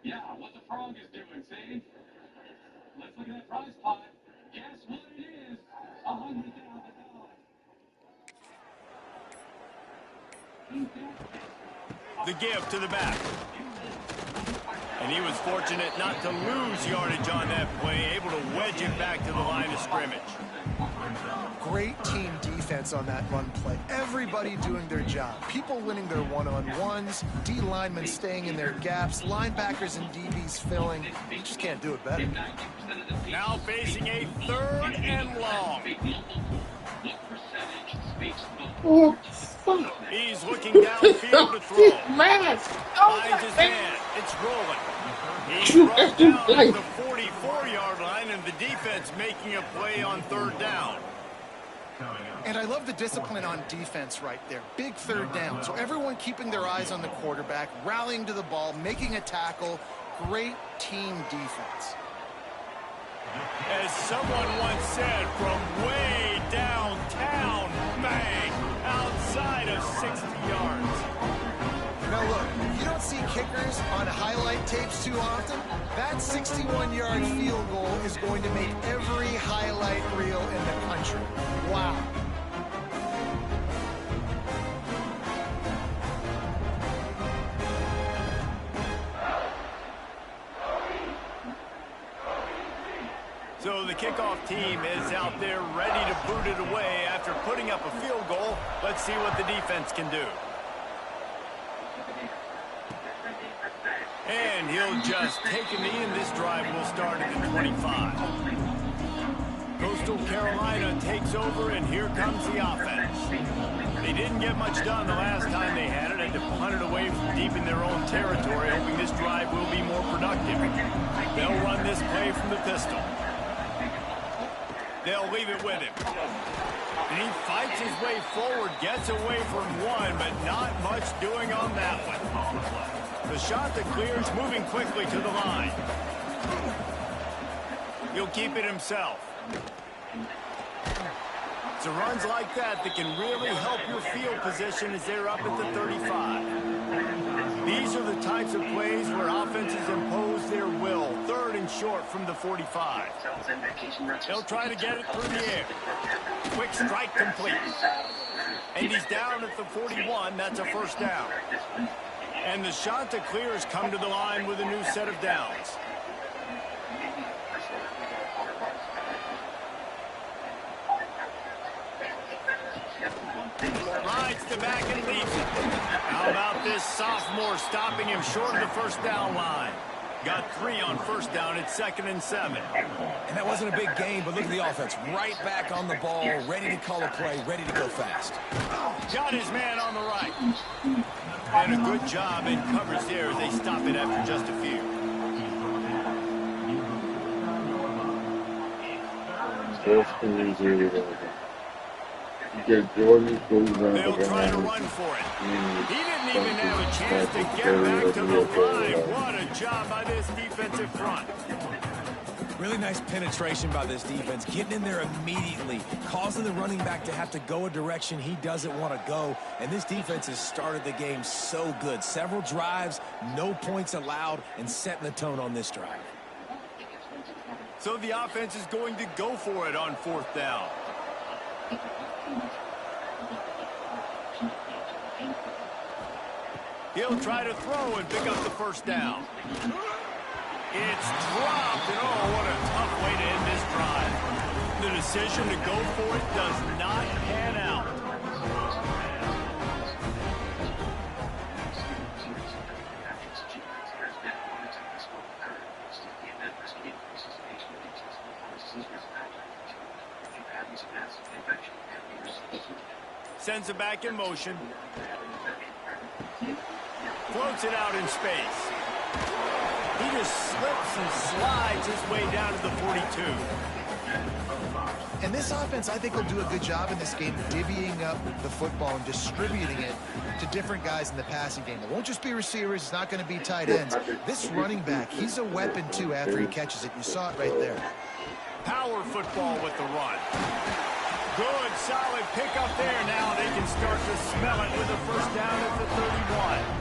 Yeah, what the frog is doing, see? Let's look at that prize pot. Guess what it is? $100,000. The give to the back. And he was fortunate not to lose yardage on that play, able to wedge it back to the line of scrimmage. Great team defense on that run play. Everybody doing their job. People winning their one-on-ones, D linemen staying in their gaps, linebackers and DBs filling. You just can't do it better. Now facing a 3rd and long. He's looking downfield to throw. Finds his man. It's rolling. He's brought down at the 44-yard line, and the defense making a play on 3rd down. And I love the discipline on defense right there. Big 3rd down. So everyone keeping their eyes on the quarterback, rallying to the ball, making a tackle. Great team defense. As someone once said, from way downtown, bang, outside of 60 yards. Now look, you don't see kickers on highlight tapes too often. That 61-yard field goal is going to make every highlight reel in the country. Wow. So the kickoff team is out there ready to boot it away after putting up a field goal. Let's see what the defense can do. And he'll just take a knee, and this drive will start at the 25. Coastal Carolina takes over, and here comes the offense. They didn't get much done the last time they had it, and to punt it away from deep in their own territory, hoping this drive will be more productive. They'll run this play from the pistol. They'll leave it with him. And he fights his way forward, gets away from one, but not much doing on that one. The shot that clears, moving quickly to the line. He'll keep it himself. It's runs like that can really help your field position as they're up at the 35. These are the types of plays where offenses impose their will. 3rd and short from the 45. They'll try to get it through the air. Quick strike complete. And he's down at the 41. That's a 1st down. And the shot to clear has come to the line with a new set of downs. Rides the back and leaves it. How about this sophomore stopping him short of the 1st down line? Got 3 on 1st down at 2nd and 7. And that wasn't a big gain, but look at the offense. Right back on the ball, ready to call a play, ready to go fast. Got his man on the right. And a good job in coverage there as they stop it after just a few. They'll try to run for it. He didn't even have a chance to get back to the line. What a job by this defensive front. Really nice penetration by this defense, getting in there immediately, causing the running back to have to go a direction he doesn't want to go. And this defense has started the game so good. Several drives, no points allowed, and setting the tone on this drive. So the offense is going to go for it on 4th down. He'll He'll try to throw and pick up the first down. It's dropped, and oh, what a tough way to end this drive. The decision to go for it does not pan out. Sends it back in motion. Floats it out in space. He just slips and slides his way down to the 42. And this offense, I think, will do a good job in this game divvying up the football and distributing it to different guys in the passing game. It won't just be receivers. It's not going to be tight ends. This running back, he's a weapon, too, after he catches it. You saw it right there. Power football with the run. Good, solid pickup there. Now they can start to smell it with a first down at the 31.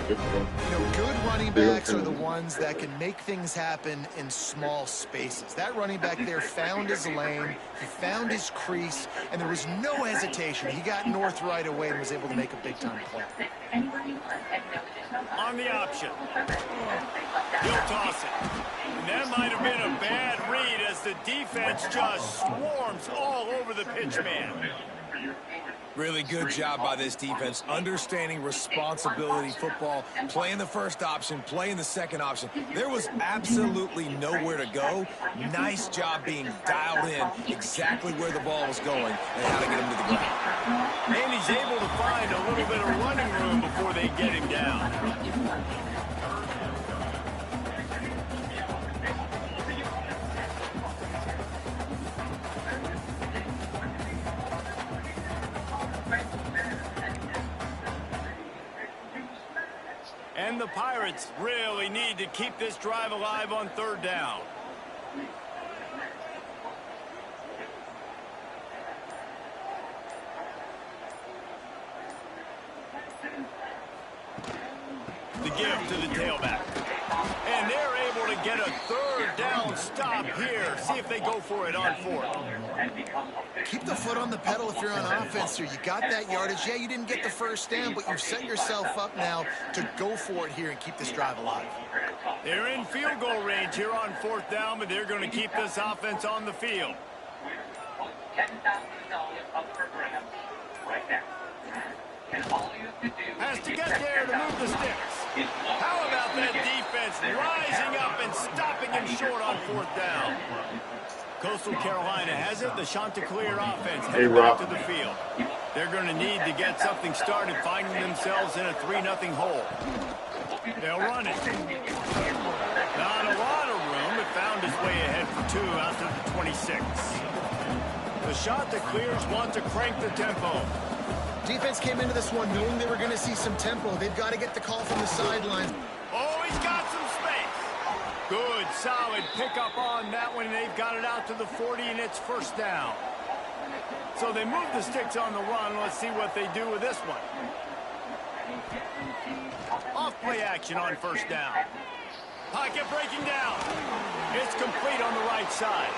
You know, good running backs are the ones that can make things happen in small spaces. That running back there found his lane, he found his crease, and there was no hesitation. He got north right away and was able to make a big-time play. On the option. He'll toss it. And that might have been a bad read as the defense just swarms all over the pitch man. Really good job by this defense, understanding responsibility football, playing the first option, playing the second option. There was absolutely nowhere to go. Nice job being dialed in exactly where the ball was going and how to get him to the ground. And he's able to find a little bit of running room before they get him down. And the Pirates really need to keep this drive alive on third down. The give to the tailback. And they're able to get a third down stop here. See if they go for it on fourth. Keep the foot on the pedal if you're on offense here. You got that yardage. Yeah, you didn't get the first down, but you've set yourself up now to go for it here and keep this drive alive. They're in field goal range here on fourth down, but they're going to keep this offense on the field. Has to get there to move the sticks. How about that defense rising up and stopping him short on fourth down? Coastal Carolina has it. The Chanticleer offense headed back to the field. They're going to need to get something started, finding themselves in a 3-0 hole. They'll run it. Not a lot of room, but found his way ahead for 2 out to the 26. The Chanticleers want to crank the tempo. Defense came into this one knowing they were going to see some tempo. They've got to get the call from the sideline. Oh, he's got some space. Good, solid pickup on that one. They've got it out to the 40, and it's first down. So they move the sticks on the run. Let's see what they do with this one. Off play action on first down. Pocket breaking down. It's complete on the right side.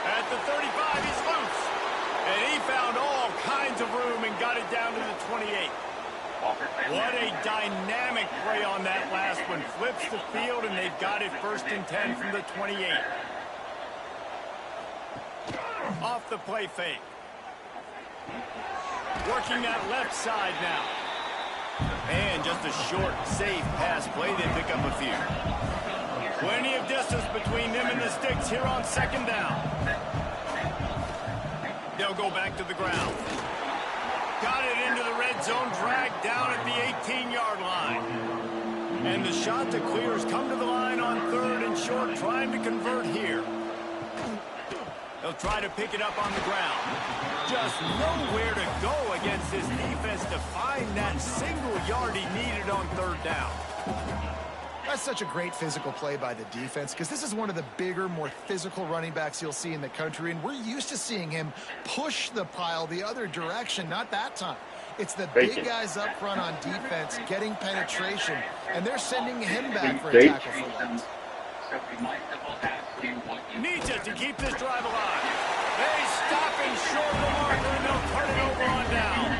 At the 35, he's loose. And he found all kinds of room and got it down to the 28. What a dynamic play on that last one. Flips the field, and they've got it 1st and 10 from the 28. Off the play fake. Working that left side now. And just a short, safe pass play. They pick up a few. Plenty of distance between them and the sticks here on second down. They'll go back to the ground. Got it into the red zone, dragged down at the 18-yard line. And the Chanticleers come to the line on 3rd and short, trying to convert here. They'll try to pick it up on the ground. Just nowhere to go against this defense to find that single yard he needed on 3rd down. That's such a great physical play by the defense because this is one of the bigger, more physical running backs you'll see in the country, and we're used to seeing him push the pile the other direction, not that time. It's the big guys up front on defense getting penetration, and they're sending him back for a tackle for loss. Needs it to keep this drive alive. They stop him short of the marker, and they'll turn it over on down.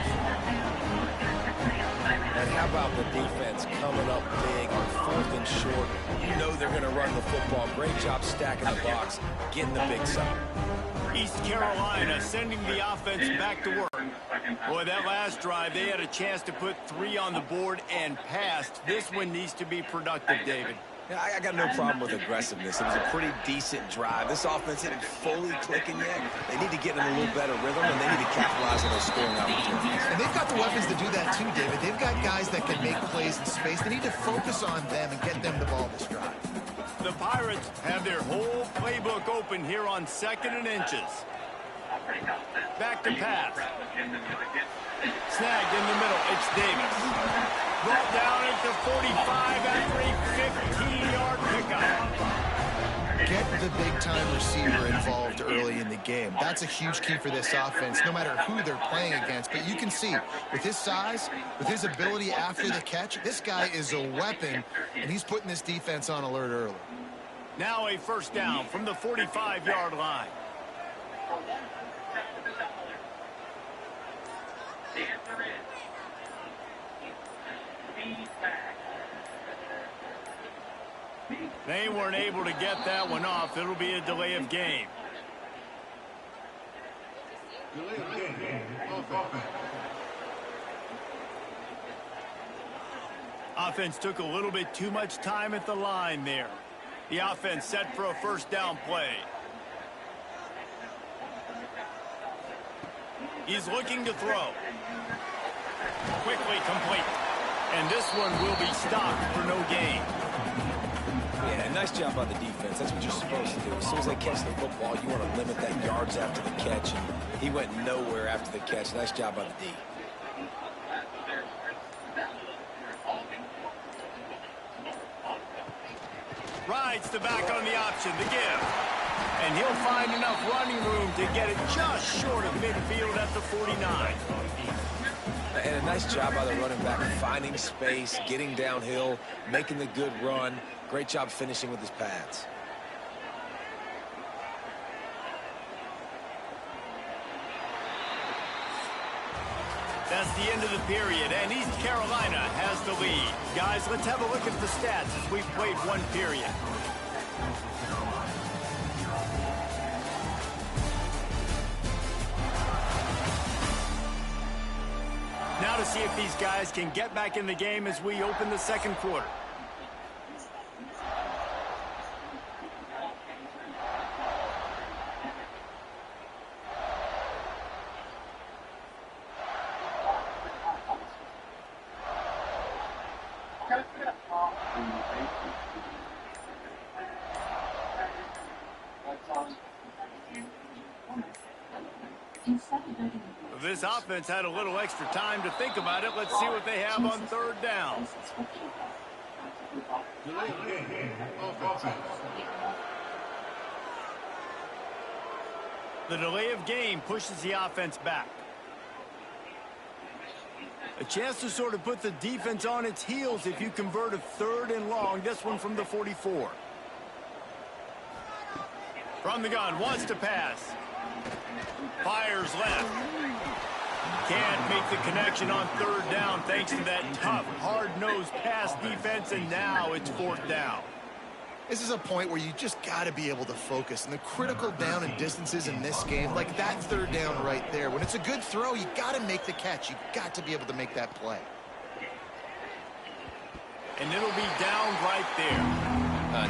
That how about the defense coming up big on 4th and short? You know they're going to run the football. Great job stacking the box, getting the big side. East Carolina sending the offense back to work. Boy, that last drive, they had a chance to put 3 on the board and passed. This one needs to be productive, David. Yeah, I got no problem with aggressiveness. It was a pretty decent drive. This offense isn't fully clicking yet. They need to get in a little better rhythm, and they need to capitalize on those scoring opportunities. And they've got the weapons to do that too, David. They've got guys that can make plays in space. They need to focus on them and get them the ball this drive. The Pirates have their whole playbook open here on 2nd and inches. Back to pass. Snagged in the middle. It's Davis. Brought down at the 45 after a 15-yard pickup. Get the big-time receiver involved early in the game. That's a huge key for this offense, no matter who they're playing against. But you can see, with his size, with his ability after the catch, this guy is a weapon, and he's putting this defense on alert early. Now a first down from the 45-yard line. The answer is feedback. They weren't able to get that one off. It'll be a delay of game. Offense took a little bit too much time at the line there. The offense set for a first down play. He's looking to throw. Quickly complete. And this one will be stopped for no gain. Yeah, nice job by the defense. That's what you're supposed to do. As soon as they catch the football, you want to limit that yards after the catch. And he went nowhere after the catch. Nice job by the D. Rides the back on the option, the give. And he'll find enough running room to get it just short of midfield at the 49. And a nice job by the running back, finding space, getting downhill, making the good run. Great job finishing with his pads. That's the end of the period, and East Carolina has the lead. Guys, let's have a look at the stats as we've played one period. Now to see if these guys can get back in the game as we open the second quarter. This offense had a little extra time to think about it. Let's see what they have on third down. The delay of game pushes the offense back. A chance to sort of put the defense on its heels if you convert a 3rd and long. This one from the 44. From the gun, wants to pass. Fires left. Can't make the connection on 3rd down thanks to that tough, hard-nosed pass defense, and now it's 4th down. This is a point where you just got to be able to focus. And the critical down and distances in this game, like that 3rd down right there, when it's a good throw, you got to make the catch. You got to be able to make that play. And it'll be down right there.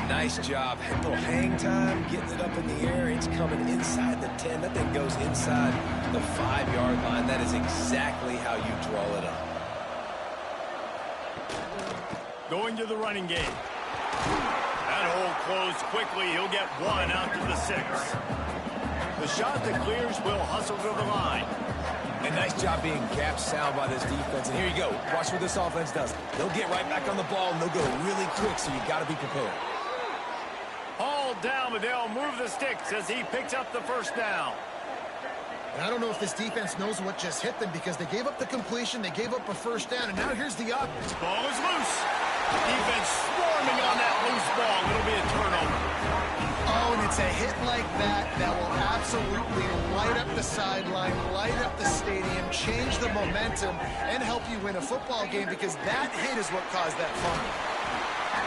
Nice job. A little hang time, getting it up in the air. It's coming inside the 10. That thing goes inside the 5-yard line. That is exactly how you draw it up. Going to the running game. That hole closed quickly. He'll get 1 out to the 6. The shot that clears will hustle to the line. And nice job being gap sound by this defense. And here you go. Watch what this offense does. They'll get right back on the ball, and they'll go really quick, so you got to be prepared. Hauled down, but they'll move the sticks as he picks up the first down. And I don't know if this defense knows what just hit them because they gave up the completion, they gave up a first down, and now here's the offense. Ball is loose. Defense swarming on that loose ball. It'll be a turnover. Oh, and It's a hit like that that will absolutely light up the sideline, light up the stadium, change the momentum, and help you win a football game, because that hit is what caused that fumble.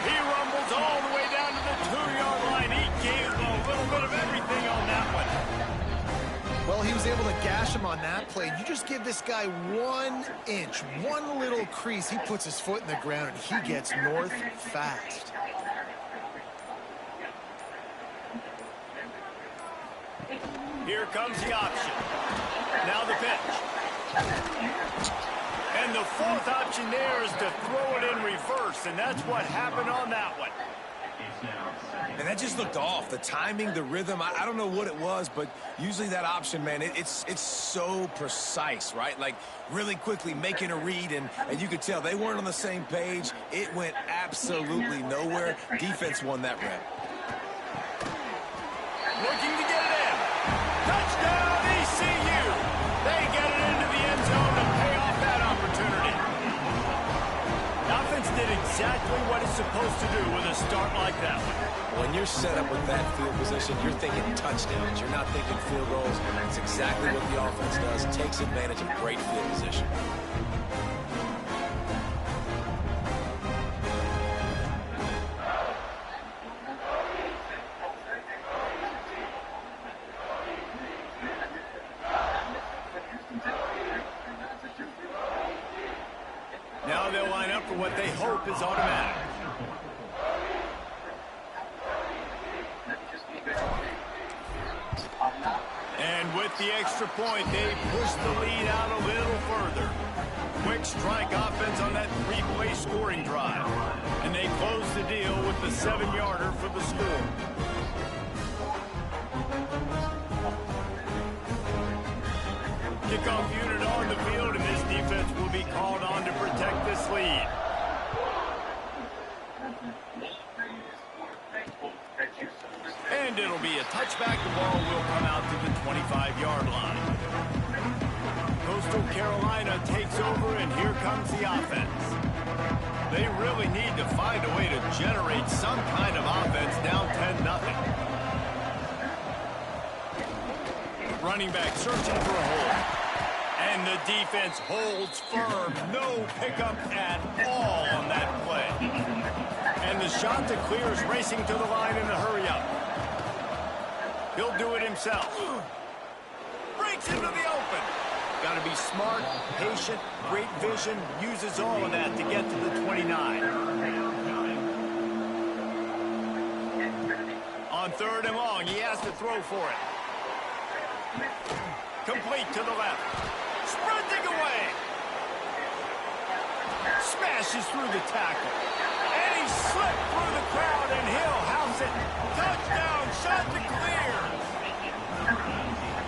He rumbles all the way down to the 2-yard line. He gave a little bit of everything on that one. Well, he was able to gash him on that play. You just give this guy 1 inch, one little crease, he puts his foot in the ground, and he gets north fast. Here comes the option. Now the pitch. And the fourth option there is to throw it in reverse, and that's what happened on that one. And that just looked off. The timing, the rhythm, I don't know what it was, but usually that option, man, it's so precise, right? Like, really quickly making a read, and you could tell they weren't on the same page. It went absolutely nowhere. Defense won that rep. Looking to get it in. Touchdown, ECU! They get it into the end zone and pay off that opportunity. The offense did exactly what it's supposed to do with a start like that one. When you're set up with that field position, you're thinking touchdowns. You're not thinking field goals. It's exactly what the offense does. Takes advantage of great field position. Now they'll line up for what they hope is automatic. And with the extra point, they push the lead out a little further. Quick strike offense on that 3-play scoring drive. And they close the deal with the 7-yarder for the score. Kickoff unit on the field, and this defense will be called on to protect this lead. And it'll be a touchback. The ball will come out to the 25-yard line. Coastal Carolina takes over, and here comes the offense. They really need to find a way to generate some kind of offense down 10-0. Running back searching for a hole. And the defense holds firm. No pickup at all on that play. And the shot to clear is racing to the line in a hurry up. He'll do it himself. Breaks into the open. Got to be smart, patient, great vision. Uses all of that to get to the 29. On 3rd and long, he has to throw for it. Complete to the left. Sprinting away. Smashes through the tackle. And he slipped through the crowd, and he'll house it. Touchdown, shot to clear.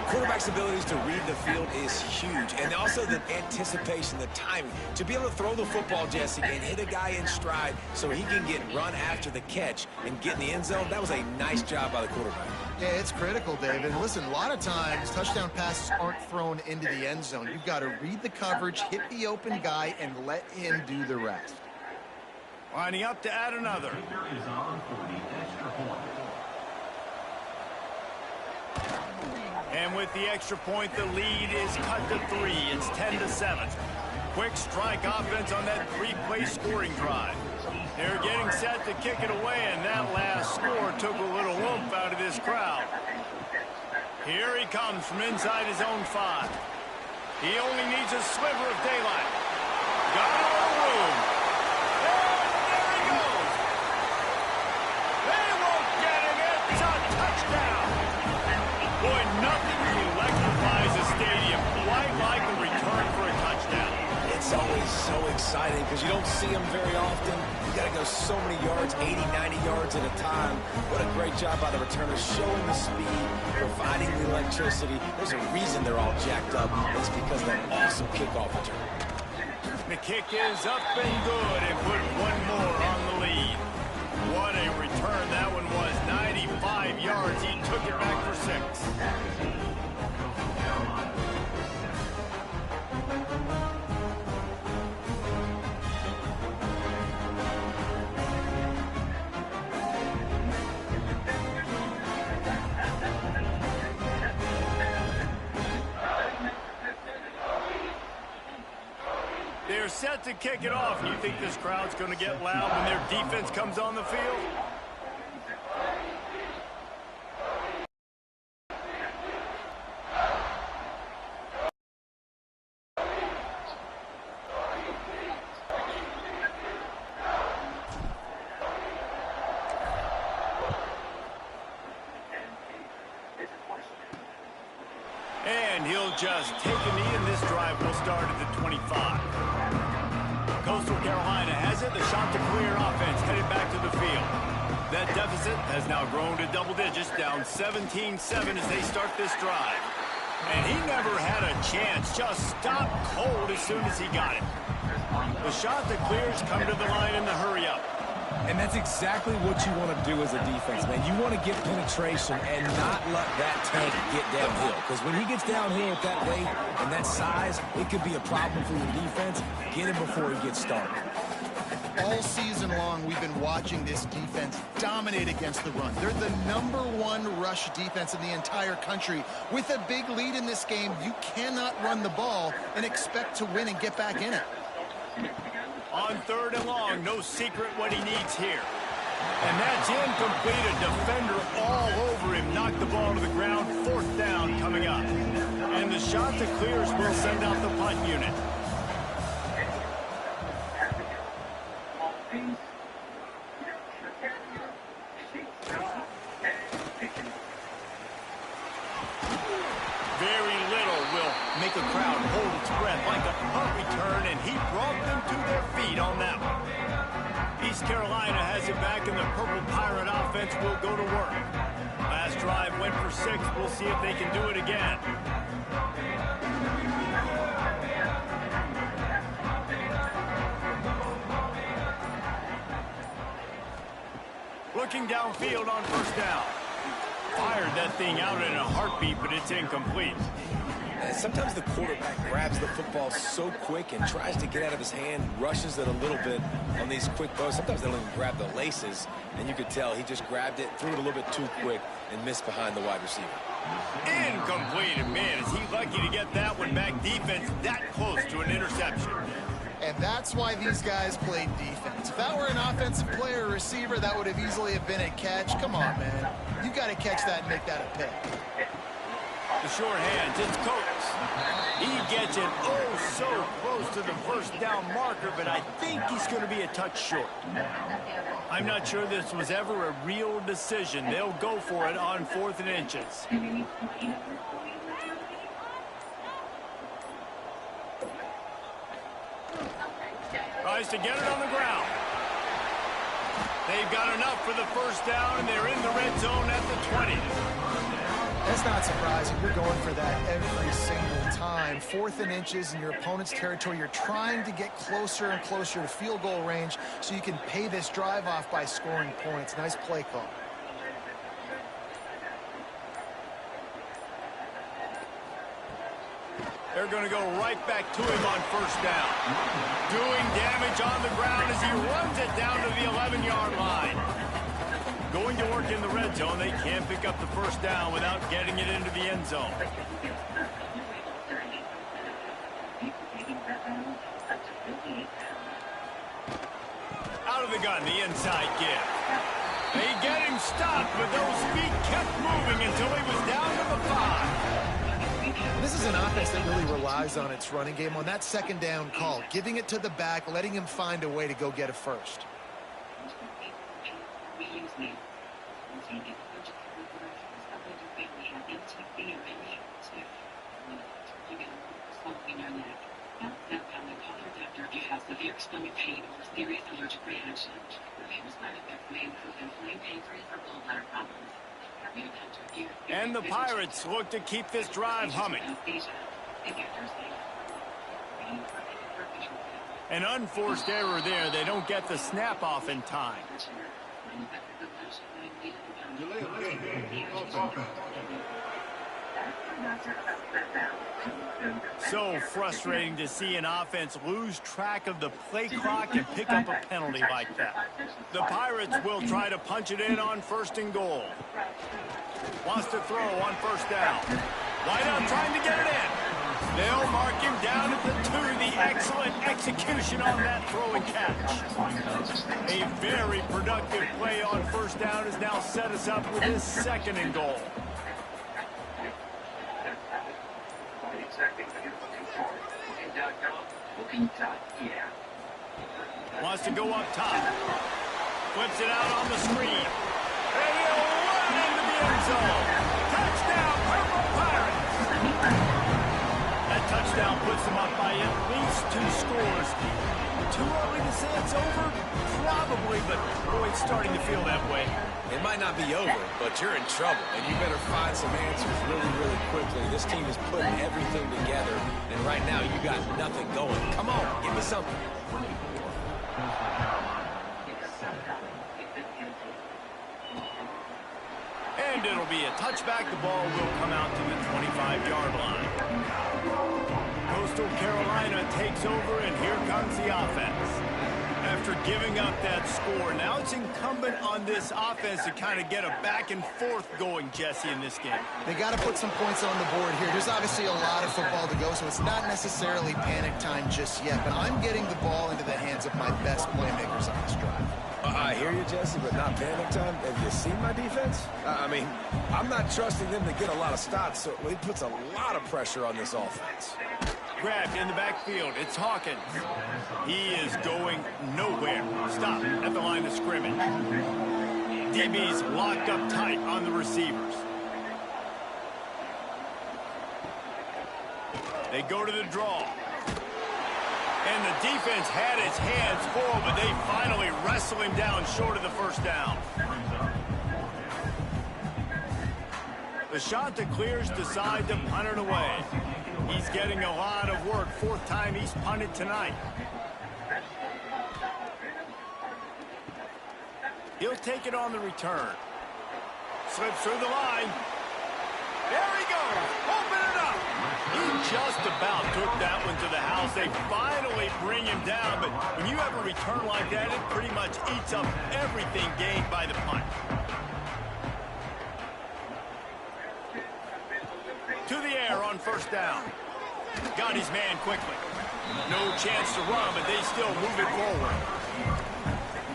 Quarterback's abilities to read the field is huge, and also the anticipation, the timing. To be able to throw the football, Jesse, and hit a guy in stride so he can get run after the catch and get in the end zone, that was a nice job by the quarterback. Yeah, it's critical, David. Listen, a lot of times touchdown passes aren't thrown into the end zone. You've got to read the coverage, hit the open guy, and let him do the rest. Lining up to add another. And with the extra point, the lead is cut to 3. It's 10-7. Quick strike offense on that 3-play scoring drive. They're getting set to kick it away, and that last score took a little oomph out of this crowd. Here he comes from inside his own 5. He only needs a sliver of daylight. Got a little room. And there he goes. They won't get him. It's a touchdown. Boy, nothing electrifies a stadium quite like a return for a touchdown. It's always so exciting because you don't see them very often. You got to go so many yards, 80, 90 yards at a time. What a great job by the returners, showing the speed, providing the electricity. There's a reason they're all jacked up. It's because of that awesome kickoff return. The kick is up and good, and put one more on the lead. What a return that one was. 95 yards. He took it back for 6. set to kick it off. You think this crowd's going to get loud when their defense comes on the field? And he'll just take a knee, and this drive will start at the 25. Coastal Carolina has it. The shot to clear offense headed back to the field. That deficit has now grown to double digits, down 17-7 as they start this drive. And he never had a chance, just stopped cold as soon as he got it. The shot that clears come to the line in the hurry up. And that's exactly what you want to do as a defense, man. You want to get penetration and not let that tank get downhill. Because when he gets downhill with that weight and that size, it could be a problem for your defense. Get him before he gets started. All season long, we've been watching this defense dominate against the run. They're the #1 rush defense in the entire country. With a big lead in this game, you cannot run the ball and expect to win and get back in it. On 3rd and long, no secret what he needs here. And that's incomplete. A defender all over him. Knocked the ball to the ground. 4th down coming up. And the shot that clears will send out the punt unit. Very little will make a crowd hold its breath like a punt return, and he brought them to their feet on that one. East Carolina has it back, and the Purple Pirate offense will go to work. Last drive went for 6. We'll see if they can do it again. Looking downfield on 1st down. Fired that thing out in a heartbeat, but it's incomplete. And sometimes the quarterback grabs the football so quick and tries to get out of his hand, rushes it a little bit on these quick throws. Sometimes they don't even grab the laces, and you could tell he just grabbed it, threw it a little bit too quick, and missed behind the wide receiver. Incomplete. And man, is he lucky to get that one back. Defense that close to an interception. And that's why these guys played defense. If that were an offensive player or receiver, that would have easily have been a catch. Come on, man. You got to catch that and make that a pick. The short hands, it's Coates. He gets it so close to the 1st down marker, but I think he's going to be a touch short. I'm not sure this was ever a real decision. They'll go for it on 4th and inches. Tries to get it on the ground. They've got enough for the 1st down, and they're in the red zone at the 20. That's not surprising. You're going for that every single time. 4th and inches in your opponent's territory. You're trying to get closer and closer to field goal range so you can pay this drive off by scoring points. Nice play call. They're going to go right back to him on 1st down. Doing damage on the ground as he runs it down to the 11-yard line. Going to work in the red zone. They can't pick up the 1st down without getting it into the end zone. Out of the gun, the inside give. They get him stopped, but those feet kept moving until he was down to the 5. This is an offense that really relies on its running game on that 2nd down call, giving it to the back, letting him find a way to go get a first. Severe stomach pain or serious allergic reaction. Famous side effects may include inflamed pancreas or gallbladder problems. And the Pirates look to keep this drive humming. An unforced error there. They don't get the snap off in time. So frustrating to see an offense lose track of the play clock and pick up a penalty like that. The Pirates will try to punch it in on 1st and goal. Wants to throw on 1st down. Wide out trying to get it in. They'll mark him down at the 2. The excellent execution on that throw and catch. A very productive play on first down has now set us up with his 2nd and goal. Wants to go up top. Flips it out on the screen. And he'll run into the end zone. Touchdown, Purple Pirates! That touchdown puts them up by at least 2 scores. Too early to say it's over? Probably, but boy, it's starting to feel that way. It might not be over, but you're in trouble, and you better find some answers really, really quickly. This team is putting everything together, and right now you got nothing going. Come on, give me something. And it'll be a touchback. The ball will come out to the 25-yard line. Coastal Carolina takes over, and here comes the offense. After giving up that score, now it's incumbent on this offense to kind of get a back and forth going, Jesse, in this game. They got to put some points on the board here. There's obviously a lot of football to go, so it's not necessarily panic time just yet, but I'm getting the ball into the hands of my best playmakers on this drive. I hear you, Jesse, but not panic time. Have you seen my defense? I mean, I'm not trusting them to get a lot of stops, so it puts a lot of pressure on this offense. Grabbed in the backfield. It's Hawkins. He is going nowhere. Stop at the line of scrimmage. DB's locked up tight on the receivers. They go to the draw. And the defense had its hands full, but they finally wrestle him down short of the first down. The shot that clears decide to punt it away. He's getting a lot of work. 4th time he's punted tonight. He'll take it on the return. Slips through the line. There he goes. Open it up. He just about took that one to the house. They finally bring him down, but when you have a return like that, it pretty much eats up everything gained by the punt. To the air on first down. Got his man quickly. No chance to run, but they still move it forward.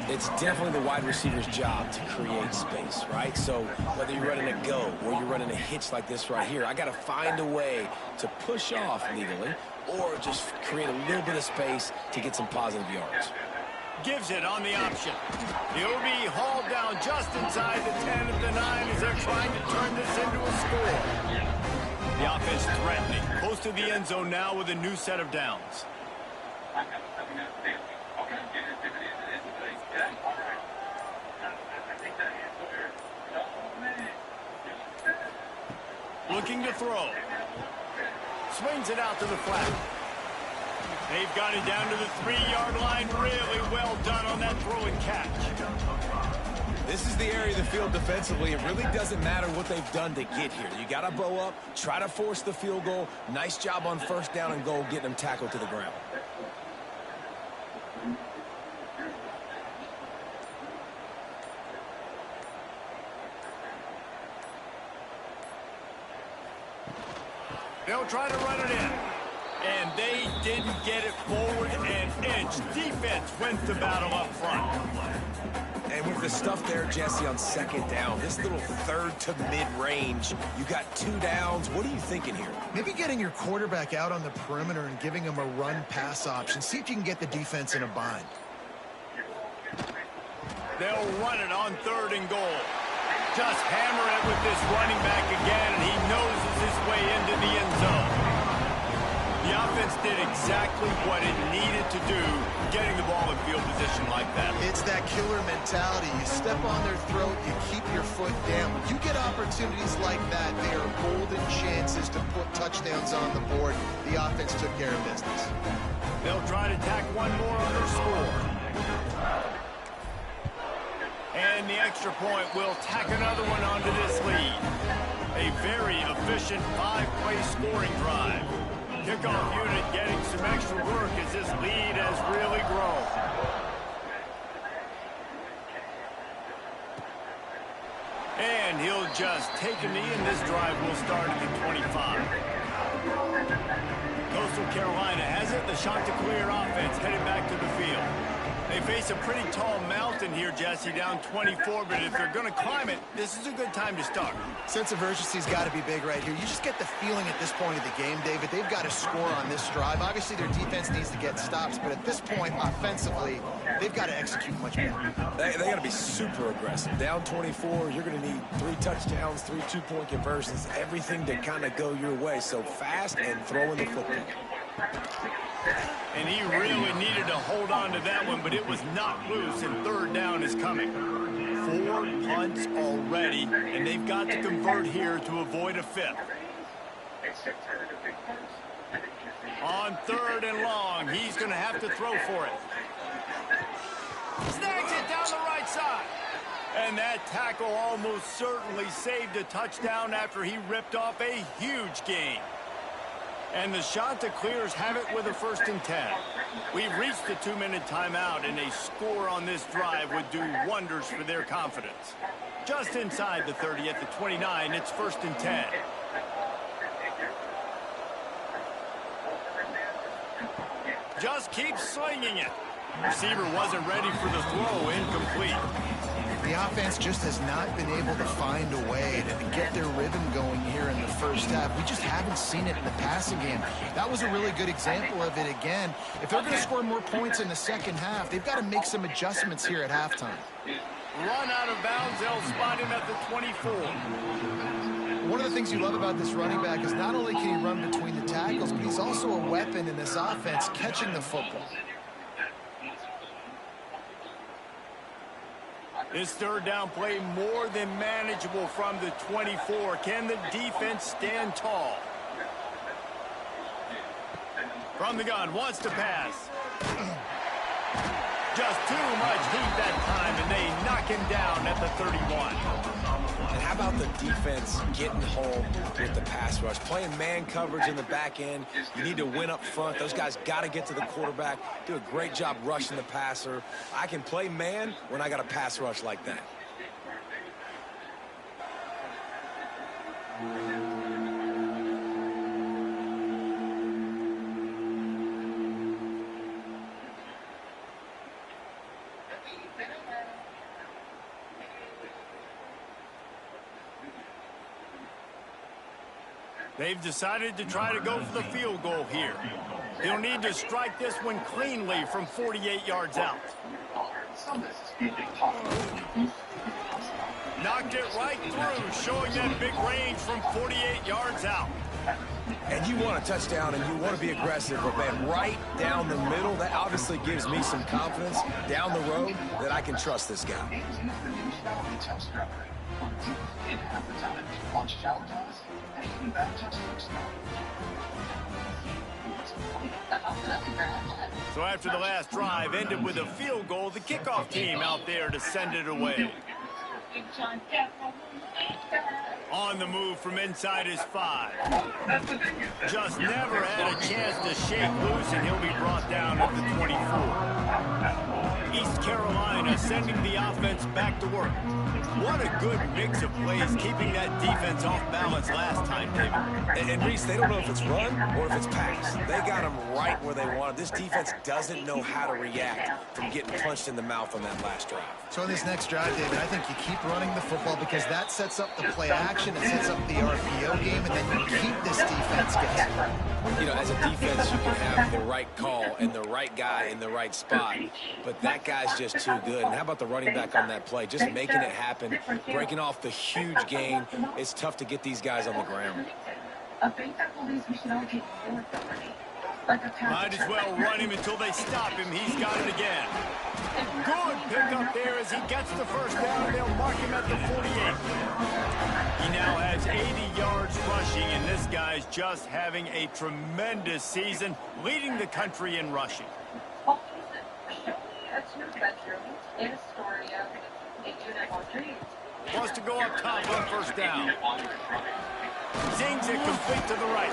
It's definitely the wide receiver's job to create space, right? So whether you're running a go or you're running a hitch like this right here, I got to find a way to push off legally or just create a little bit of space to get some positive yards. Gives it on the option. He'll be hauled down just inside the 10 at the 9 as they're trying to turn this into a score. The offense threatening. Close to the end zone now with a new set of downs. Looking to throw. Swings it out to the flat. They've got it down to the 3-yard line. Really well done on that throw and catch. This is the area of the field defensively. It really doesn't matter what they've done to get here. You got to bow up, try to force the field goal. Nice job on first down and goal, getting them tackled to the ground. They'll try to run it in. And they didn't get it forward an inch. Defense wins the battle up front. And with the stuff there, Jesse, on second down, this little third to mid-range, you got 2 downs. What are you thinking here? Maybe getting your quarterback out on the perimeter and giving him a run-pass option. See if you can get the defense in a bind. They'll run it on 3rd and goal. Just hammer it with this running back again, and he noses his way into the end zone. The offense did exactly what it needed to do, getting the ball in field position like that. It's that killer mentality. You step on their throat, you keep your foot down. When you get opportunities like that, they are golden chances to put touchdowns on the board. The offense took care of business. They'll try to tack one more on their score. And the extra point will tack another one onto this lead. A very efficient 5-play scoring drive. Kickoff unit getting some extra work as this lead has really grown. And he'll just take a knee, and this drive will start at the 25. Coastal Carolina has it. The Chanticleer offense headed back to the field. They face a pretty tall mountain here, Jesse, down 24, but if they're going to climb it, this is a good time to start. Sense of urgency's got to be big right here. You just get the feeling at this point of the game, David, they've got to score on this drive. Obviously, their defense needs to get stops, but at this point, offensively, they've got to execute much better. They got to be super aggressive. Down 24, you're going to need 3 touchdowns, 3 two-point conversions, everything to kind of go your way. So fast and throwing the football. And he really needed to hold on to that one, but it was knocked loose, and third down is coming. 4 punts already, and they've got to convert here to avoid a 5th. On 3rd and long, he's going to have to throw for it. Snags it down the right side. And that tackle almost certainly saved a touchdown after he ripped off a huge gain. And the Chanticleers have it with a 1st and 10. We've reached the 2-minute timeout, and a score on this drive would do wonders for their confidence. Just inside the 30 at the 29, it's 1st and 10. Just keep slinging it. Receiver wasn't ready for the throw, incomplete. The offense just has not been able to find a way to get their rhythm going here in the first half. We just haven't seen it in the passing game. That was a really good example of it again. If they're going to score more points in the second half, they've got to make some adjustments here at halftime. Run out of bounds, they'll spot him at the 24. One of the things you love about this running back is not only can he run between the tackles, but he's also a weapon in this offense catching the football. This 3rd down play more than manageable from the 24. Can the defense stand tall? From the gun, wants to pass. Just too much heat that time, and they knock him down at the 31. And how about the defense getting home with the pass rush? Playing man coverage in the back end. You need to win up front. Those guys got to get to the quarterback. Do a great job rushing the passer. I can play man when I got a pass rush like that. They've decided to try to go for the field goal here. They'll need to strike this one cleanly from 48 yards out. Knocked it right through, showing that big range from 48 yards out. And you want a touchdown and you want to be aggressive, but man, right down the middle, that obviously gives me some confidence down the road that I can trust this guy. So after the last drive ended with a field goal, the kickoff team out there to send it away. On the move from inside his 5. Just never had a chance to shake loose, and he'll be brought down at the 24. East Carolina sending the offense back to work. What a good mix of plays, keeping that defense off balance last time, David. And Reese, they don't know if it's run or if it's pass. They got them right where they want it. This defense doesn't know how to react from getting punched in the mouth on that last drive. So in this next drive, David, I think you keep running the football because that sets up the play action, it sets up the RPO game, and then you keep this defense guessing. You know, as a defense, you can have the right call and the right guy in the right spot, but that guy's just too good. And how about the running back on that play? Just making it happen, breaking off the huge gain. It's tough to get these guys on the ground. Might as well run him until they stop him. He's got it again. Good pickup there as he gets the 1st down. They'll mark him at the 48. He now has 80 yards rushing, and this guy's just having a tremendous season, leading the country in rushing. Wants to go up top on 1st down. Zings it complete to the right.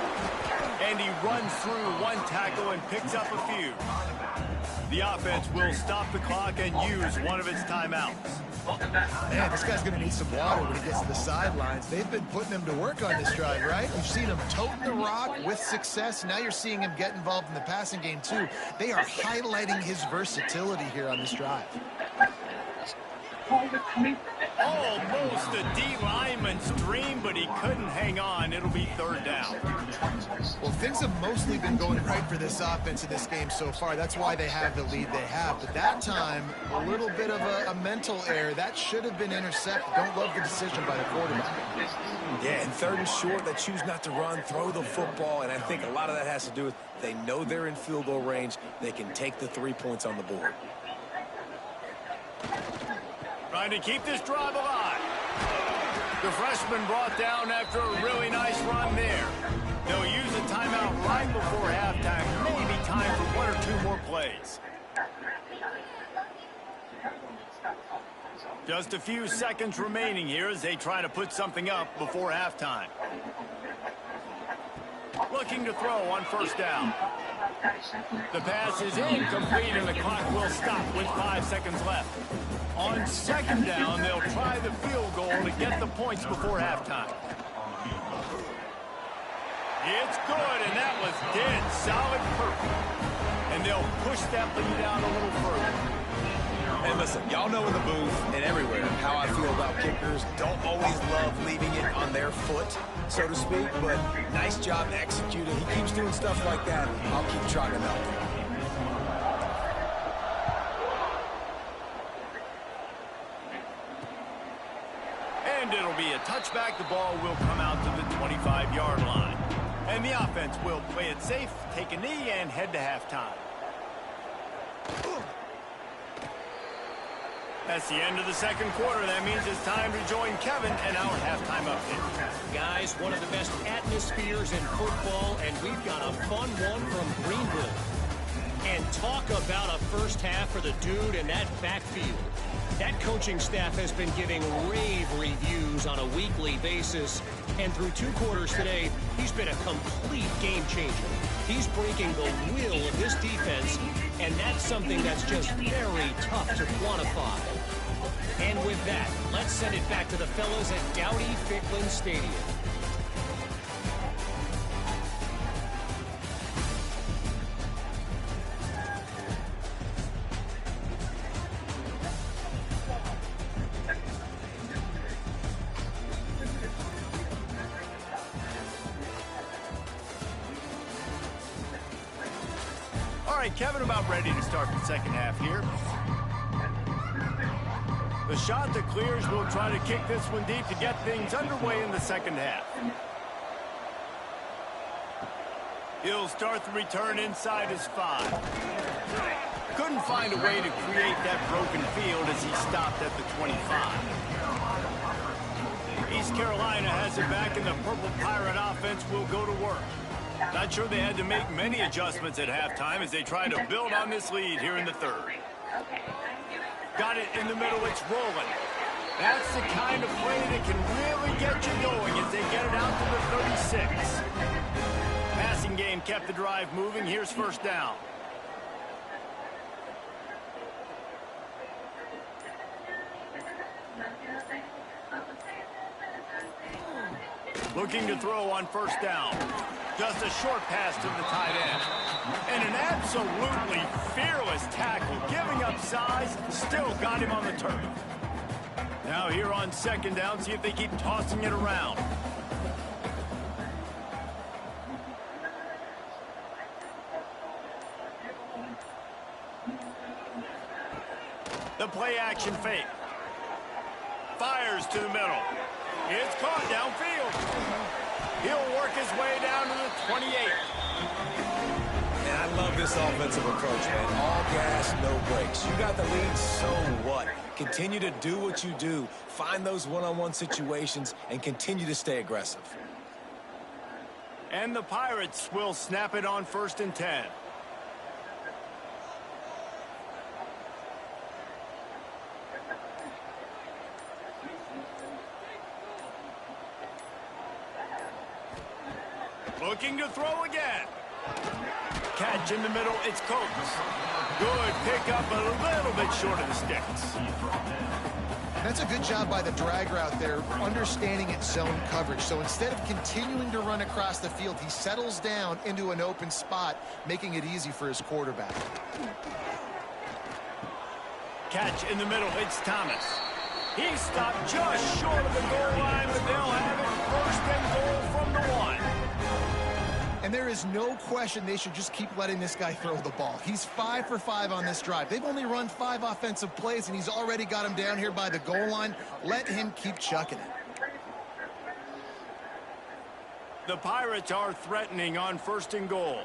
And he runs through one tackle and picks up a few. The offense will stop the clock and use one of its timeouts. Man, this guy's going to need some water when he gets to the sidelines. They've been putting him to work on this drive, right? You've seen him toting the rock with success. Now you're seeing him get involved in the passing game, too. They are highlighting his versatility here on this drive. Almost a D lineman's dream, but he couldn't hang on. It'll be third down. Well, things have mostly been going right for this offense in this game so far. That's why they have the lead they have. But that time, a little bit of a mental error. That should have been intercepted. Don't love the decision by the quarterback. Yeah, and third and short, they choose not to run, throw the football, and I think a lot of that has to do with they know they're in field goal range. They can take the 3 points on the board. Trying to keep this drive alive. The freshman brought down after a really nice run there. They'll use a timeout right before halftime. Maybe time for 1 or 2 more plays. Just a few seconds remaining here as they try to put something up before halftime. Looking to throw on first down. The pass is incomplete and the clock will stop with 5 seconds left. On second down, they'll try the field goal to get the points before halftime. It's good, and that was dead solid perfect. And they'll push that lead out a little further. And listen, y'all know in the booth and everywhere how I feel about kickers. Don't always love leaving it on their foot, so to speak, but nice job executing. He keeps doing stuff like that. I'll keep trying him out. And it'll be a touchback. The ball will come out to the 25-yard line. And the offense will play it safe, take a knee, and head to halftime. That's the end of the second quarter. That means it's time to join Kevin and our halftime update. Guys, one of the best atmospheres in football, and we've got a fun one from Greenville. And talk about a first half for the dude in that backfield. That coaching staff has been giving rave reviews on a weekly basis. And through 2 quarters today, he's been a complete game changer. He's breaking the will of this defense, and that's something that's just very tough to quantify. And with that, let's send it back to the fellas at Dowdy-Ficklin Stadium. All right, Kevin, about ready to start the second half here. The shot that clears will try to kick this one deep to get things underway in the second half. He'll start the return inside his 5. Couldn't find a way to create that broken field as he stopped at the 25. East Carolina has it back, and the Purple Pirate offense will go to work. Not sure they had to make many adjustments at halftime as they try to build on this lead here in the third. Got it in the middle, it's rolling. That's the kind of play that can really get you going as they get it out to the 36. Passing game kept the drive moving. Here's first down. Looking to throw on first down. Just a short pass to the tight end. And an absolutely fearless tackle, giving up size, still got him on the turf. Now here on second down, see if they keep tossing it around. The play action fake. Fires to the middle. It's caught downfield. He'll work his way down to the 28. And I love this offensive approach, man. All gas, no brakes. You got the lead, so what? Continue to do what you do. Find those one-on-one situations and continue to stay aggressive. And the Pirates will snap it on 1st and 10. Looking to throw again. Catch in the middle, it's Coates. Good pick up, a little bit short of the sticks. That's a good job by the drag route there, understanding its zone coverage. So instead of continuing to run across the field, he settles down into an open spot, making it easy for his quarterback. Catch in the middle. It's Thomas. He stopped just short of the goal line, but they'll have it first and goal from the 1. And there is no question they should just keep letting this guy throw the ball. He's 5 for 5 on this drive. They've only run 5 offensive plays, and he's already got him down here by the goal line. Let him keep chucking it. The Pirates are threatening on first and goal.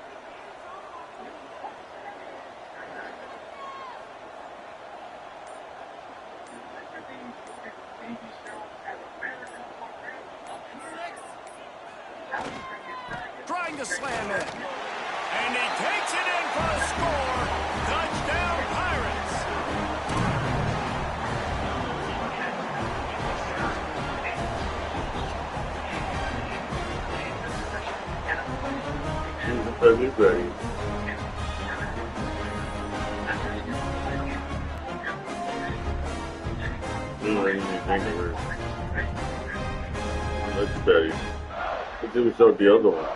Trying to slam it. And he takes it in for a score. Touchdown, Pirates. That's Betty. Let's do so the other one.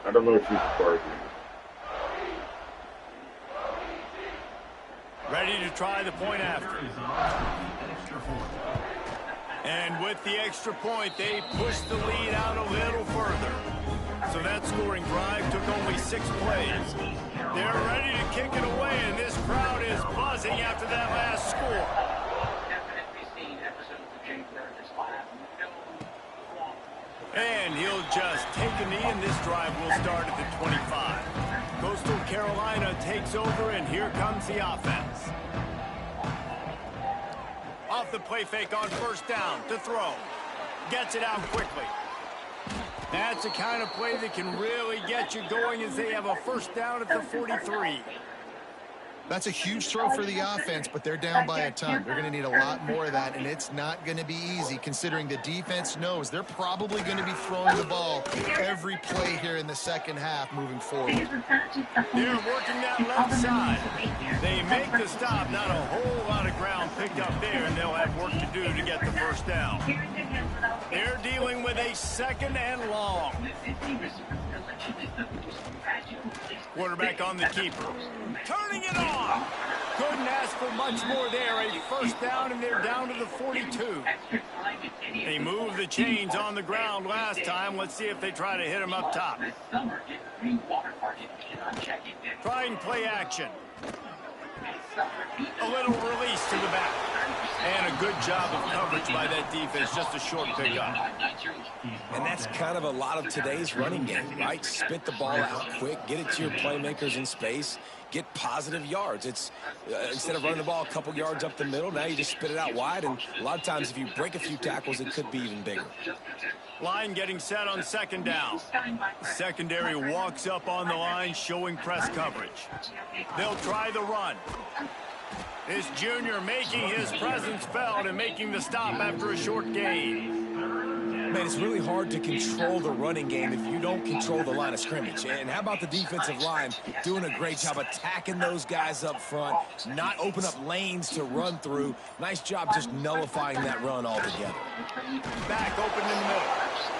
I don't know if she's a partner. Ready to try the point after. And with the extra point, they push the lead out a little further. So that scoring drive took only 6 plays. They're ready to kick it away, and this crowd is buzzing after that last score. And he'll just take a knee, and this drive will start at the 25. Coastal Carolina takes over, and here comes the offense. Off the play fake on first down to throw. Gets it out quickly. That's the kind of play that can really get you going as they have a first down at the 43. That's a huge throw for the offense, but they're down by a ton. They're going to need a lot more of that, and it's not going to be easy considering the defense knows they're probably going to be throwing the ball every play here in the second half moving forward. They're working that left side. They make the stop, not a whole lot of ground picked up there, and they'll have work to do to get the first down. They're dealing with a second and long. Quarterback on the keeper. Turning it on. Couldn't ask for much more there. A first down, and they're down to the 42. They moved the chains on the ground last time. Let's see if they try to hit him up top. Trying play action. A little release to the back. And a good job of coverage by that defense. Just a short pickup. And that's kind of a lot of today's running game, right? Spit the ball out quick, get it to your playmakers in space, get positive yards. It's instead of running the ball a couple yards up the middle, now you just spit it out wide, and a lot of times if you break a few tackles, it could be even bigger. Line getting set on second down. Secondary walks up on the line, showing press coverage. They'll try the run. This junior making his presence felt and making the stop after a short gain. Man, it's really hard to control the running game if you don't control the line of scrimmage. And how about the defensive line doing a great job attacking those guys up front, not open up lanes to run through. Nice job just nullifying that run altogether. Back open in the middle.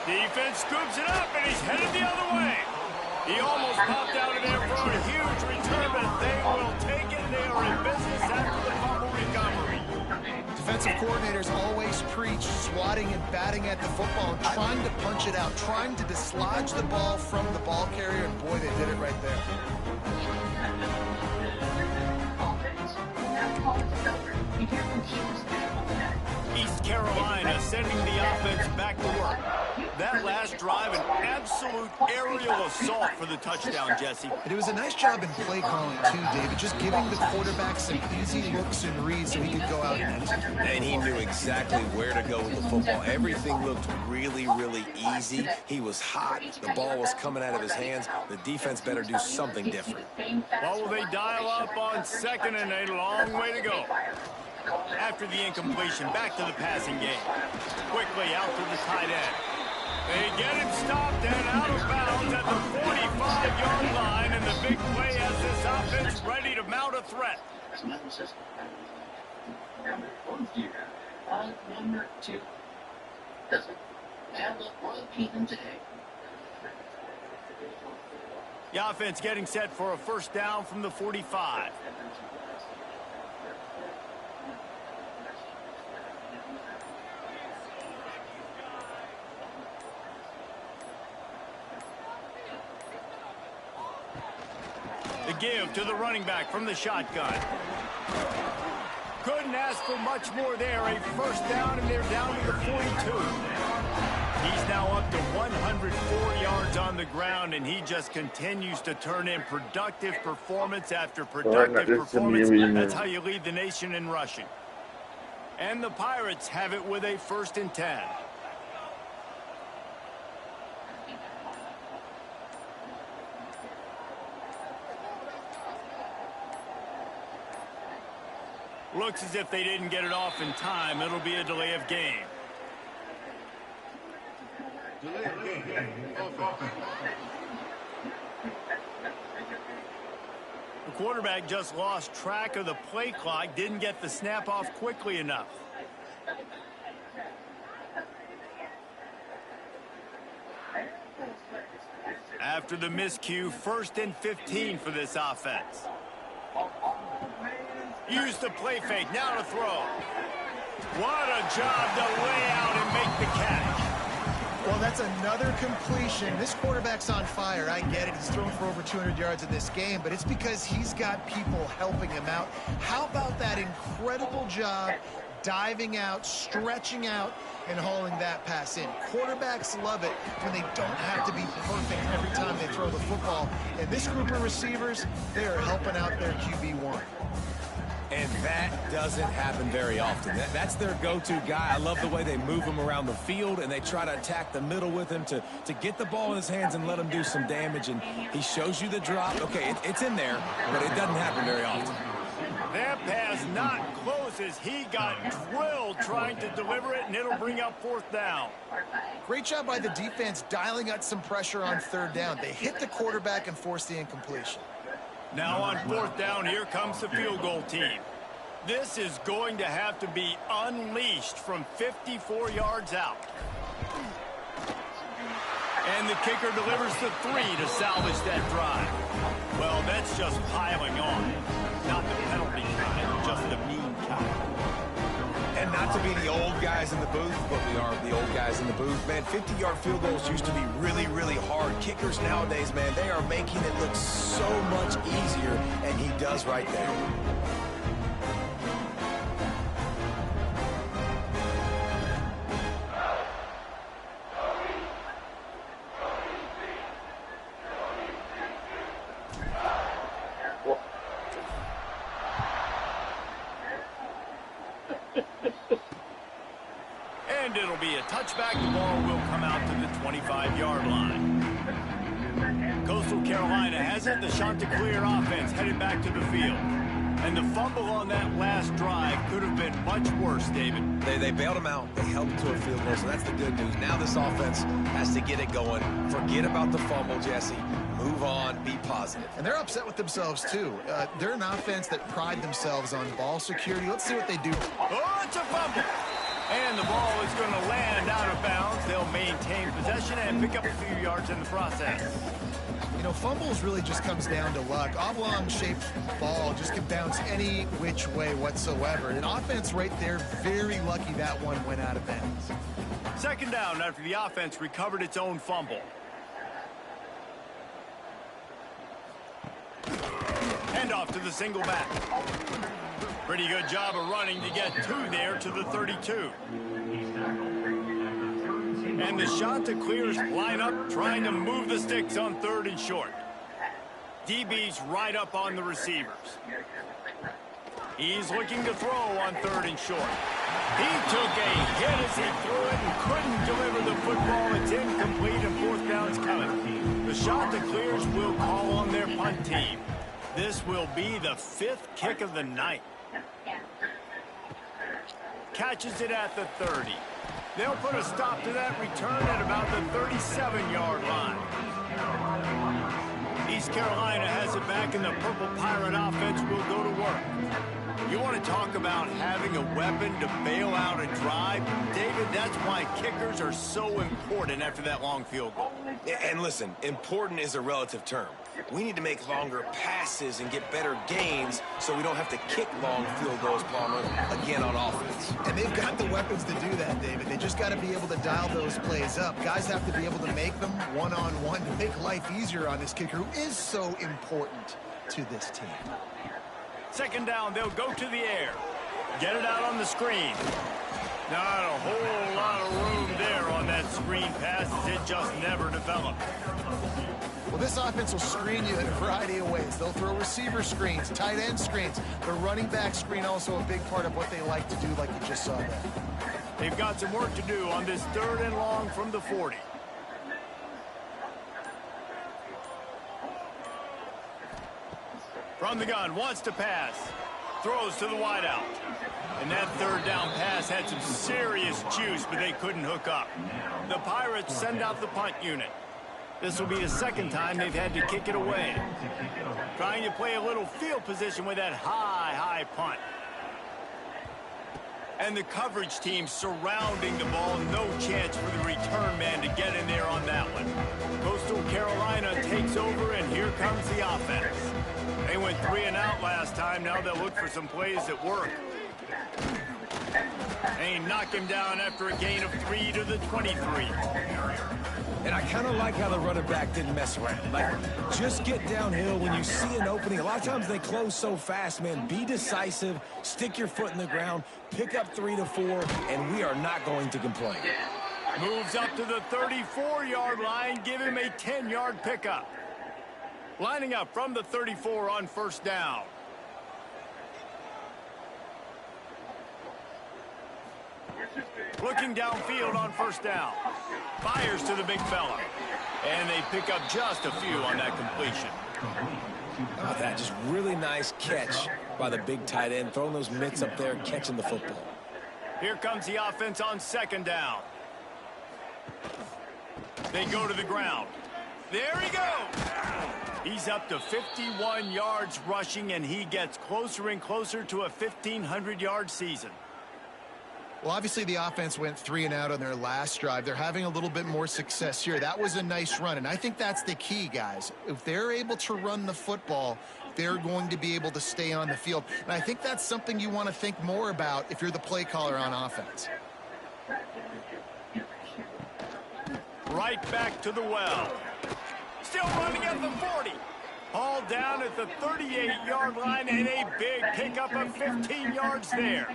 Defense scoops it up, and he's headed the other way. He almost popped out of there for a huge return, but they will take it. They are in business after the fumble recovery. Defensive coordinators always preach swatting and batting at the football and trying to punch it out, trying to dislodge the ball from the ball carrier, and boy, they did it right there. East Carolina sending the offense back to work. That last drive, an absolute aerial assault for the touchdown, Jesse. And it was a nice job in play calling, too, David, just giving the quarterback some easy looks and reads so he could go out and execute. And he knew exactly where to go with the football. Everything looked really, really easy. He was hot. The ball was coming out of his hands. The defense better do something different. Well, will they dial up on second, and a long way to go. After the incompletion, back to the passing game. Quickly out to the tight end. They get him stopped and out of bounds at the 45-yard line, and the big play has this offense ready to mount a threat. As a mother says, number 1 do you have? Number 2 doesn't have a royal kingdom today. The offense getting set for a first down from the 45. The give to the running back from the shotgun. Couldn't ask for much more there. A first down, and they're down to the 42. He's now up to 104 yards on the ground, and he just continues to turn in productive performance after productive performance. That's how you lead the nation in rushing. And the Pirates have it with a 1st and 10. Looks as if they didn't get it off in time. It'll be a delay of game. The quarterback just lost track of the play clock, didn't get the snap off quickly enough. After the miscue, 1st and 15 for this offense. Use the play fake, now to throw. What a job to lay out and make the catch. Well, that's another completion. This quarterback's on fire. I get it. He's thrown for over 200 yards in this game, but it's because he's got people helping him out. How about that incredible job diving out, stretching out, and hauling that pass in? Quarterbacks love it when they don't have to be perfect every time they throw the football. And this group of receivers, they are helping out their QB1. And that doesn't happen very often. That's their go-to guy. I love the way they move him around the field, and they try to attack the middle with him to get the ball in his hands and let him do some damage. And he shows you the drop. Okay, it's in there, but it doesn't happen very often. That pass not close as he got drilled trying to deliver it, and it'll bring up 4th down. Great job by the defense dialing out some pressure on 3rd down. They hit the quarterback and forced the incompletion. Now on 4th down, here comes the field goal team. This is going to have to be unleashed from 54 yards out. And the kicker delivers the 3 to salvage that drive. Well, that's just piling on. Not the penalty kind, just the mean kind. And not to be the old guys in the booth, but we are the old guys in the booth. Man, 50-yard field goals used to be really, really hard. Kickers nowadays, man, they are making it look so much easier, and he does right there. And it'll be a touchback. The ball will come out to the 25-yard line. Coastal Carolina has it. The Chanticleer offense headed back to the field. And the fumble on that last drive could have been much worse, David. They bailed him out. They held him to a field goal, so that's the good news. Now this offense has to get it going. Forget about the fumble, Jesse. Move on. Be positive. And they're upset with themselves, too. They're an offense that pride themselves on ball security. Let's see what they do. Oh, it's a fumble. And the ball is going to land out of bounds. They'll maintain possession and pick up a few yards in the process. You know, fumbles really just comes down to luck. Oblong-shaped ball just can bounce any which way whatsoever. An offense right there, very lucky that one went out of bounds. 2nd down after the offense recovered its own fumble. Hand off to the single back. Pretty good job of running to get 2 there to the 32. And the Chanticleers line up trying to move the sticks on 3rd and short. DB's right up on the receivers. He's looking to throw on 3rd and short. He took a hit as he threw it and couldn't deliver the football. It's incomplete and 4th down's coming. The Chanticleers will call on their punt team. This will be the 5th kick of the night. Catches it at the 30. They'll put a stop to that return at about the 37-yard line. East Carolina has it back, and the Purple Pirate offense will go to work. want to talk about having a weapon to bail out a drive? David, that's why kickers are so important after that long field goal. And listen, important is a relative term. We need to make longer passes and get better gains so we don't have to kick long field goals, Palmer, again on offense. And they've got the weapons to do that, David. They just got to be able to dial those plays up. Guys have to be able to make them one-on-one to make life easier on this kicker, who is so important to this team. Second down, they'll go to the air. Get it out on the screen. Not a whole lot of room there on that screen pass, as it just never developed. Well, this offense will screen you in a variety of ways. They'll throw receiver screens, tight end screens. The running back screen also a big part of what they like to do, like you just saw there. They've got some work to do on this 3rd and long from the 40. From the gun, wants to pass. Throws to the wideout. And that 3rd down pass had some serious juice, but they couldn't hook up. The Pirates send out the punt unit. This will be the 2nd time they've had to kick it away. Trying to play a little field position with that high punt. And the coverage team surrounding the ball. No chance for the return man to get in there on that one. Coastal Carolina takes over, and here comes the offense. They went 3 and out last time. Now they'll look for some plays that work. They knock him down after a gain of 3 to the 23. And I kind of like how the running back didn't mess around. Like, just get downhill when you see an opening. A lot of times they close so fast, man. Be decisive, stick your foot in the ground, pick up 3 to 4, and we are not going to complain. Moves up to the 34-yard line, give him a 10-yard pickup. Lining up from the 34 on 1st down. Looking downfield on 1st down. Fires to the big fella. And they pick up just a few on that completion. Oh, that just really nice catch by the big tight end, throwing those mitts up there, catching the football. Here comes the offense on 2nd down. They go to the ground. There he goes. He's up to 51 yards rushing, and he gets closer and closer to a 1,500-yard season. Well, obviously the offense went 3 and out on their last drive. They're having a little bit more success here. That was a nice run, and I think that's the key, guys. If they're able to run the football, they're going to be able to stay on the field. And I think that's something you want to think more about if you're the play caller on offense. Right back to the well. Still running at the 40. Hauled down at the 38-yard line, and a big pickup of 15 yards there.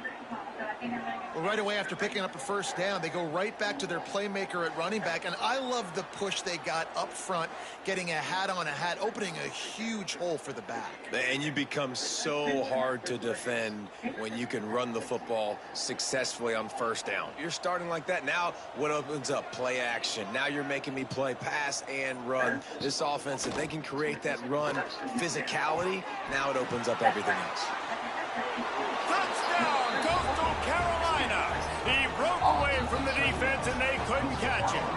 Well, right away after picking up a 1st down, they go right back to their playmaker at running back, and I love the push they got up front, getting a hat on a hat, opening a huge hole for the back. And you become so hard to defend when you can run the football successfully on 1st down. You're starting like that. Now what opens up? Play action. Now you're making me play pass and run. This offense, if they can create that run physicality, now it opens up everything else. Touchdown, Coastal Carolina. He broke away from the defense, and they couldn't catch him.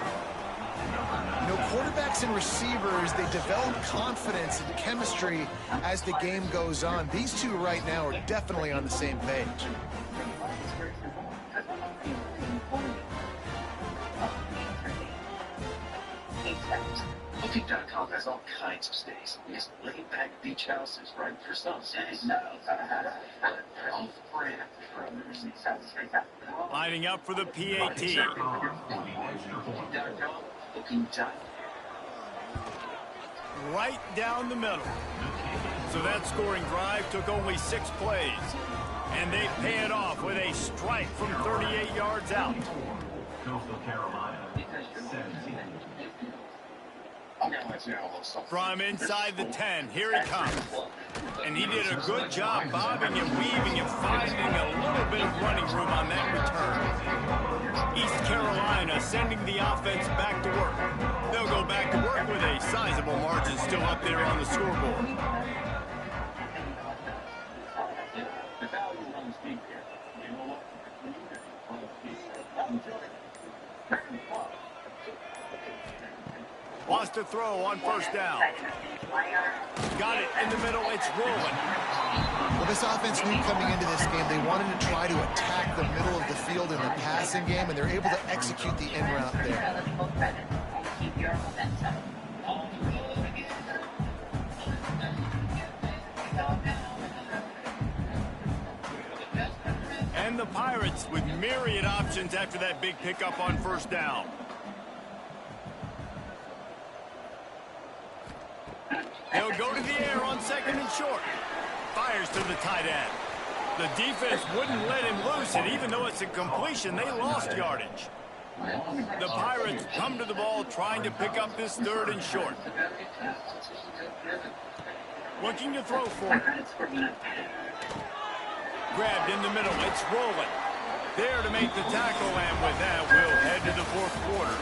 You know, quarterbacks and receivers, they develop confidence and chemistry as the game goes on. These two right now are definitely on the same page. Booking.com has all kinds of stays. These laid-back beach houses right for some stays. All brand from Lining up for the PAT. Booking.com. Right down the middle. So that scoring drive took only 6 plays. And they pay it off with a strike from 38 yards out. Coastal Carolina, 17. From inside the 10, here he comes. And he did a good job bobbing and weaving and finding a little bit of running room on that return. East Carolina sending the offense back to work. They'll go back to work with a sizable margin still up there on the scoreboard. The value runs deep here. You know what? Wants to throw on first down. Got it in the middle. It's rolling. Well, this offense knew coming into this game they wanted to try to attack the middle of the field in the passing game, and they're able to execute the in route there. Keep your momentum. And the Pirates with myriad options after that big pickup on first down. They'll go to the air on second and short. Fires to the tight end. The defense wouldn't let him loose, and even though it's a completion, they lost yardage. The Pirates come to the ball trying to pick up this third and short. Looking to throw for it. Grabbed in the middle. It's rolling. There to make the tackle, and with that, we'll head to the fourth quarter.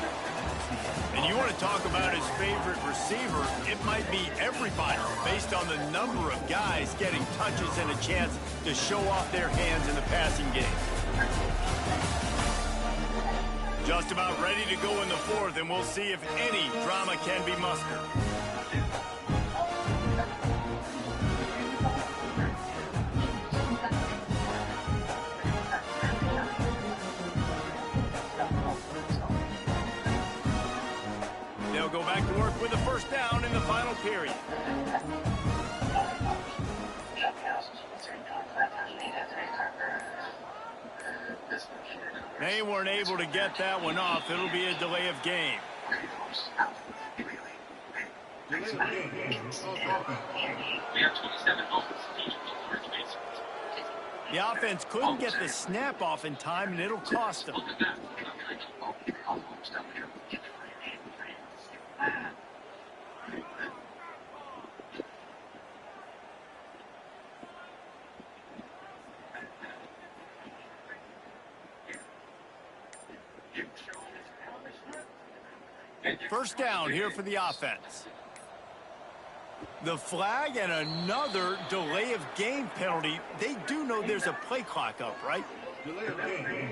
And you want to talk about his favorite receiver, it might be everybody based on the number of guys getting touches and a chance to show off their hands in the passing game. Just about ready to go in the fourth, and we'll see if any drama can be mustered. They'll go back to work with a first down in the final period. They weren't able to get that one off. It'll be a delay of game. We have 27 offenses. The offense couldn't get the snap off in time, and it'll cost them. First down here for the offense. The flag and another delay of game penalty. They do know there's a play clock up, right? Delay of game.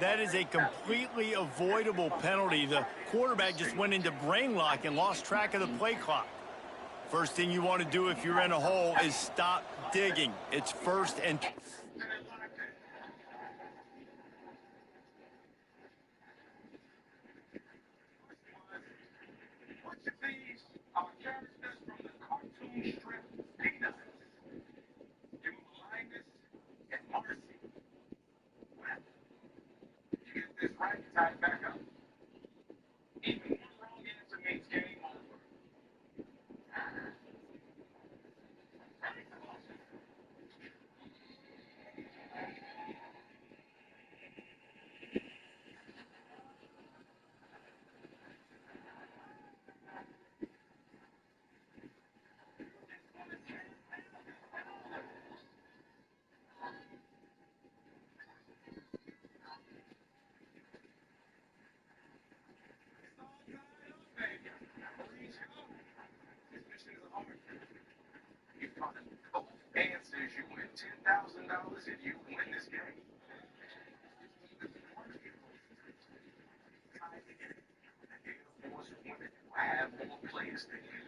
That is a completely avoidable penalty. The quarterback just went into brain lock and lost track of the play clock. First thing you want to do if you're in a hole is stop digging. It's first and... Which of these are characters from the cartoon strip Peanuts? Human kindness and mercy. Well, if you get this right, tie it back up. Even one wrong answer means game over. Answers you win $10,000 if you win this game. Air Force women will have more players than you.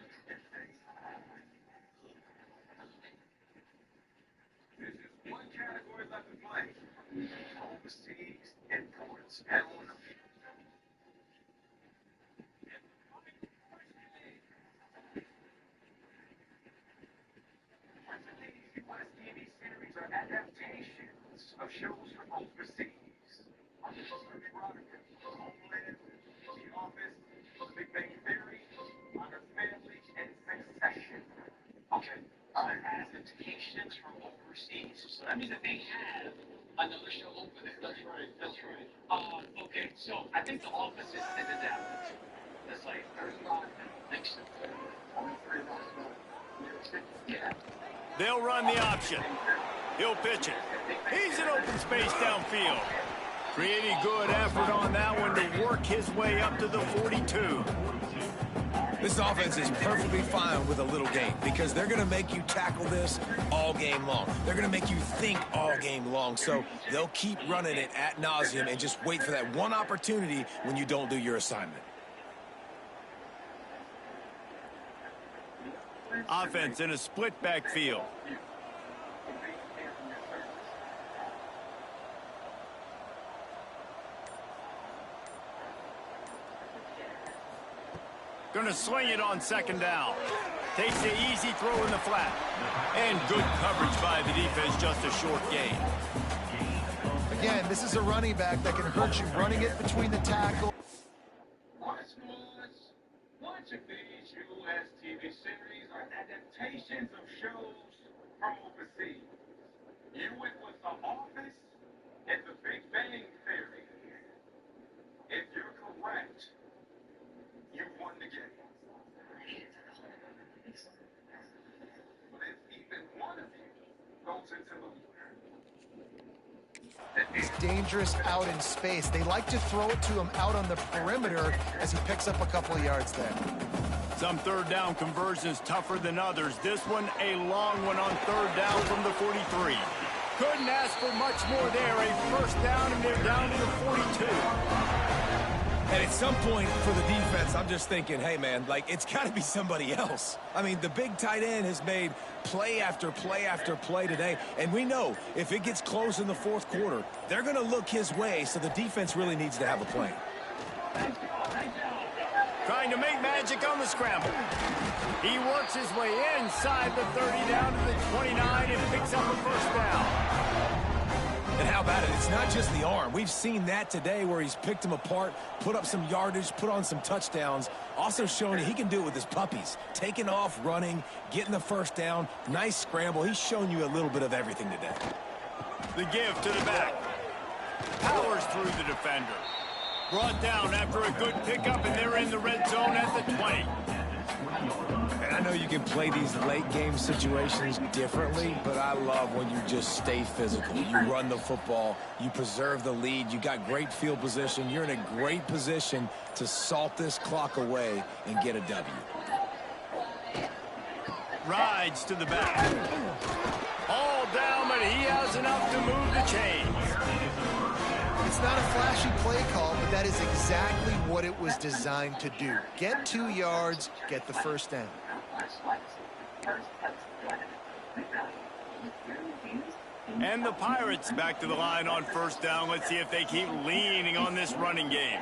There's just one category left to play. Overseas imports. Hell no. TV series are adaptations of shows from overseas. Homeland, The Office, The Big Bang Theory, Modern Family, and Succession. Okay, adaptations from overseas. So that means that they have another show over there. That's right, that's right. Okay, so I think The Office is adapted. That's like 30 next to 23 Yeah. They'll run the option. He'll pitch it. He's in open space downfield. Pretty good effort on that one to work his way up to the 42. This offense is perfectly fine with a little game because they're going to make you tackle this all game long. They're going to make you think all game long. So they'll keep running it ad nauseum and just wait for that one opportunity when you don't do your assignment. Offense in a split backfield. Gonna sling it on second down. Takes the easy throw in the flat. And good coverage by the defense, just a short gain. Again, this is a running back that can hurt you running it between the tackle. Watching these U.S. TV series are adaptations of shows from overseas. You went with The Office and The Big Bang Theory. If you're correct, you won the game. But if even one of you goes into the He's dangerous out in space. They like to throw it to him out on the perimeter as he picks up a couple of yards there. Some third down conversions tougher than others. This one, a long one on third down from the 43. Couldn't ask for much more there. A first down, and they're down to the 42. And at some point for the defense, I'm just thinking, hey, man, like, it's got to be somebody else. I mean, the big tight end has made play after play after play today. And we know if it gets close in the fourth quarter, they're going to look his way, so the defense really needs to have a plan. Trying to make magic on the scramble. He works his way inside the 30 down to the 29 and picks up a first down. And how about it? It's not just the arm. We've seen that today where he's picked them apart, put up some yardage, put on some touchdowns. Also showing he can do it with his puppies. Taking off, running, getting the first down. Nice scramble. He's shown you a little bit of everything today. The give to the back. Powers through the defender. Brought down after a good pickup, and they're in the red zone at the 20. And I know you can play these late game situations differently, but I love when you just stay physical. You run the football, you preserve the lead, you got great field position, you're in a great position to salt this clock away and get a W. Rides to the back. All down, but he has enough to move the chains. It's not a flashy play call, but that is exactly what it was designed to do. Get 2 yards, get the first down. And the Pirates back to the line on first down. Let's see if they keep leaning on this running game.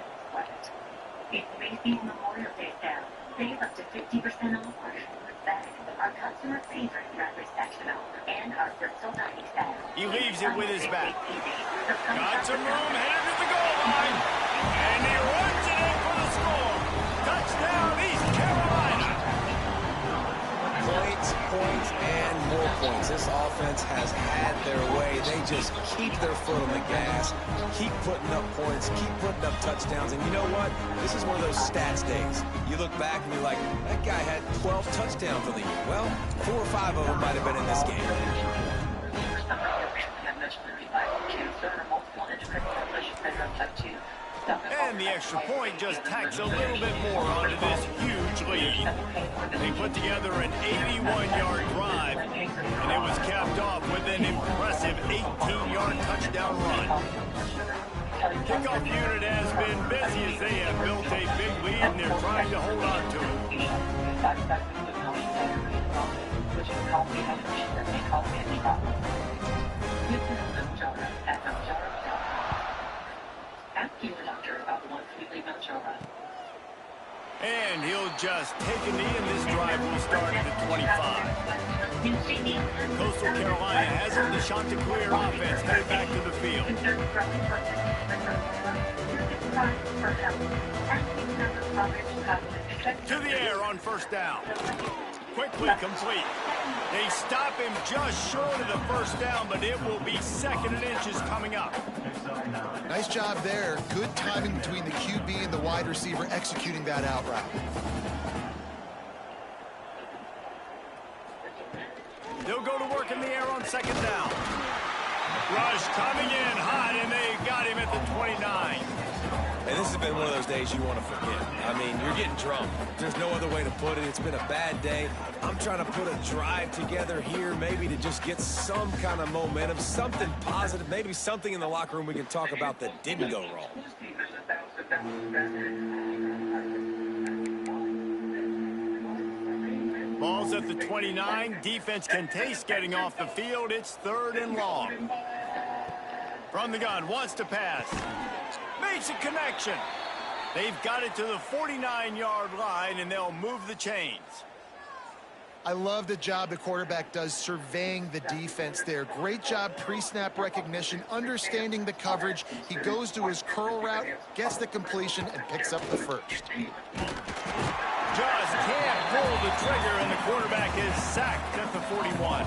It's Macy's Memorial Day sale. Save up to 50% off our short bags, our customer favorite breakfast sectional, and our Bristol dining style. He leaves it with his back. Got some room, headed to the goal line. And he runs it in for the score. Touchdown, East Carolina. Points, points, and more points. This offense has had their way. They just keep their foot on the gas, keep putting up points, keep putting up touchdowns. And you know what? This is one of those stats days. You look back and you're like, that guy had 12 touchdowns on the year. Well, 4 or 5 of them might have been in this game. And the extra point just tacks a little bit more onto this huge lead. They put together an 81-yard drive, and it was capped off with an impressive 18-yard touchdown run. Kickoff unit has been busy as they have built a big lead, and they're trying to hold on to it. And he'll just take a knee, and this drive will start at the 25. Coastal Carolina has it. The Chanticleer offense headed back to the field. To the air on first down. Quickly complete. They stop him just short of the first down, but it will be 2nd and inches coming up. Nice job there. Good timing between the QB and the wide receiver executing that out route. They'll go to work in the air on 2nd down. Rush coming in hot, and they got him at the 29. And this has been one of those days you want to forget. I mean, you're getting drunk. There's no other way to put it. It's been a bad day. I'm trying to put a drive together here, maybe to just get some kind of momentum, something positive, maybe something in the locker room we can talk about that didn't go wrong. Ball's at the 29. Defense can taste getting off the field. It's 3rd and long. From the gun, wants to pass. Makes a connection. They've got it to the 49-yard line, and they'll move the chains. I love the job the quarterback does surveying the defense there. Great job pre-snap recognition, understanding the coverage. He goes to his curl route, gets the completion, and picks up the first. Just can't pull the trigger, and the quarterback is sacked at the 41.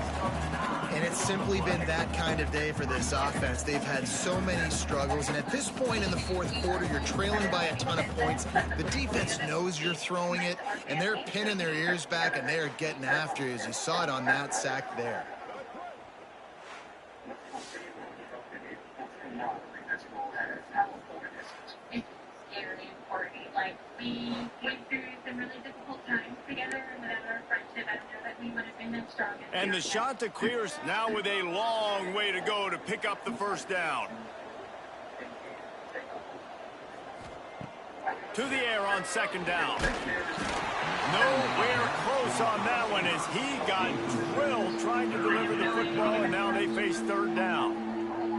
And it's simply been that kind of day for this offense. They've had so many struggles, and at this point in the fourth quarter, you're trailing by a ton of points. The defense knows you're throwing it, and they're pinning their ears back, and they're getting after you, as you saw it on that sack there. It's scary and Courtney. Like, we went through some really difficult times together, and without our friendship, I don't know that we would have been as strong as And the shot to clears now with a long way to go to pick up the first down. To the air on 2nd down. Nowhere close on that one as he got drilled trying to deliver the football, and now they face 3rd down.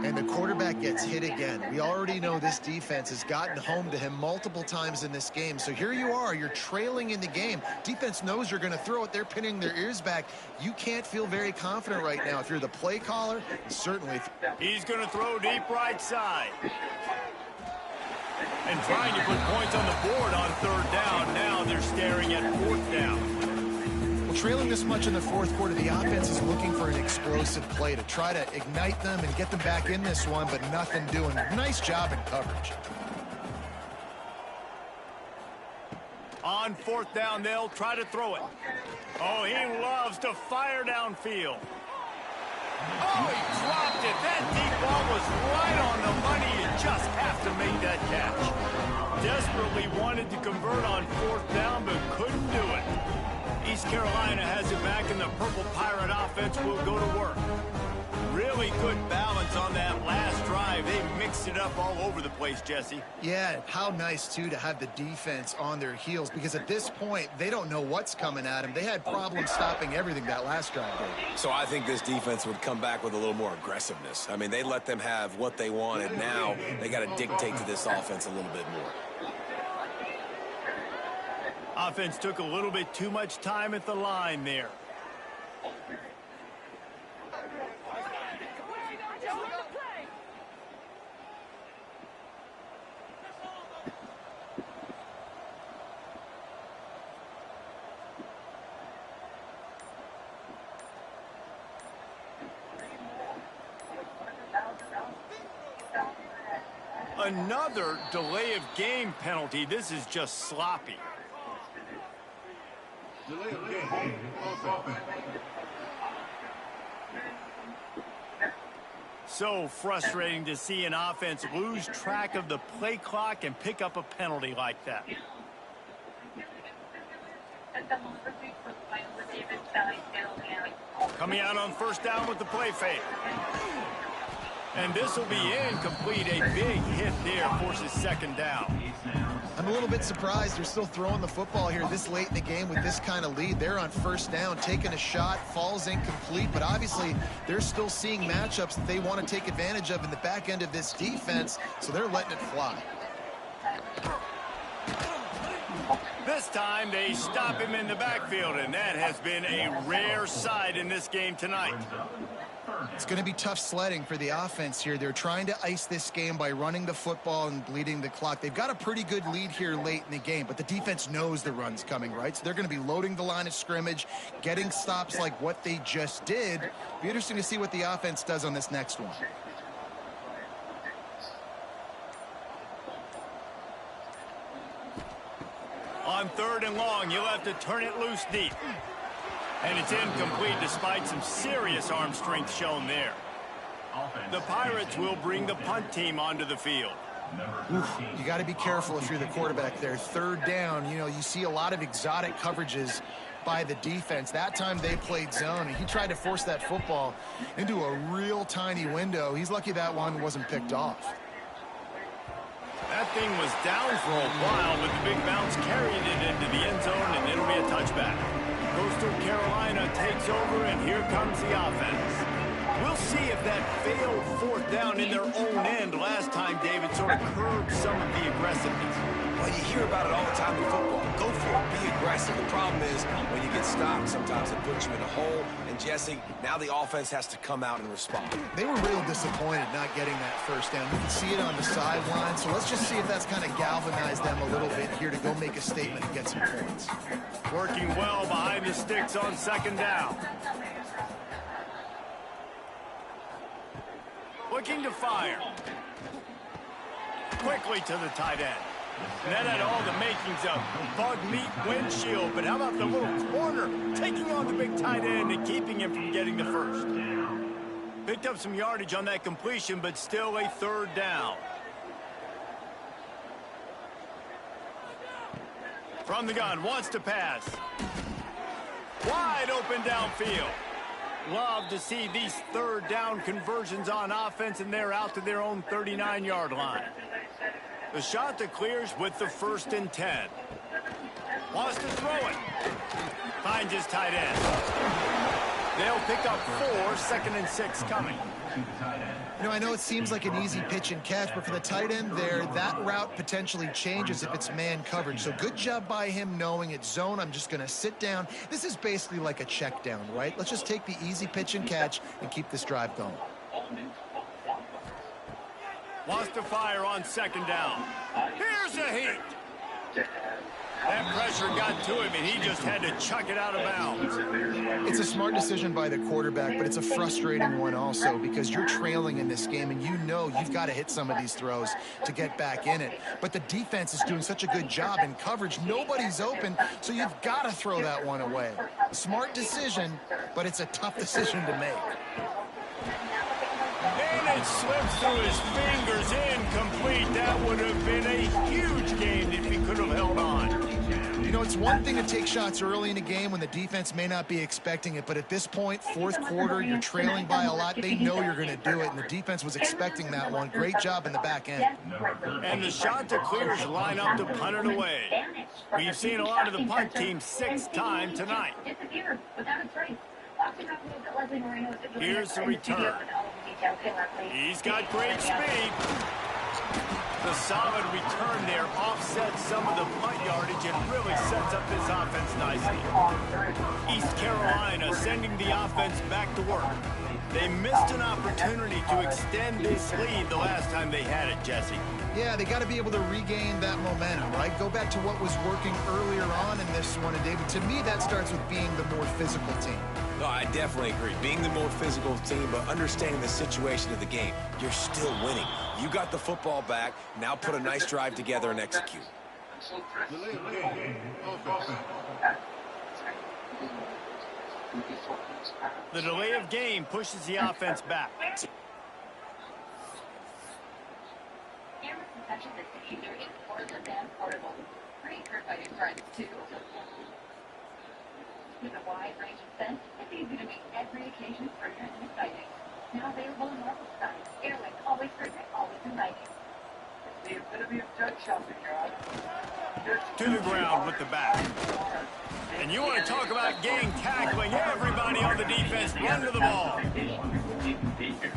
And the quarterback gets hit again. We already know this defense has gotten home to him multiple times in this game. So here you are, you're trailing in the game. Defense knows you're going to throw it. They're pinning their ears back. You can't feel very confident right now. If you're the play caller, certainly. He's going to throw deep right side. And trying to put points on the board on 3rd down. Now they're staring at 4th down. Well, trailing this much in the fourth quarter, the offense is looking for an explosive play to try to ignite them and get them back in this one, but nothing doing. Nice job in coverage. On 4th down, they'll try to throw it. Oh, he loves to fire downfield. Oh, he dropped it. That deep ball was right on the money. You just have to make that catch. Desperately wanted to convert on 4th down, but couldn't do it. East Carolina has it back, and the Purple Pirate offense will go to work. Really good balance on that last drive. They mixed it up all over the place, Jesse. Yeah, how nice, too, to have the defense on their heels, because at this point, they don't know what's coming at them. They had problems stopping everything that last drive did. So I think this defense would come back with a little more aggressiveness. I mean, they let them have what they wanted. Now they got to dictate to this offense a little bit more. Offense took a little bit too much time at the line there. Another delay of game penalty. This is just sloppy. So frustrating to see an offense lose track of the play clock and pick up a penalty like that. Coming out on 1st down with the play fake. And this will be incomplete. A big hit there forces 2nd down. I'm a little bit surprised they're still throwing the football here this late in the game with this kind of lead. They're on 1st down, taking a shot, falls incomplete, but obviously they're still seeing matchups that they want to take advantage of in the back end of this defense, so they're letting it fly. This time they stop him in the backfield, and that has been a rare sight in this game tonight. It's going to be tough sledding for the offense here. They're trying to ice this game by running the football and bleeding the clock. They've got a pretty good lead here late in the game, but the defense knows the run's coming, right? So they're going to be loading the line of scrimmage, getting stops like what they just did. Be interesting to see what the offense does on this next one. On 3rd and long, you'll have to turn it loose deep. And it's incomplete despite some serious arm strength shown there. The Pirates will bring the punt team onto the field. You got to be careful if you're the quarterback there. Third down, you know, you see a lot of exotic coverages by the defense. That time they played zone, and he tried to force that football into a real tiny window. He's lucky that one wasn't picked off. That thing was down for a while, but the big bounce carried it into the end zone, and it'll be a touchback. Coastal Carolina takes over, and here comes the offense. We'll see if that failed fourth down in their own end last time, David, sort of curbed some of the aggressiveness. Well, you hear about it all the time in football. Go for it. Be aggressive. The problem is when you get stopped, sometimes it puts you in a hole. And, Jesse, now the offense has to come out and respond. They were real disappointed not getting that first down. You can see it on the sideline. So let's just see if that's kind of galvanized them a little bit here to go make a statement and get some points. Working well behind the sticks on second down. Looking to fire. Quickly to the tight end. And that had all the makings of bug meat windshield, but how about the little corner taking on the big tight end and keeping him from getting the first? Picked up some yardage on that completion, but still a third down. From the gun, wants to pass. Wide open downfield. Love to see these third down conversions on offense, and they're out to their own 39-yard line. The shot that clears with the 1st and 10. Wants to throw it. Finds his tight end. They'll pick up 4, 2nd and 6 coming. You know, I know it seems like an easy pitch and catch, but for the tight end there, that route potentially changes if it's man coverage. So good job by him knowing it's zone. I'm just going to sit down. This is basically like a check down, right? Let's just take the easy pitch and catch and keep this drive going. Wants to fire on second down. Here's a heat. That pressure got to him, and he just had to chuck it out of bounds. It's a smart decision by the quarterback, but it's a frustrating one also because you're trailing in this game, and you know you've got to hit some of these throws to get back in it. But the defense is doing such a good job in coverage. Nobody's open, so you've got to throw that one away. Smart decision, but it's a tough decision to make. And it slips through his fingers, incomplete. That would have been a huge gain if he could have held on. You know, it's one thing to take shots early in a game when the defense may not be expecting it, but at this point, fourth quarter, you're trailing by a lot. They know you're going to do it, and the defense was expecting that one. Great job in the back end. And the shot to clears line up to punt it away. We've seen a lot of the punt team 6 times tonight. Here's the return. He's got great speed. The solid return there offsets some of the punt yardage and really sets up this offense nicely. East Carolina sending the offense back to work. They missed an opportunity to extend this lead the last time they had it, Jesse. Yeah, they got to be able to regain that momentum, right? Go back to what was working earlier on in this one. And, David, to me, that starts with being the more physical team. No, I definitely agree. Being the more physical team, but understanding the situation of the game. You're still winning. You got the football back. Now put a nice drive together and execute. The delay of game pushes the offense back. Such as the future is cordless and portable. Pre-curved by your friends, too. With a wide range of scents, it's easy to make every occasion fragrant and exciting. Now available in multiple styles. Airwick, always fragrant, always inviting. The epitome of judge shopping, Your Honor. To the ground with the back. And you want to talk about getting tackling. Everybody on the defense run to the ball.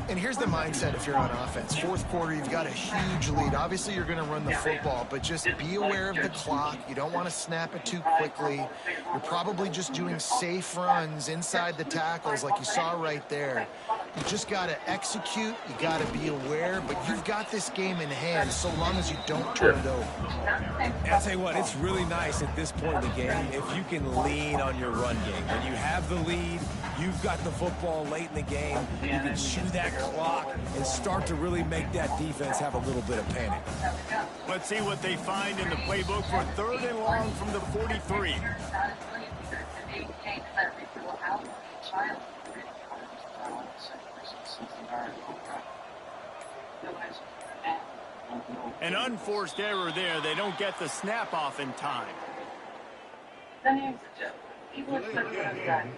And here's the mindset if you're on offense. Fourth quarter, you've got a huge lead. Obviously, you're going to run the football, but just be aware of the clock. You don't want to snap it too quickly. You're probably just doing safe runs inside the tackles like you saw right there. You just got to execute. You got to be aware, but you've got this game in hand so long as you don't turn it over. And I'll tell you what, it's really nice at this point in the game if you can lean on your run game. When you have the lead, you've got the football late in the game, you can chew that clock and start to really make that defense have a little bit of panic. Let's see what they find in the playbook for 3rd and long from the 43. An unforced error there. They don't get the snap off in time. The name's a joke. People expect us to done.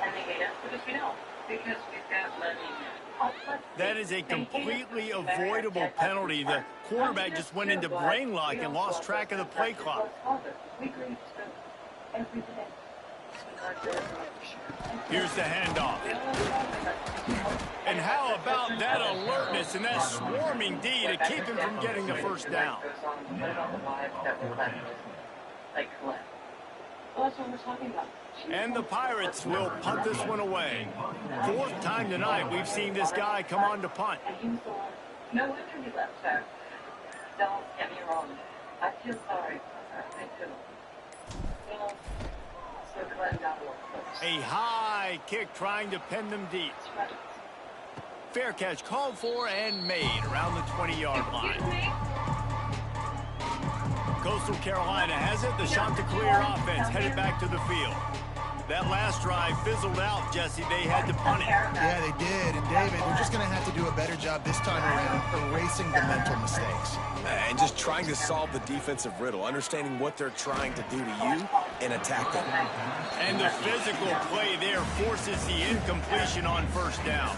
And they hate us because we don't. Because we've got money. That is a completely avoidable penalty. The quarterback just went into brain lock and lost track of the play clock. Here's the handoff. And how about that alertness and that swarming D to keep him from getting the first down? And the Pirates will punt this one away. Fourth time tonight we've seen this guy come on to punt. No wonder he left her. Don't get me wrong. I feel sorry for her. I do. You know, so glad God works. A high kick trying to pin them deep. Fair catch called for and made around the 20-yard line. Coastal Carolina has it. The Chanticleer offense headed back to the field. That last drive fizzled out, Jesse. They had to punt it. Yeah, they did. And, David, they're just going to have to do a better job this time around erasing the mental mistakes. And just trying to solve the defensive riddle, understanding what they're trying to do to you and attack them. And the physical play there forces the incompletion on first down.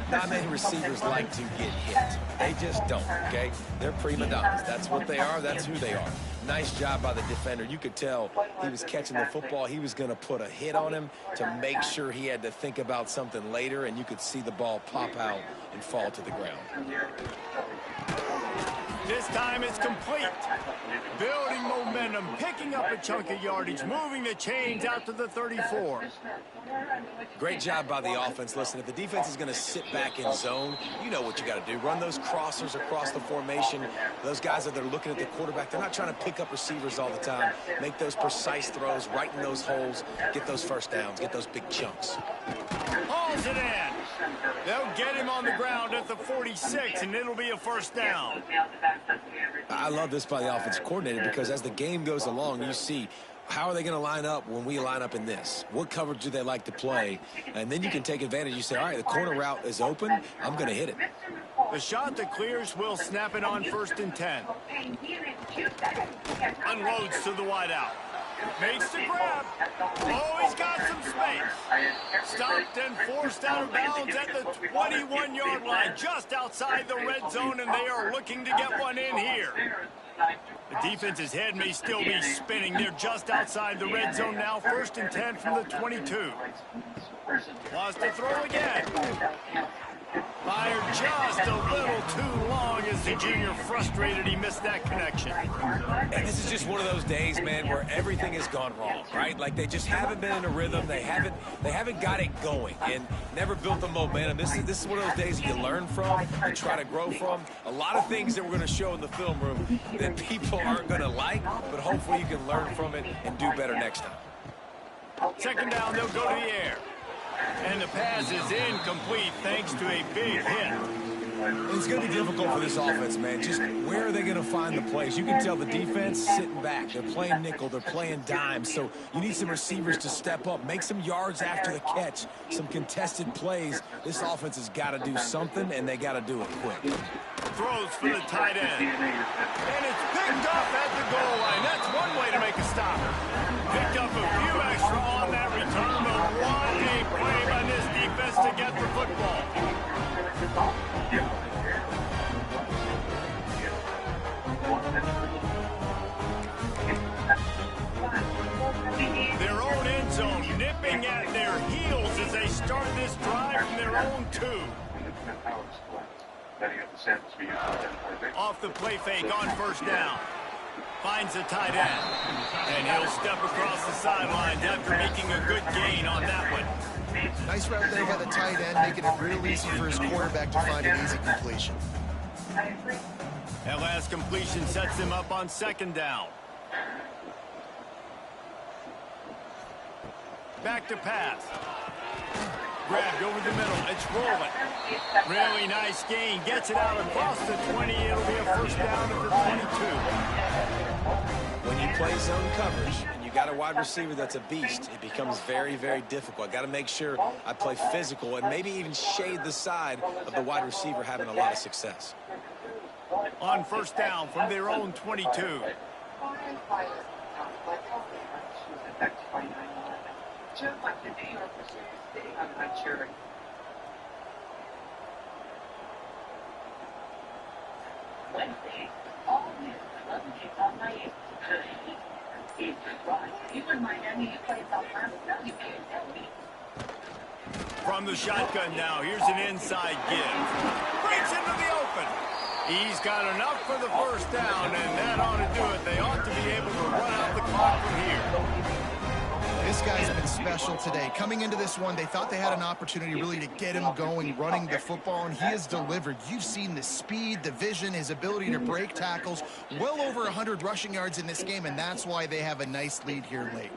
Not many receivers like to get hit. They just don't, okay? They're prima donnas. That's what they are. That's who they are. Nice job by the defender. You could tell he was catching the football. He was going to put a hit on him to make sure he had to think about something later, and you could see the ball pop out and fall to the ground. This time it's complete. Building momentum, picking up a chunk of yardage, moving the chains out to the 34. Great job by the offense. Listen, if the defense is going to sit back in zone, you know what you got to do. Run those crossers across the formation. Those guys that are looking at the quarterback, they're not trying to pick up receivers all the time. Make those precise throws, right in those holes, get those first downs, get those big chunks. Hauls it in. They'll get him on the ground at the 46, and it'll be a first down. I love this by the offensive coordinator because as the game goes along, you see how are they going to line up when we line up in this? What coverage do they like to play? And then you can take advantage. You say, all right, the corner route is open. I'm going to hit it. The shot that clears will snap it on 1st and 10. Unloads to the wideout. Makes the grab. Oh, he's got some space. Stopped and forced out of bounds at the 21-yard line, just outside the red zone, and they are looking to get one in here. The defense's head may still be spinning. They're just outside the red zone now, 1st and 10 from the 22. Wants to throw again. Fired just a little too long as the junior frustrated he missed that connection. And this is just one of those days, man, where everything has gone wrong, right? Like they just haven't been in a rhythm. They haven't got it going and never built the momentum. This is one of those days that you learn from and try to grow from. A lot of things that we're going to show in the film room that people aren't going to like, but hopefully you can learn from it and do better next time. Second down, they'll go to the air. And the pass is incomplete thanks to a big hit. It's going to be difficult for this offense, man. Just where are they going to find the plays? You can tell the defense sitting back. They're playing nickel. They're playing dime. So you need some receivers to step up, make some yards after the catch, some contested plays. This offense has got to do something, and they got to do it quick. Throws for the tight end. And it's picked up at the goal line. That's one way to make a stop. Picked up a few extra on that return, but what a play by this defense to get the football. Their own end zone nipping at their heels as they start this drive from their own 2. Off the play fake on 1st down. Finds the tight end. And he'll step across the sidelines after making a good gain on that one. Nice route there by the tight end, making it real easy for his quarterback to find an easy completion. That last completion sets them up on 2nd down. Back to pass. Grabbed over the middle. It's rolling. Really nice gain. Gets it out across the 20. It'll be a first down at the 22. When you play zone coverage and you got a wide receiver that's a beast, it becomes very, very difficult. I got to make sure I play physical and maybe even shade the side of the wide receiver having a lot of success. On first down from their own 22. Just like the New York was sitting on my cherry. Wednesday, all new 11 kicks on my eight. It's right. You wouldn't mind any you played some last night. You can't tell me. From the shotgun now, here's an inside give. Breaks into the open. He's got enough for the first down, and that ought to do it. They ought to be able to run out the clock from here. This guy's been special today. Coming into this one, they thought they had an opportunity really to get him going, running the football, and he has delivered. You've seen the speed, the vision, his ability to break tackles, well over 100 rushing yards in this game, and that's why they have a nice lead here late.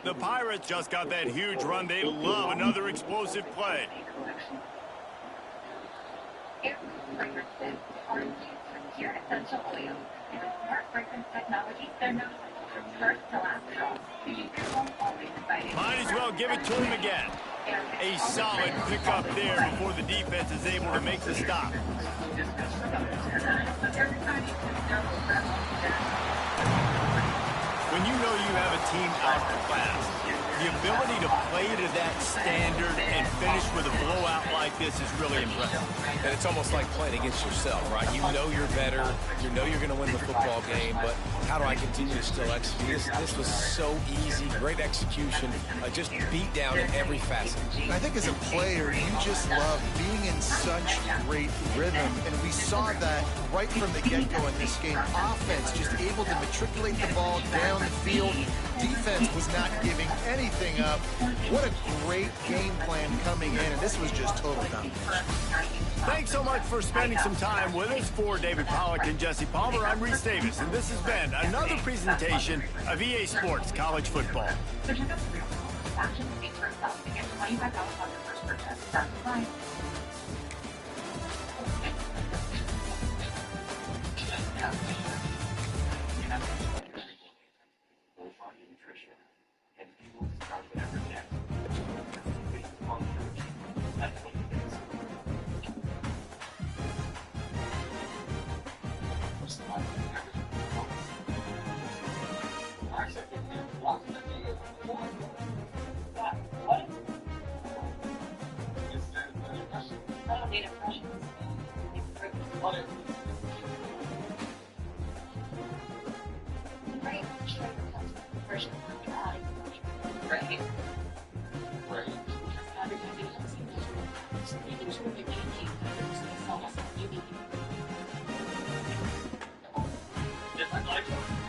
The Pirates just got that huge run. They love another explosive play. Your essential oil. And with smart fragrance technology, they're not from first to last drops. To keep your home always inviting. Might as well give it to him again. A solid pickup there before the defense is able to make the stop. When you know you have a team outclassed, the ability to play to that standard and finish with a blowout like this is really impressive. And it's almost like playing against yourself, right? You know you're better. You know you're going to win the football game, but how do I continue to still execute? This was so easy. Great execution. Just beat down in every facet. I think as a player, you just love being in such great rhythm, and we saw that right from the get-go in this game. Offense just able to matriculate the ball down the field. Defense was not giving anything up. What a great game plan coming in, and this was just total domination. Thanks so much for spending some time with us. For David Pollack and Jesse Palmer, I'm Reese Davis, and this has been another presentation of EA Sports College Football. So check out the real action speaks for itself to get $25 on your first purchase. Start to buy.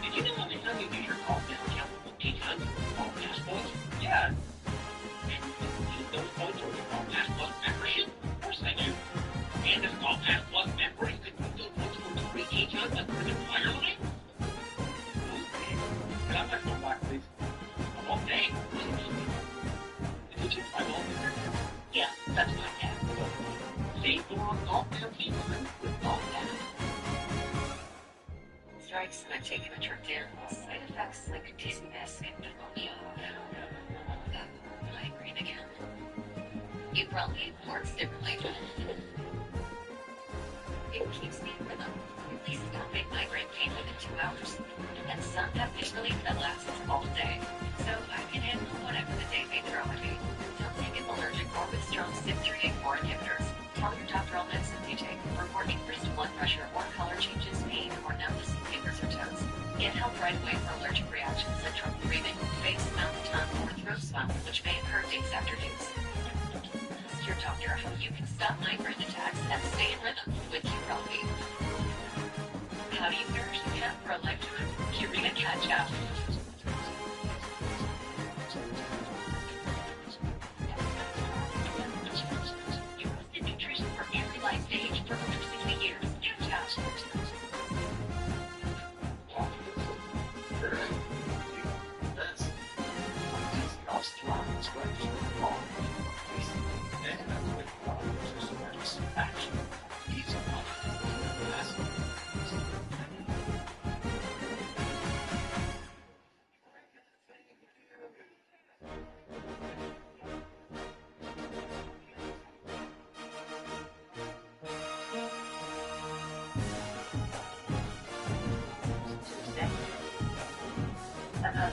Did you know every time you use your call discount with 800 call pass points? Yeah. And you use those points for your call pass plus membership? Of course I do. And as a call pass plus member, you can use those points for free 800 for the fire line? Okay. Can I have my phone back, please? Oh, dang. Did you try all this? Yeah, that's my dad. Save more on golf and people with golf dad. Strikes and I've taken a trip down. Side effects like dizziness and pneumonia. Migraine again. You probably works differently. It keeps me in rhythm. Release stopping migraine pain within 2 hours. And some have pain relief that lasts all day. So I can handle whatever the day may throw at me. Don't take an allergic or with strong CYP3A4 inhibitors. Tell your doctor all medicines you take. Report increased blood pressure or color changes, pain, or numbness in fingers or toes. Get help right away for allergic reactions and trouble breathing, face, mouth, tongue, or throat swell, which may occur days after use. Ask your doctor how you can stop migraine attacks and stay in rhythm with Urology. How do you nourish the cat for a lifetime? VIA CASHAPP.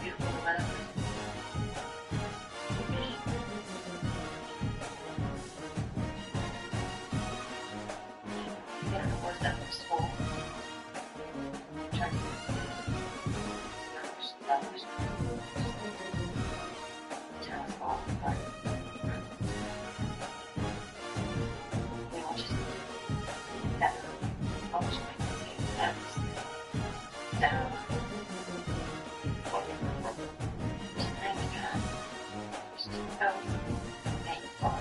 beautiful weather. Yeah, the boys up from school. Trying to tell us all about it. We all just that I wish I could say that's down. Just thank God. Just so thankful.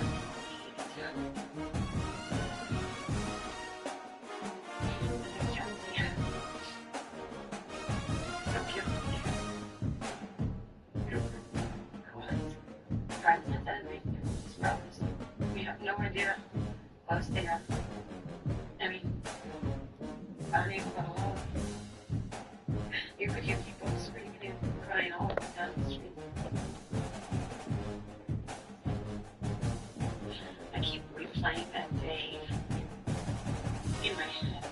We have no idea what's there. I mean, unable to alone. You could hear people screaming and crying all up and down the street. I keep replaying that day in my head.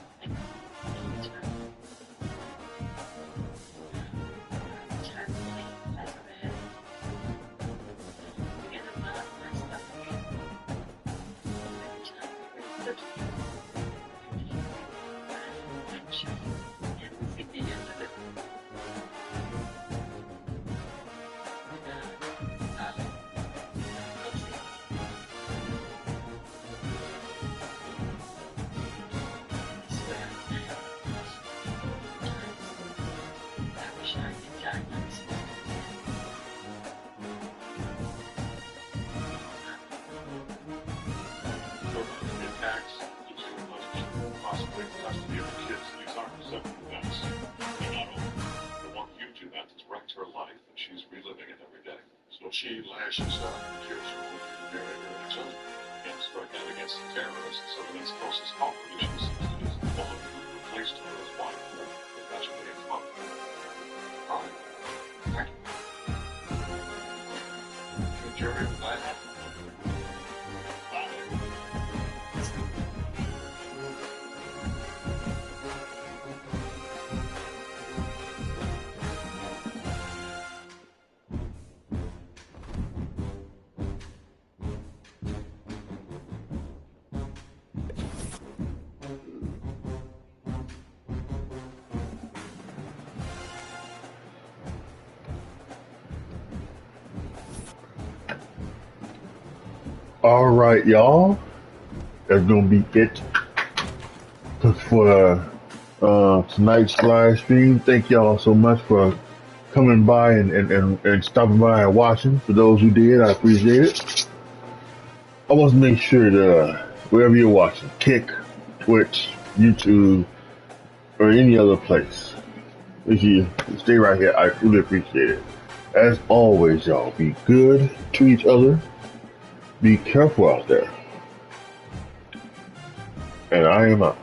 Possibly custody of the kids. These aren't separate events. And not only the one huge event has wrecked her life, and she's reliving it every day. So she lashes out and accused her of marrying her ex-husband and strike out against the terrorists. So the next closest culprit she seems to be the woman who replaced her as wife. That's what it's about. All right. Thank you. The jury will glad that. All right, y'all. That's gonna be it for tonight's live stream. Thank y'all so much for coming by and stopping by and watching. For those who did, I appreciate it. I want to make sure that wherever you're watching, Kick, Twitch, YouTube, or any other place, if you stay right here, I truly appreciate it. As always, y'all, be good to each other. Be careful out there. And I am out.